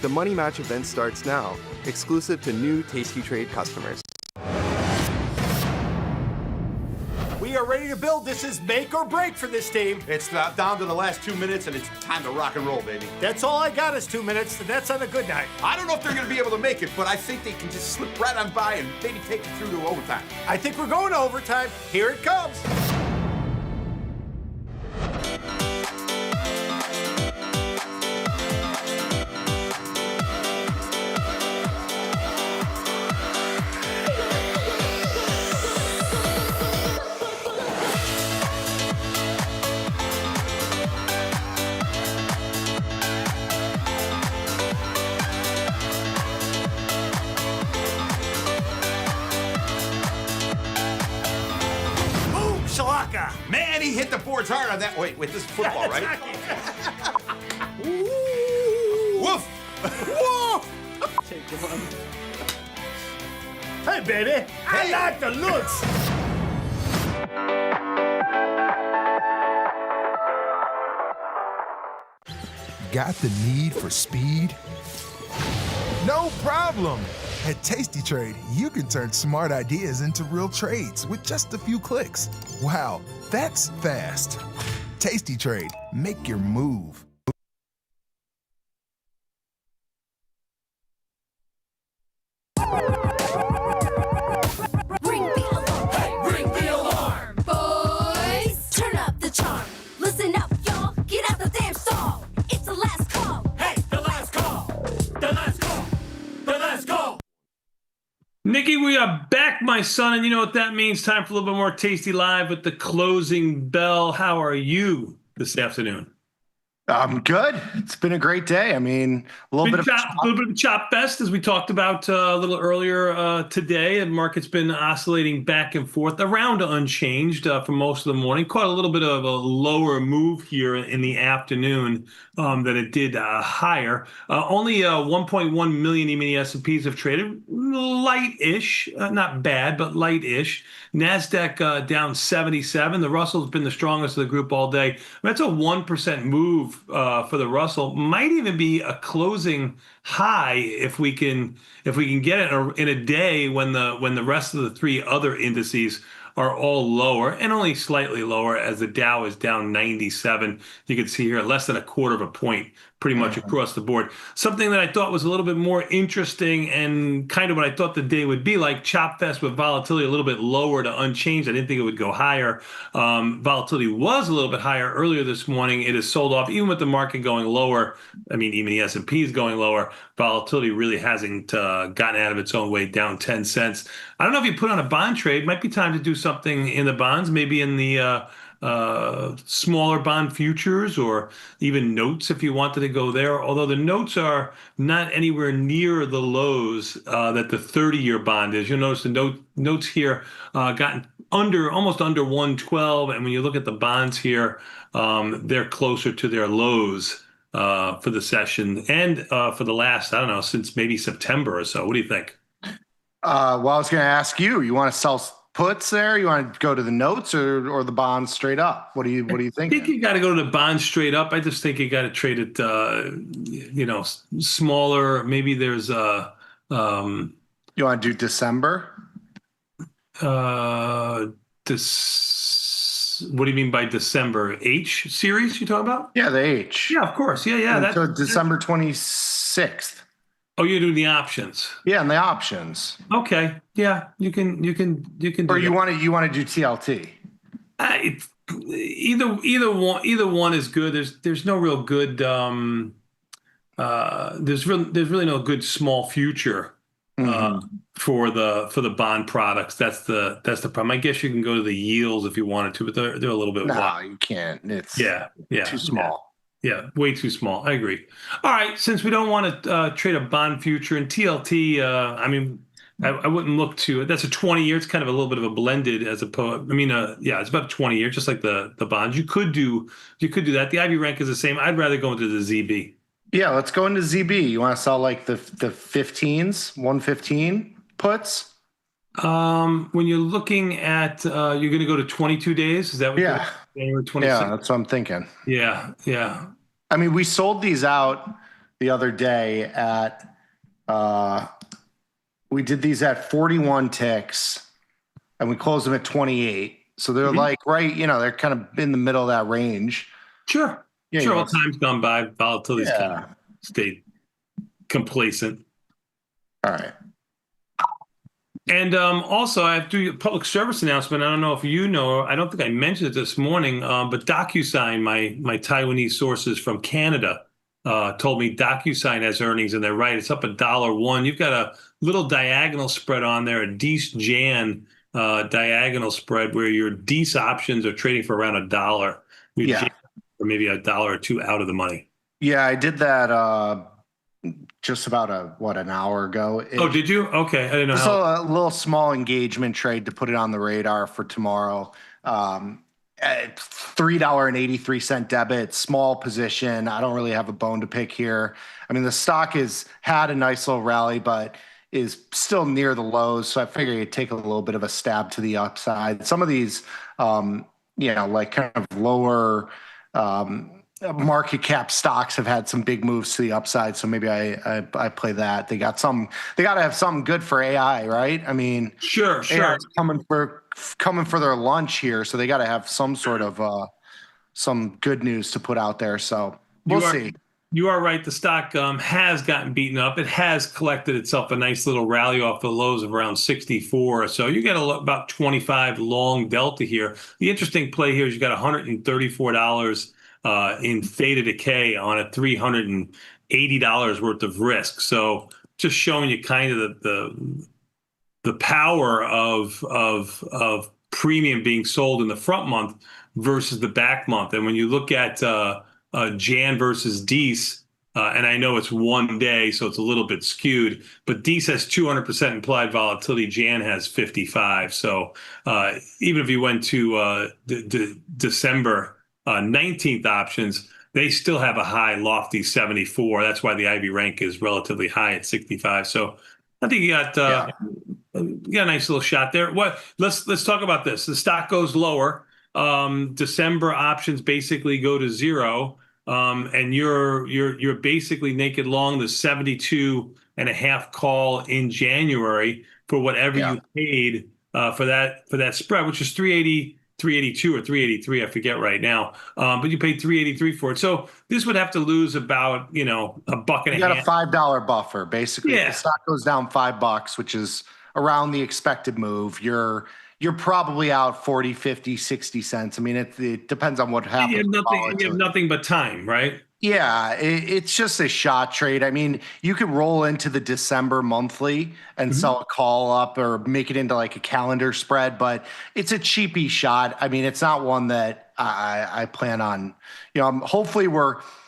The money match event starts now, exclusive to new tastytrade customers. We are ready to build. This is make or break for this team. It's down to the last 2 minutes, and it's time to rock and roll, baby. That's all I got is 2 minutes, and that's on a good night. I don't know if they're going to be able to make it, but I think they can just slip right on by and maybe take it through to overtime. I think we're going to overtime. Here it comes. Man, he hit the boards hard on that. Wait, this is football, right? Woof! Whoa! Take one. Hey, baby. I like the looks. Got the need for speed? No problem. At Tasty Trade, you can turn smart ideas into real trades with just a few clicks. Wow, that's fast. Tasty Trade, make your move. Ring the alarm. Hey, ring the alarm. Boys, turn up the charm. Listen up, y'all. Get out the damn stall. It's the last call. Hey, the last call. The last call. The last call. Nikki, we are back, my son, and you know what that means. Time for a little bit more Tasty Live with the closing bell. How are you this afternoon? I'm good. It's been a great day. I mean, a little bit of chop fest, as we talked about a little earlier today. And market's been oscillating back and forth around unchanged for most of the morning. Caught a little bit of a lower move here in the afternoon than it did higher. Only 1.1 million E-mini S&Ps have traded, light-ish, not bad, but light-ish. NASDAQ down 77. The Russell's been the strongest of the group all day. That's a 1% move for the Russell. Might even be a closing high if we can get it in a day when the rest of the three other indices are all lower and only slightly lower, as the Dow is down 97. You can see here less than a quarter of a point pretty much across the board. Something that I thought was a little bit more interesting and kind of what I thought the day would be like, chop fest with volatility a little bit lower to unchanged. I didn't think it would go higher. Volatility was a little bit higher earlier this morning. It has sold off even with the market going lower. I mean, even the S&P is going lower. Volatility really hasn't gotten out of its own way, down 10 cents. I don't know if you put on a bond trade. Might be time to do something in the bonds, maybe in the smaller bond futures or even notes if you wanted to go there. Although the notes are not anywhere near the lows that the 30-year bond is. You'll notice the notes here gotten almost under 112. And when you look at the bonds here, they're closer to their lows for the session and for the last, I don't know, since maybe September or so. What do you think? Well, I was going to ask you. You want to sell puts there? You want to go to the notes or the bonds straight up? What do you think? I think you got to go to the bonds straight up. I just think you got to trade it, smaller. Maybe there's you want to do December? What do you mean by December? H series you talking about? Yeah, the H. Yeah, of course. Yeah. So December 26th. Oh, you're doing the options. Yeah, and the options. Okay. Yeah, you can do Or you want to do TLT? Either one is good. There's no real good. There's really no good small future for the bond products. That's the problem. I guess you can go to the yields if you wanted to, but they're a little bit wide. No, you can't. It's too small. Yeah, way too small. I agree. All right, since we don't want to trade a bond future and TLT, I wouldn't look to it. That's a 20-year. It's kind of a little bit of a blended as opposed. It's about a 20-year, just like the bonds. You could do that. The Ivy rank is the same. I'd rather go into the ZB. Yeah, let's go into ZB. You want to sell like the 15s, 115 puts? When you're looking at, you're going to go to 22 days. Is that what? Yeah. January 26th? Yeah, that's what I'm thinking. Yeah. I mean, we sold these out the other day at. We did these at 41 ticks, and we closed them at 28. So they're like right, they're kind of in the middle of that range. Sure. Yeah, sure. All time's gone by. Volatility's kind of stayed complacent. All right. And also, I have to do a public service announcement. I don't know if you know, I don't think I mentioned it this morning, but DocuSign, my Taiwanese sources from Canada, told me DocuSign has earnings, and they're right. It's up $1.01. You've got a little diagonal spread on there, a DEES Jan diagonal spread, where your DEES options are trading for around $1. Or maybe $1 or $2 out of the money. Yeah, I did that just about an hour ago. Did you? Okay, I didn't know. Just a little small engagement trade to put it on the radar for tomorrow. $3.83 debit, small position. I don't really have a bone to pick here. I mean, the stock has had a nice little rally, but is still near the lows. So I figure you'd take a little bit of a stab to the upside. Some of these, like kind of lower market cap stocks have had some big moves to the upside, so maybe I play that. They got to have something good for AI, right? I mean, sure. AI is coming for their lunch here, so they got to have some sort of some good news to put out there. So we'll see. You are right. The stock has gotten beaten up. It has collected itself a nice little rally off the lows of around 64. So you get about 25 long delta here. The interesting play here is you got $134 in theta decay on a $380 worth of risk. So just showing you kind of the power of premium being sold in the front month versus the back month. And when you look at Jan versus Dees, and I know it's one day, so it's a little bit skewed, but Dees has 200% implied volatility. Jan has 55. So even if you went to December 19th options, they still have a high lofty 74. That's why the IB rank is relatively high at 65. So I think you got a nice little shot there. Let's talk about this. The stock goes lower. December options basically go to zero, and you're basically naked long the 72.5 call in January for whatever you paid for that spread, which is 382 or 383, I forget right now. But you paid 383 for it. So this would have to lose about, a buck and a half. You got a $5 buffer, basically. If the stock goes down $5, which is around the expected move, you're probably out 40, 50, 60 cents. I mean, it depends on what happens. You have nothing but time, right? Yeah, it's just a shot trade. I mean, you could roll into the December monthly and sell a call up or make it into like a calendar spread, but it's a cheapy shot. I mean, it's not one that I plan on, hopefully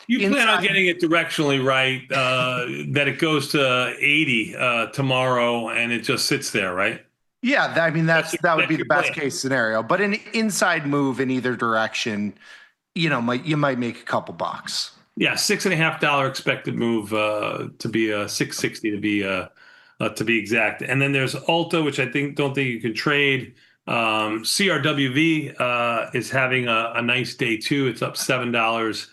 You plan on getting it directionally right, that it goes to 80 tomorrow and it just sits there, right? Yeah, I mean, that would be the best case scenario. But an inside move in either direction, you might make a couple bucks. Yeah, $6.50 expected move to be a 660 to be exact. And then there's Ulta, which I don't think you can trade. CRWV is having a nice day too. It's up $7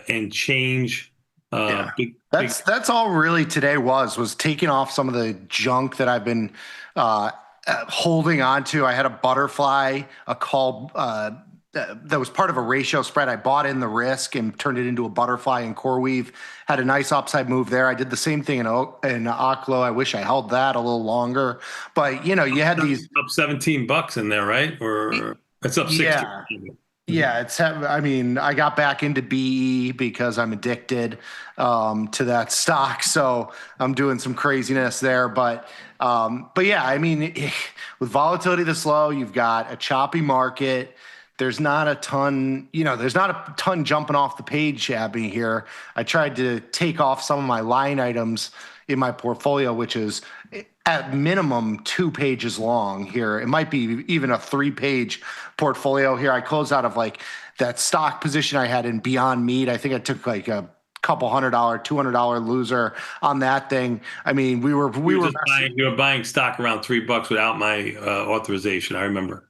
and change. That's all really today was taking off some of the junk that I've been holding on to. I had a butterfly, a call that was part of a ratio spread. I bought in the risk and turned it into a butterfly in CoreWeave. Had a nice upside move there. I did the same thing in Oklo. I wish I held that a little longer, but you had these up $17 in there, right? Or it's up 60. Yeah, I got back into BE because I'm addicted to that stock. So I'm doing some craziness there. But yeah, I mean, with volatility this low, you've got a choppy market. There's not a ton, jumping off the page at me here. I tried to take off some of my line items in my portfolio, which is at minimum 2 pages long here. It might be even a 3-page portfolio here. I closed out of like that stock position I had in Beyond Meat. I think I took like a couple $100, $200 loser on that thing. I mean, you were buying stock around $3 without my authorization. I remember.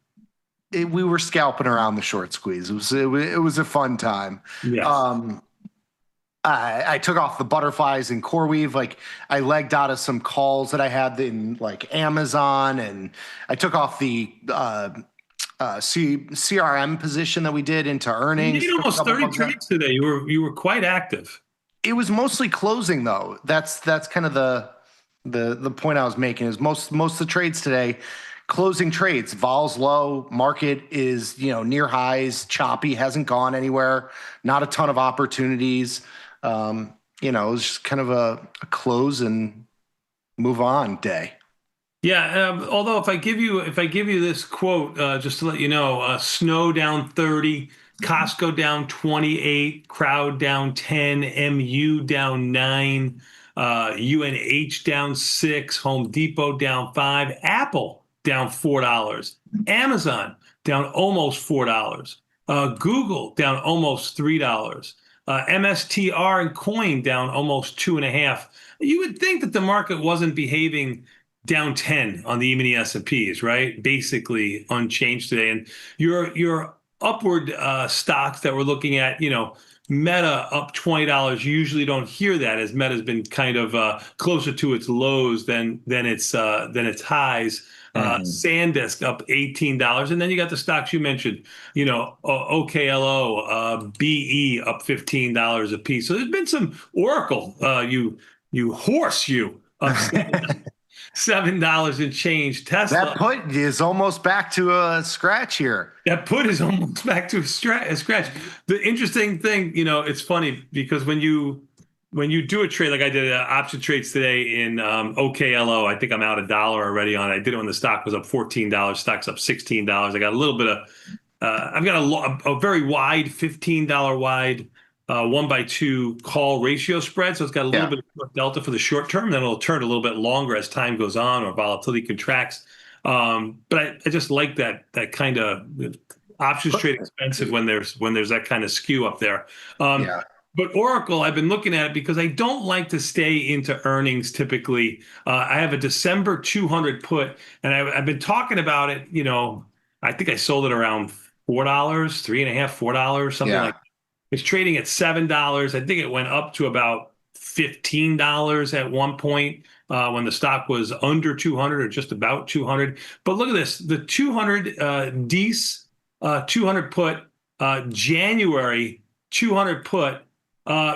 We were scalping around the short squeeze. It was a fun time. Yes. I took off the butterflies in CoreWeave. Like I legged out of some calls that I had in like Amazon, and I took off the CRM position that we did into earnings. You did almost 30 trades today. You were quite active. It was mostly closing though. That's kind of the point I was making. Is most of the trades today. Closing trades, vol's low, market is, near highs, choppy, hasn't gone anywhere, not a ton of opportunities. It was just kind of a close and move on day. Yeah, although if I give you this quote, just to let you know, Snow down 30, Costco down 28, Crowd down 10, MU down 9, UNH down 6, Home Depot down 5, Apple down $4, Amazon down almost $4, Google down almost $3, MSTR and Coin down almost 2.5. You would think that the market wasn't behaving down 10 on the E-mini S&Ps, right? Basically unchanged today. And your upward stocks that we're looking at, Meta up $20. You usually don't hear that, as Meta's been kind of closer to its lows than its highs. SanDisk up $18, and then you got the stocks you mentioned, OKLO, BE up $15 a piece. So there's been some Oracle, you horse, up $7 and change. Tesla. That put is almost back to a scratch here. That put is almost back to a scratch. The interesting thing, it's funny because when you do a trade, like I did option trades today in OKLO, I think I'm out $1 already on it. I did it when the stock was up $14. Stock's up $16. I got a little bit of, I've got a very wide $15 wide 1x2 call ratio spread. So it's got a little bit of short delta for the short term. Then it'll turn a little bit longer as time goes on or volatility contracts. But I just like that kind of options trade expensive when there's that kind of skew up there. But Oracle, I've been looking at it because I don't like to stay into earnings typically. I have a December 200 put, and I've been talking about it. I think I sold it around $4, $3.50, $4, something like that. It's trading at $7. I think it went up to about $15 at one point when the stock was under 200 or just about 200. But look at this, the 200 DEES 200 put, January 200 put.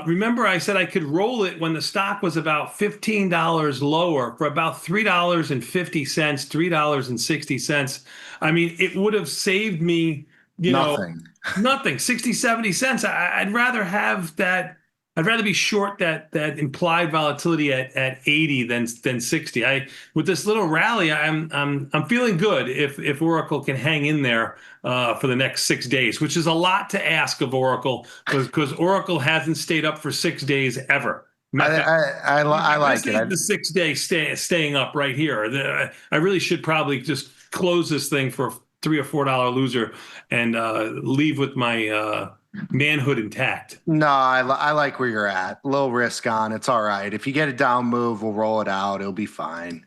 Remember I said I could roll it when the stock was about $15 lower for about $3.50, $3.60. I mean, it would have saved me, nothing, 60, 70 cents. I'd rather have that. I'd rather be short that implied volatility at 80 than 60. With this little rally, I'm feeling good if Oracle can hang in there for the next 6 days, which is a lot to ask of Oracle because Oracle hasn't stayed up for 6 days ever. I like it. The 6 day staying up right here. I really should probably just close this thing for $3 or $4 loser and leave with my manhood intact. No, I like where you're at. Low risk on. It's all right. If you get a down move, we'll roll it out. It'll be fine.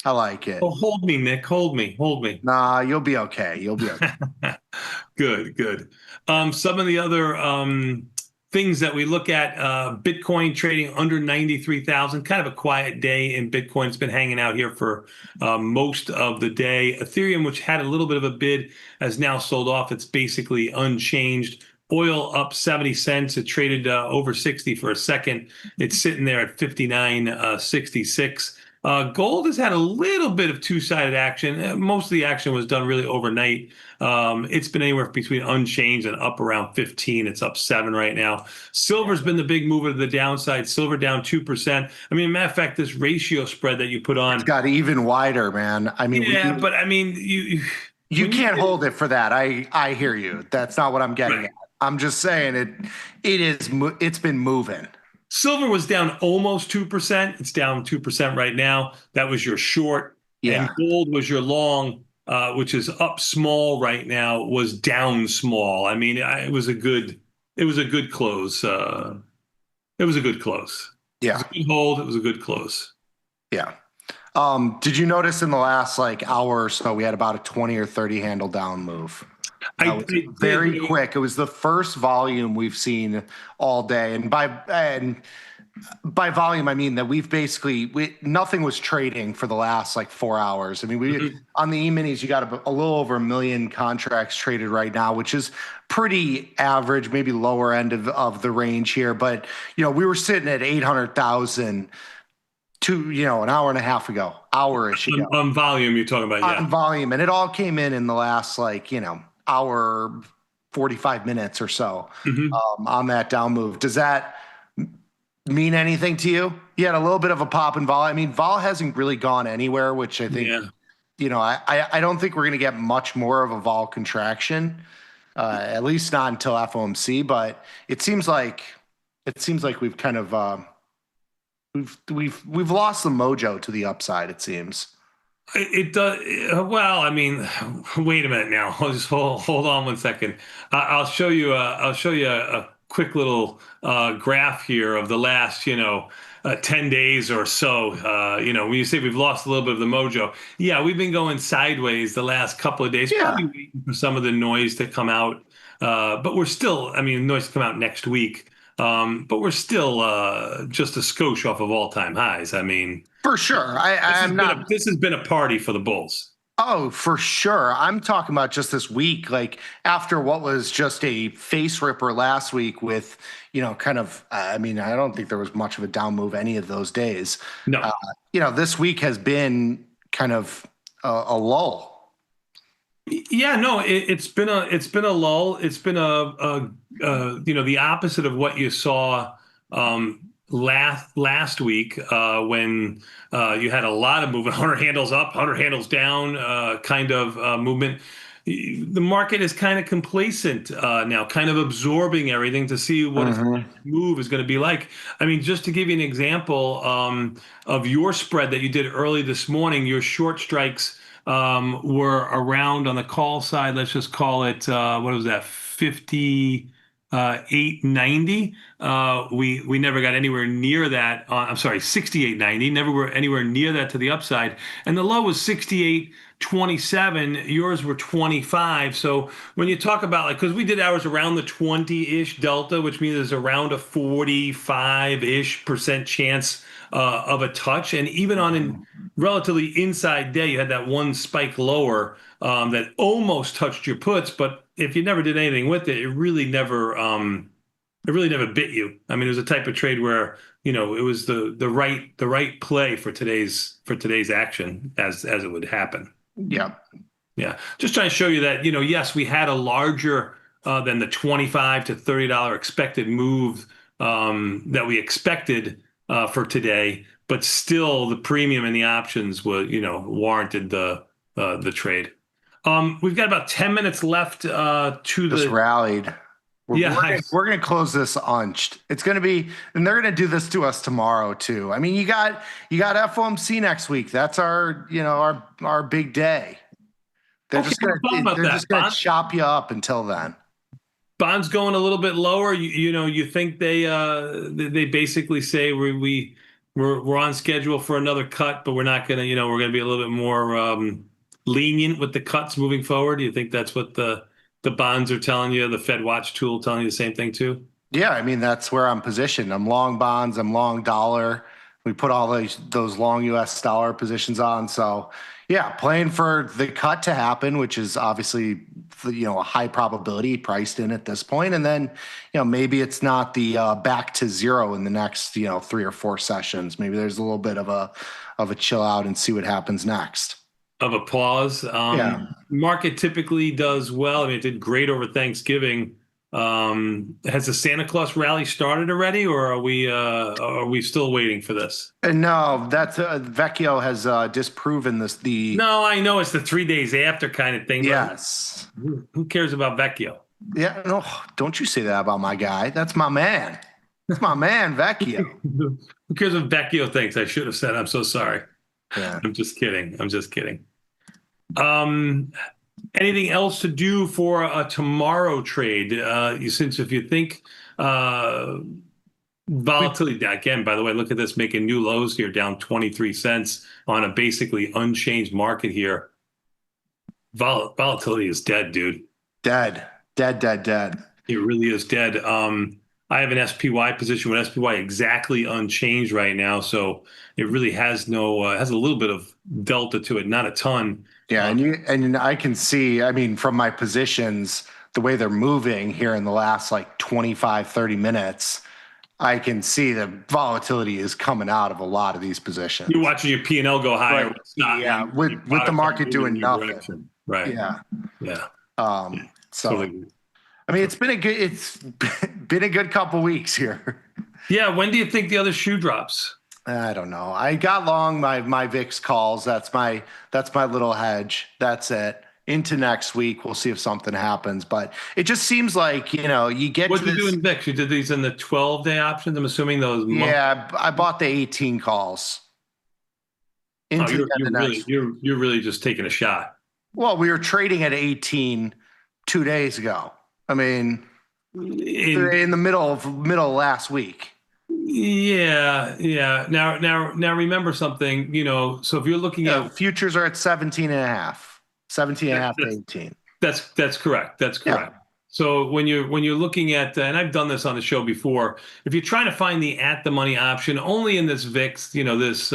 I like it. Oh, hold me, Nick. Hold me. Nah, you'll be okay. You'll be okay. Good. Some of the other things that we look at, Bitcoin trading under 93,000, kind of a quiet day in Bitcoin. It's been hanging out here for most of the day. Ethereum, which had a little bit of a bid, has now sold off. It's basically unchanged. Oil up 70 cents. It traded over 60 for a second. It's sitting there at 59.66. Gold has had a little bit of two-sided action. Most of the action was done really overnight. It's been anywhere between unchanged and up around 15. It's up 7 right now. Silver's been the big mover to the downside. Silver down 2%. I mean, matter of fact, this ratio spread that you put on, it's got even wider, man. I mean, but I mean, you can't hold it for that. I hear you. That's not what I'm getting at. I'm just saying it's been moving. Silver was down almost 2%. It's down 2% right now. That was your short. Yeah. And gold was your long, which is up small right now, was down small. I mean, it was a good close. It was a good close. Yeah. It was a good hold. It was a good close. Yeah. Did you notice in the last hour or so, we had about a 20 or 30 handle down move? Very quick. It was the first volume we've seen all day, and by volume I mean that we've basically nothing was trading for the last 4 hours. I mean, on the E-minis you got a little over 1 million contracts traded right now, which is pretty average, maybe lower end of the range here. But we were sitting at 800,000 an hour and a half ago, hour-ish ago. On volume, you're talking about, On volume, and it all came in the last hour, 45 minutes or so on that down move. Does that mean anything to you? You had a little bit of a pop in vol. I mean, vol hasn't really gone anywhere, which I think, I don't think we're going to get much more of a vol contraction, at least not until FOMC. But it seems like we've kind of we've lost the mojo to the upside. It seems. It does. Well, I mean, wait a minute now. I'll just hold on 1 second. I'll show you a quick little graph here of the last 10 days or so. When you say we've lost a little bit of the mojo, we've been going sideways the last couple of days, probably waiting for some of the noise to come out. But we're still, I mean, noise come out next week. But we're still just a skosh off of all-time highs. I mean, for sure. This has been a party for the bulls. Oh, for sure. I'm talking about just this week, like after what was just a face ripper last week with, kind of, I mean, I don't think there was much of a down move any of those days. No. This week has been kind of a lull. Yeah, no, it's been a lull. It's been the opposite of what you saw last week when you had a lot of movement, 100 handles up, 100 handles down kind of movement. The market is kind of complacent now, kind of absorbing everything to see what its move is going to be like. I mean, just to give you an example of your spread that you did early this morning, your short strikes were around on the call side. Let's just call it, what was that, 58.90. We never got anywhere near that. I'm sorry, 68.90. Never were anywhere near that to the upside. And the low was 68.27. Yours were 25. So when you talk about because we did ours around the 20-ish delta, which means there's around a 45-ish% chance of a touch. And even on a relatively inside day, you had that one spike lower that almost touched your puts. But if you never did anything with it, it really never bit you. I mean, it was a type of trade where it was the right play for today's action as it would happen. Yeah. Yeah. Just trying to show you that yes, we had a larger than the $25 to $30 expected move that we expected for today, but still the premium and the options warranted the trade. We've got about 10 minutes left Just rallied. We're going to close this unched. It's going to be, and they're going to do this to us tomorrow too. I mean, you got FOMC next week. That's our big day. They're just going to chop you up until then. Bonds going a little bit lower. You think they basically say we're on schedule for another cut, but we're not going to, we're going to be a little bit more lenient with the cuts moving forward. Do you think that's what the bonds are telling you? The Fed Watch tool telling you the same thing too? Yeah, I mean, that's where I'm positioned. I'm long bonds. I'm long dollar. We put all those long U.S. dollar positions on. So yeah, playing for the cut to happen, which is obviously a high probability priced in at this point. And then maybe it's not the back to zero in the next 3 or 4 sessions. Maybe there's a little bit of a chill out and see what happens next. Of a pause. Market typically does well. I mean, it did great over Thanksgiving. Has the Santa Claus rally started already, or are we still waiting for this? No, that's Vecchio has disproven this. No, I know it's the 3 days after kind of thing. Yes. Who cares about Vecchio? Yeah, no, don't you say that about my guy. That's my man. That's my man, Vecchio. Who cares what Vecchio thinks? I should have said. I'm so sorry. Yeah. I'm just kidding. Anything else to do for a tomorrow trade? Since if you think volatility, again, by the way, look at this, making new lows here, down 23 cents on a basically unchanged market here. Volatility is dead, dude. Dead. It really is dead. I have an SPY position with SPY exactly unchanged right now, so it really has has a little bit of delta to it, not a ton. Yeah, and I can see, I mean, from my positions, the way they're moving here in the last 25, 30 minutes, I can see the volatility is coming out of a lot of these positions. You're watching your P&L go higher. Right. Yeah, with the market doing nothing. Direction. Right. Yeah. So, I mean, it's been a good couple weeks here. Yeah. When do you think the other shoe drops? I don't know. I got long my VIX calls. That's my little hedge. That's it. Into next week, we'll see if something happens. But it just seems like you get. What did you do in VIX? You did these in the 12-day options. I'm assuming those. Yeah, I bought the 18 calls. You're really just taking a shot. Well, we were trading at 18 2 days ago. I mean, in the middle of last week. Yeah. Now remember something, so if you're looking at futures are at 17.5 to 18. That's correct. So when you're looking at, and I've done this on the show before, if you're trying to find the at the money option only in this VIX, this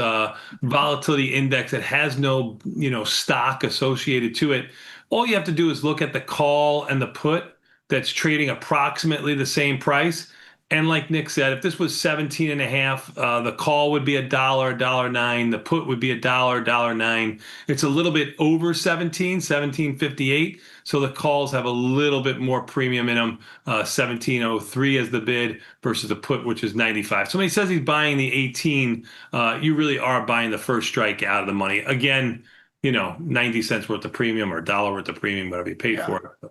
volatility index that has no, stock associated to it, all you have to do is look at the call and the put that's trading approximately the same price. And like Nick said, if this was 17 and a half, the call would be $1.09. The put would be $1.09. It's a little bit over 17.58. So the calls have a little bit more premium in them. 17.03 as the bid versus the put, which is 95. So when he says he's buying the 18, you really are buying the first strike out of the money. Again, 90 cents worth of premium or $1 worth of premium, whatever you paid for it.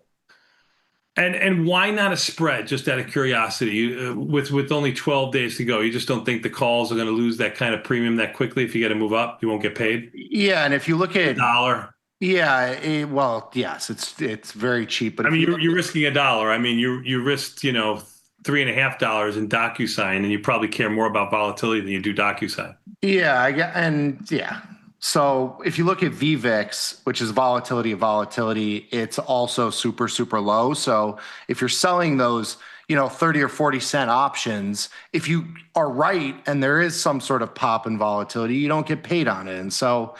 And why not a spread? Just out of curiosity, with only 12 days to go, you just don't think the calls are going to lose that kind of premium that quickly? If you got to move up, you won't get paid. Yeah, and if you look at $1, well, yes, it's very cheap. But I mean, you're risking $1. I mean, you risked $3.50 in DocuSign, and you probably care more about volatility than you do DocuSign. Yeah. So if you look at VVIX, which is volatility of volatility, it's also super, super low. So if you're selling those, 30 or 40 cent options, if you are right and there is some sort of pop in volatility, you don't get paid on it. And so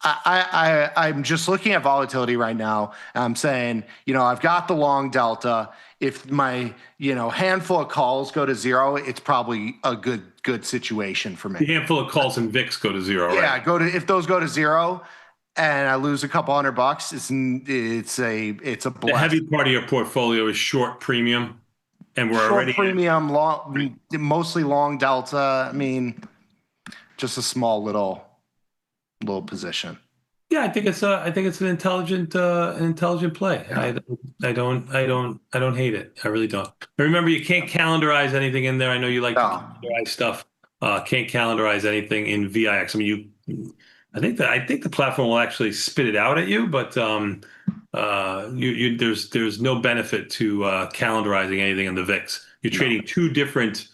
I'm just looking at volatility right now. And I'm saying, I've got the long delta. If my, handful of calls go to zero, it's probably a good situation for me. The handful of calls in VIX go to zero, right? Yeah, if those go to zero and I lose a couple $100, it's a blessing. The heavy part of your portfolio is short premium, and we're short already premium, mostly long delta. I mean, just a small little position. Yeah, I think it's an intelligent play. Yeah. I don't hate it. I really don't. And remember, you can't calendarize anything in there. I know you like to calendarize stuff. Can't calendarize anything in VIX. I mean, I think the platform will actually spit it out at you, but there's no benefit to calendarizing anything in the VIX. You're trading two different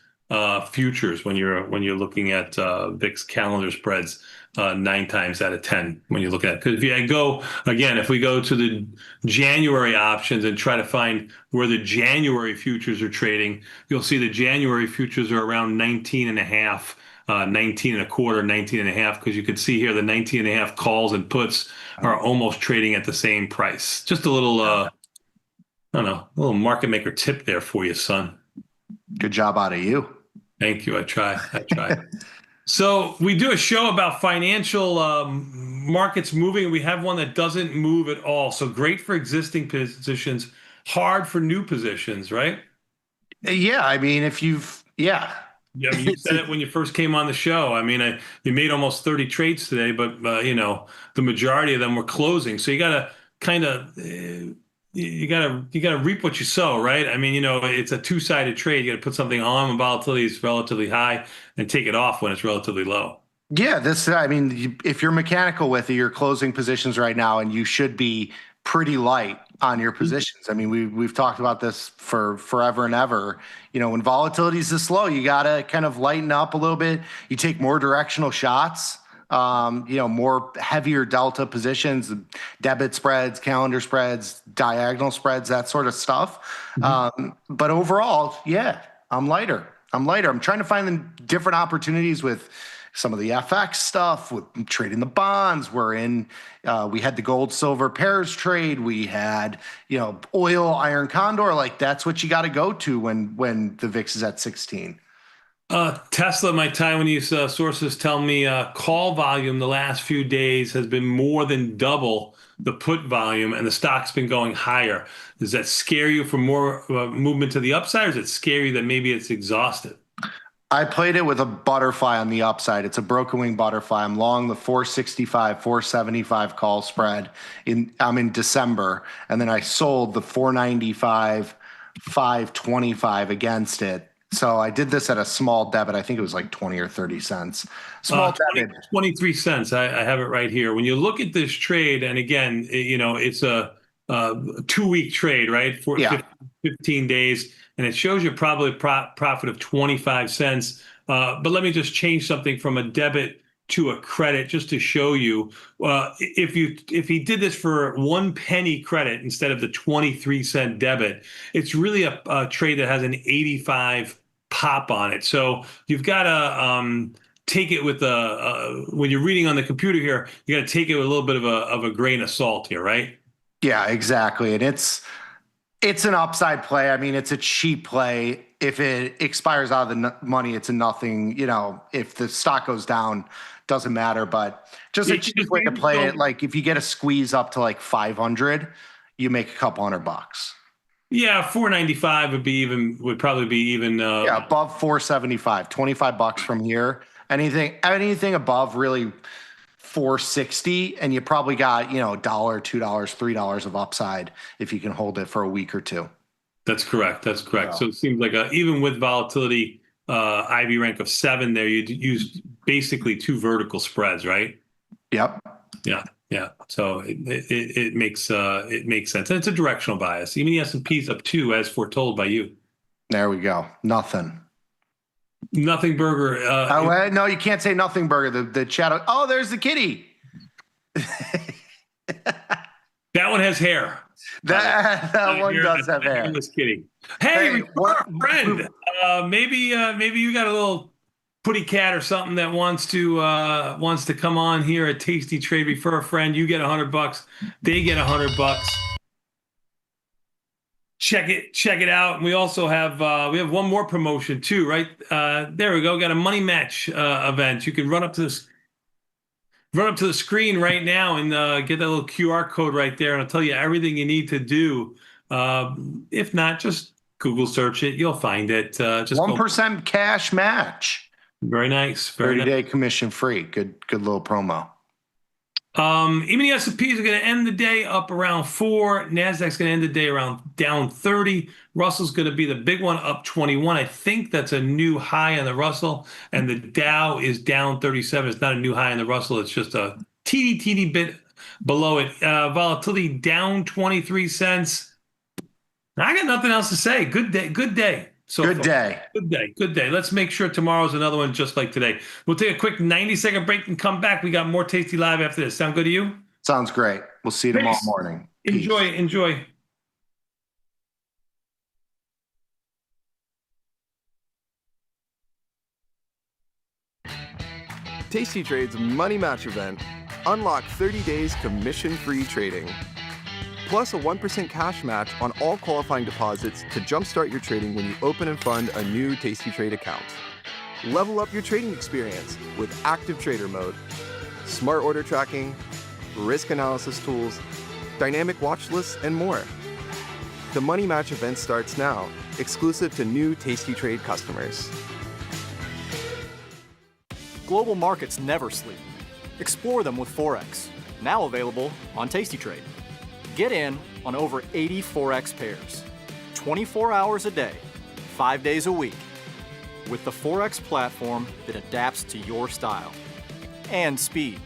futures when you're looking at VIX calendar spreads 9 times out of 10 when you look at it. Because if we go to the January options and try to find where the January futures are trading, you'll see the January futures are around 19 and a half, 19 and a quarter, 19 and a half, because you can see here the 19 and a half calls and puts are almost trading at the same price. Just a little, I don't know, a little market maker tip there for you, son. Good job out of you. Thank you. I try. So we do a show about financial markets moving. We have one that doesn't move at all. So great for existing positions, hard for new positions, right? Yeah. I mean, Yeah, you said it when you first came on the show. I mean, you made almost 30 trades today, but the majority of them were closing. So you got to kind of you gotta reap what you sow, right? I mean, it's a two-sided trade. You got to put something on when volatility is relatively high and take it off when it's relatively low. Yeah, if you're mechanical with it, you're closing positions right now, and you should be pretty light on your positions. I mean, we've talked about this for forever and ever. When volatility is this low, you got to kind of lighten up a little bit. You take more directional shots. More heavier delta positions, debit spreads, calendar spreads, diagonal spreads, that sort of stuff. But overall, yeah, I'm lighter. I'm trying to find the different opportunities with some of the FX stuff, with trading the bonds. We had the gold silver pairs trade. We had, oil iron condor. Like, that's what you got to go to when the VIX is at 16. Tesla, my Taiwanese sources tell me call volume the last few days has been more than double the put volume, and the stock's been going higher. Does that scare you for more movement to the upside, or does it scare you that maybe it's exhausted? I played it with a butterfly on the upside. It's a broken wing butterfly. I'm long the 465, 475 call spread. I'm in December, and then I sold the 495, 525 against it. So I did this at a small debit. I think it was like 20 or 30 cents. Small debit. 23 cents. I have it right here. When you look at this trade, and again, it's a 2-week trade, right? 15 days. And it shows you probably a profit of 25 cents. But let me just change something from a debit to a credit just to show you if he did this for 1 penny credit instead of the 23-cent debit, it's really a trade that has an 85 pop on it. So you've got to take it with when you're reading on the computer here, you got to take it with a little bit of a grain of salt here, right? Yeah, exactly. And it's an upside play. I mean, it's a cheap play. If it expires out of the money, it's a nothing. If the stock goes down, doesn't matter. But just a cheap way to play it. Like if you get a squeeze up to like 500, you make a couple $100. Yeah, 495 would probably be even. Above 475, $25 from here. Anything above really 460, and you probably got $1, $2, $3 of upside if you can hold it for a week or two. That's correct. So it seems like even with volatility, IV rank of 7 there, you'd use basically 2 vertical spreads, right? Yep. Yeah. So it makes sense, and it's a directional bias. Even the S&P's up 2 as foretold by you. There we go. Nothing burger. No, you can't say nothing burger. The shadow. Oh, there's the kitty. That one has hair. That one does have hair. I'm just kidding. Hey, friend. Maybe you got a little putty cat or something that wants to come on here at Tasty Trade. Refer a friend. You get $100. They get $100. Check it out. And we also have one more promotion too, right? There we go. Got a money match event. You can run up to the screen right now and get that little QR code right there, and it'll tell you everything you need to do. If not, just Google search it. You'll find it. Just 1% cash match. Very nice. 30-day commission free. Good little promo. Even the S&Ps are going to end the day up around 4. NASDAQ's going to end the day around down 30. Russell's going to be the big one, up 21. I think that's a new high on the Russell. And the Dow is down 37. It's not a new high on the Russell. It's just a teeny bit below it. Volatility down 23 cents. I got nothing else to say. Good day. Good day. Let's make sure tomorrow's another one just like today. We'll take a quick 90-second break and come back. We got more Tasty Live after this. Sound good to you? Sounds great. We'll see you tomorrow morning. Enjoy. Tasty Trade's Money Match event. Unlock 30 days commission-free trading. Plus a 1% cash match on all qualifying deposits to jumpstart your trading when you open and fund a new Tasty Trade account. Level up your trading experience with active trader mode, smart order tracking, risk analysis tools, dynamic watch lists, and more. The Money Match event starts now, exclusive to new Tasty Trade customers. Global markets never sleep. Explore them with Forex, now available on Tasty Trade. Get in on over 80 Forex pairs, 24 hours a day, 5 days a week, with the Forex platform that adapts to your style and speed.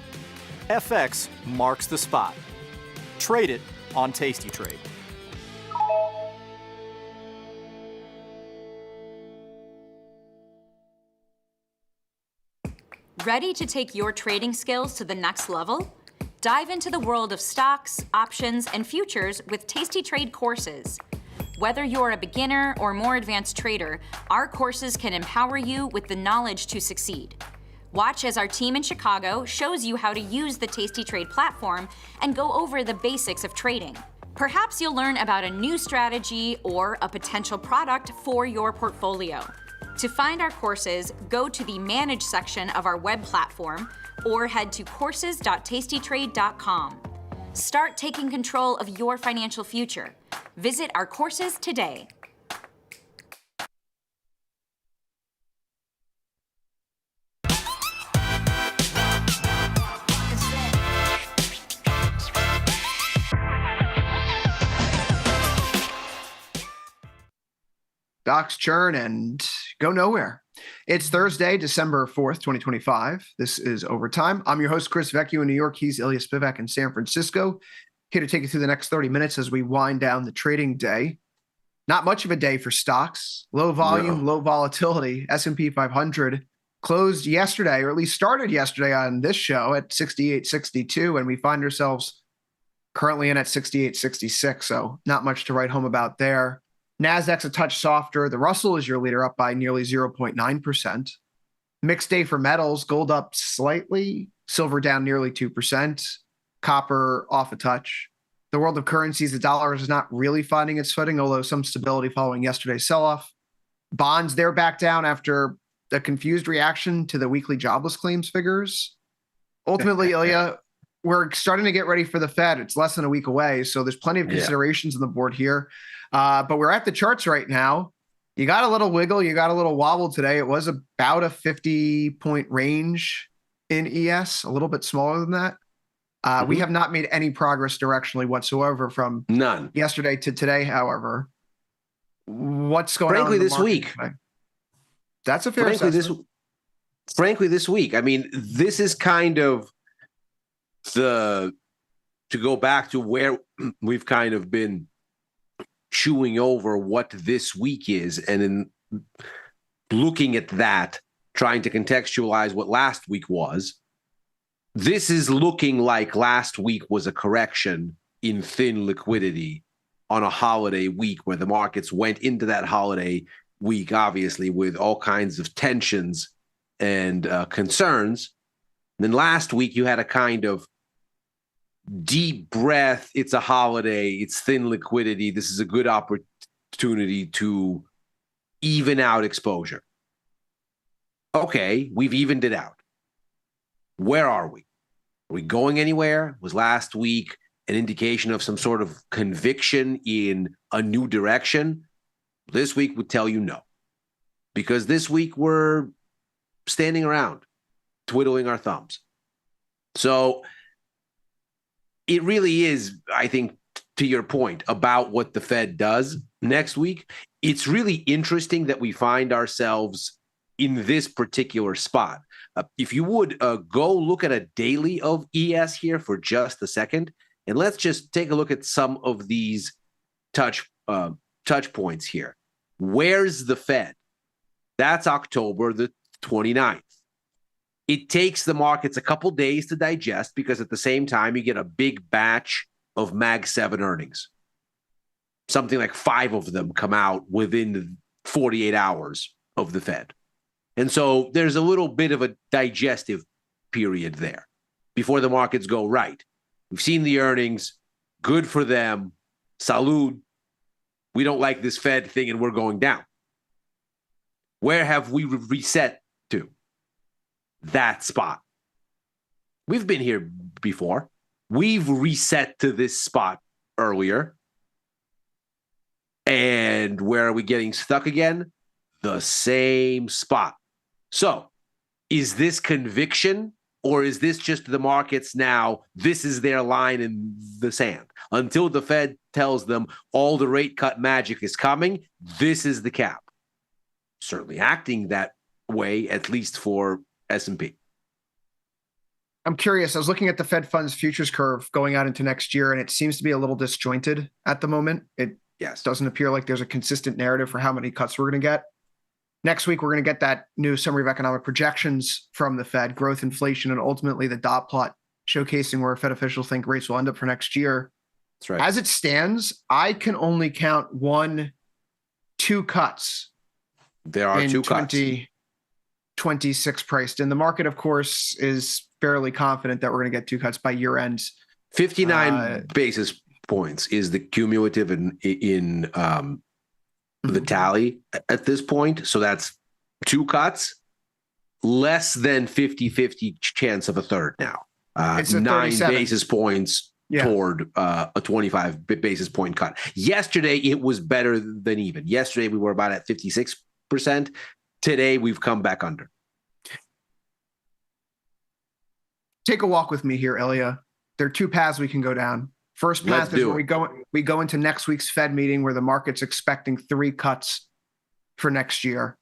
FX marks the spot. Trade it on Tasty Trade. Ready to take your trading skills to the next level? Dive into the world of stocks, options, and futures with Tasty Trade courses. Whether you're a beginner or more advanced trader, our courses can empower you with the knowledge to succeed. Watch as our team in Chicago shows you how to use the Tasty Trade platform and go over the basics of trading. Perhaps you'll learn about a new strategy or a potential product for your portfolio. To find our courses, go to the Manage section of our web platform or head to courses.tastytrade.com. Start taking control of your financial future. Visit our courses today. Docs churn and go nowhere. It's Thursday, December 4th, 2025. This is Overtime. I'm your host, Chris Vecchio in New York. He's Ilya Spivak in San Francisco. Here to take you through the next 30 minutes as we wind down the trading day. Not much of a day for stocks. Low volume, low volatility. S&P 500 closed yesterday, or at least started yesterday on this show at 68.62, and we find ourselves currently in at 68.66. So not much to write home about there. NASDAQ's a touch softer. The Russell is your leader, up by nearly 0.9%. Mixed day for metals, gold up slightly, silver down nearly 2%, copper off a touch. The world of currencies, the dollar is not really finding its footing, although some stability following yesterday's sell-off. Bonds, they're back down after a confused reaction to the weekly jobless claims figures. Ultimately, Ilya, we're starting to get ready for the Fed. It's less than a week away, so there's plenty of considerations on the board here. But we're at the charts right now. You got a little wiggle, you got a little wobble today. It was about a 50-point range in ES, a little bit smaller than that. We have not made any progress directionally whatsoever from yesterday to today, however. What's going on? Frankly, this week. Today? That's a fair assessment. Frankly, this week. I mean, this is kind of to go back to where we've kind of been chewing over what this week is, and in looking at that, trying to contextualize what last week was. This is looking like last week was a correction in thin liquidity on a holiday week where the markets went into that holiday week, obviously, with all kinds of tensions and concerns. And then last week, you had a kind of deep breath. It's a holiday. It's thin liquidity. This is a good opportunity to even out exposure. Okay, we've evened it out. Where are we? Are we going anywhere? Was last week an indication of some sort of conviction in a new direction? This week would tell you no. Because this week we're standing around, twiddling our thumbs. So it really is, I think, to your point about what the Fed does next week. It's really interesting that we find ourselves in this particular spot. If you would go look at a daily of ES here for just a second, and let's just take a look at some of these touch points here. Where's the Fed? That's October the 29th. It takes the markets a couple days to digest because at the same time, you get a big batch of Mag 7 earnings. Something like 5 of them come out within 48 hours of the Fed. And so there's a little bit of a digestive period there before the markets go right. We've seen the earnings. Good for them. Salud. We don't like this Fed thing and we're going down. Where have we reset to? That spot. We've been here before. We've reset to this spot earlier. And where are we getting stuck again? The same spot. So, is this conviction or is this just the markets now? This is their line in the sand. Until the Fed tells them all the rate cut magic is coming, this is the cap. Certainly acting that way, at least for S&P. I'm curious. I was looking at the Fed funds futures curve going out into next year, and it seems to be a little disjointed at the moment. It doesn't appear like there's a consistent narrative for how many cuts we're going to get. Next week, we're going to get that new summary of economic projections from the Fed, growth, inflation, and ultimately the dot plot showcasing where Fed officials think rates will end up for next year. That's right. As it stands, I can only count 2 cuts. There are 2 cuts. 2026 priced in. The market, of course, is fairly confident that we're going to get 2 cuts by year end. 59 basis points is the cumulative in the tally at this point. So that's 2 cuts, less than 50-50 chance of a third now. It's a 9 37. basis points toward a 25 basis point cut. Yesterday, it was better than even. Yesterday, we were about at 56%. Today, we've come back under. Take a walk with me here, Ilya. There are 2 paths we can go down. First path is where we go into next week's Fed meeting where the market's expecting 3 cuts for next year.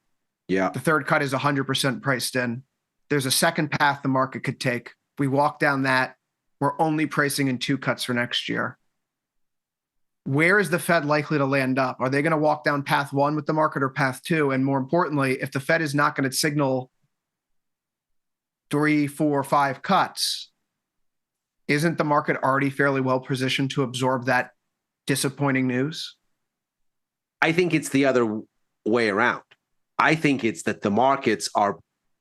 Yeah. The third cut is 100% priced in. There's a second path the market could take. We walk down that. We're only pricing in 2 cuts for next year. Where is the Fed likely to land up? Are they going to walk down path 1 with the market or path 2? And more importantly, if the Fed is not going to signal 3, 4, 5 cuts, isn't the market already fairly well positioned to absorb that disappointing news? I think it's the other way around. I think it's that the markets are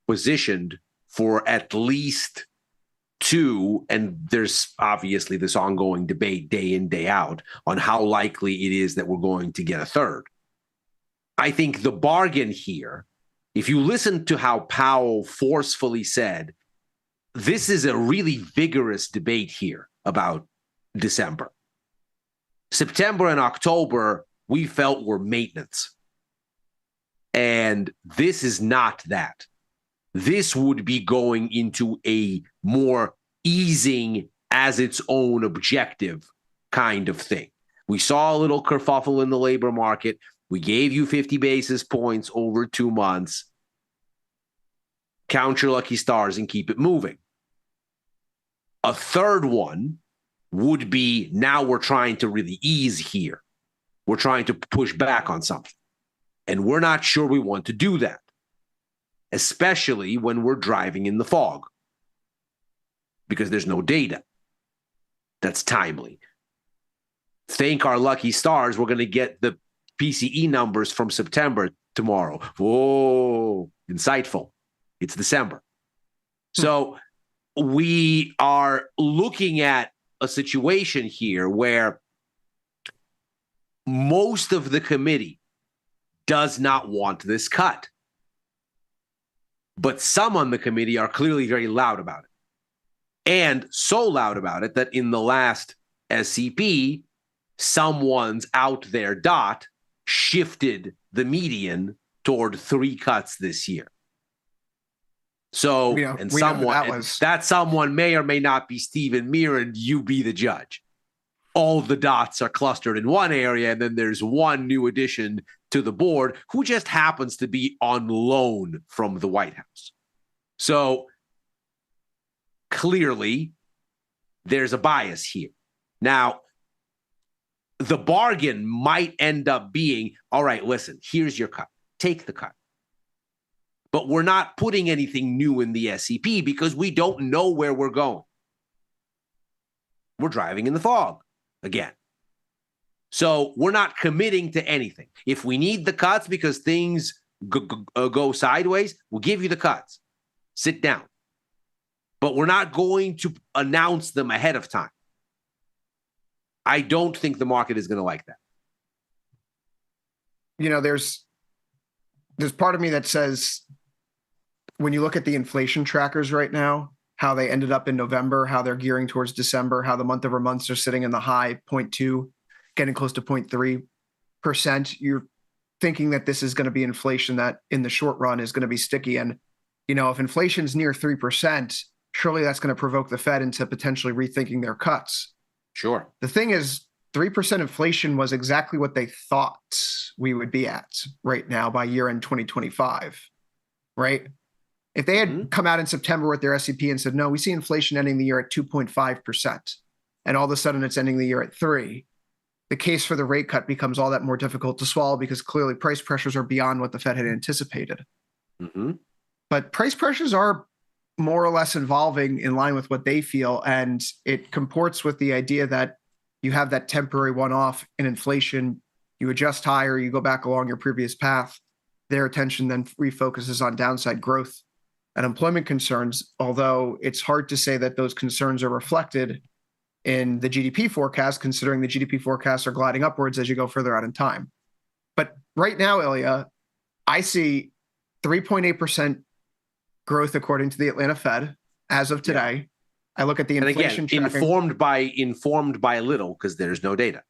positioned for at least 2, and there's obviously this ongoing debate day in, day out on how likely it is that we're going to get a third. I think the bargain here, if you listen to how Powell forcefully said, this is a really vigorous debate here about December. September and October, we felt were maintenance. And this is not that. This would be going into a more easing as its own objective kind of thing. We saw a little kerfuffle in the labor market. We gave you 50 basis points over 2 months. Count your lucky stars and keep it moving. A third one would be, now we're trying to really ease here. We're trying to push back on something. And we're not sure we want to do that, especially when we're driving in the fog, because there's no data that's timely. Thank our lucky stars, we're going to get the PCE numbers from September tomorrow. Whoa, insightful. It's December. So we are looking at a situation here where most of the committee does not want this cut. But some on the committee are clearly very loud about it. And so loud about it that in the last SCP, someone's out there shifted the median toward 3 cuts this year. So, and someone, that someone may or may not be Stephen Meir, and you be the judge. All the dots are clustered in one area, and then there's one new addition to the board who just happens to be on loan from the White House. So clearly, there's a bias here. Now, the bargain might end up being, all right, listen, here's your cut. Take the cut. But we're not putting anything new in the SCP because we don't know where we're going. We're driving in the fog again. So we're not committing to anything. If we need the cuts because things go sideways, we'll give you the cuts. Sit down. But we're not going to announce them ahead of time. I don't think the market is going to like that. You know, there's part of me that says, when you look at the inflation trackers right now, how they ended up in November, how they're gearing towards December, how the month-over-months are sitting in the high 0.2, getting close to 0.3%, you're thinking that this is going to be inflation that in the short run is going to be sticky. And, you know, if inflation's near 3%, surely that's going to provoke the Fed into potentially rethinking their cuts. Sure. The thing is, 3% inflation was exactly what they thought we would be at right now by year-end 2025, right? If they had come out in September with their SCP and said, no, we see inflation ending the year at 2.5%, and all of a sudden it's ending the year at 3%, the case for the rate cut becomes all that more difficult to swallow because clearly price pressures are beyond what the Fed had anticipated. But price pressures are more or less evolving in line with what they feel, and it comports with the idea that you have that temporary one-off in inflation, you adjust higher, you go back along your previous path, their attention then refocuses on downside growth and employment concerns, although it's hard to say that those concerns are reflected in the GDP forecast, considering the GDP forecasts are gliding upwards as you go further out in time. But right now, Ilya, I see 3.8% growth according to the Atlanta Fed as of today. Yeah. I look at the inflation and again, informed by little because there's no data.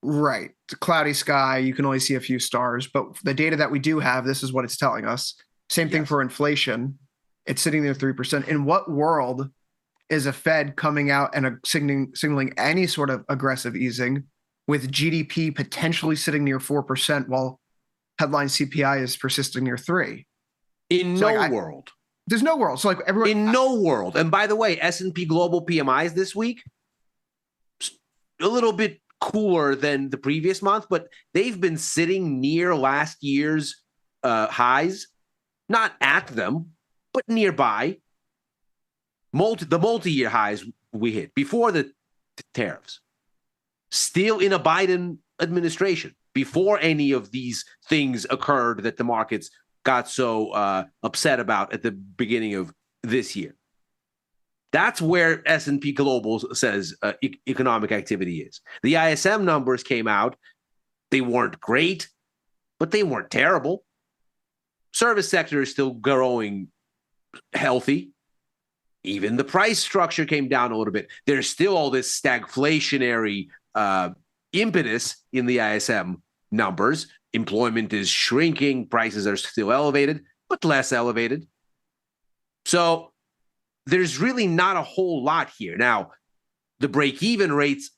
Right. It's a cloudy sky. You can only see a few stars. But the data that we do have, this is what it's telling us. Same thing for inflation. It's sitting there 3%. In what world is a Fed coming out and signaling any sort of aggressive easing with GDP potentially sitting near 4% while headline CPI is persisting near 3%? In no world. There's no world. So like everyone in no world. And by the way, S&P Global PMIs this week, a little bit cooler than the previous month, but they've been sitting near last year's highs, not at them, but nearby. the multi-year highs we hit before the tariffs, still in a Biden administration, before any of these things occurred that the markets got so upset about at the beginning of this year. That's where S&P Global says economic activity is. The ISM numbers came out. They weren't great, but they weren't terrible. Service sector is still growing healthy. Even the price structure came down a little bit. There's still all this stagflationary impetus in the ISM numbers. Employment is shrinking. Prices are still elevated, but less elevated. So there's really not a whole lot here. Now, the break-even rates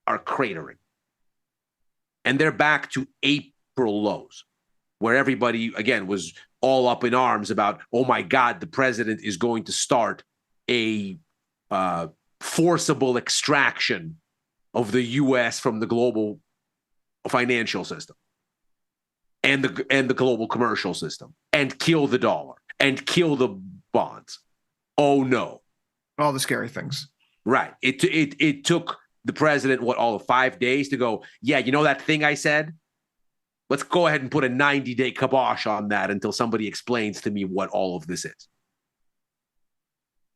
are cratering. And they're back to April lows, where everybody, again, was all up in arms about, oh my God, the president is going to start a forcible extraction of the U.S. from the global financial system and the global commercial system and kill the dollar and kill the bonds. Oh no. All the scary things. Right. It took the president, all of 5 days to go, yeah, you know that thing I said? Let's go ahead and put a 90-day kibosh on that until somebody explains to me what all of this is.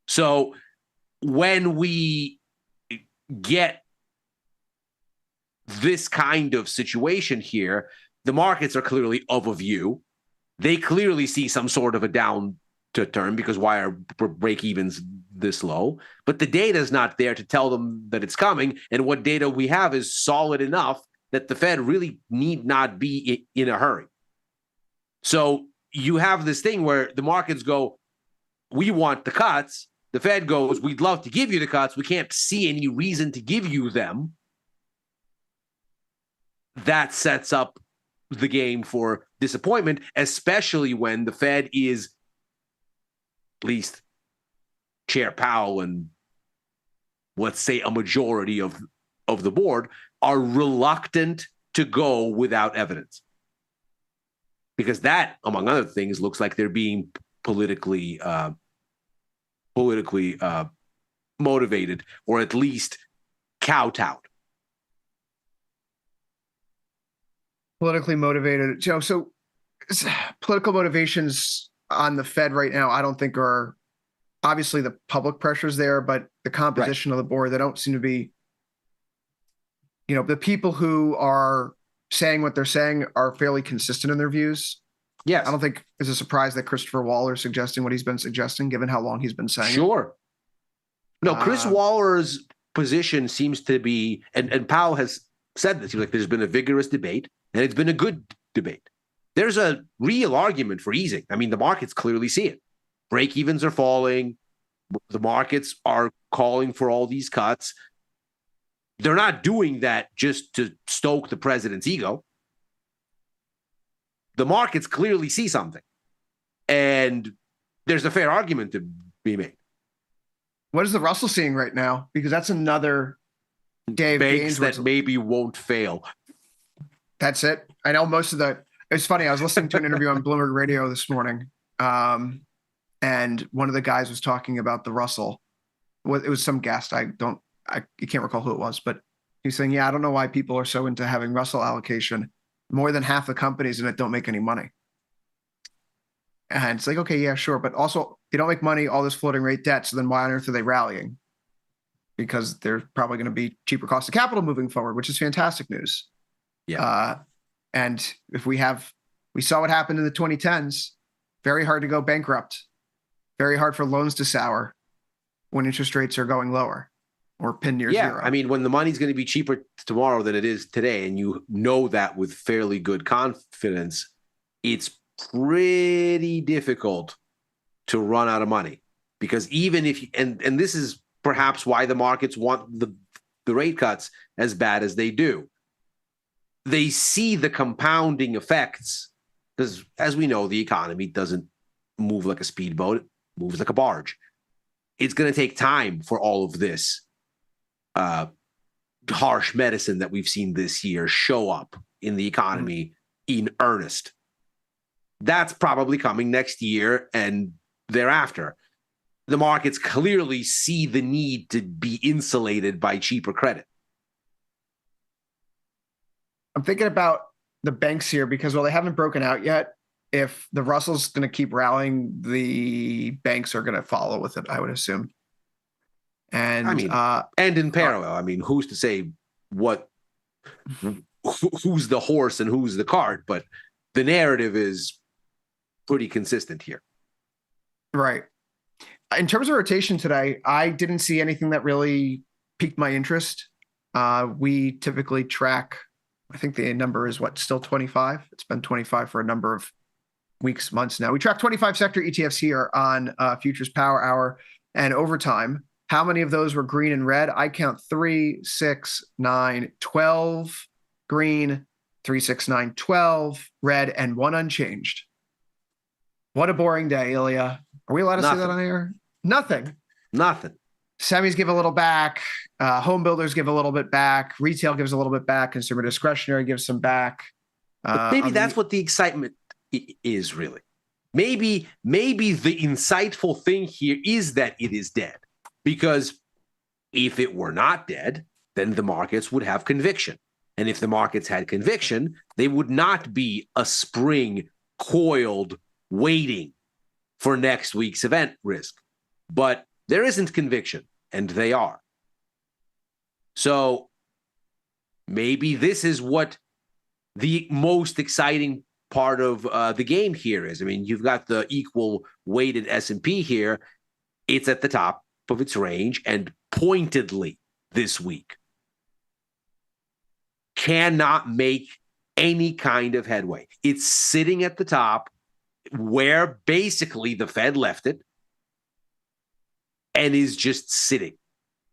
So when we get this kind of situation here, the markets are clearly of a view. They clearly see some sort of a downturn because why are break-evens this low? But the data is not there to tell them that it's coming. And what data we have is solid enough that the Fed really need not be in a hurry. So you have this thing where the markets go, we want the cuts. The Fed goes, we'd love to give you the cuts. We can't see any reason to give you them. That sets up the game for disappointment, especially when the Fed is, at least Chair Powell and let's say a majority of the board, are reluctant to go without evidence. Because that, among other things, looks like they're being politically motivated, or at least kowtowed. Politically motivated. So political motivations on the Fed right now, I don't think are obviously the public pressures there, but the composition of the board, they don't seem to be, the people who are saying what they're saying are fairly consistent in their views. Yes. I don't think it's a surprise that Christopher Waller is suggesting what he's been suggesting, given how long he's been saying Sure. No, Chris Waller's position seems to be, and Powell has said this, there's been a vigorous debate, and it's been a good debate. There's a real argument for easing. I mean, the markets clearly see it. Break-evens are falling. The markets are calling for all these cuts. They're not doing that just to stoke the president's ego. The markets clearly see something. And there's a fair argument to be made. What is the Russell seeing right now? Because that's another day of banks gains that maybe won't fail. That's it. I know most of the. It's funny. I was listening to an interview on Bloomberg Radio this morning, and one of the guys was talking about the Russell. It was some guest. I can't recall who it was, but he's saying, "Yeah, I don't know why people are so into having Russell allocation. More than half the companies in it don't make any money." And it's like, okay, yeah, sure. But also, they don't make money, all this floating rate debt. So then why on earth are they rallying? Because they're probably going to be cheaper cost of capital moving forward, which is fantastic news. Yeah. And if we saw what happened in the 2010s, very hard to go bankrupt, very hard for loans to sour when interest rates are going lower or pinned near zero. I mean, when the money's going to be cheaper tomorrow than it is today, and you know that with fairly good confidence, it's pretty difficult to run out of money. Because even if and this is perhaps why the markets want the rate cuts as bad as they do. They see the compounding effects, because as we know, the economy doesn't move like a speedboat, it moves like a barge. It's going to take time for all of this harsh medicine that we've seen this year show up in the economy in earnest. That's probably coming next year and thereafter. the markets clearly see the need to be insulated by cheaper credit. I'm thinking about the banks here because while they haven't broken out yet, if the Russell's going to keep rallying, the banks are going to follow with it, I would assume. And I mean, and in parallel, I mean, who's to say who's the horse and who's the cart? But the narrative is pretty consistent here. Right. In terms of rotation today, I didn't see anything that really piqued my interest. We typically track, I think the number is still 25. It's been 25 for a number of weeks, months now. We track 25 sector ETFs here on Futures Power Hour and Overtime. How many of those were green and red? I count 3, 6, 9, 12 green, 3, 6, 9, 12 red, and 1 unchanged. What a boring day, Ilya. Are we allowed to say that on air? Nothing. Semis give a little back. Home builders give a little bit back. Retail gives a little bit back. Consumer discretionary gives some back. But maybe that's what the excitement is, really. Maybe the insightful thing here is that it is dead. Because if it were not dead, then the markets would have conviction. And if the markets had conviction, they would not be a spring coiled waiting for next week's event risk. But there isn't conviction, and they are. So maybe this is what the most exciting part of the game here is. I mean, you've got the equal weighted S&P here. It's at the top of its range, and pointedly this week cannot make any kind of headway. It's sitting at the top where basically the Fed left it and is just sitting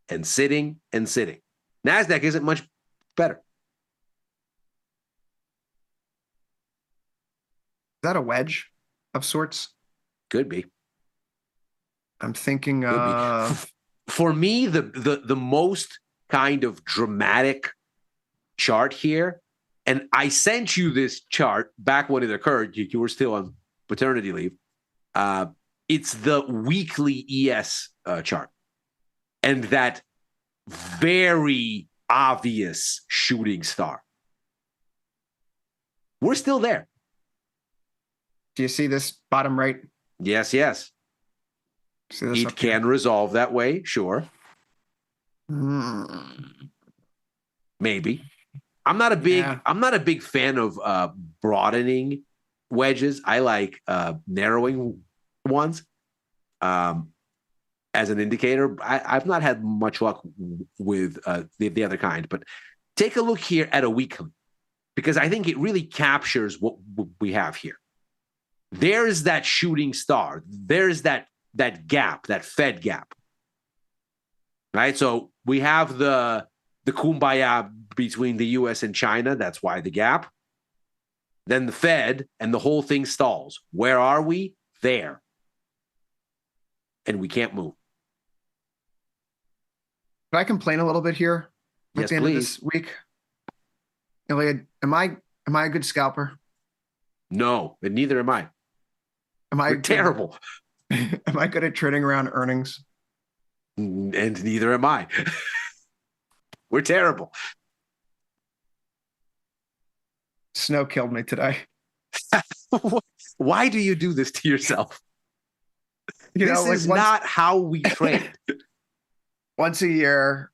and sitting and sitting. NASDAQ isn't much better. Is that a wedge of sorts? Could be. I'm thinking for me, the most kind of dramatic chart here, and I sent you this chart back when it occurred. You were still on paternity leave. It's the weekly ES chart, and that very obvious shooting star. We're still there. Do you see this bottom right? Yes. It can resolve that way, sure. Maybe. I'm not a big fan of broadening wedges. I like narrowing ones as an indicator. I've not had much luck with the other kind, but take a look here at a weekly, because I think it really captures what we have here. There's that shooting star. There's that gap, that Fed gap. Right? So we have the kumbaya between the US and China. That's why the gap. Then the Fed, and the whole thing stalls. Where are we? There. And we can't move. Can I complain a little bit here at the end of this week? Ilya, am I a good scalper? No, and neither am I. We're terrible. Am I good at trading around earnings? And neither am I. We're terrible. Snow killed me today. Why do you do this to yourself? This is not how we trade. Once a year,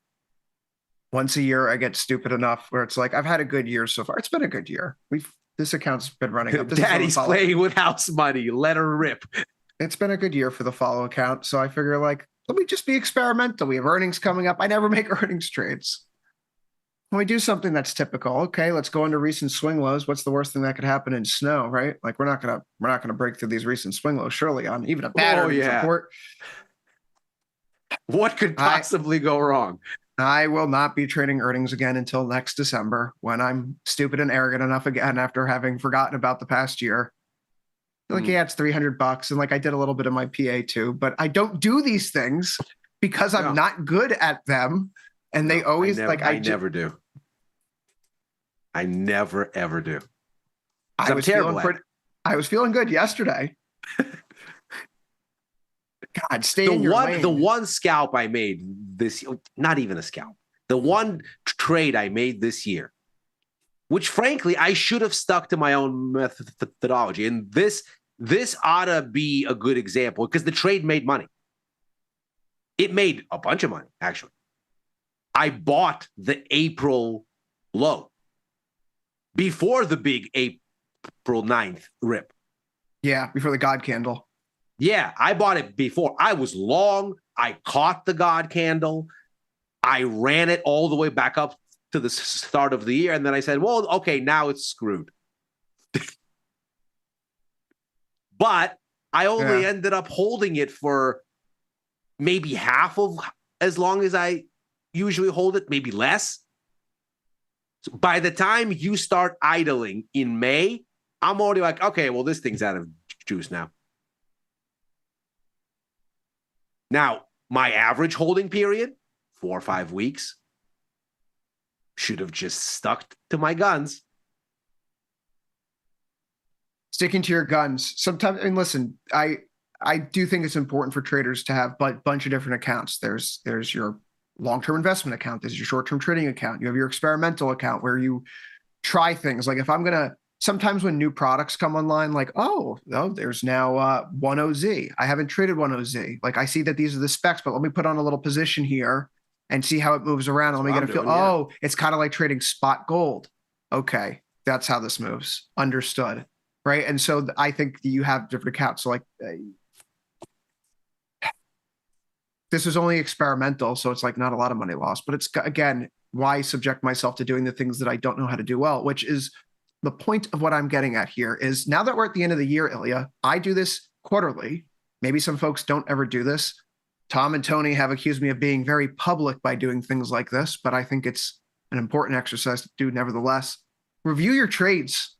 I get stupid enough where it's like, I've had a good year so far. It's been a good year. This account's been running up. Daddy's playing with house money. Let her rip. It's been a good year for the follow account. So I figure, like, let me just be experimental. We have earnings coming up. I never make earnings trades. When we do something that's typical, okay, let's go into recent swing lows. What's the worst thing that could happen in snow, right? Like, we're not gonna break through these recent swing lows, surely, on even a bad earnings report. What could possibly go wrong? I will not be trading earnings again until next December, when I'm stupid and arrogant enough again after having forgotten about the past year. Like, yeah, it's $300, and like I did a little bit of my PA too, but I don't do these things because I'm not good at them, and they always I never do. I never ever do. I was feeling good yesterday. God, stay in your lane. The one scalp I made this, not even a scalp, the one trade I made this year, which frankly I should have stuck to my own methodology, and this ought to be a good example because the trade made money. It made a bunch of money, actually. I bought the April low before the big April 9th rip. Yeah, before the God candle. Yeah, I bought it before. I was long. I caught the God candle. I ran it all the way back up to the start of the year. And then I said, well, okay, now it's screwed. But I only ended up holding it for maybe half of as long as I usually hold it, maybe less. So by the time you start idling in May, I'm already like, okay, well, this thing's out of juice now. Now, my average holding period, 4 or 5 weeks, should have just stuck to my guns. Sticking to your guns. Sometimes, and listen, I do think it's important for traders to have a bunch of different accounts. There's your long-term investment account. There's your short-term trading account. You have your experimental account where you try things. Like if I'm going to, sometimes when new products come online, like, oh, there's now 10Z. I haven't traded 10Z. Like I see that these are the specs, but let me put on a little position here and see how it moves around. Let me get a feel. Oh, it's kind of like trading spot gold. Okay, that's how this moves. Understood. Right. And so I think you have different accounts. So like this is only experimental. So it's like not a lot of money lost, but it's, again, why subject myself to doing the things that I don't know how to do well, which is the point of what I'm getting at here is now that we're at the end of the year, Ilya, I do this quarterly. Maybe some folks don't ever do this. Tom and Tony have accused me of being very public by doing things like this, but I think it's an important exercise to do nevertheless. Review your trades.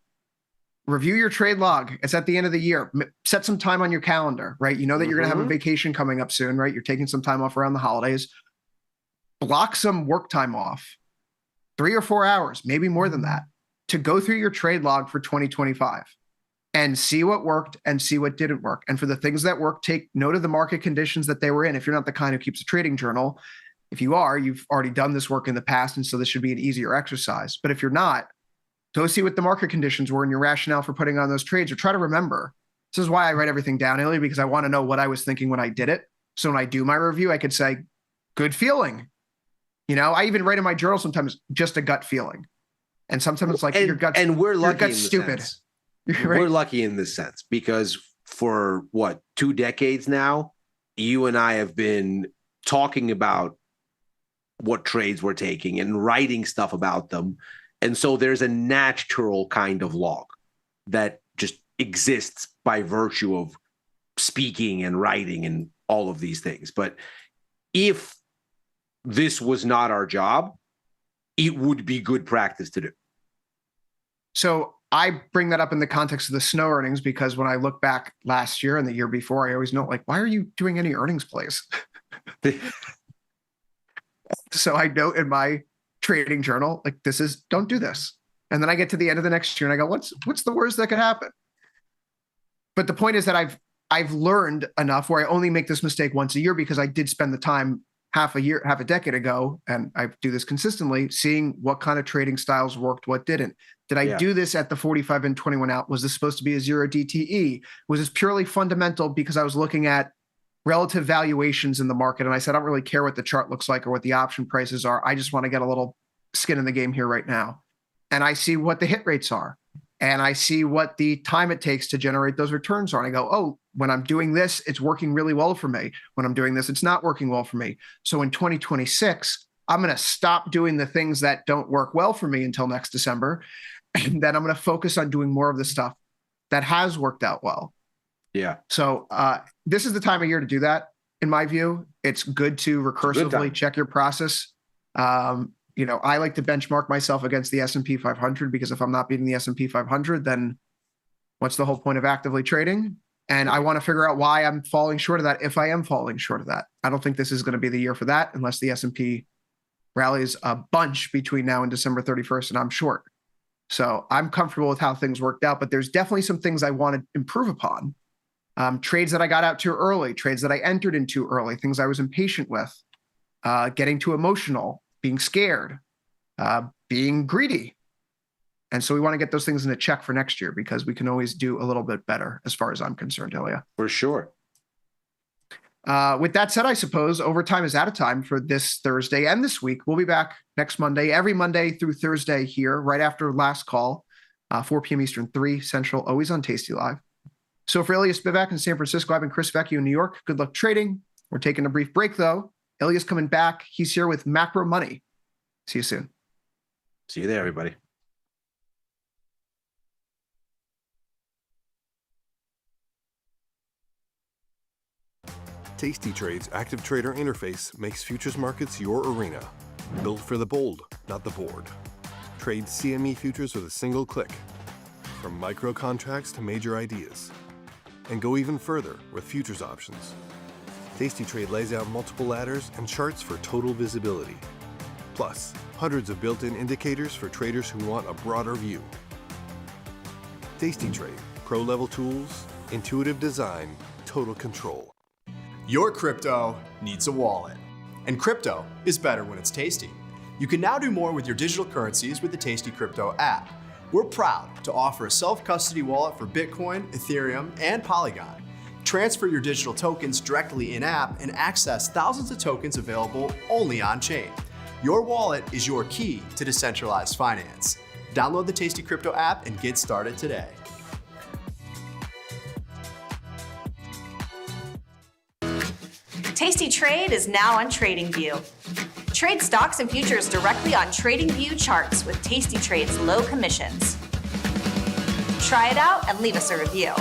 Review your trade log. It's at the end of the year. Set some time on your calendar, right? You know that you're going to have a vacation coming up soon, right? You're taking some time off around the holidays. Block some work time off, 3 or 4 hours, maybe more than that, to go through your trade log for 2025 and see what worked and see what didn't work. And for the things that work, take note of the market conditions that they were in. If you're not the kind who keeps a trading journal, if you are, you've already done this work in the past, and so this should be an easier exercise. But if you're not, go see what the market conditions were and your rationale for putting on those trades, or try to remember. This is why I write everything down, Ilya, because I want to know what I was thinking when I did it. So when I do my review, I could say, good feeling. You know, I even write in my journal sometimes just a gut feeling. And sometimes it's like your gut's, and we're lucky your gut's stupid. Right? We're lucky in this sense because for 2 decades now, you and I have been talking about what trades we're taking and writing stuff about them. And so there's a natural kind of log that just exists by virtue of speaking and writing and all of these things. But if this was not our job, it would be good practice to do. So I bring that up in the context of the snow earnings, because when I look back last year and the year before, I always note, like, why are you doing any earnings plays? So I note in my trading journal, like, don't do this. And then I get to the end of the next year and I go, what's the worst that could happen? But the point is that I've learned enough where I only make this mistake once a year, because I did spend the time half a decade ago, and I do this consistently, seeing what kind of trading styles worked, what didn't. Did I do this at the 45 and 21 out? Was this supposed to be a 0 DTE? Was this purely fundamental because I was looking at relative valuations in the market? And I said, I don't really care what the chart looks like or what the option prices are. I just want to get a little skin in the game here right now. And I see what the hit rates are. And I see what the time it takes to generate those returns are. And I go, oh, when I'm doing this, it's working really well for me. When I'm doing this, it's not working well for me. So in 2026, I'm going to stop doing the things that don't work well for me until next December. And then I'm going to focus on doing more of the stuff that has worked out well. Yeah. So this is the time of year to do that. In my view, it's good to recursively check your process. You know, I like to benchmark myself against the S&P 500, because if I'm not beating the S&P 500, then what's the whole point of actively trading? And I want to figure out why I'm falling short of that, if I am falling short of that. I don't think this is going to be the year for that unless the S&P rallies a bunch between now and December 31st, and I'm short. So I'm comfortable with how things worked out, but there's definitely some things I want to improve upon. Trades that I got out too early, trades that I entered into early, things I was impatient with, getting too emotional, being scared, being greedy. And so we want to get those things into check for next year because we can always do a little bit better as far as I'm concerned, Ilya. For sure. With that said, I suppose overtime is out of time for this Thursday and this week. We'll be back next Monday, every Monday through Thursday here, right after last call, 4 p.m. Eastern, 3 Central, always on Tasty Live. So for Ilya Spivak in San Francisco, I've been Chris Vecchio in New York. Good luck trading. We're taking a brief break, though. Ilya's coming back. He's here with Macro Money. See you soon. See you there, everybody. tastytrade's active trader interface makes futures markets your arena. Built for the bold, not the bored. Trade CME futures with a single click. From micro contracts to major ideas. And go even further with futures options. tastytrade lays out multiple ladders and charts for total visibility. Plus, hundreds of built-in indicators for traders who want a broader view. tastytrade, pro-level tools, intuitive design, total control. Your crypto needs a wallet. And crypto is better when it's tasty. You can now do more with your digital currencies with the Tasty Crypto app. We're proud to offer a self-custody wallet for Bitcoin, Ethereum, and Polygon. Transfer your digital tokens directly in-app and access thousands of tokens available only on-chain. Your wallet is your key to decentralized finance. Download the Tasty Crypto app and get started today. Tasty Trade is now on TradingView. Trade stocks and futures directly on TradingView charts with Tasty Trade's low commissions. Try it out and leave us a review.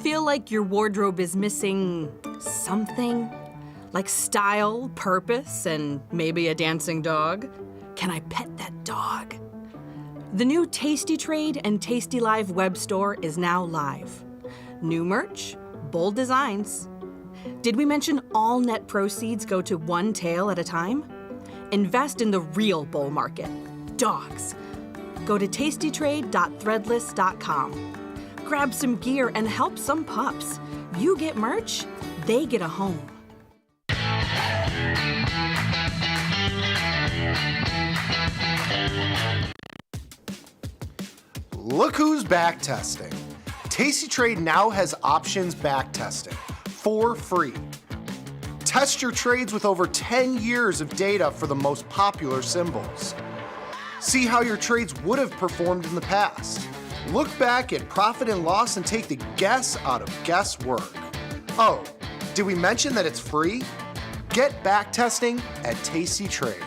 Feel like your wardrobe is missing something? Like style, purpose, and maybe a dancing dog? Can I pet that dog? The new Tasty Trade and tastylive web store is now live. New merch, bold designs. Did we mention all net proceeds go to one tail at a time? Invest in the real bull market, dogs. Go to tastytrade.threadless.com. Grab some gear and help some pups. You get merch, they get a home. Look who's back testing. Tasty Trade now has options back testing for free. Test your trades with over 10 years of data for the most popular symbols. See how your trades would have performed in the past. Look back at profit and loss and take the guess out of guesswork. Oh, did we mention that it's free? Get back testing at Tasty Trade.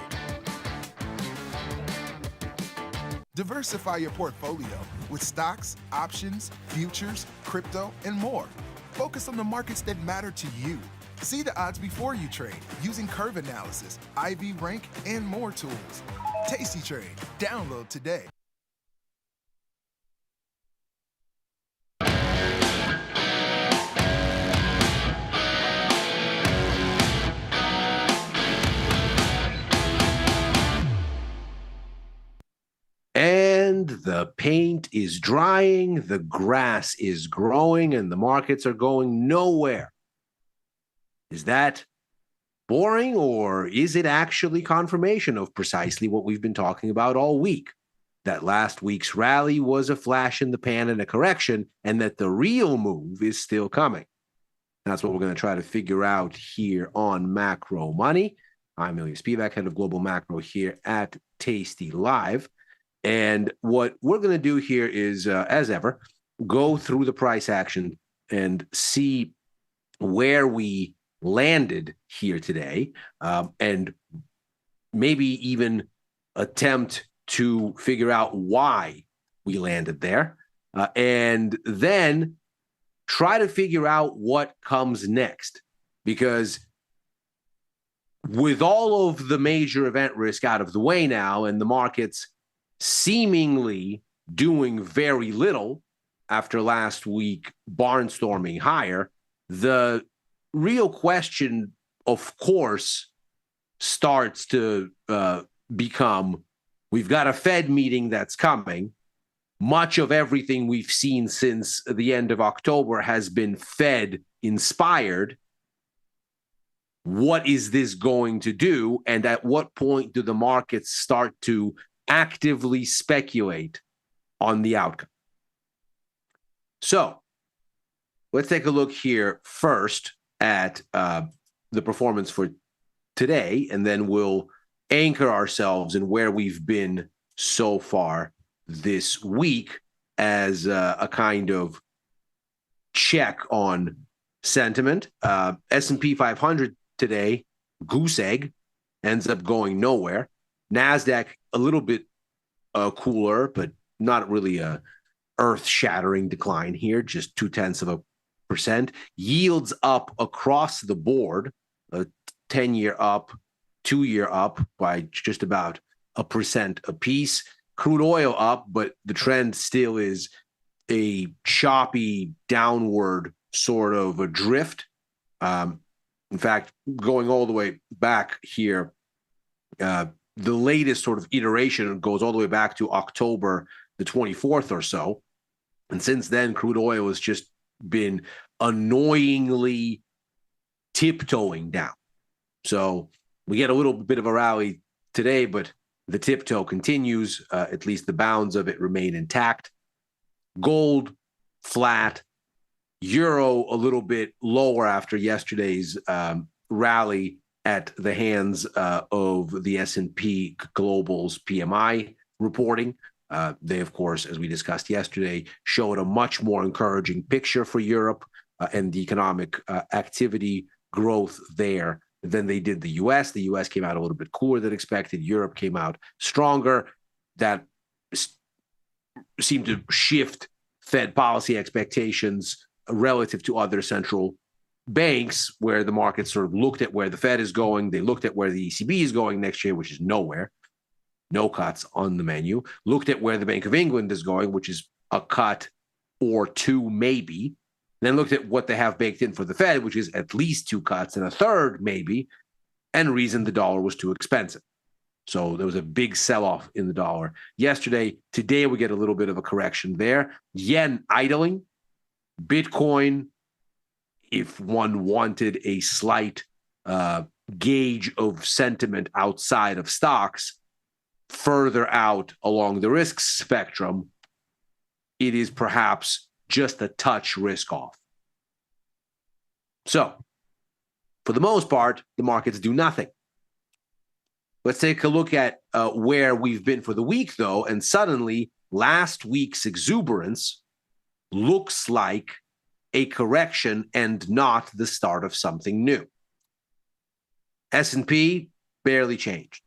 Diversify your portfolio with stocks, options, futures, crypto, and more. Focus on the markets that matter to you. See the odds before you trade using curve analysis, IV rank, and more tools. Tasty Trade. Download today. And the paint is drying, the grass is growing, and the markets are going nowhere. Is that boring, or is it actually confirmation of precisely what we've been talking about all week? That last week's rally was a flash in the pan and a correction, and that the real move is still coming. That's what we're going to try to figure out here on Macro Money. I'm Ilya Spivak, head of Global Macro here at Tasty Live. And what we're going to do here is, as ever, go through the price action and see where we landed here today, and maybe even attempt to figure out why we landed there, and then try to figure out what comes next. Because with all of the major event risk out of the way now, and the markets seemingly doing very little after last week barnstorming higher, the real question, of course, starts to become, we've got a Fed meeting that's coming. much of everything we've seen since the end of October has been Fed inspired. What is this going to do? And at what point do the markets start to actively speculate on the outcome? So let's take a look here first at the performance for today, and then we'll anchor ourselves in where we've been so far this week as a kind of check on sentiment. S&P 500 today, goose egg, ends up going nowhere. NASDAQ, a little bit cooler, but not really a earth-shattering decline here, just 0.2%. Yields up across the board, a 10-year up, 2-year up by just about 1% apiece. Crude oil up, but the trend still is a choppy downward sort of a drift. In fact, going all the way back here, the latest sort of iteration goes all the way back to October the 24th or so. And since then, crude oil has just been annoyingly tiptoeing down. So we get a little bit of a rally today, but the tiptoe continues. At least the bounds of it remain intact. Gold, flat. Euro, a little bit lower after yesterday's rally at the hands of the S&P Global's PMI reporting. They, of course, as we discussed yesterday, showed a much more encouraging picture for Europe and the economic activity growth there than they did the U.S. The U.S. came out a little bit cooler than expected. Europe came out stronger. That seemed to shift Fed policy expectations relative to other central banks, where the market sort of looked at where the Fed is going. They looked at where the ECB is going next year, which is nowhere. No cuts on the menu. Looked at where the Bank of England is going, which is a cut or two maybe. Then looked at what they have baked in for the Fed, which is at least 2 cuts and a third maybe, and reasoned the dollar was too expensive. So there was a big sell-off in the dollar yesterday. Today we get a little bit of a correction there. Yen idling. Bitcoin, if one wanted a slight gauge of sentiment outside of stocks, further out along the risk spectrum, it is perhaps just a touch risk off. So, for the most part, the markets do nothing. Let's take a look at where we've been for the week, though, and suddenly last week's exuberance looks like a correction and not the start of something new. S&P barely changed.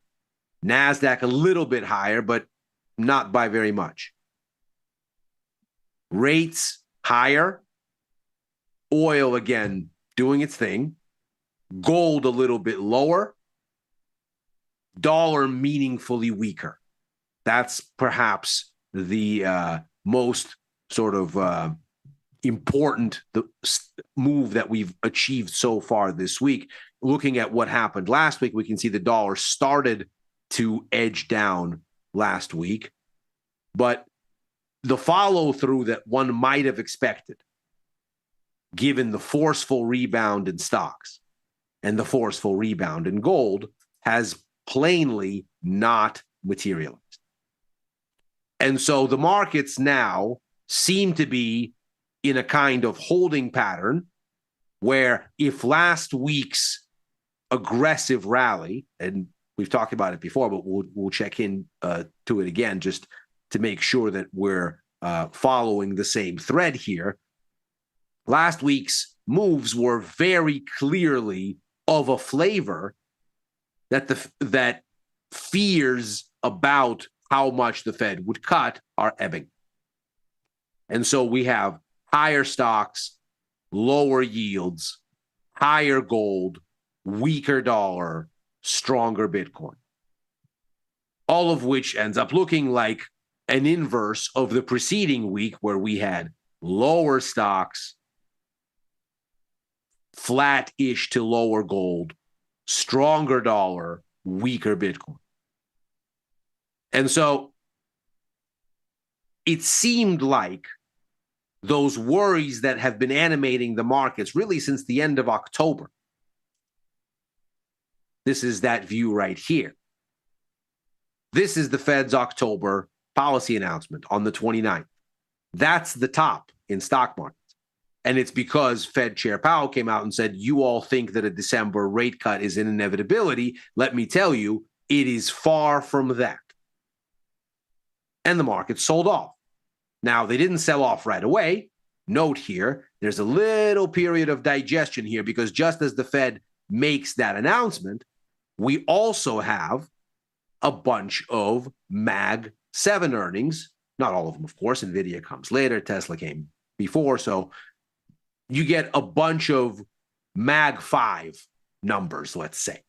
NASDAQ a little bit higher, but not by very much. Rates higher. Oil, again, doing its thing. Gold a little bit lower. Dollar meaningfully weaker. That's perhaps the most sort of important move that we've achieved so far this week. Looking at what happened last week, we can see the dollar started to edge down last week, but the follow through that one might have expected, given the forceful rebound in stocks and the forceful rebound in gold, has plainly not materialized. And so the markets now seem to be in a kind of holding pattern where if last week's aggressive rally, and we've talked about it before, but we'll check in to it again just to make sure that we're following the same thread here. Last week's moves were very clearly of a flavor that fears about how much the Fed would cut are ebbing. And so we have higher stocks, lower yields, higher gold, weaker dollar, stronger Bitcoin. All of which ends up looking like an inverse of the preceding week where we had lower stocks, flat-ish to lower gold, stronger dollar, weaker Bitcoin. And so it seemed like those worries that have been animating the markets really since the end of October. This is that view right here. This is the Fed's October policy announcement on the 29th. That's the top in stock markets. And it's because Fed Chair Powell came out and said, you all think that a December rate cut is an inevitability. Let me tell you, it is far from that. And the market sold off. Now, they didn't sell off right away. Note here, there's a little period of digestion here because just as the Fed makes that announcement, we also have a bunch of Mag 7 earnings. Not all of them, of course. NVIDIA comes later. Tesla came before. So you get a bunch of Mag 5 numbers, let's say.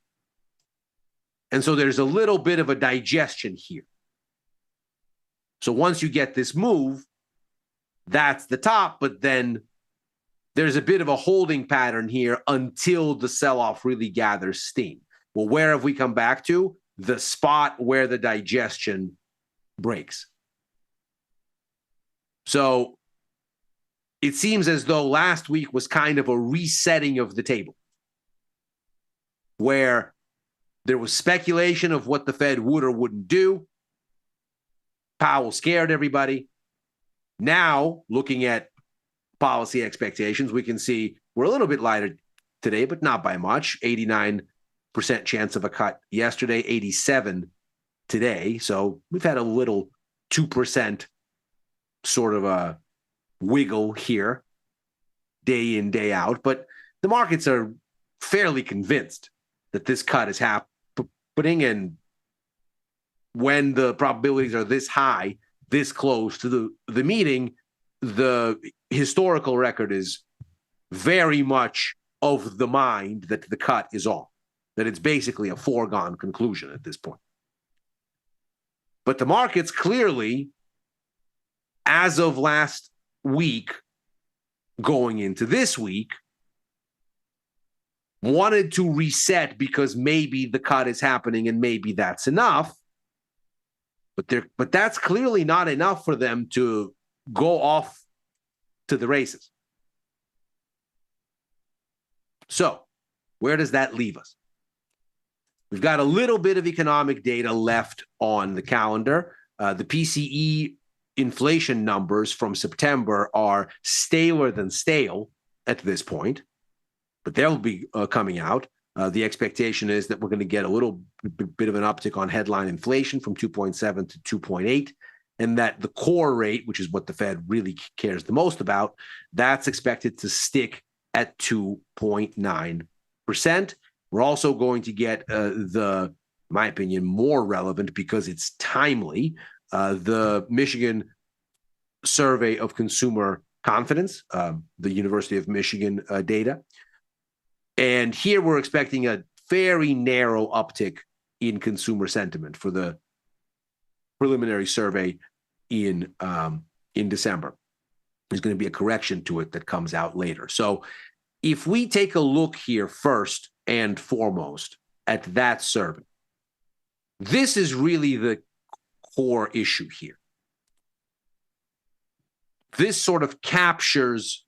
And so there's a little bit of a digestion here. So once you get this move, that's the top, but then there's a bit of a holding pattern here until the sell-off really gathers steam. Well, where have we come back to? The spot where the digestion breaks. So it seems as though last week was kind of a resetting of the table, where there was speculation of what the Fed would or wouldn't do. Powell scared everybody. Now, looking at policy expectations, we can see we're a little bit lighter today, but not by much. 89% chance of a cut yesterday, 87 today. So we've had a little 2% sort of a wiggle here, day in, day out. But the markets are fairly convinced that this cut is happening. And when the probabilities are this high, this close to the meeting, the historical record is very much of the mind that the cut is off, that it's basically a foregone conclusion at this point. But the markets clearly, as of last week, going into this week, wanted to reset because maybe the cut is happening and maybe that's enough. But that's clearly not enough for them to go off to the races. So where does that leave us? We've got a little bit of economic data left on the calendar. The PCE inflation numbers from September are staler than stale at this point, but they'll be coming out. The expectation is that we're going to get a little bit of an uptick on headline inflation from 2.7 to 2.8, and that the core rate, which is what the Fed really cares the most about, that's expected to stick at 2.9%. We're also going to get in my opinion, more relevant because it's timely, the Michigan Survey of Consumer Confidence, the University of Michigan data. And here we're expecting a very narrow uptick in consumer sentiment for the preliminary survey in December. There's going to be a correction to it that comes out later. So if we take a look here first and foremost at that survey, this is really the core issue here. This sort of captures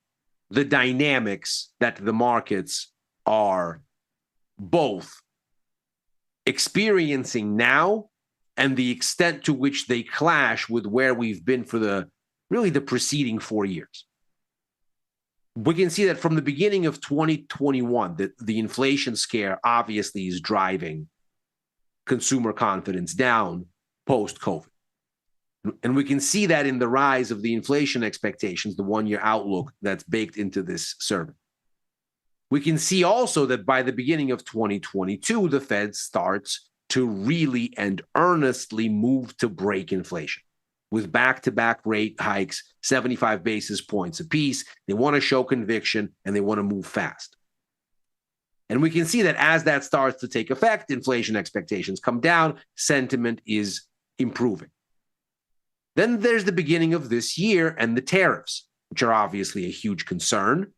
the dynamics that the markets are both experiencing now and the extent to which they clash with where we've been for the preceding 4 years. We can see that from the beginning of 2021, that the inflation scare obviously is driving consumer confidence down post-COVID. And we can see that in the rise of the inflation expectations, the one-year outlook that's baked into this survey. We can see also that by the beginning of 2022, the Fed starts to really and earnestly move to break inflation with back-to-back rate hikes, 75 basis points apiece. They want to show conviction and they want to move fast. And we can see that as that starts to take effect, inflation expectations come down, sentiment is improving. Then there's the beginning of this year and the tariffs, which are obviously a huge concern.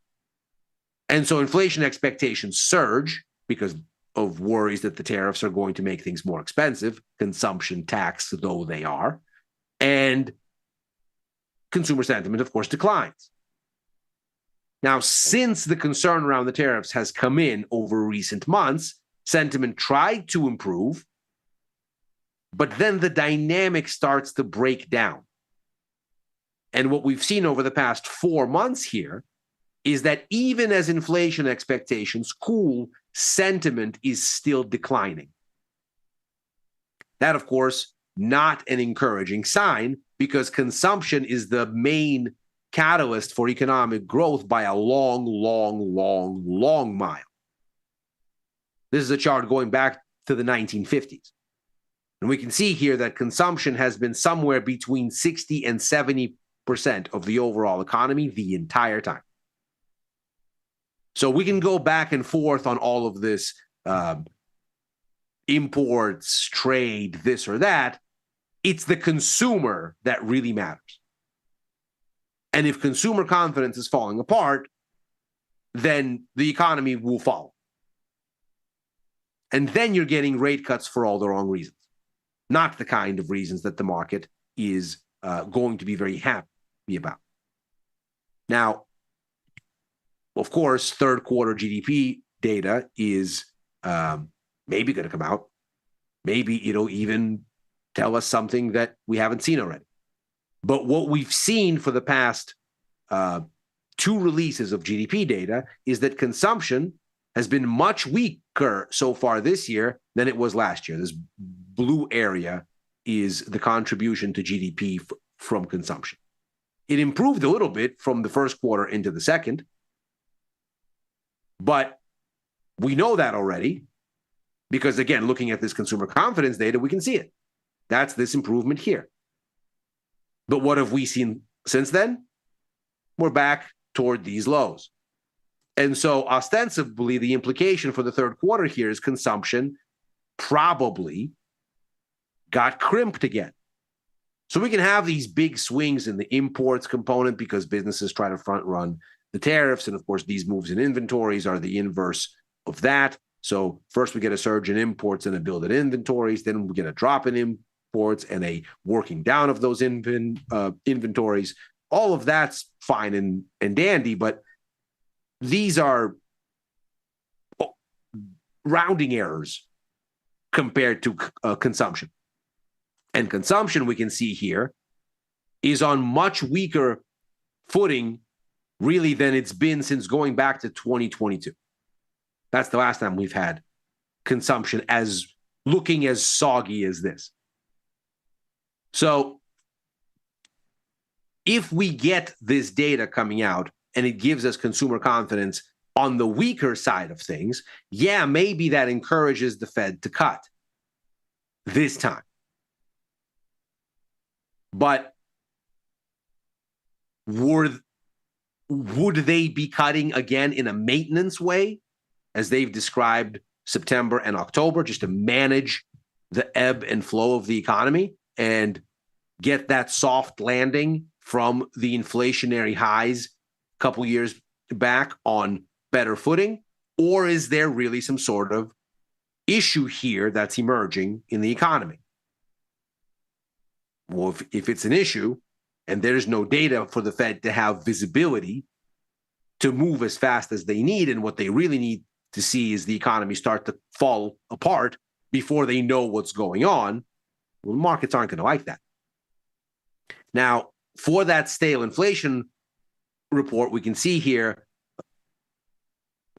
And so inflation expectations surge because of worries that the tariffs are going to make things more expensive, consumption tax though they are. And consumer sentiment, of course, declines. Now, since the concern around the tariffs has come in over recent months, sentiment tried to improve, but then the dynamic starts to break down. And what we've seen over the past 4 months here is that even as inflation expectations cool, sentiment is still declining. That, of course, not an encouraging sign, because consumption is the main catalyst for economic growth by a long mile. This is a chart going back to the 1950s. And we can see here that consumption has been somewhere between 60 and 70% of the overall economy the entire time. So we can go back and forth on all of this imports, trade, this or that. It's the consumer that really matters. And if consumer confidence is falling apart, then the economy will follow. And then you're getting rate cuts for all the wrong reasons, not the kind of reasons that the market is going to be very happy about. Now, of course, third quarter GDP data is maybe going to come out. Maybe it'll even tell us something that we haven't seen already. But what we've seen for the past 2 releases of GDP data is that consumption has been much weaker so far this year than it was last year. This blue area is the contribution to GDP from consumption. It improved a little bit from the first quarter into the second, but we know that already because, again, looking at this consumer confidence data, we can see it. That's this improvement here. But what have we seen since then? We're back toward these lows. And so ostensibly, the implication for the third quarter here is consumption probably got crimped again. So we can have these big swings in the imports component because businesses try to front run the tariffs. And of course, these moves in inventories are the inverse of that. So first we get a surge in imports and a build in inventories. Then we get a drop in imports and a working down of those inventories. All of that's fine and dandy, but these are rounding errors compared to consumption. And consumption, we can see here, is on much weaker footing, really, than it's been since going back to 2022. That's the last time we've had consumption as looking as soggy as this. So if we get this data coming out and it gives us consumer confidence on the weaker side of things, yeah, maybe that encourages the Fed to cut this time. But would they be cutting again in a maintenance way, as they've described September and October, just to manage the ebb and flow of the economy and get that soft landing from the inflationary highs a couple years back on better footing? Or is there really some sort of issue here that's emerging in the economy? Well, if it's an issue and there's no data for the Fed to have visibility to move as fast as they need, and what they really need to see is the economy start to fall apart before they know what's going on, well, markets aren't going to like that. Now, for that stale inflation report, we can see here,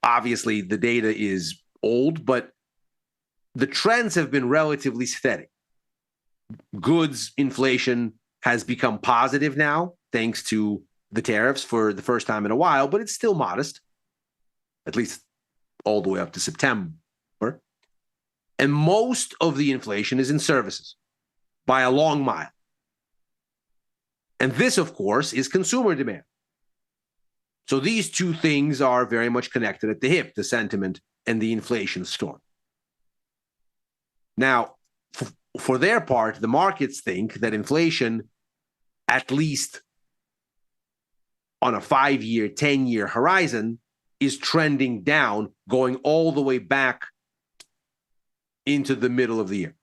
obviously the data is old, but the trends have been relatively steady. Goods inflation has become positive now, thanks to the tariffs for the first time in a while, but it's still modest, at least all the way up to September. And most of the inflation is in services by a long mile. And this, of course, is consumer demand. So these two things are very much connected at the hip, the sentiment and the inflation storm. Now, for their part, the markets think that inflation, at least on a 5-year, 10-year horizon, is trending down, going all the way back into the middle of the year.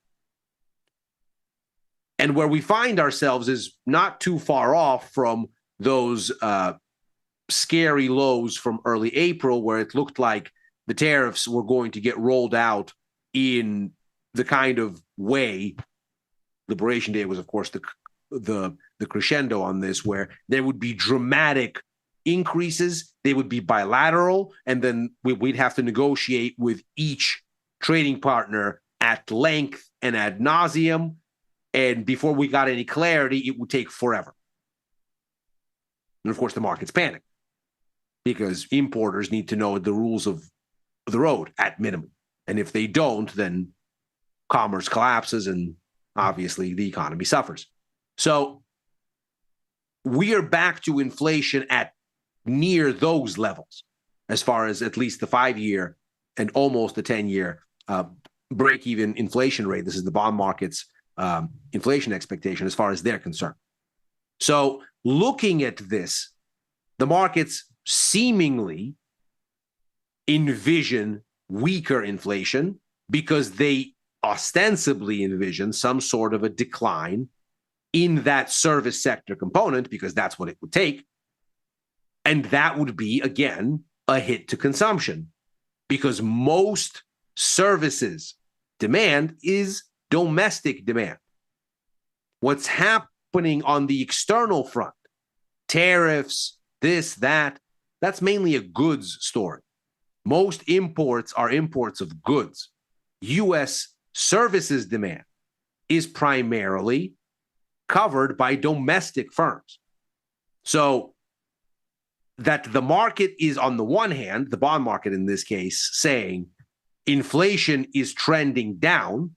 And where we find ourselves is not too far off from those scary lows from early April, where it looked like the tariffs were going to get rolled out in the kind of way. Liberation Day was, of course, the crescendo on this, where there would be dramatic increases. They would be bilateral, and then we'd have to negotiate with each trading partner at length and ad nauseum. And before we got any clarity, it would take forever. And of course, the markets panic because importers need to know the rules of the road at minimum. And if they don't, then commerce collapses and obviously the economy suffers. So we are back to inflation at near those levels, as far as at least the 5-year and almost the 10-year break-even inflation rate. This is the bond market's inflation expectation as far as they're concerned. So looking at this, the markets seemingly envision weaker inflation because they ostensibly envision some sort of a decline in that service sector component, because that's what it would take. And that would be, again, a hit to consumption, because most services demand is domestic demand. What's happening on the external front, tariffs, this, that, that's mainly a goods story. Most imports are imports of goods. U.S. services demand is primarily covered by domestic firms. So that the market is, on the one hand, the bond market in this case, saying inflation is trending down.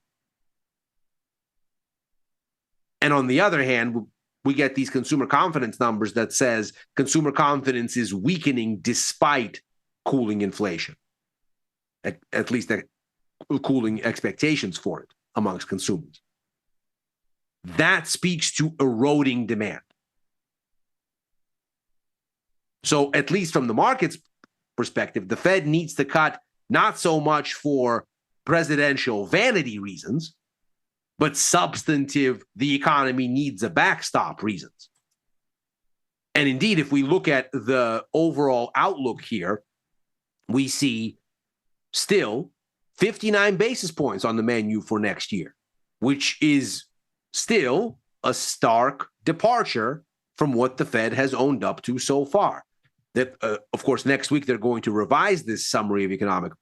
And on the other hand, we get these consumer confidence numbers that says consumer confidence is weakening despite cooling inflation, at least cooling expectations for it amongst consumers. That speaks to eroding demand. So at least from the market's perspective, the Fed needs to cut not so much for presidential vanity reasons, but substantive, the economy needs a backstop reasons. And indeed, if we look at the overall outlook here, we see still 59 basis points on the menu for next year, which is still a stark departure from what the Fed has owned up to so far. That, of course, next week they're going to revise this summary of economic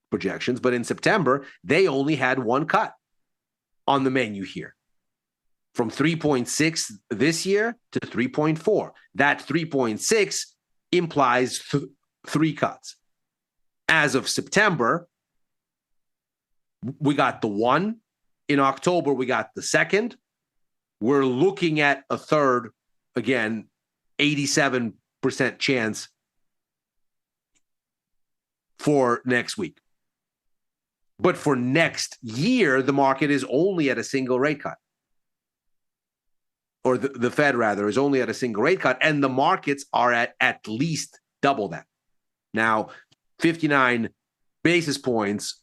projections, but in September, they only had one cut on the menu here, from 3.6 this year to 3.4. That 3.6 implies 3 cuts. As of September, we got the 1. In October, we got the 2nd. We're looking at a 3rd, again, 87% chance for next week. But for next year, the market is only at a single rate cut. Or the Fed, rather, is only at a single rate cut, and the markets are at least double that. Now, 59 basis points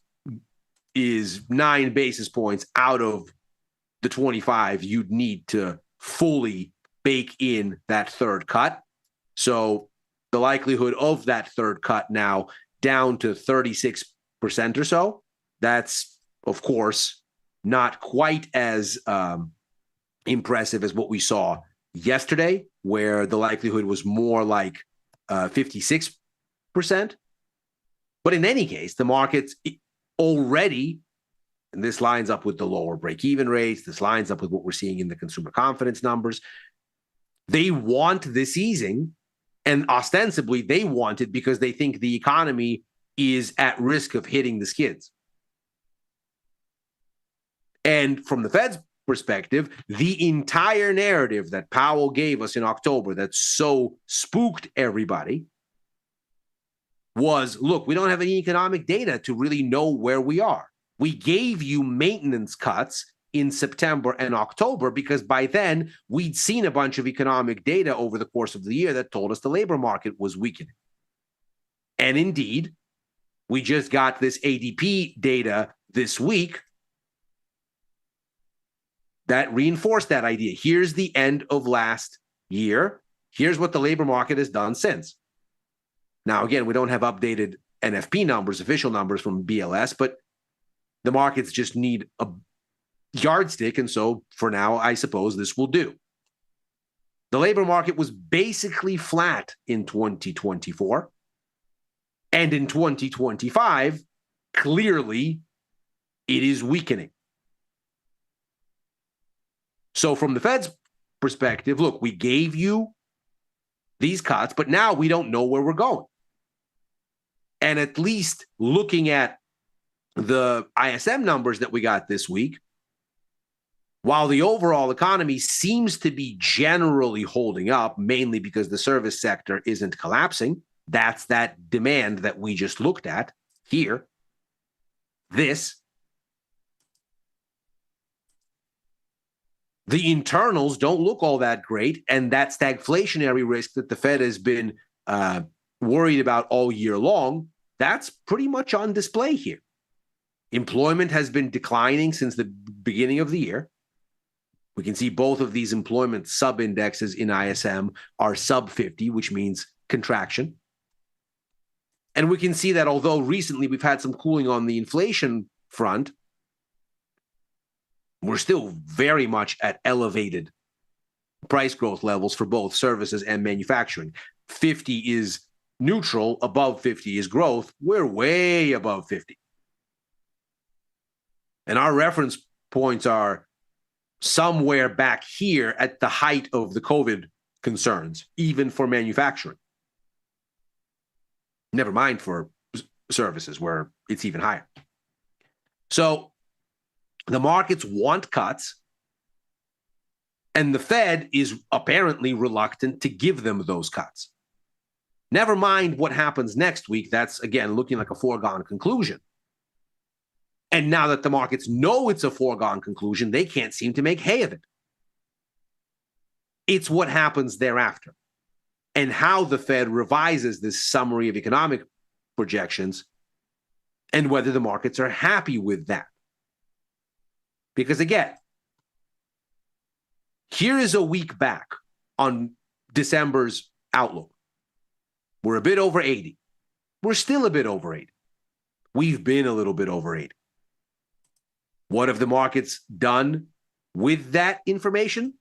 is 9 basis points out of the 25 you'd need to fully bake in that 3rd cut. So the likelihood of that 3rd cut now down to 36% or so. That's, of course, not quite as impressive as what we saw yesterday, where the likelihood was more like 56%. But in any case, the markets already, and this lines up with the lower break-even rates, this lines up with what we're seeing in the consumer confidence numbers, they want this easing, and ostensibly they want it because they think the economy is at risk of hitting the skids. And from the Fed's perspective, the entire narrative that Powell gave us in October that so spooked everybody was, look, we don't have any economic data to really know where we are. We gave you maintenance cuts in September and October because by then we'd seen a bunch of economic data over the course of the year that told us the labor market was weakening. And indeed, we just got this ADP data this week that reinforced that idea. Here's the end of last year. Here's what the labor market has done since. Now, again, we don't have updated NFP numbers, official numbers from BLS, but the markets just need a yardstick. And so for now, I suppose this will do. The labor market was basically flat in 2024. And in 2025, clearly, it is weakening. So from the Fed's perspective, look, we gave you these cuts, but now we don't know where we're going. And at least looking at the ISM numbers that we got this week, while the overall economy seems to be generally holding up, mainly because the service sector isn't collapsing, that's that demand that we just looked at here. The internals don't look all that great, and that stagflationary risk that the Fed has been worried about all year long, that's pretty much on display here. Employment has been declining since the beginning of the year. We can see both of these employment sub-indexes in ISM are sub 50, which means contraction. And we can see that although recently we've had some cooling on the inflation front, we're still very much at elevated price growth levels for both services and manufacturing. 50 is neutral, above 50 is growth. We're way above 50. And our reference points are somewhere back here at the height of the COVID concerns, even for manufacturing. Never mind for services where it's even higher. So the markets want cuts, and the Fed is apparently reluctant to give them those cuts. Never mind what happens next week. That's, again, looking like a foregone conclusion. And now that the markets know it's a foregone conclusion, they can't seem to make hay of it. It's what happens thereafter and how the Fed revises this summary of economic projections and whether the markets are happy with that. Because again, here is a week back on December's outlook. We're a bit over 80. We're still a bit over 80. We've been a little bit over 80. What have the markets done with that information?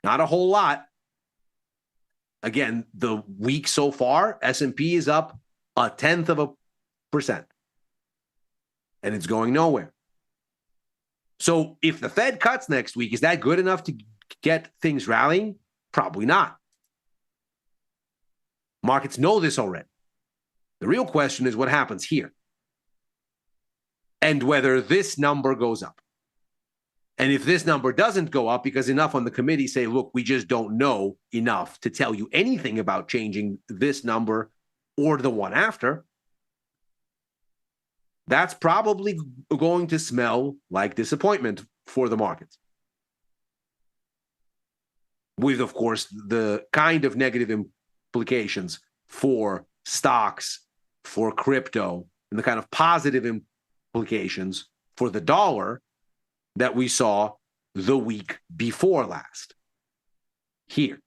Not a whole lot. Again, the week so far, S&P is up 0.1%. And it's going nowhere. So if the Fed cuts next week, is that good enough to get things rallying? Probably not. Markets know this already. The real question is what happens here and whether this number goes up. And if this number doesn't go up because enough on the committee say, look, we just don't know enough to tell you anything about changing this number or the one after, that's probably going to smell like disappointment for the markets. With, of course, the kind of negative implications for stocks, for crypto, and the kind of positive implications for the dollar that we saw the week before last here.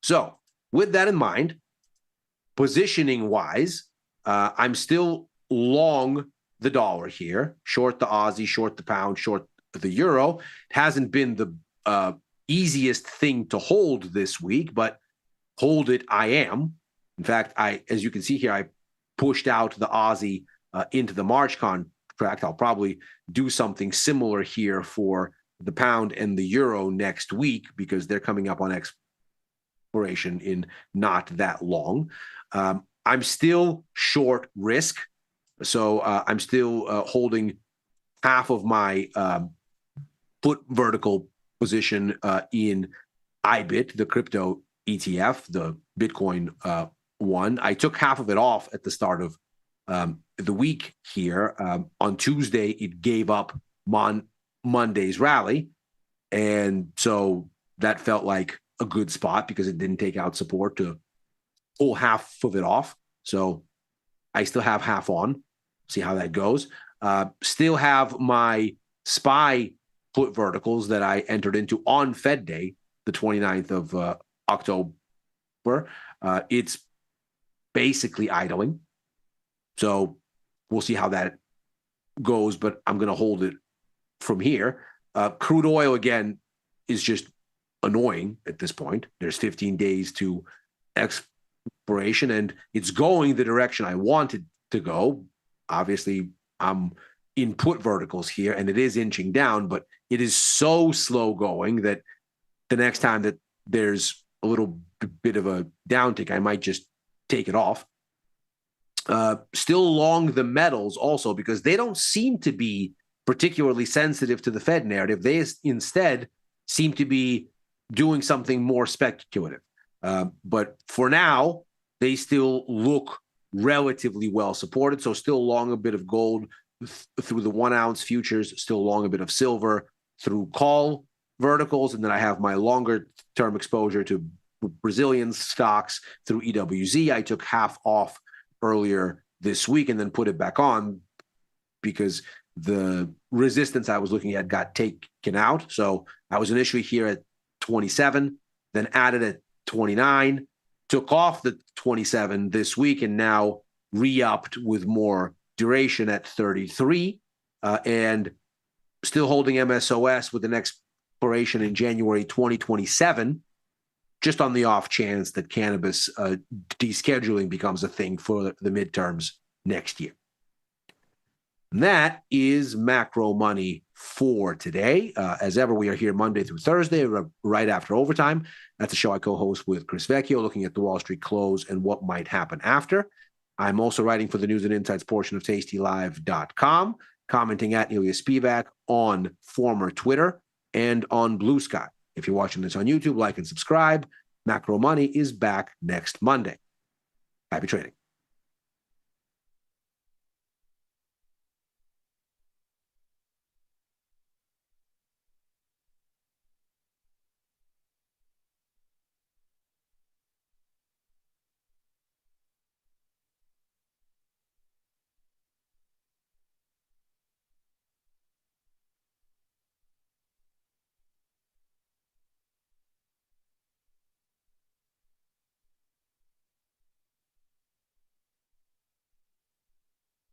So, with that in mind, positioning-wise, I'm still long the dollar here, short the Aussie, short the pound, short the euro. It hasn't been the easiest thing to hold this week, but hold it I am. In fact, as you can see here, I pushed out the Aussie into the March contract. I'll probably do something similar here for the pound and the euro next week because they're coming up on expiration in not that long. I'm still short risk, so I'm still holding half of my put vertical position in IBIT, the crypto ETF, the Bitcoin one. I took half of it off at the start of the week here. On Tuesday, it gave up Monday's rally, and so that felt like a good spot because it didn't take out support to pull half of it off. So I still have half on. See how that goes. Still have my SPY put verticals that I entered into on Fed Day, the 29th of October. It's basically idling. So we'll see how that goes, but I'm going to hold it from here. Crude oil, again, is just annoying at this point. There's 15 days to expiration, and it's going the direction I wanted to go. Obviously, I'm in put verticals here, and it is inching down, but it is so slow going that the next time that there's a little bit of a downtick, I might just take it off. Still long the metals also, because they don't seem to be particularly sensitive to the Fed narrative. They instead seem to be doing something more speculative. But for now, they still look relatively well supported. So still long a bit of gold through the 1 ounce futures, still long a bit of silver through call verticals. And then I have my longer term exposure to Brazilian stocks through EWZ. I took half off earlier this week and then put it back on because the resistance I was looking at got taken out. So I was initially here at 27, then added at 29, took off the 27 this week, and now re-upped with more duration at 33, and still holding MSOS with an expiration in January 2027, just on the off chance that cannabis descheduling becomes a thing for the midterms next year. And that is Macro Money for today. As ever, we are here Monday through Thursday, right after overtime. That's a show I co-host with Chris Vecchio, looking at the Wall Street close and what might happen after. I'm also writing for the News and Insights portion of tastylive.com, commenting at Ilya Spivak on former Twitter and on Blue Sky. If you're watching this on YouTube, like and subscribe. Macro Money is back next Monday. Happy trading.